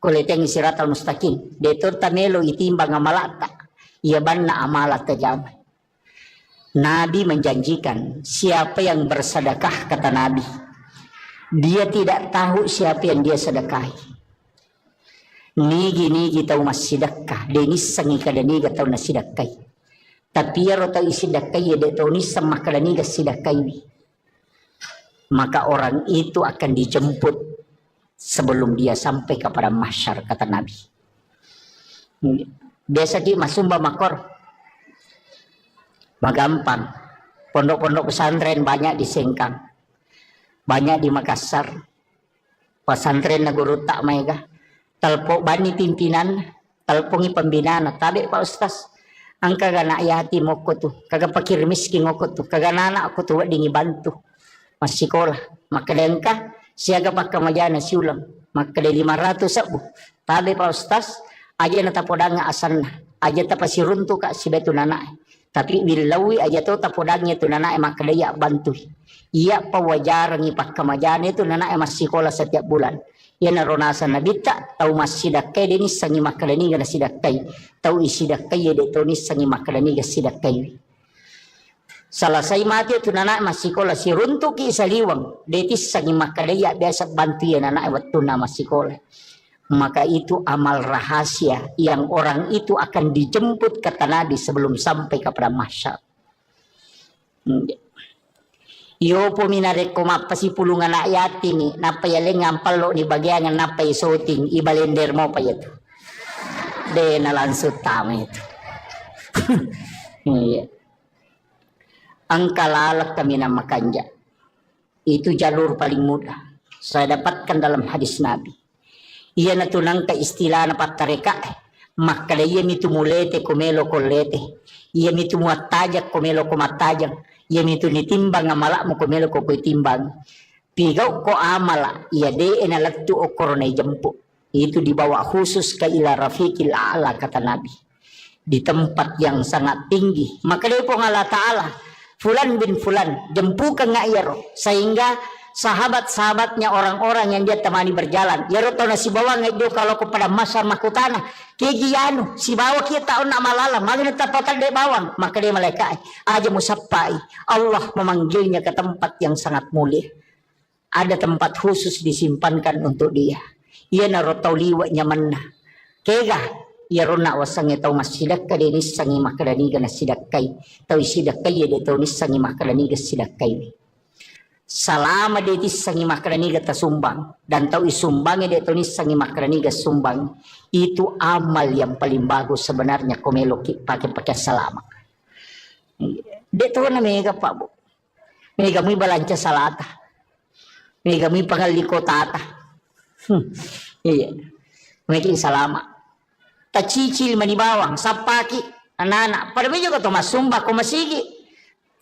kuleteng siratal mustaqim detur tamelo itimbang amalata ia banna amalat tajam. Nabi menjanjikan siapa yang bersedekah kata Nabi dia tidak tahu siapa yang dia sedekahi nigi tahu mas sedekah denis sangi kada niga tahu na sedekahi tapi ya rota isidekahi de tahu ni sama kada niga sedekahi maka orang itu akan dijemput sebelum dia sampai kepada mahsyar kata Nabi. Biasa di masumba makor magampang pondok-pondok pesantren banyak di Sengkang banyak di Makassar pesantren na guru tak mega talpo bani pimpinan talpongi pembinaan tabi Pak Ustaz angka gana ayati moko tu kaga pakir miskin moko tu kaga nana aku tu dingi bantu masih sekolah maka dengka siaga pakka majana siulang maka de 500 sabu tabe Pak Ustaz aja na tapodanga asan aja tapasiruntu ka si betu nana tapi bilawi aja to tapodangnya tu nana maka dia bantu iya pawajar ngi pakka majana itu nana masih sekolah setiap bulan ya naronasa nabita tau masih dakai denis sangi maka deni gana sidakai tau isi dakai de to nis sangi maka deni ga sidakai salasai mati tu nana masih sekolah si runtuk ki saliwang detis sangi makalaya biasa bantu ya nana waktu na masih sekolah maka itu amal rahasia yang orang itu akan dijemput kata Nabi sebelum sampai kepada mahsyar. Yo po minare ko mapasi pulungan ayat ini napa ya lengang palo ni bagian napa isoting ibalender mo pa yato de nalansut tama itu. Iya. Ang kalalak kami na makanja. Itu jalur paling mudah. Saya dapatkan dalam hadis Nabi. Ia natunang ka istilah na patareka. Makala iya mitu mulete kumelo kolete. Iya mitu muatajak kumelo kumatajak. Iya mitu nitimbang amalak mo kumelo ko timbang. Pigaw ko amala. Iya de enalatu o koronay jampu. Itu dibawa khusus ke ila rafiqil a'la kata Nabi. Di tempat yang sangat tinggi. Maka dia pun Allah Ta'ala. Fulan bin Fulan. Jempukan nga iyaro. Sehingga sahabat-sahabatnya orang-orang yang dia temani berjalan. Yaro tau na si bawa nga ito kalau kepada masar makutana. Kegiyano. Si bawa kita on na malala. Magana tapatan de bawang. Maka dia malaikat. Aja musapai. Allah memanggilnya ke tempat yang sangat mulia. Ada tempat khusus disimpankan untuk dia. Ia narotau liwa nyaman na. Kega. Ia rona wasang tau masidak ka denis sangi makadaniga na sidakkay. Tau isidak kay de tau nis sangi makadaniga sidakkay. Salama de tis sangi makadaniga tasumbang dan tau isumbang de tau nis sangi makadaniga sumbang. Itu amal yang paling bagus sebenarnya komelo pakai salama. De tau na mega pa bu. Mega mi balanca salata. Mega mi pangaliko tata. Iya. Mega salama. Tacicil manibawang sapaki anak-anak pada medyo ko masumba ko masigi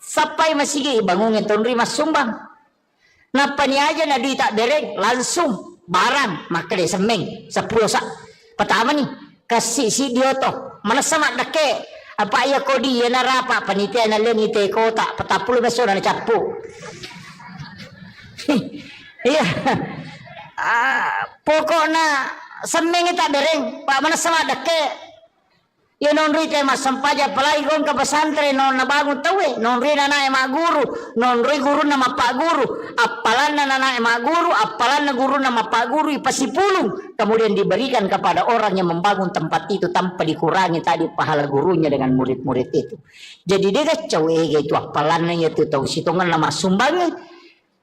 sapay masigi ibangungin tonri masumbang napaniaja na di tak dereng langsung barang makade semeng sa pulosa patama ni kasi si dioto manasama dake apa iya kodi ya narapa panitia na lengite kota patapulo beso na capu iya pokoknya semeng tak dereng pak mana sama deke ya nonri teh mas sampaja palai gon ka pesantren non nabangun tawe nonri nana ema guru nonri guru nama pak guru apalan nana ema guru apalan guru nama pak guru ipasipulung kemudian diberikan kepada orang yang membangun tempat itu tanpa dikurangi tadi pahala gurunya dengan murid-murid itu jadi dia kacau itu apalannya itu tahu situngan nama sumbangnya.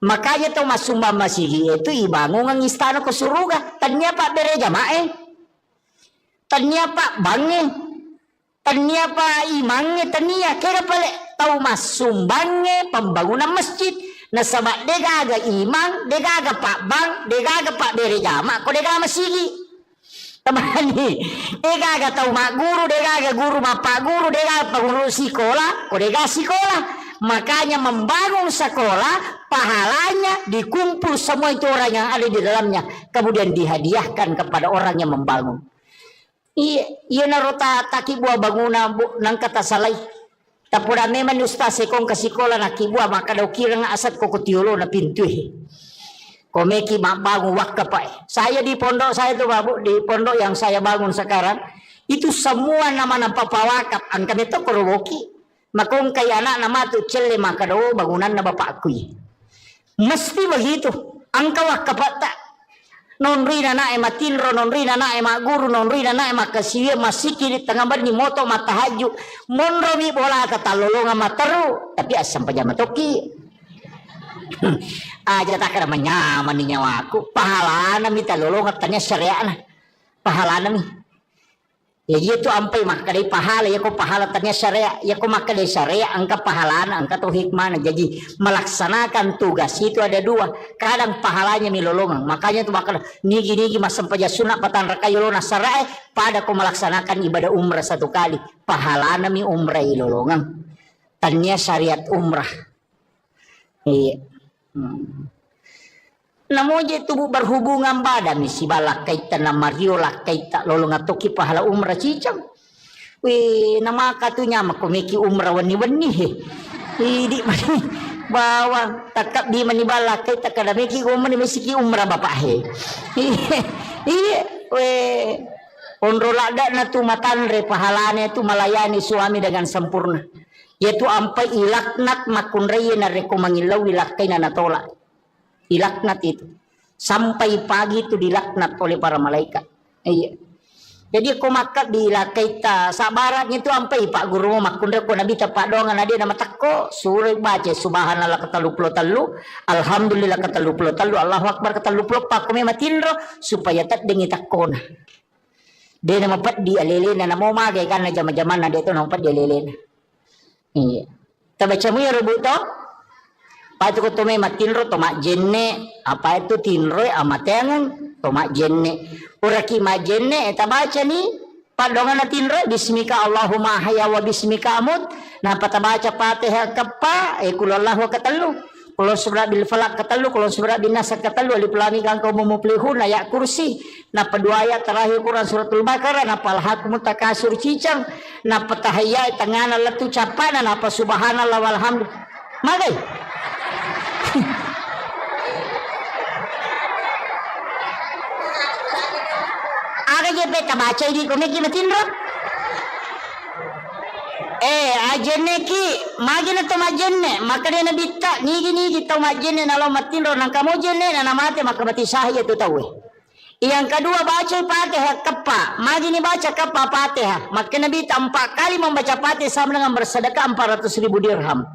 Makanya tuh mas sumbang masigi itu ibangun ang istana ko suruga. Tanya pak bere jamae. Tanya pak bange. Tanya pak imange tanya. Kira pala tahu mas sumbangnya pembangunan masjid. Nasaba degaga imang, degaga pak bang, degaga pak bere jama. Ko degaga masigi. Tamani. Degaga tahu mak guru, degaga guru mak pak guru, degaga pengurus sekolah, ko degaga sekolah. Makanya membangun sekolah pahalanya dikumpul semua itu orang yang ada di dalamnya kemudian dihadiahkan kepada orang yang membangun. Iya narota taki buah bangunan nang kata salai. Tapura memang ustaz sekong ke sekolah nak buah maka daw kirang asat ko kutiulo na pintu. Komeki bangun wakka pa. Saya di pondok saya tuh babu di pondok yang saya bangun sekarang itu semua nama papawakap ang kami to korowoki. Makong kaya anak nama tu celle maka do bangunan na bapakku. Mesti begitu. Ang kawak kapata. Nonri na matinro, nonri na guru, nonri na makasiya masiki di tengah bar ni moto matahaju. Monro mi bola katalolonga mataru. Tapi asam paja matoki. Aja tak ada menyaman ni nyawaku. Pahala na mi talolonga tanya syariah na. Pahala na mi. Ya itu ampai maka dari pahala ya ko pahala tanya syariah ya ko maka dari syariah angka pahalana angka tuh hikmah jadi melaksanakan tugas itu ada dua kadang pahalanya milolongan makanya tuh maka nigi mas sampaja sunat patan rakayolona syariah pada ko melaksanakan ibadah umrah satu kali pahalana mi umrah ilolongan tanya syariat umrah iya Namun itu berhubungan badan si balak kaitan na Mario lak kaita lolong atoki pahala umrah cicam. Wih nama katunya makomeki umrah wani di bawang takap di mani balak kaita kada meki umrah mesiki umrah bapak he. Iya weh onro lada na tu matanre pahalanya tu melayani suami dengan sempurna. Yaitu ampai ilaknat makunrei na rekomangilaw ilakai na natolak. Dilaknat itu sampai pagi itu dilaknat oleh para malaikat. Iya. Jadi aku makat dilakai ta sabaratnya itu sampai pak guru makunda ko nabi tapak dongan ada nama takko suruh baca subhanallah kata 23 alhamdulillah kata 23 Allahu akbar kata 24 ko matinro supaya tak dengi takkona. Dia na mapat di alilin na namo magay kan na jama-jaman na dito na mapat di alilin. Iya. Tabaca mo yung rubo to? Pato ko tumay matinro tomak jenne. Apa itu tinro amatengan tomak jenne. Uraki ma jenne tabaca ni padongan na tinro bismika Allahumma haya wa bismika amut. Na patabaca Fatihah kappa kulallahu katalu. Kulon surah bil falak katalu, kulon surah bin nas katalu, alif lam mim kang kaum muflihun ayat kursi. Na kedua ayat terakhir Quran suratul Baqarah, na palhakum takasur cicang, na patahaya tengana letu capana, na pa subhanallah walhamd. Magay. Aga je beta baca ini kone kinatinro. Ajenne ki magina to majenne makade na bitta nigi to majenne na lo matinro nang kamo jenne na namate makabati sahaya tu tahu. Yang kedua baca Fatihah kappa, magini baca kappa Fatihah, maka Nabi 4 kali membaca Fatihah sama dengan bersedekah 400.000 dirham.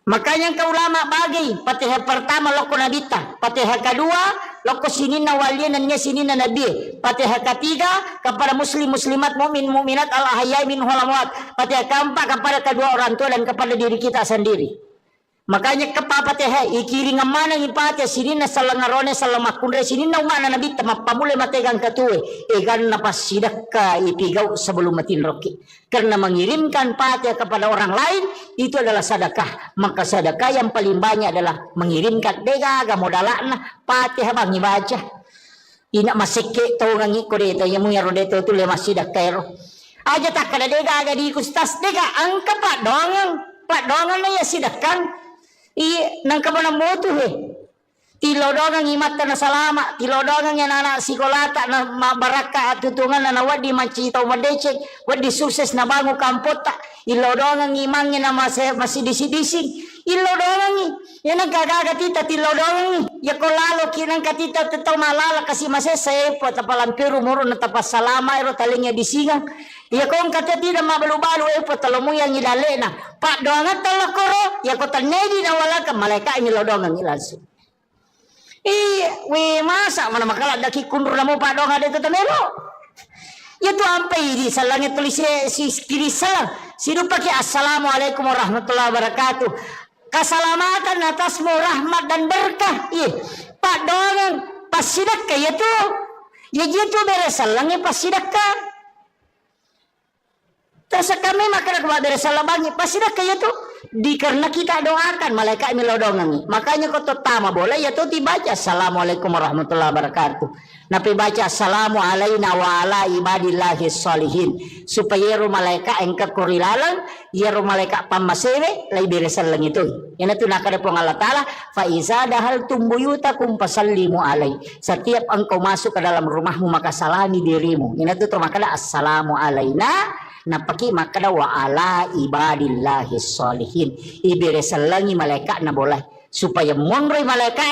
Makanya ke ulama bagi Fatihah pertama loko nabita, Fatihah kedua loko sinina waliannya sinina nabi, Fatihah ketiga kepada muslim muslimat mukmin mukminat al ahyai min hulamwat, Fatihah keempat kepada kedua orang tua dan kepada diri kita sendiri. Makanya Fatihah ikiri ngamana ngipate sinina salangarone salamakundre sinina umana nabi tamapamule mategang katue egan napas sidaka ipigau sebelum matin roki. Karena mengirimkan Fatihah kepada orang lain itu adalah sedekah. Maka sedekah yang paling banyak adalah mengirimkan degaga modalana Fatihah bang baca. Ina masike to ngangi kodeto yamu ya rodeto tu le masidakero. Aja tak kada degaga di kustas dega angka pak dongang na ya sidakang. Nang kabana motu he. Tilodongan imata na salama, tilodongan yan anak sikolata na mabaraka at tutungan na wadi mancitaw madecek, wadi sukses na bango kampota, ilodongan imangin na masidisi-dising, ilodongan yan ang kagagatita, tilodongan ya kolalo kinang katita tataw malala kasi masesepo tapalampiru muro na tapas salama ero talingnya disingang. Ya kong kata tidak mabalu-balu po talomo yang ilale na pak doangan talakoro ya ko tanedi na wala ka malaika ini lodongan ilasu. We masa mana makala daki kundur namo pak doangan itu tamelo. Ya tu ampai di salangnya tulis si kiri salam. Sidu pakai assalamualaikum warahmatullahi wabarakatuh. Keselamatan atasmu rahmat dan berkah. Pak doangan pasidakka ya tu. Ya gitu beres salangnya pasidakka. Tasa kami makan kepada beresalah bangi pasti dah kayak tu karena kita doakan malaikat melodongan. Makanya kau tama boleh ya tu dibaca assalamualaikum warahmatullahi wabarakatuh. Napi baca assalamu alaina wa ala ibadillahi sholihin supaya ru malaikat engka kurilalang ya ru malaikat pamasewe lai beresalang itu. Yang itu nak ada Allah Taala fa iza dahal tumbuyutakum fasallimu alai. Setiap engkau masuk ke dalam rumahmu maka salami dirimu. Yang itu termakna assalamu alaina. Napaki makada wa ala ibadillahi sholihin ibere salangi malaikat na boleh supaya mongroy malaikat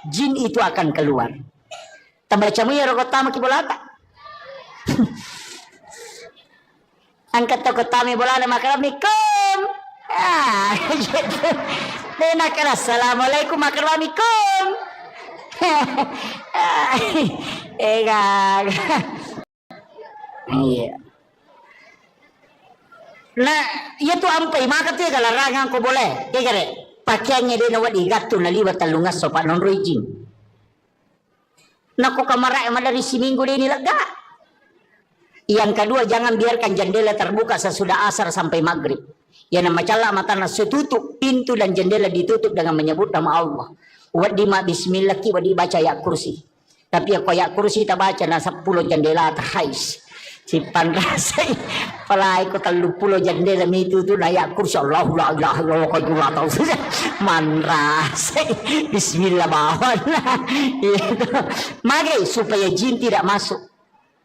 jin itu akan keluar. Tambaca mo ya rokotama kibolata. Angkat tokotami bolana makaramikum. Gitu. Dena kala assalamualaikum makaramikum. Iya. Nah, itu ampai maka tu kalau rangang ko boleh. Kaya pakaiannya dia nawat igato na liwat talungas so pak non rojing. Nako kamara emang dari si minggu dia nilaga. Yang kedua jangan biarkan jendela terbuka sesudah asar sampai maghrib. Ya nama cala mata nasu tutup pintu dan jendela ditutup dengan menyebut nama Allah. Wadi ma bismillah ki wadi baca ayat kursi. Tapi aku ayat kursi tak baca na 10 jendela terhais. Si panrasay palay ko 30 jandela itu tu nayak kursi Allah la ilaha illallah qadullah tahu manrasay bismillah bawan itu mari supaya jin tidak masuk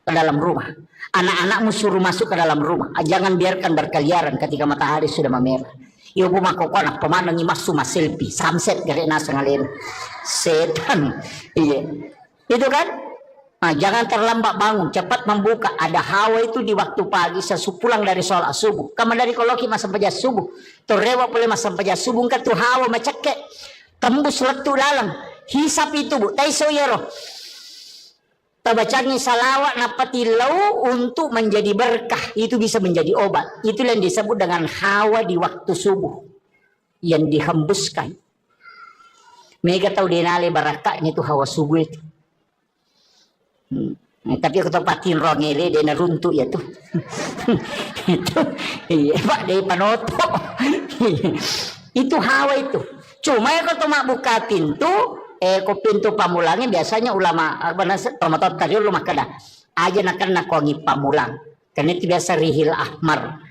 ke dalam rumah. Anak-anakmu suruh masuk ke dalam rumah, jangan biarkan berkeliaran ketika matahari sudah memerah. Ibu makokon pemandangi masuk selfie sunset gere nasa ngalen setan iya itu kan. Nah, jangan terlambat bangun, cepat membuka. Ada hawa itu di waktu pagi sesupulang dari sholat subuh. Kamu dari koloki masa pajas subuh. Torewa boleh masa pajas subuh kan tu hawa macake. Tembus letu dalam. Hisap itu bu. Tai soyero. Tabacanya salawat napati lau untuk menjadi berkah, itu bisa menjadi obat. Itulah yang disebut dengan hawa di waktu subuh yang dihembuskan. Mega tahu denale barakahnya itu hawa subuh itu. Tapi aku tempatin rongele dia runtuh ya tuh. Itu iya Pak dari panoto. Itu hawa itu. Cuma ya kalau buka pintu pintu pamulangnya biasanya ulama tomatot tadi ulama kada aja nak wangi pamulang karena itu biasa rihil ahmar.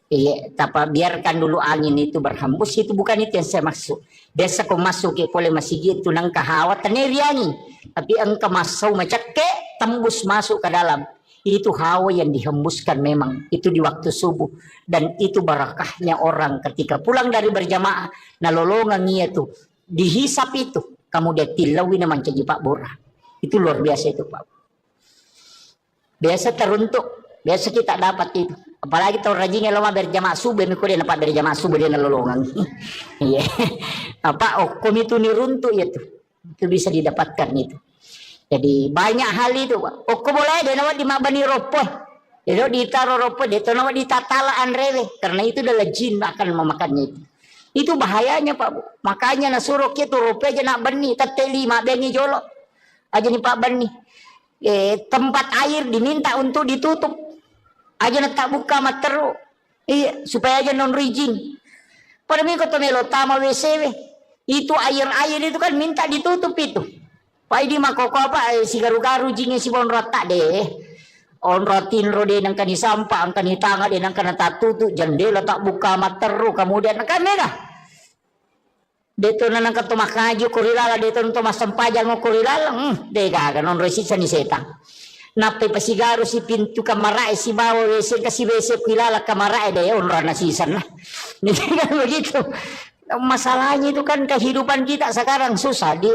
Iya, tapi biarkan dulu angin itu berhembus, itu bukan itu yang saya maksud. Biasa kau masuk ke boleh masih gitu nang kahawat riangi, tapi engkau masuk macam ke tembus masuk ke dalam. Itu hawa yang dihembuskan memang itu di waktu subuh, dan itu barakahnya orang ketika pulang dari berjamaah nah lolongan itu dihisap itu kamu dia tilawi naman jadi Pak Bora. Itu luar biasa itu Pak. Biasa teruntuk, biasa kita dapat itu. Apalagi tahu rajinnya lama berjamaah subuh, mikir dia dapat berjamaah subuh dia lolongan. Iya. Apa okom itu niruntuk ya tuh. Itu bisa didapatkan itu. Jadi banyak hal itu Pak. Okom boleh dia nawat di mabani ropoh. Dia ditaruh ropoh, dia nawat ditatalaan rele. Karena itu adalah jin akan memakannya itu. Itu bahayanya Pak Bu. Makanya nasuruh kita rupiah aja nak beni, teteli mak bengi jolok. Aja nih Pak beni. Tempat air diminta untuk ditutup. Aja nak tak buka mat teruk. Iya, supaya aja non rizin. Pada minggu tu melo tama WC. Itu air itu kan minta ditutup itu. Pak ini makoko apa si garu-garu jingnya si bon rata deh. On rotin rode nang kani sampah, ang kani tanga deh nang kana tatutu jendela tak buka mat teruk kemudian kan merah. Deto na nang katumak ngaji kurilala deto nang tumas sampajang mo kurilala dega non resisa ni setang. Nape pasigaru si pintu kamara si bawa WC kasih WC pilala kamara deh onra na sisan lah. Nih kan begitu. Masalahnya itu kan kehidupan kita sekarang susah di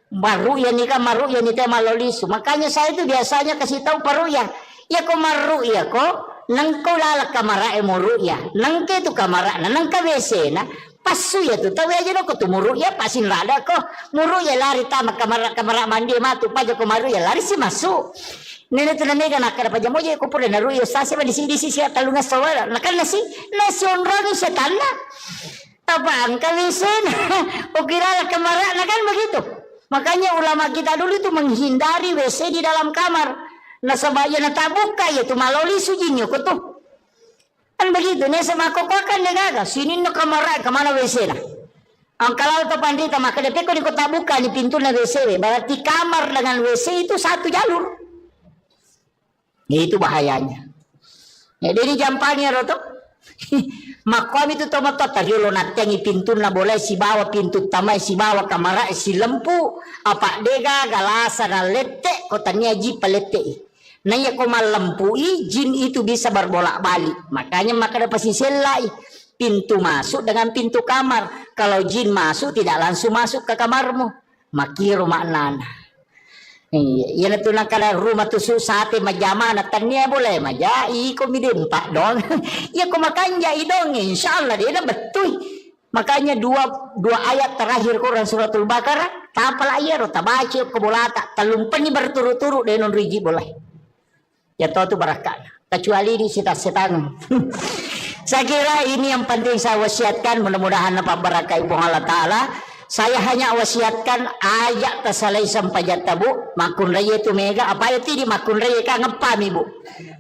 baru ya nikah maru ya nikah malolisu. Makanya saya itu biasanya kasih tahu paru ya kok maru ya kok nang ko lala kamara moru ya nang ke tu kamara nang ka WC na pasu ya tu tahu aja ko tu muru ya pasin rada ko muru ya lari tama kamara mandi matu paja ko maru ya lari si masuk. Nene tu nene nak kada paja moje ko pura naru ya sase ba di sini talunga sawala nakal nasi onrang sa tanah. Apa angka WC ukira kamara na kan begitu. Makanya ulama kita dulu itu menghindari WC di dalam kamar. Nah sebaya na tabuka ya tu maloli sujinyo ko tu. Kan begitu, nih sama kokokan negaga, sini no kamar kemana WC lah. Ang kalau tu pandita maka depe ko di kota buka di pintu na WC, berarti kamar dengan WC itu satu jalur. Itu bahayanya. Jadi ini jampanya roto. Makom itu tomat tadi lo natengi pintu na boleh si bawa pintu tamai si bawa kamar si lempu apa dega galasa na lete kotanya ji palete. Nanya ko malempui jin itu bisa berbolak-balik. Makanya maka ada pasti selai pintu masuk dengan pintu kamar. Kalau jin masuk tidak langsung masuk ke kamarmu. Makiru maknana. Iya na tunang kada rumah tu sate majama na tanya boleh maja iko midempak dong. Ya ko makanya idong insyaallah dia na betul. Makanya dua ayat terakhir Quran suratul Baqarah tapal ayat tabaci ko bolata talumpan ni berturut-turut denon riji boleh. Ya tahu itu barakah. Kecuali di setan. Saya kira ini yang penting saya wasiatkan. Mudah-mudahan apa barakah ibu Allah Ta'ala. Saya hanya wasiatkan ayat tersalai sampai jatabu. Makun raya itu mega. Apa itu di makun raya kan ngepam ibu.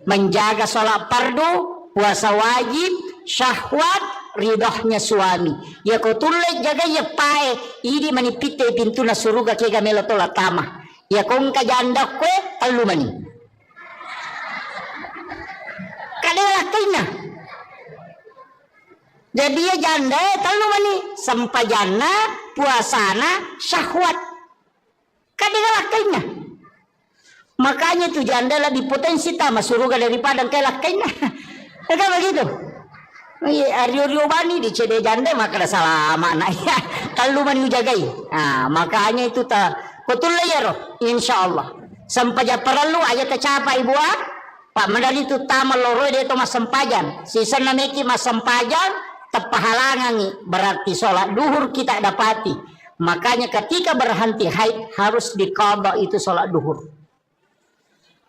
Menjaga sholat fardu, puasa wajib, syahwat, ridhohnya suami. Ya kau tulis jaga ya pae. Ini manipite pintu na suruga kega melotola tama. Ya kau ngkajanda kue talu mani. Kadang kena. Jadi ya janda tahu mani sampajana puasana syahwat. Kadang kena. Makanya tu janda lebih potensi tama suruga daripada kelak kena. Kan begitu. Ario bani di cede janda maka ada salah makna ya. Tahu mani jagai. Nah, makanya itu ta betul ya roh insyaallah. Sampai perlu ayat tercapai buat Pak Mandali itu tamal loro dia itu mas sempajan. Sisa namiki mas sempajan tepahalangan berarti sholat duhur kita dapati. Makanya ketika berhenti haid harus diqadha itu sholat duhur.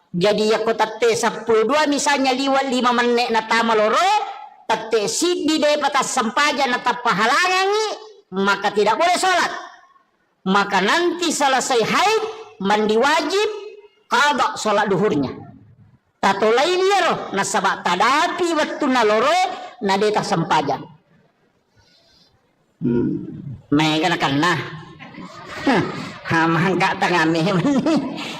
Jadi ya ko tate 12 misalnya liwat 5 menit na tama loro, tate sidi de patas sempaja na tapahalangangi, maka tidak boleh sholat. Maka nanti selesai haid, mandi wajib, qada sholat duhurnya. Tato lain ya roh, nasabak tadapi waktu na loro, na de tas sempaja. Mega na kan nah. Mangka tangame.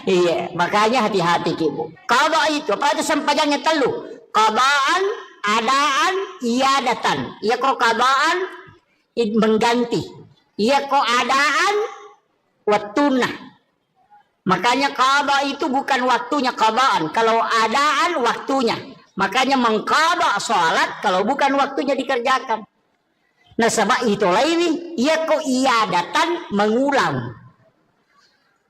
Iya, makanya hati-hati Ibu. Qada itu apa itu sempajangnya telu. Qadaan, adaan, iadatan. Iya kok qadaan mengganti. Iya kok adaan waktuna. Makanya qada itu bukan waktunya qadaan, kalau adaan waktunya. Makanya mengqada salat kalau bukan waktunya dikerjakan. Nah sama itu lain, iya kok iadatan mengulang.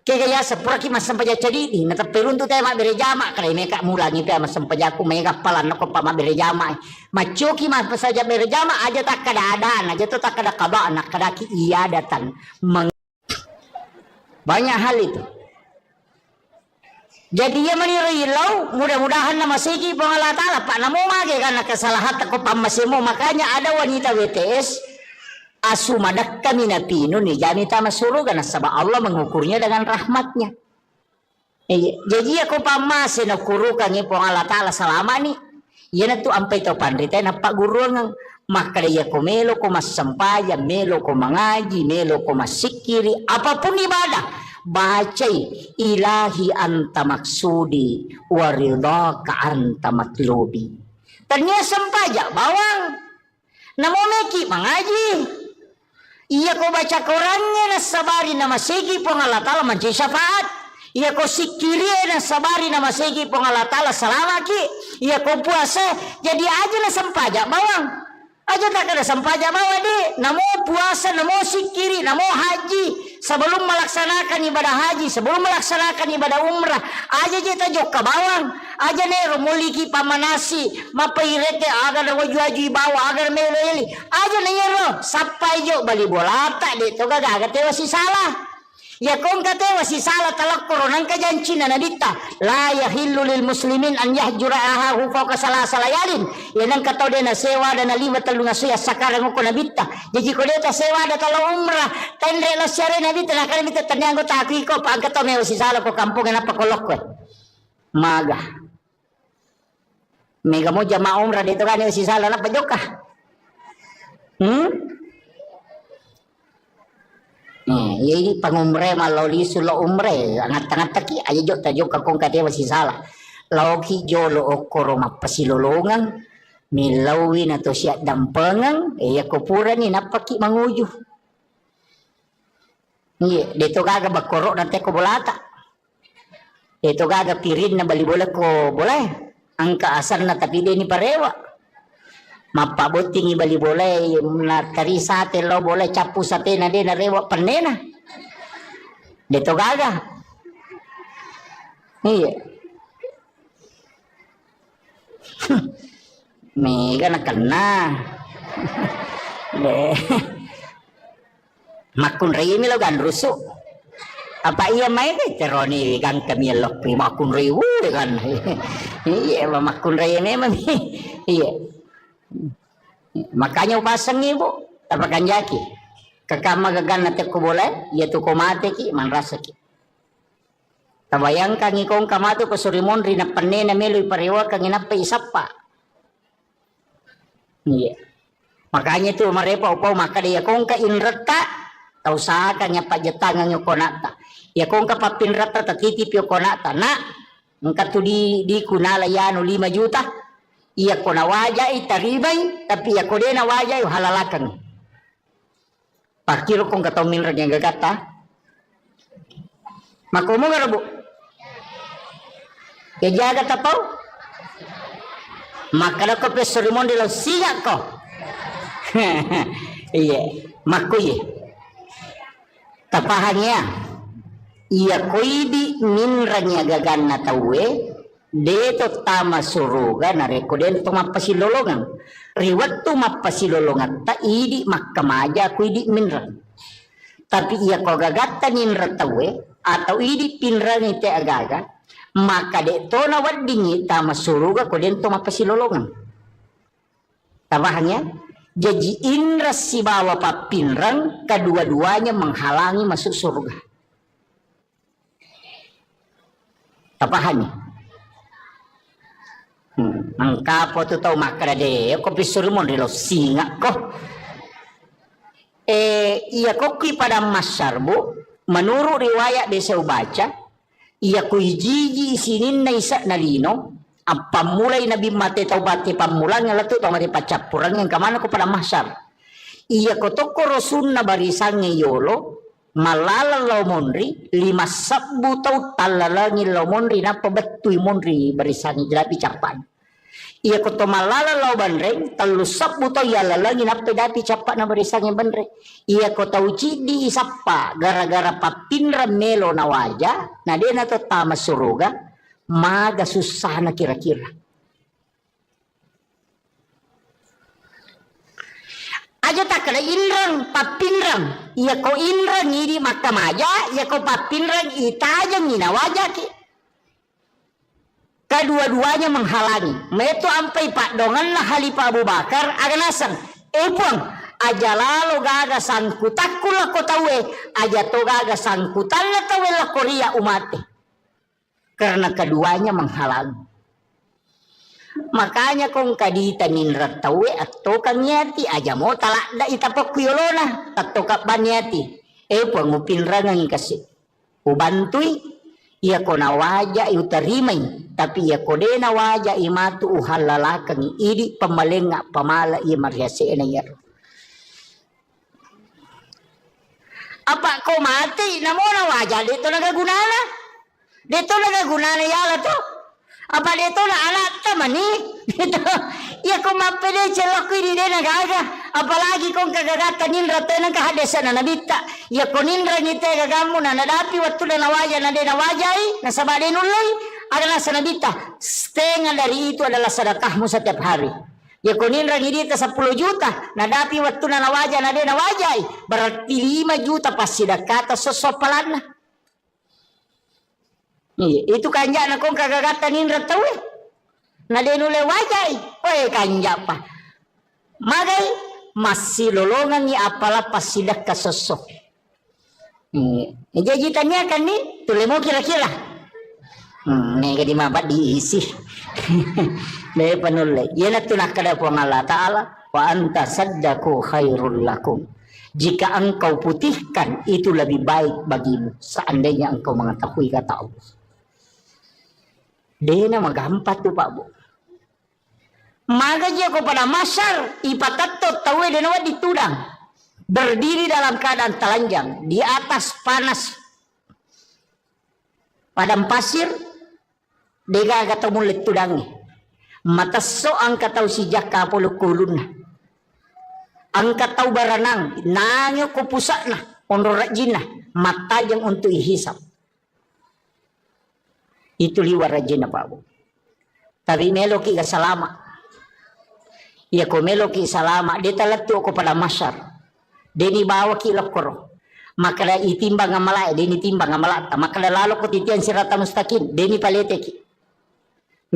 Kaya sepura ki masam paja jadi di nata perun tu tema berjama kare meka mulangi tema masam paja ku meka palan ko pama berjama macoki mas saja berjama aja tak kada adaan aja tu tak kada qada anak kada ki iadatan banyak hal itu. Jadi ya menirilau mudah-mudahan nama segi Allah Ta'ala pak namo mage karena kesalahan ko pamasimo makanya ada wanita WTS asumadak kami napino nih jadi tama suruh karena sabab Allah mengukurnya dengan rahmatnya. Jadi aku pamas na kurukan ni pong Allah Ta'ala selama ni yan tu ampai to pandita na paguru ng makadaya ko melo ko masampaya melo ko mangaji melo ko masikiri apapun ibadah bacai ilahi anta maksudi waridaka anta matlubi. Ternyata sampaja bawang namo meki mangaji. Iya ko baca Qurannya na sabari na masigi pong Allah Ta'ala manci syafaat. Iya ko sikiri na sabari na masigi pong Allah Ta'ala salamaki. Iya ko puasa jadi aja na sampaja bawang. Aja tak ada sampaja bawa deh. Namo puasa, namo sikiri, namo haji. Sebelum melaksanakan ibadah haji, sebelum melaksanakan ibadah umrah, aja kita jok ke bawang. Aja nih romoliki pamanasi, mapairete agar wajib bawa agar meleli. Aja nih ro, sampai jo bali bola tak deh. Toga gak tewa si salah. Ya kong kata wasi salah talak koronan kajanci na nadita la yahillu lil muslimin an yahjura ahahu fawqa salasa layalin yanang kataw de na sewa dan na 5 talunga suya sakarang ko nabita jadi ko deta sewa da talo umrah tendre la syare nabita na kan bita tanyango taki ko pag kataw me wasi salah ko kampung na pakolok ko maga mega mo jama umrah dito kan wasi salah na pajoka Jadi pangumre maloli sulo umre angat-angat taki aja jok tajuk kakong kate masih salah lauki jolo okoro mapasilolongan milawin atau siat dampengang ya kupura ni napaki manguju iya dito gaga bakorok nante ko bolata dito gaga pirin na bali bola ko boleh angka asar na tapi dia ni parewa mapabuting ibali boleh na kari sate lo boleh capu sate na de na rewa panena dito gaga iya mega na kena makun rei mi lo gan rusuk apa iya main deh teroni kan kami lo prima makun rei kan iya makun rei memang iya makanya upasang ibu tapakan jaki kakama gagan nate ko boleh ya tu ko mate ki man rasa ki tabayang kang ikong kamato ko surimon rin na panne na melo iparewa kang inapa isapa iya makanya tu marepa upaw makadaya kong ka inrata tau sa kanya pajetangan yung konata ya kong ka papinrata tatitip yung konata na ngka tu di kunala yan 5 juta iya ko na wajay taribay tapi iya ko din na wajay halalakan pakiro kong kataw minrag yung gagata makumo nga rabo kaya jaga tapaw makala ko pesorimon dilaw siya ko iya makuye tapahanya iya ko idi minrag yung gagan na tawe dito tama suruga na rekoden to mapasilolongan riwat to mapasilolongan ta idi makamaja ko idi minra tapi iya ko gagata ninra tawe atau idi pinra ni te agaga maka deto na wadingi tama suruga ko dento mapasilolongan. Tabahannya, jadi indra si bawa papinrang kedua-duanya menghalangi masuk surga. Tabahannya. Angka po to tau makara de ko pisurmon relo singa ko. Iya koki pada masyarbu menurut riwayat desa baca iya kuijiji isinin na isa na lino ang pamulay Nabi mate taubati pamulang nga lato tau mati pacapurang yang kamana ko pada masyar iya ko toko rosun na barisang yolo malalaw monri 5 sabbu tau talalangin law monri na pabatuy monri barisang jelapi capan iya ko to malalaw banreng 3 sabbu tau yalalangin na pedapi capan na barisang banreng iya ko tau cidi isapa gara-gara papinra melo na waja na dia na to tama suruga maga susah na kira-kira. Aja tak kena inrang papinrang iya ko inrang ini maka maja iya ko papinrang itajang ina waja ki kedua-duanya menghalangi meto ampai pak dongan lah Halifah Abu Bakar aganasang puang aja lalu gaga sangkutakku lah ko tawe aja to gaga sangkutan lah tawe lah Korea umate karena keduanya menghalangi makanya kong kadita minrat tawe atau kang nyati aja mau talak da itapok kuyolona atau kapan nyati puang upinrangan kasih ubantui iya ko na waja utarimay tapi iya ko de na waja imatu uhalalakang idi pamalenga pamala iya mariase na yaro apa ko mati namo na waja dito nagagunana yala to apa dito na alat tamani dito iya ko mapede celok ini de nagaga apalagi kong kagagatan nindra tenang kahadesan na nabita iya ko nindra ngite gagamu na nadapi waktu na nawaja na de nawajai na sabade nulay adalah sanabita setengah dari itu adalah sedekahmu setiap hari ya ko nindra ngidita 10 juta nadapi waktu na nawaja na de nawajai berarti 5 juta pasti sedekah sosopalan na iya itu kanja na kong kagagatan nindra tawe na de nulay wajai kanja pa magay masih lolongan ni apalah pasidak kasosok. Jadi tanya kan nih, tuh mau kira-kira. Nih kadi mabat diisi. Nih penulai. Ya na tunah kada po Allah Taala wa anta saddaku khairul lakum. Jika engkau putihkan itu lebih baik bagimu seandainya engkau mengetahui kata Allah. Dia nama gampang tuh Pak Bu. Maka dia kepada masyar ipatatot tawe denawa ditudang berdiri dalam keadaan telanjang di atas panas padang pasir dega kata mulut tudangi mata so angka tau si jaka polo kulun angka tau baranang nanyo ko pusakna onro rajina mata yang untuk ihisap itu liwar rajina Pak Bu tapi meloki ka salama ya ko meloki salama dia talatu ko pada masyar deni bawa ki lokoro maka itimbang amala deni timbang amala maka lalo ko titian sirata mustaqim deni palete ki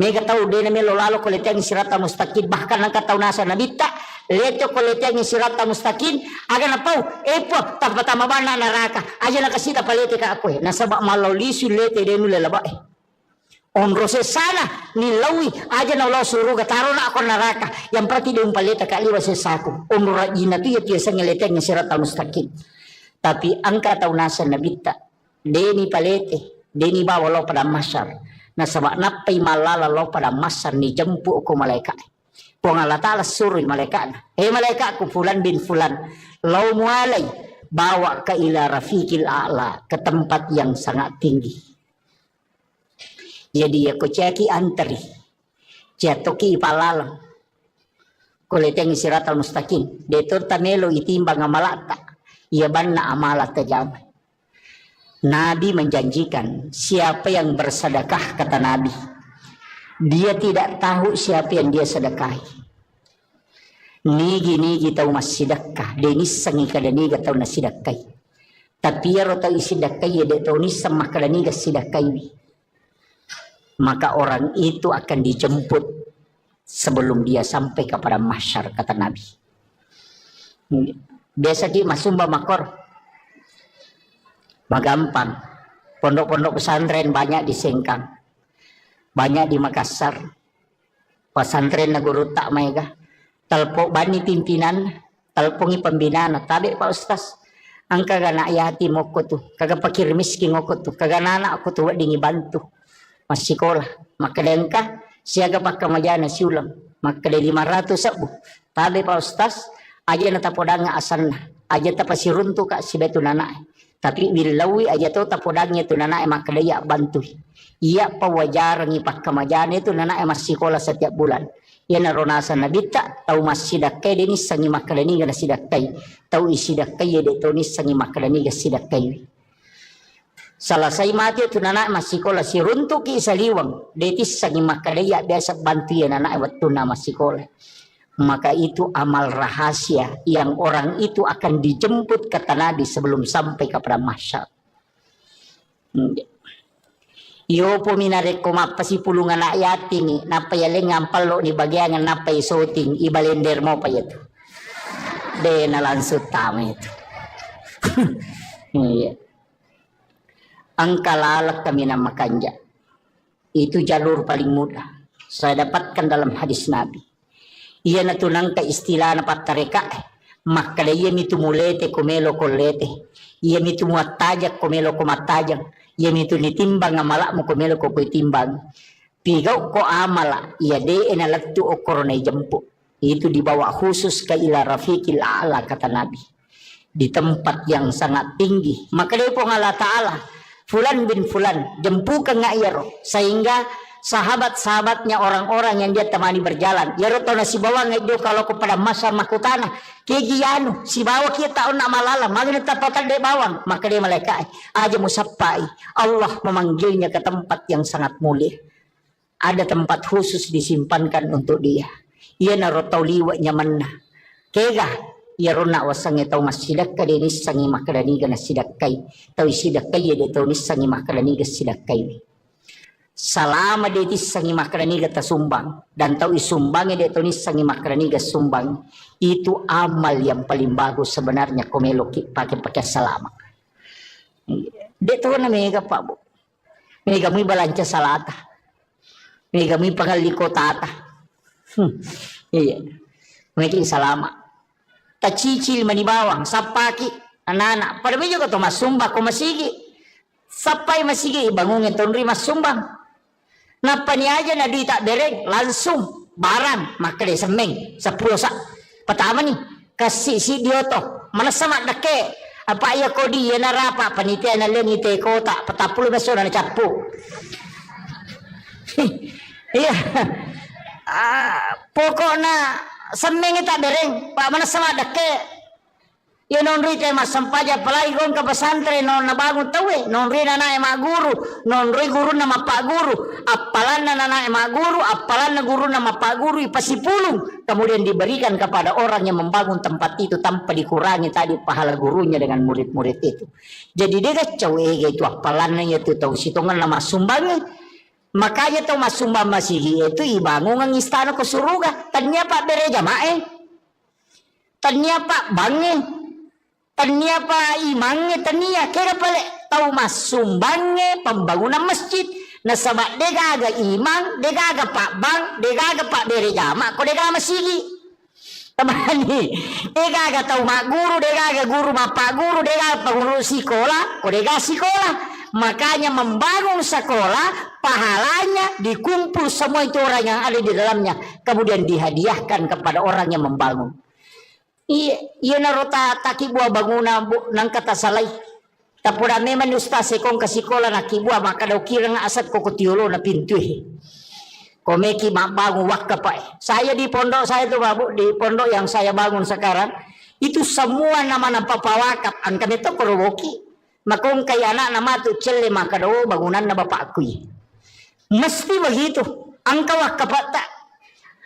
mega tahu deni melo lalo ko letian sirata mustaqim bahkan angka tahu nasa nabita leto ko letian sirata mustaqim aga na pau po tapatama bana naraka aja na kasita palete ka ako nasaba malolisi lete denu lelaba onro sesana nilawi aja na Allah suruh kataro na ako naraka yang berarti yung paleta kaliwa sesaku onro rajina tu ya tiasa ngeleteng sirata mustaqim tapi angka taunasan nabita deni palete deni bawa lo pada masyar na sabak napay malala lo pada masyar ni jempu ko malaikat po Allah Ta'ala suruh malaikat malaikat ku fulan bin fulan lau mualay bawa ka ila rafiqil a'la ke tempat yang sangat tinggi. Jadi aku ceki antri jatuki palalang kuleteng siratal mustaqim detur tamelo itimbang amalata ia banna amalata jam Nabi menjanjikan siapa yang bersedekah kata Nabi dia tidak tahu siapa yang dia sedekahi nigi tahu mas sedekah denis sangi kada niga tahu na sedekahi tapi ya rota isidakai ya de tahu ni sama kada niga sedekahi maka orang itu akan dijemput sebelum dia sampai kepada mahsyar, kata Nabi. Biasa di masumba makor magampang. Pondok-pondok pesantren banyak di Sengkang, banyak di Makassar. Pesantren na guru tak mega talpo bani pimpinan, talpongi pembinaan tabi Pak Ustaz. Angka gana ayati moko tuh, kagak pakir miskin moko tuh, kagak nana aku tuh dingi bantu masih sekolah. Maka dengka siaga pakai majana siulam, maka de 500 sabu. Tabi Pak Ustaz, aja nata podanga asanna, aja tapasi runtu kak si betu nana. Tapi bilawi aja tuh tapodangnya tuh nana maka dia bantu. Iya pawajar ngipak kamajana itu nana masih sekolah setiap bulan. Ya naronasa nabita tau masih dakai deni sangi makalani gana sidakai tau isi dakai ya detoni sangi makalani gana sidakai. Selesai mati itu nana masih sekolah si runtuk isaliwang detis sangi makalani ya biasa bantu ya nana waktu nama sekolah. Maka itu amal rahasia yang orang itu akan dijemput kata Nabi sebelum sampai kepada mahsyar. Yo po minare ko mapasi pulungan na yating ni napayaleng ngampal lo ni bagian napay shooting ibalender mo pa ito. De nalansut tama itu. Iya. Ang kalalak kami na makanja. Itu jalur paling mudah. Saya dapatkan dalam hadis Nabi. Iya na tunang ka istilah na patareka. Makadaya mitu mulete kumelo kolete. Iya mitu muatajak kumelo kumatajak. Ia itu nitimbang amalak mo kumelo ko timbang. Pigaw ko amala ia de enalatu okorone jemput. Itu dibawa khusus ke ila rafiqil a'la kata Nabi. Di tempat yang sangat tinggi. Maka dia pun Allah Ta'ala. Fulan bin Fulan. Jempukan nga iyaro. Sehingga sahabat-sahabatnya orang-orang yang dia temani berjalan. Yaro tau na si bawang itu kalau kepada masa makutana. Kegianu si bawa kita tahu nak malala. Magana tapatan de bawang. Maka dia malaikat. Aja musapai. Allah memanggilnya ke tempat yang sangat mulia. Ada tempat khusus disimpankan untuk dia. Ia narotau liwa nyamanna. Kega. Ia rona wasange tau masidak ka de nisangi makadaniga na sidakai. Tau isidakai ya de tau nisangi makadaniga sidakai. Salama dia sangi makraniga tasumbang dan tahu isumbangnya dia tuh sangi makraniga sumbang itu amal yang paling bagus sebenarnya komelo pakai salama. Dia tuh na mega pak bu, mega mi balanca salata, mega mi pangaliko tata, iya, mega salama. Tacicil manibawang sapaki anak-anak pada meja kau mas sumbang kau masigi, sapai masigi bangunnya tonri mas sumbang. Napa ni aja na di tak bereng langsung barang maka de semeng 10 sak pertama nih kasih si dioto mana sama dake apa ya kodi ya narapa panitia na lengi te kota petapul beso na capu. Iya pokoknya semeng tak bereng pak mana sama dake ya nonri te mas sampaja palai gon ka pesantren non na bangun tawe nonri na ema guru nonri guru nama pak guru apalan na ema guru apalan na guru nama pak guru ipasipulung kemudian diberikan kepada orang yang membangun tempat itu tanpa dikurangi tadi pahala gurunya dengan murid-murid itu. Jadi dia kacau itu apalannya itu tahu situngan nama sumbangnya. Makanya tahu mas sumbang masih itu ibangun ng istana ke surga tanya pak bere jamae tanya pak bange tania pa imangnya tania kira pale tahu mas sumbangnya pembangunan masjid na sabak degaga imang degaga pak bang degaga pak bere jama ko degaga masigi tamani degaga tahu mak guru degaga guru mak pak guru degaga pengurus sekolah ko degaga sekolah. Makanya membangun sekolah pahalanya dikumpul semua itu orang yang ada di dalamnya kemudian dihadiahkan kepada orang yang membangun. Iya narota taki buah bangunan nang kata salai. Tapura memang ustaz sekong kasikola naki buah maka daw kirang asat ko kutiulo na pintu. Komeki bangun wakka pa. Saya di pondok saya tuh babu di pondok yang saya bangun sekarang itu semua nama papawakap ang kami to korowoki. Makong kaya anak nama tu celle maka daw bangunan na bapakku. Mesti begitu. Ang kawakka pa ta.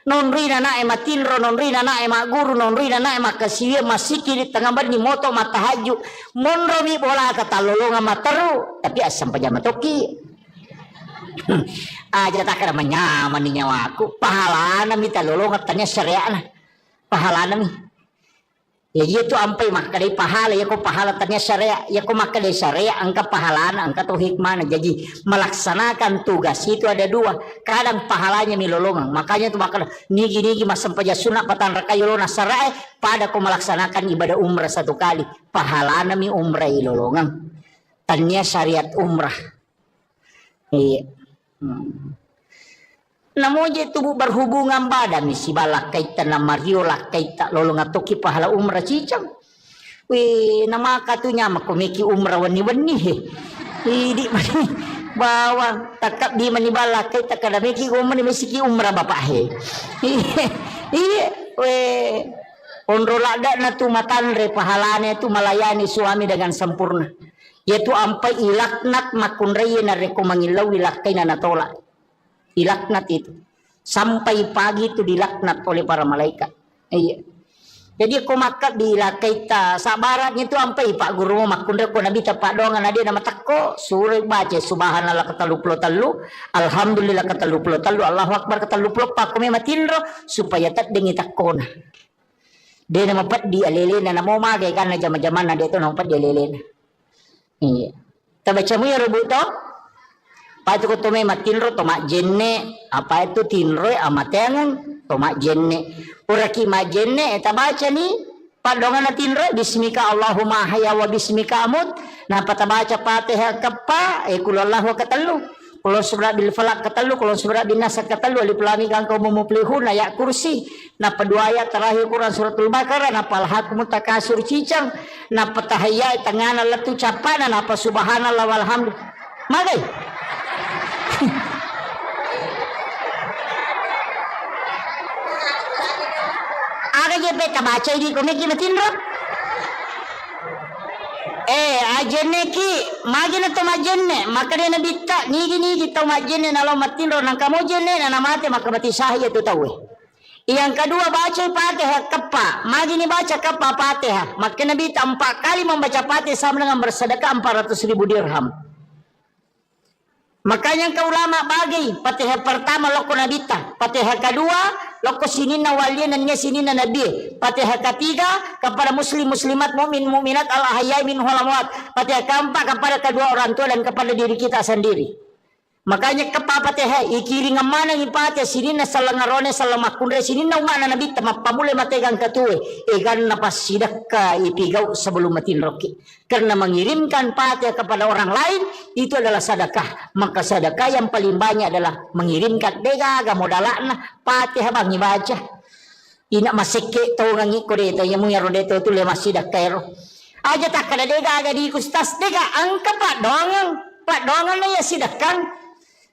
Nonri na matinro nonri na guru nonri na makasiya masiki di tengah bar ni moto matahaju monro mi bola kata lolonga mataru tapi asam paja matoki Aja tak kada menyaman ni nyawaku. Pahala na mi talolong tanya syariah na. Pahala na mi. Ya itu ampai makadai pahala ya ko pahala tanya syariah ya ko makadai syariah angka pahala na angka tu hikmah na. Jadi melaksanakan tugas itu ada dua. Kadang pahalanya milolongan. Makanya tu makanya nigi masam paja sunat patan rakayolona syariah pada ko melaksanakan ibadah umrah satu kali. Pahala na mi umrah ilolongan. Tanya syariat umrah. Iya. Namo je tubuh berhubungan badan si balak kaita na Mario lah kaita lolong atoki pahala umrah cicang. We nama katunya makomiki umrah wani he. Idi bawa takap di mani balak kaita kada meki umrah mesiki umrah bapak he. Iya we onrolada na tu matanre pahalane tu melayani suami dengan sempurna. Yaitu ampai ilaknat makunrei na rekomangilau ilakai na natolak. Dilaknat itu sampai pagi itu dilaknat oleh para malaikat. Iya. Jadi aku makat dilakai ta sabaratnya itu sampai Pak Guru makundra ko nabi tapak dongan ada nama takko suruh baca subhanallah kata 23 alhamdulillah kata 23 Allahu akbar kata 24 ko matinro supaya tak dengi takona. Dia nama pat di alelena namo magay kan na jama-jama na dia tu nama pat di alelena. Iya. Tabaca mo ya rebut to? Apa itu tome matinro tomak jenne apa itu tinro amatengan tomak jenne uraki majenne eta baca ni padongan tinro bismika Allahumma hayya wa bismika amut nah pata baca Fatihah kepa kulallahu katalu kulo surah bil falaq katalu kulo surah bin nas katalu alif lam mim kang kaum muflihun ayat kursi nah kedua ayat terakhir Quran suratul Baqarah nah palhakum takasur cicang nah petahaya tengana letu capana nah apa subhanallah walhamdulillah magai aga je beta baca ini komeki matinro ajenne ki magina to majenne makade na bitta nigi to majenne nalo matinro nang kamo jenne na namate makabati sahaya tu tahu. Yang kedua baca Fatihah kepa magini baca kepa Fatihah maka Nabi 4 kali membaca Fatihah sama dengan bersedekah 400.000 dirham. Makanya ke ulama bagi Fatihah pertama loko nabita, Fatihah kedua loko sinina waliannya sinina nabi, Fatihah ketiga kepada muslim muslimat mukmin mukminat al ahyai min hulamwat, Fatihah keempat kepada kedua orang tua dan kepada diri kita sendiri. Makanya Fatihah ikiri ngamana ngipate sinina salangarone salamakundre sinina umana nabi tamapamule mategang katue egan napas sidaka ipigau sebelum matin roki. Karena mengirimkan Fatihah kepada orang lain itu adalah sedekah. Maka sedekah yang paling banyak adalah mengirimkan degaga modalana Fatihah bang baca. Ina masike to ngangi kodeto yamu ya rodeto tu le masidakero. Aja tak kada degaga di kustas dega angka pak dongang na ya sidakang.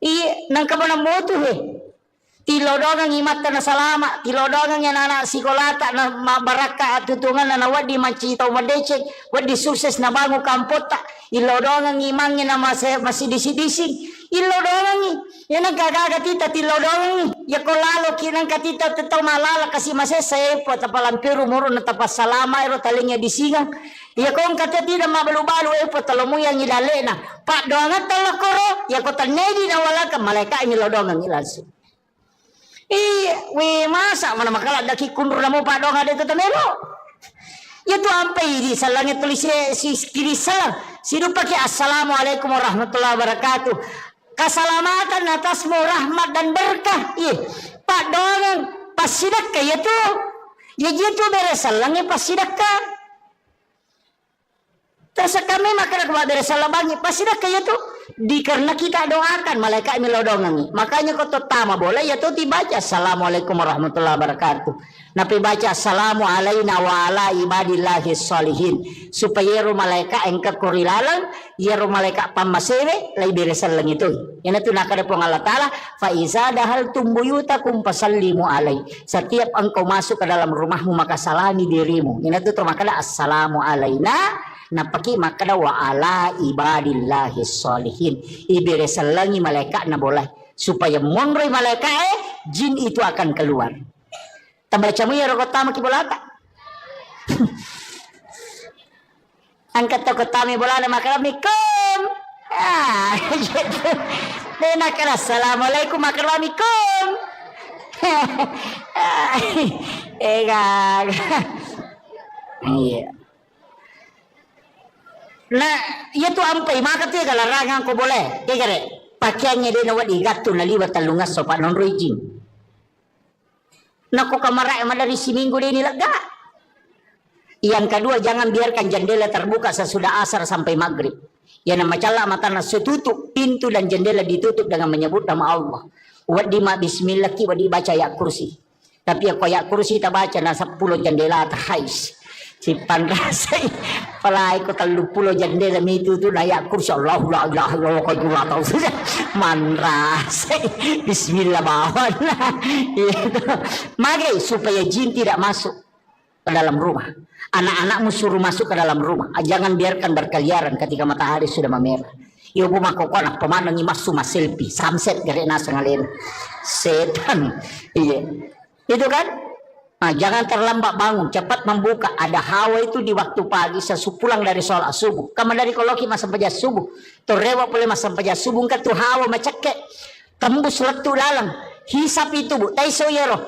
Iya, nang kabana motu he. Tilodongan imata na salama, tilodongan yan anak sikolata na mabaraka at tutungan na wadi mancitaw madecek, wadi sukses na bango kampota, ilodongan imangin na masidisi-dising, ilodongan yan ang kagagatita, tilodongan ya kolalo kinang katita tetaw malala kasi masesepo tapalampiru muro na tapas salama ero talingnya disingang. Ya kong kata tidak mabalu-balu po talamu yang ilale na pak doangan talakoro ya ko tanedi na wala ka malaikat ini lodongan ilasu. We masa mana makala daki kundur namo pak doangan itu tamelo. Ya tu ampai di salangnya tulis si kiri salam. Sidu pakai assalamualaikum warahmatullahi wabarakatuh. Keselamatan atasmu rahmat dan berkah. Pak doangan pasidakka ya tu. Ya gitu beres salangnya pasidakka. Terus kami makan kepada salam bangi pasti dah kayak tu karena kita doakan malaikat melodongan. Makanya kau tama boleh ya tu dibaca assalamualaikum warahmatullahi wabarakatuh. Nabi baca assalamu alaina wa ala ibadillahi sholihin supaya ru malaikat engka kurilalang ya ru malaikat pamasewe lai beresalang itu. Yang itu nak ada Allah Taala fa iza dahal tumbuyutakum fasallimu alai. Setiap engkau masuk ke dalam rumahmu maka salami dirimu. Yang itu termakna assalamu alaina napaki makada wa ala ibadillahi sholihin ibere salangi malaikat na boleh supaya monroy malaikat jin itu akan keluar tambaca mo ya rokotama kibolata angkat tokotami bolana makaramikum Gitu. Nenakan assalamualaikum warahmatullahi. Gag. Iya. Nah, iya tuh ampai maka tuh kalau larangan ko boleh. Kaya pakaiannya dia nawat igato na liwat talungas so pa non raging. Naku kamara emang dari si minggu dia nilaga. Yang kedua, jangan biarkan jendela terbuka sesudah asar sampai maghrib. Yang nama cala mata nasi tutup, pintu dan jendela ditutup dengan menyebut nama Allah. Wadima bismillah ki wadi baca ayat kursi. Tapi aku ayat kursi tak baca na 10 jendela terhais. Si panrasay palai ko 30 jendela itu tu ayat kursi Allah la ilaha illallah qadullah tahu saja manrasay bismillah bawan. Mage supaya jin tidak masuk ke dalam rumah. Anak-anakmu suruh masuk ke dalam rumah. Jangan biarkan berkeliaran ketika matahari sudah memerah. Iyo bumako ko anak pemanang imasu mas selfie. Sunset gari nasa ngalin. Setan. Iya. Itu kan? Nah, jangan terlambat bangun. Cepat membuka. Ada hawa itu di waktu pagi. Sesupulang dari sholat subuh. Kamu dari koloki mas sampai subuh. Torewa boleh mas sampai subuh. Kan tuh hawa macake. Tembus letu dalam. Hisap itu bu. Taiso yero.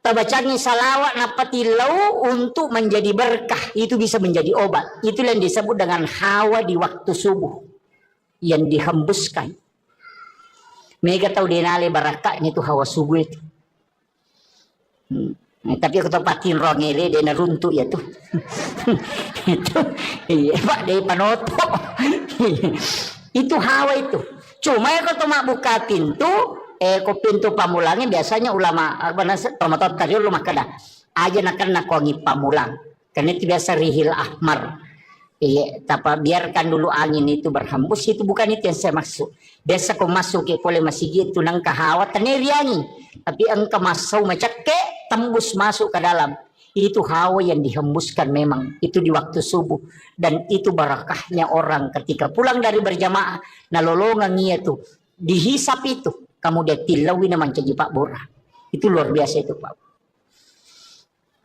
Tabacangi salawat napatilau untuk menjadi berkah. Itu bisa menjadi obat. Itulah yang disebut dengan hawa di waktu subuh. Yang dihembuskan. Mereka tahu denale barakah ini tuh hawa subuh itu. Tapi aku tempatin rongele dia runtuh ya tuh. Itu iya pak dia panoto. Itu hawa itu. Cuma ya kalau buka pintu. Ko pintu pamulangnya biasanya ulama tomatot tadi rumah kada aja nakan nakongi pamulang karena itu biasa rihil ahmar. Iya, tapi biarkan dulu angin itu berhembus, itu bukan itu yang saya maksud. Biasa kau masuk ke boleh masih gitu nang kahawat teneriangi, tapi engkau masuk macam tembus masuk ke dalam. Itu hawa yang dihembuskan memang itu di waktu subuh dan itu barakahnya orang ketika pulang dari berjamaah nalolongan itu dihisap itu. Kamu dia tilawi naman caji Pak Bora. Itu luar biasa itu Pak.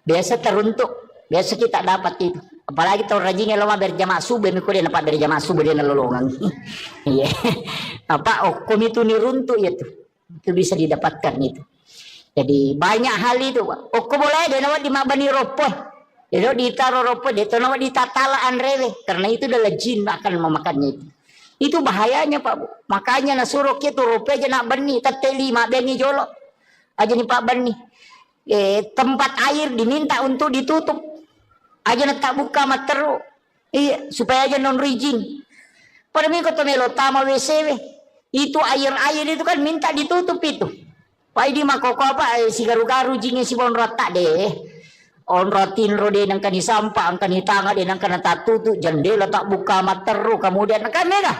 Biasa teruntuk. Biasa kita dapat itu. Apalagi tahun rajinnya lama berjamaah subuh. Mikul dia dapat berjamaah subuh dia nalolongan. Iya. Apa okom itu niruntuk itu. Itu bisa didapatkan itu. Jadi banyak hal itu Pak. Okom boleh dia nawat di mabani ropoh. Dia ditaruh ropoh. Dia nawat ditatalaan rewe. Karena itu adalah jin akan memakannya itu. Itu bahayanya Pak Bu. Makanya nasuruh kita rupiah aja nak beni. Teteli mak beni jolok. Aja nih Pak beni. Tempat air diminta untuk ditutup. Aja nak tak buka mak teruk. Iya. Supaya aja non rizin. Pada minggu tu melo tama WCW. Itu air-air itu kan minta ditutup itu. Pak ini mak koko apa. Si garu-garu jingnya si bon rotak deh. On rotin rode nang kani sampah, ang kani tanga de nang kana tatutu jendela tak buka materu kemudian kan merah.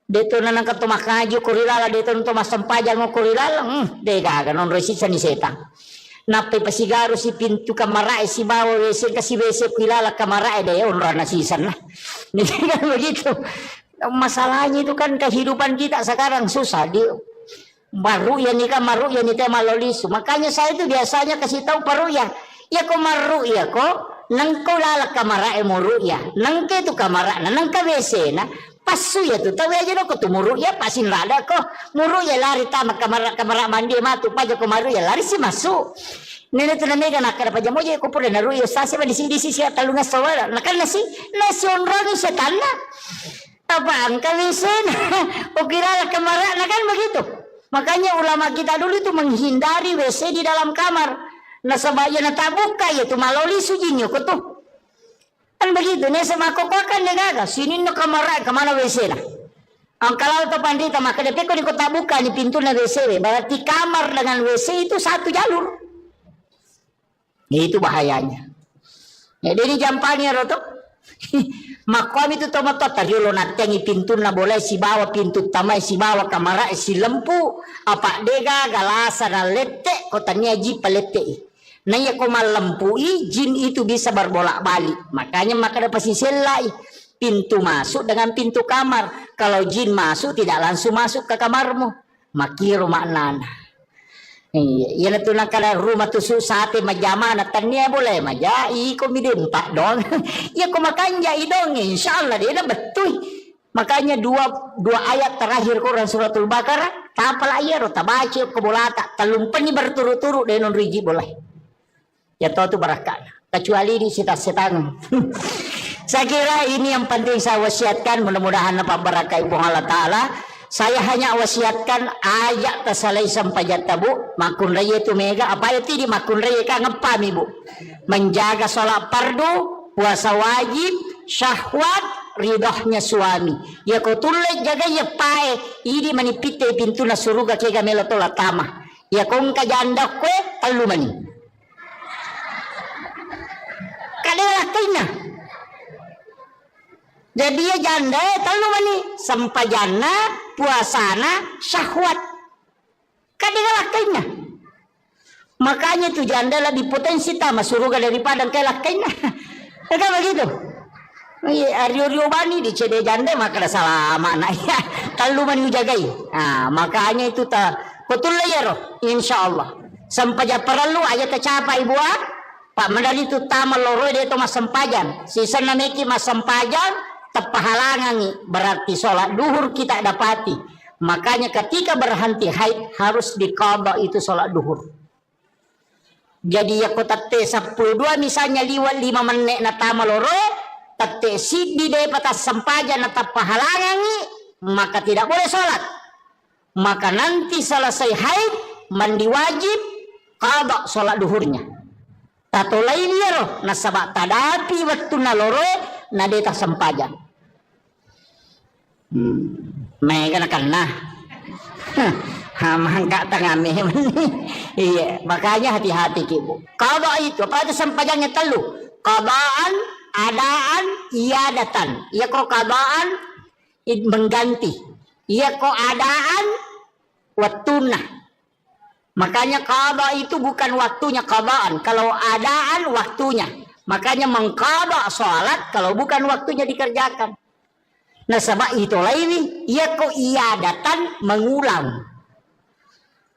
Deto nang kato makaju kurilala deto nto masampajang mo kurilala de gaga non resisa ni setan. Nape pasigaru si pintu kamarae si bawa WC kasi WC kurilala kamarae de on rana sisan lah. Nih kan begitu. Masalahnya itu kan kehidupan kita sekarang susah dia. Baru ya nikah maru ya nikah malolisu. Makanya saya itu biasanya kasih tahu paru ya. Ya ko maru ya ko nang ko lala kamara muru ya. Nang ke tu kamara na nang ka WC na pasu ya tu. Tahu aja no ko tu muru ya pasin rada ko. Muru ya lari tama kamara mandi matu paja ko maru ya lari si masuk. Nene tu na mega nakara paja mo ya ko pure na ru ya sasi ba di sisi talunga sawala. Nakal nasi onra ni setan na. Apa ang ka WC na. O kirala kamara na kan begitu. Makanya ulama kita dulu itu menghindari WC di dalam kamar. Nah sebaya na tabuka ya tu maloli sujinyo ko tu. Kan begitu nih sama kokokan negaga. Sini no kamar kemana WC lah. Ang kalau to pandita maka depe ko di kota buka ni pintu na WC. Berarti kamar dengan WC itu satu jalur. Itu bahayanya. Ya ini jampanya roto. Makwami itu tomat tadi lo natengi pintu na boleh si bawa pintu tamai si bawa kamera si lempu apa dega galasa na lete kotanya ji palete. Nanya ko malempui jin itu bisa berbolak balik. Makanya maka dapat si selai pintu masuk dengan pintu kamar. Kalau jin masuk tidak langsung masuk ke kamarmu. Makiro maknana. Iya, na tu nakala rumah tu susate majama na tanya boleh maja iko midempak dong. Ya ko makanya idong insyaallah dia na betul. Makanya dua ayat terakhir Quran suratul Baqarah tapal ayat ro tabaca ko bolata talumpan ni berturut-turut denon riji boleh. Ya tahu tu barakah. Kecuali di setan. Saya kira ini yang penting saya wasiatkan, mudah-mudahan apa barakah ibu Allah Ta'ala. Saya hanya wasiatkan ayat tasalai sampai jatabu makun raya itu mega apa ayat ini makun raya ka ngepam ibu menjaga sholat fardu, puasa wajib, syahwat, ridhohnya suami. Ya kau tulis jaga ya pae ini manipite pintu na suruga kega melotola tama. Ya kau kajanda kue talu mani. Kadalah kina. Jadi ya janda talu mani sampai jana puasana syahwat kadang kainya. Makanya tuh janda lebih potensi tama suruga daripada kayak kainya. Kan begitu. Ario bani di cede janda maka salah makna ya. Talu mani jagai. Nah, makanya itu ta betul ya roh insyaallah. Sampai ja perlu aja tercapai buat Pak Mandali itu tama loro dia itu mas sempajan. Sisa nameki mas sempajan tepahalangan berarti sholat duhur kita dapati. Makanya ketika berhenti haid harus diqadha itu sholat duhur. Jadi ya kota te 12 misalnya liwat 5 menit na tama loro tate sidi de patas sempajan na tepahalangan maka tidak boleh sholat. Maka nanti selesai haid mandi wajib qadha sholat duhurnya. Tato lain ya roh nasabak tadapi waktu na loro na deta sempajan. Mega na kana. Hamangka tangame. Iya, makanya hati-hati kibu. Qada itu apa itu sampajannya telu. Qadaan, adaan, iadatan. Iya kok qadaan mengganti. Iya kok adaan waktuna. Makanya qada itu bukan waktunya qadaan. Kalau adaan waktunya. Makanya mengqada salat kalau bukan waktunya dikerjakan. Nah sebab itu lain ia kok iadatan mengulang.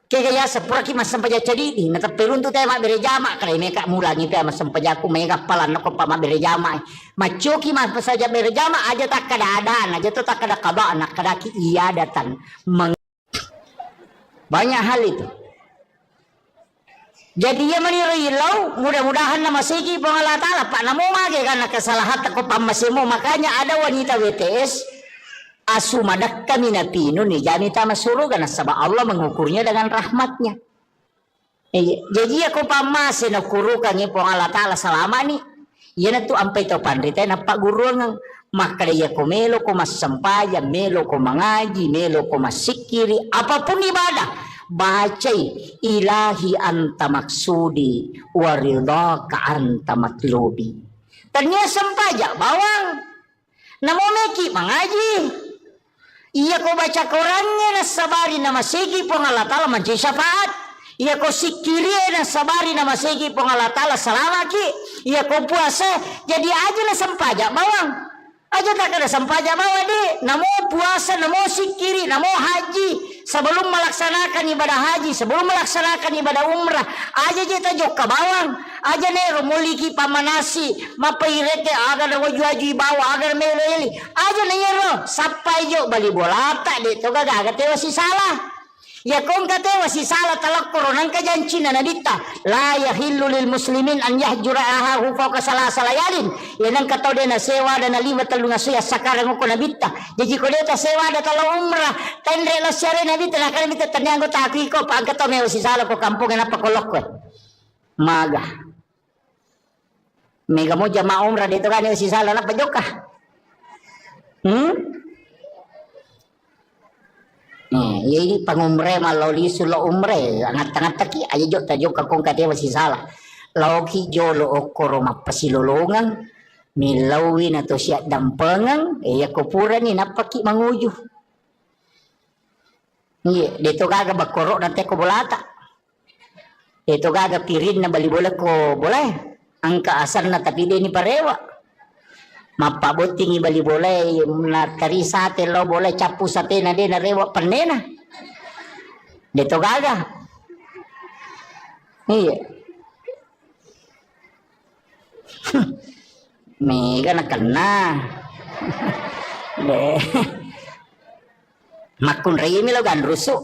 Kaya seperti mas sampai jadi ini. Nah tapi untuk tema berjamaah kalau mereka mulangi tema sampai aku mereka palan aku pama berjamaah. Macoki mas saja berjamaah aja tak kada adaan aja tu tak kada qada nak kada ki iadatan. Banyak hal itu. Jadi ya menirilau mudah-mudahan nama segi Allah Ta'ala Pak namo mage karena kesalahan aku pamasimu makanya ada wanita WTS asumadak kami napino nih jani tama suruga na sabab Allah mengukurnya dengan rahmatnya. Jadi aku pamasin ukurukan ni Allah Ta'ala selama ni yan tu ampai to pandita na pak guru ng maka dia ko melo ko mas sampayan melo ko mangaji melo ko masikiri apapun ibadah bacai ilahi anta maksudi waridaka anta matlubi. Ternyata sempaja bawang namo meki mengaji iya ko baca Qurannya na sabari na masigi pong Allah Ta'ala manci syafaat iya ko sikiri na sabari na masigi pong Allah Ta'ala salamaki iya ko puasa jadi aja na sempaja bawang aja tak ada sempaja bawa deh namo puasa namo sikiri namo haji sebelum melaksanakan ibadah haji sebelum melaksanakan ibadah umrah aja kita jok ke bawang aja nero muliki pamanasi mapairete agar wajuaji bawa agar meleli aja nero sampai jok bali bola tak deh to gagak tewa si salah ya kong kate wasi salah talak koronan kajancina nadita la yahillu lil muslimin an yahjura ahahu fawqa salasa layalin yanang katau de na sewa dan na lima talu nga suya sakarang ko nabita jadi ko deta sewa da talo umrah tendre la syare nabita na kan bita tanyango taki ko pag katau me wasi salah ko kampung na pakolok ko maga mega mo jama umrah dito kan wasi salah na pajoka ini pangumre maloli sulo umre angat-angat taki aja jok tajok kakong kate masih salah lauki jolo okoro mapasilolongan milawin atau siap dampengan ya kupuran ni napaki manguju iya dito gaga bakoro nate ko bolata dito gaga pirin na bali bola ko boleh angka asar na tapi dia ni parewa mapabuting ibali boleh na tari sate lo boleh capu sate na de na rewa panena dito gaga Iya. Mega na kena. Makun rimi lo gan rusuk.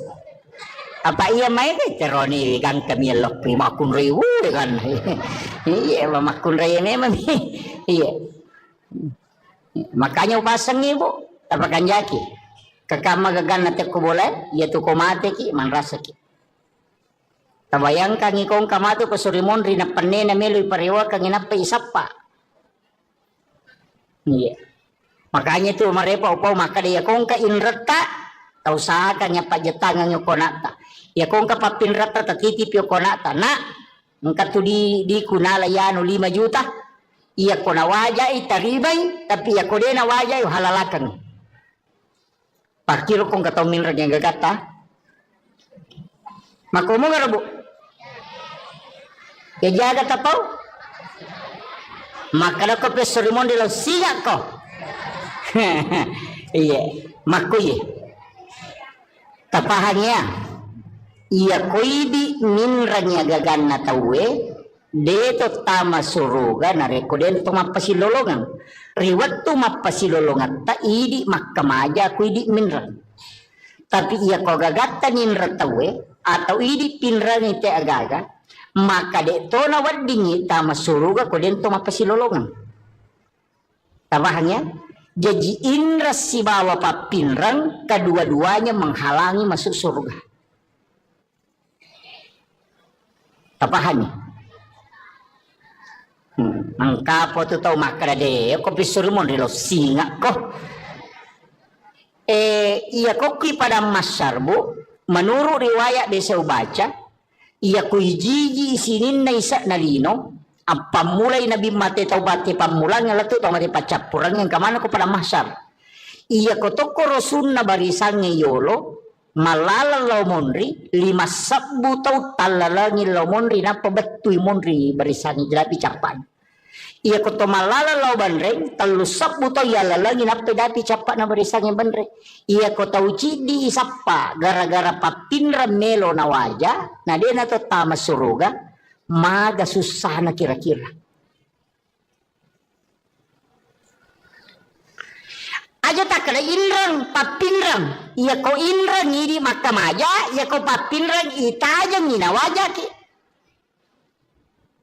Apa iya mai ke teroni gan kami lok pi makun riwu kan. Iya makun rimi mami. Iya. Makanya upasang ibu tapakan jaki. Kakama gagan nate ko boleh, ya tu ko mate ki man rasa ki. Tabayang kang ikong kamato ko surimon rin na panne na melo ipariwa kang inapa isapa. Iya. Makanya tu marepa upau maka dia kong ka inrata tau saka nya pajetangan yo konata. Ya kong ka papinrata tatitip yo konata na ngka tu di kunala yano 5 juta. Iya ko na wajay taribay tapi ya ko de na wajay halalakan. Pakiro kong katong minra nya gagata. Makomo nga rabo. Ya jaga tapaw. Makana ko pesorimon de lo siga ko. Iya, makuye. Tapahannya. Iya koidi minranya gaganna tawe. Deto tama suruga na rekoden to mapasilolongan. Riwat to mapasilolongan ta idi makkamaja koidi minran. Tapi iya ko gagatta minra tawe atau idi pinran ite agaga. Maka deto na wadingi tama suruga koden to mapasilolongan. Tapahannya. Jadi indra si bawa papinrang kedua-duanya menghalangi masuk surga. Tapahannya. Mangkapo tu tau makara de ko pisurmon rilo singa ko. Iya koki pada masyarbu menurut riwayat desa baca iya ko hijiji isinin na isa na lino. Apa mulai Nabi mati taubati pamulang yang letu tau mati pacapurang yang kemana ko pada mahsyar. Iya ko toko rosun na barisange yolo malala law monri 5 sabbu tau talalangi law monri na pabetui monri barisange jelapi capan. Iya ko to malala law banreng 3 sabbu tau yalalangi na pedapi capan na barisange banreng. Iya ko tau cidi isapa gara-gara papinra melo na waja na dia na to tama suruga. Maga susah na kira-kira. Aja tak kena inrang, papinrang. Iya ko inrang ini makam aja, iya ko papinrang ita aja ngina wajah ki.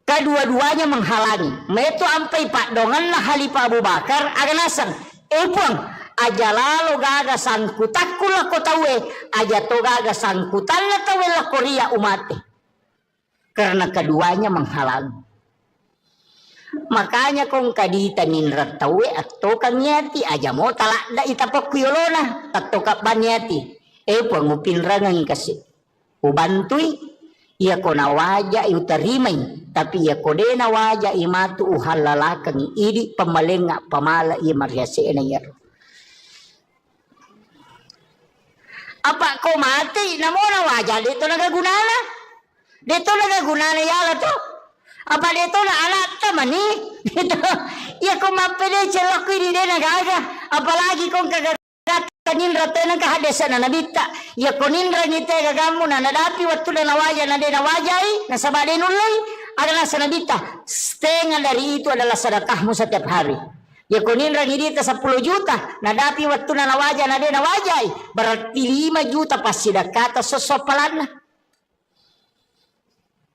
Kedua-duanya menghalangi. Metu ampai pak dongan lah Halifah Abu Bakar aganasan. Puang, aja lalu gaga sangkutakku lah ko tawe, aja to gaga sangkutan lah tawe lah Korea umate. Karena keduanya menghalangi. Makanya kong kadita ninrat tawe atau kanyati aja mo talak da itapok kuyolona atau kapanyati. Pangupin rangan kasi. Ubantui iya ko na waja utarimay tapi iya ko de na waja imatu uhalalakan idi pamalenga pamala iya mariase na yaro. Apa ko mati namo na waja dito nagagunana? Dito nagaguna na yala to. Apa dito na alat ta mani. Dito. Iya kung mapili siya ko hindi na nagaga. Apalagi kung kagatanin rato ng kahadesan na nabita. Iya kung nindra nite gagamu na nadapi watu na nawaja na de nawajay. Nasabadi nulay. Adalah sa nabita. Setengah dari itu adalah sedekahmu setiap hari. Ya kunin rang dita 10 juta. Nadapi waktu na nawaja na de nawajay. Berarti 5 juta pas sedekah sosopalan na.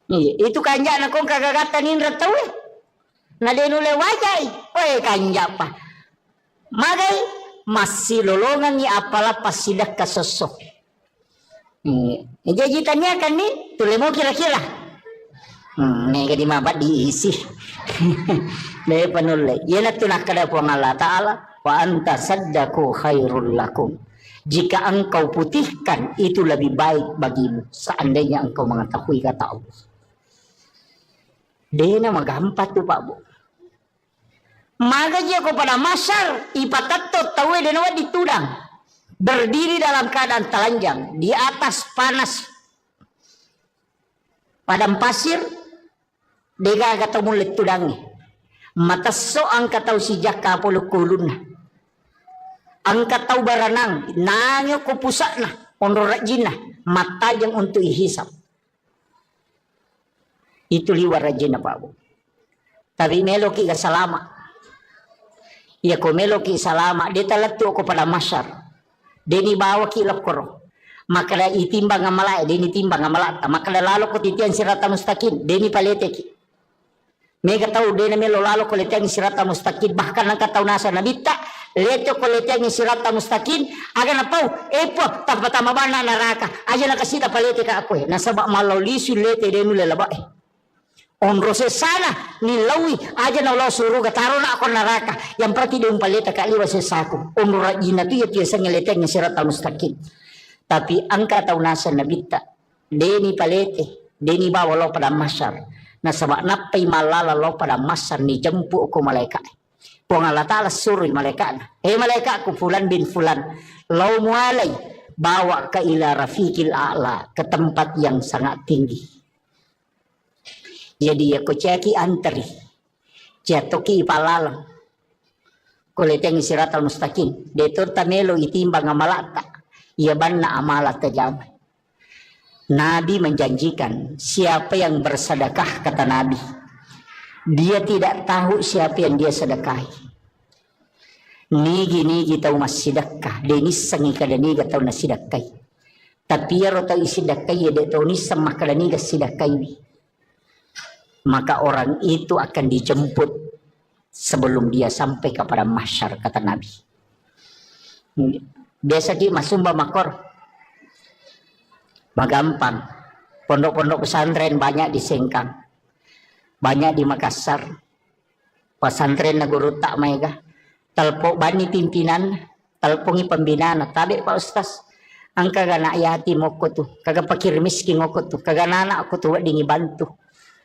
Iya, itu kanja na kong kagagatan nindra tawe. Na denule wajay. Oy kanja pa. Magay masih lolongan ni apala pasidak kasosok. Jajitannya kan nih, tule mo kira-kira. Nega di mabat diisi. Deh panule. Yana tunak kada po Allah Ta'ala. Wa anta saddaku khairul lakum. Jika engkau putihkan itu lebih baik bagimu. Seandainya engkau mengetahui kata Allah. Dena magampat tu Pak Bu. Magaji aku pada masyar ipatato tawe denawa ditudang. Berdiri dalam keadaan telanjang di atas panas padang pasir. Dega kata mulut tudangi. Mataso ang kataw si jaka polo kulun na. Ang kataw baranang nangyo kupusa na. Onrorat jina mata yang untuk ihisap. Itu liwar rajin na pa. Tapi meloki ka salama. Ya ko meloki salama. Di talatu ko pada masyar. Deni bawa ki lokoro. Maka itimbang nga malay. Deni timbang nga malata. Maka lalo ko titian sirata mustaqim. Deni palete ki. Mega tahu deni melo lalo ko letiang sirata mustaqim. Bahkan ang kataw nasa nabita. Leto ko letiang sirata mustaqim. Aga na po. Epo. Tapatama ba na naraka. Aja na kasita palete ka ako. Nasaba malaulisu lete denu lalaba onrose sana nilawi aja na ulah suruh taro na ako naraka yang berarti dia umpaleta kaliwa sesaku onra ina tu ya tiasa ngeleteng sirata mustaqim tapi angka tau nasa nabita deni palete deni bawa lo pada masyar na sabak napai malala lo pada masyar ni jempu ko malaikat po Allah taala suruh malaikat malaikat ku fulan bin fulan lo mualai bawa ke ila rafiqil a'la ke tempat yang sangat tinggi. Jadi aku ceki antri, jatuki palalang, kuleteng siratal mustaqim. Detur tamelo itimbang amalata, ia banna amalat tajam. Nabi menjanjikan siapa yang bersedekah kata Nabi, dia tidak tahu siapa yang dia sedekahi. Nigi tahu mas sedekah, denis sangi kadani tahu nas sedekahi. Tapi ya rota isidakai dia tahu ni sama kadani gas sedekahi. Maka orang itu akan dijemput sebelum dia sampai kepada mahsyar kata Nabi. Biasa di masumba makor magampang. Pondok-pondok pesantren banyak di Sengkang, banyak di Makassar. Pesantren naguru tak mega telpok bani pimpinan telpongi pembinaan tabe Pak Ustaz angka gana yati moko tuh kagak pakir miskin moko tuh kagak anak aku tuh dingi bantu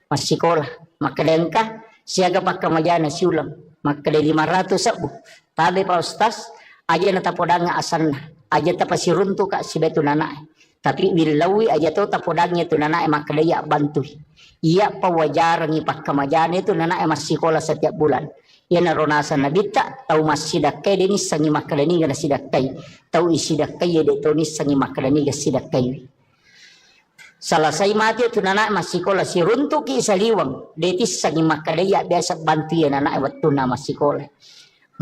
masih sekolah maka dengkah siaga pakai majana siulam maka dari 500 sabu tabe Pak Ustaz aja nata podanga asanna aja tapasi runtu kak si betu nana tapi bilawi aja tuh tapodangnya tu nana maka dia bantu iya pawajaran pakai majana itu nana masih sekolah setiap bulan ya narona sana bita tahu masih dakai deni sangi maka deni gana sidakai tahu isi dakai ya deto ni sangi maka deni gana sidakai. Selesai mati itu anak masih sekolah si runtuk ki saliwang detis sangi makadaya biasa bantu ya anak waktu nama sekolah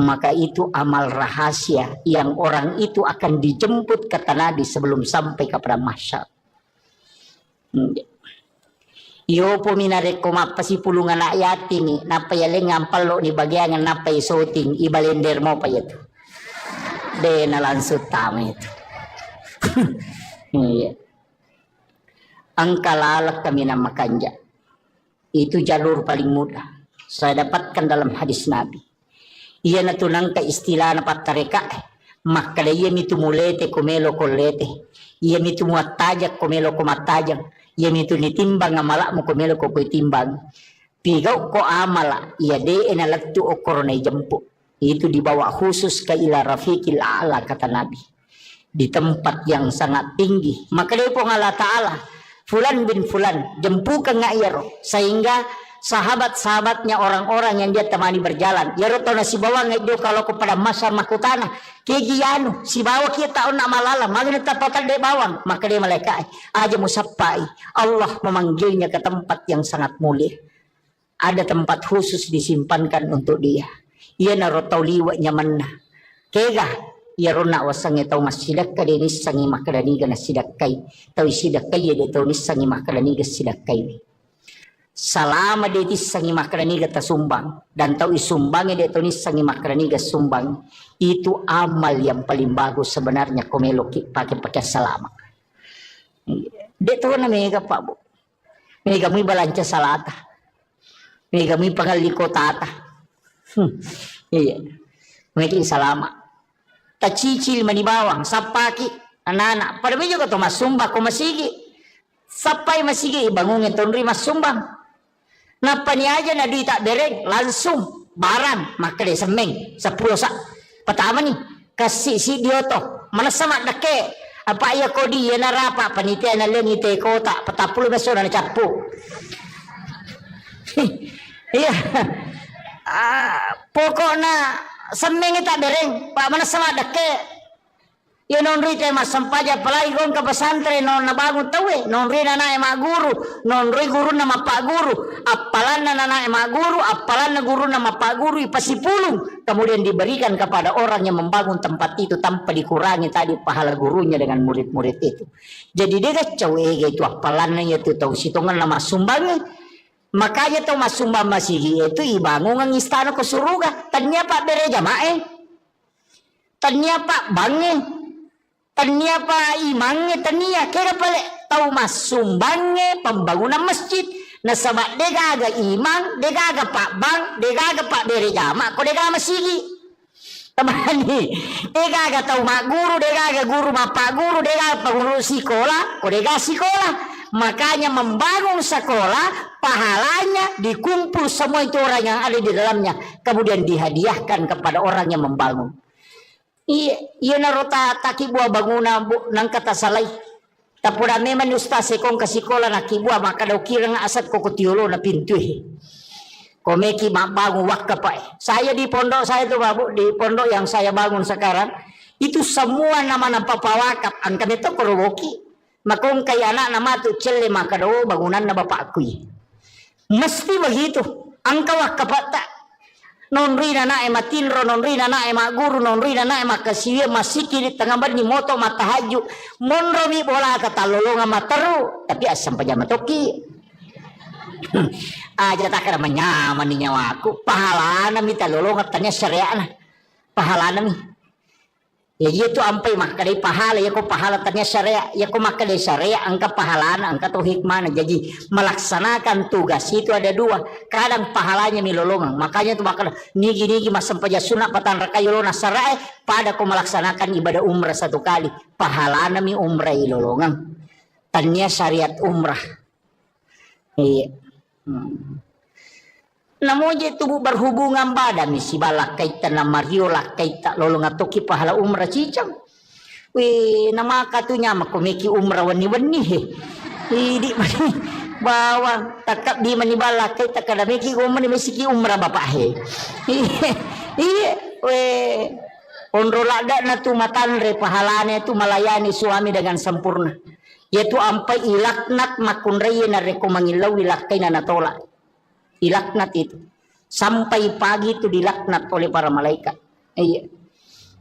maka itu amal rahasia yang orang itu akan dijemput kata Nabi sebelum sampai kepada mahsyar. Yo pominare koma pasi pulungan ayat ini napa ya ngampal lo ni bagian napa isoting ibalender mo pa itu de na langsung tama itu. Iya. Angkalalak kami nama kanja. Itu jalur paling mudah. Saya dapatkan dalam hadis Nabi. Ia natunang ka istilah na patareka. Maka ia mitu mulete kumelo kolete. Ia mitu muatajak kumelo kumatajak. Ia mitu nitimbang amalak mo kumelo ko timbang. Pigaw ko amala. Ia de enalatu o koronay jampu. Itu dibawa khusus ke ila rafiqil a'la kata Nabi. Di tempat yang sangat tinggi. Maka dia pun Allah Ta'ala. Fulan bin Fulan jempukan ngayaro sehingga sahabat-sahabatnya orang-orang yang dia temani berjalan ya roto na si bawa ngayo kalau kepada masa makutana kegianu si bawa kita tahu nak malala magna tapatan de bawang maka dia malaikat aja musafai Allah memanggilnya ke tempat yang sangat mulia ada tempat khusus disimpankan untuk dia ia na roto liwa nyamanna kega ya rona wasang itaw masidak ka din sangi makadani gana sidakai taw sidakai ya dito ni sangi makadani ga sidakai salama dito sangi makadani ga tasumbang dan taw isumbang ya dito ni sangi makadani ga sumbang itu amal yang paling bagus sebenarnya komelo pakai salama dito na mega pa bu mega mo balanca salata mega mo pangaliko tata iya mega salama tacicil manibawang sapaki anak-anak pada juga to masumba ko masigi sapai masigi ibangungin tonri masumbang napa ni aja na di tak dereng langsung barang maka de semeng 10 sa pertama nih kasih si dioto mana sama dake apa ya kodi ya narapa panitia na lengi te kota petapul beso na capu iya pokoknya semeng tak dereng pak mana sama dake Ya non ri te masampaja palai gong ka pesantren non nabangun tawe non ri nana ema guru non ri guru nama pak guru apalan nana ema guru apalan guru nama pak guru ipasipulung kemudian diberikan kepada orang yang membangun tempat itu tanpa dikurangi tadi pahala gurunya dengan murid-murid itu. Jadi dia kacau itu apalannya itu tahu sitongan nama sumbangi. Makanya tahu mas sumbang masih itu ibangun ng istana ke surga. Tanya pak bere jamae. Tanya pak bange. Tania pa imangnya tania kira pale tahu mas sumbangnya pembangunan masjid na sama degaga imang degaga pak bang degaga pak bere jama ko degaga masigi tamani degaga tahu mak guru degaga guru mak pak guru degaga pengurus sekolah ko degaga sekolah makanya membangun sekolah pahalanya dikumpul semua itu orang yang ada di dalamnya kemudian dihadiahkan kepada orang yang membangun. Iya narota taki buah bangunan nang kata salai. Tapura memang ustaz sekong kasikola na kibua maka daw kira nga asat ko kutiulo na pintu. Komeki bangun wakka pa. Saya di pondok saya tuh babu di pondok yang saya bangun sekarang itu semua nama ng papawakap ang kami to korowoki. Makong kay anak nama tu celle maka daw bangunan na bapakku. Mesti begitu. Ang kawakka pa ta. Non rina na ema tinro non rina na ema guru non rina na ema kasiwe masiki di tengah bani moto matahaju monro mi bola kata lolonga mataru tapi asam pajama toki aja tak kira menyaman ni nyawaku pahala mi talolonga tanya syariah pahala mi ya itu ampai maka dari pahala ya ko pahala tanya syariah ya ko maka dari syariah angka pahala angka tuh hikmah jadi melaksanakan tugas itu ada dua kadang pahalanya milolongan makanya tuh maka nigi masam paja sunat patan rakayolona syariah pada ko melaksanakan ibadah umrah satu kali pahala mi umrah ilolongan tanya syariat umrah iya namun itu berhubungan badan si balak kaitan na mariola kaita lolong atoki pahala umrah cicang. Wih nama katunya makomeki umrah wani-wani di bawa takap di mani balak kaita kada meki umrah mesiki umrah bapak he. Iya weh onro lada na tu matanre pahalane tu melayani suami dengan sempurna. Yaitu ampai ilaknat makunreye na reko mangilaw ilakai na natolak. Dilaknat itu sampai pagi itu dilaknat oleh para malaikat. Iya.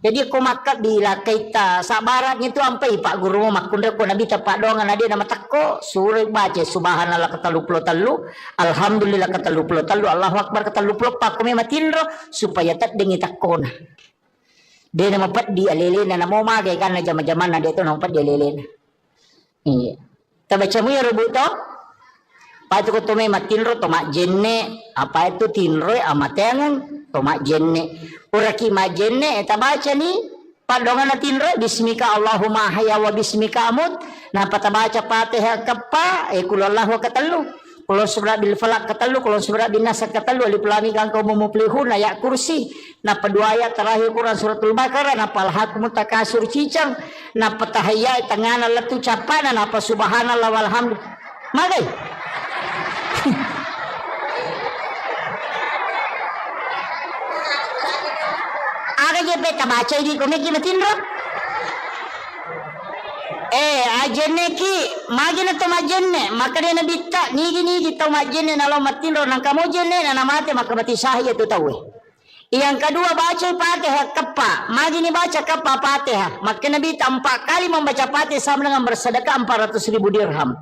Jadi aku makat dilakai ta sabaratnya itu sampai pak guru makundra ko nabi tapak dongan dia nama takko suruh baca subhanallah katalu puluh talu alhamdulillah katalu puluh talu Allahu akbar katalu puluh pak kami matinro supaya tak dengi takona. Dia nama pat di alelena namo magai karena zaman-zaman dia itu nama pat di alelena. Iya. Tabaca mu ya rubuto apa itu kutome matinro tomak jenne apa itu tinro amatengan tomak jenne uraki majenne eta baca ni padongan tinro bismika Allahumma hayya wa bismika amut nah pata baca Fatihah kapa kulallahu katalu kulo surah bil falaq katalu kulo surah bin nas katalu alif lam mim kang kaum muflihun ayat kursi nah kedua ayat terakhir Quran suratul Baqarah nah palhakum takasur cicang nah patahaya tengana letu capana nah apa subhanallah walhamdulillah magai aga je beta baca ini komeki matinro ajenne ki magina to majenne makane na bitta nigi to majenne na lo matinro nang kamo jenne na namate makabati sahih itu tahu yang kedua baca Fatihah kapa magini baca kapa Fatihah makane bitta 4 kali membaca Fatihah sama dengan bersedekah 400.000 dirham.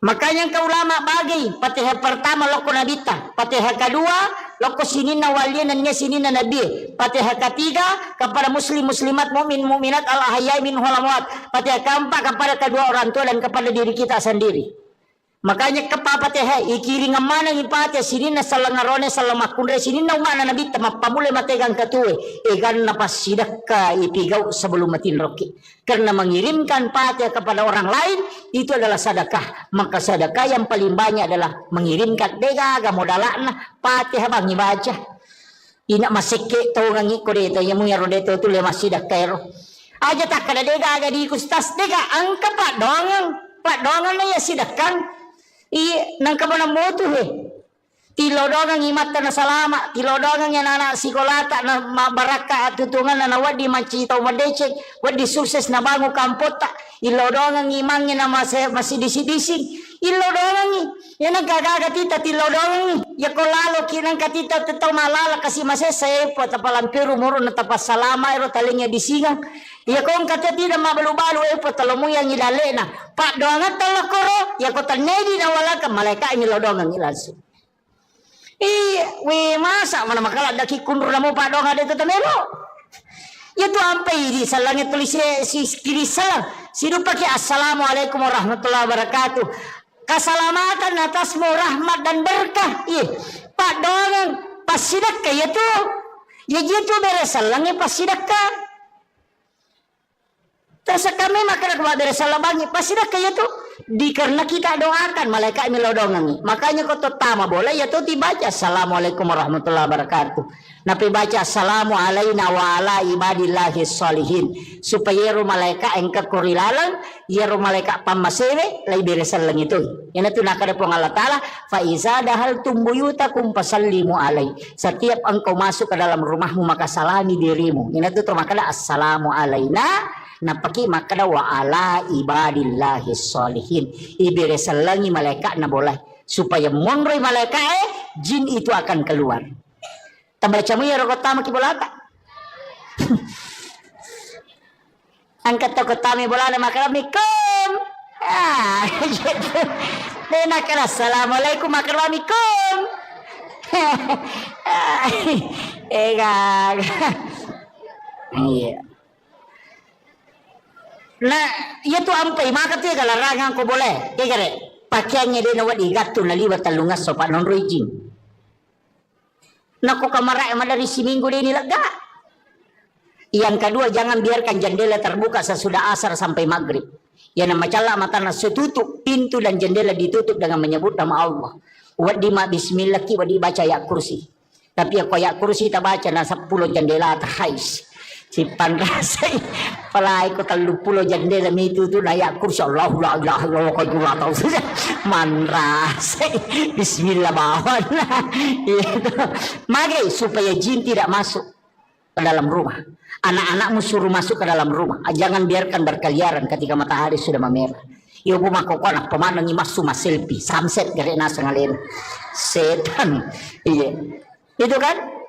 Makanya kau ulama bagi Fatihah pertama loko nabita, Fatihah kedua loko sinina walian dan sinina nabi, Fatihah ketiga kepada muslim muslimat mukmin mukminat al ahyai min hulamwat, Fatihah keempat kepada kedua orang tua dan kepada diri kita sendiri. Makanya kepa Fatihah ikiring mana ni Fatihah sinina salangarone salamakundre sinina umana nabi tama pamule mategang katue egan napas sidaka ipigau sebelum matin roki. Karena mengirimkan Fatihah kepada orang lain itu adalah sedekah. Maka sedekah yang paling banyak adalah mengirimkan degaga modalana Fatihah bang baca. Ina masike to ngangi kodeto yang muya rodeto tu le masidakero. Aja tak kada degaga di kustas dega angka pak dongang na ya sidakang. Iya nang kabana motu he. Tilodongan imata na salama, tilodongan yan anak sikolata na mabaraka at tutungan na wadi macitaw madecek, wadi sukses na bango kampota, ilodongan imangin na masidisi-dising, ilodongan yan ang gagagatita, tilodongan ya ko lalo kinang katita tataw malala kasi masesay po tapalampiro muro na tapas salama ero talinya disingang, ya ko ang katati na mabalu-balu po talumuyang ilale na, pak doangat talakoro, ya ko tanedi na wala ka malaika ilodongan ilanso. We masa mana makala daki kundur na mo pa dong ada itu tamelo. Itu ampai di salangnya tulis si kiri salam. Sidu pakai assalamualaikum warahmatullahi wabarakatuh. Keselamatan atasmu rahmat dan berkah. Iya, pak dong pasidak kayak itu. Ya gitu beres salangnya pasidak. Terus kami makan kepada dari salabangi pasti dah kayak tu dikarena kita doakan malaikat melodongangi. Makanya kau tama boleh ya tu dibaca assalamualaikum warahmatullahi wabarakatuh. Nabi baca assalamu alaina wa ala ibadillahi sholihin supaya ru malaikat engkau kurilalang ya ru malaikat pamasewe lai beresal lang itu. Yan itu nakada po Allah Taala fa iza dahal tumbuyutakum fasallimu alai. Setiap engkau masuk ke dalam rumahmu maka salami dirimu. Yan itu termakala assalamu alaina napaki makada wa ala ibadillahi sholihin ibiresalangi malaikat na boleh supaya monroy malaikat jin itu akan keluar tambaca mo yaro kotama kibolata angkat to kotami bolana makaramikum dena kala assalamualaikum makaramikum iya. Nah, itu ampai maka tiga larangan ko boleh. Kaya pakaiannya dia nawat igato na liwat talungas sopa non rojing. Nako kamara emang dari si minggu dia nilaga. Yang kedua jangan biarkan jendela terbuka sesudah asar sampai maghrib. Yang nama cala mata nasi tutup pintu dan jendela ditutup dengan menyebut nama Allah. Wadi ma bismillah ki wadi baca ya kursi. Tapi aku ya kursi tak baca na 10 jendela terhais. Si panrasay palay ko 30 jandela itu tu layak kursi Allah la ilaha illallah ko dua tahu saja manrasay bismillah bawan itu magai supaya jin tidak masuk ke dalam rumah anak-anakmu suruh masuk ke dalam rumah jangan biarkan berkeliaran ketika matahari sudah memerah iyo bumako ko anak pemanang imasu selfie sunset gare na sangalin setan iya itu kan.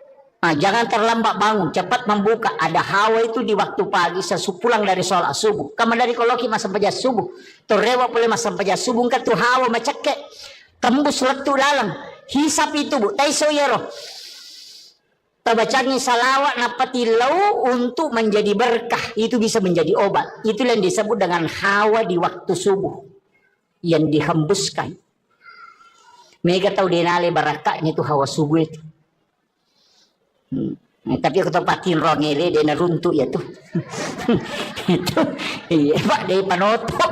Nah, jangan terlambat bangun, cepat membuka. Ada hawa itu di waktu pagi sesupulang dari sholat subuh. Kamu dari koloki masa paja subuh. Torewa boleh masa paja subuh kan tuh hawa macake. Tembus letu dalam. Hisap itu bu. Taiso yero. Tabacangi salawat napati lau untuk menjadi berkah. Itu bisa menjadi obat. Itu yang disebut dengan hawa di waktu subuh. Yang dihembuskan. Mereka tahu denale barakahnya itu hawa subuh itu. Tapi aku tempatin rongele dia na runtuh ya tuh. Itu iya pak dia panoto.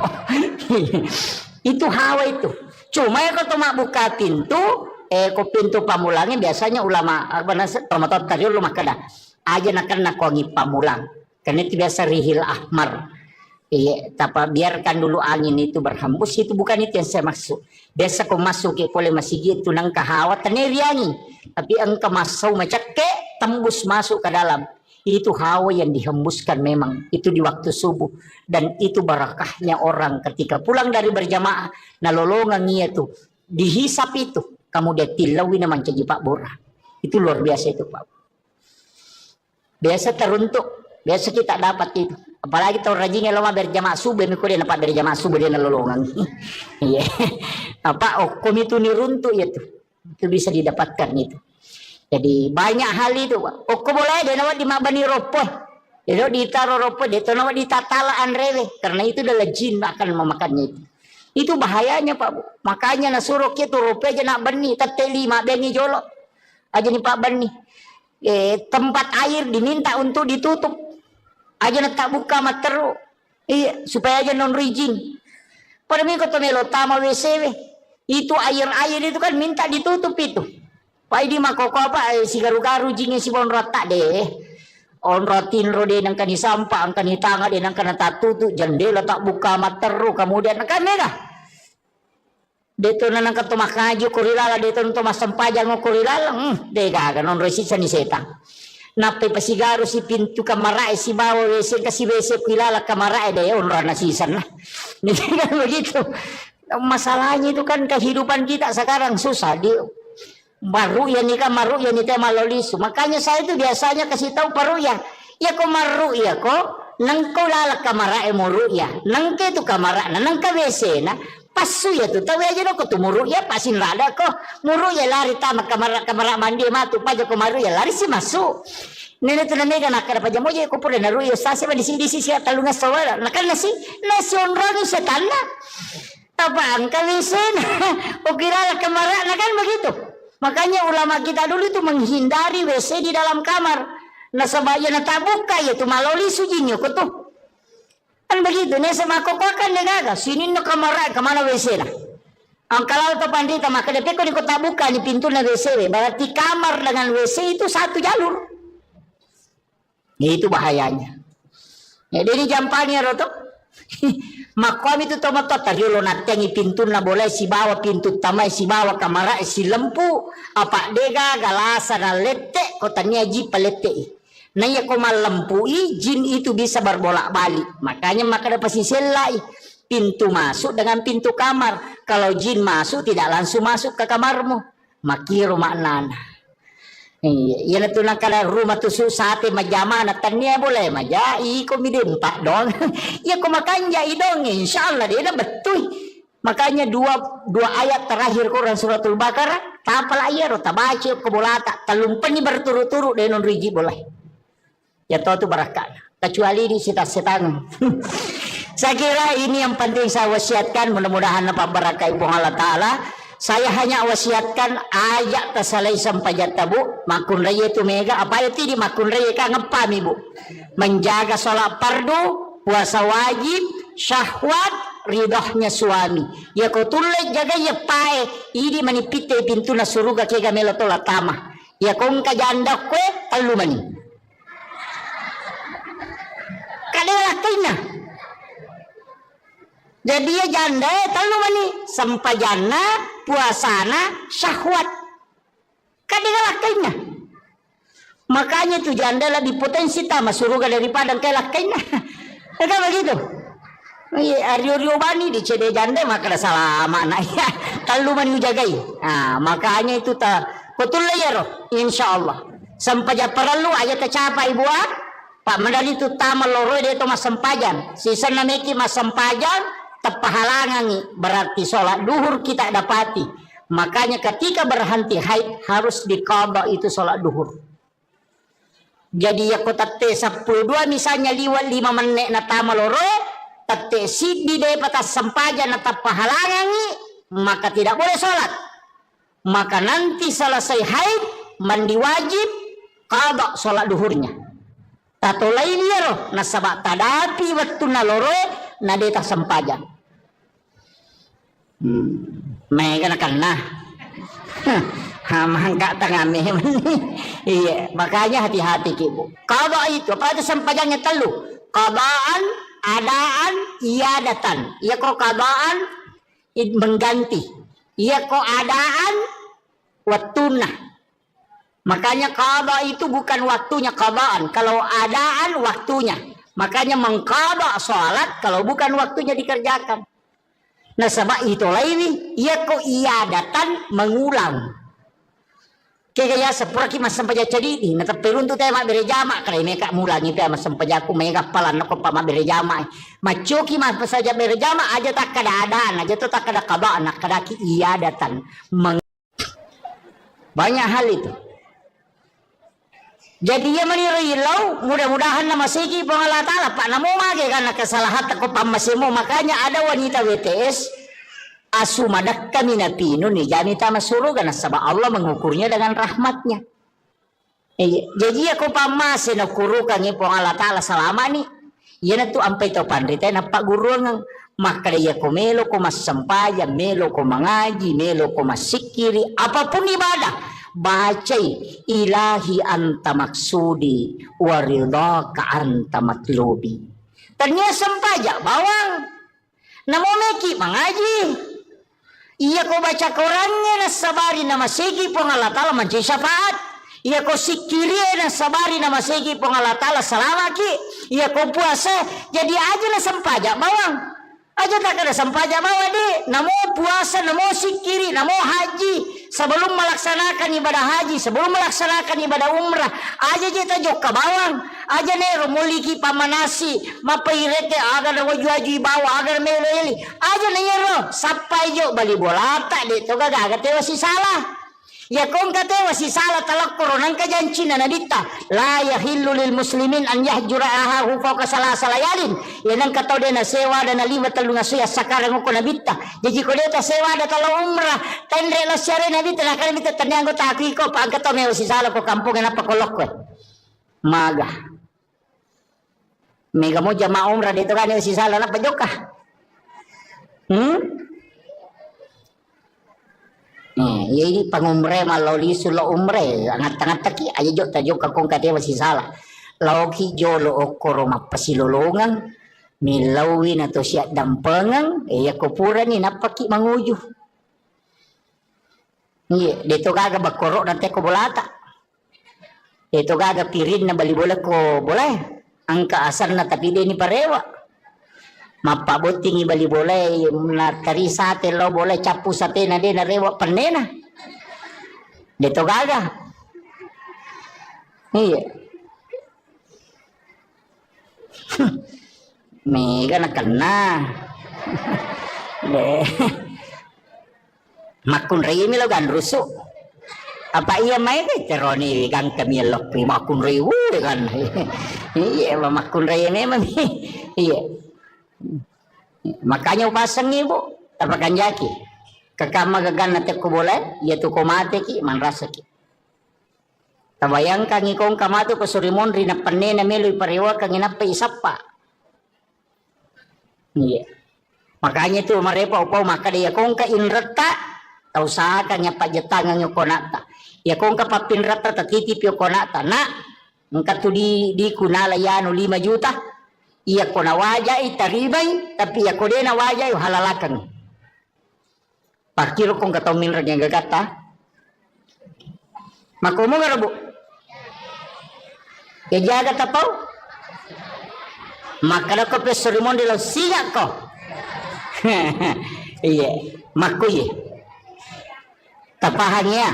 Itu hawa itu. Cuma ya kalau buka pintu, ko pintu pamulangnya biasanya ulama apa nasa tomatot tadi lu makada. Aja nakan nakongi pamulang. Karena itu biasa rihil ahmar. Iya, tapi biarkan dulu angin itu berhembus itu bukan itu yang saya maksud. Biasa kau masuk ke boleh masih gitu nang kahawa teneriangi. Tapi engkau masuk macake tembus masuk ke dalam. Itu hawa yang dihembuskan memang itu di waktu subuh dan itu barakahnya orang ketika pulang dari berjamaah nalolongan itu dihisap itu kamu dia tilawi naman caji Pak Bora. Itu luar biasa itu Pak. Biasa teruntuk, biasa kita dapat itu. Apalagi tahu rajinnya lama berjamaah subuh, mikir dia dapat berjamaah subuh dia nalolongan. Iya. Apa okom itu niruntuk itu. Itu bisa didapatkan itu. Jadi banyak hal itu. Okom boleh dia nawat di mabani ropoh. Dia ditaruh ropoh, dia tahu nawat ditatalaan rewe. Karena itu adalah jin akan memakannya itu. Itu bahayanya Pak Bu. Makanya nasuruh itu ropoh aja nak bani, teteli mak bani jolok. Aja nih Pak bani. Tempat air diminta untuk ditutup. Aja nak tak buka materu. Iya, supaya aja non rijing. Pada minggu tu melo tama WCW. Itu air-air itu kan minta ditutup itu. Pak di makoko apa si garu-garu jingnya si bon rata deh. On rotin rode nang kani sampah, ang kani tanga deh nang kana tak tutup jendela tak buka materu kemudian kan merah. Dito na nang katumakajo kurilala dito nang tumasampajan mo kurilala. Dega ganon resisa ni setang. Napay pasigaro si pintu kamarae si bawa wese kasi wese kilala kamarae deh onra na season na. Hindi kan begitu. Masalahnya itu kan kehidupan kita sekarang susah. Baru ya nikah maru ya nikah malolisu. Makanya saya itu biasanya kasih tahu paru ya. Ya ko maru ya ko nang ko lala kamarae mo ya. Nang ke tu kamara na nang ka wese na. Pasu ya tu tahu aja no ko tumuru ya pasin rada ko muru ya lari tamak kamara mandi matu paja ko maru ya lari si masuk nene tu namega nakara paja moja ko pura naru ya sase ba di sini talunga sawara nakal nasi onra ni setana tabang kalisen ukira kamara nakan begitu makanya ulama kita dulu itu menghindari WC di dalam kamar nasabaya na tabuka ya tu maloli sujinyo ko tu kan begitu nih sama kokokan negaga sini no kamera kemana WC lah kalau tu pandita maka depe ko di kota buka ni pintu na WC berarti kamar dengan WC itu satu jalur itu bahayanya ya jadi jampanya roto makom itu tomato tariolo natengi pintu na boleh si bawa pintu tamai si bawa kamera si lempu apa dega galasa na lete kotanya ji palete nah ya ko malempui jin itu bisa berbolak-balik makanya maka dapat selai pintu masuk dengan pintu kamar kalau jin masuk tidak langsung masuk ke kamarmu makiro maknana iya na tunang kala rumah tu susate majama na tanya boleh maja iko midempak dong ya ko makanya idong insyaallah dia dah betul makanya dua ayat terakhir Quran suratul Baqarah tapal ayat tabaca ko bolata talumpani berturut-turut denon riji boleh ya tahu tu barakah kecuali di setan. Saya kira ini yang penting saya wasiatkan mudah-mudahan apa barakah ibu Allah Ta'ala saya hanya wasiatkan ayat tasalai sampai jatabu makun raya itu mega apa itu di makun raya ka ngepam ibu menjaga sholat fardu puasa wajib syahwat ridahnya suami ya kau tulek jaga ya pae ini manipite pintu na suruga kega melotola tamah ya kau kajanda kue talu mani kadang kena jadi ya janda tahu mani sampajana puasana syahwat kadang kena makanya tu janda lebih potensi tamas surga daripada kelak kena ada begitu Aryo bani di cede janda maka salah makna ya tahu mani ujagai makanya itu tak betul ya roh insyaallah sampai perlu aja tercapai buat Pak Mandali itu tamal loro dia itu masampajan. Sisa nameki masampajan tepahalangan berarti sholat duhur kita dapati. Makanya ketika berhenti haid harus diqada itu sholat duhur. Jadi ya kota T12 misalnya liwat 5 menit na tamal loro tate sidi de patas sampajan na tepahalangan maka tidak boleh sholat. Maka nanti selesai haid mandi wajib qada sholat duhurnya. Tato lain ya roh nasabak tadapi waktu naloro nadeta sampajan mega nakana hamangka tangame iya makanya hati-hati ibu kalau itu apa itu sampajannya telu qadaan adaan iadatan iya kok qadaan mengganti iya kok adaan watunah makanya qada itu bukan waktunya qadaan kalau adaan waktunya makanya mengqada salat kalau bukan waktunya dikerjakan nah sebab itu lain ya kok iadatan mengulang kaya seperti mas sampai jadi ini nah perlu untuk tema berjamaah kalau mereka mulangi tema sampai aku mereka palan aku pama berjamaah macuki mas saja berjamaah aja tak kada adaan aja tuh tak kada qadaan kada iadatan banyak hal itu. Jadi ya menirilau mudah-mudahan nama segi pengalat Allah Pak namo mage karena kesalahan takut pamasimu makanya ada wanita WTS asu madak kami napino nih jadi tama surga nasabah Allah mengukurnya dengan rahmatnya. Jadi aku pamasin ukurukan ni pengalat Allah selama ni ya tu ampai to pandita na Pak Guru ngang maka dia ko melo ko mas sampayan melo ko mengaji melo ko masikiri apapun ibadah bacai ilahi anta maksudi waridaka anta matlubi ternyata sampaja bawang namo meki mengaji Iya ko baca Qurannya na sabari na masigi po ng Allah Ta'ala manci syafaat. Iya ko sikiri na sabari na masigi po ng Allah Ta'ala salamaki. Iya ko puasa jadi aja na sampaja bawang. Aja tak ada sampaja bawa di. Namo puasa, namo sikiri, namo haji. Sebelum melaksanakan ibadah haji, sebelum melaksanakan ibadah umrah, aja kita jok ke bawang. Aja nero muliki pamanasi, mapairete agar wajui bawa agar meleli. Aja nero sampai jok bali bolata di to gaga tewa si salah. Ya kong katewa si salah talak koronan kajanci na nadita la yahillu lil muslimin an yahjura ahahu fawqa salasa layalin. Ya nang kataw de na sewa da na lima talu nga suya sakarang ko nabita. Jadi ko deta sewa da talo umrah tendre la syare nabita na kanabita tanyango taki ko pag kataw me si salah ko kampung na pakolok ko. Maga. Mega mo jama umrah dito kan si salah na pajoka. Ya ini pangumre maloli sulo umre angat-angat taki aja jok tajuk kakong kate masih salah lauki jolo okoro mapasilolongan milawin atau siap dampengan ya kopura ni napaki manguju iya dito gaga bakoro nanti ko bolata dito gaga pirin na bali bola ko boleh angka asar na tapi dia ni parewa mapabuting ibali boleh na tarisa te lo boleh capu sate na de na rewa panena dito gaga iya mega na kena makun rei mi lo gan rusuk apa iya mai ke teroni gang kami lo makun rei kan iya makun rei memang iya. Makanya upasang ibu tapakan jaki kakama gagan nate ko boleh ya tu ko mate ki man rasa ki tabayang kang ikong kamatu ko surimon ri na panne na meloy parewa kang inapa isapa iya makanya tu marepa upaw maka dia kong ka inrata tau sa kanya pajetangan yo konata ya kong ka papinrata tatitip yo konata na ngka tu di kunala yano 5 juta iya ko na wajay taribay tapi iya ko din na wajay halalakan pakiro kong kataw minrag yang gagata makumo nga rabo ya jaga tapaw makana ko pesorimon di law siya ko iya makuye tapahanya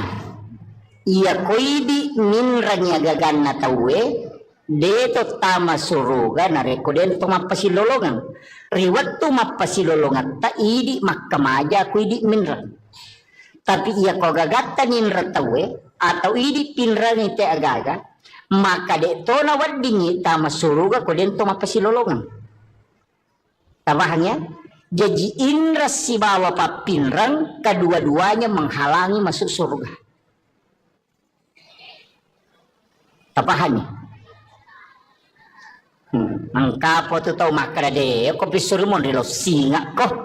iya ko di minrag yang gagan na tawe deto tama suruga na rekoden to mapasilolongan riwat to mapasilolongan ta idi makkamaja ku idi minran tapi iya ko gagatta ninra tawe atau idi pinran ite agaga maka de to na waddingi tama suruga ko den to mapasilolongan tabahannya jadi indra si bawa papinrang kedua-duanya menghalangi masuk surga tabahannya angka po to tau makara de ko pisurmon rilo singa ko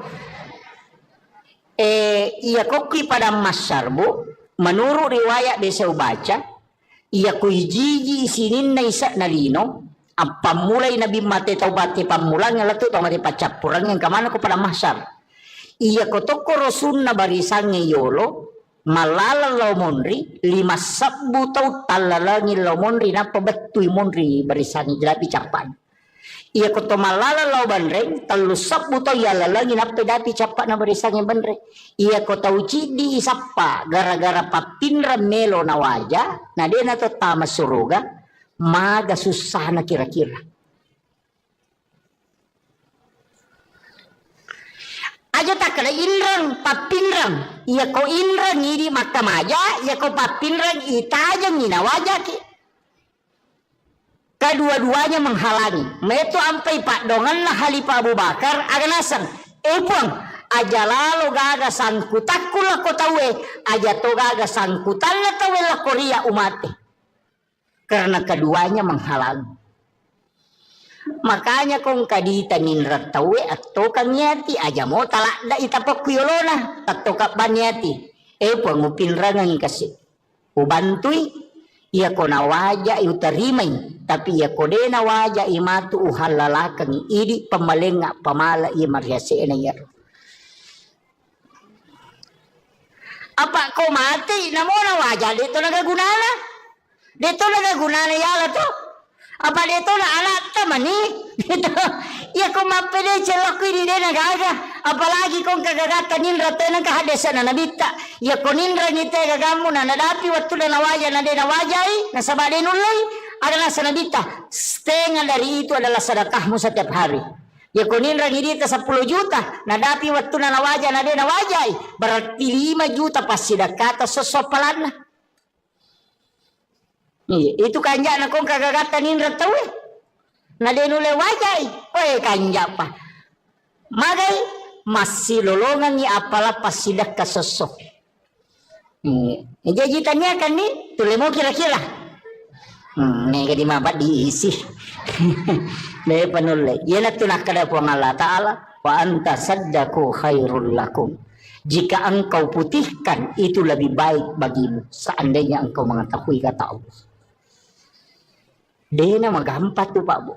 iya ko ki pada masyarbu menurut riwayat desa baca iya ko jiji isinin na isa na lino ang pamulay nabi mate taubat ti pamulang nga lato tau mati pacapurang yang kamana ko pada masyar iya ko to ko rosun na barisang ngayolo malala law monri 5 sabbu tau talalangi law monri na pabatuy monri barisang jelapi capan iya ko to malala law banreng 3 sabbu tau yalalangi na pedapi capan na barisang banreng iya ko tau cidi isapa gara-gara papinra melo na waja na de na to tama suruga maga susah na kira-kira aja tak kena inrang papinrang iya ko inrang ini makamaja iya ko papinrang itajang ina wajah ki kedua-duanya menghalangi meto ampai pak dongan lah Halifah Abu Bakar aganasan puang aja lalu gaga sangkutakula ko tawe aja to gaga sangkutan na tawe la Korea umate karena keduanya menghalangi makanya kung kadita ninrat tawe atau kanyati aja mo talak da itapak kuyolona atau kapanyati pangupinrangan kasi ubantui iya ko na waja utarimay tapi iya ko de na waja imatu uhalalakan idi pamalenga pamala iya mariase na yaro Apa kau mati namo na wajah dito nagagunana. Dito nagagunana yala to. Apa dito na alat tamani. Dito ya kung mapili celok ini dia nagaga. Apalagi kung kagagatan nindra tayo nagkahadesa na nabita. Ya kung nindra ngite gagamu na nadapi waktu na nawajah na din nawajay. Nasabadin ulay. Adalah sanabita. Setengah dari itu adalah sedekahmu setiap hari. Ya kung nindra ngidita 10 juta. Nadapi waktu na nawajah na din nawajay. Berarti 5 juta pas sidakata sosopalan na. Itu kanja na kung kagagatan nindra tayo eh. Na din ulay wajay. Oy kanja pa. Magay, masih lolongan ni apalah pasidak kasosok. Jajitannya kan nih, tuh lemo kira-kira. Nih kadi mabat diisi. Nih penulai. Yana tunak kada puang Allah Ta'ala. Wa anta saddaku khairul lakum. Jika engkau putihkan, itu lebih baik bagimu. Seandainya engkau mengetahui kata Allah. Dena magampat tuh Pak Bu.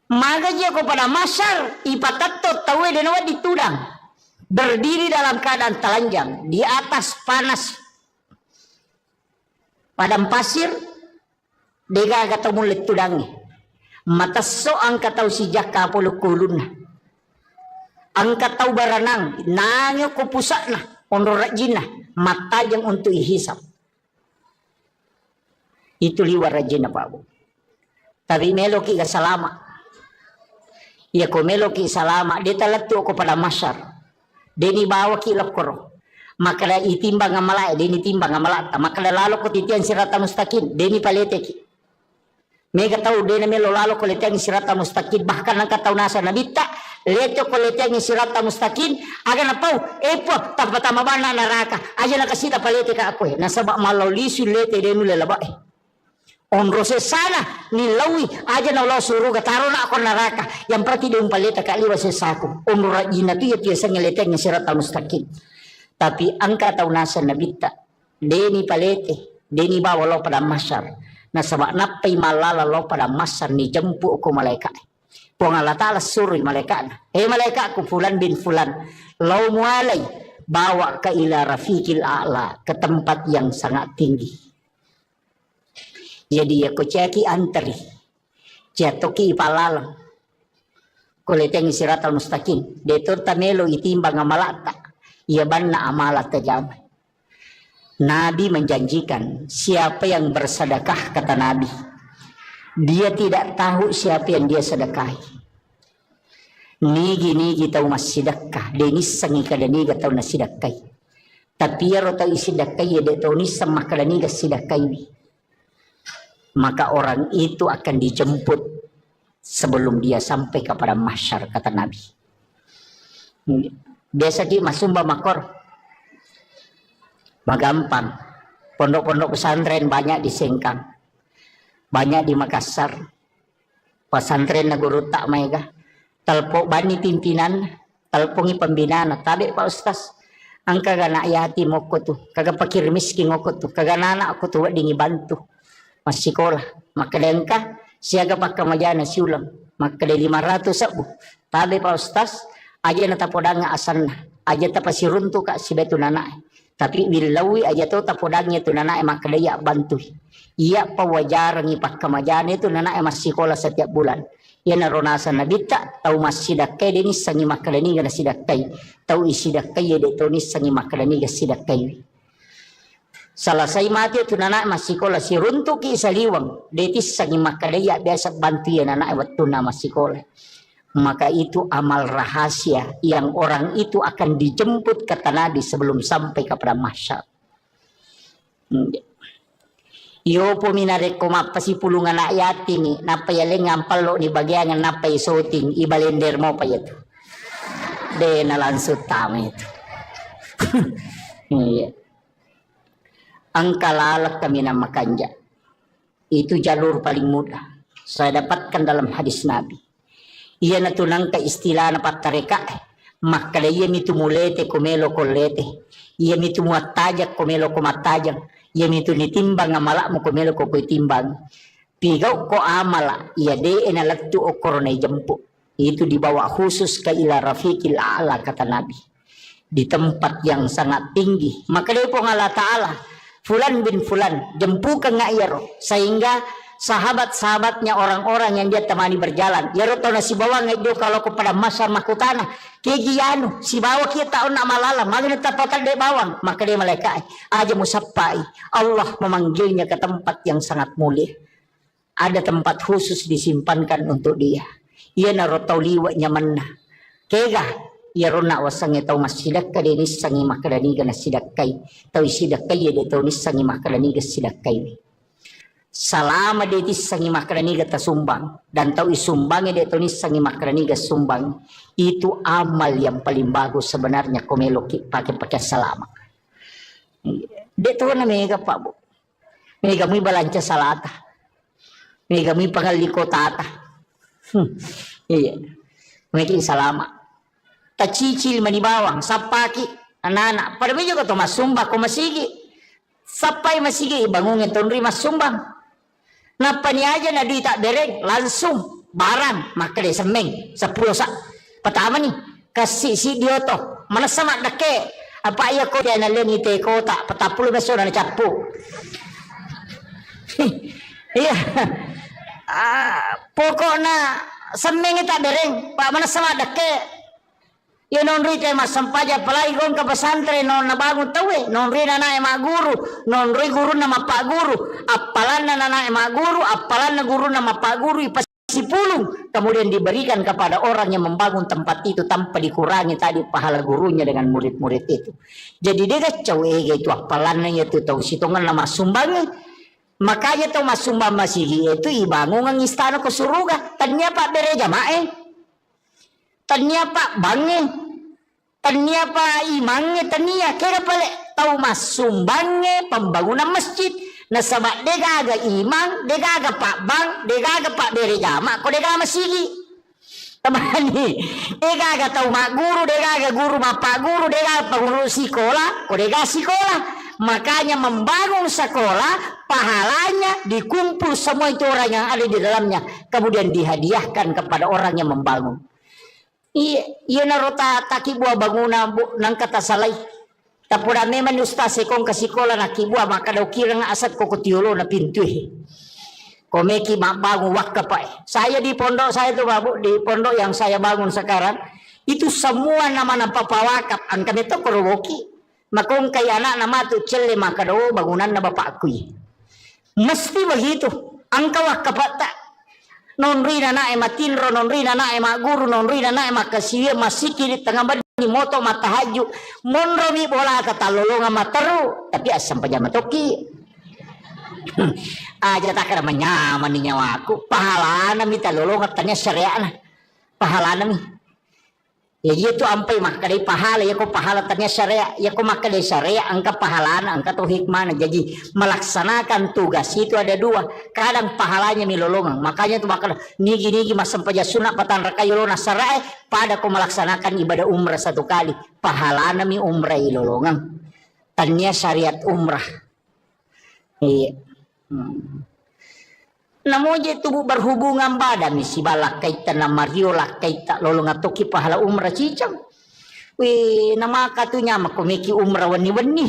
Maka dia kepada masyar ipatatot tawe denawa ditudang berdiri dalam keadaan telanjang di atas panas padang pasir dega kata mulut tudangi mata so angka tau si jaka polo kulun angka tau baranang nangyo ko pusakna onrorak jinna mata yang untuk ihisap itu liwar rajina Pak Bu tapi meloki ga salama. Ya komelo ki salama dia talatu ko pada masyar deni bawa ki lokoro maka itimbang ngamala deni timbang ngamala maka lalo ko titian sirata mustaqim deni palete ki mega tau deni melo lalo ko letian sirata mustaqim bahkan angka tau nasa nabita leto ko letian sirata mustaqim aga na pau epo tapatama bana naraka aja na kasita palete ka ako nasaba malaw lisu lete denu lelaba onrose sana nilawi aja na Allah suruh gataro na ako naraka yang berarti dia umpalita kaliwa sesaku onra jina tu ya tiasa ngeleteng sirata mustaqim tapi angka tau nasa nabita deni palete deni bawa lo pada masyar nasaba napai malala lo pada masyar ni jempu ko malaikat puang Allah Ta'ala suruh malaikat malaikatku fulan bin fulan lo mualai bawa ke ila rafiqil a'la ke tempat yang sangat tinggi. Jadi ya koceki antri jatoki palalang koleteng siratal mustaqim detur tamelo itimbang amalata ia banna amalata jamai. Nabi menjanjikan siapa yang bersedekah kata Nabi dia tidak tahu siapa yang dia sedekahi nigi tahu mas sedekah denis sangi kada niga tahu na sedekahi tapi ya rota isidekahi ya de tahu ni sama kada niga sedekahi maka orang itu akan dijemput sebelum dia sampai kepada mahsyar kata Nabi. Biasa di masumba makor magampang pondok-pondok pesantren banyak di Sengkang banyak di Makassar pesantren na guru tak mega telpok bani pimpinan telpongi pembinaan tabe Pak Ustaz angka gana yatim aku tuh kagak pakir miskin aku tuh kagak anak aku tuh dingi bantu masih sekolah maka dengka siaga pakai majana siulang maka de 500 sabu tabe Pak Ustaz aja na tapodanga asanna aja tapasi runtu kak si betu nana tapi bilawi aja tu tapodangnya tu nana maka dia bantu iya pawajar ngi pakai majana itu nana masih sekolah setiap bulan ya naronasa nabita tahu masih dakai deni sangi maka deni gana sidakai tahu isi dakai ya de tonis sangi maka deni ga sidakai salasai mati tu nana masih sekolah si runtuk ki saliwang detis sangi makadaya biasa bantu ya nana waktu nama sekolah maka itu amal rahasia yang orang itu akan dijemput kata Nabi sebelum sampai kepada mahsyar. Yo pominare ko mapasi pulungan anak yatim ni napa yale ngampal lo ni bagian napa isoting ibalender mo pa yato de na langsung tama itu. Iya. Angkalalak kami nama kanja itu jalur paling mudah saya dapatkan dalam hadis Nabi ia natunang ka istilah na patareka maka ia mitu mulete komelo kolete ia mitu muatajak komelo komatajak ia mitu nitimbang amala mo komelo ko timbang pigaw ko amala ia de enalatu o korone jempu itu dibawa khusus ke ila rafiqil a'la kata Nabi di tempat yang sangat tinggi. Maka dia pun Allah Ta'ala Fulan bin Fulan jempukan ngayaro, sehingga sahabat-sahabatnya orang-orang yang dia temani berjalan yaro tahu si bawa ngaido kalau kepada masa makutana kegianu si bawa kita nak malala magna tapatan de bawang, maka dia malaikat aja musapai Allah memanggilnya ke tempat yang sangat mulia. Ada tempat khusus disimpankan untuk dia. Ia narotau liwa nyamanna kega ya rona wasange tau masidak ka deni sangi makadani gana sidak kai tau sidak kai de tau ni sangi makadani ga sidak kai salama de ti sangi makadani ga tasumbang dan tau isumbange de tau ni sangi makadani ga sumbang, itu amal yang paling bagus sebenarnya komelo pakai salama de tau na mega pak bu mega mi balanca salata mega mi pangaliko tata iya mega salama tacicil manibawang sapaki anak-anak pada juga to masumba ko masigi sapai masigi bangungin tonri masumbang napa ni aja na di tak dereng langsung barang maka de semeng 10 sak pertama nih kasih si dioto mana sama dake apa iya ko dia na lengi te kota petapul beso na capu iya pokoknya semeng tak dereng pak mana sama dake ya nonri kay masampaja palagi kong ka pesantren non nabangun tawe nonri na ema guru nonri guru na mapa guru apalan na ema guru apalan na guru na mapa guru ipasipulung kemudian diberikan kepada orang yang membangun tempat itu tanpa dikurangi tadi pahala gurunya dengan murid-murid itu. Jadi dia kacau itu apalannya itu tahu situngan nama sumbangnya. Makanya tahu mas sumbang masih itu ibangun ng istana ke suruga tanya pak bere jamae tanya pak bange tania pa imangnya tania kira pale tahu mas sumbange pembangunan masjid na sama degaga imang degaga pak bang degaga pak bere jama ko degaga masigi tamani degaga tahu mak guru degaga guru mapa guru degaga pengurus sekolah ko degaga sekolah. Makanya membangun sekolah pahalanya dikumpul semua itu orang yang ada di dalamnya kemudian dihadiahkan kepada orang yang membangun. Iya narota taki buah bangunan nang kata salai. Tapura memang ustaz sekong kasikola na kibua maka daw kirang asat ko kutiulo na pintu. Komeki bangun wakaf pak. Saya di pondok saya tuh babu di pondok yang saya bangun sekarang itu semua nama papawakaf angkan itu korowoki. Makong kay anak nama tu celle maka daw bangunan na bapakku. Mesti begitu. Angka wakaf tak. Nonri na matinro nonri na guru nonri na makasiya masiki di tengah bani moto matahaju monro mi bola kata lolonga mataru tapi asam pajama toki aja tak kira menyaman ni nyawa aku pahala na mi talolonga tanya syariah na pahala na mi ya itu ampai maka dari pahala ya ko pahala tanya syariah ya ko maka dari syariah angka pahala angka tu hikmah jadi melaksanakan tugas itu ada dua kadang pahalanya milolongan makanya tu maka nigi masam paja sunat patan rakayolona syariah pada ko melaksanakan ibadah umrah 1 kali pahala mi umrah ilolongan tanya syariat umrah iya namun je tubuh berhubungan badan si balak kaitan na Mario lah kaita lolong atoki pahala umrah cicang. Wih nama katunya makomeki umrah wani-wani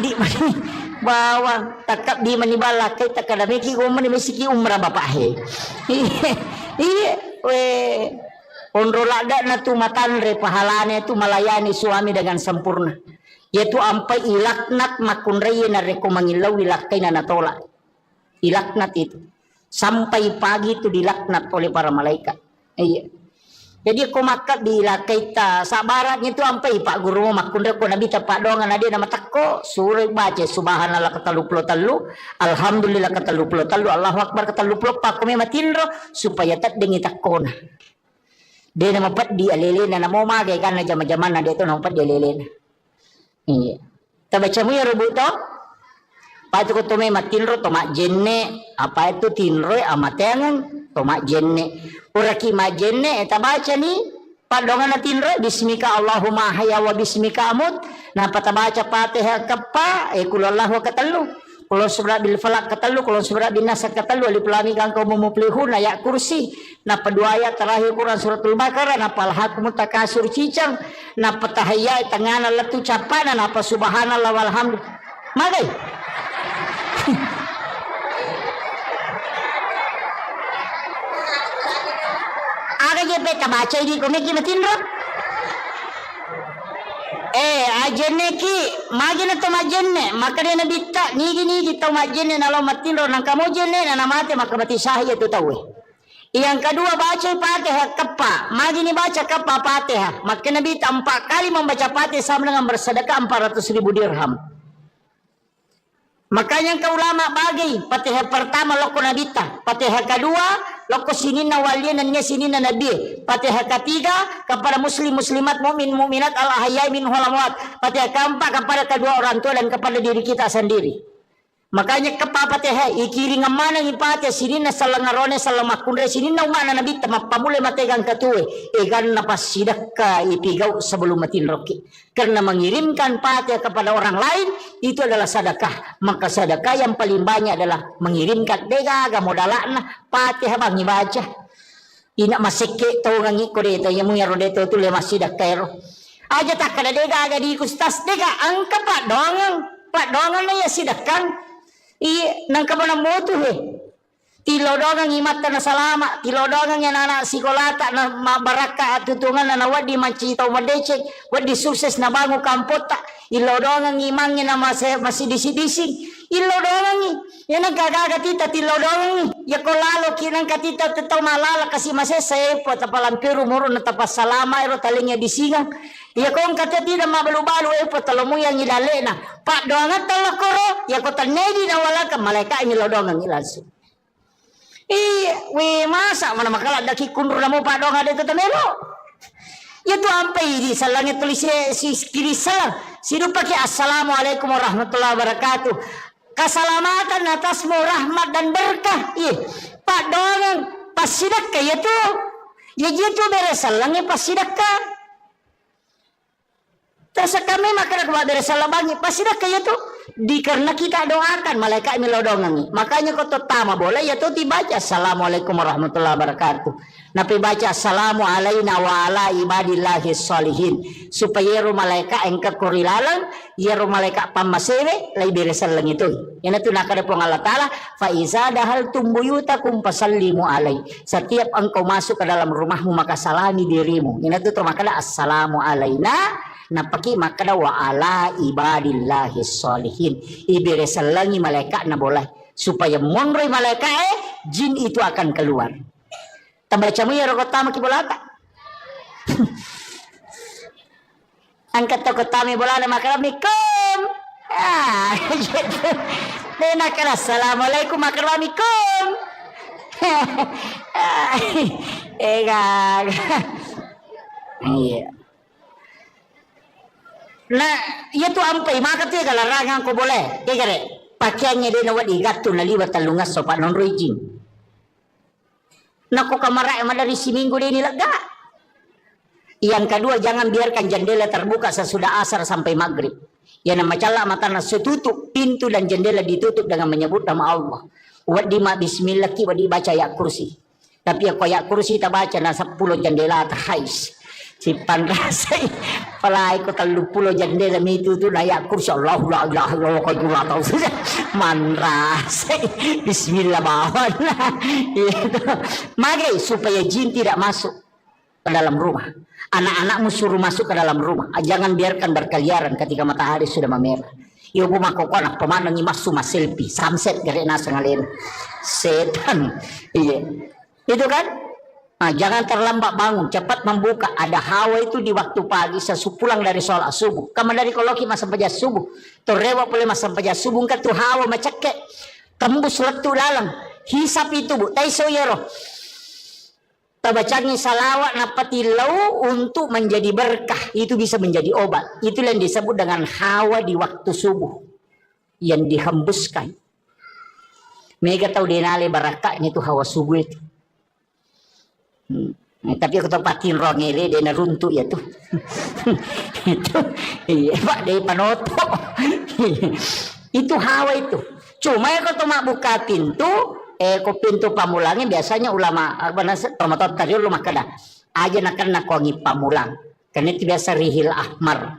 di bawang takap di mani balak kaita kada meki umrah mesiki umrah bapak he. Iya weh ondro lada na tu matanre pahalane tu melayani suami dengan sempurna. Yaitu ampai ilaknat makunreye na rekomangilaw ilakai na natolak. Dilaknat itu sampai pagi itu dilaknat oleh para malaikat. Iya. Jadi aku makat dilakai ta sabaratnya itu sampai pak guru makunda ko nabi tapak dongan dia nama takko surah baca subhanallah katalupulo talu alhamdulillah katalupulo talu Allahu akbar katalupulo pak kami matinro supaya tak dengi takona. Dia nama pat di alelena namo magay kan jama-jaman na dia tu nama pat di alelena. Iya. Tabaca mo ya rubuto? Patu ko tume matinro tomak jenne apa itu tinro amatengan tomak jenne uraki majenne eta baca ni padongan tinro bismika Allahumma hayya wa bismika amut nah pata baca Fatihah kepa kulallahu katalu kulon surah bil falak katalu, kulon surah bin nas katalu, alif lam mim kang kaum muflihun, ayat kursi. Na kedua ayat terakhir Quran suratul Baqarah, na palhakum takasur cicang, na patahaya tangana latu capana, na pa subhanallah walhamdulillah. Magai. Aga je beta baca ini komeki matindro. Ajenne ki magina to majenne makane na bitta nigi to majenne na lo matindro nang kamo jenne na namate makamati sahaya to tawe. Yang kedua baca Fatihah kappa, magini baca kappa Fatihah, maka Nabi 4 kali membaca Fatihah sama dengan bersedekah 400.000 dirham. Makanya ke ulama bagi Fatihah pertama loko nabita, Fatihah kedua loko sinina waliannya sinina nabi, Fatihah ketiga kepada muslim muslimat mukmin mukminat al ahyai min amwat, Fatihah keempat kepada kedua orang tua dan kepada diri kita sendiri. Makanya Fatihah ikiri ngamana ngipate sinina salangarone salamakundre sinina umana nabi tama pamule mategang katue egan napas sidaka ipigau sebelum matin roki. Karena mengirimkan Fatihah kepada orang lain itu adalah sedekah. Maka sedekah yang paling banyak adalah mengirimkan dega modalana Fatihah bangi baca. Ina masike to ngangi kodeto yang muya rodeto tu le masidakero. Aja tak kada dega aga di kustas dega angka pak dongang na ya sidakang. Nang kabana motu he. Tilodongang imata na salama, tilodongang yan na sikolata na mabaraka at tutungan na wadi macitaw madecek, wadi sukses na bango kampota, ilodongang imangin na masidisi-dising, ilodongang yan ang kagagatita, tilodongang yako lalo kinang katita tataw malala kasi masesay po tapalampiru muro na tapas salama ero talingnya disingang. Yako ang katati na mabalu-balu po talumuyang ilale na, pak doangat talakoro, yako talnedi na wala ka malaika ilodongang ilanso. Masa mana makala daki kundur namo pak dong ada tetemelo. Ya tu ampai di salangnya tulis si kiri salam. Sidu pakai assalamualaikum warahmatullahi wabarakatuh. Keselamatan atasmu rahmat dan berkah. Pak dong pasidakka ya tu. Ya gitu beres salangnya pasidakka. Terus kami makan kepada beres salabangnya pasidakka ya tu. Karena kita doakan malaikat melodongangi. Makanya kau tama boleh ya tuh dibaca assalamualaikum warahmatullahi wabarakatuh. Nabi baca assalamu alaina wa ala ibadillahi sholihin. Supaya ru malaikat engkat kurilalang, ya ru malaikat pamasewe lai beresan lang itu. Yan itu nakada po Allah Ta'ala, fa iza dahal tumbuyutakum pasallimu alai. Setiap engkau masuk ke dalam rumahmu maka salami dirimu. Yan itu termakala assalamu alaina. Napaki makada wa ala ibadillahi sholihin. Iberesan langi malaikat na boleh. Supaya monroy malaikat jin itu akan keluar. Tambacamu ya rokotama kibolata. Angkat tokotami bolana makalamikum. Nakala assalamualaikum makalamikum. Iya. Nah, iya tu ampai maka tu kalau larangan ko boleh. Kaya pakaiannya dia nawat igatu na liwat talungas sopan non rojing. Nako kamara emang dari si minggu dia ini lega. Yang kedua jangan biarkan jendela terbuka sesudah asar sampai maghrib. Ya nama cala mata nas tutup pintu dan jendela ditutup dengan menyebut nama Allah. Wadi ma bismillah ki wadi baca ya kursi. Tapi aku ya kursi tak baca na 10 jendela terhais. Si panrasay palay ko 30 jandela itu tu layak kursi Allah la ilaha illallah ko dua tahu saja manrasay bismillah bawan itu magay supaya jin tidak masuk ke dalam rumah. Anak-anakmu suruh masuk ke dalam rumah, jangan biarkan berkeliaran ketika matahari sudah memerah. Iyo bumako ko anak pemanang imasu selfie sunset gare na sangalin setan. Iya itu kan. Nah, jangan terlambat bangun, cepat membuka. Ada hawa itu di waktu pagi sesupulang dari sholat subuh. Kamu dari koloki masa paja subuh. Torewa boleh masa paja subuh kan tuh hawa macake. Tembus letu dalam. Hisap itu bu. Taiso yero. Tabacangi salawat napati lau untuk menjadi berkah. Itu bisa menjadi obat. Itu yang disebut dengan hawa di waktu subuh. Yang dihembuskan. Mereka tahu denale barakahnya itu hawa subuh itu. Tapi aku tempatin rongele dia runtuh ya tuh. Itu iya Pak dari panoto. Itu hawa itu. Cuma ya kalau mak buka pintu, ko pintu pamulangnya biasanya ulama tomatot tadi rumah kada aja nak wangi pamulang. Karena itu biasa rihil ahmar.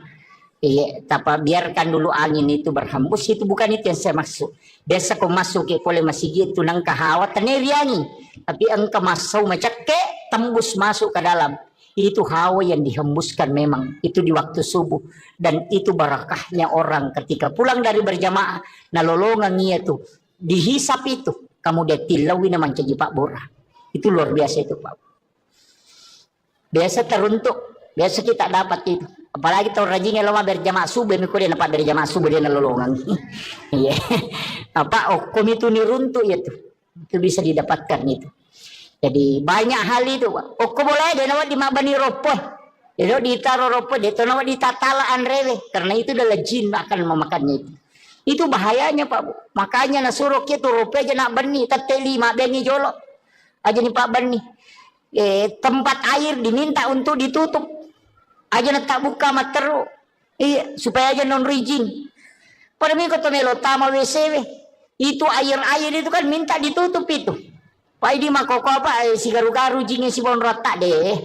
Iya, tapi biarkan dulu angin itu berhembus, itu bukan itu yang saya maksud. Biasa kau masuk ke boleh masih gitu nang kahawat taneriani, tapi engkau masuk macake tembus masuk ke dalam. Itu hawa yang dihembuskan memang itu di waktu subuh, dan itu barakahnya orang ketika pulang dari berjamaah nalolongan ia tuh dihisap itu kamu dia tilawi naman caji Pak Bora. Itu luar biasa itu Pak. Biasa teruntuk, biasa kita dapat itu. Apalagi tahun rajinnya lama berjamaah subuh, mikir dia dapat berjamaah subuh dia nalolongan. Iya. Apa okom itu niruntuk itu. Itu bisa didapatkan itu. Jadi banyak hal itu. Okom boleh dia nawat di mabani ropoh. Dia ditaruh ropoh, dia nawat di tatalaan rewe. Karena itu adalah jin akan memakannya itu. Itu bahayanya Pak Bu. Makanya nasuruh itu ropoh aja nak bani, tete 5 bani jolok. Aja nih Pak bani. Tempat air diminta untuk ditutup. Aja nak tak buka materu, iya supaya aja non rizin. Pada minggu tu melo tamal WCW, itu air itu kan minta ditutup itu. Pak di makoko apa si garu-garu jingnya si bon rata deh.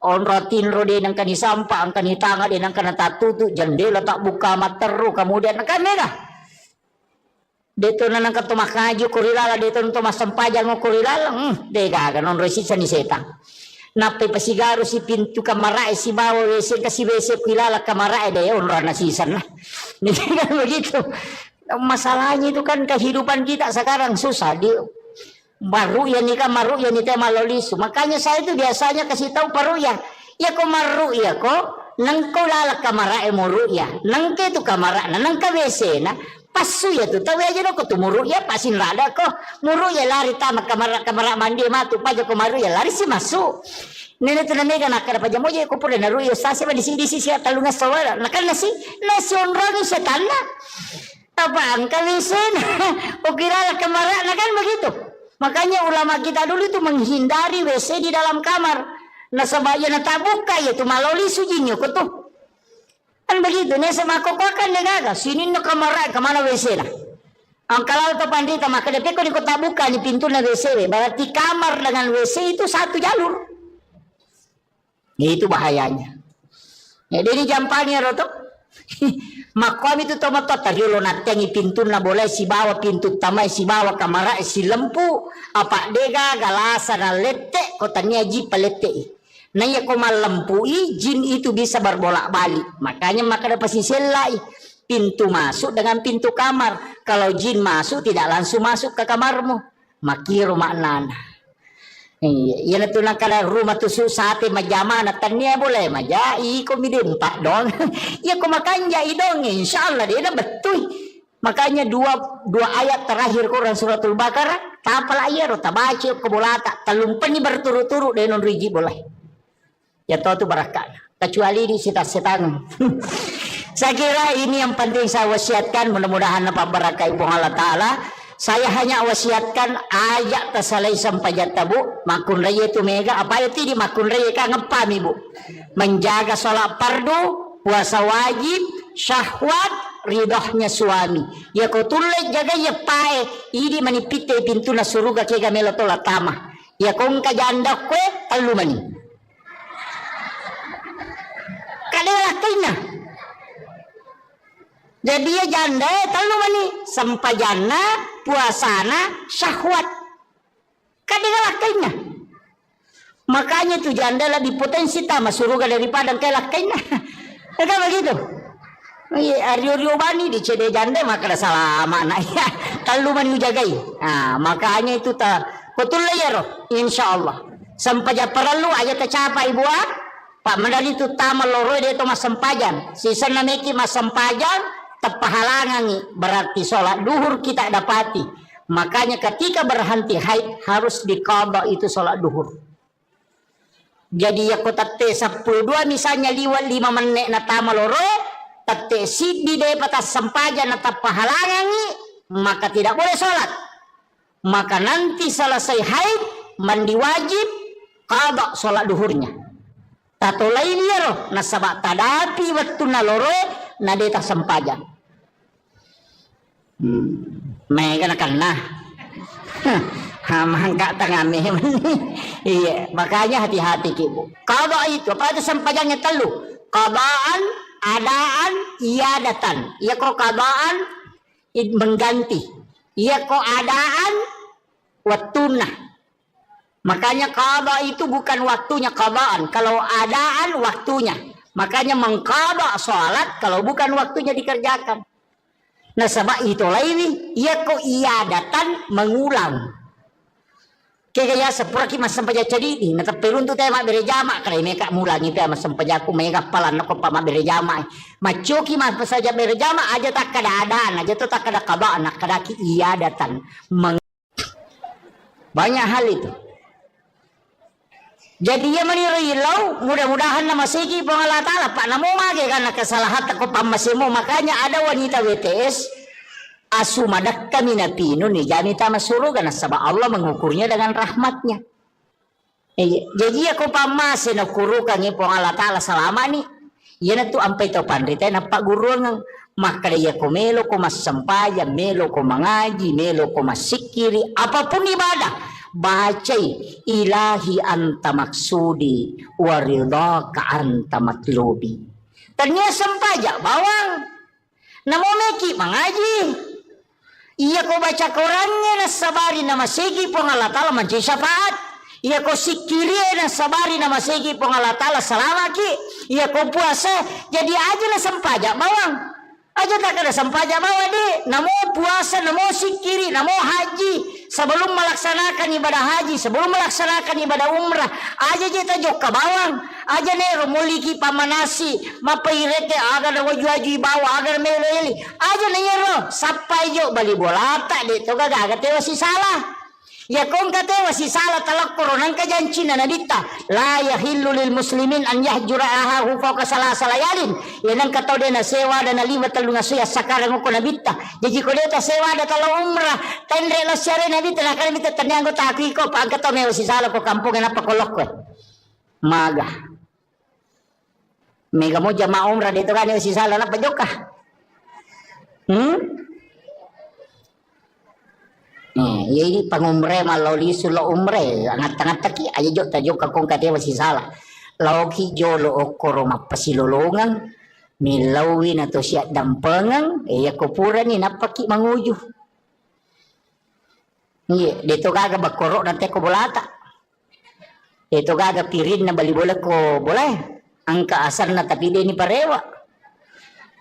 On rotin rode nang kani sampah, ang kani tanga deh nang kana tatutu jendela tak buka materu kemudian kan mega. Deto nang kato makaju kurilala deto nang mas sampajang mo kurilala, dega non resisa ni setang. Nape pasigaro si pintu kamarae si bawa WC kasi WC kilala kamarae deh onra na sisan lah. Kan begitu. Masalahnya itu kan kehidupan kita sekarang susah di baru ya nikah maru ya nikah malolisu. Makanya saya itu biasanya kasih tahu paru ya ko maru ya ko nang ko lala kamarae muru ya nang ke tu kamara nang ka WC na pasu ya tu tahu aja no ko tu muru ya pasin rada ko muru ya lari tamak kamara mandi matu paja ko maru ya lari si masuk nene tu namega nakara paja moja ko pura naru ya sase ba di sisi talunga sawara nakal nasi onrang sa tanna apa angka wesen ukira kamara nakan begitu. Makanya ulama kita dulu itu menghindari WC di dalam kamar. Nah sebaya na tabuka ya tu maloli sujinyo ko tu. Kan begitu nih sama kokokan negaga sini no kamar kemana WC lah. Ang kalau to pandita maka depe ko di kota buka ni pintu na WC berarti kamar dengan WC itu satu jalur. Itu bahayanya. Ya jadi jampanya roto. Makom itu tomato tariolo natengi pintu na boleh si bawa pintu tamai si bawa kamar si lempu apa dega galasa na lete kotanya ji palete. Nah ya kau malempui jin itu bisa berbolak-balik. Makanya maka dapat selai pintu masuk dengan pintu kamar. Kalau jin masuk tidak langsung masuk ke kamarmu. Makiro maknana. Iya itu nak kalau rumah tu susah te majama na tania boleh maja iko midempat dong. Ya kau makan jai dong insyaallah dia dah betul. Makanya dua ayat terakhir Quran suratul Baqarah tapal ayat tabaca ko bolata talumpani berturut-turut de non riji boleh. Ya tahu itu barakah. Kecuali di setan. Saya kira ini yang penting saya wasiatkan. Mudah-mudahan apa barakah ibu Allah Ta'ala. Saya hanya wasiatkan ayat tasalai sampai jatabu. Makun raya itu mega. Apa itu di makun raya ka ngepam ibu. Menjaga sholat fardu. Puasa wajib. Syahwat. Ridahnya suami. Ya kau tulis jaga ya pae. Ini manipite pintu na suruga kega melotola tamah. Ya kau kajanda kue talu mani. Kadang kena. Jadi ya janda tahu mani sampajana puasana syahwat. Kadang kena. Makanya tu janda lebih potensi tamas surga daripada kelak kena. Ada begitu. Ario bani di cede janda maka salah makna ya. Tahu mani jagai. Nah, makanya itu tak betul ya roh. Insyaallah. Sampai perlu aja tercapai buat Pak Mandali itu tamal loro dia itu mas sempajan. Sisa nameki mas sempajan tepahalangan berarti sholat duhur kita dapati. Makanya ketika berhenti haid harus diqadha itu sholat duhur. Jadi ya kota T12 misalnya liwat 5 menit na tamal loro tate sidi de patas sempajan na tepahalangan maka tidak boleh sholat. Maka nanti selesai haid mandi wajib qadha sholat duhurnya. Tato lain ya roh nasabak tadapi waktu naloro nadeta sempajan. May kan na. Hamangka tangame. Iya, makanya hati-hati kibu. Qada itu pada sampajangnya telu. Qadaan, adaan, iadatan. Iya kok qadaan mengganti. Iya kok adaan waktuna. Makanya qada itu bukan waktunya qadaan. Kalau adaan waktunya. Makanya mengqada salat kalau bukan waktunya dikerjakan. Nah sebab itulah ini ia ko iadatan mengulang. Kaya sepura ki masam paja cadi na tapelun tu tema bere jama kare meka mulangi te masam paja ku meka palan ko pa bere jama. Macuki mas saja bere jama aja tak kada adaan aja tu tak kada qada nak kada ki iadatan. Banyak hal itu. Jadi ia menirilau mudah-mudahan nama segi pengalat Allah Pak namo mage karena kesalahan ko pamasimu makanya ada wanita WTS asumadak kami napino ni jani tama surugan sabab Allah mengukurnya dengan rahmatnya. Jadi aku pamase na kurukan ni pengalat Allah selama ni ia tu ampai to pandita na pak guru ngang maka dia ko melo ko masampaya melo ko mengaji melo ko masikiri apapun ibadah bacai ilahi anta maksudi waridaka anta matlubi. Ternyata sampaja bawang namo meki mengaji iya ko baca Qurannya na sabari na masigi pengalatala manci syafaat iya ko sikiri na sabari na masigi pengalatala salamaki iya ko puasa jadi aja na sampaja bawang aja tak ada sampaja bawa di namo puasa namo sikiri namo haji sebelum melaksanakan ibadah haji, sebelum melaksanakan ibadah umrah, aja kita jok ke bawang, aja nero muliki pamanasi, mapairete agar wajwaji bawa agar meleli, aja nero sampai jok bali bolata di to gaga tewa si salah. Ya kong katewa si salah talak koronan kajanci na nadita la yahillu lil muslimin an yahjura ahahu fawqa salayalin yanang katau dia na sewa dan na lima talu nga suya sakarang ko nabita jadi ko deta sewa da talo umrah tendre la syare nabita na kala bita tanyango taki ko pag katau mewa si salah ko kampung na pakolok ko maga mega mo jama umrah dito kan si salah na pajoka ya ini pangumre maloli sulo umre angat-angat taki aja jok tajuk kakong kate masih salah lauki jolo okoro mapasilolongan milawin atau siap dampengang ya kopura ni napaki manguju iya dito gaga bakoro nanti ko bolata dito gaga pirin na bali bola ko boleh angka asar na tapi dia ni parewa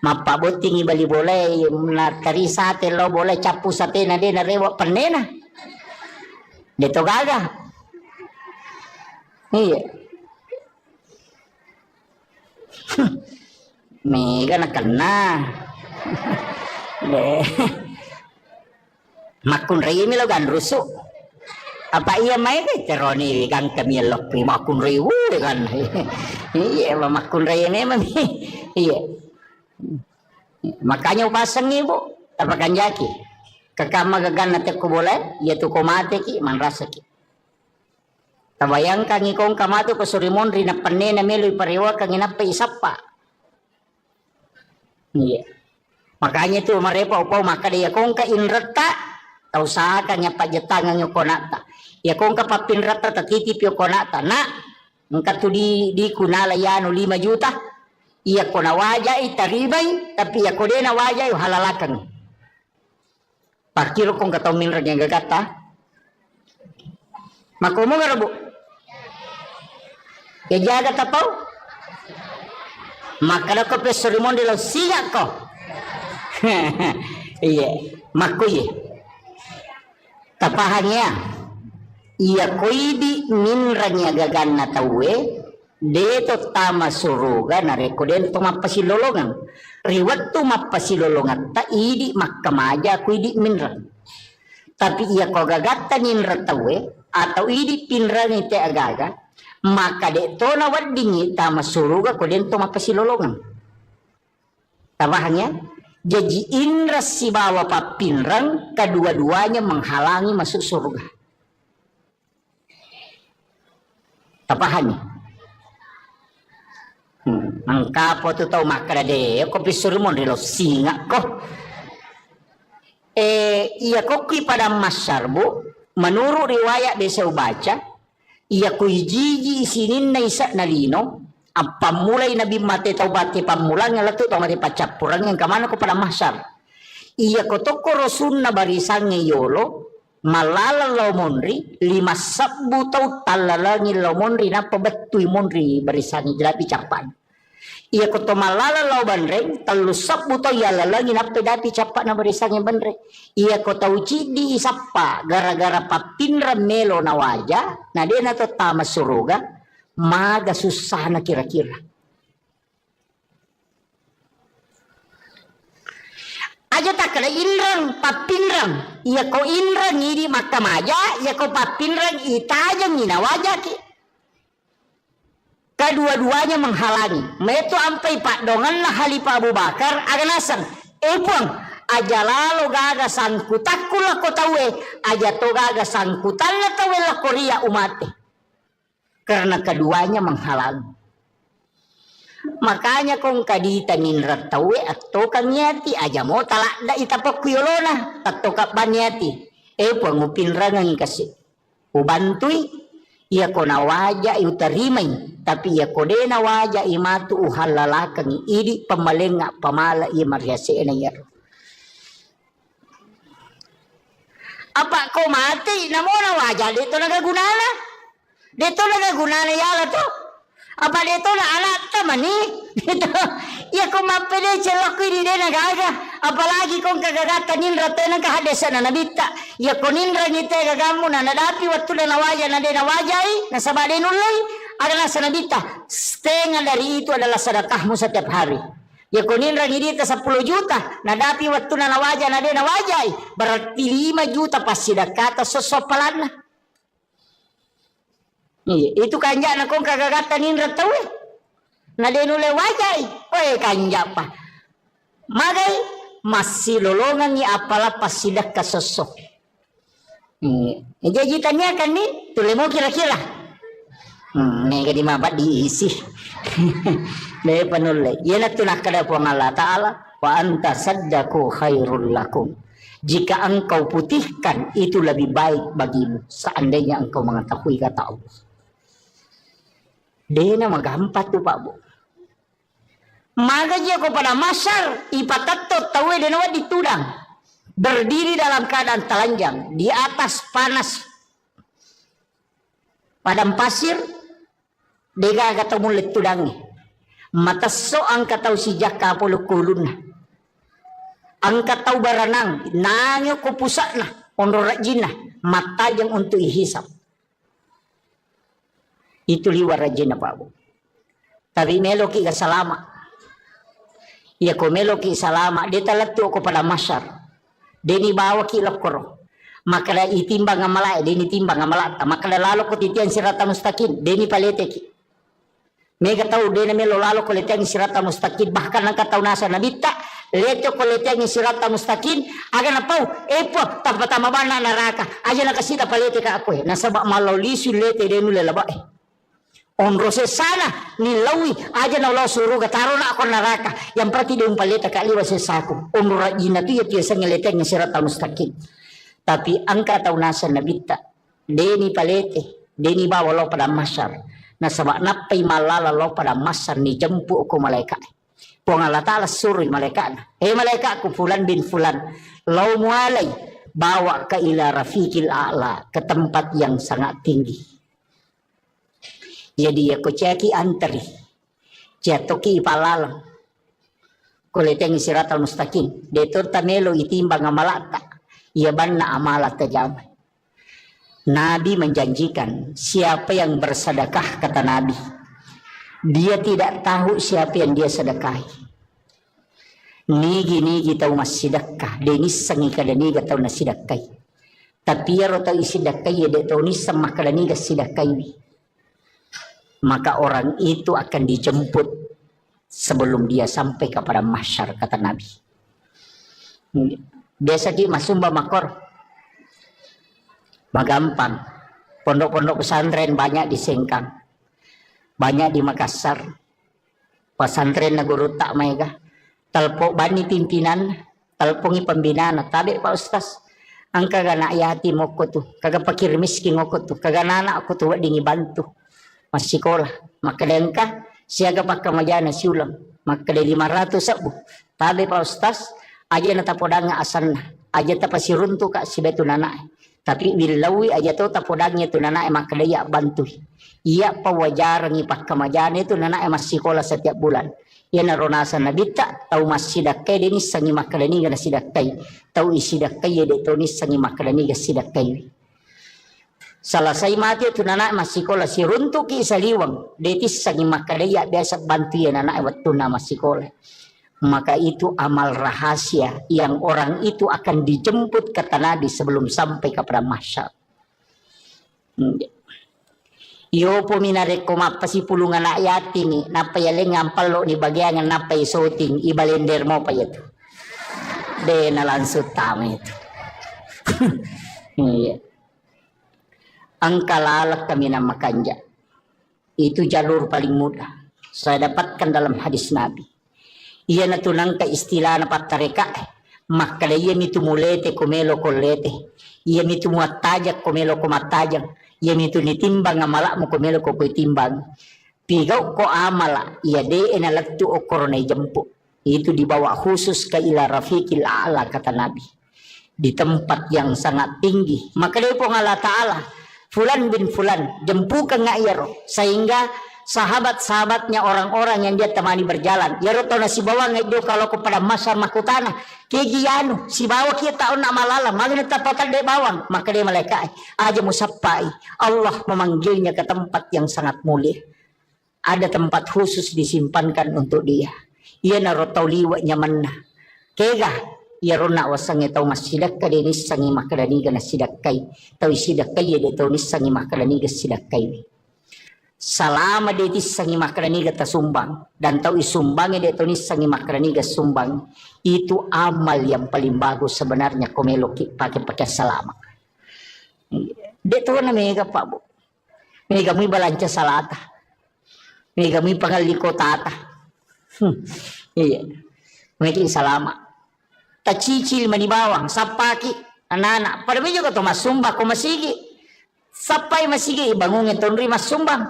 mapabuting ibali boleh na tarisa te lo boleh capu sate na de na rewa panena dito gaga iya mega na kana makun rei mi lo gan rusu apa iya mai ke teroni gan kami lo pri makun rei kan iya makun rei memang iya makanya upasang ibu tapakan jaki kakama gagan nate ko boleh ya tu ko mate ki man rasa ki tabayang kang ikong kamatu ko surimon ri na panne na melo iparewa kang inapa isapa iya makanya tu marepa upau maka dia kong ka inrata tau saka nya pajetangan yo konata ya kong ka papinrata tatitip yo konata na ngka tu di kunala yano 5 juta iya ko na wajay taribay tapi iya ko din na wajay halalakan pakiro kong kataw minrag yang gagata makumo nga rabo ya jaga tapaw makana ko pesorimon dilaw siya ko iya makuye tapahannya iya ko idi minrag yang gagan na tawe deto tama suruga na rekoden to mapasilolongan riwat to mapasilolongan ta idi makkamaja ku idi minra tapi iya ko gagatta ninra tawe atau idi pinra ni te agaga maka de to na waddingi tama suruga ko den to mapasilolongan tabahannya jadi indra si bawa papinrang kedua-duanya menghalangi masuk surga tabahannya angka po tu tau makara de ko pisurmon rilo singa ko Ia koki pada masyar bu, menurut riwayat desa baca, ia kuijiji isinin na isa na lino, ang pamulay na bimate taubati pamulang nga lato tau mati pacapurang yang kamana ko pada masyar. Ia kotoko rosun na barisang ngayolo, malala law monri, 5 sabbu tau talalangin law monri na pabatuy monri barisang jelapi capan. Ia koto malala law banreng, 3 sabbu tau yalalangin na pedapi capan na barisang banreng. Ia koto uci di isapa gara-gara papinra melo na wajah, na dia na to tama suruga, maga susah na kira-kira. Aja tak kena inrang papinrang, ia ko inrang ini makam aja, ia ko papinrang ita aja ngina wajah ki. Kedua-duanya menghalangi. Meto ampai Pak Dongan lah Halifah Abu Bakar aganasang. Puang aja lalu gaga sangkutakula ko tawe, aja to gaga sangkutan na tawe la Korea umate. Karena keduanya menghalangi. Makanya kung kadita ninrat tawe atau kanyati aja mo talak da itapak kuyolona atau kapanyati pangupinrangan kasi ubantui iya ko na waja utarimay tapi iya ko de na waja imatu uhalalakang idi pamalenga pamala iya mariase na yaro apa ko mati namo na waja dito nagagunana yala to. Apa dito na alat tamani dito ya kung mapede celok ini dia nagaga apalagi kung kagagatan nindra te nagkahadesa na nabita ya kung nindra ngite gagamu na nadapi waktu na nawaja na de nawajai na sabade nulay adalah sa nabita setengah dari itu adalah sedekahmu setiap hari ya kung nindra ngidita 10 juta nadapi waktu na nawaja na de nawajai berarti 5 juta pasti dakata sosopalan na. Itu kanja na kung kagagatan nindra tawe na denule wajay kanja pa magay masih lolongan ni apala pasidak kasosok jajitannya kan ni tule mo kira-kira nega di mabat diisi ne panule yana tunak kada po Allah Ta'ala wa anta saddaku khairul lakum jika engkau putihkan itu lebih baik bagimu seandainya engkau mengetahui kata Allah. Dena magampat tu Pak Bu. Magaji ko pada masar ipatatot tawe denawa ditudang. Berdiri dalam keadaan telanjang di atas panas padang pasir dega kata mulit tudangi. Mata so ang kataw si jaka polo kulun na. Ang kataw baranang nangyo ko pusa na onro rajin na mata yang untuk ihisap. Itu liwar rajin na Pak Bu. Tapi meloki ka salama. Ya ko meloki salama. Dia talatu ko pada masyar. Deni bawa ki lokoro. Makala itimbang ngamalay. Deni timbang ngamalata. Makala lalo ko titian sirata mustaqim. Deni palete ki. Mega tau deni melo lalo ko letiang sirata mustaqim. Bahkan ang kataw nasa nabita. Leto ko letiang sirata mustaqim. Aga na pau. Po. Tapatama ba na naraka. Aja na kasita palete ka ako Nasaba malaw lisu lete denu lelaba onrose sana nilawi aja na Allah suruh taro na ako neraka yang berarti dia umpaleta kaliwa sesaku onra jina tu ya tiasa ngeleteng sirata mustaqim tapi angka taunasan nabita deni palete deni bawa lo pada masyar na sabak napai malala lo pada masyar ni jempu ko malaikat pong Allah Ta'ala suruh malaikat malaikatku fulan bin fulan lo mualai bawa ke ila rafiqil a'la ke tempat yang sangat tinggi. Jadi aku ceki antri jatuki palalang kuleteng siratal mustaqim detur tamelo itimbang amalata ia banna amalat tajamai. Nabi menjanjikan siapa yang bersedekah kata Nabi dia tidak tahu siapa yang dia sedekahi nigi tahu mas sedekah denis sangi kada niga tahu na sedekahi tapi ya rota isidekahi ya de tahu ni sama kada niga sedekahi maka orang itu akan dijemput sebelum dia sampai kepada mahsyar kata Nabi. Biasa di masumba makor magampang pondok-pondok pesantren banyak di Sengkang banyak di Makassar pesantren na guru tak mega telpok bani pimpinan talpungi pembinaan tabi Pak Ustaz ang kagana yatim ko tu kaga pakir miskin ko tu kaga nana aku tu dingi bantu masih sekolah makadengka siaga pakamajana siulang makade 500 sabu tabi Pak Ustaz aja na tapodanga asanna aja tapasiruntu ka si betu nana tapi bilawi aja tu tapodangnya tu nana makadaya bantu iya pawajaran ni pakamajana itu nana masih sekolah setiap bulan ya naronasa nabita tau masidakai deni sangi makadani gana sidakai tau isidakai ya deto ni sangi makadani ga sidakai salasai mati tu nana masikola si runtuki saliwang detis sangi makadaya biasa bantu ya nana waktu nama sikola maka itu amal rahasia yang orang itu akan dijemput ke tanadi sebelum sampai kepada masyarakat. Yo po minarek ko mapasipulungan na yatim ni napayaling ngampalo ni bagyangan napay soting ibalender mo pa ito. De nalansot tama ito. Yeah. Ang kalalak kami na makanja. Itu jalur paling mudah. Saya dapatkan dalam hadis Nabi. Ia natunang ka istilah na patareka. Makala iya mitumulete kumelo kolete. Ia mitumuatajak kumelo kumatajak. Ia mitu nitimbang nga malak mo kumelo ko timbang. Pigaw ko amala. Ia de enalagtu o koronay jampu. Itu dibawa khusus ke ila rafiqil a'la kata Nabi. Di tempat yang sangat tinggi. Maka dia pun Allah Ta'ala. Fulan bin Fulan. Jempukan nga iya roh. Sehingga sahabat-sahabatnya orang-orang yang dia temani berjalan. Ya roh na si bawa nga dia kalau kepada masa makutana. Kegiyano, si bawa kita taon na malala, magna tapatan de bawang, maka dia malaikat aja musapai. Allah memanggilnya ke tempat yang sangat mulia. Ada tempat khusus disimpankan untuk dia. Ia narotau liwa nyaman na. Kega, ia rona wasang tau masidak ka denis sangi makadaniga na sidakai. Tau isidakai ya de tau nis sangi makadaniga sidakai. Salama detis sangi makadaniga tasumbang dan tau isumbang de tau nis sangi makadaniga sumbang. Itu amal yang paling bagus sebenarnya komelo pakai salama. Deto na mega pa bu. Mega mo balanca salata. Mega mo pangaliko tata. Iya. Mega salama. Tacicil manibawang sapaki anana. Pada medyo ka to masumba ko masigi. Sapay masigi ibangungin tonri masumbang.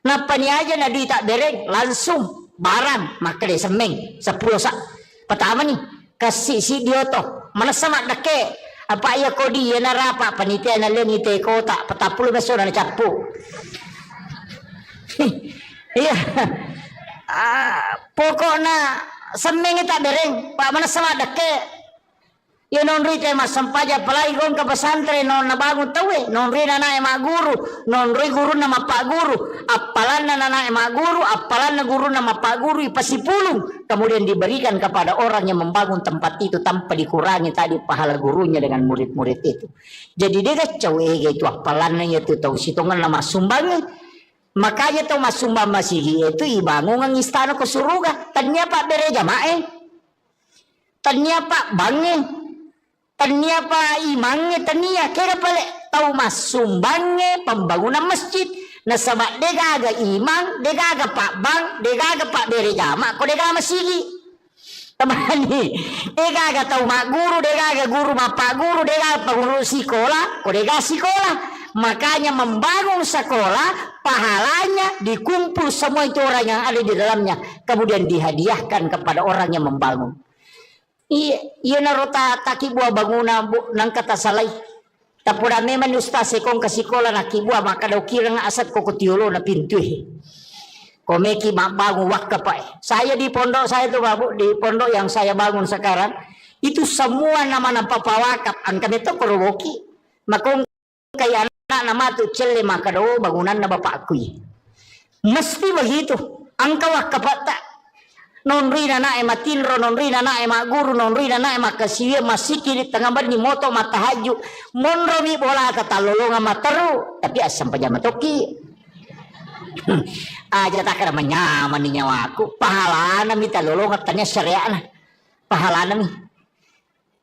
Napaniaja na di tak dereng langsung barang makade semeng 10 sa pertama nih kasih si dioto mana sama dake apa ya kodi ya narapa panitia na lengite kota petapul beso na capu iya pokoknya semeng tak dereng pak mana sama dake ya non rite mas sampaja palagi gong ke pesantren non nabangun tawe non rina na ema guru non ri guru nama pak guru apalan na ema guru apalan na guru nama pak guru ipasipulung kemudian diberikan kepada orang yang membangun tempat itu tanpa dikurangi tadi pahala gurunya dengan murid-murid itu jadi dia kacau itu apalannya itu tahu situngan nama sumbangnya makanya tahu mas sumbang masih itu ibangun ang istana ke suruga tanya pak bere jamae tanya pak bange tania pa imangnya tania kira pale tahu mas sumbangnya pembangunan masjid na sama dega aga imang dega aga pak bang dega aga pak bere jama ko dega masigi tamani dega aga tahu mak guru dega aga guru pak guru dega pak guru sekolah ko dega sekolah makanya membangun sekolah pahalanya dikumpul semua itu orang yang ada di dalamnya kemudian dihadiahkan kepada orang yang membangun. Iya narota taki buah bangunan nang kata salai. Tapura memang ustaz sekong kasikola na kibua maka daw kirang asat ko kutiulo na pintu. Komeki bangun wakka pa. Saya di pondok saya tuh babu di pondok yang saya bangun sekarang itu semua nama papawakap ang kami to korowoki. Makong kaya anak nama tu celle maka daw bangunan na bapakku. Mesti begitu. Ang kawak kapata non rina na matinro non rina na guru non rina na makasiya masiki di tengah bani moto matahaju monro mi bola kata lolonga mataru tapi asam pajama toki aja tak kira menyaman ni nyawaku pahala nami ta lolonga tanya syariah pahala nami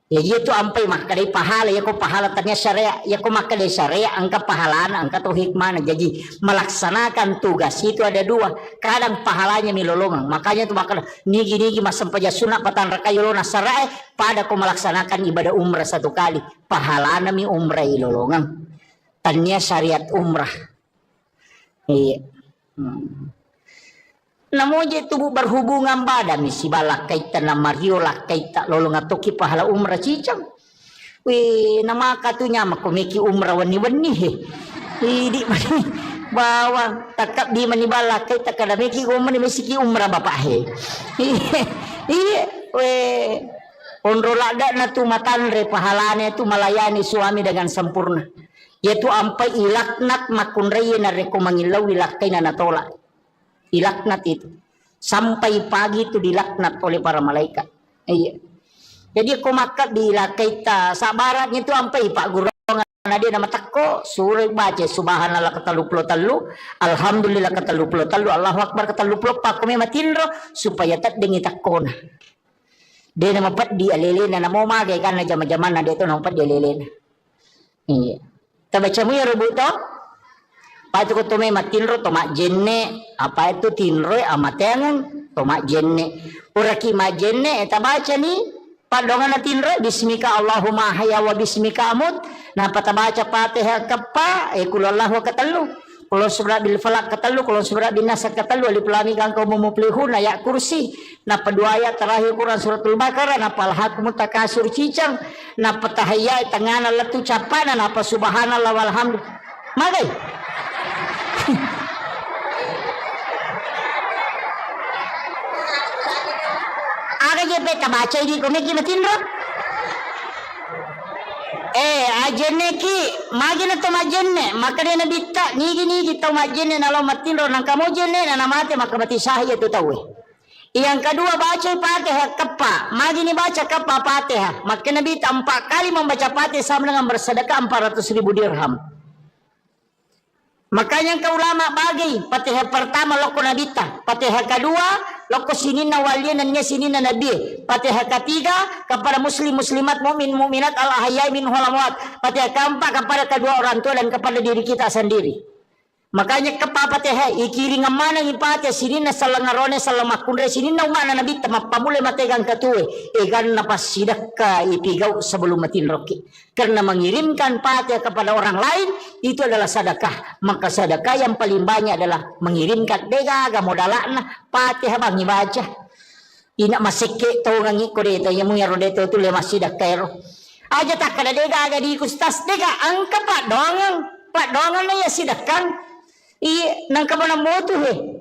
Ya itu ampai makadai pahala ya ko pahala tanya syariah ya ko makadai syariah angka pahalana angka tuh hikmahna. Jadi melaksanakan tugas itu ada dua, kadang pahalanya milolongan, makanya tuh makanya nigi masam paja sunat patan rakayolona syariah pada ko melaksanakan ibadah umrah satu kali pahalana mi umrah ilolongan tanya syariat umrah. Iya. Namoje tubuh berhubungan badan misi balak kaita na mariola kaita lolong atoki pahala umrah cicam. Wih nama katunya makomiki umrah wani he. Idi mani bawa takap di mani balak kaita kada miki umrah misi umrah bapak he. Iya weh onrolada na tu matanre pahalane tu melayani suami dengan sempurna. Yaitu ampai ilaknat makunreye na reko mangilaw ilakai na natolak. Dilaknat itu sampai pagi itu dilaknat oleh para malaikat. Iya. Jadi aku makat dilakaita sabaratnya itu sampai Pak Guru dia nama takko suruh baca subhanallah katalupulo talu alhamdulillah katalupulo talu Allahu akbar katalupulo pak kami matinro supaya tak dengi takona. Dia nama pat dia lelena nama magai karena zaman-zaman dia itu nama pat dia lelena. Iya. Tabacamu ya rebut toh? Apa itu kutume matinro tomak jenne apa itu tinro amatengan tomak jenne uraki majenne eta baca ni padongan na tinro bismika Allahumma hayya wa bismika amut nah pata baca Fatihah kapa kulallahu katallu kulon surah bil falaq katallu kulon surah bin nas katallu alif lam mim kang kaum muflihun ayat kursi nah kedua ayat terakhir Quran suratul Baqarah nah palhakum takasur cicang nah patahaya tengana letu capana nah subhanallah walhamdulillah magai. Aga je beta baca di komeki matinro. Ajenne ki magina to majenne makade na bitta nigi to majenne nalo matinro nang kamu jenne na namate makabati sahaya tu tahu. Yang kedua baca Fatihah kappa magini baca kappa Fatihah makana bitta 4 kali membaca Fatihah sama dengan bersedekah 400.000 dirham. Makanya ke ulama bagi Fatihah pertama loko nabita, Fatihah kedua loko sinina waliyan dan sinina nabi, Fatihah ketiga kepada muslim muslimat mukmin mukminat al ahyai min amwat, Fatihah keempat kepada kedua orang tua dan kepada diri kita sendiri. Makanya Fatihah ikiri ngamana ngipate sinina salangarone salamakunre sinina umana nabi tama pamule mategang katue egan napas sidaka ipigau sebelum matin roki karena mengirimkan Fatihah kepada orang lain itu adalah sedekah maka sedekah yang paling banyak adalah mengirimkan dega modalana Fatihah bang baca ina masike to ngangi kodeto yamu ya rodeto tu le masidakero aja tak kada dega aga di kustas dega angka pak dongan ya sidakang iya nang kabana motu he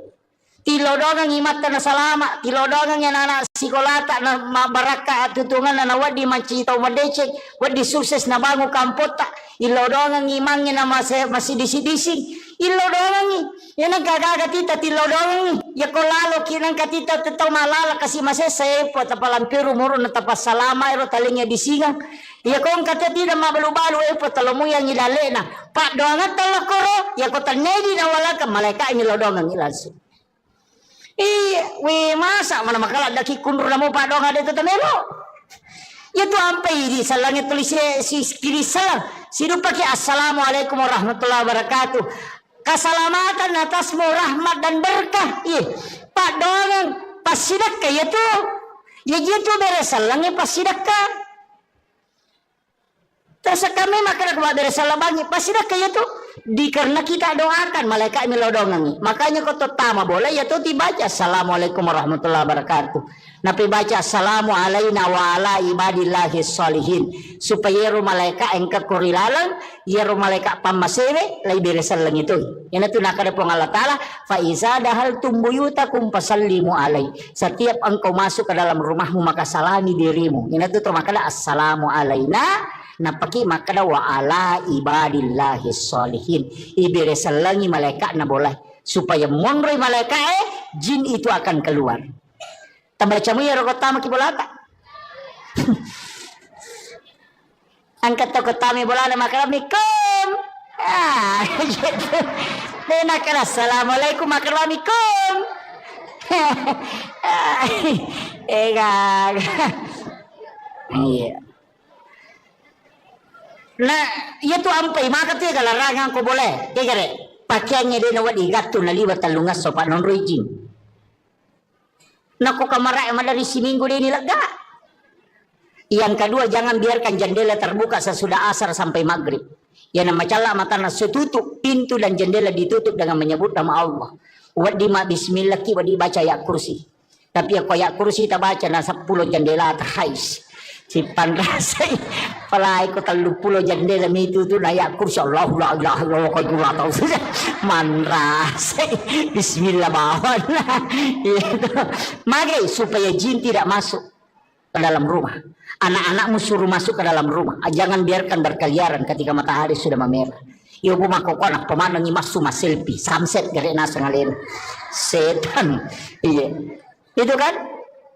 tilodongan imat na salama tilodongan yang anak sikolata na baraka tutungan na wadi macito madecek wadi sukses na bangu kampota ilodongan imangnya na masih disi-disi ilodongan yan ang kagaga tita tilodongan ya kolalo kinang katita tetaw malala kasi masesepo tapalampiru muro na tapas salama ero talingnya disingang ya kong kata tidak mabalu-balu potalomu yang ilale na pak doangan talakoro ya ko tanedi na wala ka malaikat ilodongan ilasu iya we masa mana makala daki kundur na mo pak doangan dito tamelo ya tu ampai di salangnya tulis si kiri salam sidu pakai assalamualaikum warahmatullahi wabarakatuh keselamatan atasmu rahmat dan berkah iya pak doangan pasidakka ya tu ya gitu beres salangnya pasidakka terus kami makan kepada salah bangi pasti dah kayak tu dikarena kita doakan malaikat melodongangi makanya kau tama boleh ya tu dibaca assalamualaikum warahmatullahi wabarakatuh napi baca assalamu alaina wa ala ibadillahi sholihin supaya ru malaikat engkau kurilalang ya ru malaikat pamasewe lai beresalang itu yang itu nak ada pun Allah Taala fa iza dahal tumbuyutakum fasallimu alai setiap engkau masuk ke dalam rumahmu maka salami dirimu yang itu termakala assalamu alaina napaki makada wa ala ibadillahi sholihin iberesalangi malaikat na boleh supaya monroi malaikat jin itu akan keluar tambacamu ya rokotama ki bolata angkat tokotami bolana makaramikum gitu denakala assalamualaikum makaramikum iya Nah, iya tu ampai maka tu larangan ko boleh. Kaya pakaiannya dia nawat igato na liwat talungas so pa non rejim. Naku kamara emang dari si minggu dia nilaga. Yang kedua, jangan biarkan jendela terbuka sesudah asar sampai maghrib. Yang nama cala mata nasu tutup, pintu dan jendela ditutup dengan menyebut nama Allah. Wadima bismillah ki wadi baca ayat kursi. Tapi aku ayat kursi tak baca na 10 jendela terhais. Si panrasai palai ko 30 jendela itu tu ayat kursi Allah la ilaha illallah ka jula tahu saja. Manrasai bismillah bawan. Itu. Mari supaya jin tidak masuk ke dalam rumah. Anak-anakmu suruh masuk ke dalam rumah. Jangan biarkan berkeliaran ketika matahari sudah memerah. Ibu makokon pemandangi masuk selfie. Samset gere nasa ngalen. Setan. Iya. Itu kan?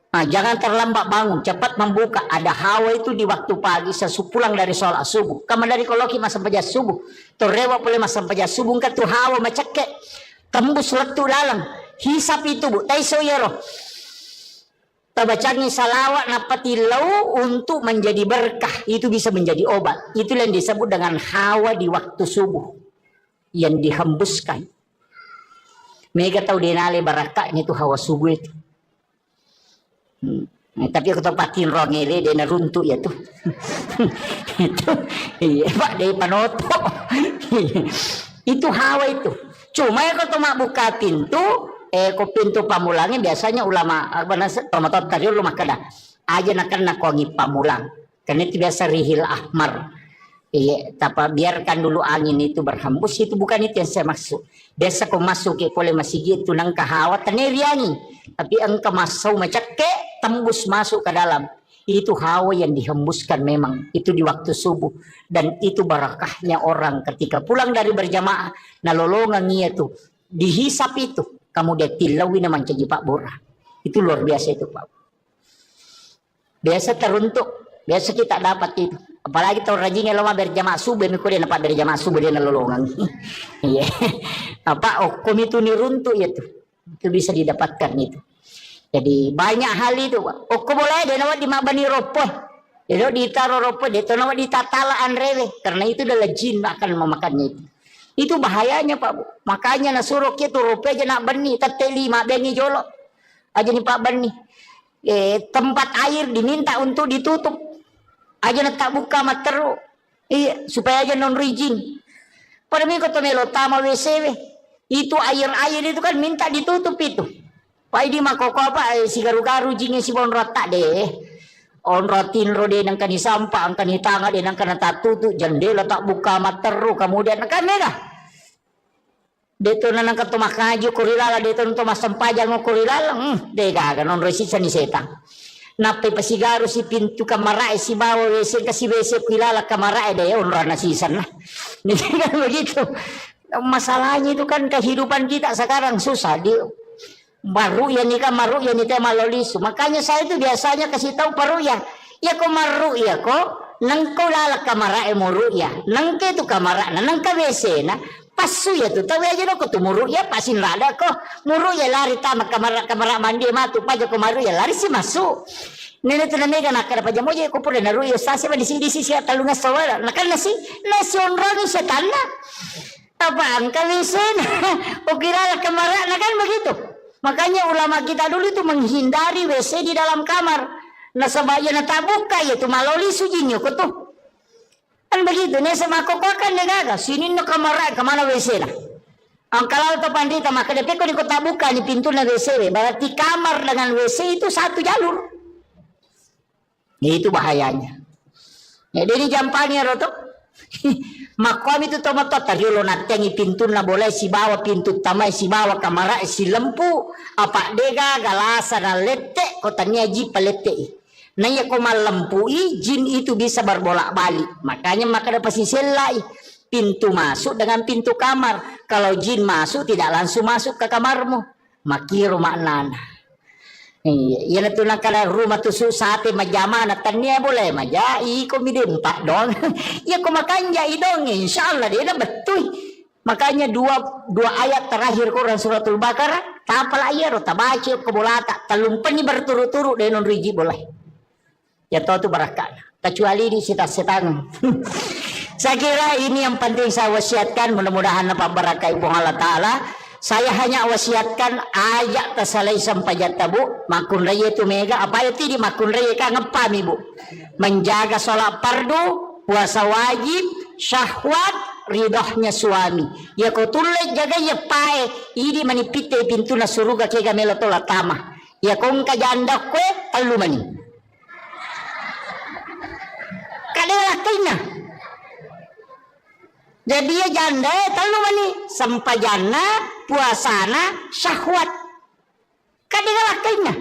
Nah, jangan terlambat bangun, cepat membuka. Ada hawa itu di waktu pagi sesupulang dari sholat subuh. Kamu dari koloki masa pajas subuh. Torewa boleh masa pajas subuh kan tu hawa macake. Tembus letu dalam. Hisap itu bu. Taiso yero. Tabacanya salawat napati lau untuk menjadi berkah. Itu bisa menjadi obat. Itulah yang disebut dengan hawa di waktu subuh. Yang dihembuskan. Mega tahu denale barakahnya itu hawa subuh itu. Tapi aku tempatin rongele dia runtuh ya tuh. Itu iya Pak dari panoto. Itu hawa itu. Cuma ya kalau buka pintu ko pintu pamulangnya biasanya ulama tomatot tadi rumah kada aja nak wangi pamulang. Karena itu biasa rihil ahmar. Iya, tapi biarkan dulu angin itu berhembus, itu bukan itu yang saya maksud. Biasa kau masuk ke boleh masih gitu nang kahawa teneriangi. Tapi engkau masuk macam ke tembus masuk ke dalam. Itu hawa yang dihembuskan memang. Itu di waktu subuh. Dan itu barakahnya orang ketika pulang dari berjamaah. Nalolongan itu. Dihisap itu. Kamu dia tilawi naman caji Pak Bora. Itu luar biasa itu Pak. Biasa teruntuk. Biasa kita dapat itu. Apalagi tahun rajinnya lama berjamaah subuh. Mikul dia dapat berjamaah subuh dia nalolongan. Iya. Apa okom itu niruntuk ya tuh. Itu bisa didapatkan itu. Jadi banyak hal itu Pak. Okom boleh dia nawat di mabani ropoh. Dia ditaruh ropoh. Dia nawat di tatalaan rele. Karena itu adalah jin akan memakannya itu. Itu bahayanya Pak Bu. Makanya nasuruh itu ropoh aja nak bani. Teteli mak bengi jolok. Aja nih Pak bani. Tempat air diminta untuk ditutup. Aja nak tak buka materu. Iya. Supaya aja non rijin. Pada minggu tu melo tama WC. Itu air-air itu kan minta ditutup itu. Pak ini makoko apa si garu-garu jingnya si bon rotak deh. On rotin rode nang kani sampah ang kani tanga de nang kana tatutu jendela tak buka materu kemudian kan dah. Deto nang katu makaju kurilala deto nang mas sampajang kurilala de gaga non resisa ni setan. Nape pasigaru si pintu kamara si bawa WC kasi WC kurilala kamara de on rana sisan lah. Nih kan begitu. Masalahnya itu kan kehidupan kita sekarang susah di baru ya nikah maru ya nikah malolisu. Makanya saya itu biasanya kasih tahu paru ya kok maru ya kok nangko lalak kamara muru ya nangke tu kamara nangka WC na pasu ya tu tahu aja kok tu muru ya pasin rada kok muru ya lari tamak kamara mandi matu paja kok maru ya lari si masuk. Nene tu nega nak ada pajak moja ko pura naru ya sase di sisi talunga sawala nakal nasi onrang sa tanah. Apaan kalisen? Ukirala kamara nah kan begitu. Makanya ulama kita dulu itu menghindari WC di dalam kamar. Nah sebaya na tabuka ya tu maloli sujinyo ko tuh. Kan begitu. Nih sama kokokan negaga. Sini no kamar kemana WC lah. Ang kalau to pandita maka depe ko ni ko tabuka ni pintu na WC. Berarti kamar dengan WC itu satu jalur. Itu bahayanya. Jadi ini jampanya roto. Makom itu tomato tariolo natengi pintu na boleh si bawa pintu tamai si bawa kamara si lempu apa dega galasa na lete kotanya ji palete nanya koma lempu jin itu bisa berbolak balik makanya maka dapat si selai pintu masuk dengan pintu kamar kalau jin masuk tidak langsung masuk ke kamarmu makiro maknana. Iya, na tunang kada rumah tu susate majama na tanya boleh maja iko midempak dong. Ya ko makanja idong insyaallah dia betul. Makanya dua ayat terakhir Quran suratul Baqarah tapal ayat tabaca ko bolata talumpan ni berturut-turut denon riji boleh. Ya tahu tu barakah. Kecuali di setan. Saya kira ini yang penting saya wasiatkan, mudah-mudahan dapat berkah ibu Allah Ta'ala. Saya hanya wasiatkan ajak tasalai sampai jatabu makun raya itu mega apa itu di makun raya ka ngepam ibu menjaga sholat fardu, puasa wajib, syahwat, ridhohnya suami ya kau tulai jaga ya pae ini manipite pintu na suruga kega melo tola tama ya kong kajanda kwe talu mani kadela kina jadi ya janda talu mani sampajana puasana syahwat kadela kina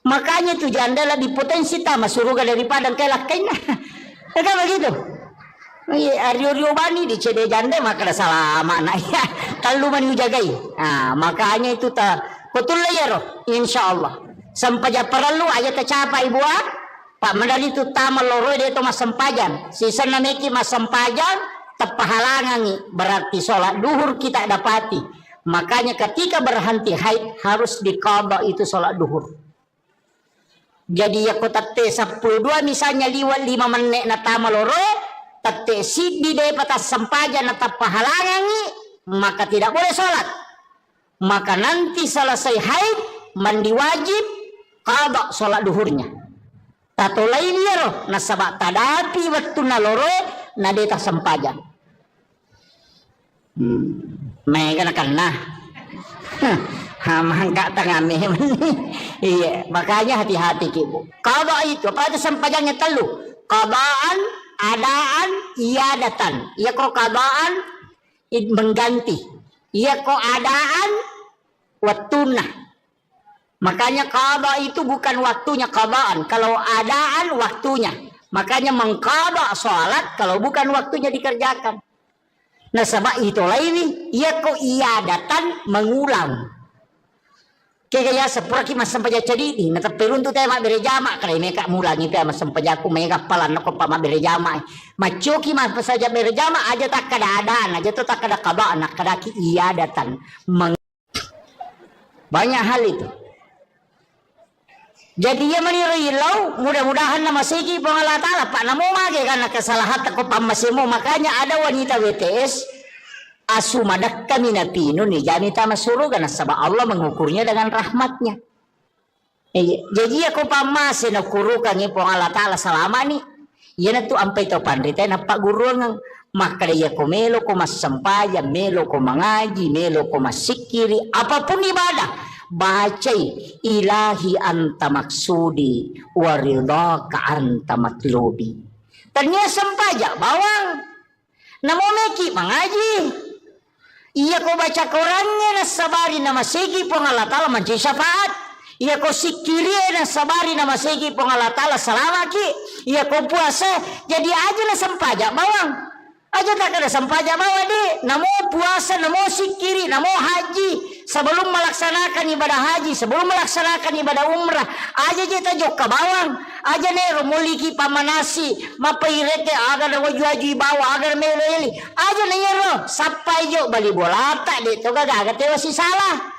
makanya tu janda lebih potensi tama suruga daripada kayak kina kan begitu. Ario bani di cede janda maka ada salah makna ya kalau mani jagai makanya itu ta betul ya roh insyaallah sampai perlu aja tercapai ibu pak medali itu tama loro dia itu mas sempajan sisa nameki mas sempajan tepahalangan berarti sholat duhur kita dapati makanya ketika berhenti haid harus diqadha itu sholat duhur jadi ya kota T12 misalnya liwat 5 menit na tama loro tate si di dapat sempajan atau pahalangan maka tidak boleh sholat maka nanti selesai haid mandi wajib qadha sholat duhurnya tato lain ya roh nasabak tadapi waktu naloro nadeta sempajan mega nakana mangka tangame iya makanya hati-hati ibu qadha itu apa itu sempajannya telu qadhaan adaan iadatan iya kok qadaan mengganti iya kok adaan waktuna makanya qadha itu bukan waktunya qadaan kalau adaan waktunya makanya mengqadha sholat kalau bukan waktunya dikerjakan nah sama itu lain iya kok iadatan mengulang kaya sepura mas sampai jadi ini nata perun tu tema berjama kalau mereka mulanya tema sampai aku mereka palan aku pama berjama macoki mas saja berjama aja tak kada adaan aja tu tak kada qadaan kada ki iadatan banyak hal itu jadi ya menirilau mudah-mudahan nama segi pengalah ta'ala pak namo mage karena kesalahan aku pamasimu makanya ada wanita WTS asumadak kami napino nih jadi tama suruga nasabah Allah mengukurnya dengan rahmatnya jadi aku pamase na kurukan ni pong Allah Ta'ala selama ni yan tu ampai to pandita na paguro ng makadaya ko melo ko masampaya melo ko mangaji melo ko masikiri apapun ibadah bacay ilahi anta maksudi waridaka anta matlubi tanya sampaja bawang namomeki mangaji iya ko baca Qurannya na sabari na masigi pong Allah Ta'ala manci syafaat iya ko sikiri na sabari na masigi pong Allah Ta'ala salamaki iya ko puasa jadi aja na sampaja bawang aja tak ada sampaja bawa di namo puasa namo sikiri namo haji sebelum melaksanakan ibadah haji sebelum melaksanakan ibadah umrah aja kita jok ke bawang aja nero muliki pamanasi mapairete agar wajwaji bawa agar meleli aja nero sampai jo bali bola tak dito gaga tewa si salah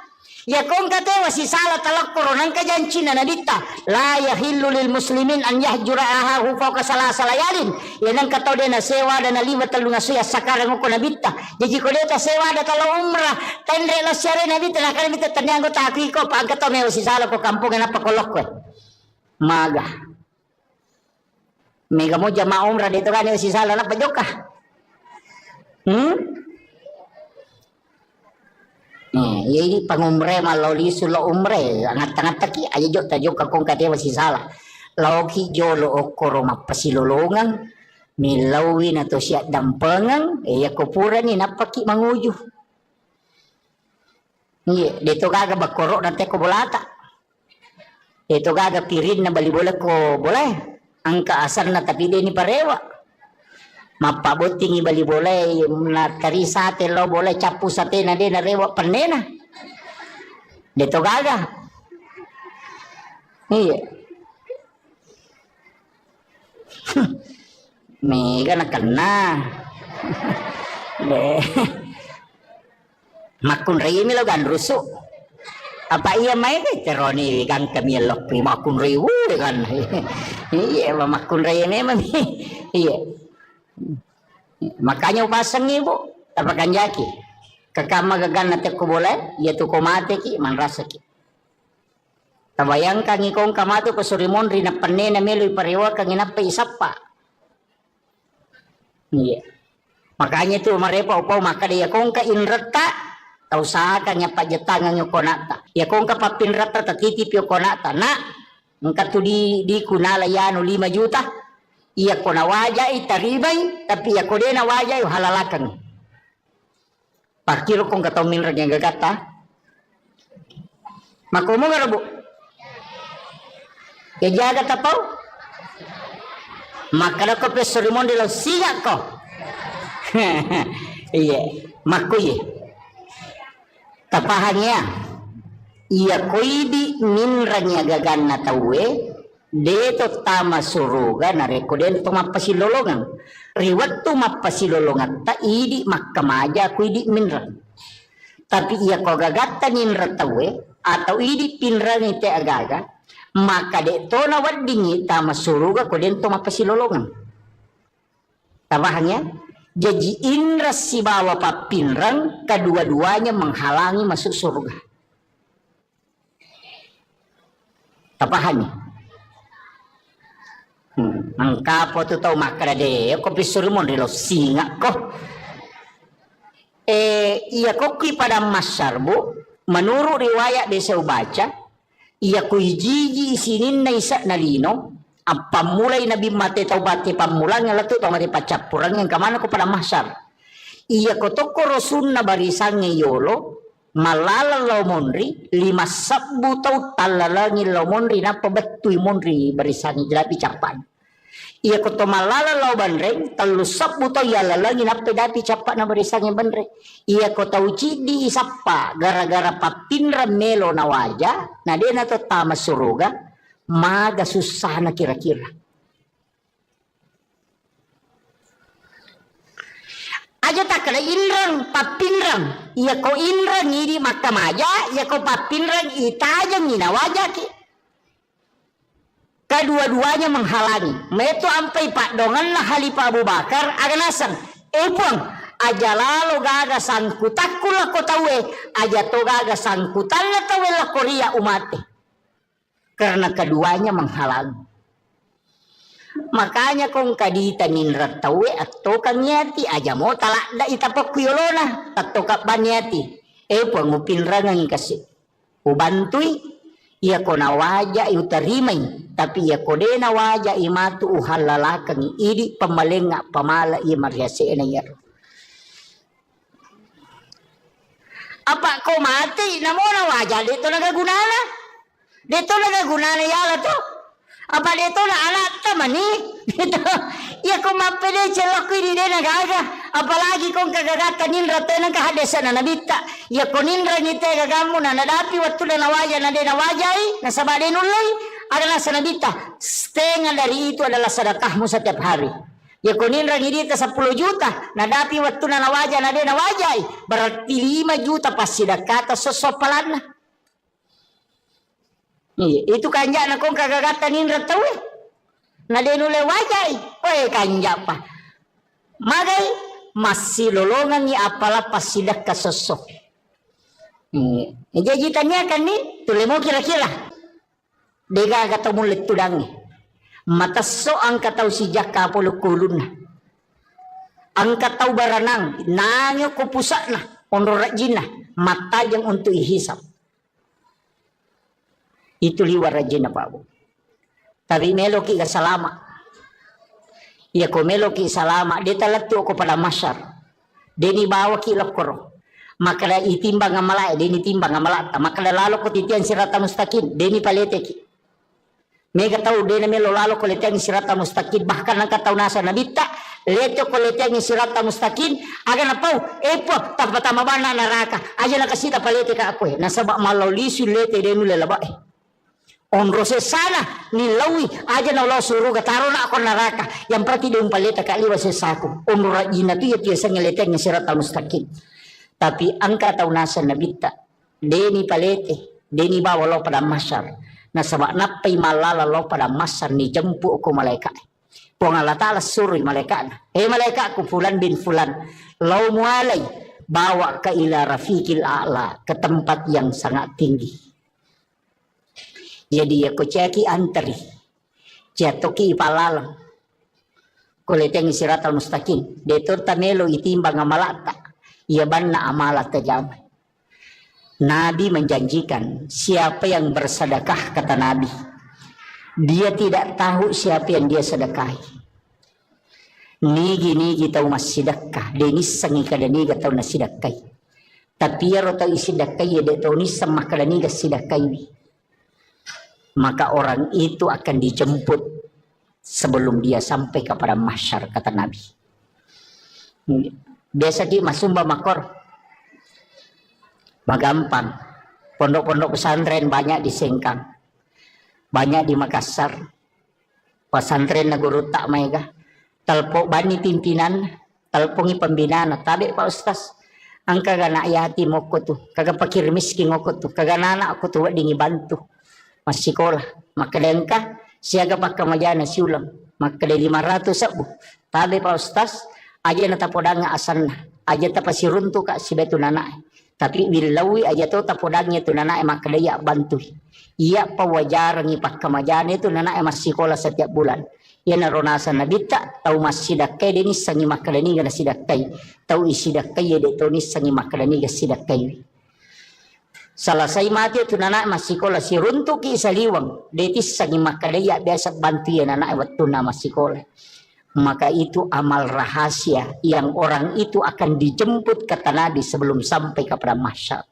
ya kung katewa si salah talak koronang kajanci na nadita la yahillu lil muslimin an yahjura ahahu fawqa salasa layalin yan ang kataw din na sewa dan na 5 talunga suya sakarang ko nabita jadi ko dito sewa da talo umrah tendre la siya rin nabita nakalabita tanyang ko taki ko pag kataw mewa si salah ko kampung na pakolok ko maga mega mo jama umrah dito ka si salah na pajoka ini pangumre maloli sulo umre angat-angat taki aja jok tajuk kakong katewa si salah lauki jolo okoro mapasilolongan milawi na to siya dampengang ya kupura ni napaki manguju iya dito gaga bakoro nante ko bolata dito gaga pirin na balibola ko boleh angka asar na tapi ni parewa mapabuting ibali boleh na kari sate lo boleh capu sate na de na rewa panena dito gaga iya mega na kena makun rey milo gan ruso apa iya may teroni gan kami lok makun rey kan iya makun rey memang iya Makanya upasang ibu tapakan jaki kakama gagan nate ko boleh ya tu ko mate ki man rasa ki tabayangkan ikong kamatu ko surimon rin na panne na melo iparewa kang inapa isapa. Iya. Makanya tu marepa upaw maka dia kong ka inrata tau saka nya pajetangan yo konata ya kong ka papinrata tatitip yo konata na engka tu di kunala yano 5 juta iya ko na wajay taribay tapi ya ko de na wajay halalakan pakiro kong kataw minra nya gagata makomo nga rabo ya jaga tapaw makana ko pesorimon de lo siga ko iya makuye tapahannya iya koidi minranya gaganna tawe deto tama suruga nareko den to mapasilolongan riwat to mapasilolongan ta idi makkamaja koidi minra tapi iya ko gagatta minra tawe atau idi pinrang ite agaga maka de to na waddingi tama suruga ko den to mapasilolongan tabahannya jadi indra si bawa papinrang kedua-duanya menghalangi masuk surga. Tapahannya. Angkapo tu tau makara de ko pisurmon rilo singa ko. Iya koki pada masarbu menurut riwayat desa baca iya ko hiji isinin na isa na lino apa mulai Nabi mate taubati pamulang yang letu mati pacapurang yang kemana ko pada masar iya ko toko rosun na barisange yolo malala law monri 5 sabbu tau talalangi law monri na pabetui monri barisange jelapi capan iya ko to malala law banreng 3 sabbu tau yalalangi na pedapi capan na barisange banreng iya ko tau cidi isapa gara-gara papinra melo na waja na dia na to tama suruga maga susah na kira-kira. Aja tak kena inrang, papinrang. Iya ko inrang ini makam aja, iya ko papinrang ita aja ngina wajah ki. Kedua-duanya menghalangi. Meto ampai pak dongan lah Halifah Abu Bakar aganasan. Puang, aja lalu gaga sangkutakula ko tawe, aja to gaga sangkutan na tawe la Korea umate. Karena keduanya menghalangi. Makanya kong kadita ninrat tawe atau kanyati aja mo talak da itapok kuyolona atau kapanyati pangupin rangan kasi ubantui iya ko na waja utarimay tapi iya ko de na waja imatu uhalalakan idi pamalenga pamala iya mariase na yaro apa ko mati namo na waja dito nagagunana dito nagagunana yala to apa dito na alat tamani dito iya ko mapede celok ini de nagaga apalagi kong kagagata ninra te nang kahadesa na nabita iya ko ninra ngite gagamu na nadapi waktu na nawaja na de nawajai na sabade nulay adalah sanabita setengah dari itu adalah sedekahmu setiap hari ya ko ninra ngidita 10 juta nadapi waktu na nawaja na de nawajai berarti 5 juta pas sedekah sosopalan. Itu kanja na kong kagagata ninra tawe na denule wajay kanja pa magay masilolongan ni apala pasidak kasosok jadi tanya kan ni tule mo kira-kira dega kata mulit tudangi mataso ang kataw si jaka pulukulun na ang kataw baranang nangyo kupusa na onrorajin na mata yang untuk ihisap itu liwar rajin na pabo tapi melo ki ka salama iya ko melo ki salama dia talatu ko pada masyar deni bawa ki lokoro makala itimbang ngamala deni timbang ngamala makala lalo ko titian sirata mustaqim deni palete ki mega tau deni melo lalo ko letian sirata mustaqim bahkan ang kataw nasa nabita leto ko letian sirata mustaqim aga na pau po tapatama bana naraka aja na kasita palete ka ako nasaba malolisu lete denu lelaba onrose sana nilawi aja na Allah suruh taro na ako neraka yang berarti dia umpaleta kaliwa sesaku onra jina tu ya tiasa ngeleteng siratal mustaqim tapi angka taunasan nabita deni palete deni bawa lo pada masyar na sabak napai malala lo pada masar ni jempu ko malaikat Pong Allah Ta'ala suruh malaikat. Malaikatku fulan bin fulan. Lau mualai. Bawa ke ila rafiqil a'la. Ke tempat yang sangat tinggi. Jadi aku ceki antari. Jatuki ipalalang. Kuleteng siratal mustaqim. Detur tamelo itimbang amalata. Ia banna amalat tajamai. Nabi menjanjikan siapa yang bersedekah, kata Nabi, dia tidak tahu siapa yang dia sedekahi. Nigi tahu mas sedekah, denis sangi kada niga tahu nas sedekahi. Tapi ya tahu isi sedekahi dia tahu ni sama kada niga sedekahi. Maka orang itu akan dijemput sebelum dia sampai kepada mahsyar, kata Nabi. Biasa di masumba makor. Magampang. Pondok-pondok pesantren banyak di Sengkang. Banyak di Makassar. Pesantren na guru tak mega. Talpo bani pimpinan, talpongi pembinaan. Tabi Pak Ustaz. Ang kagana ayati mo ko tu. Kaga pakir miskin mo ko tu. Kagana anak ako tu dingi bantu. Mas sekolah. Makadengka siaga pakamajana siulang. Makada 500 sabu. Tabi Pak Ustaz. Aja na tapodanga asan na. Aja tapasirunto ka si betu nanay. Tapi bilawi aja tu tapodangnya tu nanay makadaya bantu. Iya pawajarang ipakkamajana itu nanay mas sekolah setiap bulan. Ia naronasan na bita tau mas sidakkay denis sangi makadani gana sidakkay. Tau isidakkay ya deto nis sangi makadani ga sidakkay. Salasay mati tu nanay mas sekolah si runtuki saliwang detis sangi makadaya biasa bantu ya nanay waktu na mas sekolah. Maka itu amal rahasia yang orang itu akan dijemput kata Nabi sebelum sampai kepada mahsyar.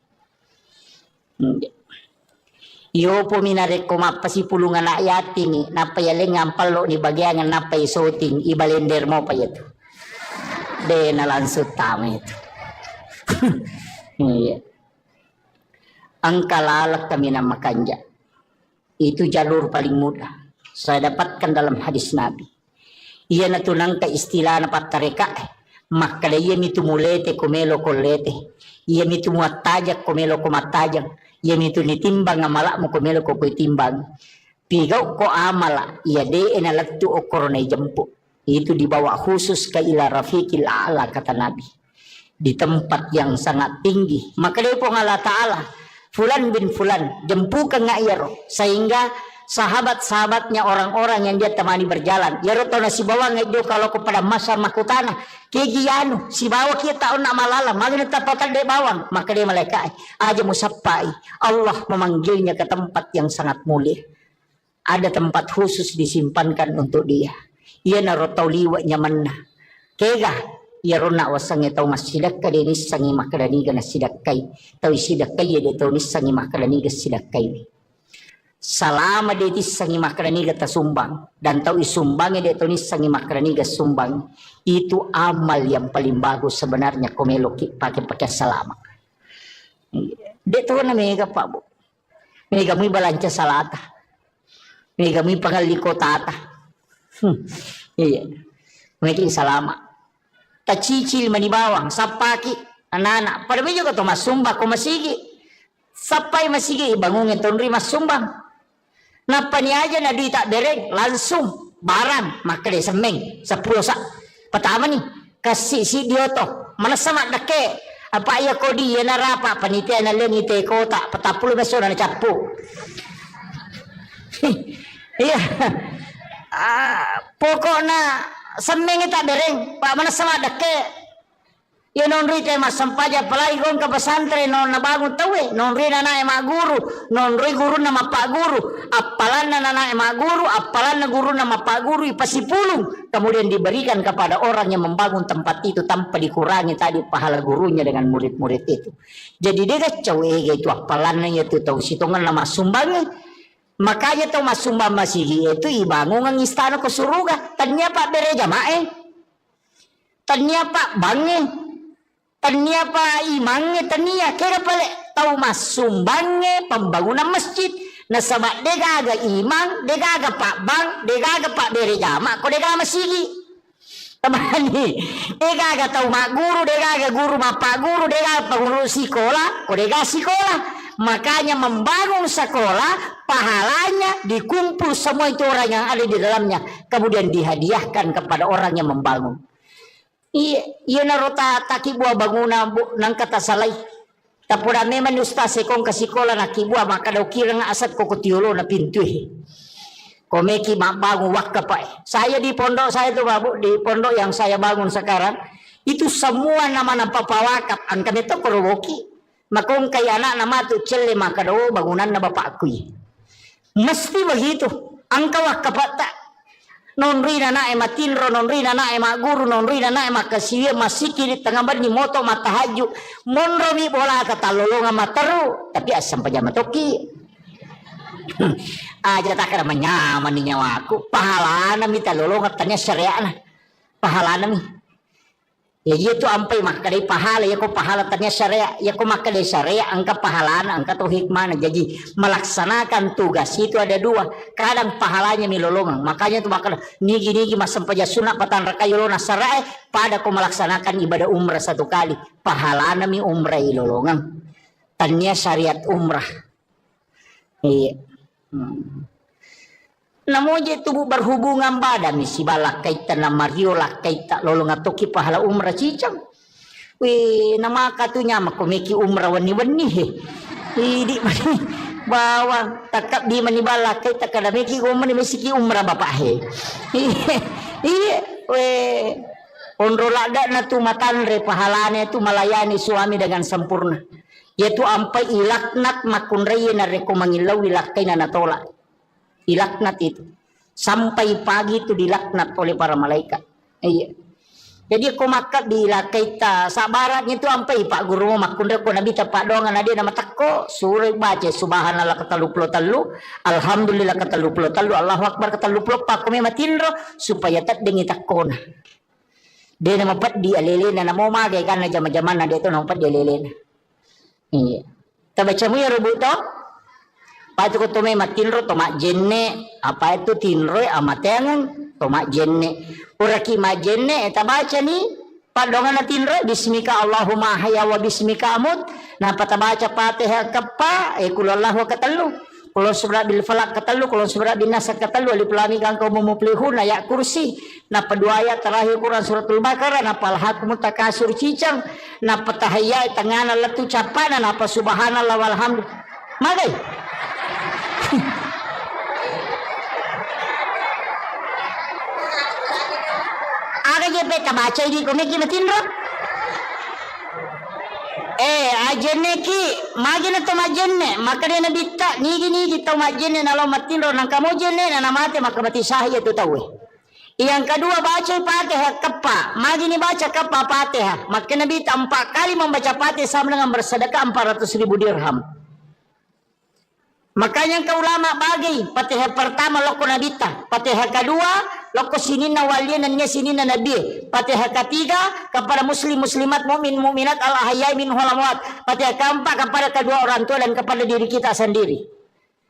Yo po minarek ko mapasi pulungan na yatin ni napayaling ngampalo ni bagyangan napay soting ibalender mo pa ito. De nalansot tama ito. Ang kalalak kami na makanja. Itu jalur paling mudah. Saya dapatkan dalam hadis Nabi. Ia natunang ka istilah na patareka. Makala ia mitumulete kumelo kolete. Ia mitumuatajak kumelo kumatajak. Ia mitu nitimbang amala mo kumelo ko timbang. Pigaw ko amala. Ia de enalatu o koronay jampu. Itu dibawa khusus ke ila rafiqil a'la kata Nabi. Di tempat yang sangat tinggi. Makala po ng Allah Ta'ala. Fulan bin fulan. Jempukan nga iyaro. Sehingga sahabat-sahabatnya orang-orang yang dia temani berjalan. Ya roto na si bawang itu kalau kepada masa makutana. Kegianu si bawang kita tahu nak malala. Magna tapatan de bawang. Maka dia malaikat aja musapai. Allah memanggilnya ke tempat yang sangat mulia. Ada tempat khusus disimpankan untuk dia. Ia na roto liwa nyaman na. Kega. Ya rona wasang itaw masidak ka dinis sangi makadaniga na sidakay. Taw sidakay ya dito nis sangi makadaniga sidakay. Salama detis sangi makraniga tasumbang dan tahu isumbangnya deto nis sangi makraniga sumbang itu amal yang paling bagus sebenarnya komelo pakai salama. Deto na mega pa bu. Mega mo balanca salata. Mega mo pangaliko tata. Iya. Mega salama. Tacicil manibawang sapaki anak-anak. Pada medyo ka to masumba ko masigi. Sapay masigi ibangungin tonri masumbang. Napa ni aja na di tak dereng langsung barang makle semeng 10 sa pertama nih kasih si dioto mana sama dake apa ya kodi ya narapa panitia na lengite kota 40 beso na capu. Iya pokoknya semeng tak dereng pak mana sama dake. Ya non rite mas sampaja palagi gong ka pesantren non nabangun tawe non rina na ema guru non ri guru nama pak guru apalan na ema guru apalan na guru nama pak guru ipasipulung kemudian diberikan kepada orang yang membangun tempat itu tanpa dikurangi tadi pahala gurunya dengan murid-murid itu. Jadi dia kacau itu apalannya itu tahu situngan nama sumbangnya. Makanya tahu mas sumbang masih itu ibangun ang istana ke suruga tanya pak bere jamae tanya pak bange tania pa imangnya tania kira pale tahu mas sumbangnya pembangunan masjid na sama degaga imang degaga pak bang degaga pak bere jama ko degaga masigi tamani degaga tahu mak guru degaga guru pak guru degaga pengurus sekolah ko degaga sekolah makanya membangun sekolah pahalanya dikumpul semua itu orang yang ada di dalamnya, kemudian dihadiahkan kepada orang yang membangun. Iya narota taki buah bangunan nang kata salai. Tapura memang ustaz sekong kasikola na kibua maka daw kirang asat ko kutiulo na pintu. Komeki bangun wakaf Pak. Saya di pondok saya tuh Babu, di pondok yang saya bangun sekarang itu semua nama-nama papawakaf angkan itu korowoki. Makong kay anak nama tu celle maka daw bangunan na bapakku. Mesti begitu. Angka wakaf tak. Non rina na matinro, non rina na guru, non rina na makasiya masiki di tengah bar ni moto matahaju. Monro mi bola kata lolonga mataru, tapi asam pajama toki. Aja tak kira menyaman ni nyawaku. Pahala na mi talolonga tanya syariah na. Pahala na mi. Ya itu ampai maka dari pahala ya ko pahala tanya syariah ya ko maka dari syariah angka pahala angka tuh hikmah jadi melaksanakan tugas itu ada dua kadang pahalanya milolongan makanya tuh maka nigi masam paja sunat patan rakayolona syariah pada ko melaksanakan ibadah umrah satu kali pahala mi umrah ilolongan tanya syariat umrah iya Namo je tubuh berhubungan badan misi balak kaita na mariola kaita lolong atoki pahala umrah cicang. Wih nama katunya makomeki umrah wani he. Idi mani bawa takap di mani balak kaita kada meki umrah mesiki umrah bapak he. Iya weh onrola ada na tu matanre pahalanya tu melayani suami dengan sempurna. Yaitu ampai ilaknat makunreye na reko mangilau ilakai na natolak. Dilaknat itu sampai pagi itu dilaknat oleh para malaikat. Iya. Jadi aku makat dilakaita sabaratnya itu sampai Pak Guru makunda ko nabi tapak dongan dia nama takko suruh baca subhanallah katalupulo talu alhamdulillah katalupulo talu Allahu akbar katalupulo pak kami matinro supaya tak dengi takkona. Dia nama pat di alelena namo mage kan jama-jaman dia itu nama pat di alelena. Iya. Tabaca mu ya rubuto Patu ko tome matinro tomak jenne apa itu tinro amatengan tomak jenne uraki majenne eta baca ni padongan na tinro bismika Allahumma haya wa bismika amut na patabaca Fatihah kapa kulallahu katalu kulon surat bil falak katalu kulon surat bin nas katalu alif lam mim kang kaum muflihun ayat kursi na pedua ayat terakhir Quran suratul Baqarah na palhakum takasur cicang na patahaya tangana latu capana na apa subhanallah walhamdulillah magai Aga je peta baca ini komeki matinro. Ajenne ki magina to majenne makane na bitta nigi to majenne nalo matinro nang kamu jenne na mate makamati sahaya tu tahu. Yang kedua baca Fatihah kapa, magini baca kapa Fatihah. Makanya bitta 4 kali membaca Fatihah sama dengan bersedekah 400.000 dirham. Makanya ke ulama bagi Fatihah pertama loko nabita, Fatihah kedua loko sinina waliyan dan sinina nabi, Fatihah ketiga kepada muslim muslimat mukmin mukminat al ahyai min amwat, Fatihah keempat kepada kedua orang tua dan kepada diri kita sendiri.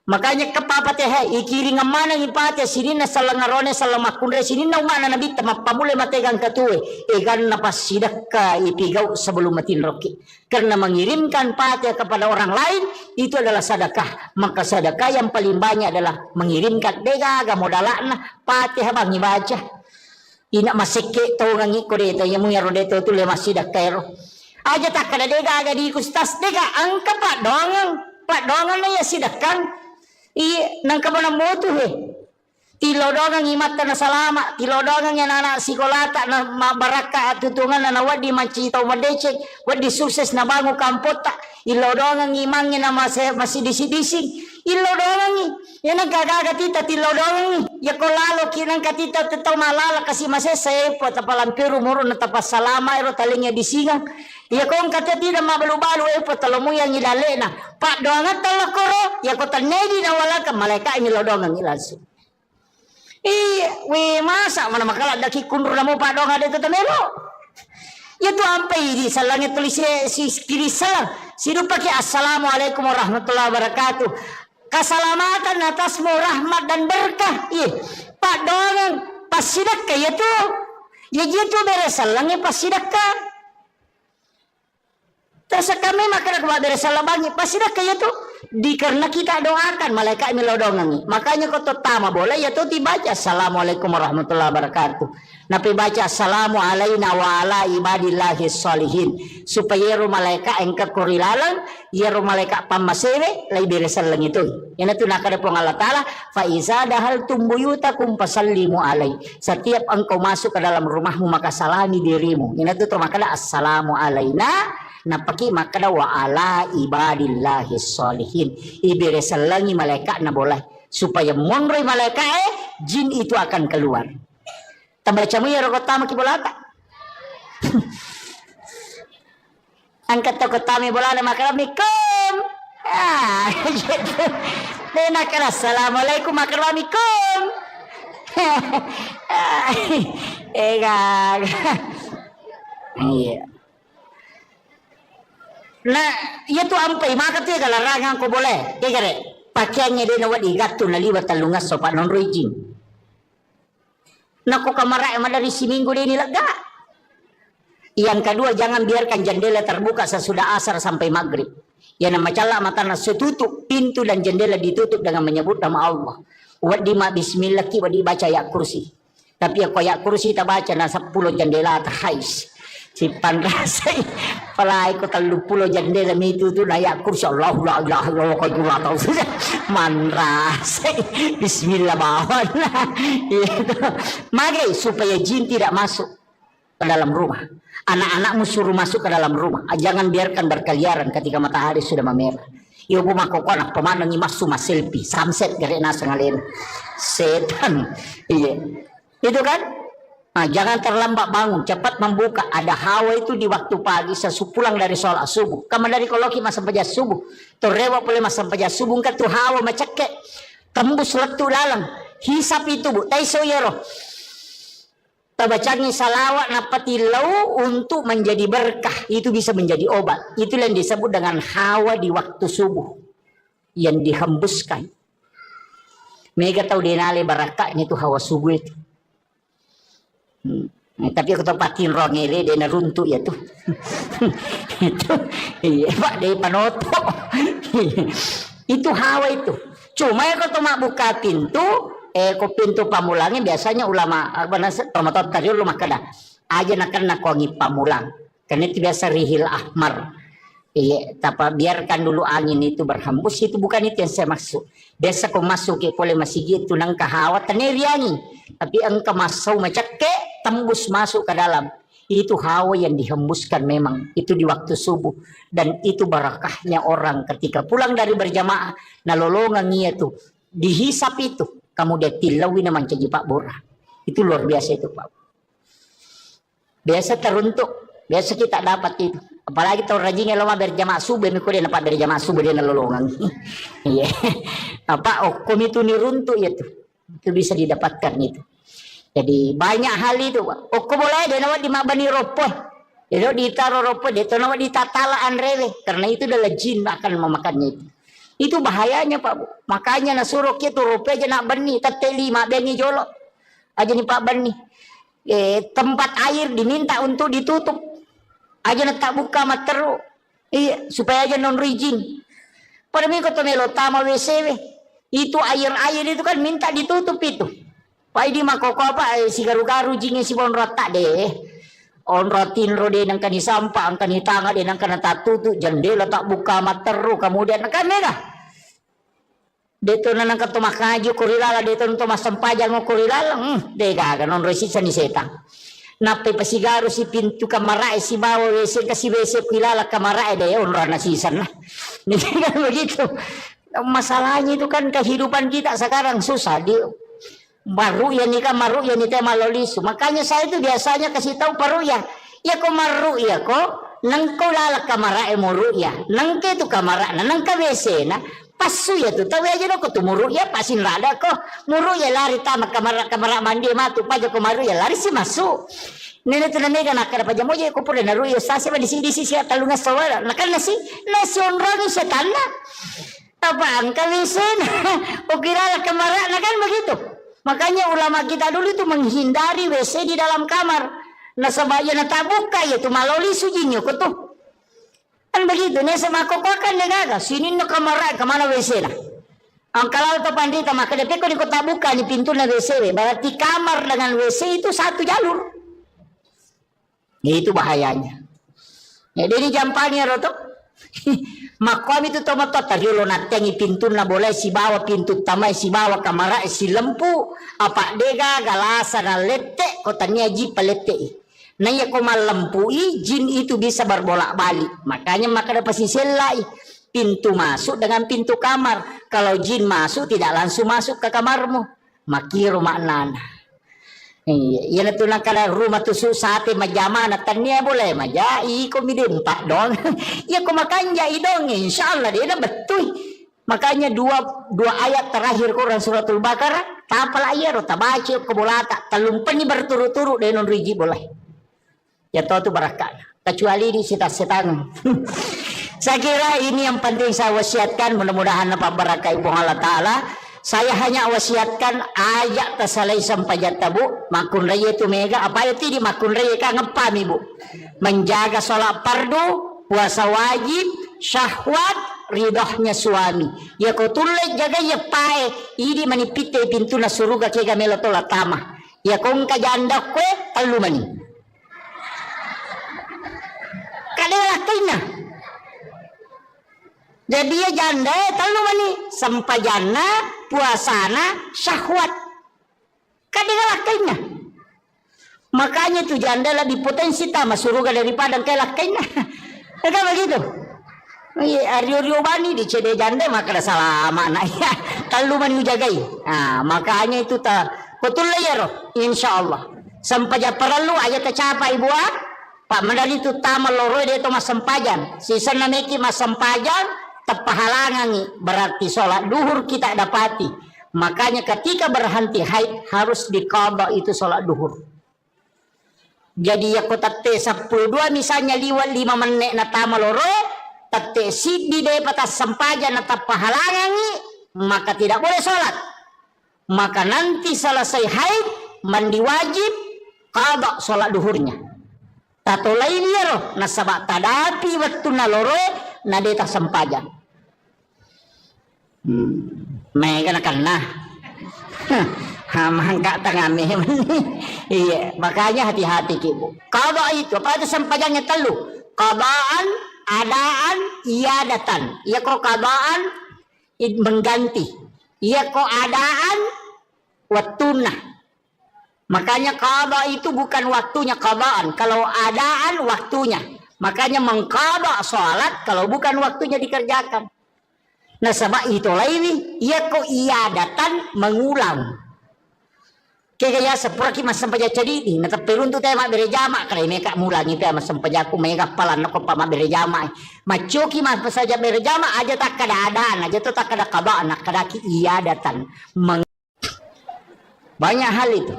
Makanya kepa Fatihah ikiri ngamana ni Fatihah sinina salangarone salamakunre sinina umana nabita mapamule mategang katue egan napas sidaka ipigau sebelum matin roki. Karena mengirimkan Fatihah kepada orang lain itu adalah sedekah. Maka sedekah yang paling banyak adalah mengirimkan dega modalana Fatihah bang baca. Ina maseke tau ngangi ko deta yamu yaro deta tu le masidakero. Aja tak kada dega aga di kustas dega angka pak dongan na ya sidakang. Nang kabana motu he. Tilodongan imata na salama, tilodongan yang anak sikolata na mabaraka tutungan na wadi mancito madecek, wadi sukses na bangu kampota, ilodongan imangnya na masih disi-disi, ilodongan yan ang kagagatita tilodongan ya kolalo kinang katita tetaw malala kasi masesay po tapalampiru muro na tapas salama ero talingnya disingang. Ya kong kata tidak mabalu-balu po talomuyang ilale na pak doangan talakoro ya ko tanedi na wala ka malaikat ilodongan ilasu. We masa mana makala daki kundur na mo pa dong ada tatamelo. Ya tu ampai di salangnya tulis si kiri salam. Sidu pakai assalamualaikum warahmatullahi wabarakatuh. Keselamatan atasmu rahmat dan berkah. Pak dongan pasidakka ya tu. Ya gitu beres salangnya pasidakka. Terus kami makanya kepada beres salam bagi pasidakka ya tu. Karena kita doakan malaikat melodongangi. Makanya kau tama boleh ya tuh dibaca assalamualaikum warahmatullahi wabarakatuh. Nabi baca assalamu alaina wa ala ibadillahi sholihin. Supaya ru malaikat engka kurilalang, ya ru malaikat pamasewe lai beresalang itu. Yang itu nak ada pun Allah Ta'ala fa iza dahal tumbuyutakum fasallimu alai. Setiap engkau masuk ke dalam rumahmu maka salami dirimu. Yang itu termakala assalamu alaina. Napaki makada wa ala ibadillahi sholihin. Ibere salangi malaikat na boleh supaya monroi malaikat jin itu akan keluar. Tabacamu ya rokot tamu ki bolata. Angkat toko tamu bolana makaramikum. Ah, gitu. Dena kala assalamualaikum makaramikum. Iya. Nah, iya tu ampai maka tu kalau rangang ko boleh. Kaya pakaiannya dia nawat igatu na liwat talungas so non rojing. Nako kamara emang dari si minggu dia nilaga. Yang kedua jangan biarkan jendela terbuka sesudah asar sampai maghrib. Ya nama cala mata nasu tutup pintu dan jendela ditutup dengan menyebut nama Allah. Wadi ma bismillah ki wadi baca ya kursi. Tapi aku ya kursi tak baca na 10 jendela terhais. Si panrasay palay ko 30 jendela itu tu nayak kursi Allah la ilaha illallah ko jula tau manrasay bismillah bawan itu magay supaya jin tidak masuk ke dalam rumah. Anak-anakmu suruh masuk ke dalam rumah, jangan biarkan berkeliaran ketika matahari sudah memerah. Ibu makokonak pemandangi masuk selfie sunset gare nasa ngalen setan iya itu kan. Nah, jangan terlambat bangun, cepat membuka. Ada hawa itu di waktu pagi sesupulang dari sholat subuh. Kamu dari koloki masa pajas subuh. Torewa boleh masa pajas subuh kan tu hawa macake. Tembus letu lalang. Hisap itu bu. Taiso yero. Tabacangi salawat napati lau untuk menjadi berkah. Itu bisa menjadi obat. Itu yang disebut dengan hawa di waktu subuh. Yang dihembuskan. Mega tahu denale barakahnya itu hawa subuh itu. Tapi aku tempatin rongele dia runtuh ya tuh. Itu iya Pak dari panoto. Itu hawa itu. Cuma ya kalau mak buka pintu, pintu pamulangnya biasanya ulama apa nasi pamatot tadi ulama kada. Aja nak wangi pamulang. Karena itu biasa rihil ahmar. Iya, tapi biarkan dulu angin itu berhembus, itu bukan itu yang saya maksud. Biasa kau masuk ke boleh masih gitu nang kahawa taneriani. Tapi engkau masuk macake tembus masuk ke dalam. Itu hawa yang dihembuskan memang. Itu di waktu subuh. Dan itu barakahnya orang ketika pulang dari berjamaah. Nalolongan itu. Dihisap itu. Kamu dia tilawi naman caji Pak Bora. Itu luar biasa itu Pak. Biasa teruntuk. Biasa kita dapat itu. Apalagi tahu rajinnya lama berjamaah subuh. Mikir dia dapat berjamaah subuh dia nalolongan. Iya. Apa okom itu niruntuk ya tuh. Itu bisa didapatkan itu. Jadi banyak hal itu. Okom boleh dia nawat di mabani ropoh. Dia ditaruh ropoh. Dia nawat di tatalaan rele. Karena itu adalah jin akan memakannya itu. Itu bahayanya Pak Bu. Makanya nasuruh itu ropoh aja nak bani. Tateli mak bengi jolok. Aja nih Pak bani. Tempat air diminta untuk ditutup. Aja nak tak buka mat teruk. Iya. Supaya aja non rijin. Pada minggu tu melo tama WC. Itu air-air itu kan minta ditutup itu. Pak ini makoko apa si garu-garu jingnya si bon rotak deh. On rotin rode nang kani sampah ang kani tanga de nang kana tatutu jendela tak buka materu kemudian kan merah. Deto nang kato makaju kurilala deto nang mas sampajang kurilala de gaga non resisa ni setan. Nape pasigaru si pintu kamara si bawa WC kasi WC kuilala kamara de on rana sisan lah. Ini kan begitu. Masalahnya itu kan kehidupan kita sekarang susah di baru ya nikah maru ya nikah malolisu. Makanya saya itu biasanya kasih tahu paru ya kok maru ya kok nangko lala kamara muru ya nangke tu kamara nangka WC na pasu ya tu tahu aja kok tu muru ya pasin rada kok muru ya lari tamak kamara mandi matu paja ko maru ya lari si masuk. Nene tu nene kan akar paja mo ya ko pura naru ya sasi ba di sini talunga sawala nakal nasi onroni setan na. Apaan kalisen? Ukirala kamara na kan begitu. Makanya ulama kita dulu itu menghindari WC di dalam kamar. Nasabaya na tabuka yaitu maloli sujinyo ko tuh. Kan begitu, nih sama koko kan negaga, sini no kamar kemana WC lah. Ang kalau to pandita maka depe ko ni kota buka ni pintu na WC, berarti kamar dengan WC itu satu jalur. Itu bahayanya. Jadi ini jampanya roto. Makom itu tomato tariolo natengi pintu na boleh si bawa pintu tamai si bawa kamar si lempu apa dega galasa na lete kotanya ji palete. Naya ko malempui jin itu bisa berbolak-balik. Makanya maka dapat selai pintu masuk dengan pintu kamar. Kalau jin masuk tidak langsung masuk ke kamarmu. Makiru maknana. Iya na tunang kada rumah tu susate majama na tanya boleh majai ko midempak dong. Ya ko makanya idong insyaallah dia na betul. Makanya dua ayat terakhir Quran suratul Baqarah tapal ayat ro tabaci ko bolata talumpan ni berturut-turut denon riji boleh. Ya tahu itu barakah. Kecuali di setan. Saya kira ini yang penting saya wasiatkan. Mudah-mudahan apa barakah ibu Allah Ta'ala. Saya hanya wasiatkan ayat tasalai sampai jatabu. Makun raya itu mega. Apa itu di makun raya kan ngepam ibu. Menjaga sholat fardu, puasa wajib, syahwat, ridhohnya suami. Ya kau tulis jaga ya pae. Ini manipite pintu na suruga kega melotola tamah. Ya kau kajanda kue perlu mani. Kadang kena. Jadi ya janda tahu mani sampajana puasana syahwat. Kadang kena. Makanya tu janda lebih potensi tamat surga daripada kelak kena. Kan begitu. Ario bani di cede janda maka salah makna ya. Tahu mani jagai. Nah, makanya itu tak betul ya roh. Insyaallah. Sampai perlu ayat tercapai buat Pak Mandali itu tamal loro dia itu mas sempajan. Sisa nameki mas sempajan tepahalangan berarti sholat duhur kita dapati. Makanya ketika berhenti haid harus diqadha itu sholat duhur. Jadi ya kota T12 misalnya liwat 5 menit na tamal loro, tate si di patas sempajan na tepahalangan maka tidak boleh sholat. Maka nanti selesai haid mandi wajib qadha sholat duhurnya. Tato lain ya roh nasabak tadapi waktu naloro nadeta sempajan. Mega nakana. Mangka tangame. Iya, makanya hati-hati ibu. Qada itu apa itu sempajannya telu. Qadaan, adaan, iadatan. Iya kok qadaan mengganti. Iya kok adaan waktuna. Makanya qada itu bukan waktunya qadaan. Kalau adaan waktunya. Makanya mengqada sholat kalau bukan waktunya dikerjakan. Nah sebab itu lain. Ia kok iadatan mengulang. Kaya sepura mas sampaja jadi ini. Nah terpilun tu tema berjama. Kalau mereka mulangi tema sampaja aku mereka palan aku pama berjama. Macoki mas saja berjama aja tak kada adaan. Aja tu tak kada qadaan. Kada ki iadatan. Banyak hal itu.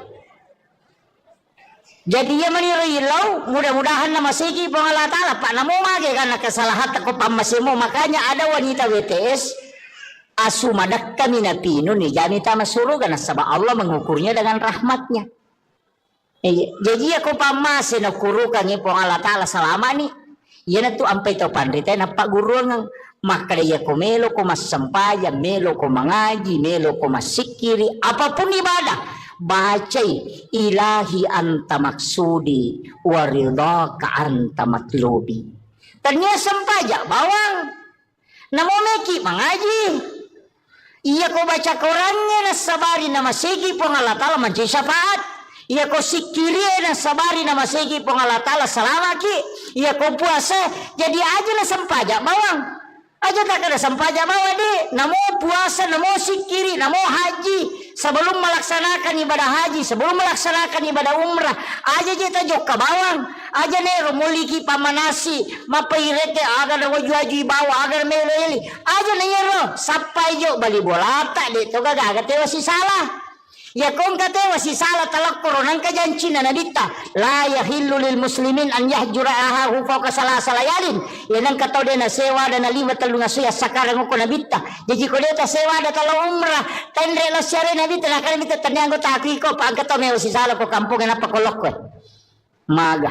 Jadi ya menirilau mudah-mudahan nama segi pengalat Allah Pak namo mage karena kesalahan aku pamasimu makanya ada wanita WTS asumadak kami napino nih janita masuru karena sebab Allah mengukurnya dengan rahmatnya. Jadi aku pamasin ukurukan ni pengalat Allah selama ni ya tu ampai to pandita na Pak guru ngang maka dia ko melo ko mas sampayan melo ko mengaji melo ko masikiri apapun ibadah. Bacai ilahi anta maksudi waridaka anta matlubi. Ternyata sempaja bawang. Namo meki mengaji. Iya ko baca Qurannya na sabari nama segi pengalatala manci syafaat. Iya ko sikiri na sabari nama segi pengalatala salamaki. Iya ko puasa jadi aja na sempaja bawang. Aja tak ada sempaja bawa deh. Namo puasa, namo sikiri, namo haji. Sebelum melaksanakan ibadah haji, sebelum melaksanakan ibadah umrah, aja kita jok ke bawang. Aja nero muliki pamanasi, mapairete agar waju bawa agar meleli. Aja nero sampai jo bali bola tak deh. Toga gak tewa si salah. Ya kong kata wasi salah talak koronan kajanci na nabita la yahillu lil muslimin an yahjura ahahu fawqa salasa layalin yanang kataw de na sewa da na 5 talunga suya sakarang ko nabita jadi ko deta sewa da talo umrah tendre la syare nabita na kan bita tanyango taki ko pag kataw me wasi salah ko kampung na pakolok ko maga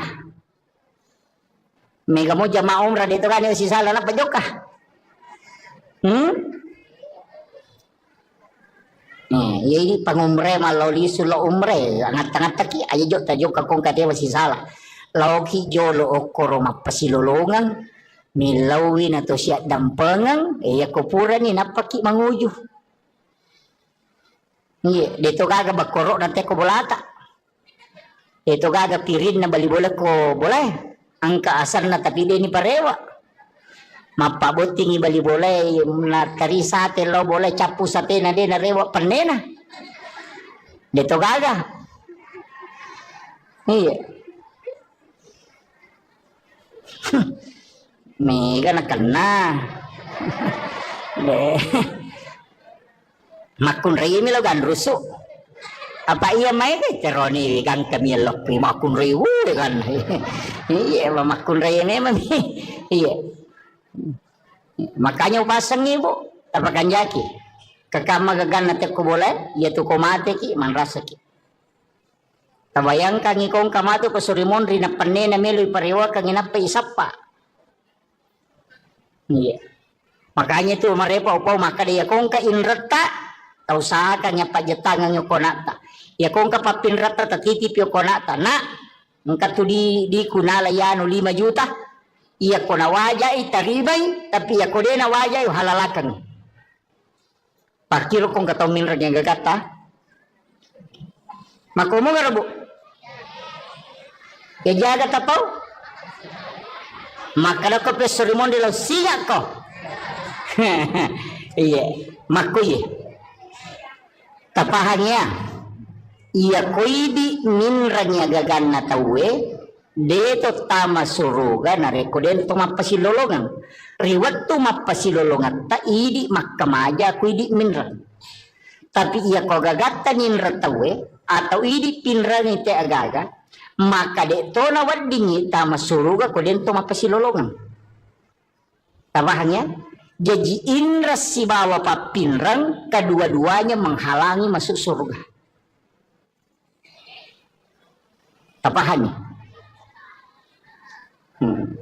Mega mo jamaah umrah dito kanyo si sala na pajok ka. Ini pangumre maloli sulo umre angat-angat taki aja jok tajuk kakong katewa si sala. Lauki jolo okoro mapasilulungan milawi na to siya dampengang kupura ni napaki manguju. Iya, dito gaga bakoro na teko bolata. Dito gaga pirin na balibola ko boleh. Ang kaasar na tapide ni parewa. Mapabuting ibali boleh na tari sate lo boleh capu sate na de na rewa panena. Dito gaga. Iya. Mega na kena. Makun rei mi lo gan rusu. Apa iya main ke teroni kan kami lok makun rei kan. Iya makun rei memang. Iya. Makanya pasang ibu tapakan jaki kakama gagan nate ko boleh ya tu ko mate ki man rasa ki tabayang kang ikong kamato ko surimon rina panne na melo parewa kang inapa isapa. Iya makanya tu marepa upau maka dia kong ka inrata tau sa kanya pajetangan yo konata ya kong ka papinrata tatitip yo konata na engka tu di kunala yano 5 juta. Iya ko na wajay taribay tapi iya ko din na wajay halalakan. Pakiro kong kataw minra niya gagata. Makumo nga rabo. Ya jaga tapaw. Makala ko pesorimon de lo siya ko. Iya makuye. Tapahanya. Iya ko idi minra niya gagana tawe. Dito tama suruga na rekoden to mapasilolongan. Riwat to mapasilolongan ta idi makamaja ku idi minran. Tapi iya ko gagata ninra tawe atau idi pinra ni te agaga maka dito na wadingi tama suruga ko den to mapasilolongan. Tabahannya jadi indra si bawa papinrang kedua-duanya menghalangi masuk surga. Tabahannya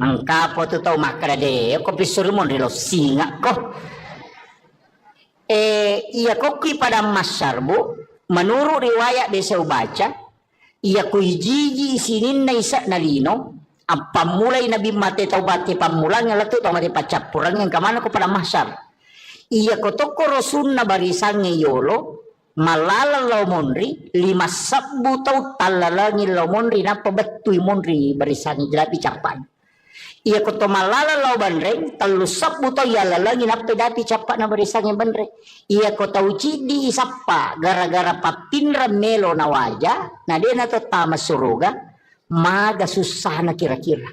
ang kapo to tau makrade ko pisurmon rilo singa ko iya ko ki pada masyarbu menurut riwayat desa baca iya ko jiji isinin na isa na lino ang pamulay nabi mate tau bate pamulang nga lato tau mate pacapurang yang kamana ko pada masyar iya ko to korosun na barisang yolo malala law monri 5 sabbu tau talalangin law monri na pabatuy monri barisang jelapi capan. Iya ko to malala law banreng 3 sabbu tau yalalangin na pedapi capan na barisang banreng. Iya ko tau cidi isapa gara-gara papinra melo na waja na dia na to tama suruga maga susah na kira-kira.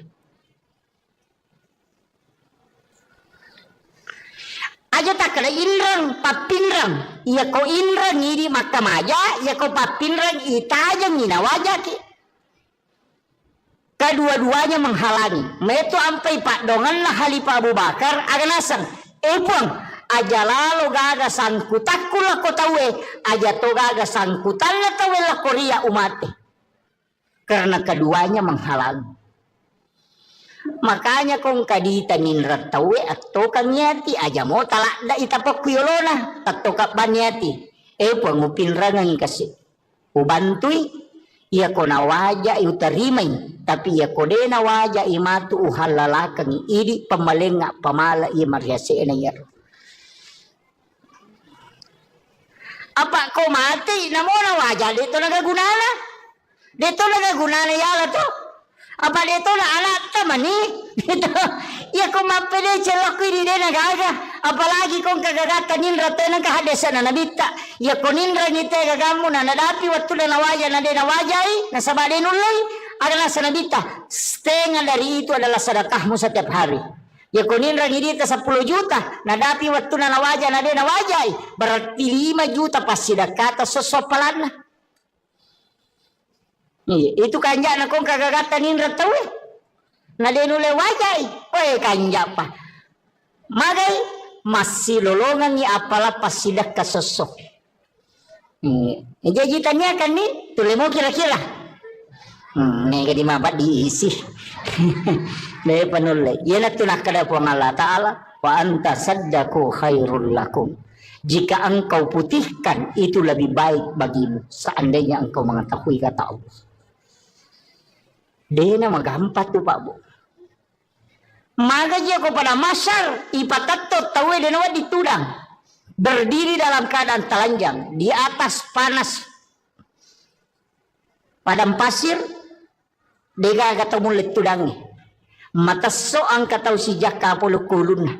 Aja tak kena inrang papinrang iya ko inrang ini makamaja iya ko papinrang itajang ina wajah ki kedua-duanya menghalangi meto ampai pak dongan lah Halifah Abu Bakar aganasang epong aja lalu gaga sangkutakku lah ko tawe aja to gaga sangkutan lah tawe lah korea umate karena keduanya menghalangi. Makanya kung kadita ninrat tawe atto kang yati aja mo talak da itapok kuyolona atto kapan yati pangupin rangang kasi ubantuy iya ko na waja utarimay tapi iya ko de na waja imatu uhalalakang idi pamalenga pamala iya mariase na yaro apa ko mati namo na waja dito nagagunana yala to. Apa dito na alat taman ni? Dito, iya ko mapede celok ini dia nagaga. Apalagi kung kagagatan ninra tayo ng kahadesan na nabita. Iya ko ninra ni te gagamu na nadapi waktu na nawaja na de nawajay na sabade nulay. Adalah sa nabita. Setengah dari itu adalah sedekahmu setiap hari. Iya ko ninra ni dita 10 juta. Nadapi waktu na nawaja na de nawajay. Berarti 5 juta pas sedekah sosopalan na. Itu kanja na kong kagagatan ninra tawe. Na denule wajay. Oy kanja pa. Magay masih lolongan ni apala pasidak kasosok. Jadi tanya kan ni tule mo kira-kira. Nega di mabat diisi. Dai panulay. Yan at tunakada po ng Allah Ta'ala. Wa anta saddaku khairul lakum. Jika engkau putihkan, itu lebih baik bagimu. Seandainya engkau mengetahui kata Allah. Dia na magampat tu Pak Bu. Maka dia kepada masyar, ipatatot tawe dan awat ditudang. Berdiri dalam keadaan telanjang. Di atas panas padang pasir. Dia kata mulut tudangnya. Mataso ang kataw si Jaka pulukulun na.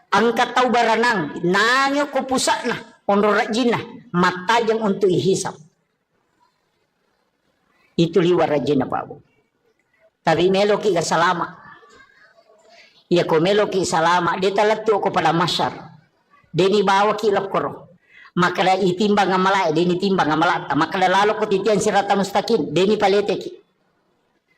Ang kataw baranang, nanyo kupusa na, onrorajin na, matajang untuk ihisap. Itu liwarajin na Pak Bu. Tapi meloki ka salama. Ya ko meloki salama, dia talatu ko pada masyar. Deni bawa kilap koro. Makala itimbang amalay, deni timbang amalata. Makala lalo ko titian sirata mustaqim, deni paleteki.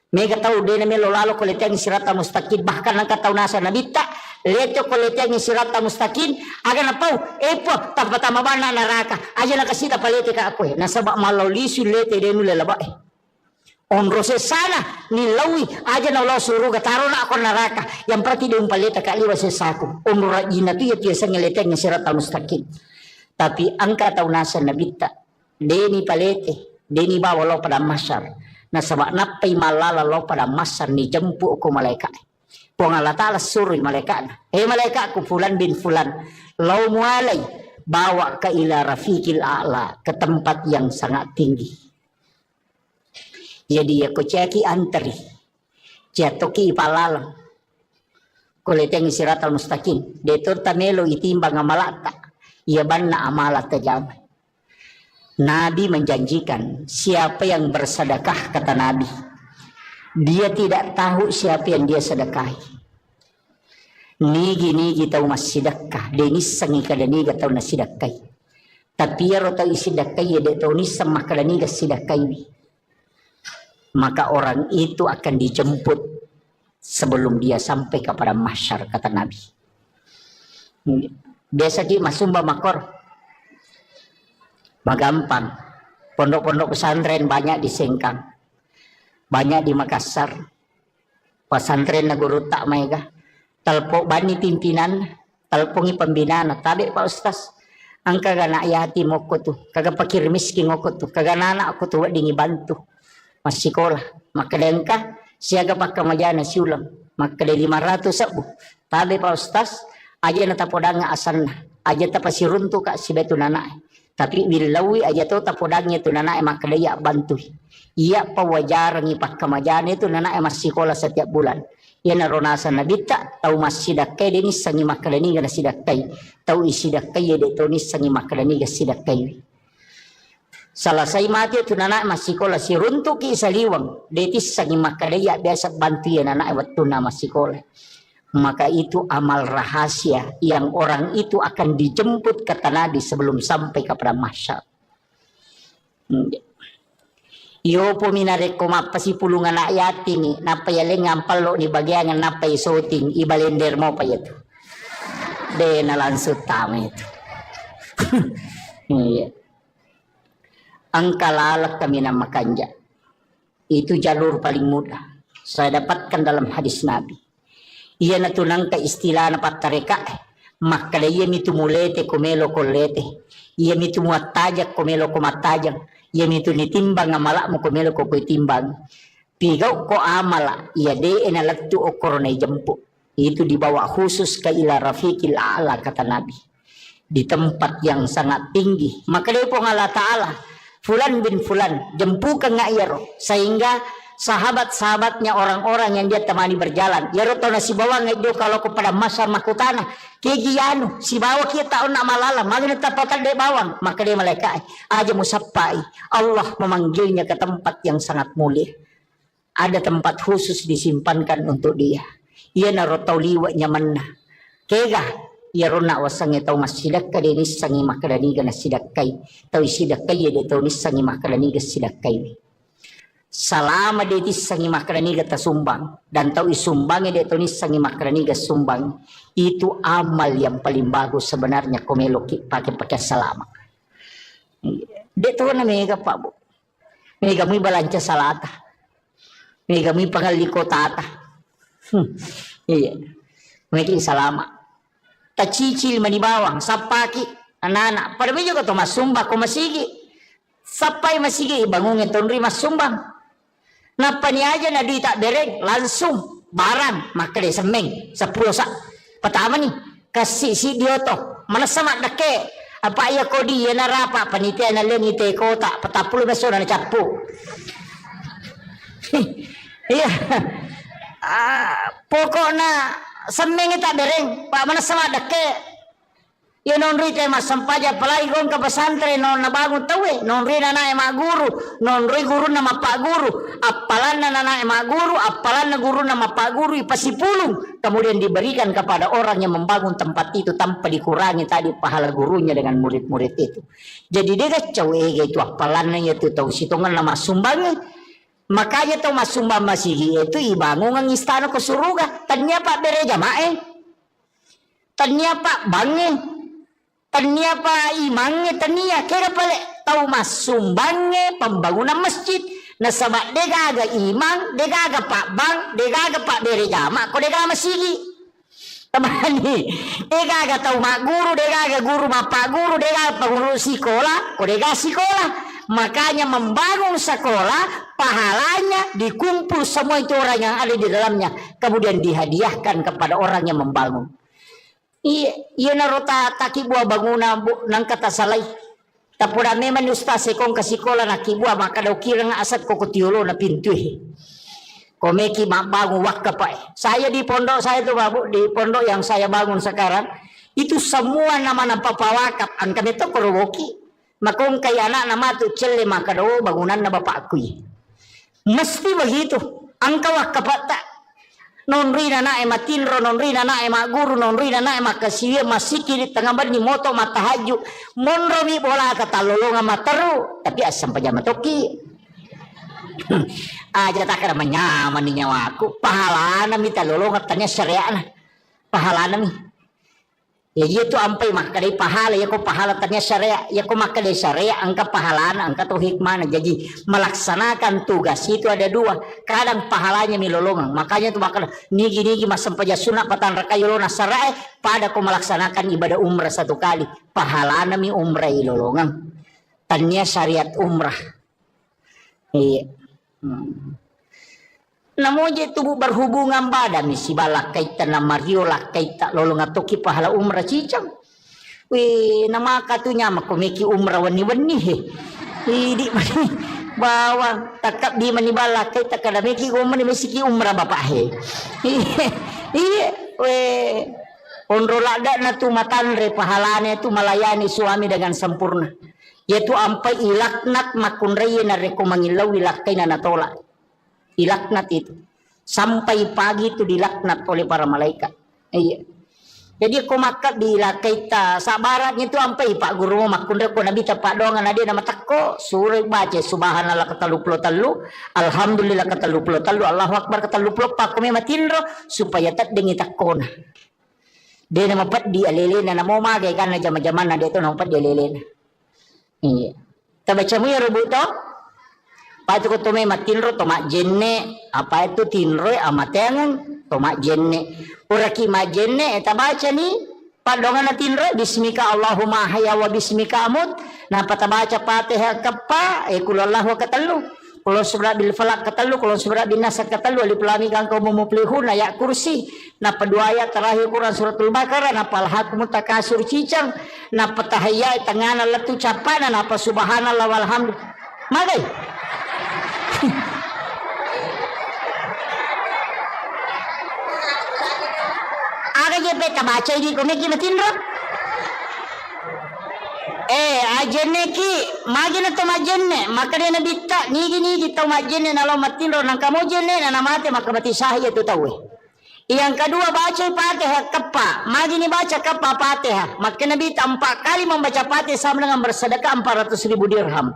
Mega tahu dia melo lalo ko leteng sirata mustaqim, bahkan ang kataw nasa nabita. Leto ko leteng sirata mustaqim, aga na pau, epo, tapatama ba na naraka. Aja na kasita palete ka ako nasa ba malawlisu lete denu lelaba onrose sana nilawi aja na ulo suruh kataro na ako naraka. Yang berarti dia paleta kaliwa sesako. Onrajina tu ya tiasa ngeleteng sirata mustaqim. Tapi ang kataw nasa nabita, deni palete, deni bawa lo pada masyar. Na sabak napay malala lo pada masar ni jempu ko malaikat. Puang Allah Ta'ala suruh malaikat. Malaikat ku fulan bin fulan. Lau mualay. Bawa ke ila rafiqil a'la. Ke tempat yang sangat tinggi. Jadi ya ku ceki antri. Jatoki ipalalang. Kuleteng siratal mustaqim. Detur tamelo itimbang amalata. Ia banna amalata jamai. Nabi menjanjikan siapa yang bersedekah, kata Nabi, dia tidak tahu siapa yang dia sedekahi. Nigi tahu mas sedekah, denis sangi kada niga tahu nas sedekahi. Tapi ya rota sedekahi ya dia tahu nis sama kada niga sedekahi. Maka orang itu akan dijemput sebelum dia sampai kepada mahsyar, kata Nabi. Biasa di masumba makor. Magampang. Pondok-pondok pesantren banyak di Sengkang. Banyak di Makassar. Pesantren na guru tak mega. Talpo bani pimpinan. Talpongi pembinaan. Tabi Pak Ustaz. Ang kagana ayati mo ko tu. Kaga pakir miskin mo ko tu. Kaga nana ako tu dingi bantu. Mas sekolah. Makadengka. Siaga pakamajana siulam. Makade 500 sabu. Tabi Pak Ustaz. Aja na tapodanga asan na. Aja tapasiruntu ka si betu nana. Tapi bilawi aja tu tapodangnya tu nana emak kedaya bantu. Ia pawajaran ipak kemajane tu nana emak sekolah setiap bulan. Ia narona sana bita tahu mas sidakai denis sangi makalani gana sidakai. Tahu isidakai ya detu nis sangi makalani gana sidakai. Salah saya mati tu nana emak sekolah si runtuk isaliwang. Detis sangi makalaya biasa bantu ya nana emak tu nama sekolah. Maka itu amal rahasia yang orang itu akan dijemput kata Nabi sebelum sampai kepada mahsyar. Yo po minare ko mapasi pulungan ayat ini napa yale ngampal lo ni bagian napa isoting ibalender mo pa ito. De na langsut tama itu. Ang kalalak kami na makanja. Itu jalur paling mudah. Saya dapatkan dalam hadis Nabi. Ia natunang ka istilah na patareka. Makala iya mitu mulete kumelo kolete. Ia mitu muatajak kumelo kumatajak. Ia mitu nitimbang amalak mo kumelo ko timbang. Pigaw ko amala. Ia de enalatu o koronay jampu. Itu dibawa khusus ke ila rafiqil a'la kata Nabi. Di tempat yang sangat tinggi. Makala po ng Allah Ta'ala. Fulan bin fulan. Jempukan nga iyaro. Sehingga sahabat-sahabatnya orang-orang yang dia temani berjalan. Ya roto na si bawang itu kalau kepada masa makutana. Kegianu si bawa kita taon na malala. Magna tapatan de bawang. Maka dia malaikat. Aja musapai. Allah memanggilnya ke tempat yang sangat mulia. Ada tempat khusus disimpankan untuk dia. Ia na roto liwa nyaman na. Kega. Ya rona wasang itaw masidak ka dinis sangi makadaniga na sidakkay. Taw isidak kayo dito nis sangi makadaniga sidakkay. Salama detis sangi makraniga tasumbang dan tahu isumbangnya de tonis sangi makraniga sumbang itu amal yang paling bagus sebenarnya komelo pakai salama. De to na mega Pak Bu. May kami balanca salata. May kami pangaliko tata. Iya. May salama. Tacicil manibawang sapaki anak-anak. Pada medyo ko to masumba ko masigi. Sapay masigi ibangungin tonri masumbang. Napaniaja na di tak dereng langsung barang makale semeng 10 sa patama ni kasi si Dioto manasama dake apa iya kodi ya narapa panitia na lengite kota patapul beso na capu. Iya. Pokoknya semeng tak dereng pak manasama dake. Ya non ri tema sampaja palai gong ka pesantren non nabangun tawe non ri nana ema guru non ri guru nama pak guru apalan nana ema guru apalan guru nama pak guru ipasipulung kemudian diberikan kepada orang yang membangun tempat itu tanpa dikurangi tadi pahala gurunya dengan murid-murid itu. Jadi dia kacau itu apalannya itu tahu situngan nama sumbangnya. Makanya tahu mas sumbang masih itu ibangun ng istana ke surga tanya pak bere jamae tanya pak bange tania pa imangnya tania kira pale tahu mas sumbangnya pembangunan masjid na sabak degaga imang degaga pak bang degaga pak bere jama ko degaga masigi tamani degaga tahu mak guru degaga guru mak pak guru degaga pengurus sekolah ko degaga sekolah makanya membangun sekolah pahalanya dikumpul semua itu orang yang ada di dalamnya kemudian dihadiahkan kepada orang yang membangun. Iya narota taki buah bangunan nang kata salai. Tapura memang ustaz sekong kasikola nakibua maka daw kirang asat ko kutiulo na pintu. Komeki bangun wakka pa. Saya di pondok saya tuh babu di pondok yang saya bangun sekarang itu semua nama papawakap ang kami to korowoki. Makong kaya anak nama tu celle maka daw bangunan na bapakku. Mesti begitu. Ang kawakap tak non rina na ema tinro non rina na ema guru non rina na ema kasiya masiki di tengah bar ni moto matahaju monro mi bola kata lolonga mataru tapi asam pajama toki aja tak ada menyaman ni nyawaku pahala na mi talolonga tanya syariah na pahala na mi ya itu ampai maka dari pahala ya ko pahala tanya syariah ya ko maka dari syariah angka pahala na angka tuh hikmah na jadi melaksanakan tugas itu ada dua kadang pahalanya milolongan makanya tuh maka nigi masam paja sunat patan rakayolona sarai pada ko melaksanakan ibadah umrah 1 kali pahala na mi umrah ilolongan tanya syariat umrah iya namoje tubuh berhubungan badan si balak kaitan na mariola kaita lolong atoki pahala umrah cicang. Wih nama katunya makomeki umrah wani-wani he. Idi bawa takap di mani balak kaita kada meki umrah mesiki umrah bapak he. Iya weh onro lada na tu matanre pahalanya tu melayani suami dengan sempurna. Yaitu ampai ilaknat makunreye na rekomangilaw ilakai na natolak. Dilaknat itu sampai pagi itu dilaknat oleh para malaikat. Iya. Jadi aku makat dilakai ta sabaratnya itu sampai pak guru makunda ko nabi tapak dongan ada nama takko suruh baca subhanallah kata 23 alhamdulillah kata 23 Allahu akbar kata 24 ko may matinro supaya tak dengi takona. Dia nama pat di alelena na mo magay kan na jama-jaman na dito nama pat di alelena. Iya. Tabaca mo ya rubuto Patu ko tumay matinro tomak jenne apa itu tinro amatengan tomak jenne uraki majenne eta baca ni padongan na tinro bismika Allahumma haya wa bismika amut na patabaca Fatihah kappa kulallahu katalu kulo subra bil falak katalu kulo subra bin nas katalu alif lam mim kang kaum muflihun ya kursi na kedua ayat terakhir Quran suratul Baqarah na palhakum takasur cicang na patahaya tengana letu capana na subhanallah walhamdulillah magai aga je beta baca ini kome ki matinro ajenne ki magina to majenne makade na bitta nigi to majenne nalo matinro nang kamo jenne na namate makabati sahi itu tahu yang kedua baca Fatihah kappa magini baca kappa Fatihah maka nabi 4 kali membaca Fatihah sama dengan bersedekah 400.000 dirham.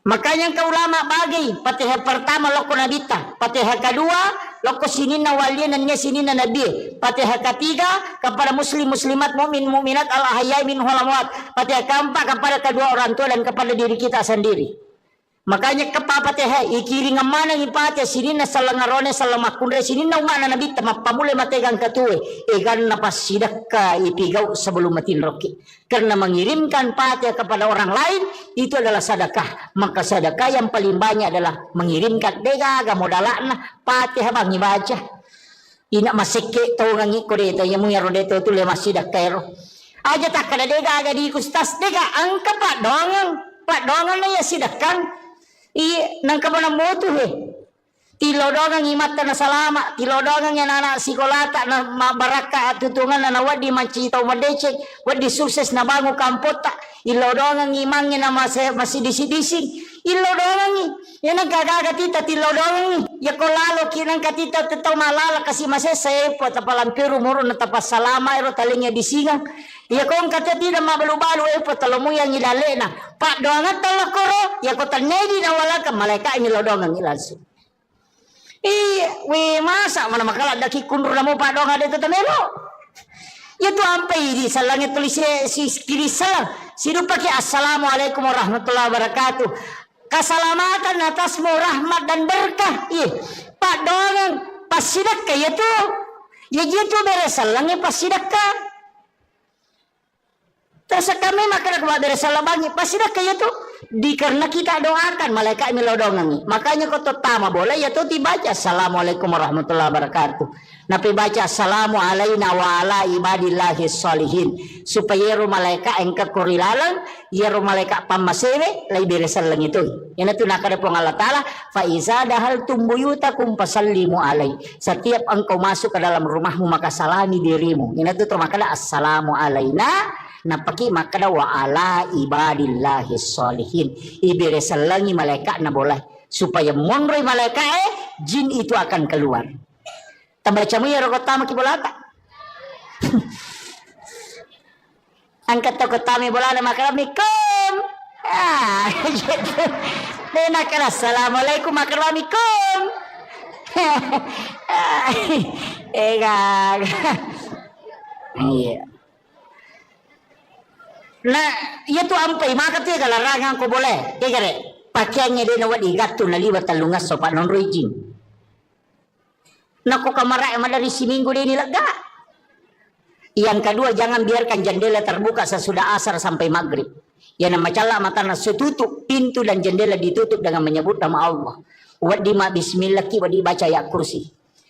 Makanya ke ulama bagi Fatihah pertama loko nabita, Fatihah kedua loko sinina walian dan sinina nabi, Fatihah ketiga kepada muslim muslimat mukmin mukminat al ahyai min wal amwat, Fatihah keempat kepada kedua orang tua dan kepada diri kita sendiri. Makanya kapapate hai ikiri ngamana ngipate sinina salangarone salamakunre sinina umana nabi tamapamule mategang katue egan napasidakka ipigau sebelum matin roki karena mengirimkan pate kepada orang lain itu adalah sedekah. Maka sedekah yang paling banyak adalah mengirimkan degaga modalana pate habang ibaca ina masike to ngangi koreto yamu ya rodeto tu le masidakero aja tak kada degaga di kustas dega angka pak dongan na ya sidakang iya nang kabana motu he tilodongan imata na salama tilodongan ya nana sikolata na mabaraka atutungan na wadi mancitaw madecek wadi sukses na bango kampota ilodongan imangnya na masih disi-dising ilodongan ya nagkagaga tita tilodongan ya kolalo kinang katita tetaw malala kasi masesay po tapalampiru muro na tapas salama ero talingnya disingang ya kung katati na mabalu-balu po talomo yang ilale na pak doangan talakoro ya ko tanedi na wala ka malaika inilodongan ilanso we masa mana makala daki kundur na mo pak doangan dito tamelo itu ampai di salangnya tulis si kiri salam sidu pakai assalamualaikum warahmatullahi wabarakatuh keselamatan atasmu rahmat dan berkah pak doangan pasidakka ya tu ya gitu beres salangnya pasidakka Tasa kami makan kepada salabangi pasti dah kayak tu karena kita doakan malaikat melodongangi makanya kau tama boleh ya tu dibaca assalamualaikum warahmatullahi wabarakatuh napi baca assalamu alaina wa ala ibadillahi sholihin supaya ru malaikat engka kurilalang ya ru malaikat pamasewe lai beresan lang itu yana tu nakada pong Allah Ta'ala fa iza dahal tumbuyutakum fasallimu alai setiap engkau masuk ke dalam rumahmu maka salami dirimu yana tu termakala assalamu alaina napaki makada wa ala ibadillahi sholihin iberesalangi malaikat na boleh supaya monroy malaikat jin itu akan keluar tambacamu ya rokotama kibolata angkat tokotami bolana makaramikum gitu denakala assalamualaikum makaramikum iya. Nah, iya tu ampai maka tu kalau rangang ko boleh. Kaya pakaiannya dia nawat igatu na liwat talungas so pa non raging. Nako kamara emang dari seminggu dia nilaga. Yang kedua jangan biarkan jendela terbuka sesudah asar sampai maghrib. Ya nama cala mata nasu tutup pintu dan jendela ditutup dengan menyebut nama Allah. Wadi ma bismillah ki wadi baca ya kursi.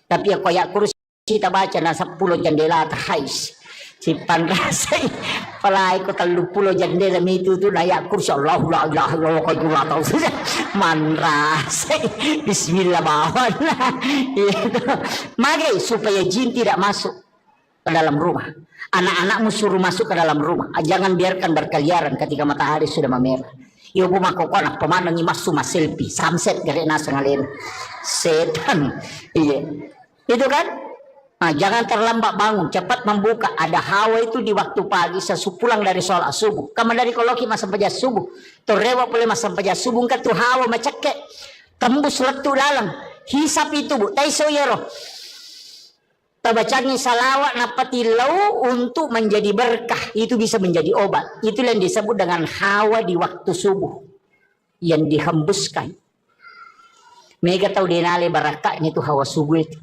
Tapi aku ya kursi kita baca na 10 jendela terhais. Si panrasay palay ko 30 jandela mito tu naya kursi Allah la ilaha illallah ko jula tau manrasay bismillah bawan magay supaya jin tidak masuk ke dalam rumah anak-anakmu suruh masuk ke dalam rumah jangan biarkan berkeliaran ketika matahari sudah memerah iyo bumakokon pemandang imasu selfie sunset gare nasa ngalin setan iya itu kan. Nah, jangan terlambat bangun, cepat membuka. Ada hawa itu di waktu pagi sesupulang dari sholat subuh. Kamu dari koloki masa pajas subuh. Torewa boleh masa pajas subuh kan tu hawa macake. Tembus letu dalam. Hisap itu bu. Taiso yero. Tabacangi salawat napati lau untuk menjadi berkah. Itu bisa menjadi obat. Itu yang disebut dengan hawa di waktu subuh. Yang dihembuskan. Mega tahu denale barakahnya itu hawa subuh itu.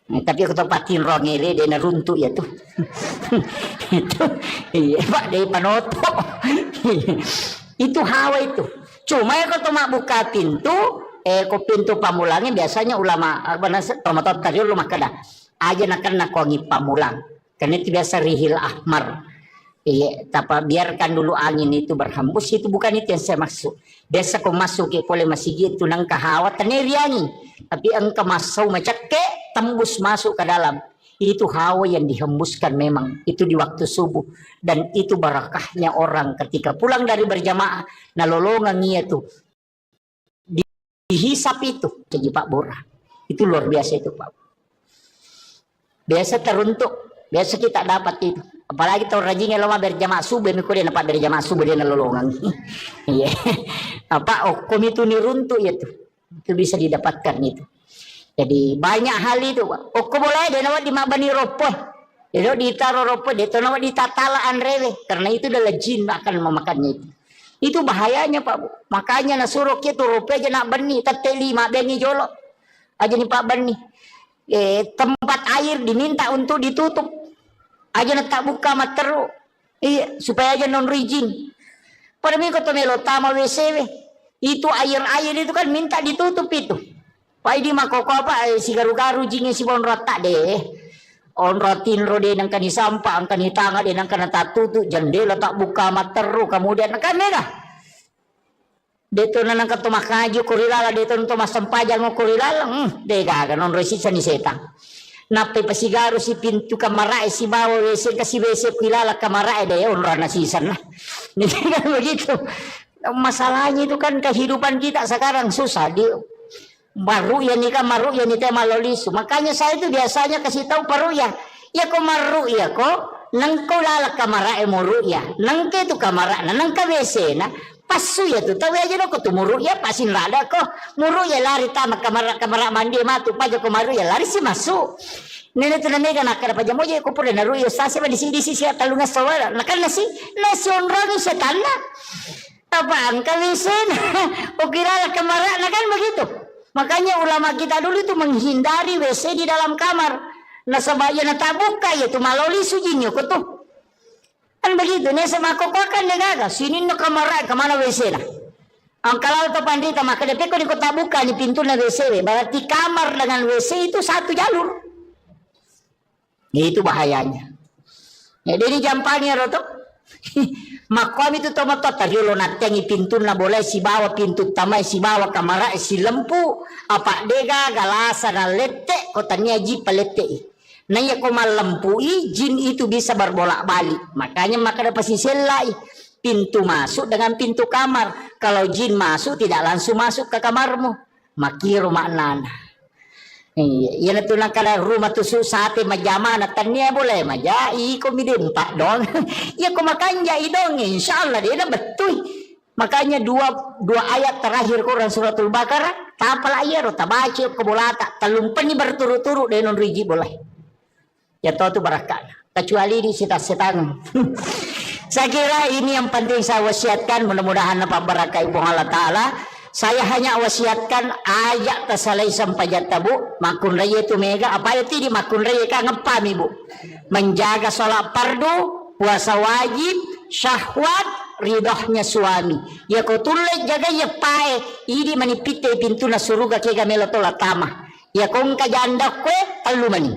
Tapi aku tempatin rongele dia runtuh ya tuh itu iya pak dari panoto itu hawa itu cuma ya kalau buka pintu pintu pamulangnya biasanya ulama pamatot tadi ulama kada aja nak wangi pamulang karena itu biasa rihil ahmar iya tapi biarkan dulu angin itu berhembus itu bukan itu yang saya maksud biasa kau masuk ke boleh masih gitu nang kahawa teneriangi tapi engkau masuk macake tembus masuk ke dalam itu hawa yang dihembuskan memang itu di waktu subuh dan itu barakahnya orang ketika pulang dari berjamaah nalolongan itu dihisap itu jadi Pak Bora itu luar biasa itu Pak biasa teruntuk biasa kita dapat itu apalagi tahun rajinnya lama berjamaah subuh mikir dia dapat dari jamaah subuh dia nalolongan iya apa okom itu niruntuk itu bisa didapatkan itu. Jadi banyak hal itu. Oke boleh dia nawat di mabani ropoh. Dia ditaruh ropoh dia nawat di tatalaan rewe karena itu adalah jin akan memakannya itu. Itu bahayanya Pak Bu. Makanya nasuruh kita rupiah aja nak benih teteli mak bengi jolok. Aja nih Pak benih. Tempat air diminta untuk ditutup. Aja nak tak buka mak teruk. Iya, supaya aja non rizin. Pada minggu tu melo tama WC. Itu air-air itu kan minta ditutup itu. Pak ini mak koko apa si garu-garu jingnya si bon rotak deh. On rotin rode nang kani sampah ang kani tanga de nang kana tatutu jendela tak buka materu kemudian kan mega deto nang kato makaju kurilala deto nto masampajang ngo kurilala dega kan on resisa ni setang nape pasigaru si pintu kamara si bawa wc kasi wc kurilala kamara de on rana sisan lah ini kan begitu masalahnya itu kan kehidupan kita sekarang susah di baru ya nikah maru ya nikah malolisu. Makanya saya itu biasanya kasih tahu paru ya kok maru ya kok nang ko lala kamara muru ya nang ke tu kamara nang ka wc na pasu ya tu tahu aja ko tu muru ya pasin lada ko muru ya lari tama kamara mandi matu paja ko maru ya lari si masuk nene tu nega nakara paja moja ko pure naru ya sase ba di sisi talunga sawala nakal nasi onroni setana apa angka wc na ukira kamara na kan begitu. Makanya ulama kita dulu itu menghindari WC di dalam kamar. Nah sebaya na tabuka ya tu maloli sujinyo ko tuh. Kan begitu nih sama koko kan negaga sini no kamar kemana WC lah. Ang kalau to pandita maka depe ko di ko tabuka ni pintu na WC. Berarti kamar dengan WC itu satu jalur. Itu bahayanya. Ya jadi jampangnya roto. Makom itu tomato tadi lo natengi pintu na boleh si bawa pintu tamai si bawa kamera si lempu apa dega galasa na lete kotanya ji palete nanya koma lempui jin itu bisa berbolak balik makanya maka ada pasti selai pintu masuk dengan pintu kamar kalau jin masuk tidak langsung masuk ke kamarmu makiru maknana iya na tunang kala rumah tu susate majama na tanya boleh maja iko midin pak dong ya ko makanya idong insyaallah dia na betul makanya dua ayat terakhir Quran suratul Baqarah tapal ayat tabaci ko bolata talumpan ni berturut-turut denon riji boleh ya to tu barakah kecuali di setan saya kira ini yang penting saya wasiatkan mudah-mudahan apa barakah ibu Allah taala. Saya hanya wasiatkan ayat tasalai sampai jata bu makun raya itu mega apa itu di makun raya ka ngepam ibu menjaga sholat fardu puasa wajib syahwat ridahnya suami ya kau tulai jaga ya pae ini manipite pintu na suruga ke gamelo tola tama ya kong kajanda kwe talu mani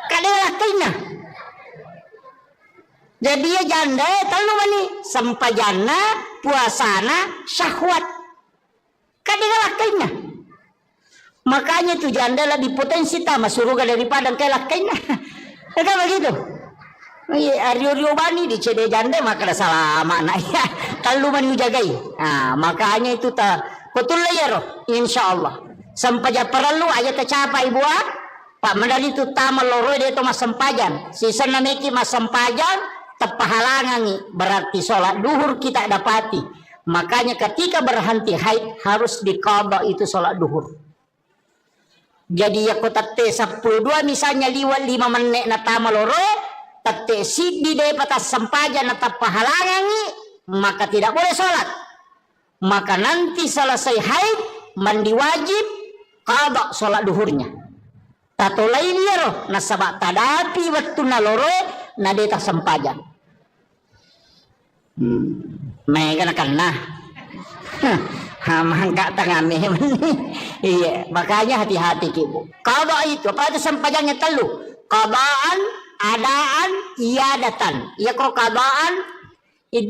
kadela kaina jadi ya janda talu mani sampajana puasana syahwat kadang lakainya makanya tu janda lebih potensi tama suruga daripada kelakainya kan begitu Aryo bani di cede janda maka salah makna ya talu mani jagai makanya itu ta betul ya roh insyaallah sampai perlu aja tercapai buah pak medali itu tama loro dia itu mas sempajan sisa nameki mas sempajan tepahalangan berarti sholat duhur kita dapati makanya ketika berhenti haid harus diqadha itu sholat duhur jadi ya ko tatte 12 misalnya liwat 5 menit na tama loro tatte siddi de patas sempaja na tepahalangan maka tidak boleh sholat maka nanti selesai haid mandi wajib qadha sholat duhurnya tato lain ya roh nasabak tadapi waktu na loro na deta sempajan mega nakana mangka tangame iya makanya hati-hati ibu qada itu apa itu sempajannya telu qadaan adaan iadatan iya kok qadaan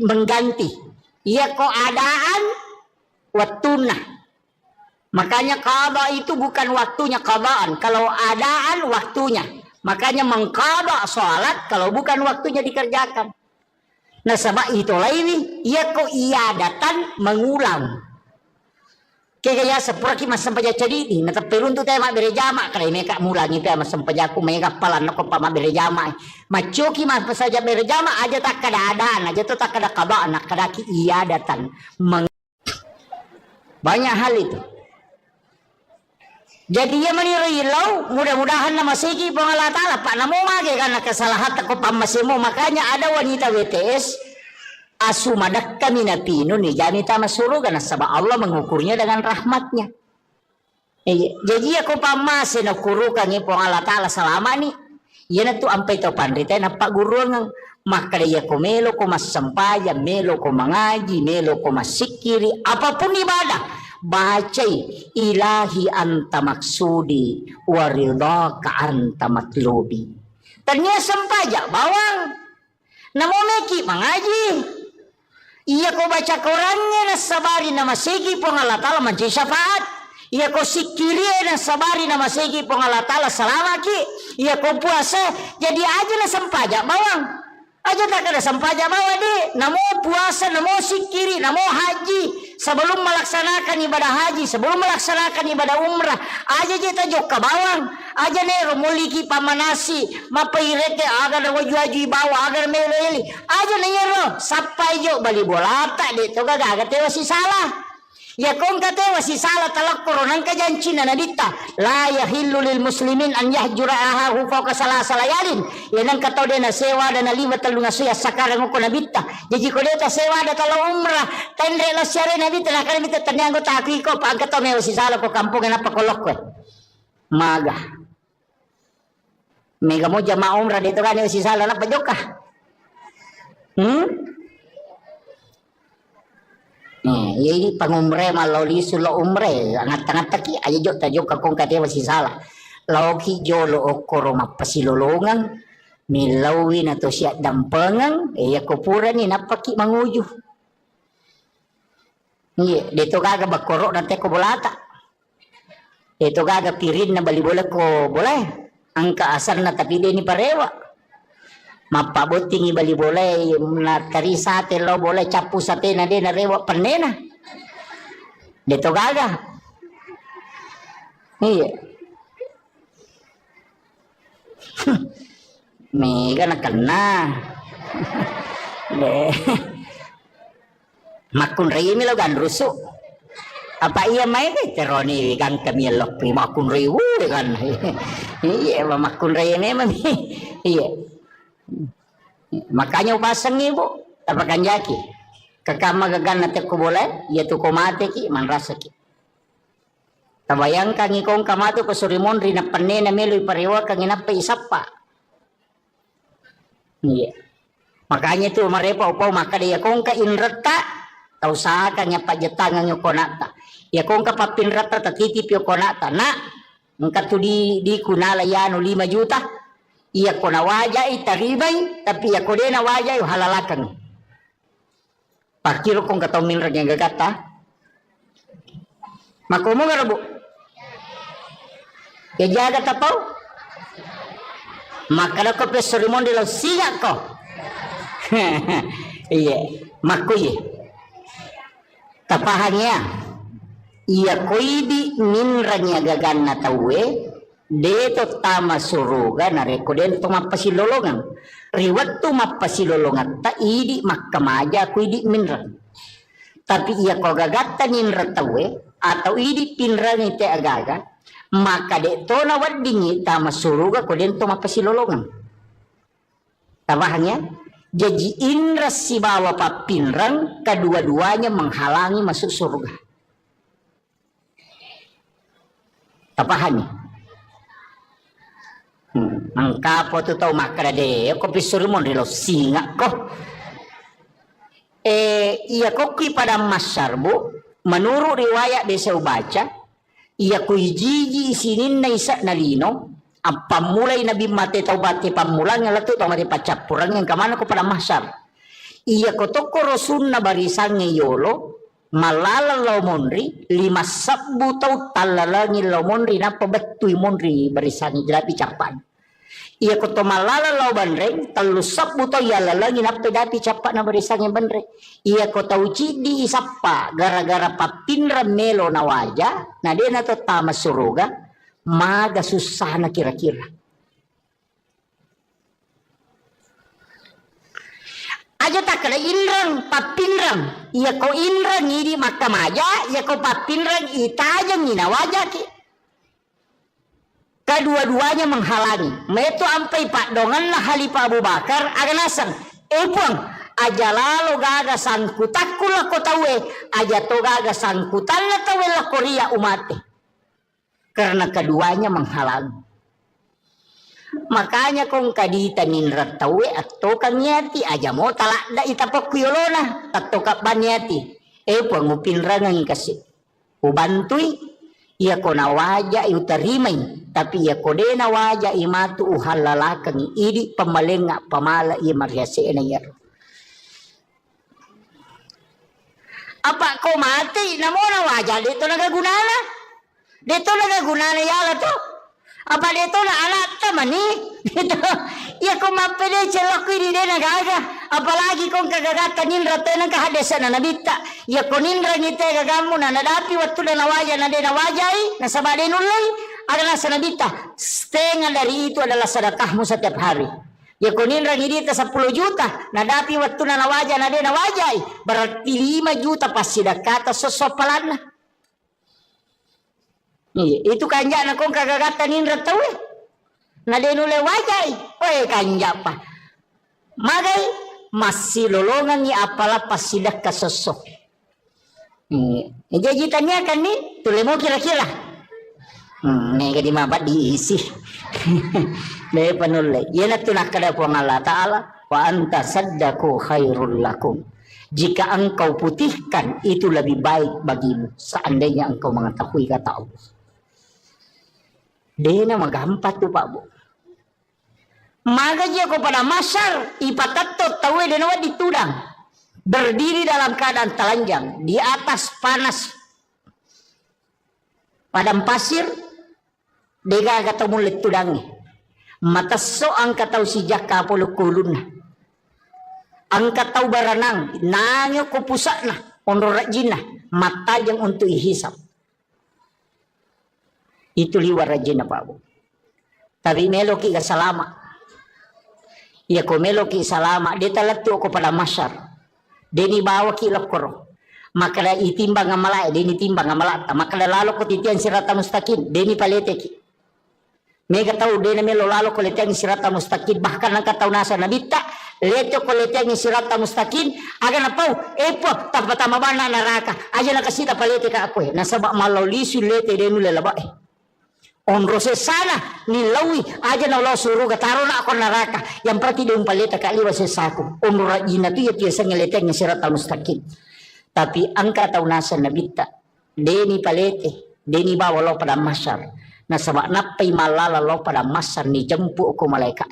mengganti iya kok adaan waktuna makanya qada itu bukan waktunya qadaan kalau adaan waktunya makanya mengqada salat kalau bukan waktunya dikerjakan nah sama itu lain ia kok iadatan mengulang kaya sepura ki mas sampaja jadi di nah terperun tu teh mak bere jama kare meka mulangi teh mas sampaja aku mega palan ko pa mak bere jama macoki mas saja bere jama aja tak kada adaan aja tu tak kada qada anak kada ki iadatan banyak hal itu. Jadi ya menirilau mudah-mudahan nama segi pengalah ta'ala pak namo mage karena kesalahan takut pamasimu makanya ada wanita WTS asumadak kami napino ni jani tama suruga na sabab Allah mengukurnya dengan rahmatnya. Jadi aku pamase na kurukan ni pong Allah Ta'ala selama ni. Yan tu ampai to pandita na paguru ng makadaya ko melo ko masampaya, melo ko mangaji, melo ko masikiri, apapun ibadah. Bacay ilahi anta maksudi waridaka anta matlubi. Tanya sampaja bawang namomeki mangaji. Iya ko baca Qurannya na sabari na masigi pong Allah Ta'ala manci syafaat. Iya ko sikiri na sabari na masigi pong Allah Ta'ala salamaki. Iya ko puasa jadi aja na sampaja bawang. Aja tak ada sampaja bawa di. Namo puasa, namo sikiri, namo haji. Sebelum melaksanakan ibadah haji, sebelum melaksanakan ibadah umrah, aja kita joka bawang. Aja nero muliki pamanasi, mapairete agar waju bawa agar meleli. Aja nero sampai jo bali bolata de to gaga tewa si salah. Ya kung katewa si salah talak koronang kajancina na dita la yahillu lil muslimin an yahjura ahahu fawqa salasa layalin. Yan ang kataw din na sewa da na 5 talunga suya sakarang ko na bita. Jadi ko dito sewa da talo umrah tendre la syare na bita na kan bita tanyango taki ko pag kataw may si salah ko kampung na pakolok ko. Maga. Mega mo jama umrah dito kan si salah na pajoka. Ini pangumre maloli sulo umre angat-angat taki aja jok tajuk kakong kate masih salah lauki jolo okoro mapasilolongan milawi na to siya dampengang ya kupura ni napaki manguju iya dito gaga bakoro na teko bolata dito gaga pirin na bali bola ko boleh angka asar na tapi dia ni parewa mapabuting ibali boleh na tari sate lo boleh capu sate na de na rewa panena dito gaga iya mega na kena makun rimi lo gan rusuk apa iya main teroni gan kami lo makun riwu kan iya makun rimi memang iya. Makanya pasang ibu tapakan jaki kakama gagan na teko boleh ya tu ko mate ki man rasa ki tabayangkan ikong kamato ko surimon rin na panne na melo iparewa kang inapa isapa iya makanya tu marepa upaw makadaya kong ka inrata tau sa kanya pajatangan yung konata ya kong ka papinrata tatitip yung konata na ngka tu di kunala yan 5 juta iya ko na wajay taribay tapi iya ko din na wajay halalakan pakiro kong kataw minrag yung gagata makumo nga rabo ya jaga tapaw makala ko pesorimon de lo siya ko iya makuye tapahanya iya ko idi minrag yung gagan na tawe dito tama suruga na rekoden to mapasilolongan riwat to mapasilolongan ta idi makkamaja ku idi minra tapi iya ko gagatta ninra tawe atau idi pinra ni te agaga maka de to na wadingi tama suruga ko den to mapasilolongan tabahnya jadi indra si bawa papinrang kedua-duanya menghalangi masuk surga tapahannya ang kapo to tau makrade ko pisurmon rilo singa ko iya ko ki pada masyarbu menurut riwayat desa baca iya ko jiji isinin na isa na lino ang pamulay nabi mate taubati pamulang nga lato tau mati pacapurang yang kamana ko pada masyar iya ko to ko rosun na barisan ngayolo malala law monri 5 sabbu tau talalangi law monri na pabatuy monri barisan jelapi capan iya ko to malala law banreng 3 sabbu tau yalalagi na pedapi capan na barisan yang banreng iya ko tau cidi isapa gara-gara papinra melo na waja na dia na to tama suruga maga susah na kira-kira aja tak kena inrang papinrang iya ko inrang ini makamaja iya ko papinrang itajang ina wajah ki kedua-duanya menghalangi meto ampai pak dongan lah Halifah Abu Bakar aga nasang puang aja lalo gaga sangkutakku la ko tawe aja to gaga sangkutan la tawe la korea umate karena keduanya menghalang. Makanya kung kadita ninrat tawe atto kanyati aja mo talak da itapak kuyolona atto kapanyati pangupin rangang kasi ubantui iya ko nawaja utarimay tapi iya ko de nawaja imatu uhalalakang idi pamalenga pamala iya mariase na yaro. Apa ko mati namo nawaja dito nagagunana yala to. Apa dito na alat tamani dito iya ko mapede celok ini de nagaga apalagi kung kagagatan ninra tayo ng kahadesan na nabita iya ko ninra ngite gagamu na nadapi waktu na nawaja na de nawajay na sabade nulay adalah sa nabita setengah dari itu adalah sedekahmu setiap hari. Ya kunin rangi dita 10 juta, nadapi waktu na nawaja na de nawajay, berarti 5 juta pas sedekah sosopalan na. Itu kanja na kung kagagatan ninra tawe. Na de nulay wajay, kanja pa. Magay masih lolongan ni apala pas sedekah sosok. Jajitannya kan nih, tule mo kira-kira. Nega di mabat diisi. Daya panulay. Yan at tunakada po ng Allah Ta'ala. Wa anta saddaku khairul lakum. Jika engkau putihkan, itu lebih baik bagimu. Seandainya engkau mengetahui kata Allah. Dia na magampat tu Pak Bu. Magaji ako pada masyar. Ipatatot tawe denawa ditudang. Berdiri dalam keadaan telanjang. Di atas panas. Padang pasir. Dega kata mulit tudangi. Mataso ang kataw si Jaka pulukulun na. Ang kataw baranang. Nangyo kupusa na. Onrorajin na. Matajang untuk ihisap. Itu liwarajin na Pak Bu. Tapi meloki ka salama. Ya ko meloki salama. Di talatu ako pada masyar. Deni bawa ki lokoro. Makala itimbang ang malay. Deni timbang ang malata. Makala lalo ko titian sirata mustakin. Deni palete ki. Mega tahu deni melo lalo ko letiang sirata mustakin. Bahkan ang kataw nasa nabita. Leto ko letiang sirata mustakin. Aga na pau. Po. Tapatama ba na naraka. Aja na kasita palete ka ako. Nasaba malaulisu lete denu lelaba Onrose sana nilawi aja na ulah suruh kataro na ako naraka. Yang berarti dia paleta kaliwa sesaku. Onrajina tu ya tiasa ngeleteng sirata mustaqim. Tapi angka taunasan nabita. Deni palete. Deni bawa lo pada masyar. Na sabak napay malala lo pada masyar ni jempu ko malaikat.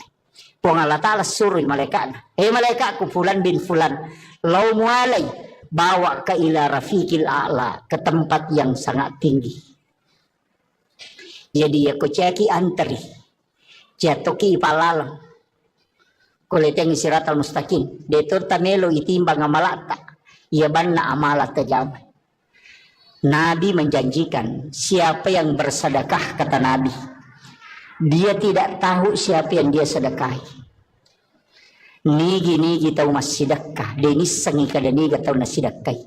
Puang Allah Ta'ala suruh malaikat. Malaikat ku fulan bin fulan. Lau mualai. Bawa ke ila rafiqil a'la. Ke tempat yang sangat tinggi. Jadi aku ceki antri. Jatoki palalang. Kuleteng siratal mustaqim. Detur tamelo itimbang amalata. Ia banna amalat tajam. Nabi menjanjikan siapa yang bersedekah kata Nabi. Dia tidak tahu siapa yang dia sedekahi. Nigi tahu mas sedekah. Denis sangi kadani tahu nas sedekahi.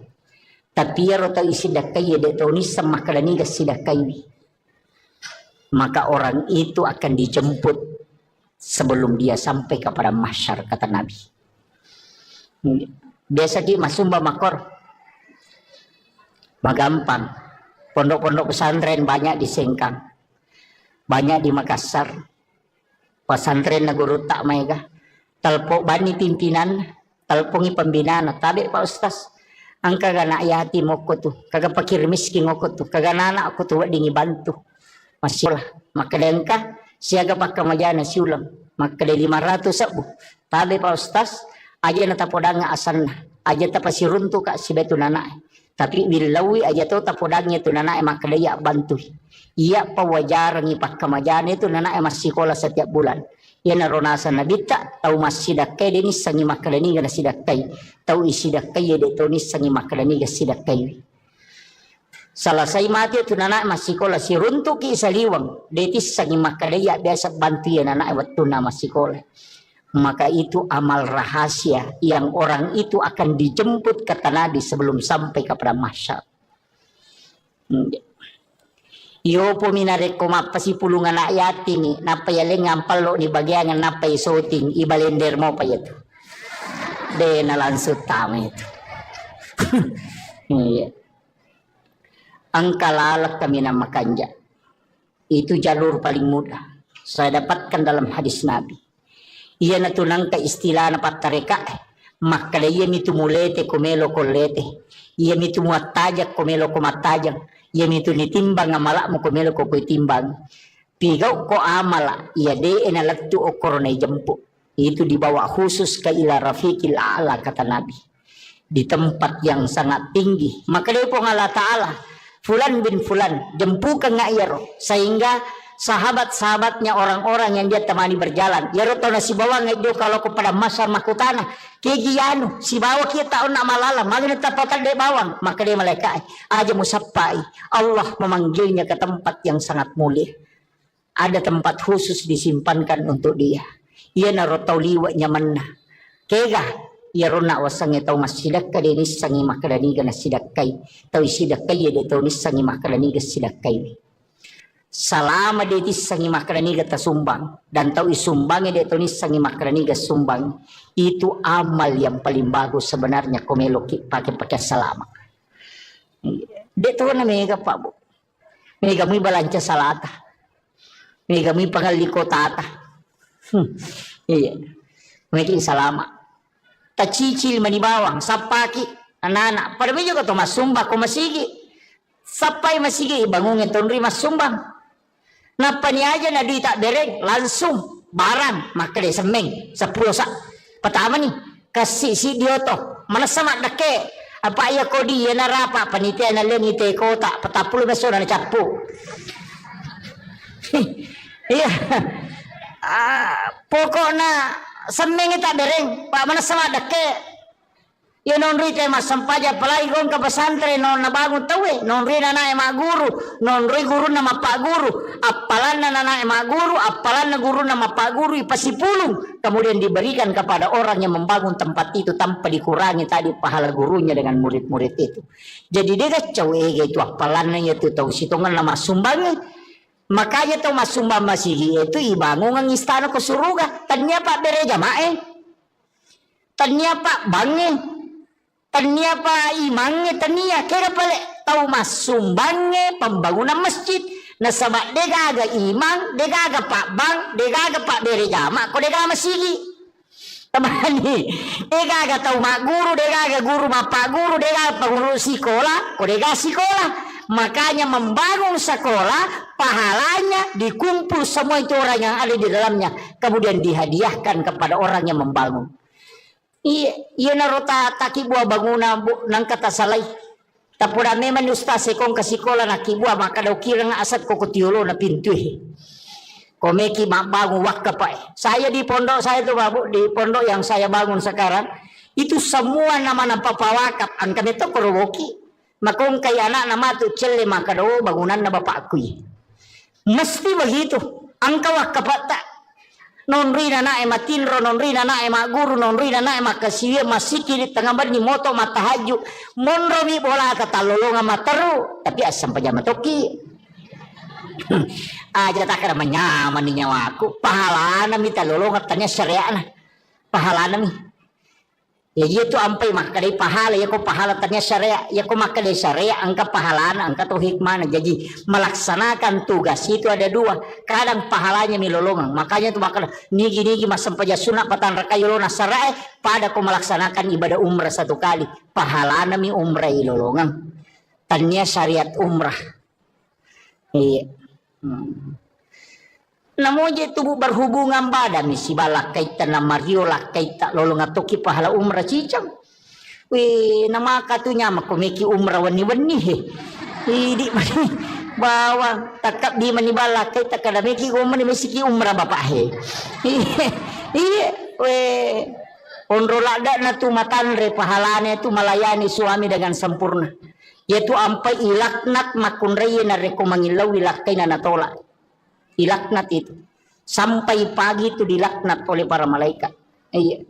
Tapi ya rota isidakai ya de tahu ni sama kadani gas sedekahi. Maka orang itu akan dijemput sebelum dia sampai kepada mahsyar kata Nabi. Biasa di Masumba Makor magampang. Pondok-pondok pesantren banyak di Sengkang, banyak di Makassar. Pesantren na guru tak mega talpo bani pimpinan talpongi pembinaan tabi Pak Ustaz angka gana ayati moko tu kagak pakir miskin moko tu kagak nana aku tu dingi bantu masih lah maka dengka siaga pakai majana siulam maka de 500 sabu tabe Pak Ustaz aja nata podanga asanna aja tapasi runtu kak si betu nana tapi bilawi aja tu tapodangnya tu nana maka dia bantu iya pawajar ngi pakai majana itu nana masih sekolah setiap bulan ya narona sana bita tahu masih dakai denis sangi maka deni gana sidakai tahu isi dakai ya de tonis sangi maka deni gana sidakai Selesai mati tu anak masih sekolah si runtuk isa liwang detis sangi makadaya biasa bantu ya anak waktu masih sekolah maka itu amal rahasia yang orang itu akan dijemput kata Nabi sebelum sampai kepada mahsyar. Yo po minare ko mapasi pulungan ayat ini napa ya lengang palo ni bagian napa isoting ibalender mo pa yato. de nalansut tama itu. Iya. Angkalalak kami nama kanja. Itu jalur paling mudah. Saya dapatkan dalam hadis Nabi. Ia natunang ka istilah na patareka. Maka ia mitu mulete kumelo kolete. Ia mitu muatajak kumelo kumatajak. Ia mitu nitimbang amalak mo kumelo ko timbang. Pigaw ko amala. Ia de enalagtu o koronay jampu. Itu dibawa khusus ke ila rafiqil a'la kata Nabi. Di tempat yang sangat tinggi. Maka dia pun Allah Ta'ala. Fulan bin Fulan. Jempukan nga iyaro. Sehingga sahabat-sahabatnya orang-orang yang dia temani berjalan. Yaro tau na si bawa nga ito kalau kepada masa makutana. Kegiyano. Si bawa kita taon na malala. Magana tapatan dia bawang. Maka dia malaikat. Aja musapai. Allah memanggilnya ke tempat yang sangat mulia. Ada tempat khusus disimpankan untuk dia. Ia narotau liwa nyaman na. Kega. Ia rona wasang tau masidak ka denis sangi makadaniga na sidak kay. Tau isidak kay ya tau nis sangi makadaniga sidak kay. Salama detis sangi makadaniga tasumbang. Dan tau isumbang ya tau nis sangi makadaniga sumbang. Itu amal yang paling bagus sebenarnya komeloki pakai salama. Deto na mega pa bu. Mega muy balanca salata. Mega muy pangaliko tata. Iya. Mega salama. Tacicil manibawang sapaki anak-anak pada juga to masumba ko masigi sapai masigi ibangungin tonri masumbang napani aja na duit tak dereng langsung barang maka de semeng 10 sak pertama nih kasih si dioto mana sama dake apa ya kodi ya narapa panitia na lengi te kota petapul beso na capu iya pokoknya semeng tak dereng pak mana sama dake ya nonri teh mas sampaja palai gong ka pesantren non na bangun tawe nonri nana ema guru nonri guru nama pak guru apalan nana ema guru apalan guru nama pak guru ipasipulung kemudian diberikan kepada orang yang membangun tempat itu tanpa dikurangi tadi pahala gurunya dengan murid-murid itu jadi dia kacau itu apalannya itu tahu situngan nama sumbangnya. Makanya tuh mas sumbang masigi itu ibangun ang istana ko suruga. Tanya pak bere jamae. Tanya pak bange. Tanya pak imangnya tanya. Kira pale tahu mas sumbangnya pembangunan masjid. Nasabak degaga imang, degaga pak bang, degaga pak bere jama. Ko degaga masigi. Tamani. Degaga tahu mak guru, degaga guru mak pak guru, degaga pengurus sekolah, ko degaga sekolah. Makanya membangun sekolah pahalanya dikumpul semua itu orang yang ada di dalamnya kemudian dihadiahkan kepada orang yang membangun. Iya narota taki buah bangunan nang kata salai. Tapura memang ustaz sekong ke sekolah nak buah maka daw kira nga asat ko kutiulo na pintu. Komeki bangun wakka pa. Saya di pondok saya tuh Babu di pondok yang saya bangun sekarang itu semua nama papawakap ang kami to korowoki. Makong kaya anak nama tu celle maka do bangunan na bapakku. Mesti begitu. Angka wakapata. Nonri na matinro, nonri na guru, nonri na makasiya masiki di tengah bar ni moto matahaju. Monro mi bola kata lolonga materu. Tapi asam pajama toki. Aja tak kena menyaman ni nyawaku. Pahala na mi talolonga tanya syariah na. Pahala na mi. Ya itu ampai maka dari pahala ya ko pahala tanya syariah ya ko maka dari syariah angka pahalana angka tuh hikmah jadi melaksanakan tugas itu ada dua kadang pahalanya milolongan makanya tuh maka nigi mas sampaja sunat patan rakayolona syariah pada ko melaksanakan ibadah umrah 1 kali pahalana mi umrah ilolongan tanya syariat umrah iya Namo je tubuh berhubungan badan si balak kaitan na mariola kaita lolong atoki pahala umrah cicam. Wih nama katunya makumiki umrah wani-wani he. Idi mani bawa takap di mani balak kaita kada miki umrah mesiki umrah bapak he. Iya weh onro lada na tu matanre pahalanya tu melayani suami dengan sempurna. Yaitu ampai ilaknat makunreye na rekomangilaw ilakai na natolak. Dilaknat itu sampai pagi itu dilaknat oleh para malaikat. Iya.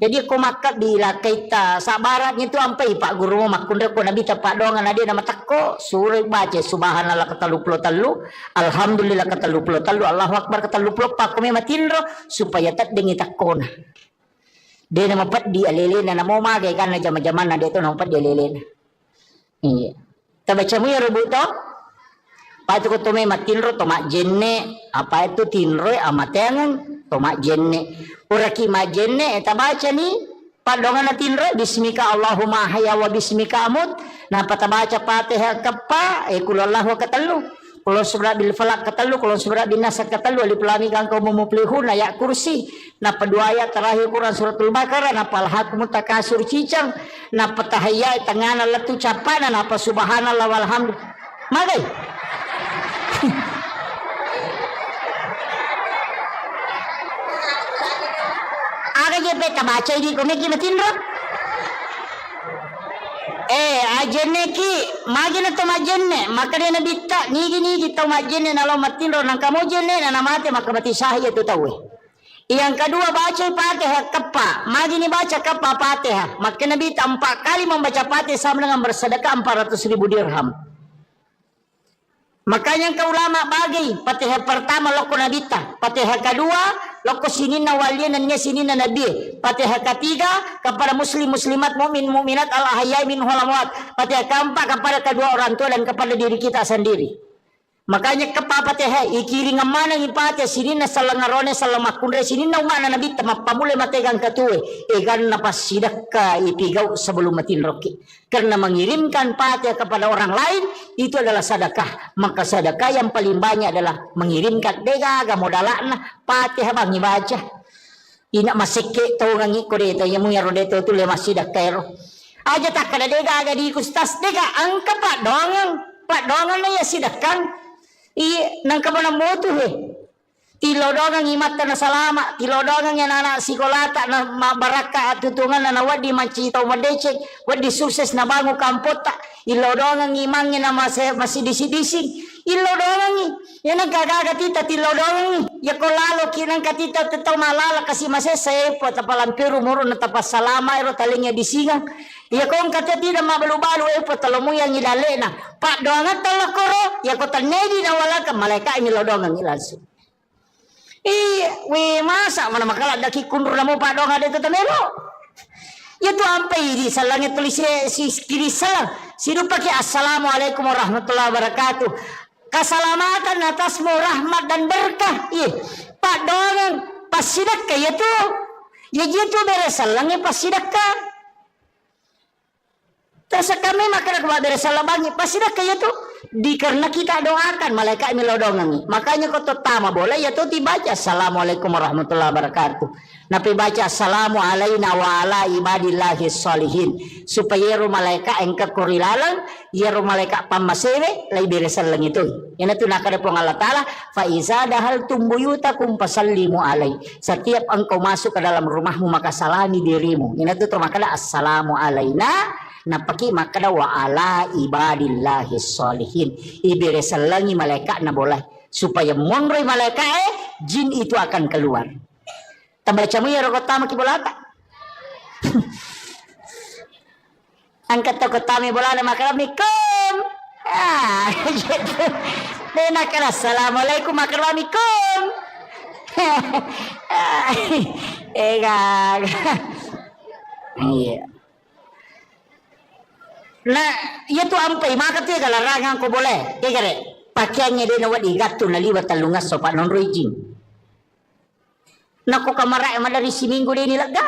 Jadi aku makat dilakai ta sabaratnya itu sampai pak guru makundra ko nabi tapak dongan ada nama takko suruh baca subhanallah kata 23 alhamdulillah kata 23 Allahu akbar kata 24 ko matinro supaya tak dengi takkona. Dia na mapat di alele na namo magay kan na jama-jaman na dito na mapat di alele na. Iya. Tabaca mo yung rubo to? Patu ko tume matinro tomak jenne apa itu tinro amatengan tomak jenne uraki ma jenne eta baca ni padongan tinro bismika Allahumma haya wa bismika amut na patabaca Fatihah kappa kulallahu katalu kulo surah bil falaq katalu kulo surah bin nas katalu alif lam mim kang kaum muflihun ayat kursi na kedua ayat terakhir Quran suratul Baqarah na palhakum takasur cicang na patahaya tangana letu capana na pa subhanallah walhamd magai aga je beta baca ini kone ki matinro ajenne ki magina to majenne makane na bitta nigi to majenne na lo matinro nang kamo jenne na namate makabati sahaya tu tahu. Yang kedua baca Fatihah kappa magini baca kappa Fatihah maka Nabi 4 kali membaca Fatihah sama dengan bersedekah 400.000 dirham. Makanya ke ulama bagi Fatihah pertama loko nabita, Fatihah kedua loko sinina walian dan sinina nabi, Fatihah ketiga kepada muslim muslimat mukmin mukminat al ahyai minhum wal amwat, Fatihah keempat kepada kedua orang tua dan kepada diri kita sendiri. Makanya Fatihah ikiri ngamana ngipate sinina salangarone salamakundre sinina umana nabi tamapamule mategang katue egan napas sidaka ipigau sebelum matin roki. Karena mengirimkan Fatihah kepada orang lain itu adalah sedekah. Maka sedekah yang paling banyak adalah mengirimkan degaga modalana Fatihah bangi baca. Ina masike to ngangi kodeta yamu ya rodeto tu le masidakero. Aja tak kada degaga di kustas dega angka pak dongang na ya sidakang. Nang kabana motu he tilodongan imata na salama tilodongan yan anak sikolata na mabaraka at tutungan na wadi macitaw madecek wadi sukses na bango kampota ilodongan imangin na masidisi-dising ilodongan yan ang kagagatita tilodongan ya kolalo kinang katita tetaw malala kasi masesay po tapalampiru muro na tapas salama ero talingnya disingang ya kung kata tidak mabalu-balu po talomuyang ilale na pak doangan talakoro ya ko tanedi na wala ka malaika inilodongan ilaso we masa mana makala daki kundur namo pak doangan dito tamelo ya tu ampai di salangit tulis si kiri salang sidu pakai assalamualaikum warahmatullahi wabarakatuh keselamatan atasmu rahmat dan berkah pak doangan pasidakka ya tu ya gitu beres salangnya pasidakka terus kami makan kepada dari salabangi pasti dah kayak tu karena kita doakan malaikat melodongangi makanya kau tama boleh ya tu dibaca assalamualaikum warahmatullahi wabarakatuh napi baca assalamu alaina wa ala ibadillahi sholihin supaya ru malaikat engka kurilalang ya ru malaikat pamasewe lai beresan lang itu yan tu nakada po Allah Ta'ala fa iza dahal tumbuyutakum fasallimu alai setiap engkau masuk ke dalam rumahmu maka salami dirimu yan tu termakala assalamu alaina napaki makada wa ala ibadillahi sholihin iberesalangi malaikat na boleh supaya monroy malaikat jin itu akan keluar tambaca mo ya rokotama kibolata angkat tokotami bolana makaramikum gitu denakala assalamualaikum makaramikum iya. Nah, itu ampai maka tiga larangan ko boleh. Kaya pakaiannya dia nawat igato na liwat talungas so pa non raging. Nako kamara dari si minggu dia nilaga.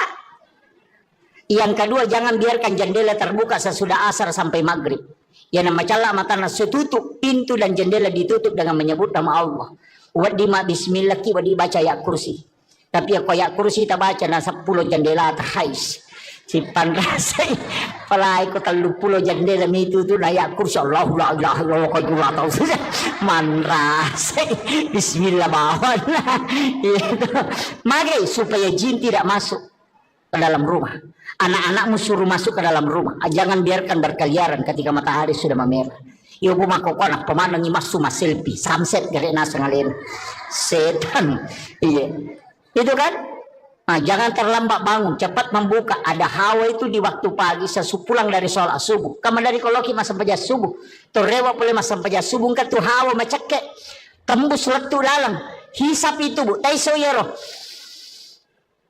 Yang kedua jangan biarkan jendela terbuka sesudah asar sampai maghrib. Yang nama cala mata nasu tutup pintu dan jendela ditutup dengan menyebut nama Allah. Wadi ma bismillah ki wadi baca ayat kursi. Tapi aku ayat kursi tak baca na 10 jendela tahais. Si panrasay palay ko 30 jandela mito tu layak kursi Allah la ilaha illallah ko dula tau manrasay bismillah bawan magay supaya jin tidak masuk ke dalam rumah anak-anakmu suruh masuk ke dalam rumah jangan biarkan berkeliaran ketika matahari sudah memerah iyo bumakokon pemanang imasu selfie sunset gare nasa ngalin setan iya itu kan. Nah, jangan terlambat bangun, cepat membuka. Ada hawa itu di waktu pagi sesupulang dari sholat subuh. Kamu dari koloki masa sampai subuh. Torewa boleh masa sampai subuh kan tuh hawa macake. Tembus letu lalang. Hisap itu bu, taiso yero.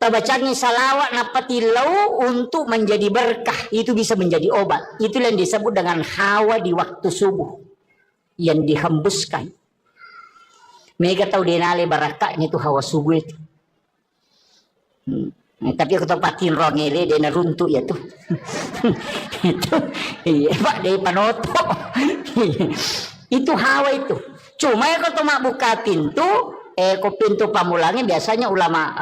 Tabacangi salawat napatilau untuk menjadi berkah, itu bisa menjadi obat. Itulah yang disebut dengan hawa di waktu subuh yang dihembuskan. Mereka tahu denale barakahnya itu hawa subuh itu. Tapi aku tempatin rongele dia runtuh ya tuh. Itu iya Pak dari panoto. Itu hawa itu. Cuma ya kalau mak buka pintu, pintu pamulangnya biasanya ulama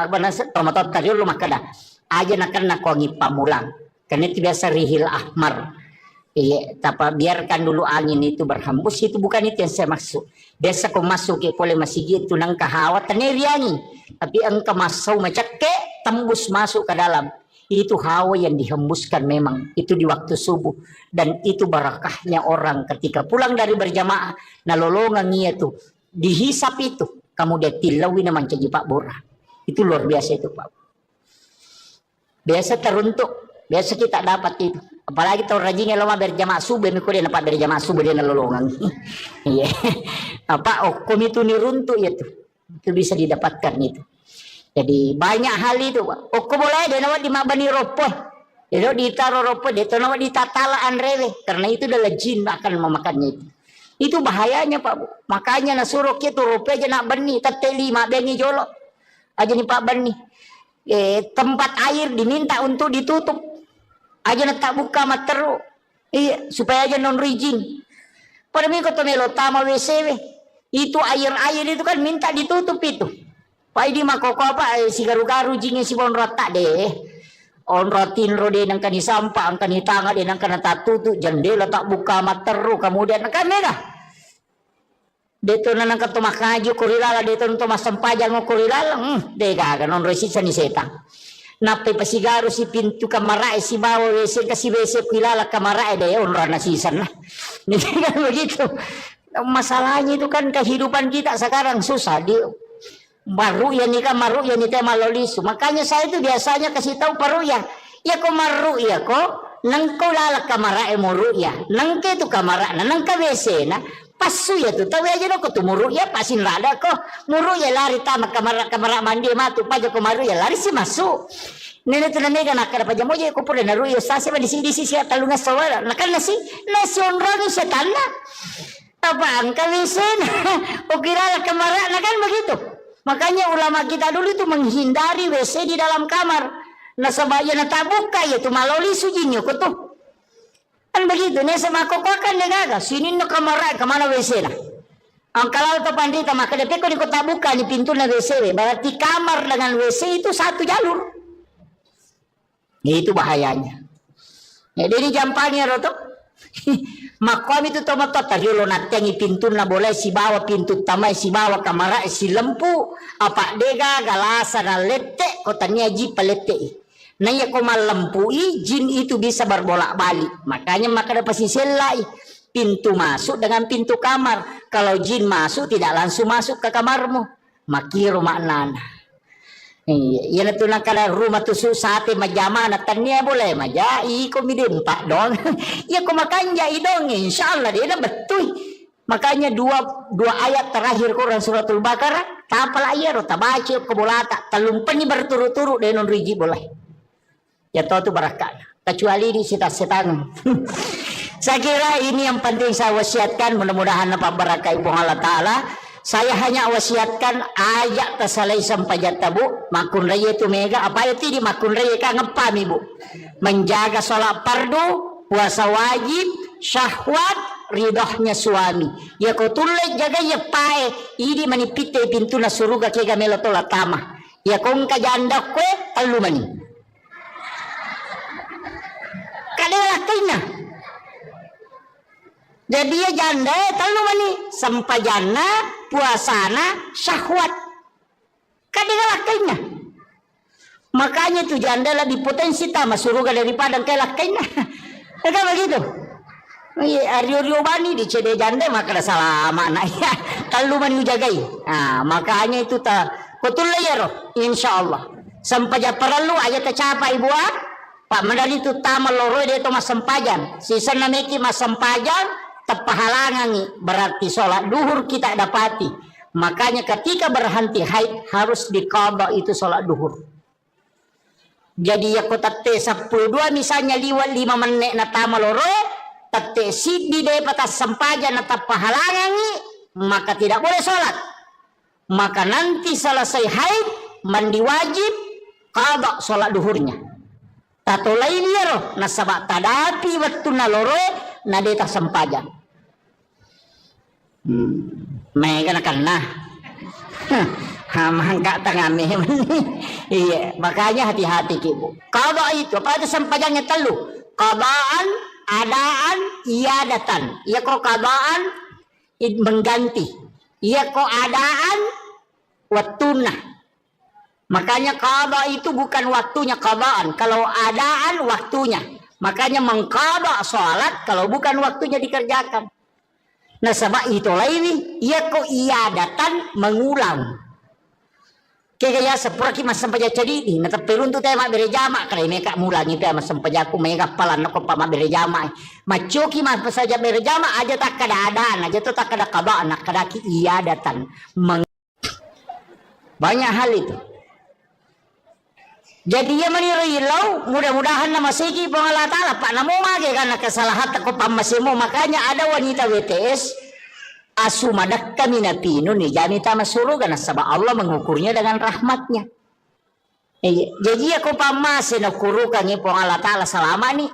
tomatot tadi ulama kada aja nak kongi pamulang. Karena itu biasa rihil ahmar. Iya, tapi biarkan dulu angin itu berhembus, itu bukan itu yang saya maksud. Biasa kau masuk ke kole masjid itu nang kahawa teneriangi, tapi engkau masuk macam tembus masuk ke dalam. Itu hawa yang dihembuskan memang itu di waktu subuh, dan itu barakahnya orang ketika pulang dari berjamaah nalolongan itu dihisap itu kamu dia tilawi naman jadi Pak Bora. Itu luar biasa itu Pak. Biasa teruntuk, biasa kita dapat itu. Apalagi tahu rajinnya lama berjamaah subuh, mikir dia dapat berjamaah subuh dia nalolongan. Iya. Apa okom itu niruntuk itu. Itu bisa didapatkan itu. Jadi banyak hal itu Pak. Okom boleh dia nawat di mabani ropoh. Dia ditaruh ropoh, dia tahu nawat ditatalaan rewe. Karena itu adalah jin akan memakannya itu. Itu bahayanya Pak. Makanya nasuruh itu ropoh aja nak bani, teteli mak bengi jolok. Aja nih Pak bani. Tempat air diminta untuk ditutup. Aja nak tak buka materu. Iya, supaya aja non rizin. Pada minggu tu melo tama WC. Itu air-air itu kan minta ditutup itu. Pak ini makoko apa si garu-garu jingnya si bon rata deh. On rotin rode nang kani sampah, ang kani tanga de nang kana tatutu jendela tak buka materu kemudian kan mega. Deto nang kato makaju kurilala deto nto masampajang kurilala. Dega kan non resisa ni setan. Nape pasigaru si pintu kamarae si bawa WC kasi WC kilala kamarae deh onra nasisan lah. Ini kan begitu. Masalahnya itu kan kehidupan kita sekarang susah di baru ya nikah maru ya nikah malolisu. Makanya saya itu biasanya kasih tahu paru ya. Ya ko maru ya ko nang ko lala kamarae muru ya. Nang ke tu kamara nang ka WC na pasu ya tu tahu aja no ko tu muru ya pasin rada ko muru ya lari tama kamara mandi matu paja ko maru ya lari si masuk. Nene tu namega nakara paja moja ko pura naru ya sase ba di sisi talunga sawara nakal nasi onra ni setan na. Apa angka WC na o kirala kamara na kan begitu. Makanya ulama kita dulu itu menghindari WC di dalam kamar. Nah sebaya na tabuka ya tu maloli sujinyo ko tu. Kan begitu nih sama kokokan negaga sini no kamar kemana WC na. Ang kalau to pandita maka depe ko di kota buka ni pintu na WC berarti kamar dengan WC itu satu jalur. Itu bahayanya. Ya dari jampanya roto. Makom itu tomato tariolo natengi pintu na boleh si bawa pintu tamai si bawa kamar si lempu apa dega galasa na lete kotanya ji palete. Naya ko malempui jin itu bisa berbolak-balik. Makanya maka dapat selai pintu masuk dengan pintu kamar. Kalau jin masuk tidak langsung masuk ke kamarmu. Makiro maknana. Iya, na tunang kada rumah tu sate majama na tanya boleh maja iko midempak dong. Ya ko makanya idong insyaallah dia betul. Makanya dua ayat terakhir Quran suratul Baqarah tapal ayat tabaca ko bolata talumpan ni berturut-turut denon riji boleh. Ya tahu tu barakah kecuali di setan. Saya kira ini yang penting saya wasiatkan, mudah-mudahan apa barakah ibu Allah Ta'ala. Saya hanya wasiatkan ayat tersalai sampai jatabu makun raya itu mega apa itu di makun raya ka ngepam ibu menjaga sholat fardu, puasa wajib, syahwat, ridhohnya suami. Ya kau tulis jaga ya pae ini manipite pintu na suruga kega melotola tama. Ya kau kajanda kue telu mani. Kadalah kena. Jadi ya janda telu mani sampajana puasana syahwat. Kadalah kena. Makanya tu janda lebih potensi tama suruga daripada kelak kena. Kan begitu. Ario bani di cede janda maka ada salah makna ya. Telu mani jagai. Nah, makanya itu ta betul ya roh insyaallah. Sampaja perlu ayat tercapai buat Pak Mandali itu tamal loro dia itu masampajan. Sisa nameki masampajan tepahalangan berarti sholat duhur kita dapati. Makanya ketika berhenti haid harus diqada itu sholat duhur. Jadi ya ko tate 12 misalnya liwat 5 menit na tama loro, tate sidi de patas sampajan na tapahalangangi, maka tidak boleh sholat. Maka nanti selesai haid, mandi wajib, qada sholat duhurnya. Tato lain ya roh, nasabak tadapi waktu na loro, na de tas sampajan. Mega na kan nah. Mangka tangame. Iya, makanya hati-hati kibu. Qada itu apa itu sampajannya telu. Qadaan, adaan, iadatan. Iya kok qadaan mengganti. Iya kok adaan waktuna. Makanya qada itu bukan waktunya qadaan. Kalau adaan waktunya. Makanya mengqada salat kalau bukan waktunya dikerjakan. Nah sebab itu lain ia ko iadatan mengulang. Kaya sepura ki masam paja jadi di na tapirun tu tema bere jama kare meka mulangi pe masam paja ku mega palan ko pa bere jama. Macoki mas saja bere jama aja tak kada adaan aja tu tak kada qada nak kada ki iadatan. Banyak hal itu. Jadi ia menirilau mudah-mudahan nama segi Allah Ta'ala Pak namo mage karena kesalahan ko pamasimu makanya ada wanita WTS asumadak kami napino ni jani tama surugan sabab Allah mengukurnya dengan rahmatnya. Jadi aku pamase na kurukan ni Allah Ta'ala selama ni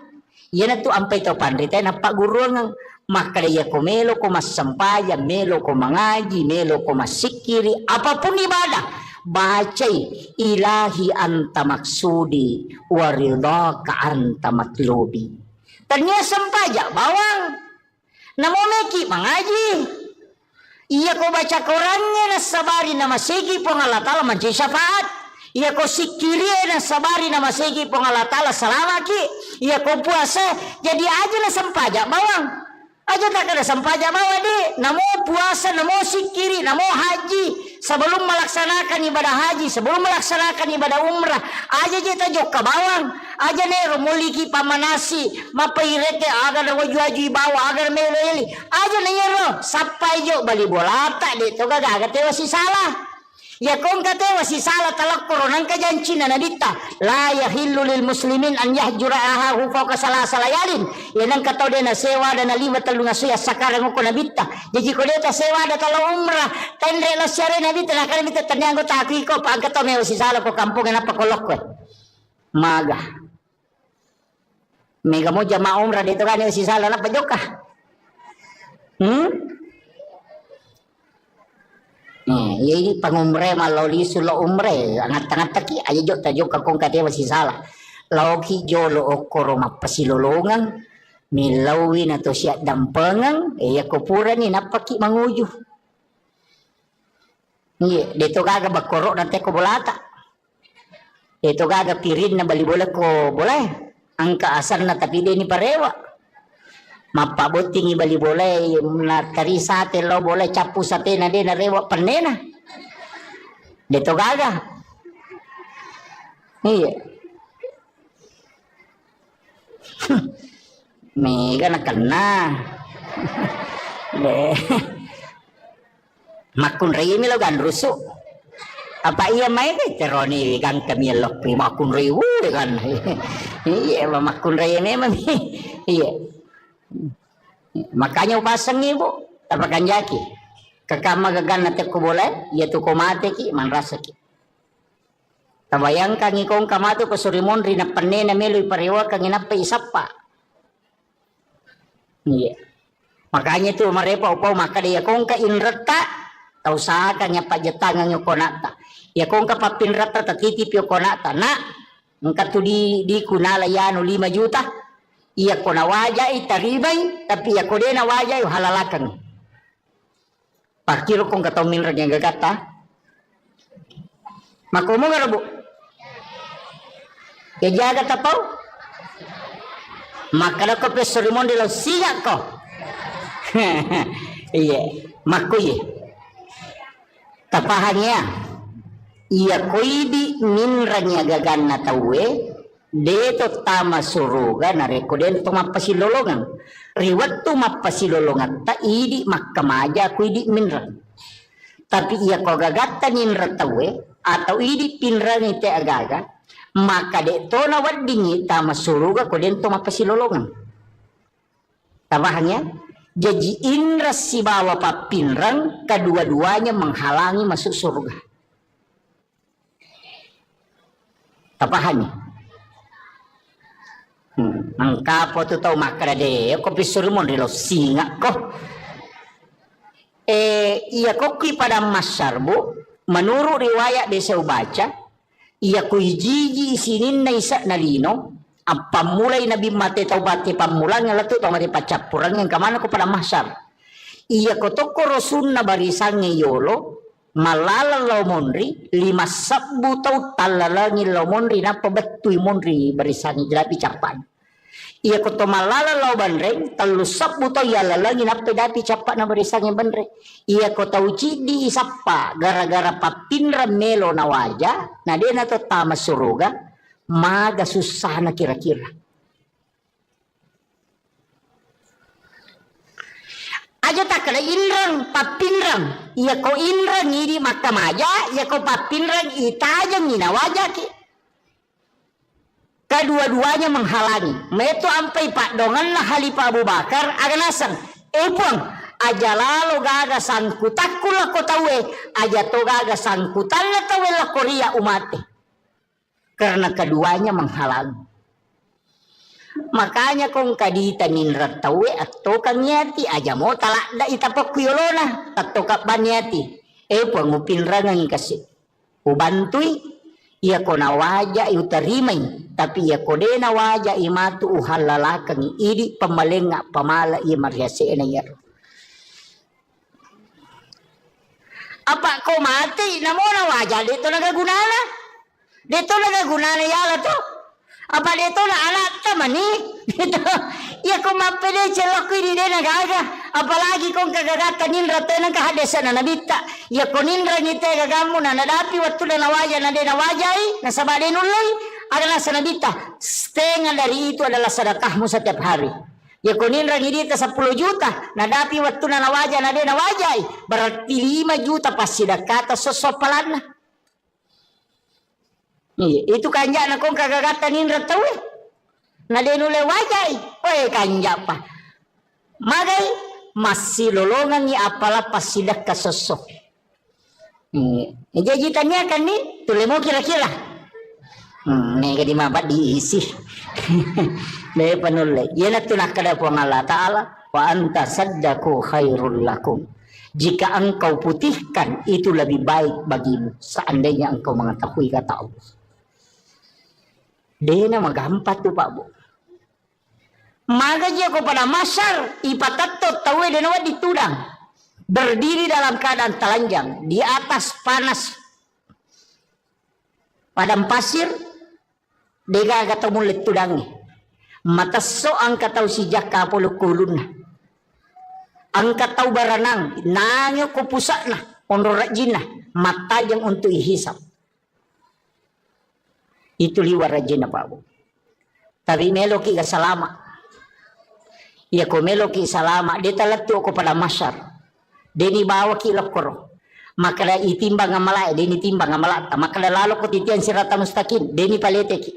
ia tu ampai to pandita na pak guru ngang maka dia ko melo ko masampaya melo ko mengaji melo ko masikiri apapun ibadah bacai ilahi anta maksudi waridaka anta matlubi. Ternyata sampaja bawang namo meki mengaji. Iya ko baca Qurannya na sabari na masigi pong Allah Ta'ala manci syafaat. Iya ko sikiri na sabari na masigi pong Allah Ta'ala salamaki. Iya ko puasa jadi aja na sampaja bawang. Aja tak ada sampaja bawa deh. Namo puasa, namo sikiri, namo haji. Sebelum melaksanakan ibadah haji, sebelum melaksanakan ibadah umrah, aja kita jok ke bawang. Aja nero muliki pamanasi, mapairete agar wajwaji bawa agar meleli. Aja nero sampai jok bali bola tak deh. Toga gak tewa si salah. Ya kong kate wasi salah talak koronan kajancina nadita la yahillu lil muslimin an yahjura ahahu fawqa salasa layalin yanang katau de na sewa dan na lima talu ngasuya sakarang ko nabita jadi ko de ta sewa da talo umrah tendre la syare nabita na kan bita tanyango ta ko pag katau me wasi salah ko kampung na pakolok ko maga mega mo jama umrah dito kan wasi salah na pajoka ini pangumre maloli sulo umre angat-angat taki aja jok tajok kakong kate masih salah lauki jolo okoro mapasilolongan milawin atau siap dampengan ya kopura ni napaki manguju iya dito gaga bakoro nanti ko bolata dito gaga pirin na bali bola ko boleh angka asar na tapi dia ni parewa mapabuting ibali boleh na tari sate lo boleh capu sate na de na rewa panena dito gaga iya mega na kena makun rimi lo gan rusuk apa iya mai ke teroni gan kami lo makun riwu kan iya makun rimi mah iya makanya upasang ibu tapakan jaki kakama gagan nate ko boleh ya tu ko mate ki man rasa ki tabayang kang ikong kamato ko surimon rina panne na melo iparewa kang inapa isapa iya makanya tu marepa upau maka dia kong ka inrata tau saka nya pajetangan yo konata ya kong ka papinrata tatitip yo konata na ngka tu di kunala yano 5 juta iya ko na wajay taribay tapi iya ko din na wajay halalakan pakiro kong kataw minrag yang gagata makumo nga rabo kaya jaga tapaw makana ko pesorimon dilaw siya ko iya makuye tapahannya iya ko idi minrag yang gagan na tawe deto tama suruga na rekoden to mapasilolongan riwat to mapasilolongan ta idi makkamaja ku idi minran tapi iya ko gagata ninra tawe atau idi pinran ite agaga maka deto na wadingi ta masuruga ko dento mapasilolongan. Tabahannya, jadi indra si bawa papinrang kedua-duanya menghalangi masuk surga. Tabahannya. Angka po tu tau makara de ko pisurmon rilo singa ko. Iya koki pada masyarbu menurut riwayat desa baca iya ko hijiji isinin na isa na lino ang pamulay na bimate taubati pamulang nga lato tau mati pacapurang yang kamana ko pada masyar iya ko toko rosun na barisang ngayolo malala law monri 5 sabbu tau talalangi law monri na pabatuy monri barisang jelapi capan iya ko to malala law banreng 3 sabbu tau yalalangi na pedapi capan na barisang banreng iya ko tau cidi isapa gara-gara papinra melo na waja na dia na to tama suruga maga susah na kira-kira. Aja tak kena inrang papinrang iya ko inrang ini makamaja iya ko papinrang itajang ina waja ki kedua-duanya menghalangi meto ampai pak dongan lah halipa Abu Bakar aganasan puang aja lalu gaga sangkutakula ko tawe aja to gaga sangkutan na tawe la Korea umate karena keduanya menghalangi. Makanya kung kadita ninrat tawe atau kanyati aja mo talak da itapok kuyolona atau kapanyati pangupin rangang kasi ubantui iya ko na waja utarimay tapi iya ko de na waja imatu uhalalakang idi pamalenga pamala iya mariase na yaro. Apa ko mati namo na waja dito nagagunana yala to apa dito na anak tamani dito iya ko mapede celok ini de nagaga apalagi kung kagagata ninra to nang kahadesan na nabita iya ko ninra ngite gagamu na nadapi waktu na nawaja na de nawajai na sabade nulay adalah sanabita setengah dari itu adalah sedekahmu setiap hari. Ya kunin rangi dia 10 juta, nadapi waktu na nawaja na de nawajai berarti 5 juta pas sedekah sosopalan. Iya, itu kanja na kong kagagata ninra tawe. Na de nule wajai, kanja pa. Magay masih lolongan ni apala pas sedekah sosok. Jadi tanya kan ni, tule mo kira-kira. Nega di mabat diisi. May panulay. Yan at tunakada po ng Allah Ta'ala. Wa anta saddaku khairul lakum. Jika engkau putihkan, itu lebih baik bagimu. Seandainya engkau mengetahui kata Allah. Dia na magampat tu Pak Bu. Magaji ako pada masar. Ipatatot tawe denawa ditudang. Berdiri dalam keadaan telanjang. Di atas panas. Padang pasir. Dega kata mulit tudangnya. Mataso ang kataw si Jaka polo kulun na. Ang kataw baranang. Nangyo kupusa na. Onrorak jina. Mata yang untuk ihisap. Itu liwar rajin na Pak Bu. Tapi meloki ka salama. Ya ko meloki salama. Dia talatu ko pada masyar. Deni bawa ki lokoro. Maka itimbang ang malay. Deni timbang ang malata. Maka lalo ko titian sirata mustakin. Deni palete ki.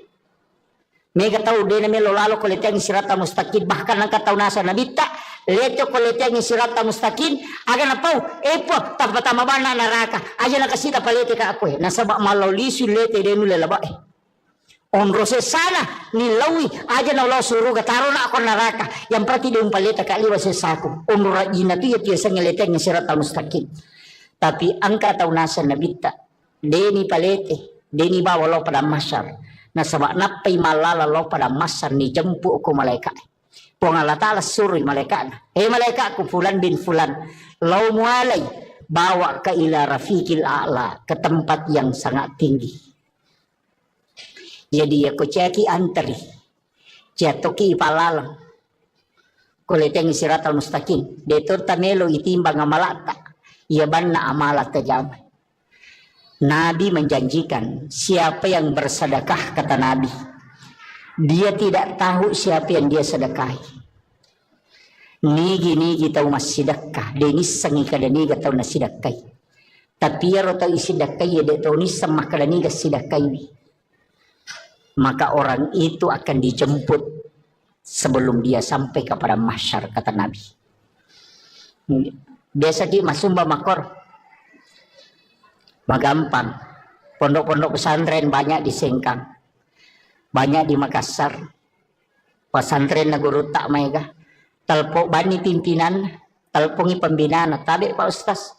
Mega tahu deni melo lalo ko letiang sirata mustakin. Bahkan ang kataw nasa nabita. Leto ko letiang sirata mustakin. Aga na pau. Po. Tapatama ba na naraka. Aja na kasita palete ka ako Nasa ba malaw lisu lete denu lalaba Onrose sana nilawi aja na ulah suruh taro na ako naraka yang berarti dia umpaleta kaliwa sa sako onra ina tu ya tiasa ngelete ng sirata mustaqim tapi angka tahu nasa nabita deni palete deni bawa lo pada masyar na sabak napay malala lo pada masyar ni jempu ko malaikat po nga latala suruh malaikat malaikat ko fulan bin fulan lo mualay bawa ka ila rafiqil a'la ke tempat yang sangat tinggi. Jadi aku ceki antri, jatuki palalang, kuleteng siratal mustaqim. Detur tamelo itimbang amalata, ia banna amalat terjamai. Nabi menjanjikan siapa yang bersedekah kata Nabi, dia tidak tahu siapa yang dia sedekahi. Nigi tahu mas sedekah, denis sangi kada niga tahu na sedekahi. Tapi ya rota isidekahi ya de tahu ni sama kada niga sedekahi. maka orang itu akan dijemput sebelum dia sampai kepada mahsyar, kata Nabi. Biasa di masumba makor magampang. Pondok-pondok pesantren banyak di Sengkang, banyak di Makassar. Pesantren na guru tak mega talpo bani pimpinan, talpongi pembinaan tabi Pak Ustaz.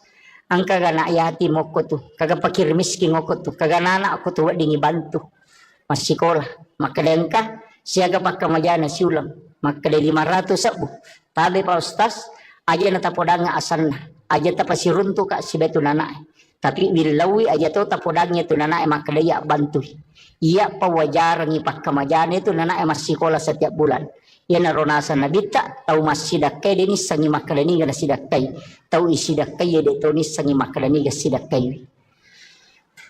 Angka gana yatim aku tuh, kagak pakir miskin aku tuh, kagak anak aku tuh dingi bantu masih sekolah. Maka dengka siaga pakai majana siulang, maka de 500 sabu. Tabi Pak Ustaz, aja nata podanga asanna, aja tapasi runtu kak si betu nana. Tapi bilawi aja tuh tapodangnya tu nana maka dia bantu. Iya pawajar ngipak kemajana itu nana masih sekolah setiap bulan. Ya naronasa nabita tahu masih dakai denis sangi makalani gana sidakai. Tahu isi dakai ya detonis sangi makalani gana sidakai.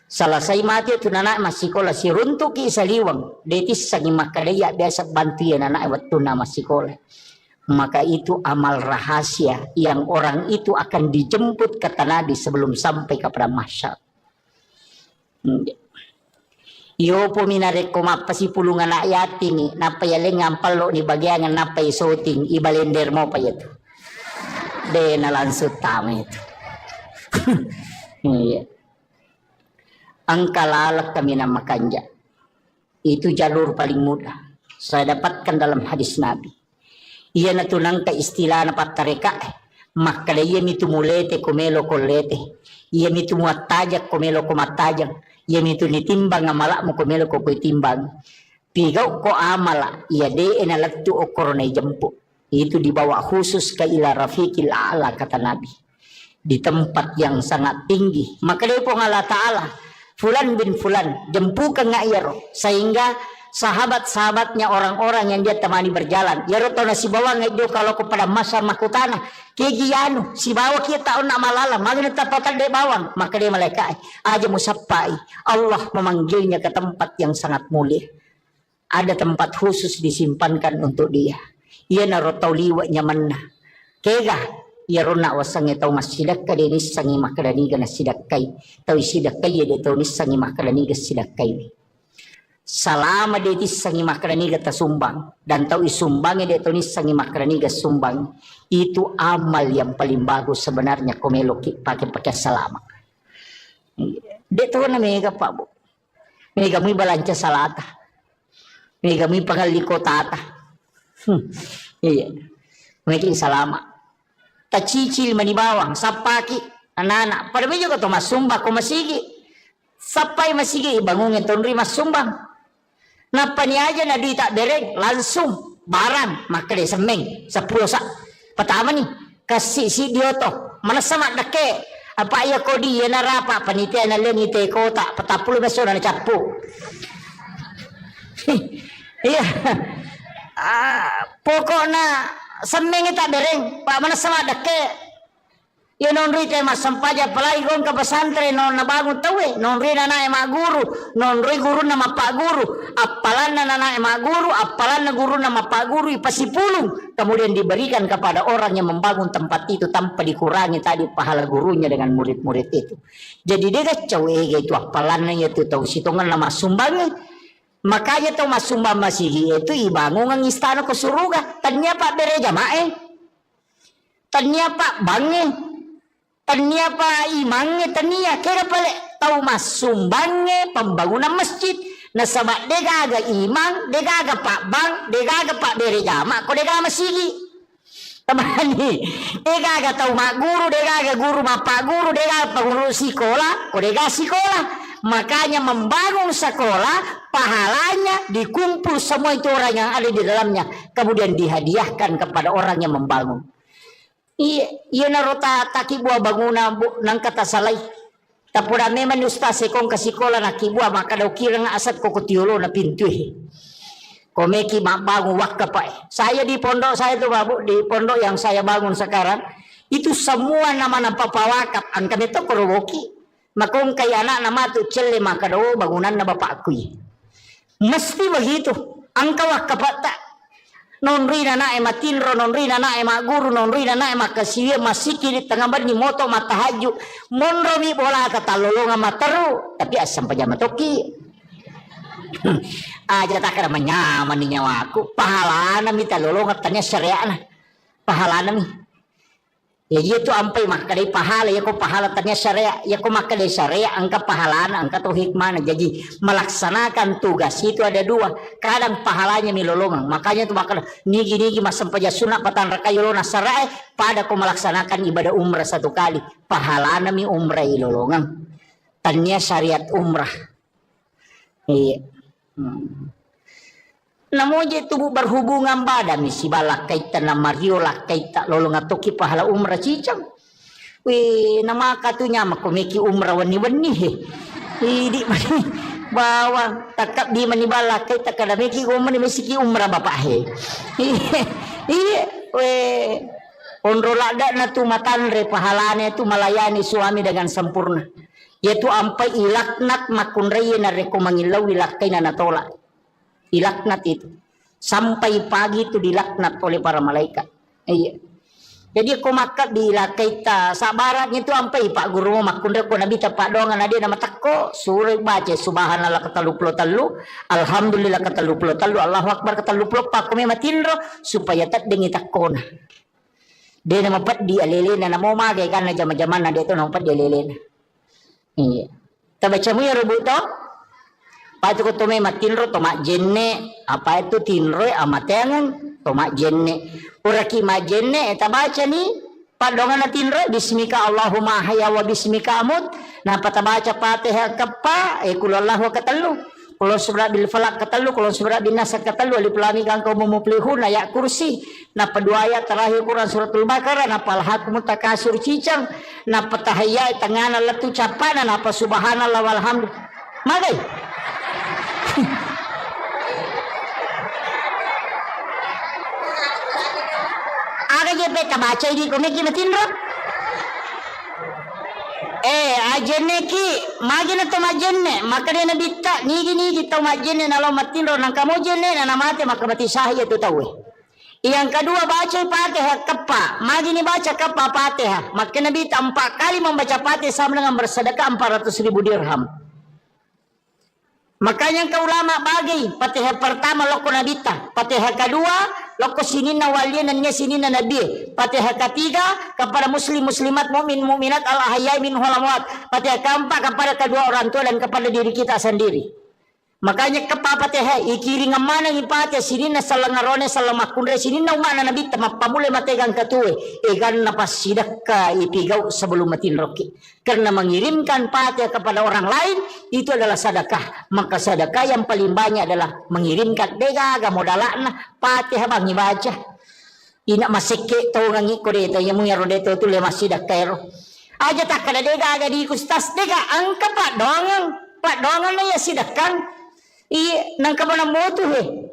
Salah saya mati itu nana masih sekolah si runtu ki saliwang. Detis sangi makalaya biasa bantu ya nana waktu nama sekolah. Maka itu amal rahasia yang orang itu akan dijemput kata Nabi sebelum sampai kepada mahsyar. Yo po minarek ko mapasi pulungan na yatin ni napayaling ngampalo ni bagyangan napay soting ibalender mo pa ito. De nalansot tama ito. Ang kalalak kami na makanja. Itu jalur paling mudah. Saya dapatkan dalam hadis Nabi. Iya na tunang ka istila na patareka. Makala iya mitu mulete kumelo kolete. Iya mitu muatajak kumelo kumatajak. Iya mitu nitimbang amala mo kumelo ko timbang. Pigaw ko amala. Iya de enalatu o koronay jampu. Itu dibawa khusus ke ila rafiqil a'la kata Nabi. Di tempat yang sangat tinggi. Makala po ng Allah Ta'ala. Fulan bin Fulan. Jempukan nga iyaro. Sehingga sahabat-sahabatnya orang-orang yang dia temani berjalan. Ya roto na si bawa ngayon kalau kepada masa makutana. Kegiyano, si bawa kita taon na malala. Magna tapatan de bawang. Maka dia malaikat. Aja musapai. Allah memanggilnya ke tempat yang sangat mulia. Ada tempat khusus disimpankan untuk dia. Ia na roto liwa nyaman na. Kega. Ya rona wasang itaw masidak ka dinis sangi makadaniga na sidakay. Taw isidakay ya dito nis sangi makadaniga sidakay. Salama dia sangi makraniga tasumbang dan tahu isumbangnya dia tulis sangi makraniga sumbang itu amal yang paling bagus sebenarnya komelo pakai salama. Dia tahu na mega pak bu, mega mi balanca salata, mega mi pangaliko tata, iya, mega salama. Tacicil manibawang sapaki anak-anak pada juga tu masumba ko masigi, sapai masigi ibangungin tonri masumbang. Napa ni aja na di tak dereng langsung barang maka dia semeng 10 sak pertama ni kasih si dioto mana sama dake apa ya kodi ya narapa panitia na lengi te kota 40 beso na capu. Iya pokoknya semeng tak dereng pak mana sama dake. Ya non rite mas sampaja palagi gon ka pesantren non nabangun tawe non rina na ema guru non ri guru nama pak guru apalan na ema guru apalan na guru nama pak guru ipasipulung kemudian diberikan kepada orang yang membangun tempat itu tanpa dikurangi tadi pahala gurunya dengan murid-murid itu. Jadi dia kacau itu apalannya itu tahu situngan nama sumbangnya. Makanya tahu mas sumbang masih itu ibangun ng istana ke surga tanya pak bere jamae tanya pak bange tania pa imangnya tania kira pale tahu mas sumbangnya pembangunan masjid na sama dega aga imang dega aga pak bang dega aga pak bere jama ko dega masigi tamani dega aga tahu mak guru dega aga guru mak pak guru dega pak guru sekolah ko dega sekolah makanya membangun sekolah pahalanya dikumpul semua itu orang yang ada di dalamnya kemudian dihadiahkan kepada orang yang membangun. Iya narota taki buah bangunan nang kata salay. Tapura memang ustaz sekong kasikola na kibua maka daw kira nga asat ko kutiulo na pintu. Komeki bangun wakka pa. Saya di pondok saya tuh babu di pondok yang saya bangun sekarang itu semua nama ng papawakap ang kami to korowoki. Makong kay anak nama tu celle maka daw bangunan na bapakku. Mesti begitu. Ang kawakapata. Non rina na matinro non rina na guru non rina na makasiya masiki di tengah bar ni moto matahaju monro mi bola katalolonga mataru tapi asam pajama toki Aja tak kada menyaman ni nyawaku. Pahala na mi talolong tanya syariah na. Pahala na mi. Ya dia tu ampai maka dari pahala ya ko pahala tanya syariah ya ko maka dari syariah angka pahala na angka tu hikmah na. Jadi melaksanakan tugas itu ada dua. Kadang pahalanya mi lolongan. Makanya tu maka nigi masam paja sunat patan rakayolona syariah pada ko melaksanakan ibadah umrah satu kali. Pahala na mi umrah ilolongan. Tanya syariat umrah. Iya. Namun je tubuh berhubungan badan misi balak kaitan na Mario lah kaitan lolong atoki pahala umrah cicang. Wih nama katunya makomeki umrah wani he. Idi mani bawa takap di mani balak kaitan kada meki umrah mesiki umrah bapak he. Iya weh onrolada na tu matanre pahalane tu melayani suami dengan sempurna. Yaitu ampai ilaknat makunraya na reko mangilaw ilakai na natolak. Dilaknat itu sampai pagi itu dilaknat oleh para malaikat. Iya. Jadi aku makat dilakai ta sabaratnya itu sampai pak guru makundra ko nabi tapak dongan dia nama takko suruh baca subhanallah katalupulo talu alhamdulillah katalupulo talu Allahu akbar katalupulo pak kami matinro supaya tak dengi takona. Dia nama pat di alelena namo magai karena zaman-zaman dia itu nama pat di alelena. Iya. Tabaca mu ya rebut to? Patu ko tome matinro tomak jenne apa itu tinro amatengan tomak jenne uraki majenne eta baca ni padongan tinro bismika Allahumma hayya wa bismika amut nah pata baca Fatihah kepa kulallahu katalu kulon surah bil falaq katalu kulon surah bin nas katalu alif lam mim kang kaum muflihun ayat kursi nah kedua ayat terakhir Quran suratul Baqarah nah palhakum takasur cicang nah patahaya tengana letu capana nah apa subhanallah walhamdulillah magai aga je beta baca ini komeki matinro ajenne ki magina to majenne makade na bitta nigi to majenne nalo matinro nang kamo jenne na namate makamati sahaya tu tawe yang kedua baca Fatihah kepa magini baca kepa Fatihah maka Nabi 4 kali membaca Fatihah sama dengan bersedekah 400.000 dirham. Makanya ke ulama bagi Fatihah pertama loko nabita, Fatihah kedua loko sinina walian dan sinina nabi, Fatihah ketiga kepada muslim muslimat mukmin mukminat al ahyai min hulamwat, Fatihah keempat kepada kedua orang tua dan kepada diri kita sendiri. Makanya kepa Fatihah ikiri ngamana ngipate sinina salangarone salamakundre sinina umana nabi tama pamule mategang katue egan napas sidaka ipigau sebelum matin roki karena mengirimkan Fatihah kepada orang lain itu adalah sedekah maka sedekah yang paling banyak adalah mengirimkan dega modalana Fatihah bangi baca ina maseke tau ngangi kode yang mungero deto tu le masidakero aja tak kada dega aga di kustas dega angka pak dongang na ya sidakang iya nang kabana motu he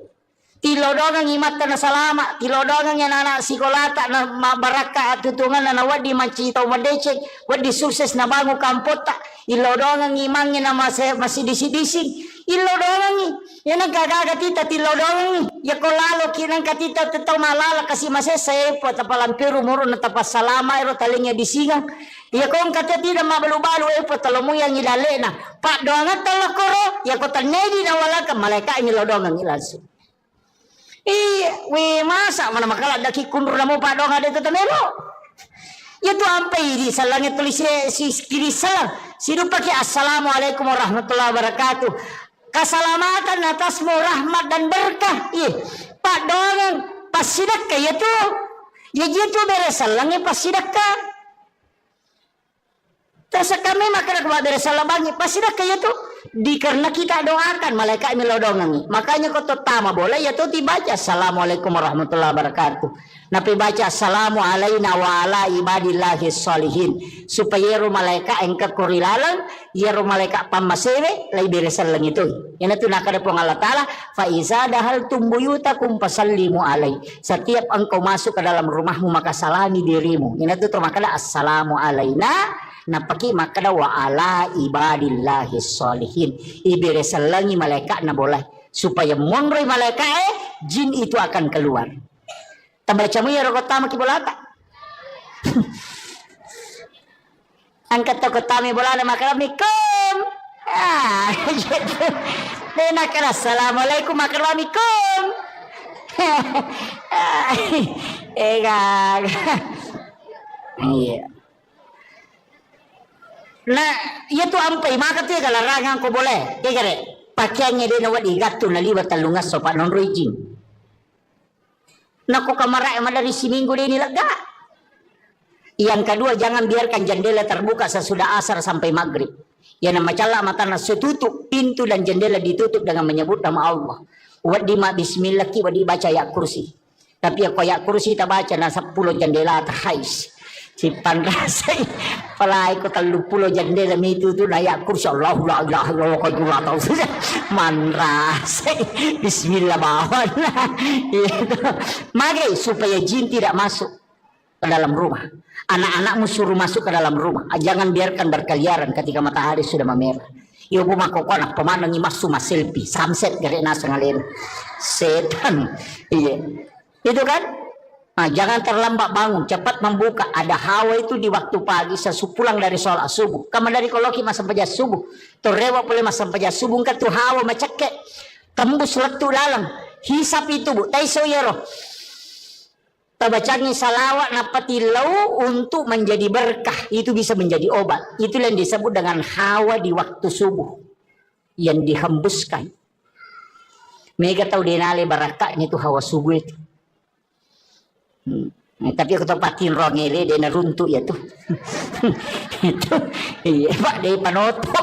tilodongan imatan na salama tilodongan yan anak sikolata na mabaraka at tutungan na nawadi macitaw madecek wadi sukses na bango kampota ilodongan imangnya na masih dising ilodongan yan ang kagagatita tilodongan ya ko lalo kinang katita tetaw malala kasi masesay po tapalampiru muro na tapas salama ero talingnya disingang ya ko ang katita mabalu-balu po talomuyang ilalena pak doangan talakoro ya ko tanedi na wala ka malaika ilodongan ilansu we masa mana makala daki kundur namo pak doangan dito tamelo ya tu ampai di salangnya tulis si kiri salang sidu pakai assalamualaikum warahmatullahi wabarakatuh keselamatan atasmu rahmat dan berkah iya pak doangan pasidakka ya tu ya gitu beres salangnya pasidakka terus kami makan keluar dari salam bangi pasti dah kayak tu dikarena kita doakan malaikat melodongangi makanya kau tama boleh ya tu dibaca assalamualaikum warahmatullahi wabarakatuh napi baca assalamu alaina wa ala ibadillahi sholihin supaya ru malaikat engka kurilalang ya ru malaikat pamasewe lai beresan lang itu yan tu nakada po Allah taala fa iza dahal tumbuyutakum fasallimu alai setiap engkau masuk ke dalam rumahmu maka salami dirimu yan tu termakala assalamu alaina napaki makada wa ala ibadillahi sholihin ibere salangi malaikat na boleh supaya monroi malaikat jin itu akan keluar tambaca mu ya rokotama ki bolata angkat to kotami bolana makada mikum Gitu. Nak assalamualaikum warahmatullahi iya. Nah, iya tu ampai maka tu kalau larangan ko boleh. Kaya pakaiannya dia nawat igatu na liwat talungas so pa non rojing. Naku kamarai mah dari seminggu dia ini lega. Yang kedua, jangan biarkan jendela terbuka sesudah asar sampai maghrib. Ya nama cala mata nasi tutup, pintu dan jendela ditutup dengan menyebut nama Allah. Wadi ma bismillah ki wadi baca ayat kursi. Tapi aku ayat kursi tak baca na 10 jendela terhais. Si panrasai palai ko 30 jendela itu tu ayat kursi Allah la ilaha illallah qadullah tahu saja. Manrasai bismillah bawan. Magai supaya jin tidak masuk ke dalam rumah. Anak-anakmu suruh masuk ke dalam rumah. Jangan biarkan berkeliaran ketika matahari sudah memerah. Iyo bumako ko anak pemanang imasu mas selfie. Sunset gare nasa ngalir. Setan. Iya. Itu kan? Nah, jangan terlambat bangun. Cepat membuka. Ada hawa itu di waktu pagi. Sesupulang dari sholat subuh. Kamu dari koloki masa sampah subuh. Torewa boleh masa sampah subuh. Kan tu hawa macake. Tembus letu dalam. Hisap itu bu. Taiso yero. Tabacanya salawat napati lau untuk menjadi berkah. Itu bisa menjadi obat. Itu yang disebut dengan hawa di waktu subuh. Yang dihembuskan. Mereka tahu denale barakah ini tuh hawa subuh itu. Tapi aku tahu patin rongele dia runtuh ya tuh. Itu iya pak dari panoto.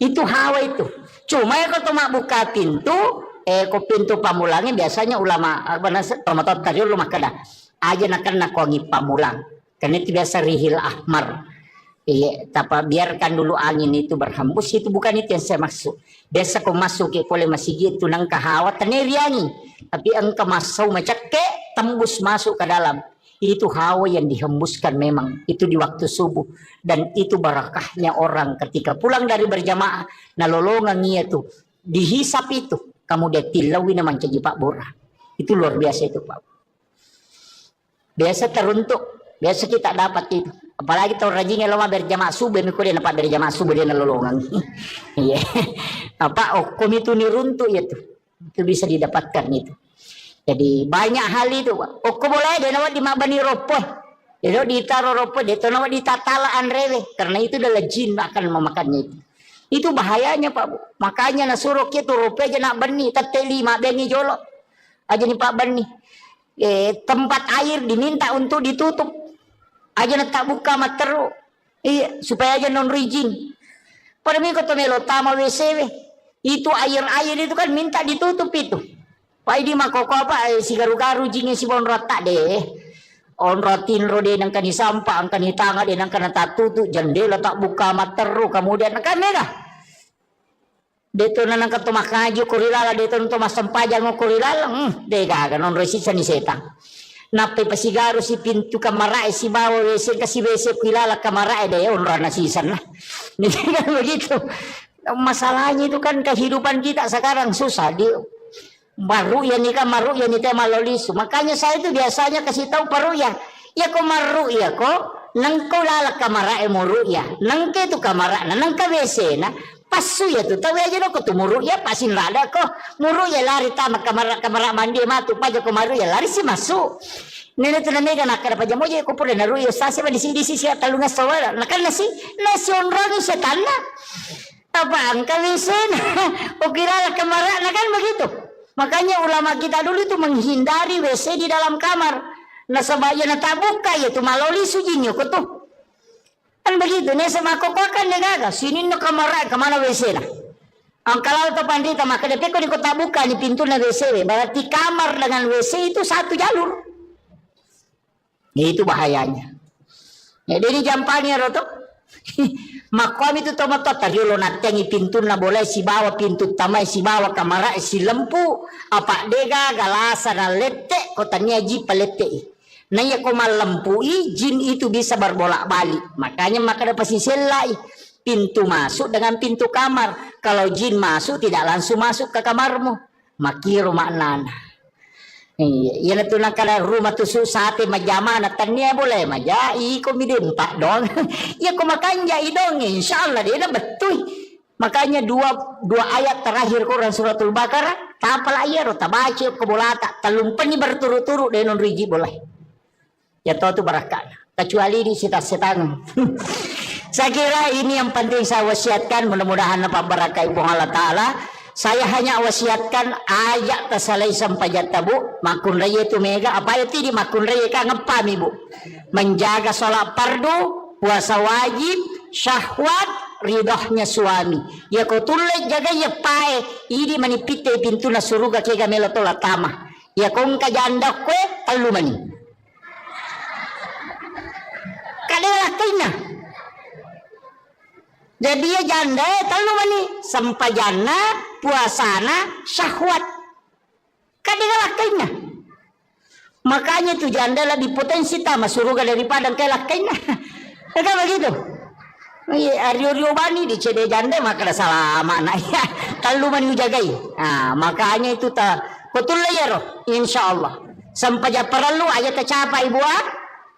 Itu hawa itu. Cuma ya kalau mak buka pintu. Ko pintu pamulangnya biasanya ulama tomatot tadi rumah kada aja nak kongi pamulang karena itu biasa rihil ahmar. Iya, tapi biarkan dulu angin itu berhembus, itu bukan itu yang saya maksud. Biasa kau masuk ke boleh masih gitu nang kahawat teneriani, tapi engkau masuk macake tembus masuk ke dalam. Itu hawa yang dihembuskan memang itu di waktu subuh dan itu barakahnya orang ketika pulang dari berjamaah nalolongan itu dihisap itu. Kamu dia tilawi namanya jadi Pak Bora. Itu luar biasa itu Pak. Biasa teruntuk. Biasa kita dapat itu. Apalagi tahu rajinnya lama berjamaah subuh. Mikul dia dapat berjamaah subuh dia nalolongan. Iya. Apa okom itu niruntuk ya tuh. Itu bisa didapatkan itu. Jadi banyak hal itu Pak. Okom boleh dia nawat di mabani ropoh. Dia ditaruh ropoh. Dia nawat di tatalaan rewe. Karena itu adalah jin akan memakannya itu. Itu bahayanya Pak Bu. Makanya nasuruh kita rupiah aja nak beni. Teteli mak beni jolok. Aja nih Pak beni. Tempat air diminta untuk ditutup. Aja nak tak buka mat teruk. Iya. Supaya aja non rijin. Pada minggu tu melo tama WC. Itu air-air itu kan minta ditutup itu. Pak ini mak koko apa. Si garu-garu jingnya si bon rata deh. On rotin rode nang kani sampah ang kani tanga de nang kana tatutu jendela tak buka mat teruk kemudian kan mega deto nang kato makaju kurilala deto nang mas sampajang kurilala dega kan on resisa ni setan nape pasigaru si pintu kamara si bawa wc kasi wc kurilala kamara de on rana sisan lah ini kan begitu masalahnya itu kan kehidupan kita sekarang susah di baru ya nikah maru ya nikah malolisu. Makanya saya itu biasanya kasih tahu paru ya ko maru ya ko nang ko lalak kamara muru ya nang ke tu kamara nang ka WC na pasu ya tu tahu aja no ko tu muru ya pasin lada ko muru ya lari tamak kamara mandi matu paja ko maru ya lari si masuk nene tu nene kan akar paja moja ko pura naru ya sasi ba di sisi talungas sawala nakal nasi onrado sa tanah apa angka WC na o kirala kamara na kan begitu. Makanya ulama kita dulu itu menghindari WC di dalam kamar. Nah sebaya na tabuka ya tu maloli sujinyo ko tu. Kan begitu nih sama koko kan negaga. Sini no kamar kemana WC lah. Ang kalau tu pandita maka depe ko di ko tabuka ni pintu na WC. Berarti kamar dengan WC itu satu jalur. Itu bahayanya. Ya ini jampangnya roto. Makom itu tomatot tadi lo natengi pintu na boleh si bawa pintu tamai si bawa kamera si lempu apa dega galasa na lete kotanya ji palete nanya koma lempui jin itu bisa berbolak balik makanya maka dapat si selai pintu masuk dengan pintu kamar kalau jin masuk tidak langsung masuk ke kamarmu makiro maknana Iya, na tu nakala rumah tu susate majama na tanya boleh maja iko midin pak dong. Ya ko makanya idong insyaallah dia na betul. Makanya dua ayat terakhir Quran suratul Baqarah tapal ayat tabaci ko bolata talumpan ni berturut-turut denon riji boleh. Ya tahu tu barakah. Kecuali di setan. Saya kira ini yang penting saya wasiatkan, mudah-mudahan apa barakah ibu Allah Ta'ala. Saya hanya wasiatkan ajak tasalai sampai jata bu makun raya itu mega apa itu di makun raya ka ngepam ibu menjaga sholat fardu, puasa wajib, syahwat, ridahnya suami ya kau tulai jaga ya pae ini manipite pintu na suruga kega melo tola tamah ya kau ka janda kue talu mani kadang kena jadi ya janda talu mani sampajana puasana syahwat kadang kena makanya tu janda lebih potensi tamah suruga daripada kelakainya kan begitu. Ario bani di cede janda maka salah makna ya kalau mani jagai makanya itu ta betul ya roh insyaallah sampaja perlu aja tercapai buat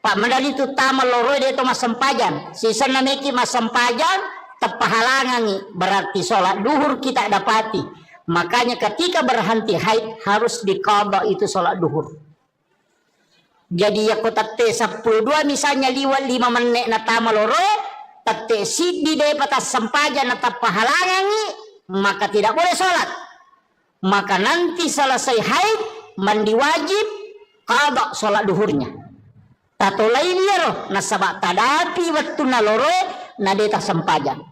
pak medali itu tamal loro dia itu mas sempajan sisa nameki mas sempajan tepahalangan berarti sholat duhur kita dapati makanya ketika berhenti haid harus diqadha itu sholat duhur jadi ya kota T12 misalnya liwat 5 menit na tamal loro tate siddi de patas sempajan atau pahalangan maka tidak boleh sholat maka nanti selesai haid mandi wajib qadha sholat duhurnya tato lain ya roh nasabak tadapi waktu naloro nadeta sempajan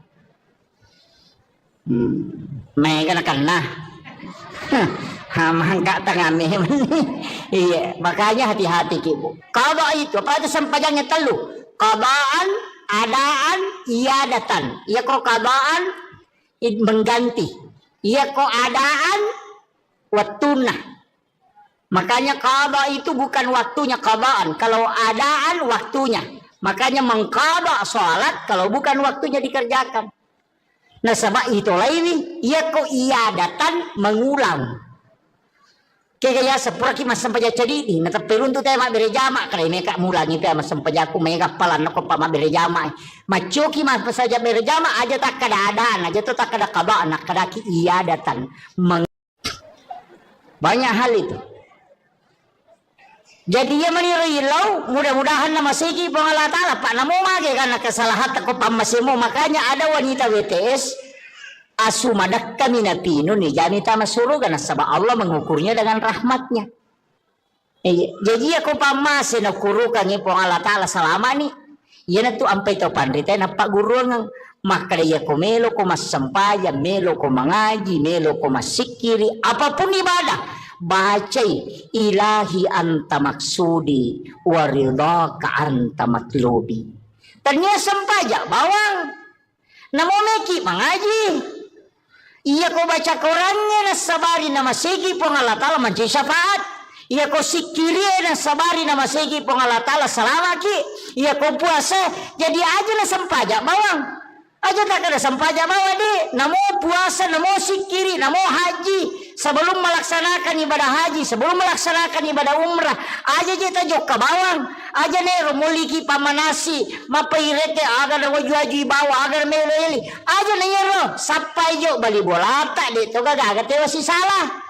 mereka nak mangka tengah iya makanya hati-hati ibu qadha itu apa itu sempajannya telu qadhaan adaan iadatan iya kok qadaan mengganti iya kok adaan waktuna makanya qadha itu bukan waktunya qadaan kalau adaan waktunya makanya mengqadha salat kalau bukan waktunya dikerjakan nah sebab itu lain iya kok iadatan mengulang kaya sepura ki mas sampaja cedi na tapirun tu tayo mabere jama kay meka mulangi tayo mas sampaja ko mega palan ko pa mabere jama machoki mas saja bere jama aja tak kadaan aja tu tak kada qada anak kada ki iadatan banyak hal itu jadi ya menirilau mudah-mudahan na masiki po Allah Taala pak namo mage kana kesalahan ko pamasimu makanya ada wanita WTS asumadak kami napino ni jani tama suruga na sabab Allah mengukurnya dengan rahmatnya. Jadi aku pamase na kurukan ni po Allah Taala selama ni. Yan tu ampai to pandita na paguro ng makaya ko melo ko masampaya, melo ko mangaji, melo ko masikiri, apapun ibadah. Bacay ilahi anta maksudi waridaka anta matlubi. Tanya sampaja bawang. Namomeki mangaji. Iya ko baca Qurannya na sabari na masigi po Allah Ta'ala manci syafaat. Iya ko sikiri na sabari na masigi po Allah Ta'ala salamaki. Iya ko puasa jadi aja na sampaja bawang. Aja tak ada sampaja bawa di. Namo puasa, namo sikiri, namo haji. Sebelum melaksanakan ibadah haji, sebelum melaksanakan ibadah umrah, aja kita jok ke bawang. Aja nero muliki pamanasi, mapairete agar wajwaji bawa agar meleli. Aja nero sampai jok bali bolata di to gagak tewa si salah.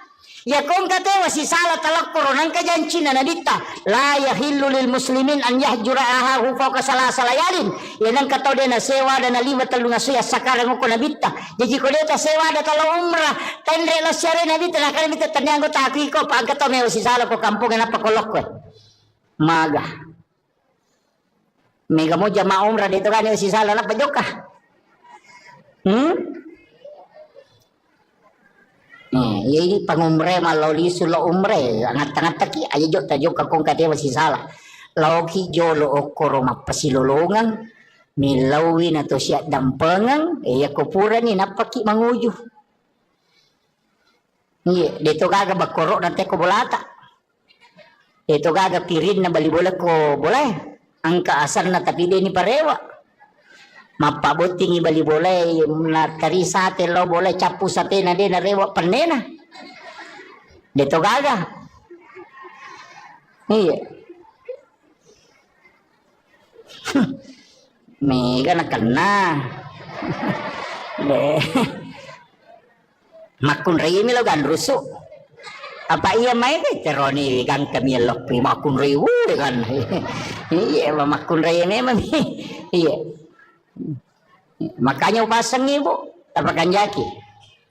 Ya kung katewa si salah talak koronan kajancina na dita la yahillu lil muslimin an yahjura ahahu fawqa salasa layalin yanang kataw de na sewa da na 5 talunga suya sakarang ko na bitta jadi ko deta sewa da talo umrah tendre la syare na bitta na kala bitta tanyango taki ko pag kataw me si salah ko kampung na pakolok ko maga mega mo jama umrah dito kan si salah na pajoka ya ini pangumre maloli sulo umre angat-angat taki aja jok tajuk kakong kate masih salah lauki jolo okoro mapasilolongan milawi na to siya dampengang ya kupura ni napaki manguju iya dito gaga bakoro na teko bolata dito gaga pirin na bali bola ko boleh angka asar na tapi ni parewa mapabuting ibali boleh na tari sate lo boleh capu sate na de na rewa panena dito gaga Iya. Mega na kena. Deh. Makun rini lo gan rusuk. Apa iya main teroni gan kami lo prima kun riwu kan. Iya makun rini mah. Iya. Makanya upasang ibu tapakan jaki.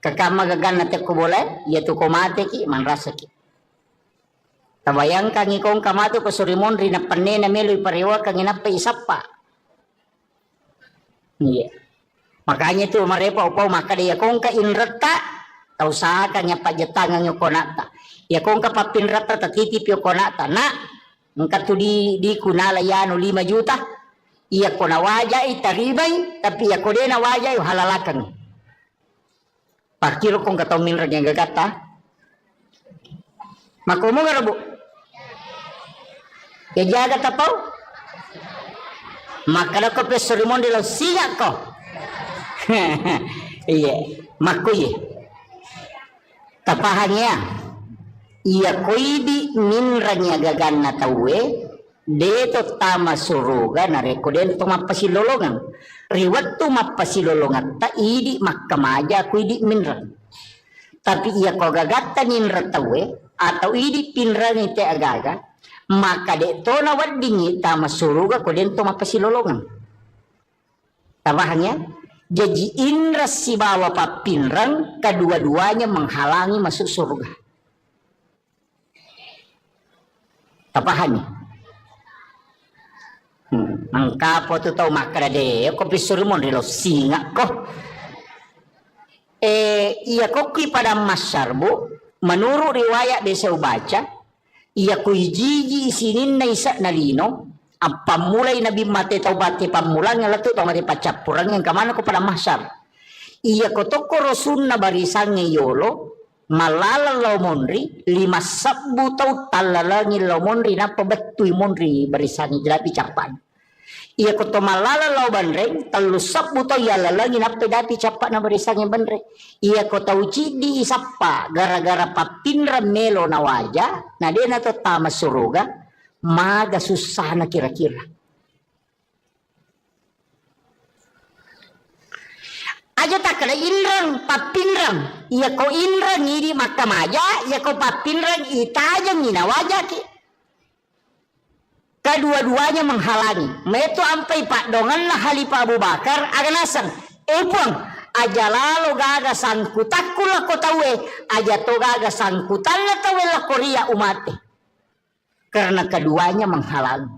Kakama gagan nate ko boleh, ya tu ko mate ki man rasa ki. Tabayangkan ikong kamato ko surimon rin na panne na meloy parewa kang inapa isapa. Iya. Makanya tu marepa upaw makada ya kong ka inrata tau sa kanya pajatangan yung konata. Ya kong ka papinrata tatitip yung konata na ngka tu di kunala yano 5 juta. Iya ko na wajay taribay tapi ya ko din na wajay halalakan. Pakilo kong kataw minra yang gagata. Makumo nga rabo. Ya jaga tapaw. Makada ko pe surimon di law siya ko. Iya, makuye. Tapahannya. Iya koidi minranya gagan na tawe. Deto tama suruga na rekoden to mapasilolongan. Riwat to mapasilolongan ta idi makkamaja koidi minran. Tapi iya ko gagatta ninra tawe atau idi pinran ite agaga. Maka deto na wadingi tama suruga koden to mapasilolongan. Tabahannya. Jadi indra si bawa papinrang kedua-duanya menghalangi masuk surga. Tapahannya. Mangkapo tu tau makara de ko pisurmon rilo singa ko. Iya ko ki pada masyarbu menurut riwayat desa baca iya ko hiji isinin na isa nalino ang pamulay nabi mate taubati pamulang yang latu tau mati pacapurang yang kamana ko pada masyar. Iya ko toko rosun na barisang ngiyolo malala law monri 5 sabbu tau talalangi law monri na pabatuy monri barisang jelapi capan. Iya ko to malala law banreng 3 sabbu tau yalalangi na pedapi capan na barisang banreng. Iya ko tau cidi isapa gara-gara papinra melo na waja na dia na to tama suruga maga susah na kira-kira. Aja tak kena inrang papinrang iya ko inrang ini makamaja iya ko papinrang itajang ina wajah ki. Kedua-duanya menghalangi. Metu ampai Pak Dongan lah Halifah Abu Bakar aganasan. Puang aja lalu gaga sangkutakul lah ko tawe aja to gaga sangkutan lah tawe lah Korea umate. Karena keduanya menghalangi.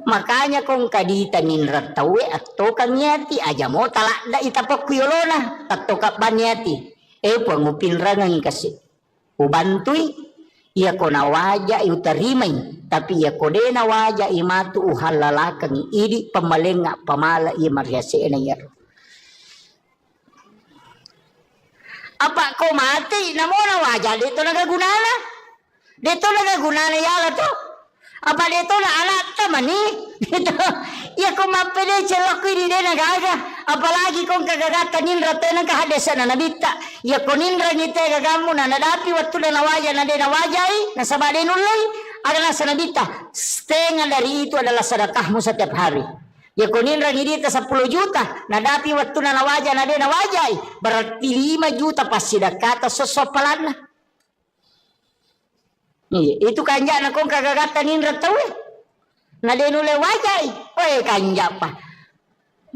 Makanya kong kadita ninrat tawe atau kanyati aja mo talak da itapak kuyolona atau kapanyati. Puang upinrangan kasih. Ubantui. Ia ko na waja utarimay tapi ia ko de na waja imatu uhalalakang idi pamalenga pamala i mariase na yaro. Apa ko mati namo na waja dito nagagunana? Dito nagagunana yala to? Apa dito na alat tamani? Dito ia ko mapede celok ini de nagaga. Apalagi kong kagagatan ninra te nang kahadesan na nabita. Ya ko ninra ngite gagamu na nadapi waktu na nawaja na de nawajai na sabade nuloy adalah sanabita. Setengah dari itu adalah sedekahmu setiap hari. Ya ko ninra ngidita 10 juta nadapi waktu na nawaja na de nawajai berarti 5 juta pasti dakata sosopalan. Itu kanja na kong kagagatan ninra tawe. Na de nulay wajai. Kanja pa.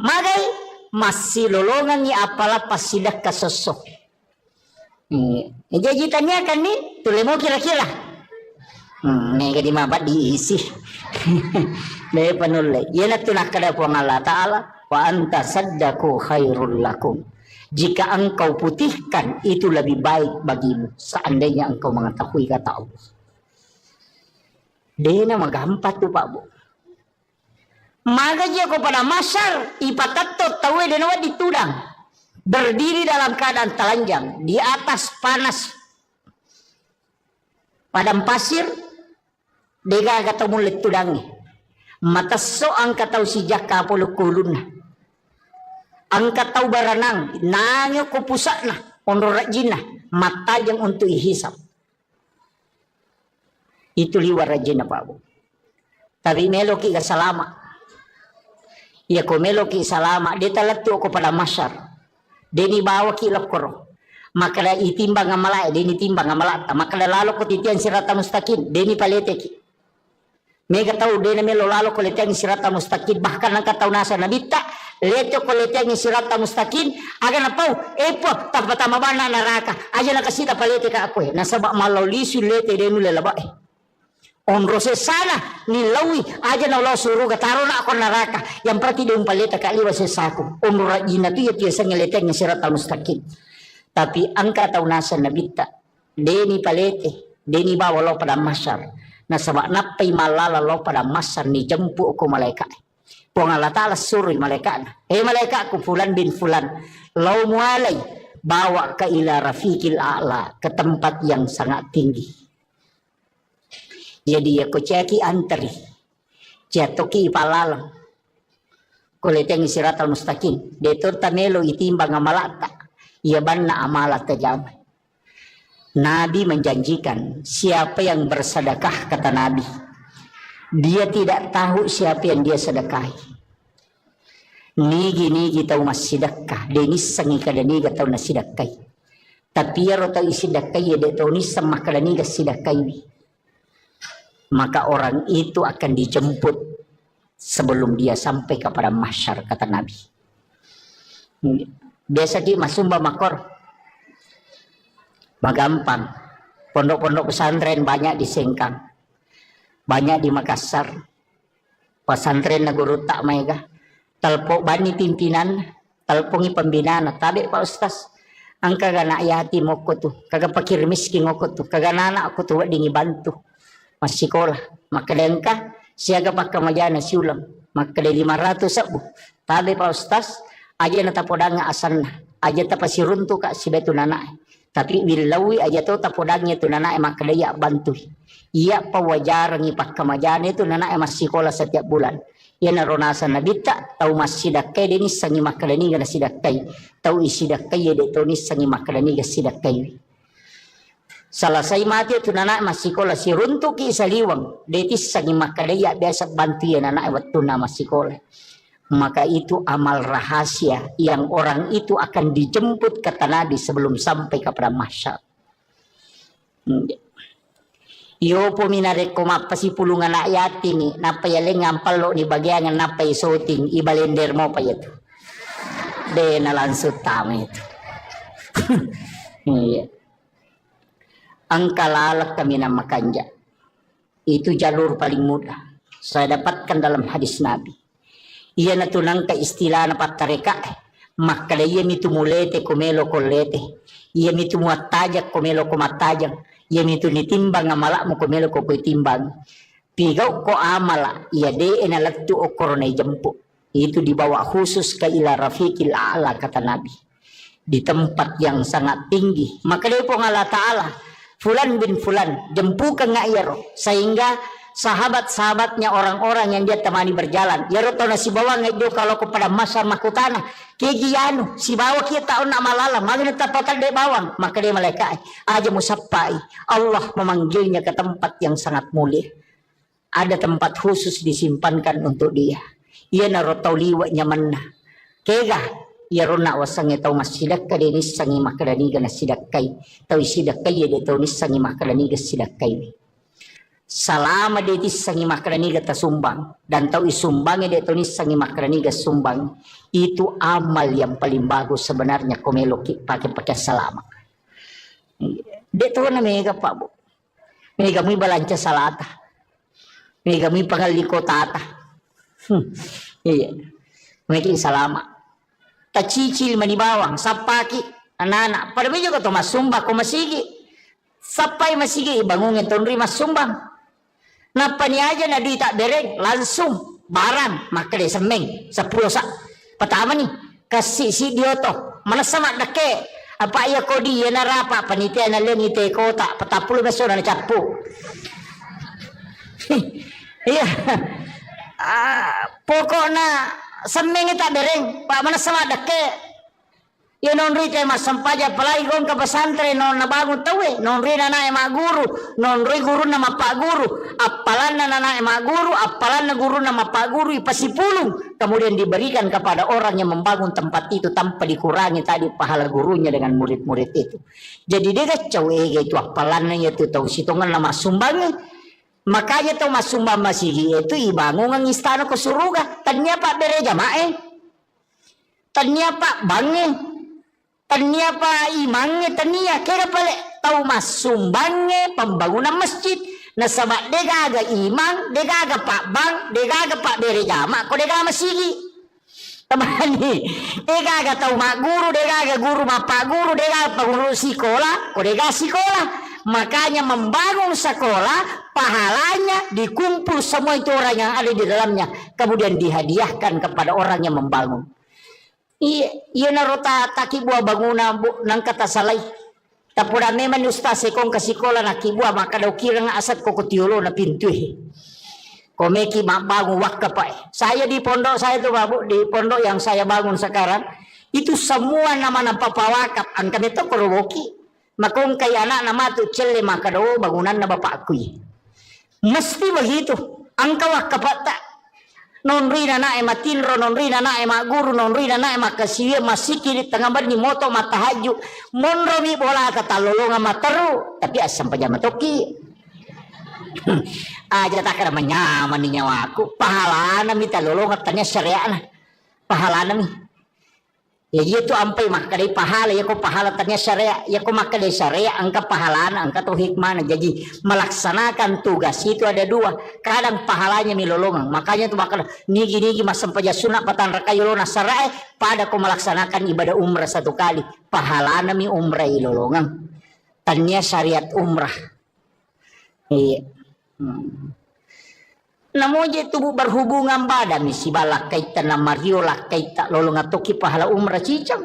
Magay masih lolongan ni apalah pasidak kasosok. Jadi tanya kan nih, tulemo kira-kira. Nih kadi mabat diisi. Nih penulai. Ia tu nak kada puang Allah Taala. Wa anta saddaku khairul lakum. Jika engkau putihkan itu lebih baik bagimu. Seandainya engkau mengetahui kata Allah. Dia nama gampat tu Pak Bu. Maka dia kepada masyar ipatatot tawe denawa ditudang berdiri dalam keadaan telanjang di atas panas padang pasir dega kata mulut tudangi mata so angka tau si jaka polo kulun angka tau baranang nangyo ko pusakna onro rajina mata yang untuk ihisap Itu liwar rajin na Pak Bu. Tapi meloki ka salama. Ya ko meloki salama. Dia talatu ko pada masyar. Deni bawa ki lokoro. Maka itimbang ngamalai. Deni timbang ngamalata. Maka lalo ko titian sirata mustaqim. Deni palete ki. Mega tahu deni melo lalo ko letian sirata mustaqim. Bahkan ang kataw nasa nabita. Leto ko letian sirata mustaqim. Aga na pau. Epo. Tapatama ba na naraka. Aja na kasita palete ka ako. Nasaba malaulisu lete denu lelaba Onrose sana nilawi aja na ulah suruh taro na ako naraka yang berarti dia umpaleta kaliwa sesaku onra ina tu ya tiasa ngeleteng sirat mustaqim tapi angka taunasan nabita deni palete deni bawa lo pada masyar na sabak napai malala lo pada masyar ni jempu ko malaikat pong Allah Ta'ala suruh malaikat malaikat ku fulan bin fulan lo mualai bawa ke ila rafiqil a'la ke tempat yang sangat tinggi. Jadi aku ceki antri, jatuki palalang, kuleteng siratal mustaqim. Detur tamelo itimbang amalata, ia banna amalat tajam. Nabi menjanjikan siapa yang bersedekah kata Nabi, dia tidak tahu siapa yang dia sedekahi. Nigi tahu mas sedekah, denis sangi kada niga tahu nas sedekahi. Tapi ya rota isidakai ya de tahu nis sama kada niga sedekahi. Maka orang itu akan dijemput sebelum dia sampai kepada mahsyar kata Nabi. Biasa di masumba makor magampang. Pondok-pondok pesantren banyak di Sengkang, banyak di Makassar. Pesantren na guru tak mega telpok bani pimpinan telpongi pembinaan tabe Pak Ustaz angka gana ayati moko tuh kagak pakir miskin moko tuh kagak anak aku tuh dingi bantu masih sekolah maka dengka siaga pakai majana siulang maka dari 500 sabu tabe Pak Ustaz aja na tapodanga asan aja tapasi runtu kak si betu nana tapi wilawi aja tuh tapodangnya tu nana maka dia bantu iya pawajar ngi pakai majana itu nana masih sekolah setiap bulan ya narona sana bita tahu masih dakai deni sangi maka deni gana sidakai tahu isi dakai ya de toni sangi maka deni gana sidakai Salasai mati tu anak masih sekolah si runtuk ki saliwang detis sangi makalaya biasa bantu ya anak waktu nama sekolah maka itu amal rahasia yang orang itu akan dijemput kata Nabi sebelum sampai kepada mahsyar. Yo pominare ko mapasi pulungan anak yatim ni napa ya ngampal lo ni bagian napa isoting ibalender mo pa itu de nalansut tama itu. Iya. Angka lalak kami nama kanja itu jalur paling mudah saya dapatkan dalam hadis Nabi ia natunang ka istilah na patareka maka ia mitu mulete komelo kolete ia mitu muatajak komelo komatajak ia mitu nitimbang amalak mo komelo ko timbang pigaw ko amala ia de enalatu okoronay jempu itu dibawa khusus ke ila rafiqil a'la kata Nabi di tempat yang sangat tinggi maka dia pun Allah Ta'ala Fulan bin Fulan jempukan ngayaro sehingga sahabat-sahabatnya orang-orang yang dia temani berjalan ya roto na si bawa ngayo kalau kepada masa makutana kegianu si bawa kita nak malala magna tapatan de bawang maka dia malaikat aja musappai Allah memanggilnya ke tempat yang sangat mulia ada tempat khusus disimpankan untuk dia ia na roto liwa nyamanna kega ya rona wasang itaw masidak ka din sangi makadani ga nasidakkay taw isidakkay ya taw sangi makadani ga sidakkay salama de sangi makadani ga tasumbang dan taw isumbang ya taw sangi makadani ga sumbang itu amal yang paling bagus sebenarnya komeloki pakai salama de taw na mega pa bu mega muy balanca salata mega muy pangaliko tata iya mega salama cicil manibawang sapaki anak-anak pada juga to masumba ko masigi sapai masigi bangungin tonri masumbang napa ni aja na di tak bereng langsung barang maka de semeng 10 sak pertama nih kasih si dioto mana sama dake apa ya kodi ya narapa panitia na lengi te kota 40 beso na capu iya pokoknya semeng tak bereng pak mana sama dake Ya non rita masampaja palai gong ka pesantren non nabangun tawe non rina na ema guru non ri guru nama pak guru apalan na ema guru apalan na guru nama pak guru ipasipulung kemudian diberikan kepada orang yang membangun tempat itu tanpa dikurangi tadi pahala gurunya dengan murid-murid itu. Jadi dia kacau itu apalannya itu tahu sitongan nama sumbangnya. Makanya tahu mas sumbang masih itu ibangun ang istana ke surga tanya pak bere jamae tanya pak bange tania pa imangnya tania kira pale tahu mas sumbangnya pembangunan masjid na sama dega aga imang dega aga pak bang dega aga pak bere jama ko dega masigi tamani dega aga tahu mak guru dega aga guru mak pak guru dega aga guru sekolah ko dega sekolah makanya membangun sekolah pahalanya dikumpul semua itu orang yang ada di dalamnya kemudian dihadiahkan kepada orang yang membangun. Iya narota taki buah bangunan nang kata salai. Tapura memang ustaz sekong kasikola nakibua maka daw kira nga asat ko kutiulo na pintu. Komeki bangun wakka pa. Saya di pondok saya tuh babu di pondok yang saya bangun sekarang itu semua nama papawakap ang kami to korowoki. Makong kay anak nama tu celle maka daw bangunan na bapakku. Mesti begitu. Ang kawakka pa ta. Non rina na ema tinro non rina na ema guru non rina na ema kasiwe masiki di tengah bani moto matahaju monro mi bola kata lolonga mataru tapi asam pajama toki aja tak kira menyaman ni nyawaku pahala nami ta lolonga tanya syariah na pahala nami ya itu ampai maka dari pahala ya ko pahala tanya syariah ya ko maka dari syariah angka pahala angka tu hikmah jadi melaksanakan tugas itu ada dua kadang pahalanya milolongan makanya tu maka nigi masam paja sunat patan rakayolona syariah pada ko melaksanakan ibadah umrah satu kali pahala nami umrah ilolongan tanya syariat umrah iya namoje tubuh berhubungan badan misi balak kaita na mariola kaita lolong atoki pahala umrah cicam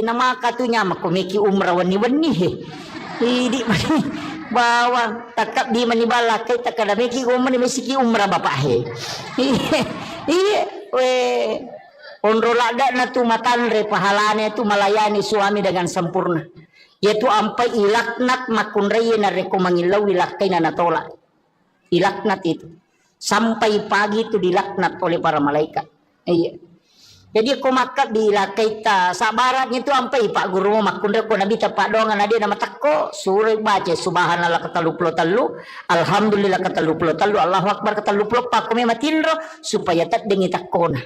nama katunya makomeki umrah wani he di bawa takap di mani balak kaita kada meki umrah mesiki umrah bapak he iya onrolada na tu matanre pahalane tu melayani suami dengan sempurna yaitu ampai ilaknat makunreye na reko mangilaw ilakai na natolak dilaknat itu sampai pagi itu dilaknat oleh para malaikat. Iya. Jadi aku makat dilakai ta sabaratnya itu sampai pak guru makunda ko nabi tapak dongan ada nama takko suruh baca subhanallah katalupulo talu alhamdulillah katalupulo talu Allahu akbar katalupulo pak kami matinro supaya tak dengi takona.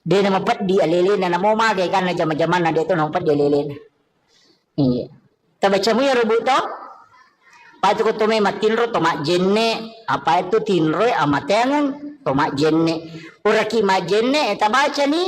Dia nama pat di alelena namo magay kan na jama-jaman na dito nama pat di alelena. Iya. Tabaca mo ya rubuto? Patu ko tume matinro tomak jenne apa itu tinro amatengan tomak jenne uraki majenne eta baca ni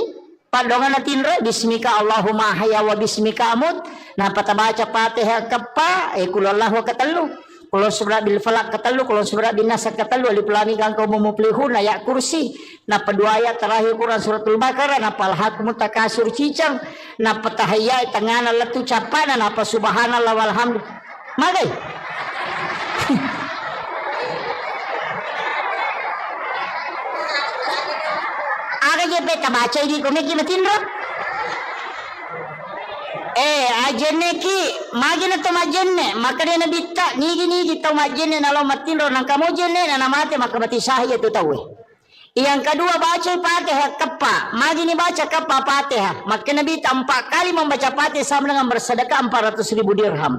padongan na tinro bismika Allahumma haya wa bismika amut na patabaca Fatihah kapa kulallahu katalu kulon surah bil falak katalu kulon surah bin nas katalu alif lam mim kang kaum muflihun ayat kursi na pedua ayat terakhir Quran suratul Baqarah na palhakum takasur cicang na patahaya tangana letu capana na pa subhanallah walhamdulillah magai aga je beta baca ini kome ki matinro ajenne ki magina to majenne makane na bitta nigi to majenne nalo matinro nang kamo jenne na namate makamati sahih itu tahu yang kedua baca Fatihah kapa magini baca kapa Fatihah makane bitta 4 kali membaca Fatihah sama dengan bersedekah 400.000 dirham.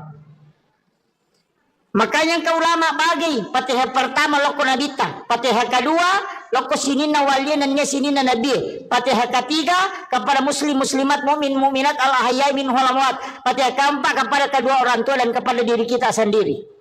Makanya ke ulama bagi Fatihah pertama loko nabita, Fatihah kedua loko sinina waliyan dan sinina nabi, Fatihah ketiga kepada muslim muslimat mukmin mukminat al ahya min amwat, Fatihah keempat kepada kedua orang tua dan kepada diri kita sendiri.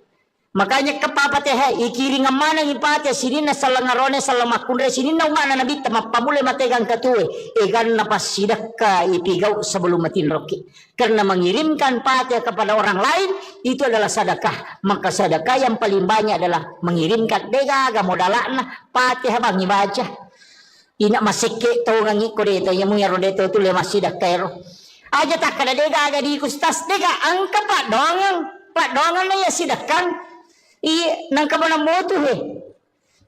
Makanya kepa Fatihah ikiri ngamana ngipate sinina salangarone salamakunre sinina umana nabita mapamule mategang katue egan napas sidaka ipigau sebelum matin roki. Karena mengirimkan Fatihah kepada orang lain itu adalah sedekah. Maka sedekah yang paling banyak adalah mengirimkan dega modalana Fatihah bang baca. Ina masike to ngangi ko dito yamu yaro dito tu le masidakero. Aja tak kada dega aga di kustas dega angka pak dongan na ya sidakang. Iya nang kabana moto he.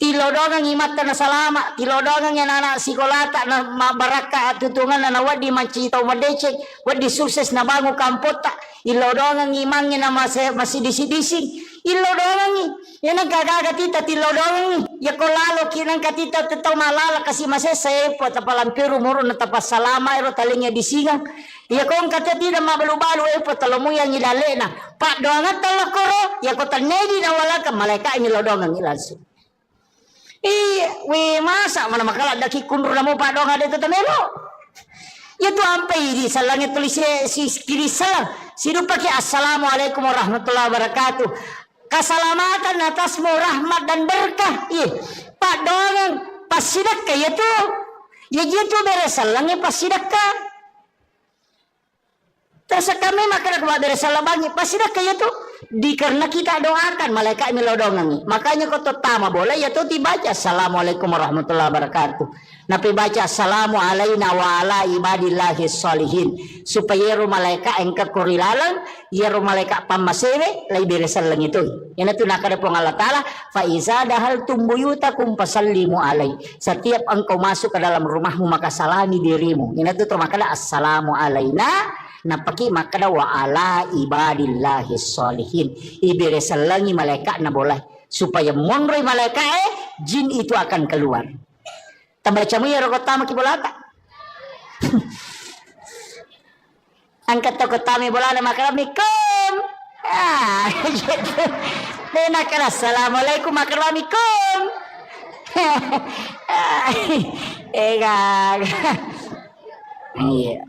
tilodongan imat na salama, tilodongan yan anak sikolata na mabaraka at tutungan na wadi mancitaw madecek, wadi sukses na bango kampota, ilodongan imangnya na masidisi-disi, ilodongan yan ang kagagatita, tilodongan ya ko lalo kinang katita tetaw malala kasi masesepo at palampiru muro na tapas salama ero talingnya disingang, ya ko ang katati na mabalu-balu epo talomuyang ilale na, pak doangan talakoro, ya ko tanedi na wala ka malaika ilodongan ilansu. Masa mana makala daki kundur na mo pa dong ada itu tamelo. Ya tu ampai di salangnya tulis si kiri salam. Sidu pakai assalamualaikum warahmatullahi wabarakatuh. Keselamatan atasmu rahmat dan berkah. Pak dongan pas sidakah ya tu. Ya gitu beres salangnya pas sidakah. Terus kami makan kepada beres salabangi pas sidakah ya tu. Karena kita doakan malaikat melodongangi. Makanya kau terutama boleh ya tuh dibaca assalamualaikum warahmatullahi wabarakatuh. Nabi baca assalamu alaina wa ala ibadillahi sholihin. Supaya ru malaikat engkau kurilalang, ya ru malaikat pamasewe lai beresan lang itu. Yan itu nakada po ng Allah Ta'ala, fa iza dahal tumbuyutakum pasallimu alai. Setiap engkau masuk ke dalam rumahmu maka salami dirimu. Yan itu termakala assalamu alaina. Napaki makada wa ala ibadillahi sholihin. Iberesalangi malaikat na boleh supaya monroy malaikat jin itu akan keluar. Tambacamu ya rokotama kibolata. Angkat tokotami bolana makaramikum. Gitu. Denakala assalamualaikum makaramikum. Iya.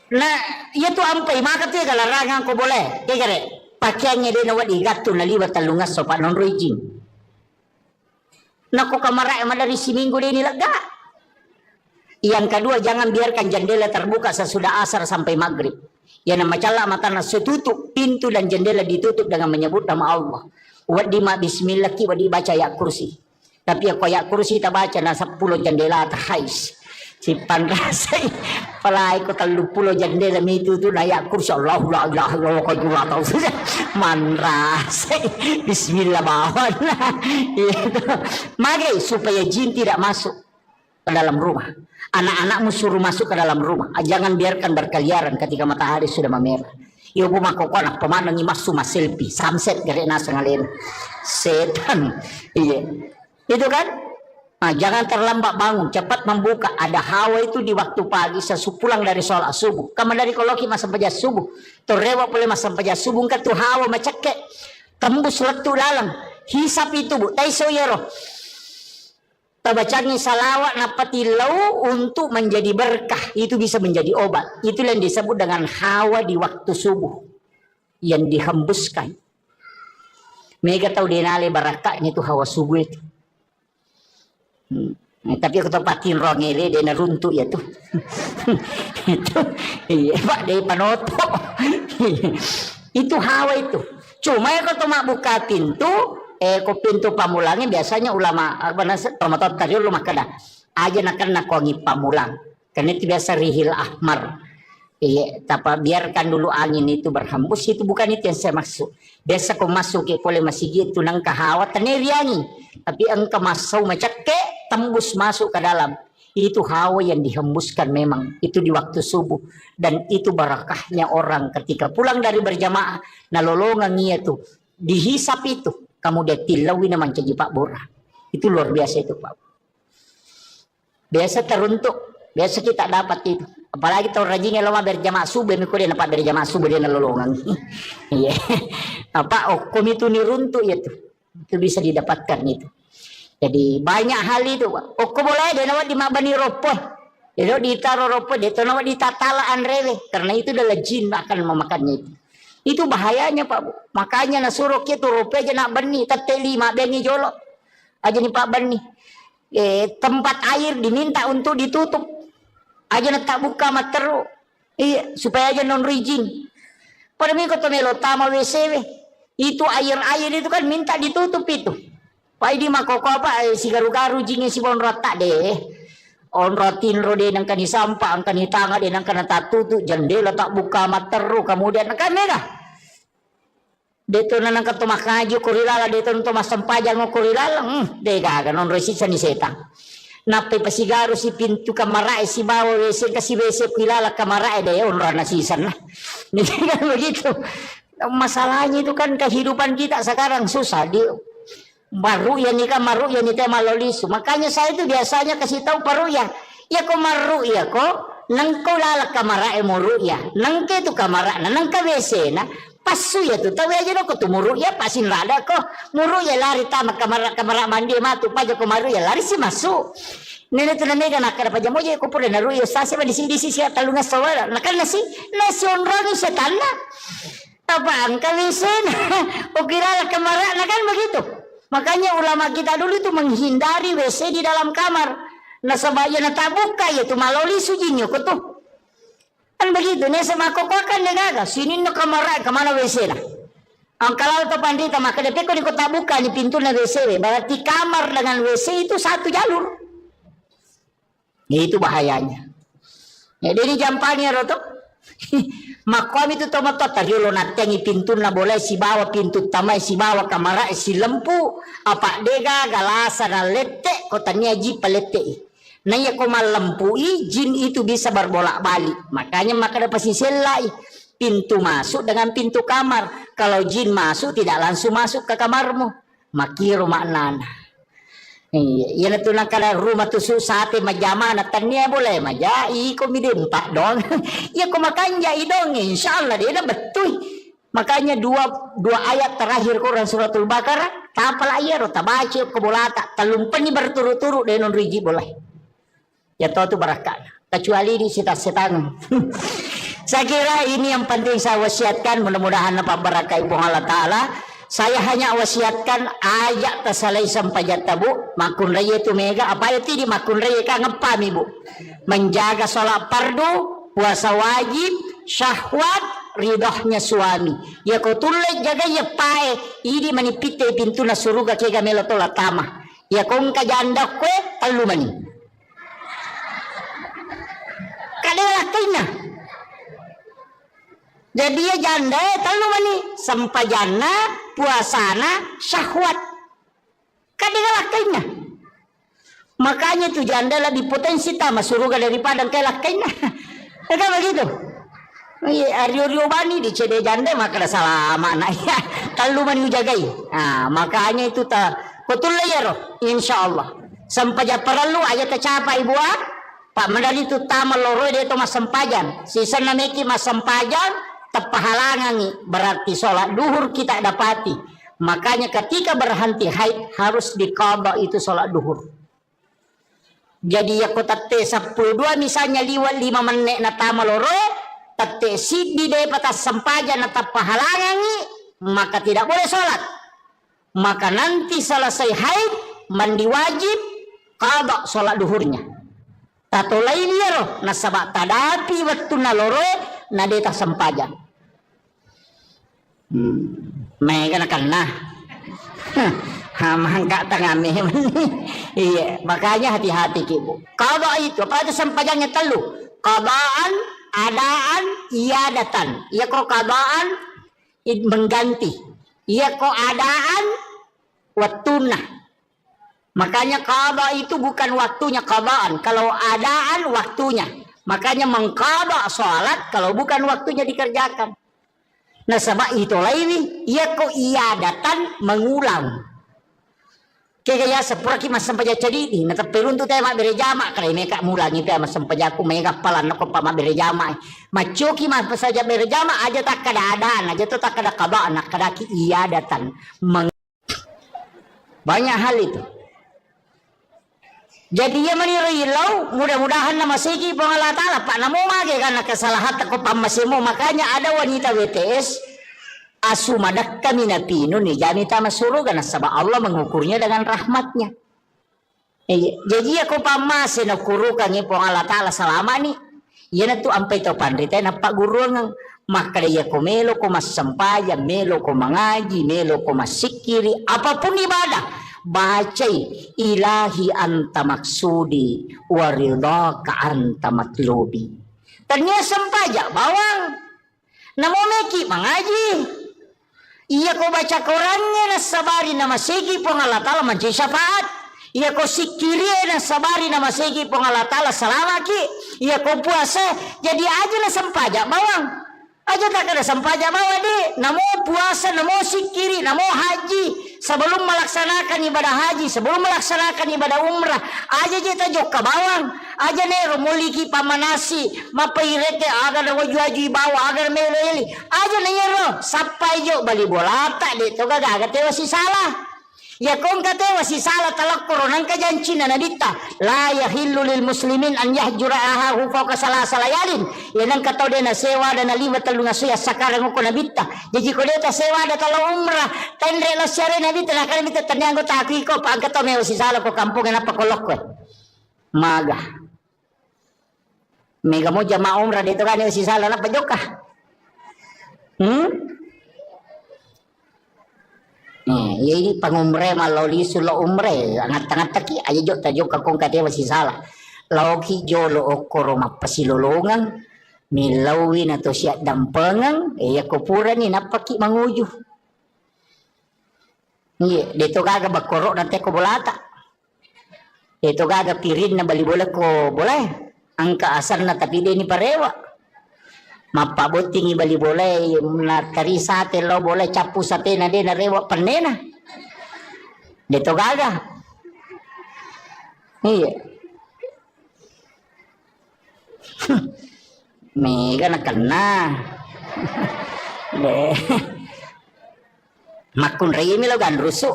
Nah, itu ampai maka tu larangan ko boleh. Kaya pakaiannya dia nawat igato na liwat talungas so panon rojing. Naku kamarai dari si minggu dia nilaga. Yang kedua jangan biarkan jendela terbuka sesudah asar sampai maghrib. Yang nama cala mata nasu tutup pintu dan jendela ditutup dengan menyebut nama Allah. Wadi ma bismillah ki wadi baca ayat kursi. Tapi aku ayat kursi tak baca na 10 jendela terhais. Si panrasay palay ko 30 jendela itu tu layak kursi Allah la ilaha illallah ko jula tahu manrasay bismillah bawan itu magi supaya jin tidak masuk ke dalam rumah. Anak-anakmu suruh masuk ke dalam rumah, jangan biarkan berkeliaran ketika matahari sudah memerah. Ibu makokon pemandangi masuk selfie sunset gere nasa ngalen setan iya itu kan. Nah, jangan terlambat bangun, cepat membuka. Ada hawa itu di waktu pagi sesupulang dari sholat subuh. Kamu dari koloki masa pajas subuh. Torewa boleh masa pajas subuh kan tu hawa macake. Tembus letu dalam. Hisap itu bu. Taiso yero. Tabacanya salawat napati lau untuk menjadi berkah. Itu bisa menjadi obat. Itu yang disebut dengan hawa di waktu subuh. Yang dihembuskan. Mega tahu denale barakahnya itu hawa subuh itu. Tapi aku tempatin rongele dia runtuh ya tuh. Itu iya Pak dari panoto. Itu hawa itu. Cuma ya kalau buka pintu pintu pamulangnya biasanya ulama pamatot tadi rumah kada aja nak kongi pamulang. Karena itu biasa rihil ahmar. Iya, tapi biarkan dulu angin itu berhembus, itu bukan itu yang saya maksud. Biasa kau masuk ke boleh masih gitu nang kahawa teneriangi. Tapi engkau masuk macake tembus masuk ke dalam. Itu hawa yang dihembuskan memang itu di waktu subuh dan itu barakahnya orang ketika pulang dari berjamaah nalolongan itu dihisap itu kamu dia tilawi naman caji Pak Bora. Itu luar biasa itu Pak. Biasa teruntuk, biasa kita dapat itu. Apalagi tahun rajinnya lama berjamaah subuh mikir dia dapat dari jamaah subuh dia nalolongan. Iya. Apa okom itu niruntuk ya tuh. Itu bisa didapatkan itu. Jadi banyak hal itu Pak. Okom boleh dia nawat di mabani ropoh. Dia ditaruh ropoh dia nawat di tatalaan rele karena itu adalah jin akan memakannya itu. Itu bahayanya Pak. Makanya nasuruh itu ropoh aja nak beni teteli mak bengi jolok. Aja nih Pak beni. Tempat air diminta untuk ditutup. Aja nak tak buka materu. Iya, supaya aja non rijin. Pada minggu tu melo tama WC. Itu air-air itu kan minta ditutup itu. Pak ini makoko apa si garu-garu jingnya si bon rata deh. On rotin rode nang kani sampah, ang kani tanga de nang kana tatutu jendela tak buka materu kemudian kan merah. Dito na nang katumakajo kurilala dito nang tumasampajan mo kurilala. Dega ganon resisa ni seta. Napay pasigaro si pintu kamarae si bawa wesen kasi wesen kilala kamarae deh onra na sisan na. Hindi kan begitu. Masalahnya itu kan kehidupan kita sekarang susah di maruya nih kan maruya nih teh malolisu. Makanya saya itu biasanya kasih tahu paruya. Ya ko maruya ko nang ko lala kamarae mo ruya. Nang ke tu kamara na nang ka wesen na. Pasu ya tuh, tahu aja dong ketemu ya pasin rada kok muru ya lari tamak kamar mandi matu paja kemaru ya lari sih masuk. Nenek tuh nenek nak ada paja moja aku pernah naru ya sasi di sini talunga sawara. Nak nasi onroni setanlah. Apaan kalian? Ukira kamar, nah kan begitu. Makanya ulama kita dulu itu menghindari WC di dalam kamar. Nah sebaya na tabuka ya tuh maloli sujinyo ko tuh. Kan begitu, nih sama kokokan negaga, sini no kamar kemana WC lah. Ang kalau to pandita maka depe ko di kota buka di pintu na WC, berarti kamar dengan WC itu satu jalur. Itu bahayanya. Ya ini jampanya roto. Makom itu tomato tariolo natengi pintu na boleh si bawa pintu tamai si bawa kamar si lempu apa dega galasa na lete kotanya ji palete. Naya ko malempui jin itu bisa berbolak-balik. Makanya maka dapat selai pintu masuk dengan pintu kamar. Kalau jin masuk tidak langsung masuk ke kamarmu. Makiro maknana. Iya na tunang kada rumah tu sate majama na tanya boleh maja iko midempak dong. Ya ko makanya idong insyaallah dia na betul. Makanya dua ayat terakhir Quran suratul Baqarah tapal ayat ro tabaci ko bolata talumpani berturut-turut denon riji boleh. Ya tahu itu barakah. Kecuali di setan. Saya kira ini yang penting saya wasiatkan. Mudah-mudahan apa barakah ibu Allah Ta'ala. Saya hanya wasiatkan ayat tersalai sampai jatabu. Makun raya itu mega. Apa itu di makun raya kan ngepam ibu. Menjaga sholat fardu, puasa wajib, syahwat, ridhohnya suami. Ya kau tulis jaga ya pae. Ini manipite pintu na suruga kega melotola tama. Ya kau janda kue telu mani. Kadang lakinya. Jadi ya janda telu mani sampajana puasana syahwat. Kadang lakinya. Makanya itu janda lebih potensi tamat surga daripada kayak lakinya. Kan begitu. Ario bani di CD janda maka ada salah makna ya. Telu mani jagai. Nah, makanya itu betul ya roh. Insyaallah. Sampai perlu aja tercapai buat Pak Mandali itu tamal loroi dia itu mas sempajan. Sisa nameki mas sempajan tepahalangan berarti sholat duhur kita dapati. Makanya ketika berhenti haid harus diqadha itu sholat duhur. Jadi ya kota T12 misalnya liwat 5 menit na tamal loroi, tate sidi dia patas sempajan na tepahalangan maka tidak boleh sholat. Maka nanti selesai haid mandi wajib qadha sholat duhurnya. Tato lain ya roh nasabak tadapi waktu naloro nadeta sempajan. Mereka nak nah, mangkat tangame. Iya, makanya hati-hati ibu. Kalau itu apa itu sempajannya telu? Qadaan, adaan, iadatan. Iya kok qadaan mengganti. Iya kok adaan watunah. Makanya qadha itu bukan waktunya qadhaan, kalau adaan waktunya. Makanya mengqadha salat kalau bukan waktunya dikerjakan. Nah sebab itu lain ia kok iadatan mengulang. Kaya sepura mas sampai jadi ini nata perun tu tema berjama kalau mereka mulangi tema sampai aku mereka palan aku pama berjama. Macoki mas saja berjama aja tak kada adaan aja tu tak kada qadhaan nak kada iadatan. Banyak hal itu. Jadi ya menirilau mudah-mudahan nama segi pengalah ta'ala pak namo mage karena kesalahan takut pamasimo makanya ada wanita WTS asumadak kami napino nih janita masuru karena sebab Allah mengukurnya dengan rahmatnya. Jadi aku pamasin ukurukan ni pengalah ta'ala selama ni ya na tu ampai to pandita na pak guru ng maka dia ko melo ko masampayan melo ko mangaji melo ko masikiri apapun ibadah. Bacai ilahi anta maksudi waridaka anta matlubi. Ternyata sempaja bawang. Namo meki mengaji. Iya ko baca Qurannya na sabari na masigi po nga Allah Ta'ala manci syafaat. Iya ko sikiri na sabari na masigi po nga Allah Ta'ala salamaki. Iya ko puasa jadi aja na sampaja bawang. Aja tak ada sampaja bawa deh. Namo puasa, namo sikiri, namo haji. Sebelum melaksanakan ibadah haji, sebelum melaksanakan ibadah umrah, aja kita jok ke bawang. Aja nih rumuliki pamanasi, mapairete agar wajwaji bawa agar meleli. Aja nih ro, sampai jo bali bola tak deh. Toga gak tewa si salah. Ya kong kata wasi salah talak koronan kajanci na nadita la yahillu lil muslimin an yahjura ahahu fawqa salasa layalin yanang kata dia na sewa dan lima talunga suya sakarang ko nabita jadi ko dia ta sewa da talo umrah tendre la syare nabita na kan bita tanyango ta ko pa kata me wasi salah ko kampung na pakolok ko maga mega mo jama umrah dito kan wasi salah na pajoka ya ini pangumre maloli sulo umre angat-angat taki aja jok tajuk kakong kate masih salah lauki jolo okoro mapasilolongan milawin atau siat dampengan ya kupura ni napaki manguju iya dito gaga bakoro nanti ko bolata dito gaga pirin na bali bola ko boleh angka asar na tapi dia ni parewa mapabuting ibali boleh na kari sate lo boleh capu sate na de na rewa panena dito gaga iya mega na kena makun rei mi lo gan rusu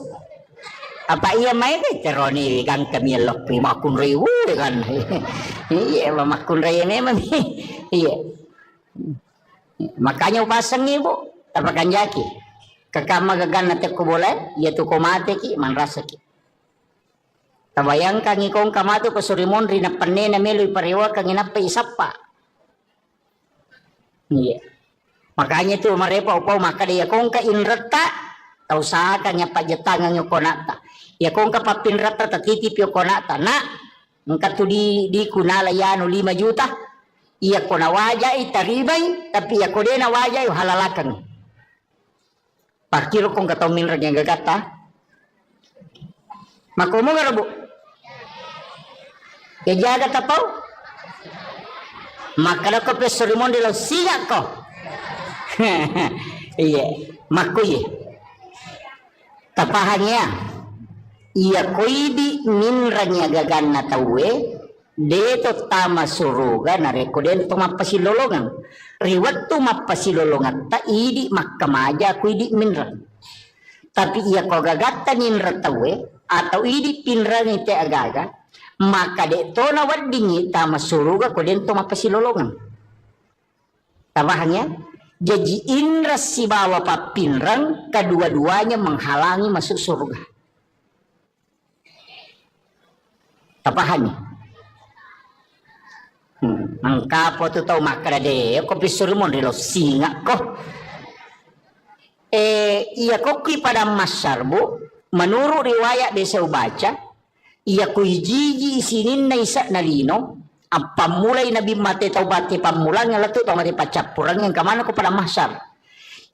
apa iya mai ke teroni gan kami lo pi makun rei kan iya makun rei memang iya makanya upasang ibu tapakan jaki kakama gagan nate ko boleh ya tu ko mate ki man rasa ki tabayang kang ikong kamato ko surimon rina panne na melo iparewa kang inapa isapa iya makanya tu marepa upau maka dia kong ka inrata tau sa kanya pajetangan yo konata ya kong ka papinrata tatitip yo konata na engka tu di kunala yano 5 juta iya ko na wajay taribay tapi iya ko din na wajay halalakan pakiro kong kataw minra niya gagata makumo nga rabo ya jaga tapaw makala ko pesorimon de lo siya ko iya makuye tapahanya iya ko idi minra niya gagana tawe deto tama suruga na rekoden to mapasilolongan riwat to mapasilolongan ta idi makkamaja ku idi minran tapi iya ko gagatta ninra tawe atau idi pinran ite agaga maka de to na wadingi tama suruga ko den to mapasilolongan tabahannya jadi indra si bawa papinran kedua-duanya menghalangi masuk surga tabahannya mangkapo tu tau makara de ko pisurmon relo singa ko iya ko ki pada masyarbu menurut riwayat desa baca iya ko hiji isinin na isa na lino ang pamulay nabi mate taubati pamulang nga lato tau mati pacapurang yang kamana ko pada masyar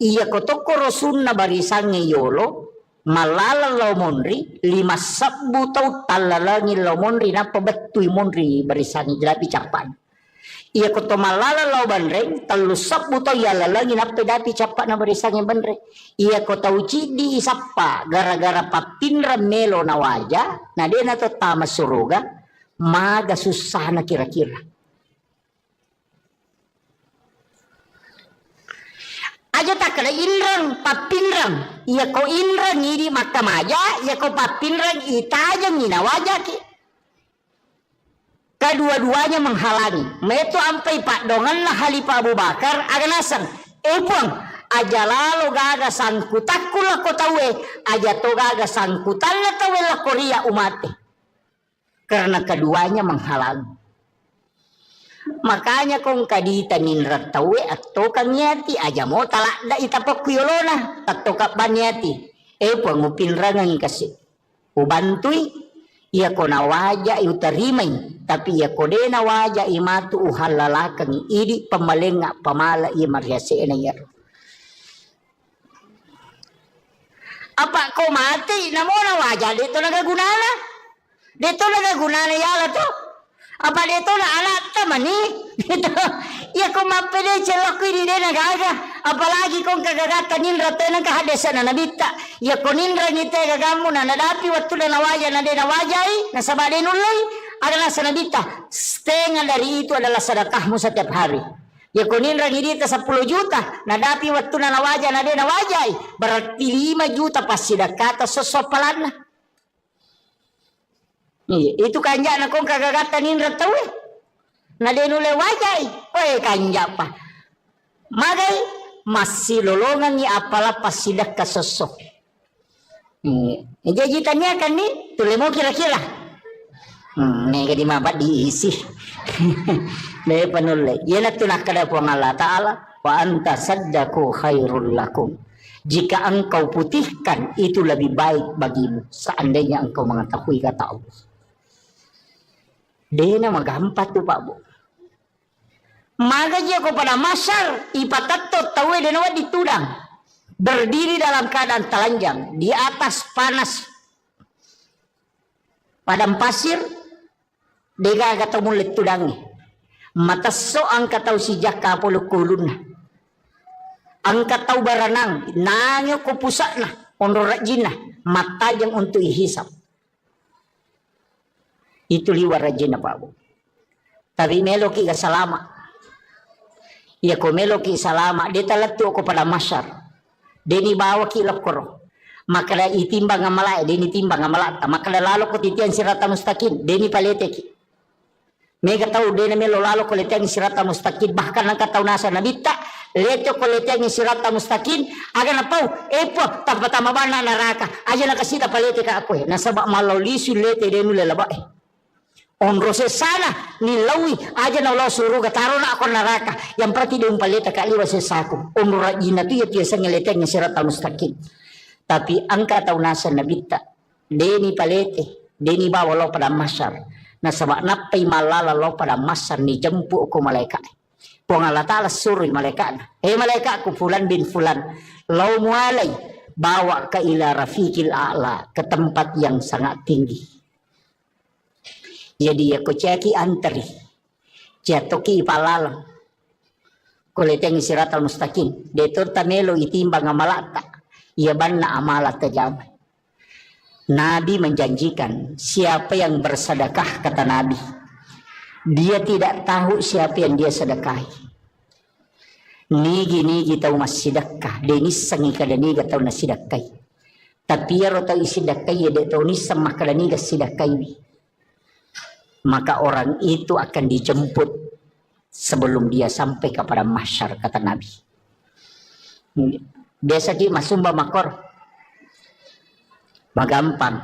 iya ko to ko rosun na barisang yolo malala law monri 5 sabbu tau talalangi law monri na pabatuy monri barisang jelapi capan iya ko to malala law banreng 3 sabbu tau yalalangi na pedapi capan na barisang banreng iya ko tau cidi isapa gara-gara papinra melo na waja na dia na to tama suruga maga susah na kira-kira aja tak kena inrang papinrang iya ko inrang ini makamaja iya ko papinrang itaja ngina wajah ki kedua-duanya menghalangi meto ampai pak dongan lah Halifah Abu Bakar aganasang puang aja lalu gaga sangkutakku lah ko tawe aja to gaga sangkutan lah tawe lah korea umate karena keduanya menghalangi makanya kong kadita ninrat tawe atau kang nyati aja mo talak da itapok kuyolona atau kapan nyati puang upinrangan kasi ubantui iya ko na waja utarimay tapi iya ko de na waja imatu uhalalakang idi pamalenga pamala iya mariase na yaro Apa ko mati na mo na wajah dito nagagunana. Dito nagagunana yala to. Apa dito na alat ta mani. Dito ya ko mapede celok ini de nagaga. Apalagi kung kagagatan nindra te nang kahadesan na nabita. Ya ko nindra ni te gagamu na nadapi waktu na wajah na de na wajai na sabade nulay adalah sanabita. Setengah dari itu adalah sedekahmu setiap hari. Ya kunin rangi dita 10 juta, nadapi waktu na nawajay na din nawajay, berarti 5 juta pas sidakata sosopalan na. Itu kanja na kung kagagatan nindra tawe. Na din ule wajay, kanja pa. Magay, masih lolongan ni apala pas sidak kasosok. Jajitan niya kan ni, tuloy mo kira-kira. Nega di mabat diisi. Daya panulay. Yan at tunakada po ang Allah Ta'ala. Wa anta saddaku khairul lakum. Jika engkau putihkan, itu lebih baik bagimu. Seandainya engkau mengetahui kata Allah. Dia na magampat tu Pak Bu. Magaji ako pada masyar. Ipatatot tawe dan awat ditudang. Berdiri dalam keadaan telanjang. Di atas panas. Padang pasir. Dega kata mulit tudangi. Mataso ang kataw si Jaka pulukulun na. Ang kataw baranang. Nangyo kupusa na. Onrorajin na. Matajang untuk ihisap. Itu liwarajin na Pak Bu. Tapi meloki ka salama. Ya ko meloki salama. Dia talatu ko pada masyar. Deni bawa kilap koro. Maka itimbang ang malay. Deni timbang ang malata. Maka lalo ko titian sirata mustakin. Deni paleteki. Mega tahu dia namelo lalo ko leteng sirata mustaqim bahkan ang kataw nasa nabita leto ko leteng sirata mustaqim aga na pau epo tapatama bana naraka aja na kasita palete ka ako nasa ba malawlisu lete denu lelaba on rose sana ni lawi aja na lo suruh gataro na ako naraka yang prati dong palete ka liwa sesako on rajina tu ya tiasa ngeleteng sirata mustaqim tapi ang kataw nasa nabita deni palete deni bawa lo pada masyar. Nah sebab napai malala lo pada masar ni jemput ko malaikat. Puang Allah Ta'ala suruh malaikat. Malaikatku fulan bin fulan. Lau mualai bawa ke ila rafiqil a'la. Ke tempat yang sangat tinggi. Jadi aku ceki antri. Jatoki palalang. Kuleteng siratal mustaqim. Detur tamelo itimbang amalata. Ia banna amalata jamai. Nabi menjanjikan siapa yang bersedekah kata Nabi dia tidak tahu siapa yang dia sedekahi. Nigi tahu mas sedekah denis sangi kada niga tahu nas sedekahi tapi ya rota sedekahi dia tahu nis sama kada niga sedekahi maka orang itu akan dijemput sebelum dia sampai kepada mahsyar kata Nabi. Biasa di masumba makor magampang.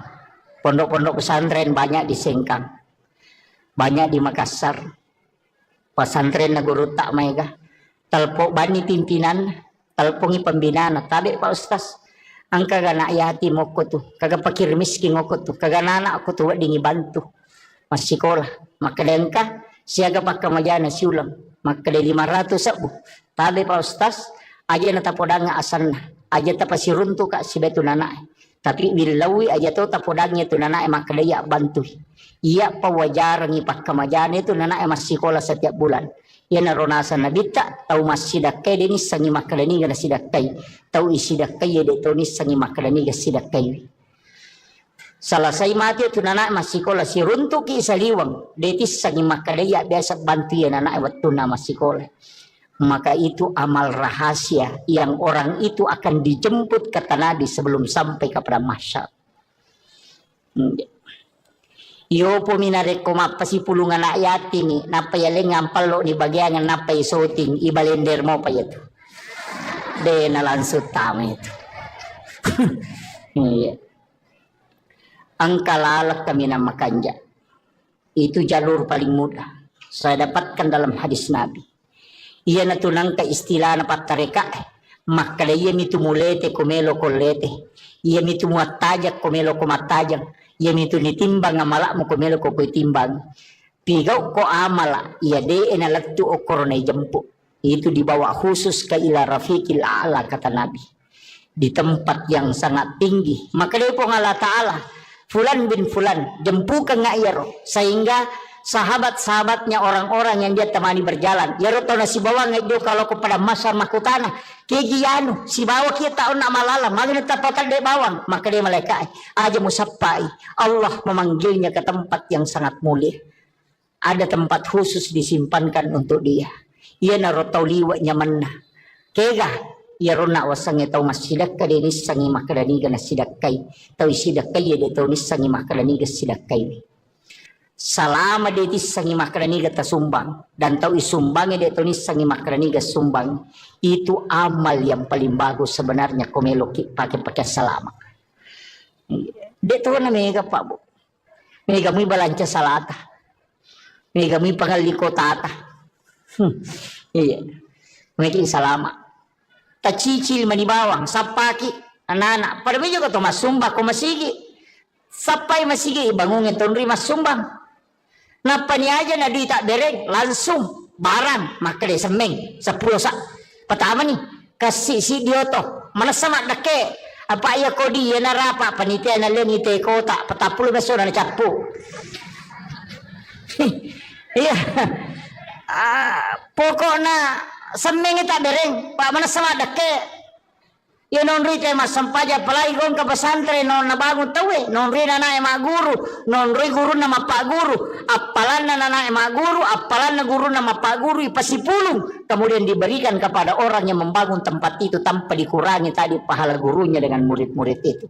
Pondok-pondok pesantren banyak di Sengkang. Banyak di Makassar. Pesantren na guru tak mega. Telpok bani pimpinan. Telpongi pembinaan. Tabi Pak Ustaz. Ang kagana ayati mo ko tu. Kaga pakir miskin mo ko tu. Kaga nana ako tu dingi bantu. Mas sekolah. Makadengka. Siaga pakamajana siulang. Makade 500 sabu. Tabi Pak Ustaz. Aja na tapodanga asan na. Aja tapasiruntu ka si betu nanay. Tapi bilawi aja tu tapodangnya tu nana emak kedaya bantu. Ia pawajar ngipak kemajane tu nana emak sekolah setiap bulan. Ia narona sana bita tahu masih dakai deni sangi makadani gana sidakai. Tahu isi dakai ya tu ni sangi makadani gana sidakai. Selesai mati tu nana emak sekolah si runtuk isaliwang. Detis sangi makadaya biasa bantu ya nana emak tu nama sekolah. Maka itu amal rahasia yang orang itu akan dijemput kata Nabi sebelum sampai kepada mahsyar. Yo puminare ko mapasi pulungan ayat ini napa ya ngampal lo di bagian napa isoting ibalender mo pa itu. De na langsut tama itu. Ang kalalak kami na makanja. Itu jalur paling mudah. Saya dapatkan dalam hadis Nabi. Ia natunang ka istilah na patareka makala ia mitu mulete kumelo kolete ia mitu muatajak kumelo kumatajak ia mitu nitimbang amala mo kumelo ko timbang pigaw ko amala ia de enalatu o korona jempu itu dibawa khusus ke ila rafiqil a'la kata Nabi di tempat yang sangat tinggi. Maka dia pun Allah Ta'ala Fulan bin Fulan jempukan ngayaro, sehingga sahabat-sahabatnya orang-orang yang dia temani berjalan yaro tau na si bawang itu kalau kepada masa makutana kegianu si bawa kita tahu nak malala magna tapatan de bawang, maka dia malaikat aja musapai Allah memanggilnya ke tempat yang sangat mulia. Ada tempat khusus disimpankan untuk dia. Ia naro tau liwanya mana kega ya rona wasang tau masidak ka denis sangi makadani ga nasidakai tau isidakai ya tau nis sangi makadani ga sidakai salama de tis sangi makadani ga tasumbang dan tau isumbang de tau nis sangi makadani ga sumbang. Itu amal yang paling bagus sebenarnya komeloki pakai salama de tau na mega pa bu mega mi balanca salata mega mi pangaliko tata iya mega salama tacicil manibawang sapaki anak-anak pada juga to masumba ko masigi sapai masigi bangungin tonri masumbang napani aja na duit tak dereng langsung barang maka de semeng 10 sak pertama nih kasih si dioto mana sama dake apa ya kodi ya narapa panitia na lengi te kota petapul beso na capu iya pokoknya semeng tak dereng pak mana sama dake ya nonri teh mas sampaja palai gong ke pesantren non na bangun tawe nonri nana ema guru nonri guru nama pak guru apalan nana ema guru apalan guru nama pak guru ipasipulung kemudian diberikan kepada orang yang membangun tempat itu tanpa dikurangi tadi pahala gurunya dengan murid-murid itu.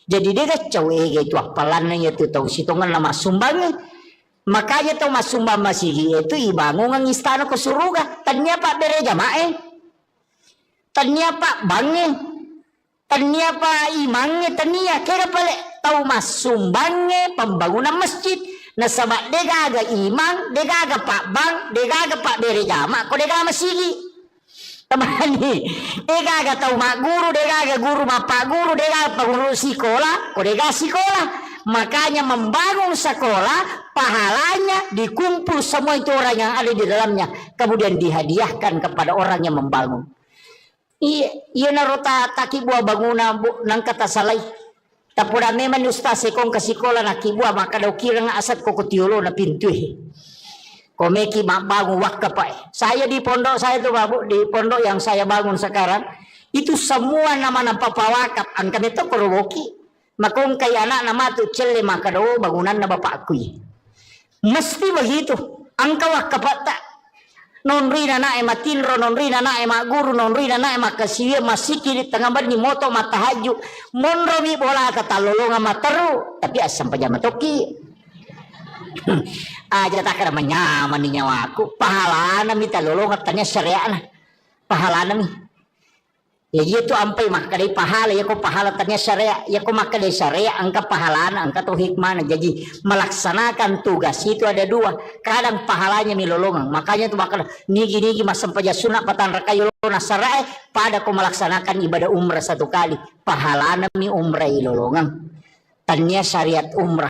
Jadi dia kacau itu apalan itu tahu situngan nama sumbangnya. Makanya tau masumbang masigi itu ibangun ang istana ke suruga. Tanya pak bere jamae. Tanya pak bange. Tanya pak imangnya tanya. Kira pale tau masumbangnya pembangunan masjid. Nasabak degaga imang, degaga pak bang, degaga pak bere jama. Ko degaga masigi. Tamani. Degaga tau mak guru, degaga guru mak pak guru, degaga pengurus sekolah, ko degaga sekolah. Makanya membangun sekolah pahalanya dikumpul semua itu orang yang ada di dalamnya kemudian dihadiahkan kepada orang yang membangun. Iya narota taki buah bangunan nang kata salai. Tapura memang ustaz sekong ke sekolah nak buah maka daw kira nga asat ko kutiulo na pintu. Komeki bangun wakka pa. Saya di pondok saya tuh babu di pondok yang saya bangun sekarang itu semua nama papawakap ang kami to korowoki. Makong kay anak nama tu celle makado bangunan na bapakku. Mesti begitu. Ang kawak kapata. Non rina na matinro, non rina na guru, non rina na makasiya masiki di tengah ni moto matahaju. Monro mi bola kata lolonga materu. Tapi asam paja matoki. Aja tak kena menyaman ni nyawaku. Pahala na mi talolonga tanya syariah na. Pahala na mi. Ya itu ampai maka dari pahala ya ko pahala tanya syariah ya ko maka dari syariah angka pahalana angka tuh hikmah. Jadi melaksanakan tugas itu ada dua, kadang pahalanya milolongan makanya tuh maka nigi masam paja sunat patan rakayolona syariah pada ko melaksanakan ibadah umrah 1 kali pahalana mi umrah ilolongan tanya syariat umrah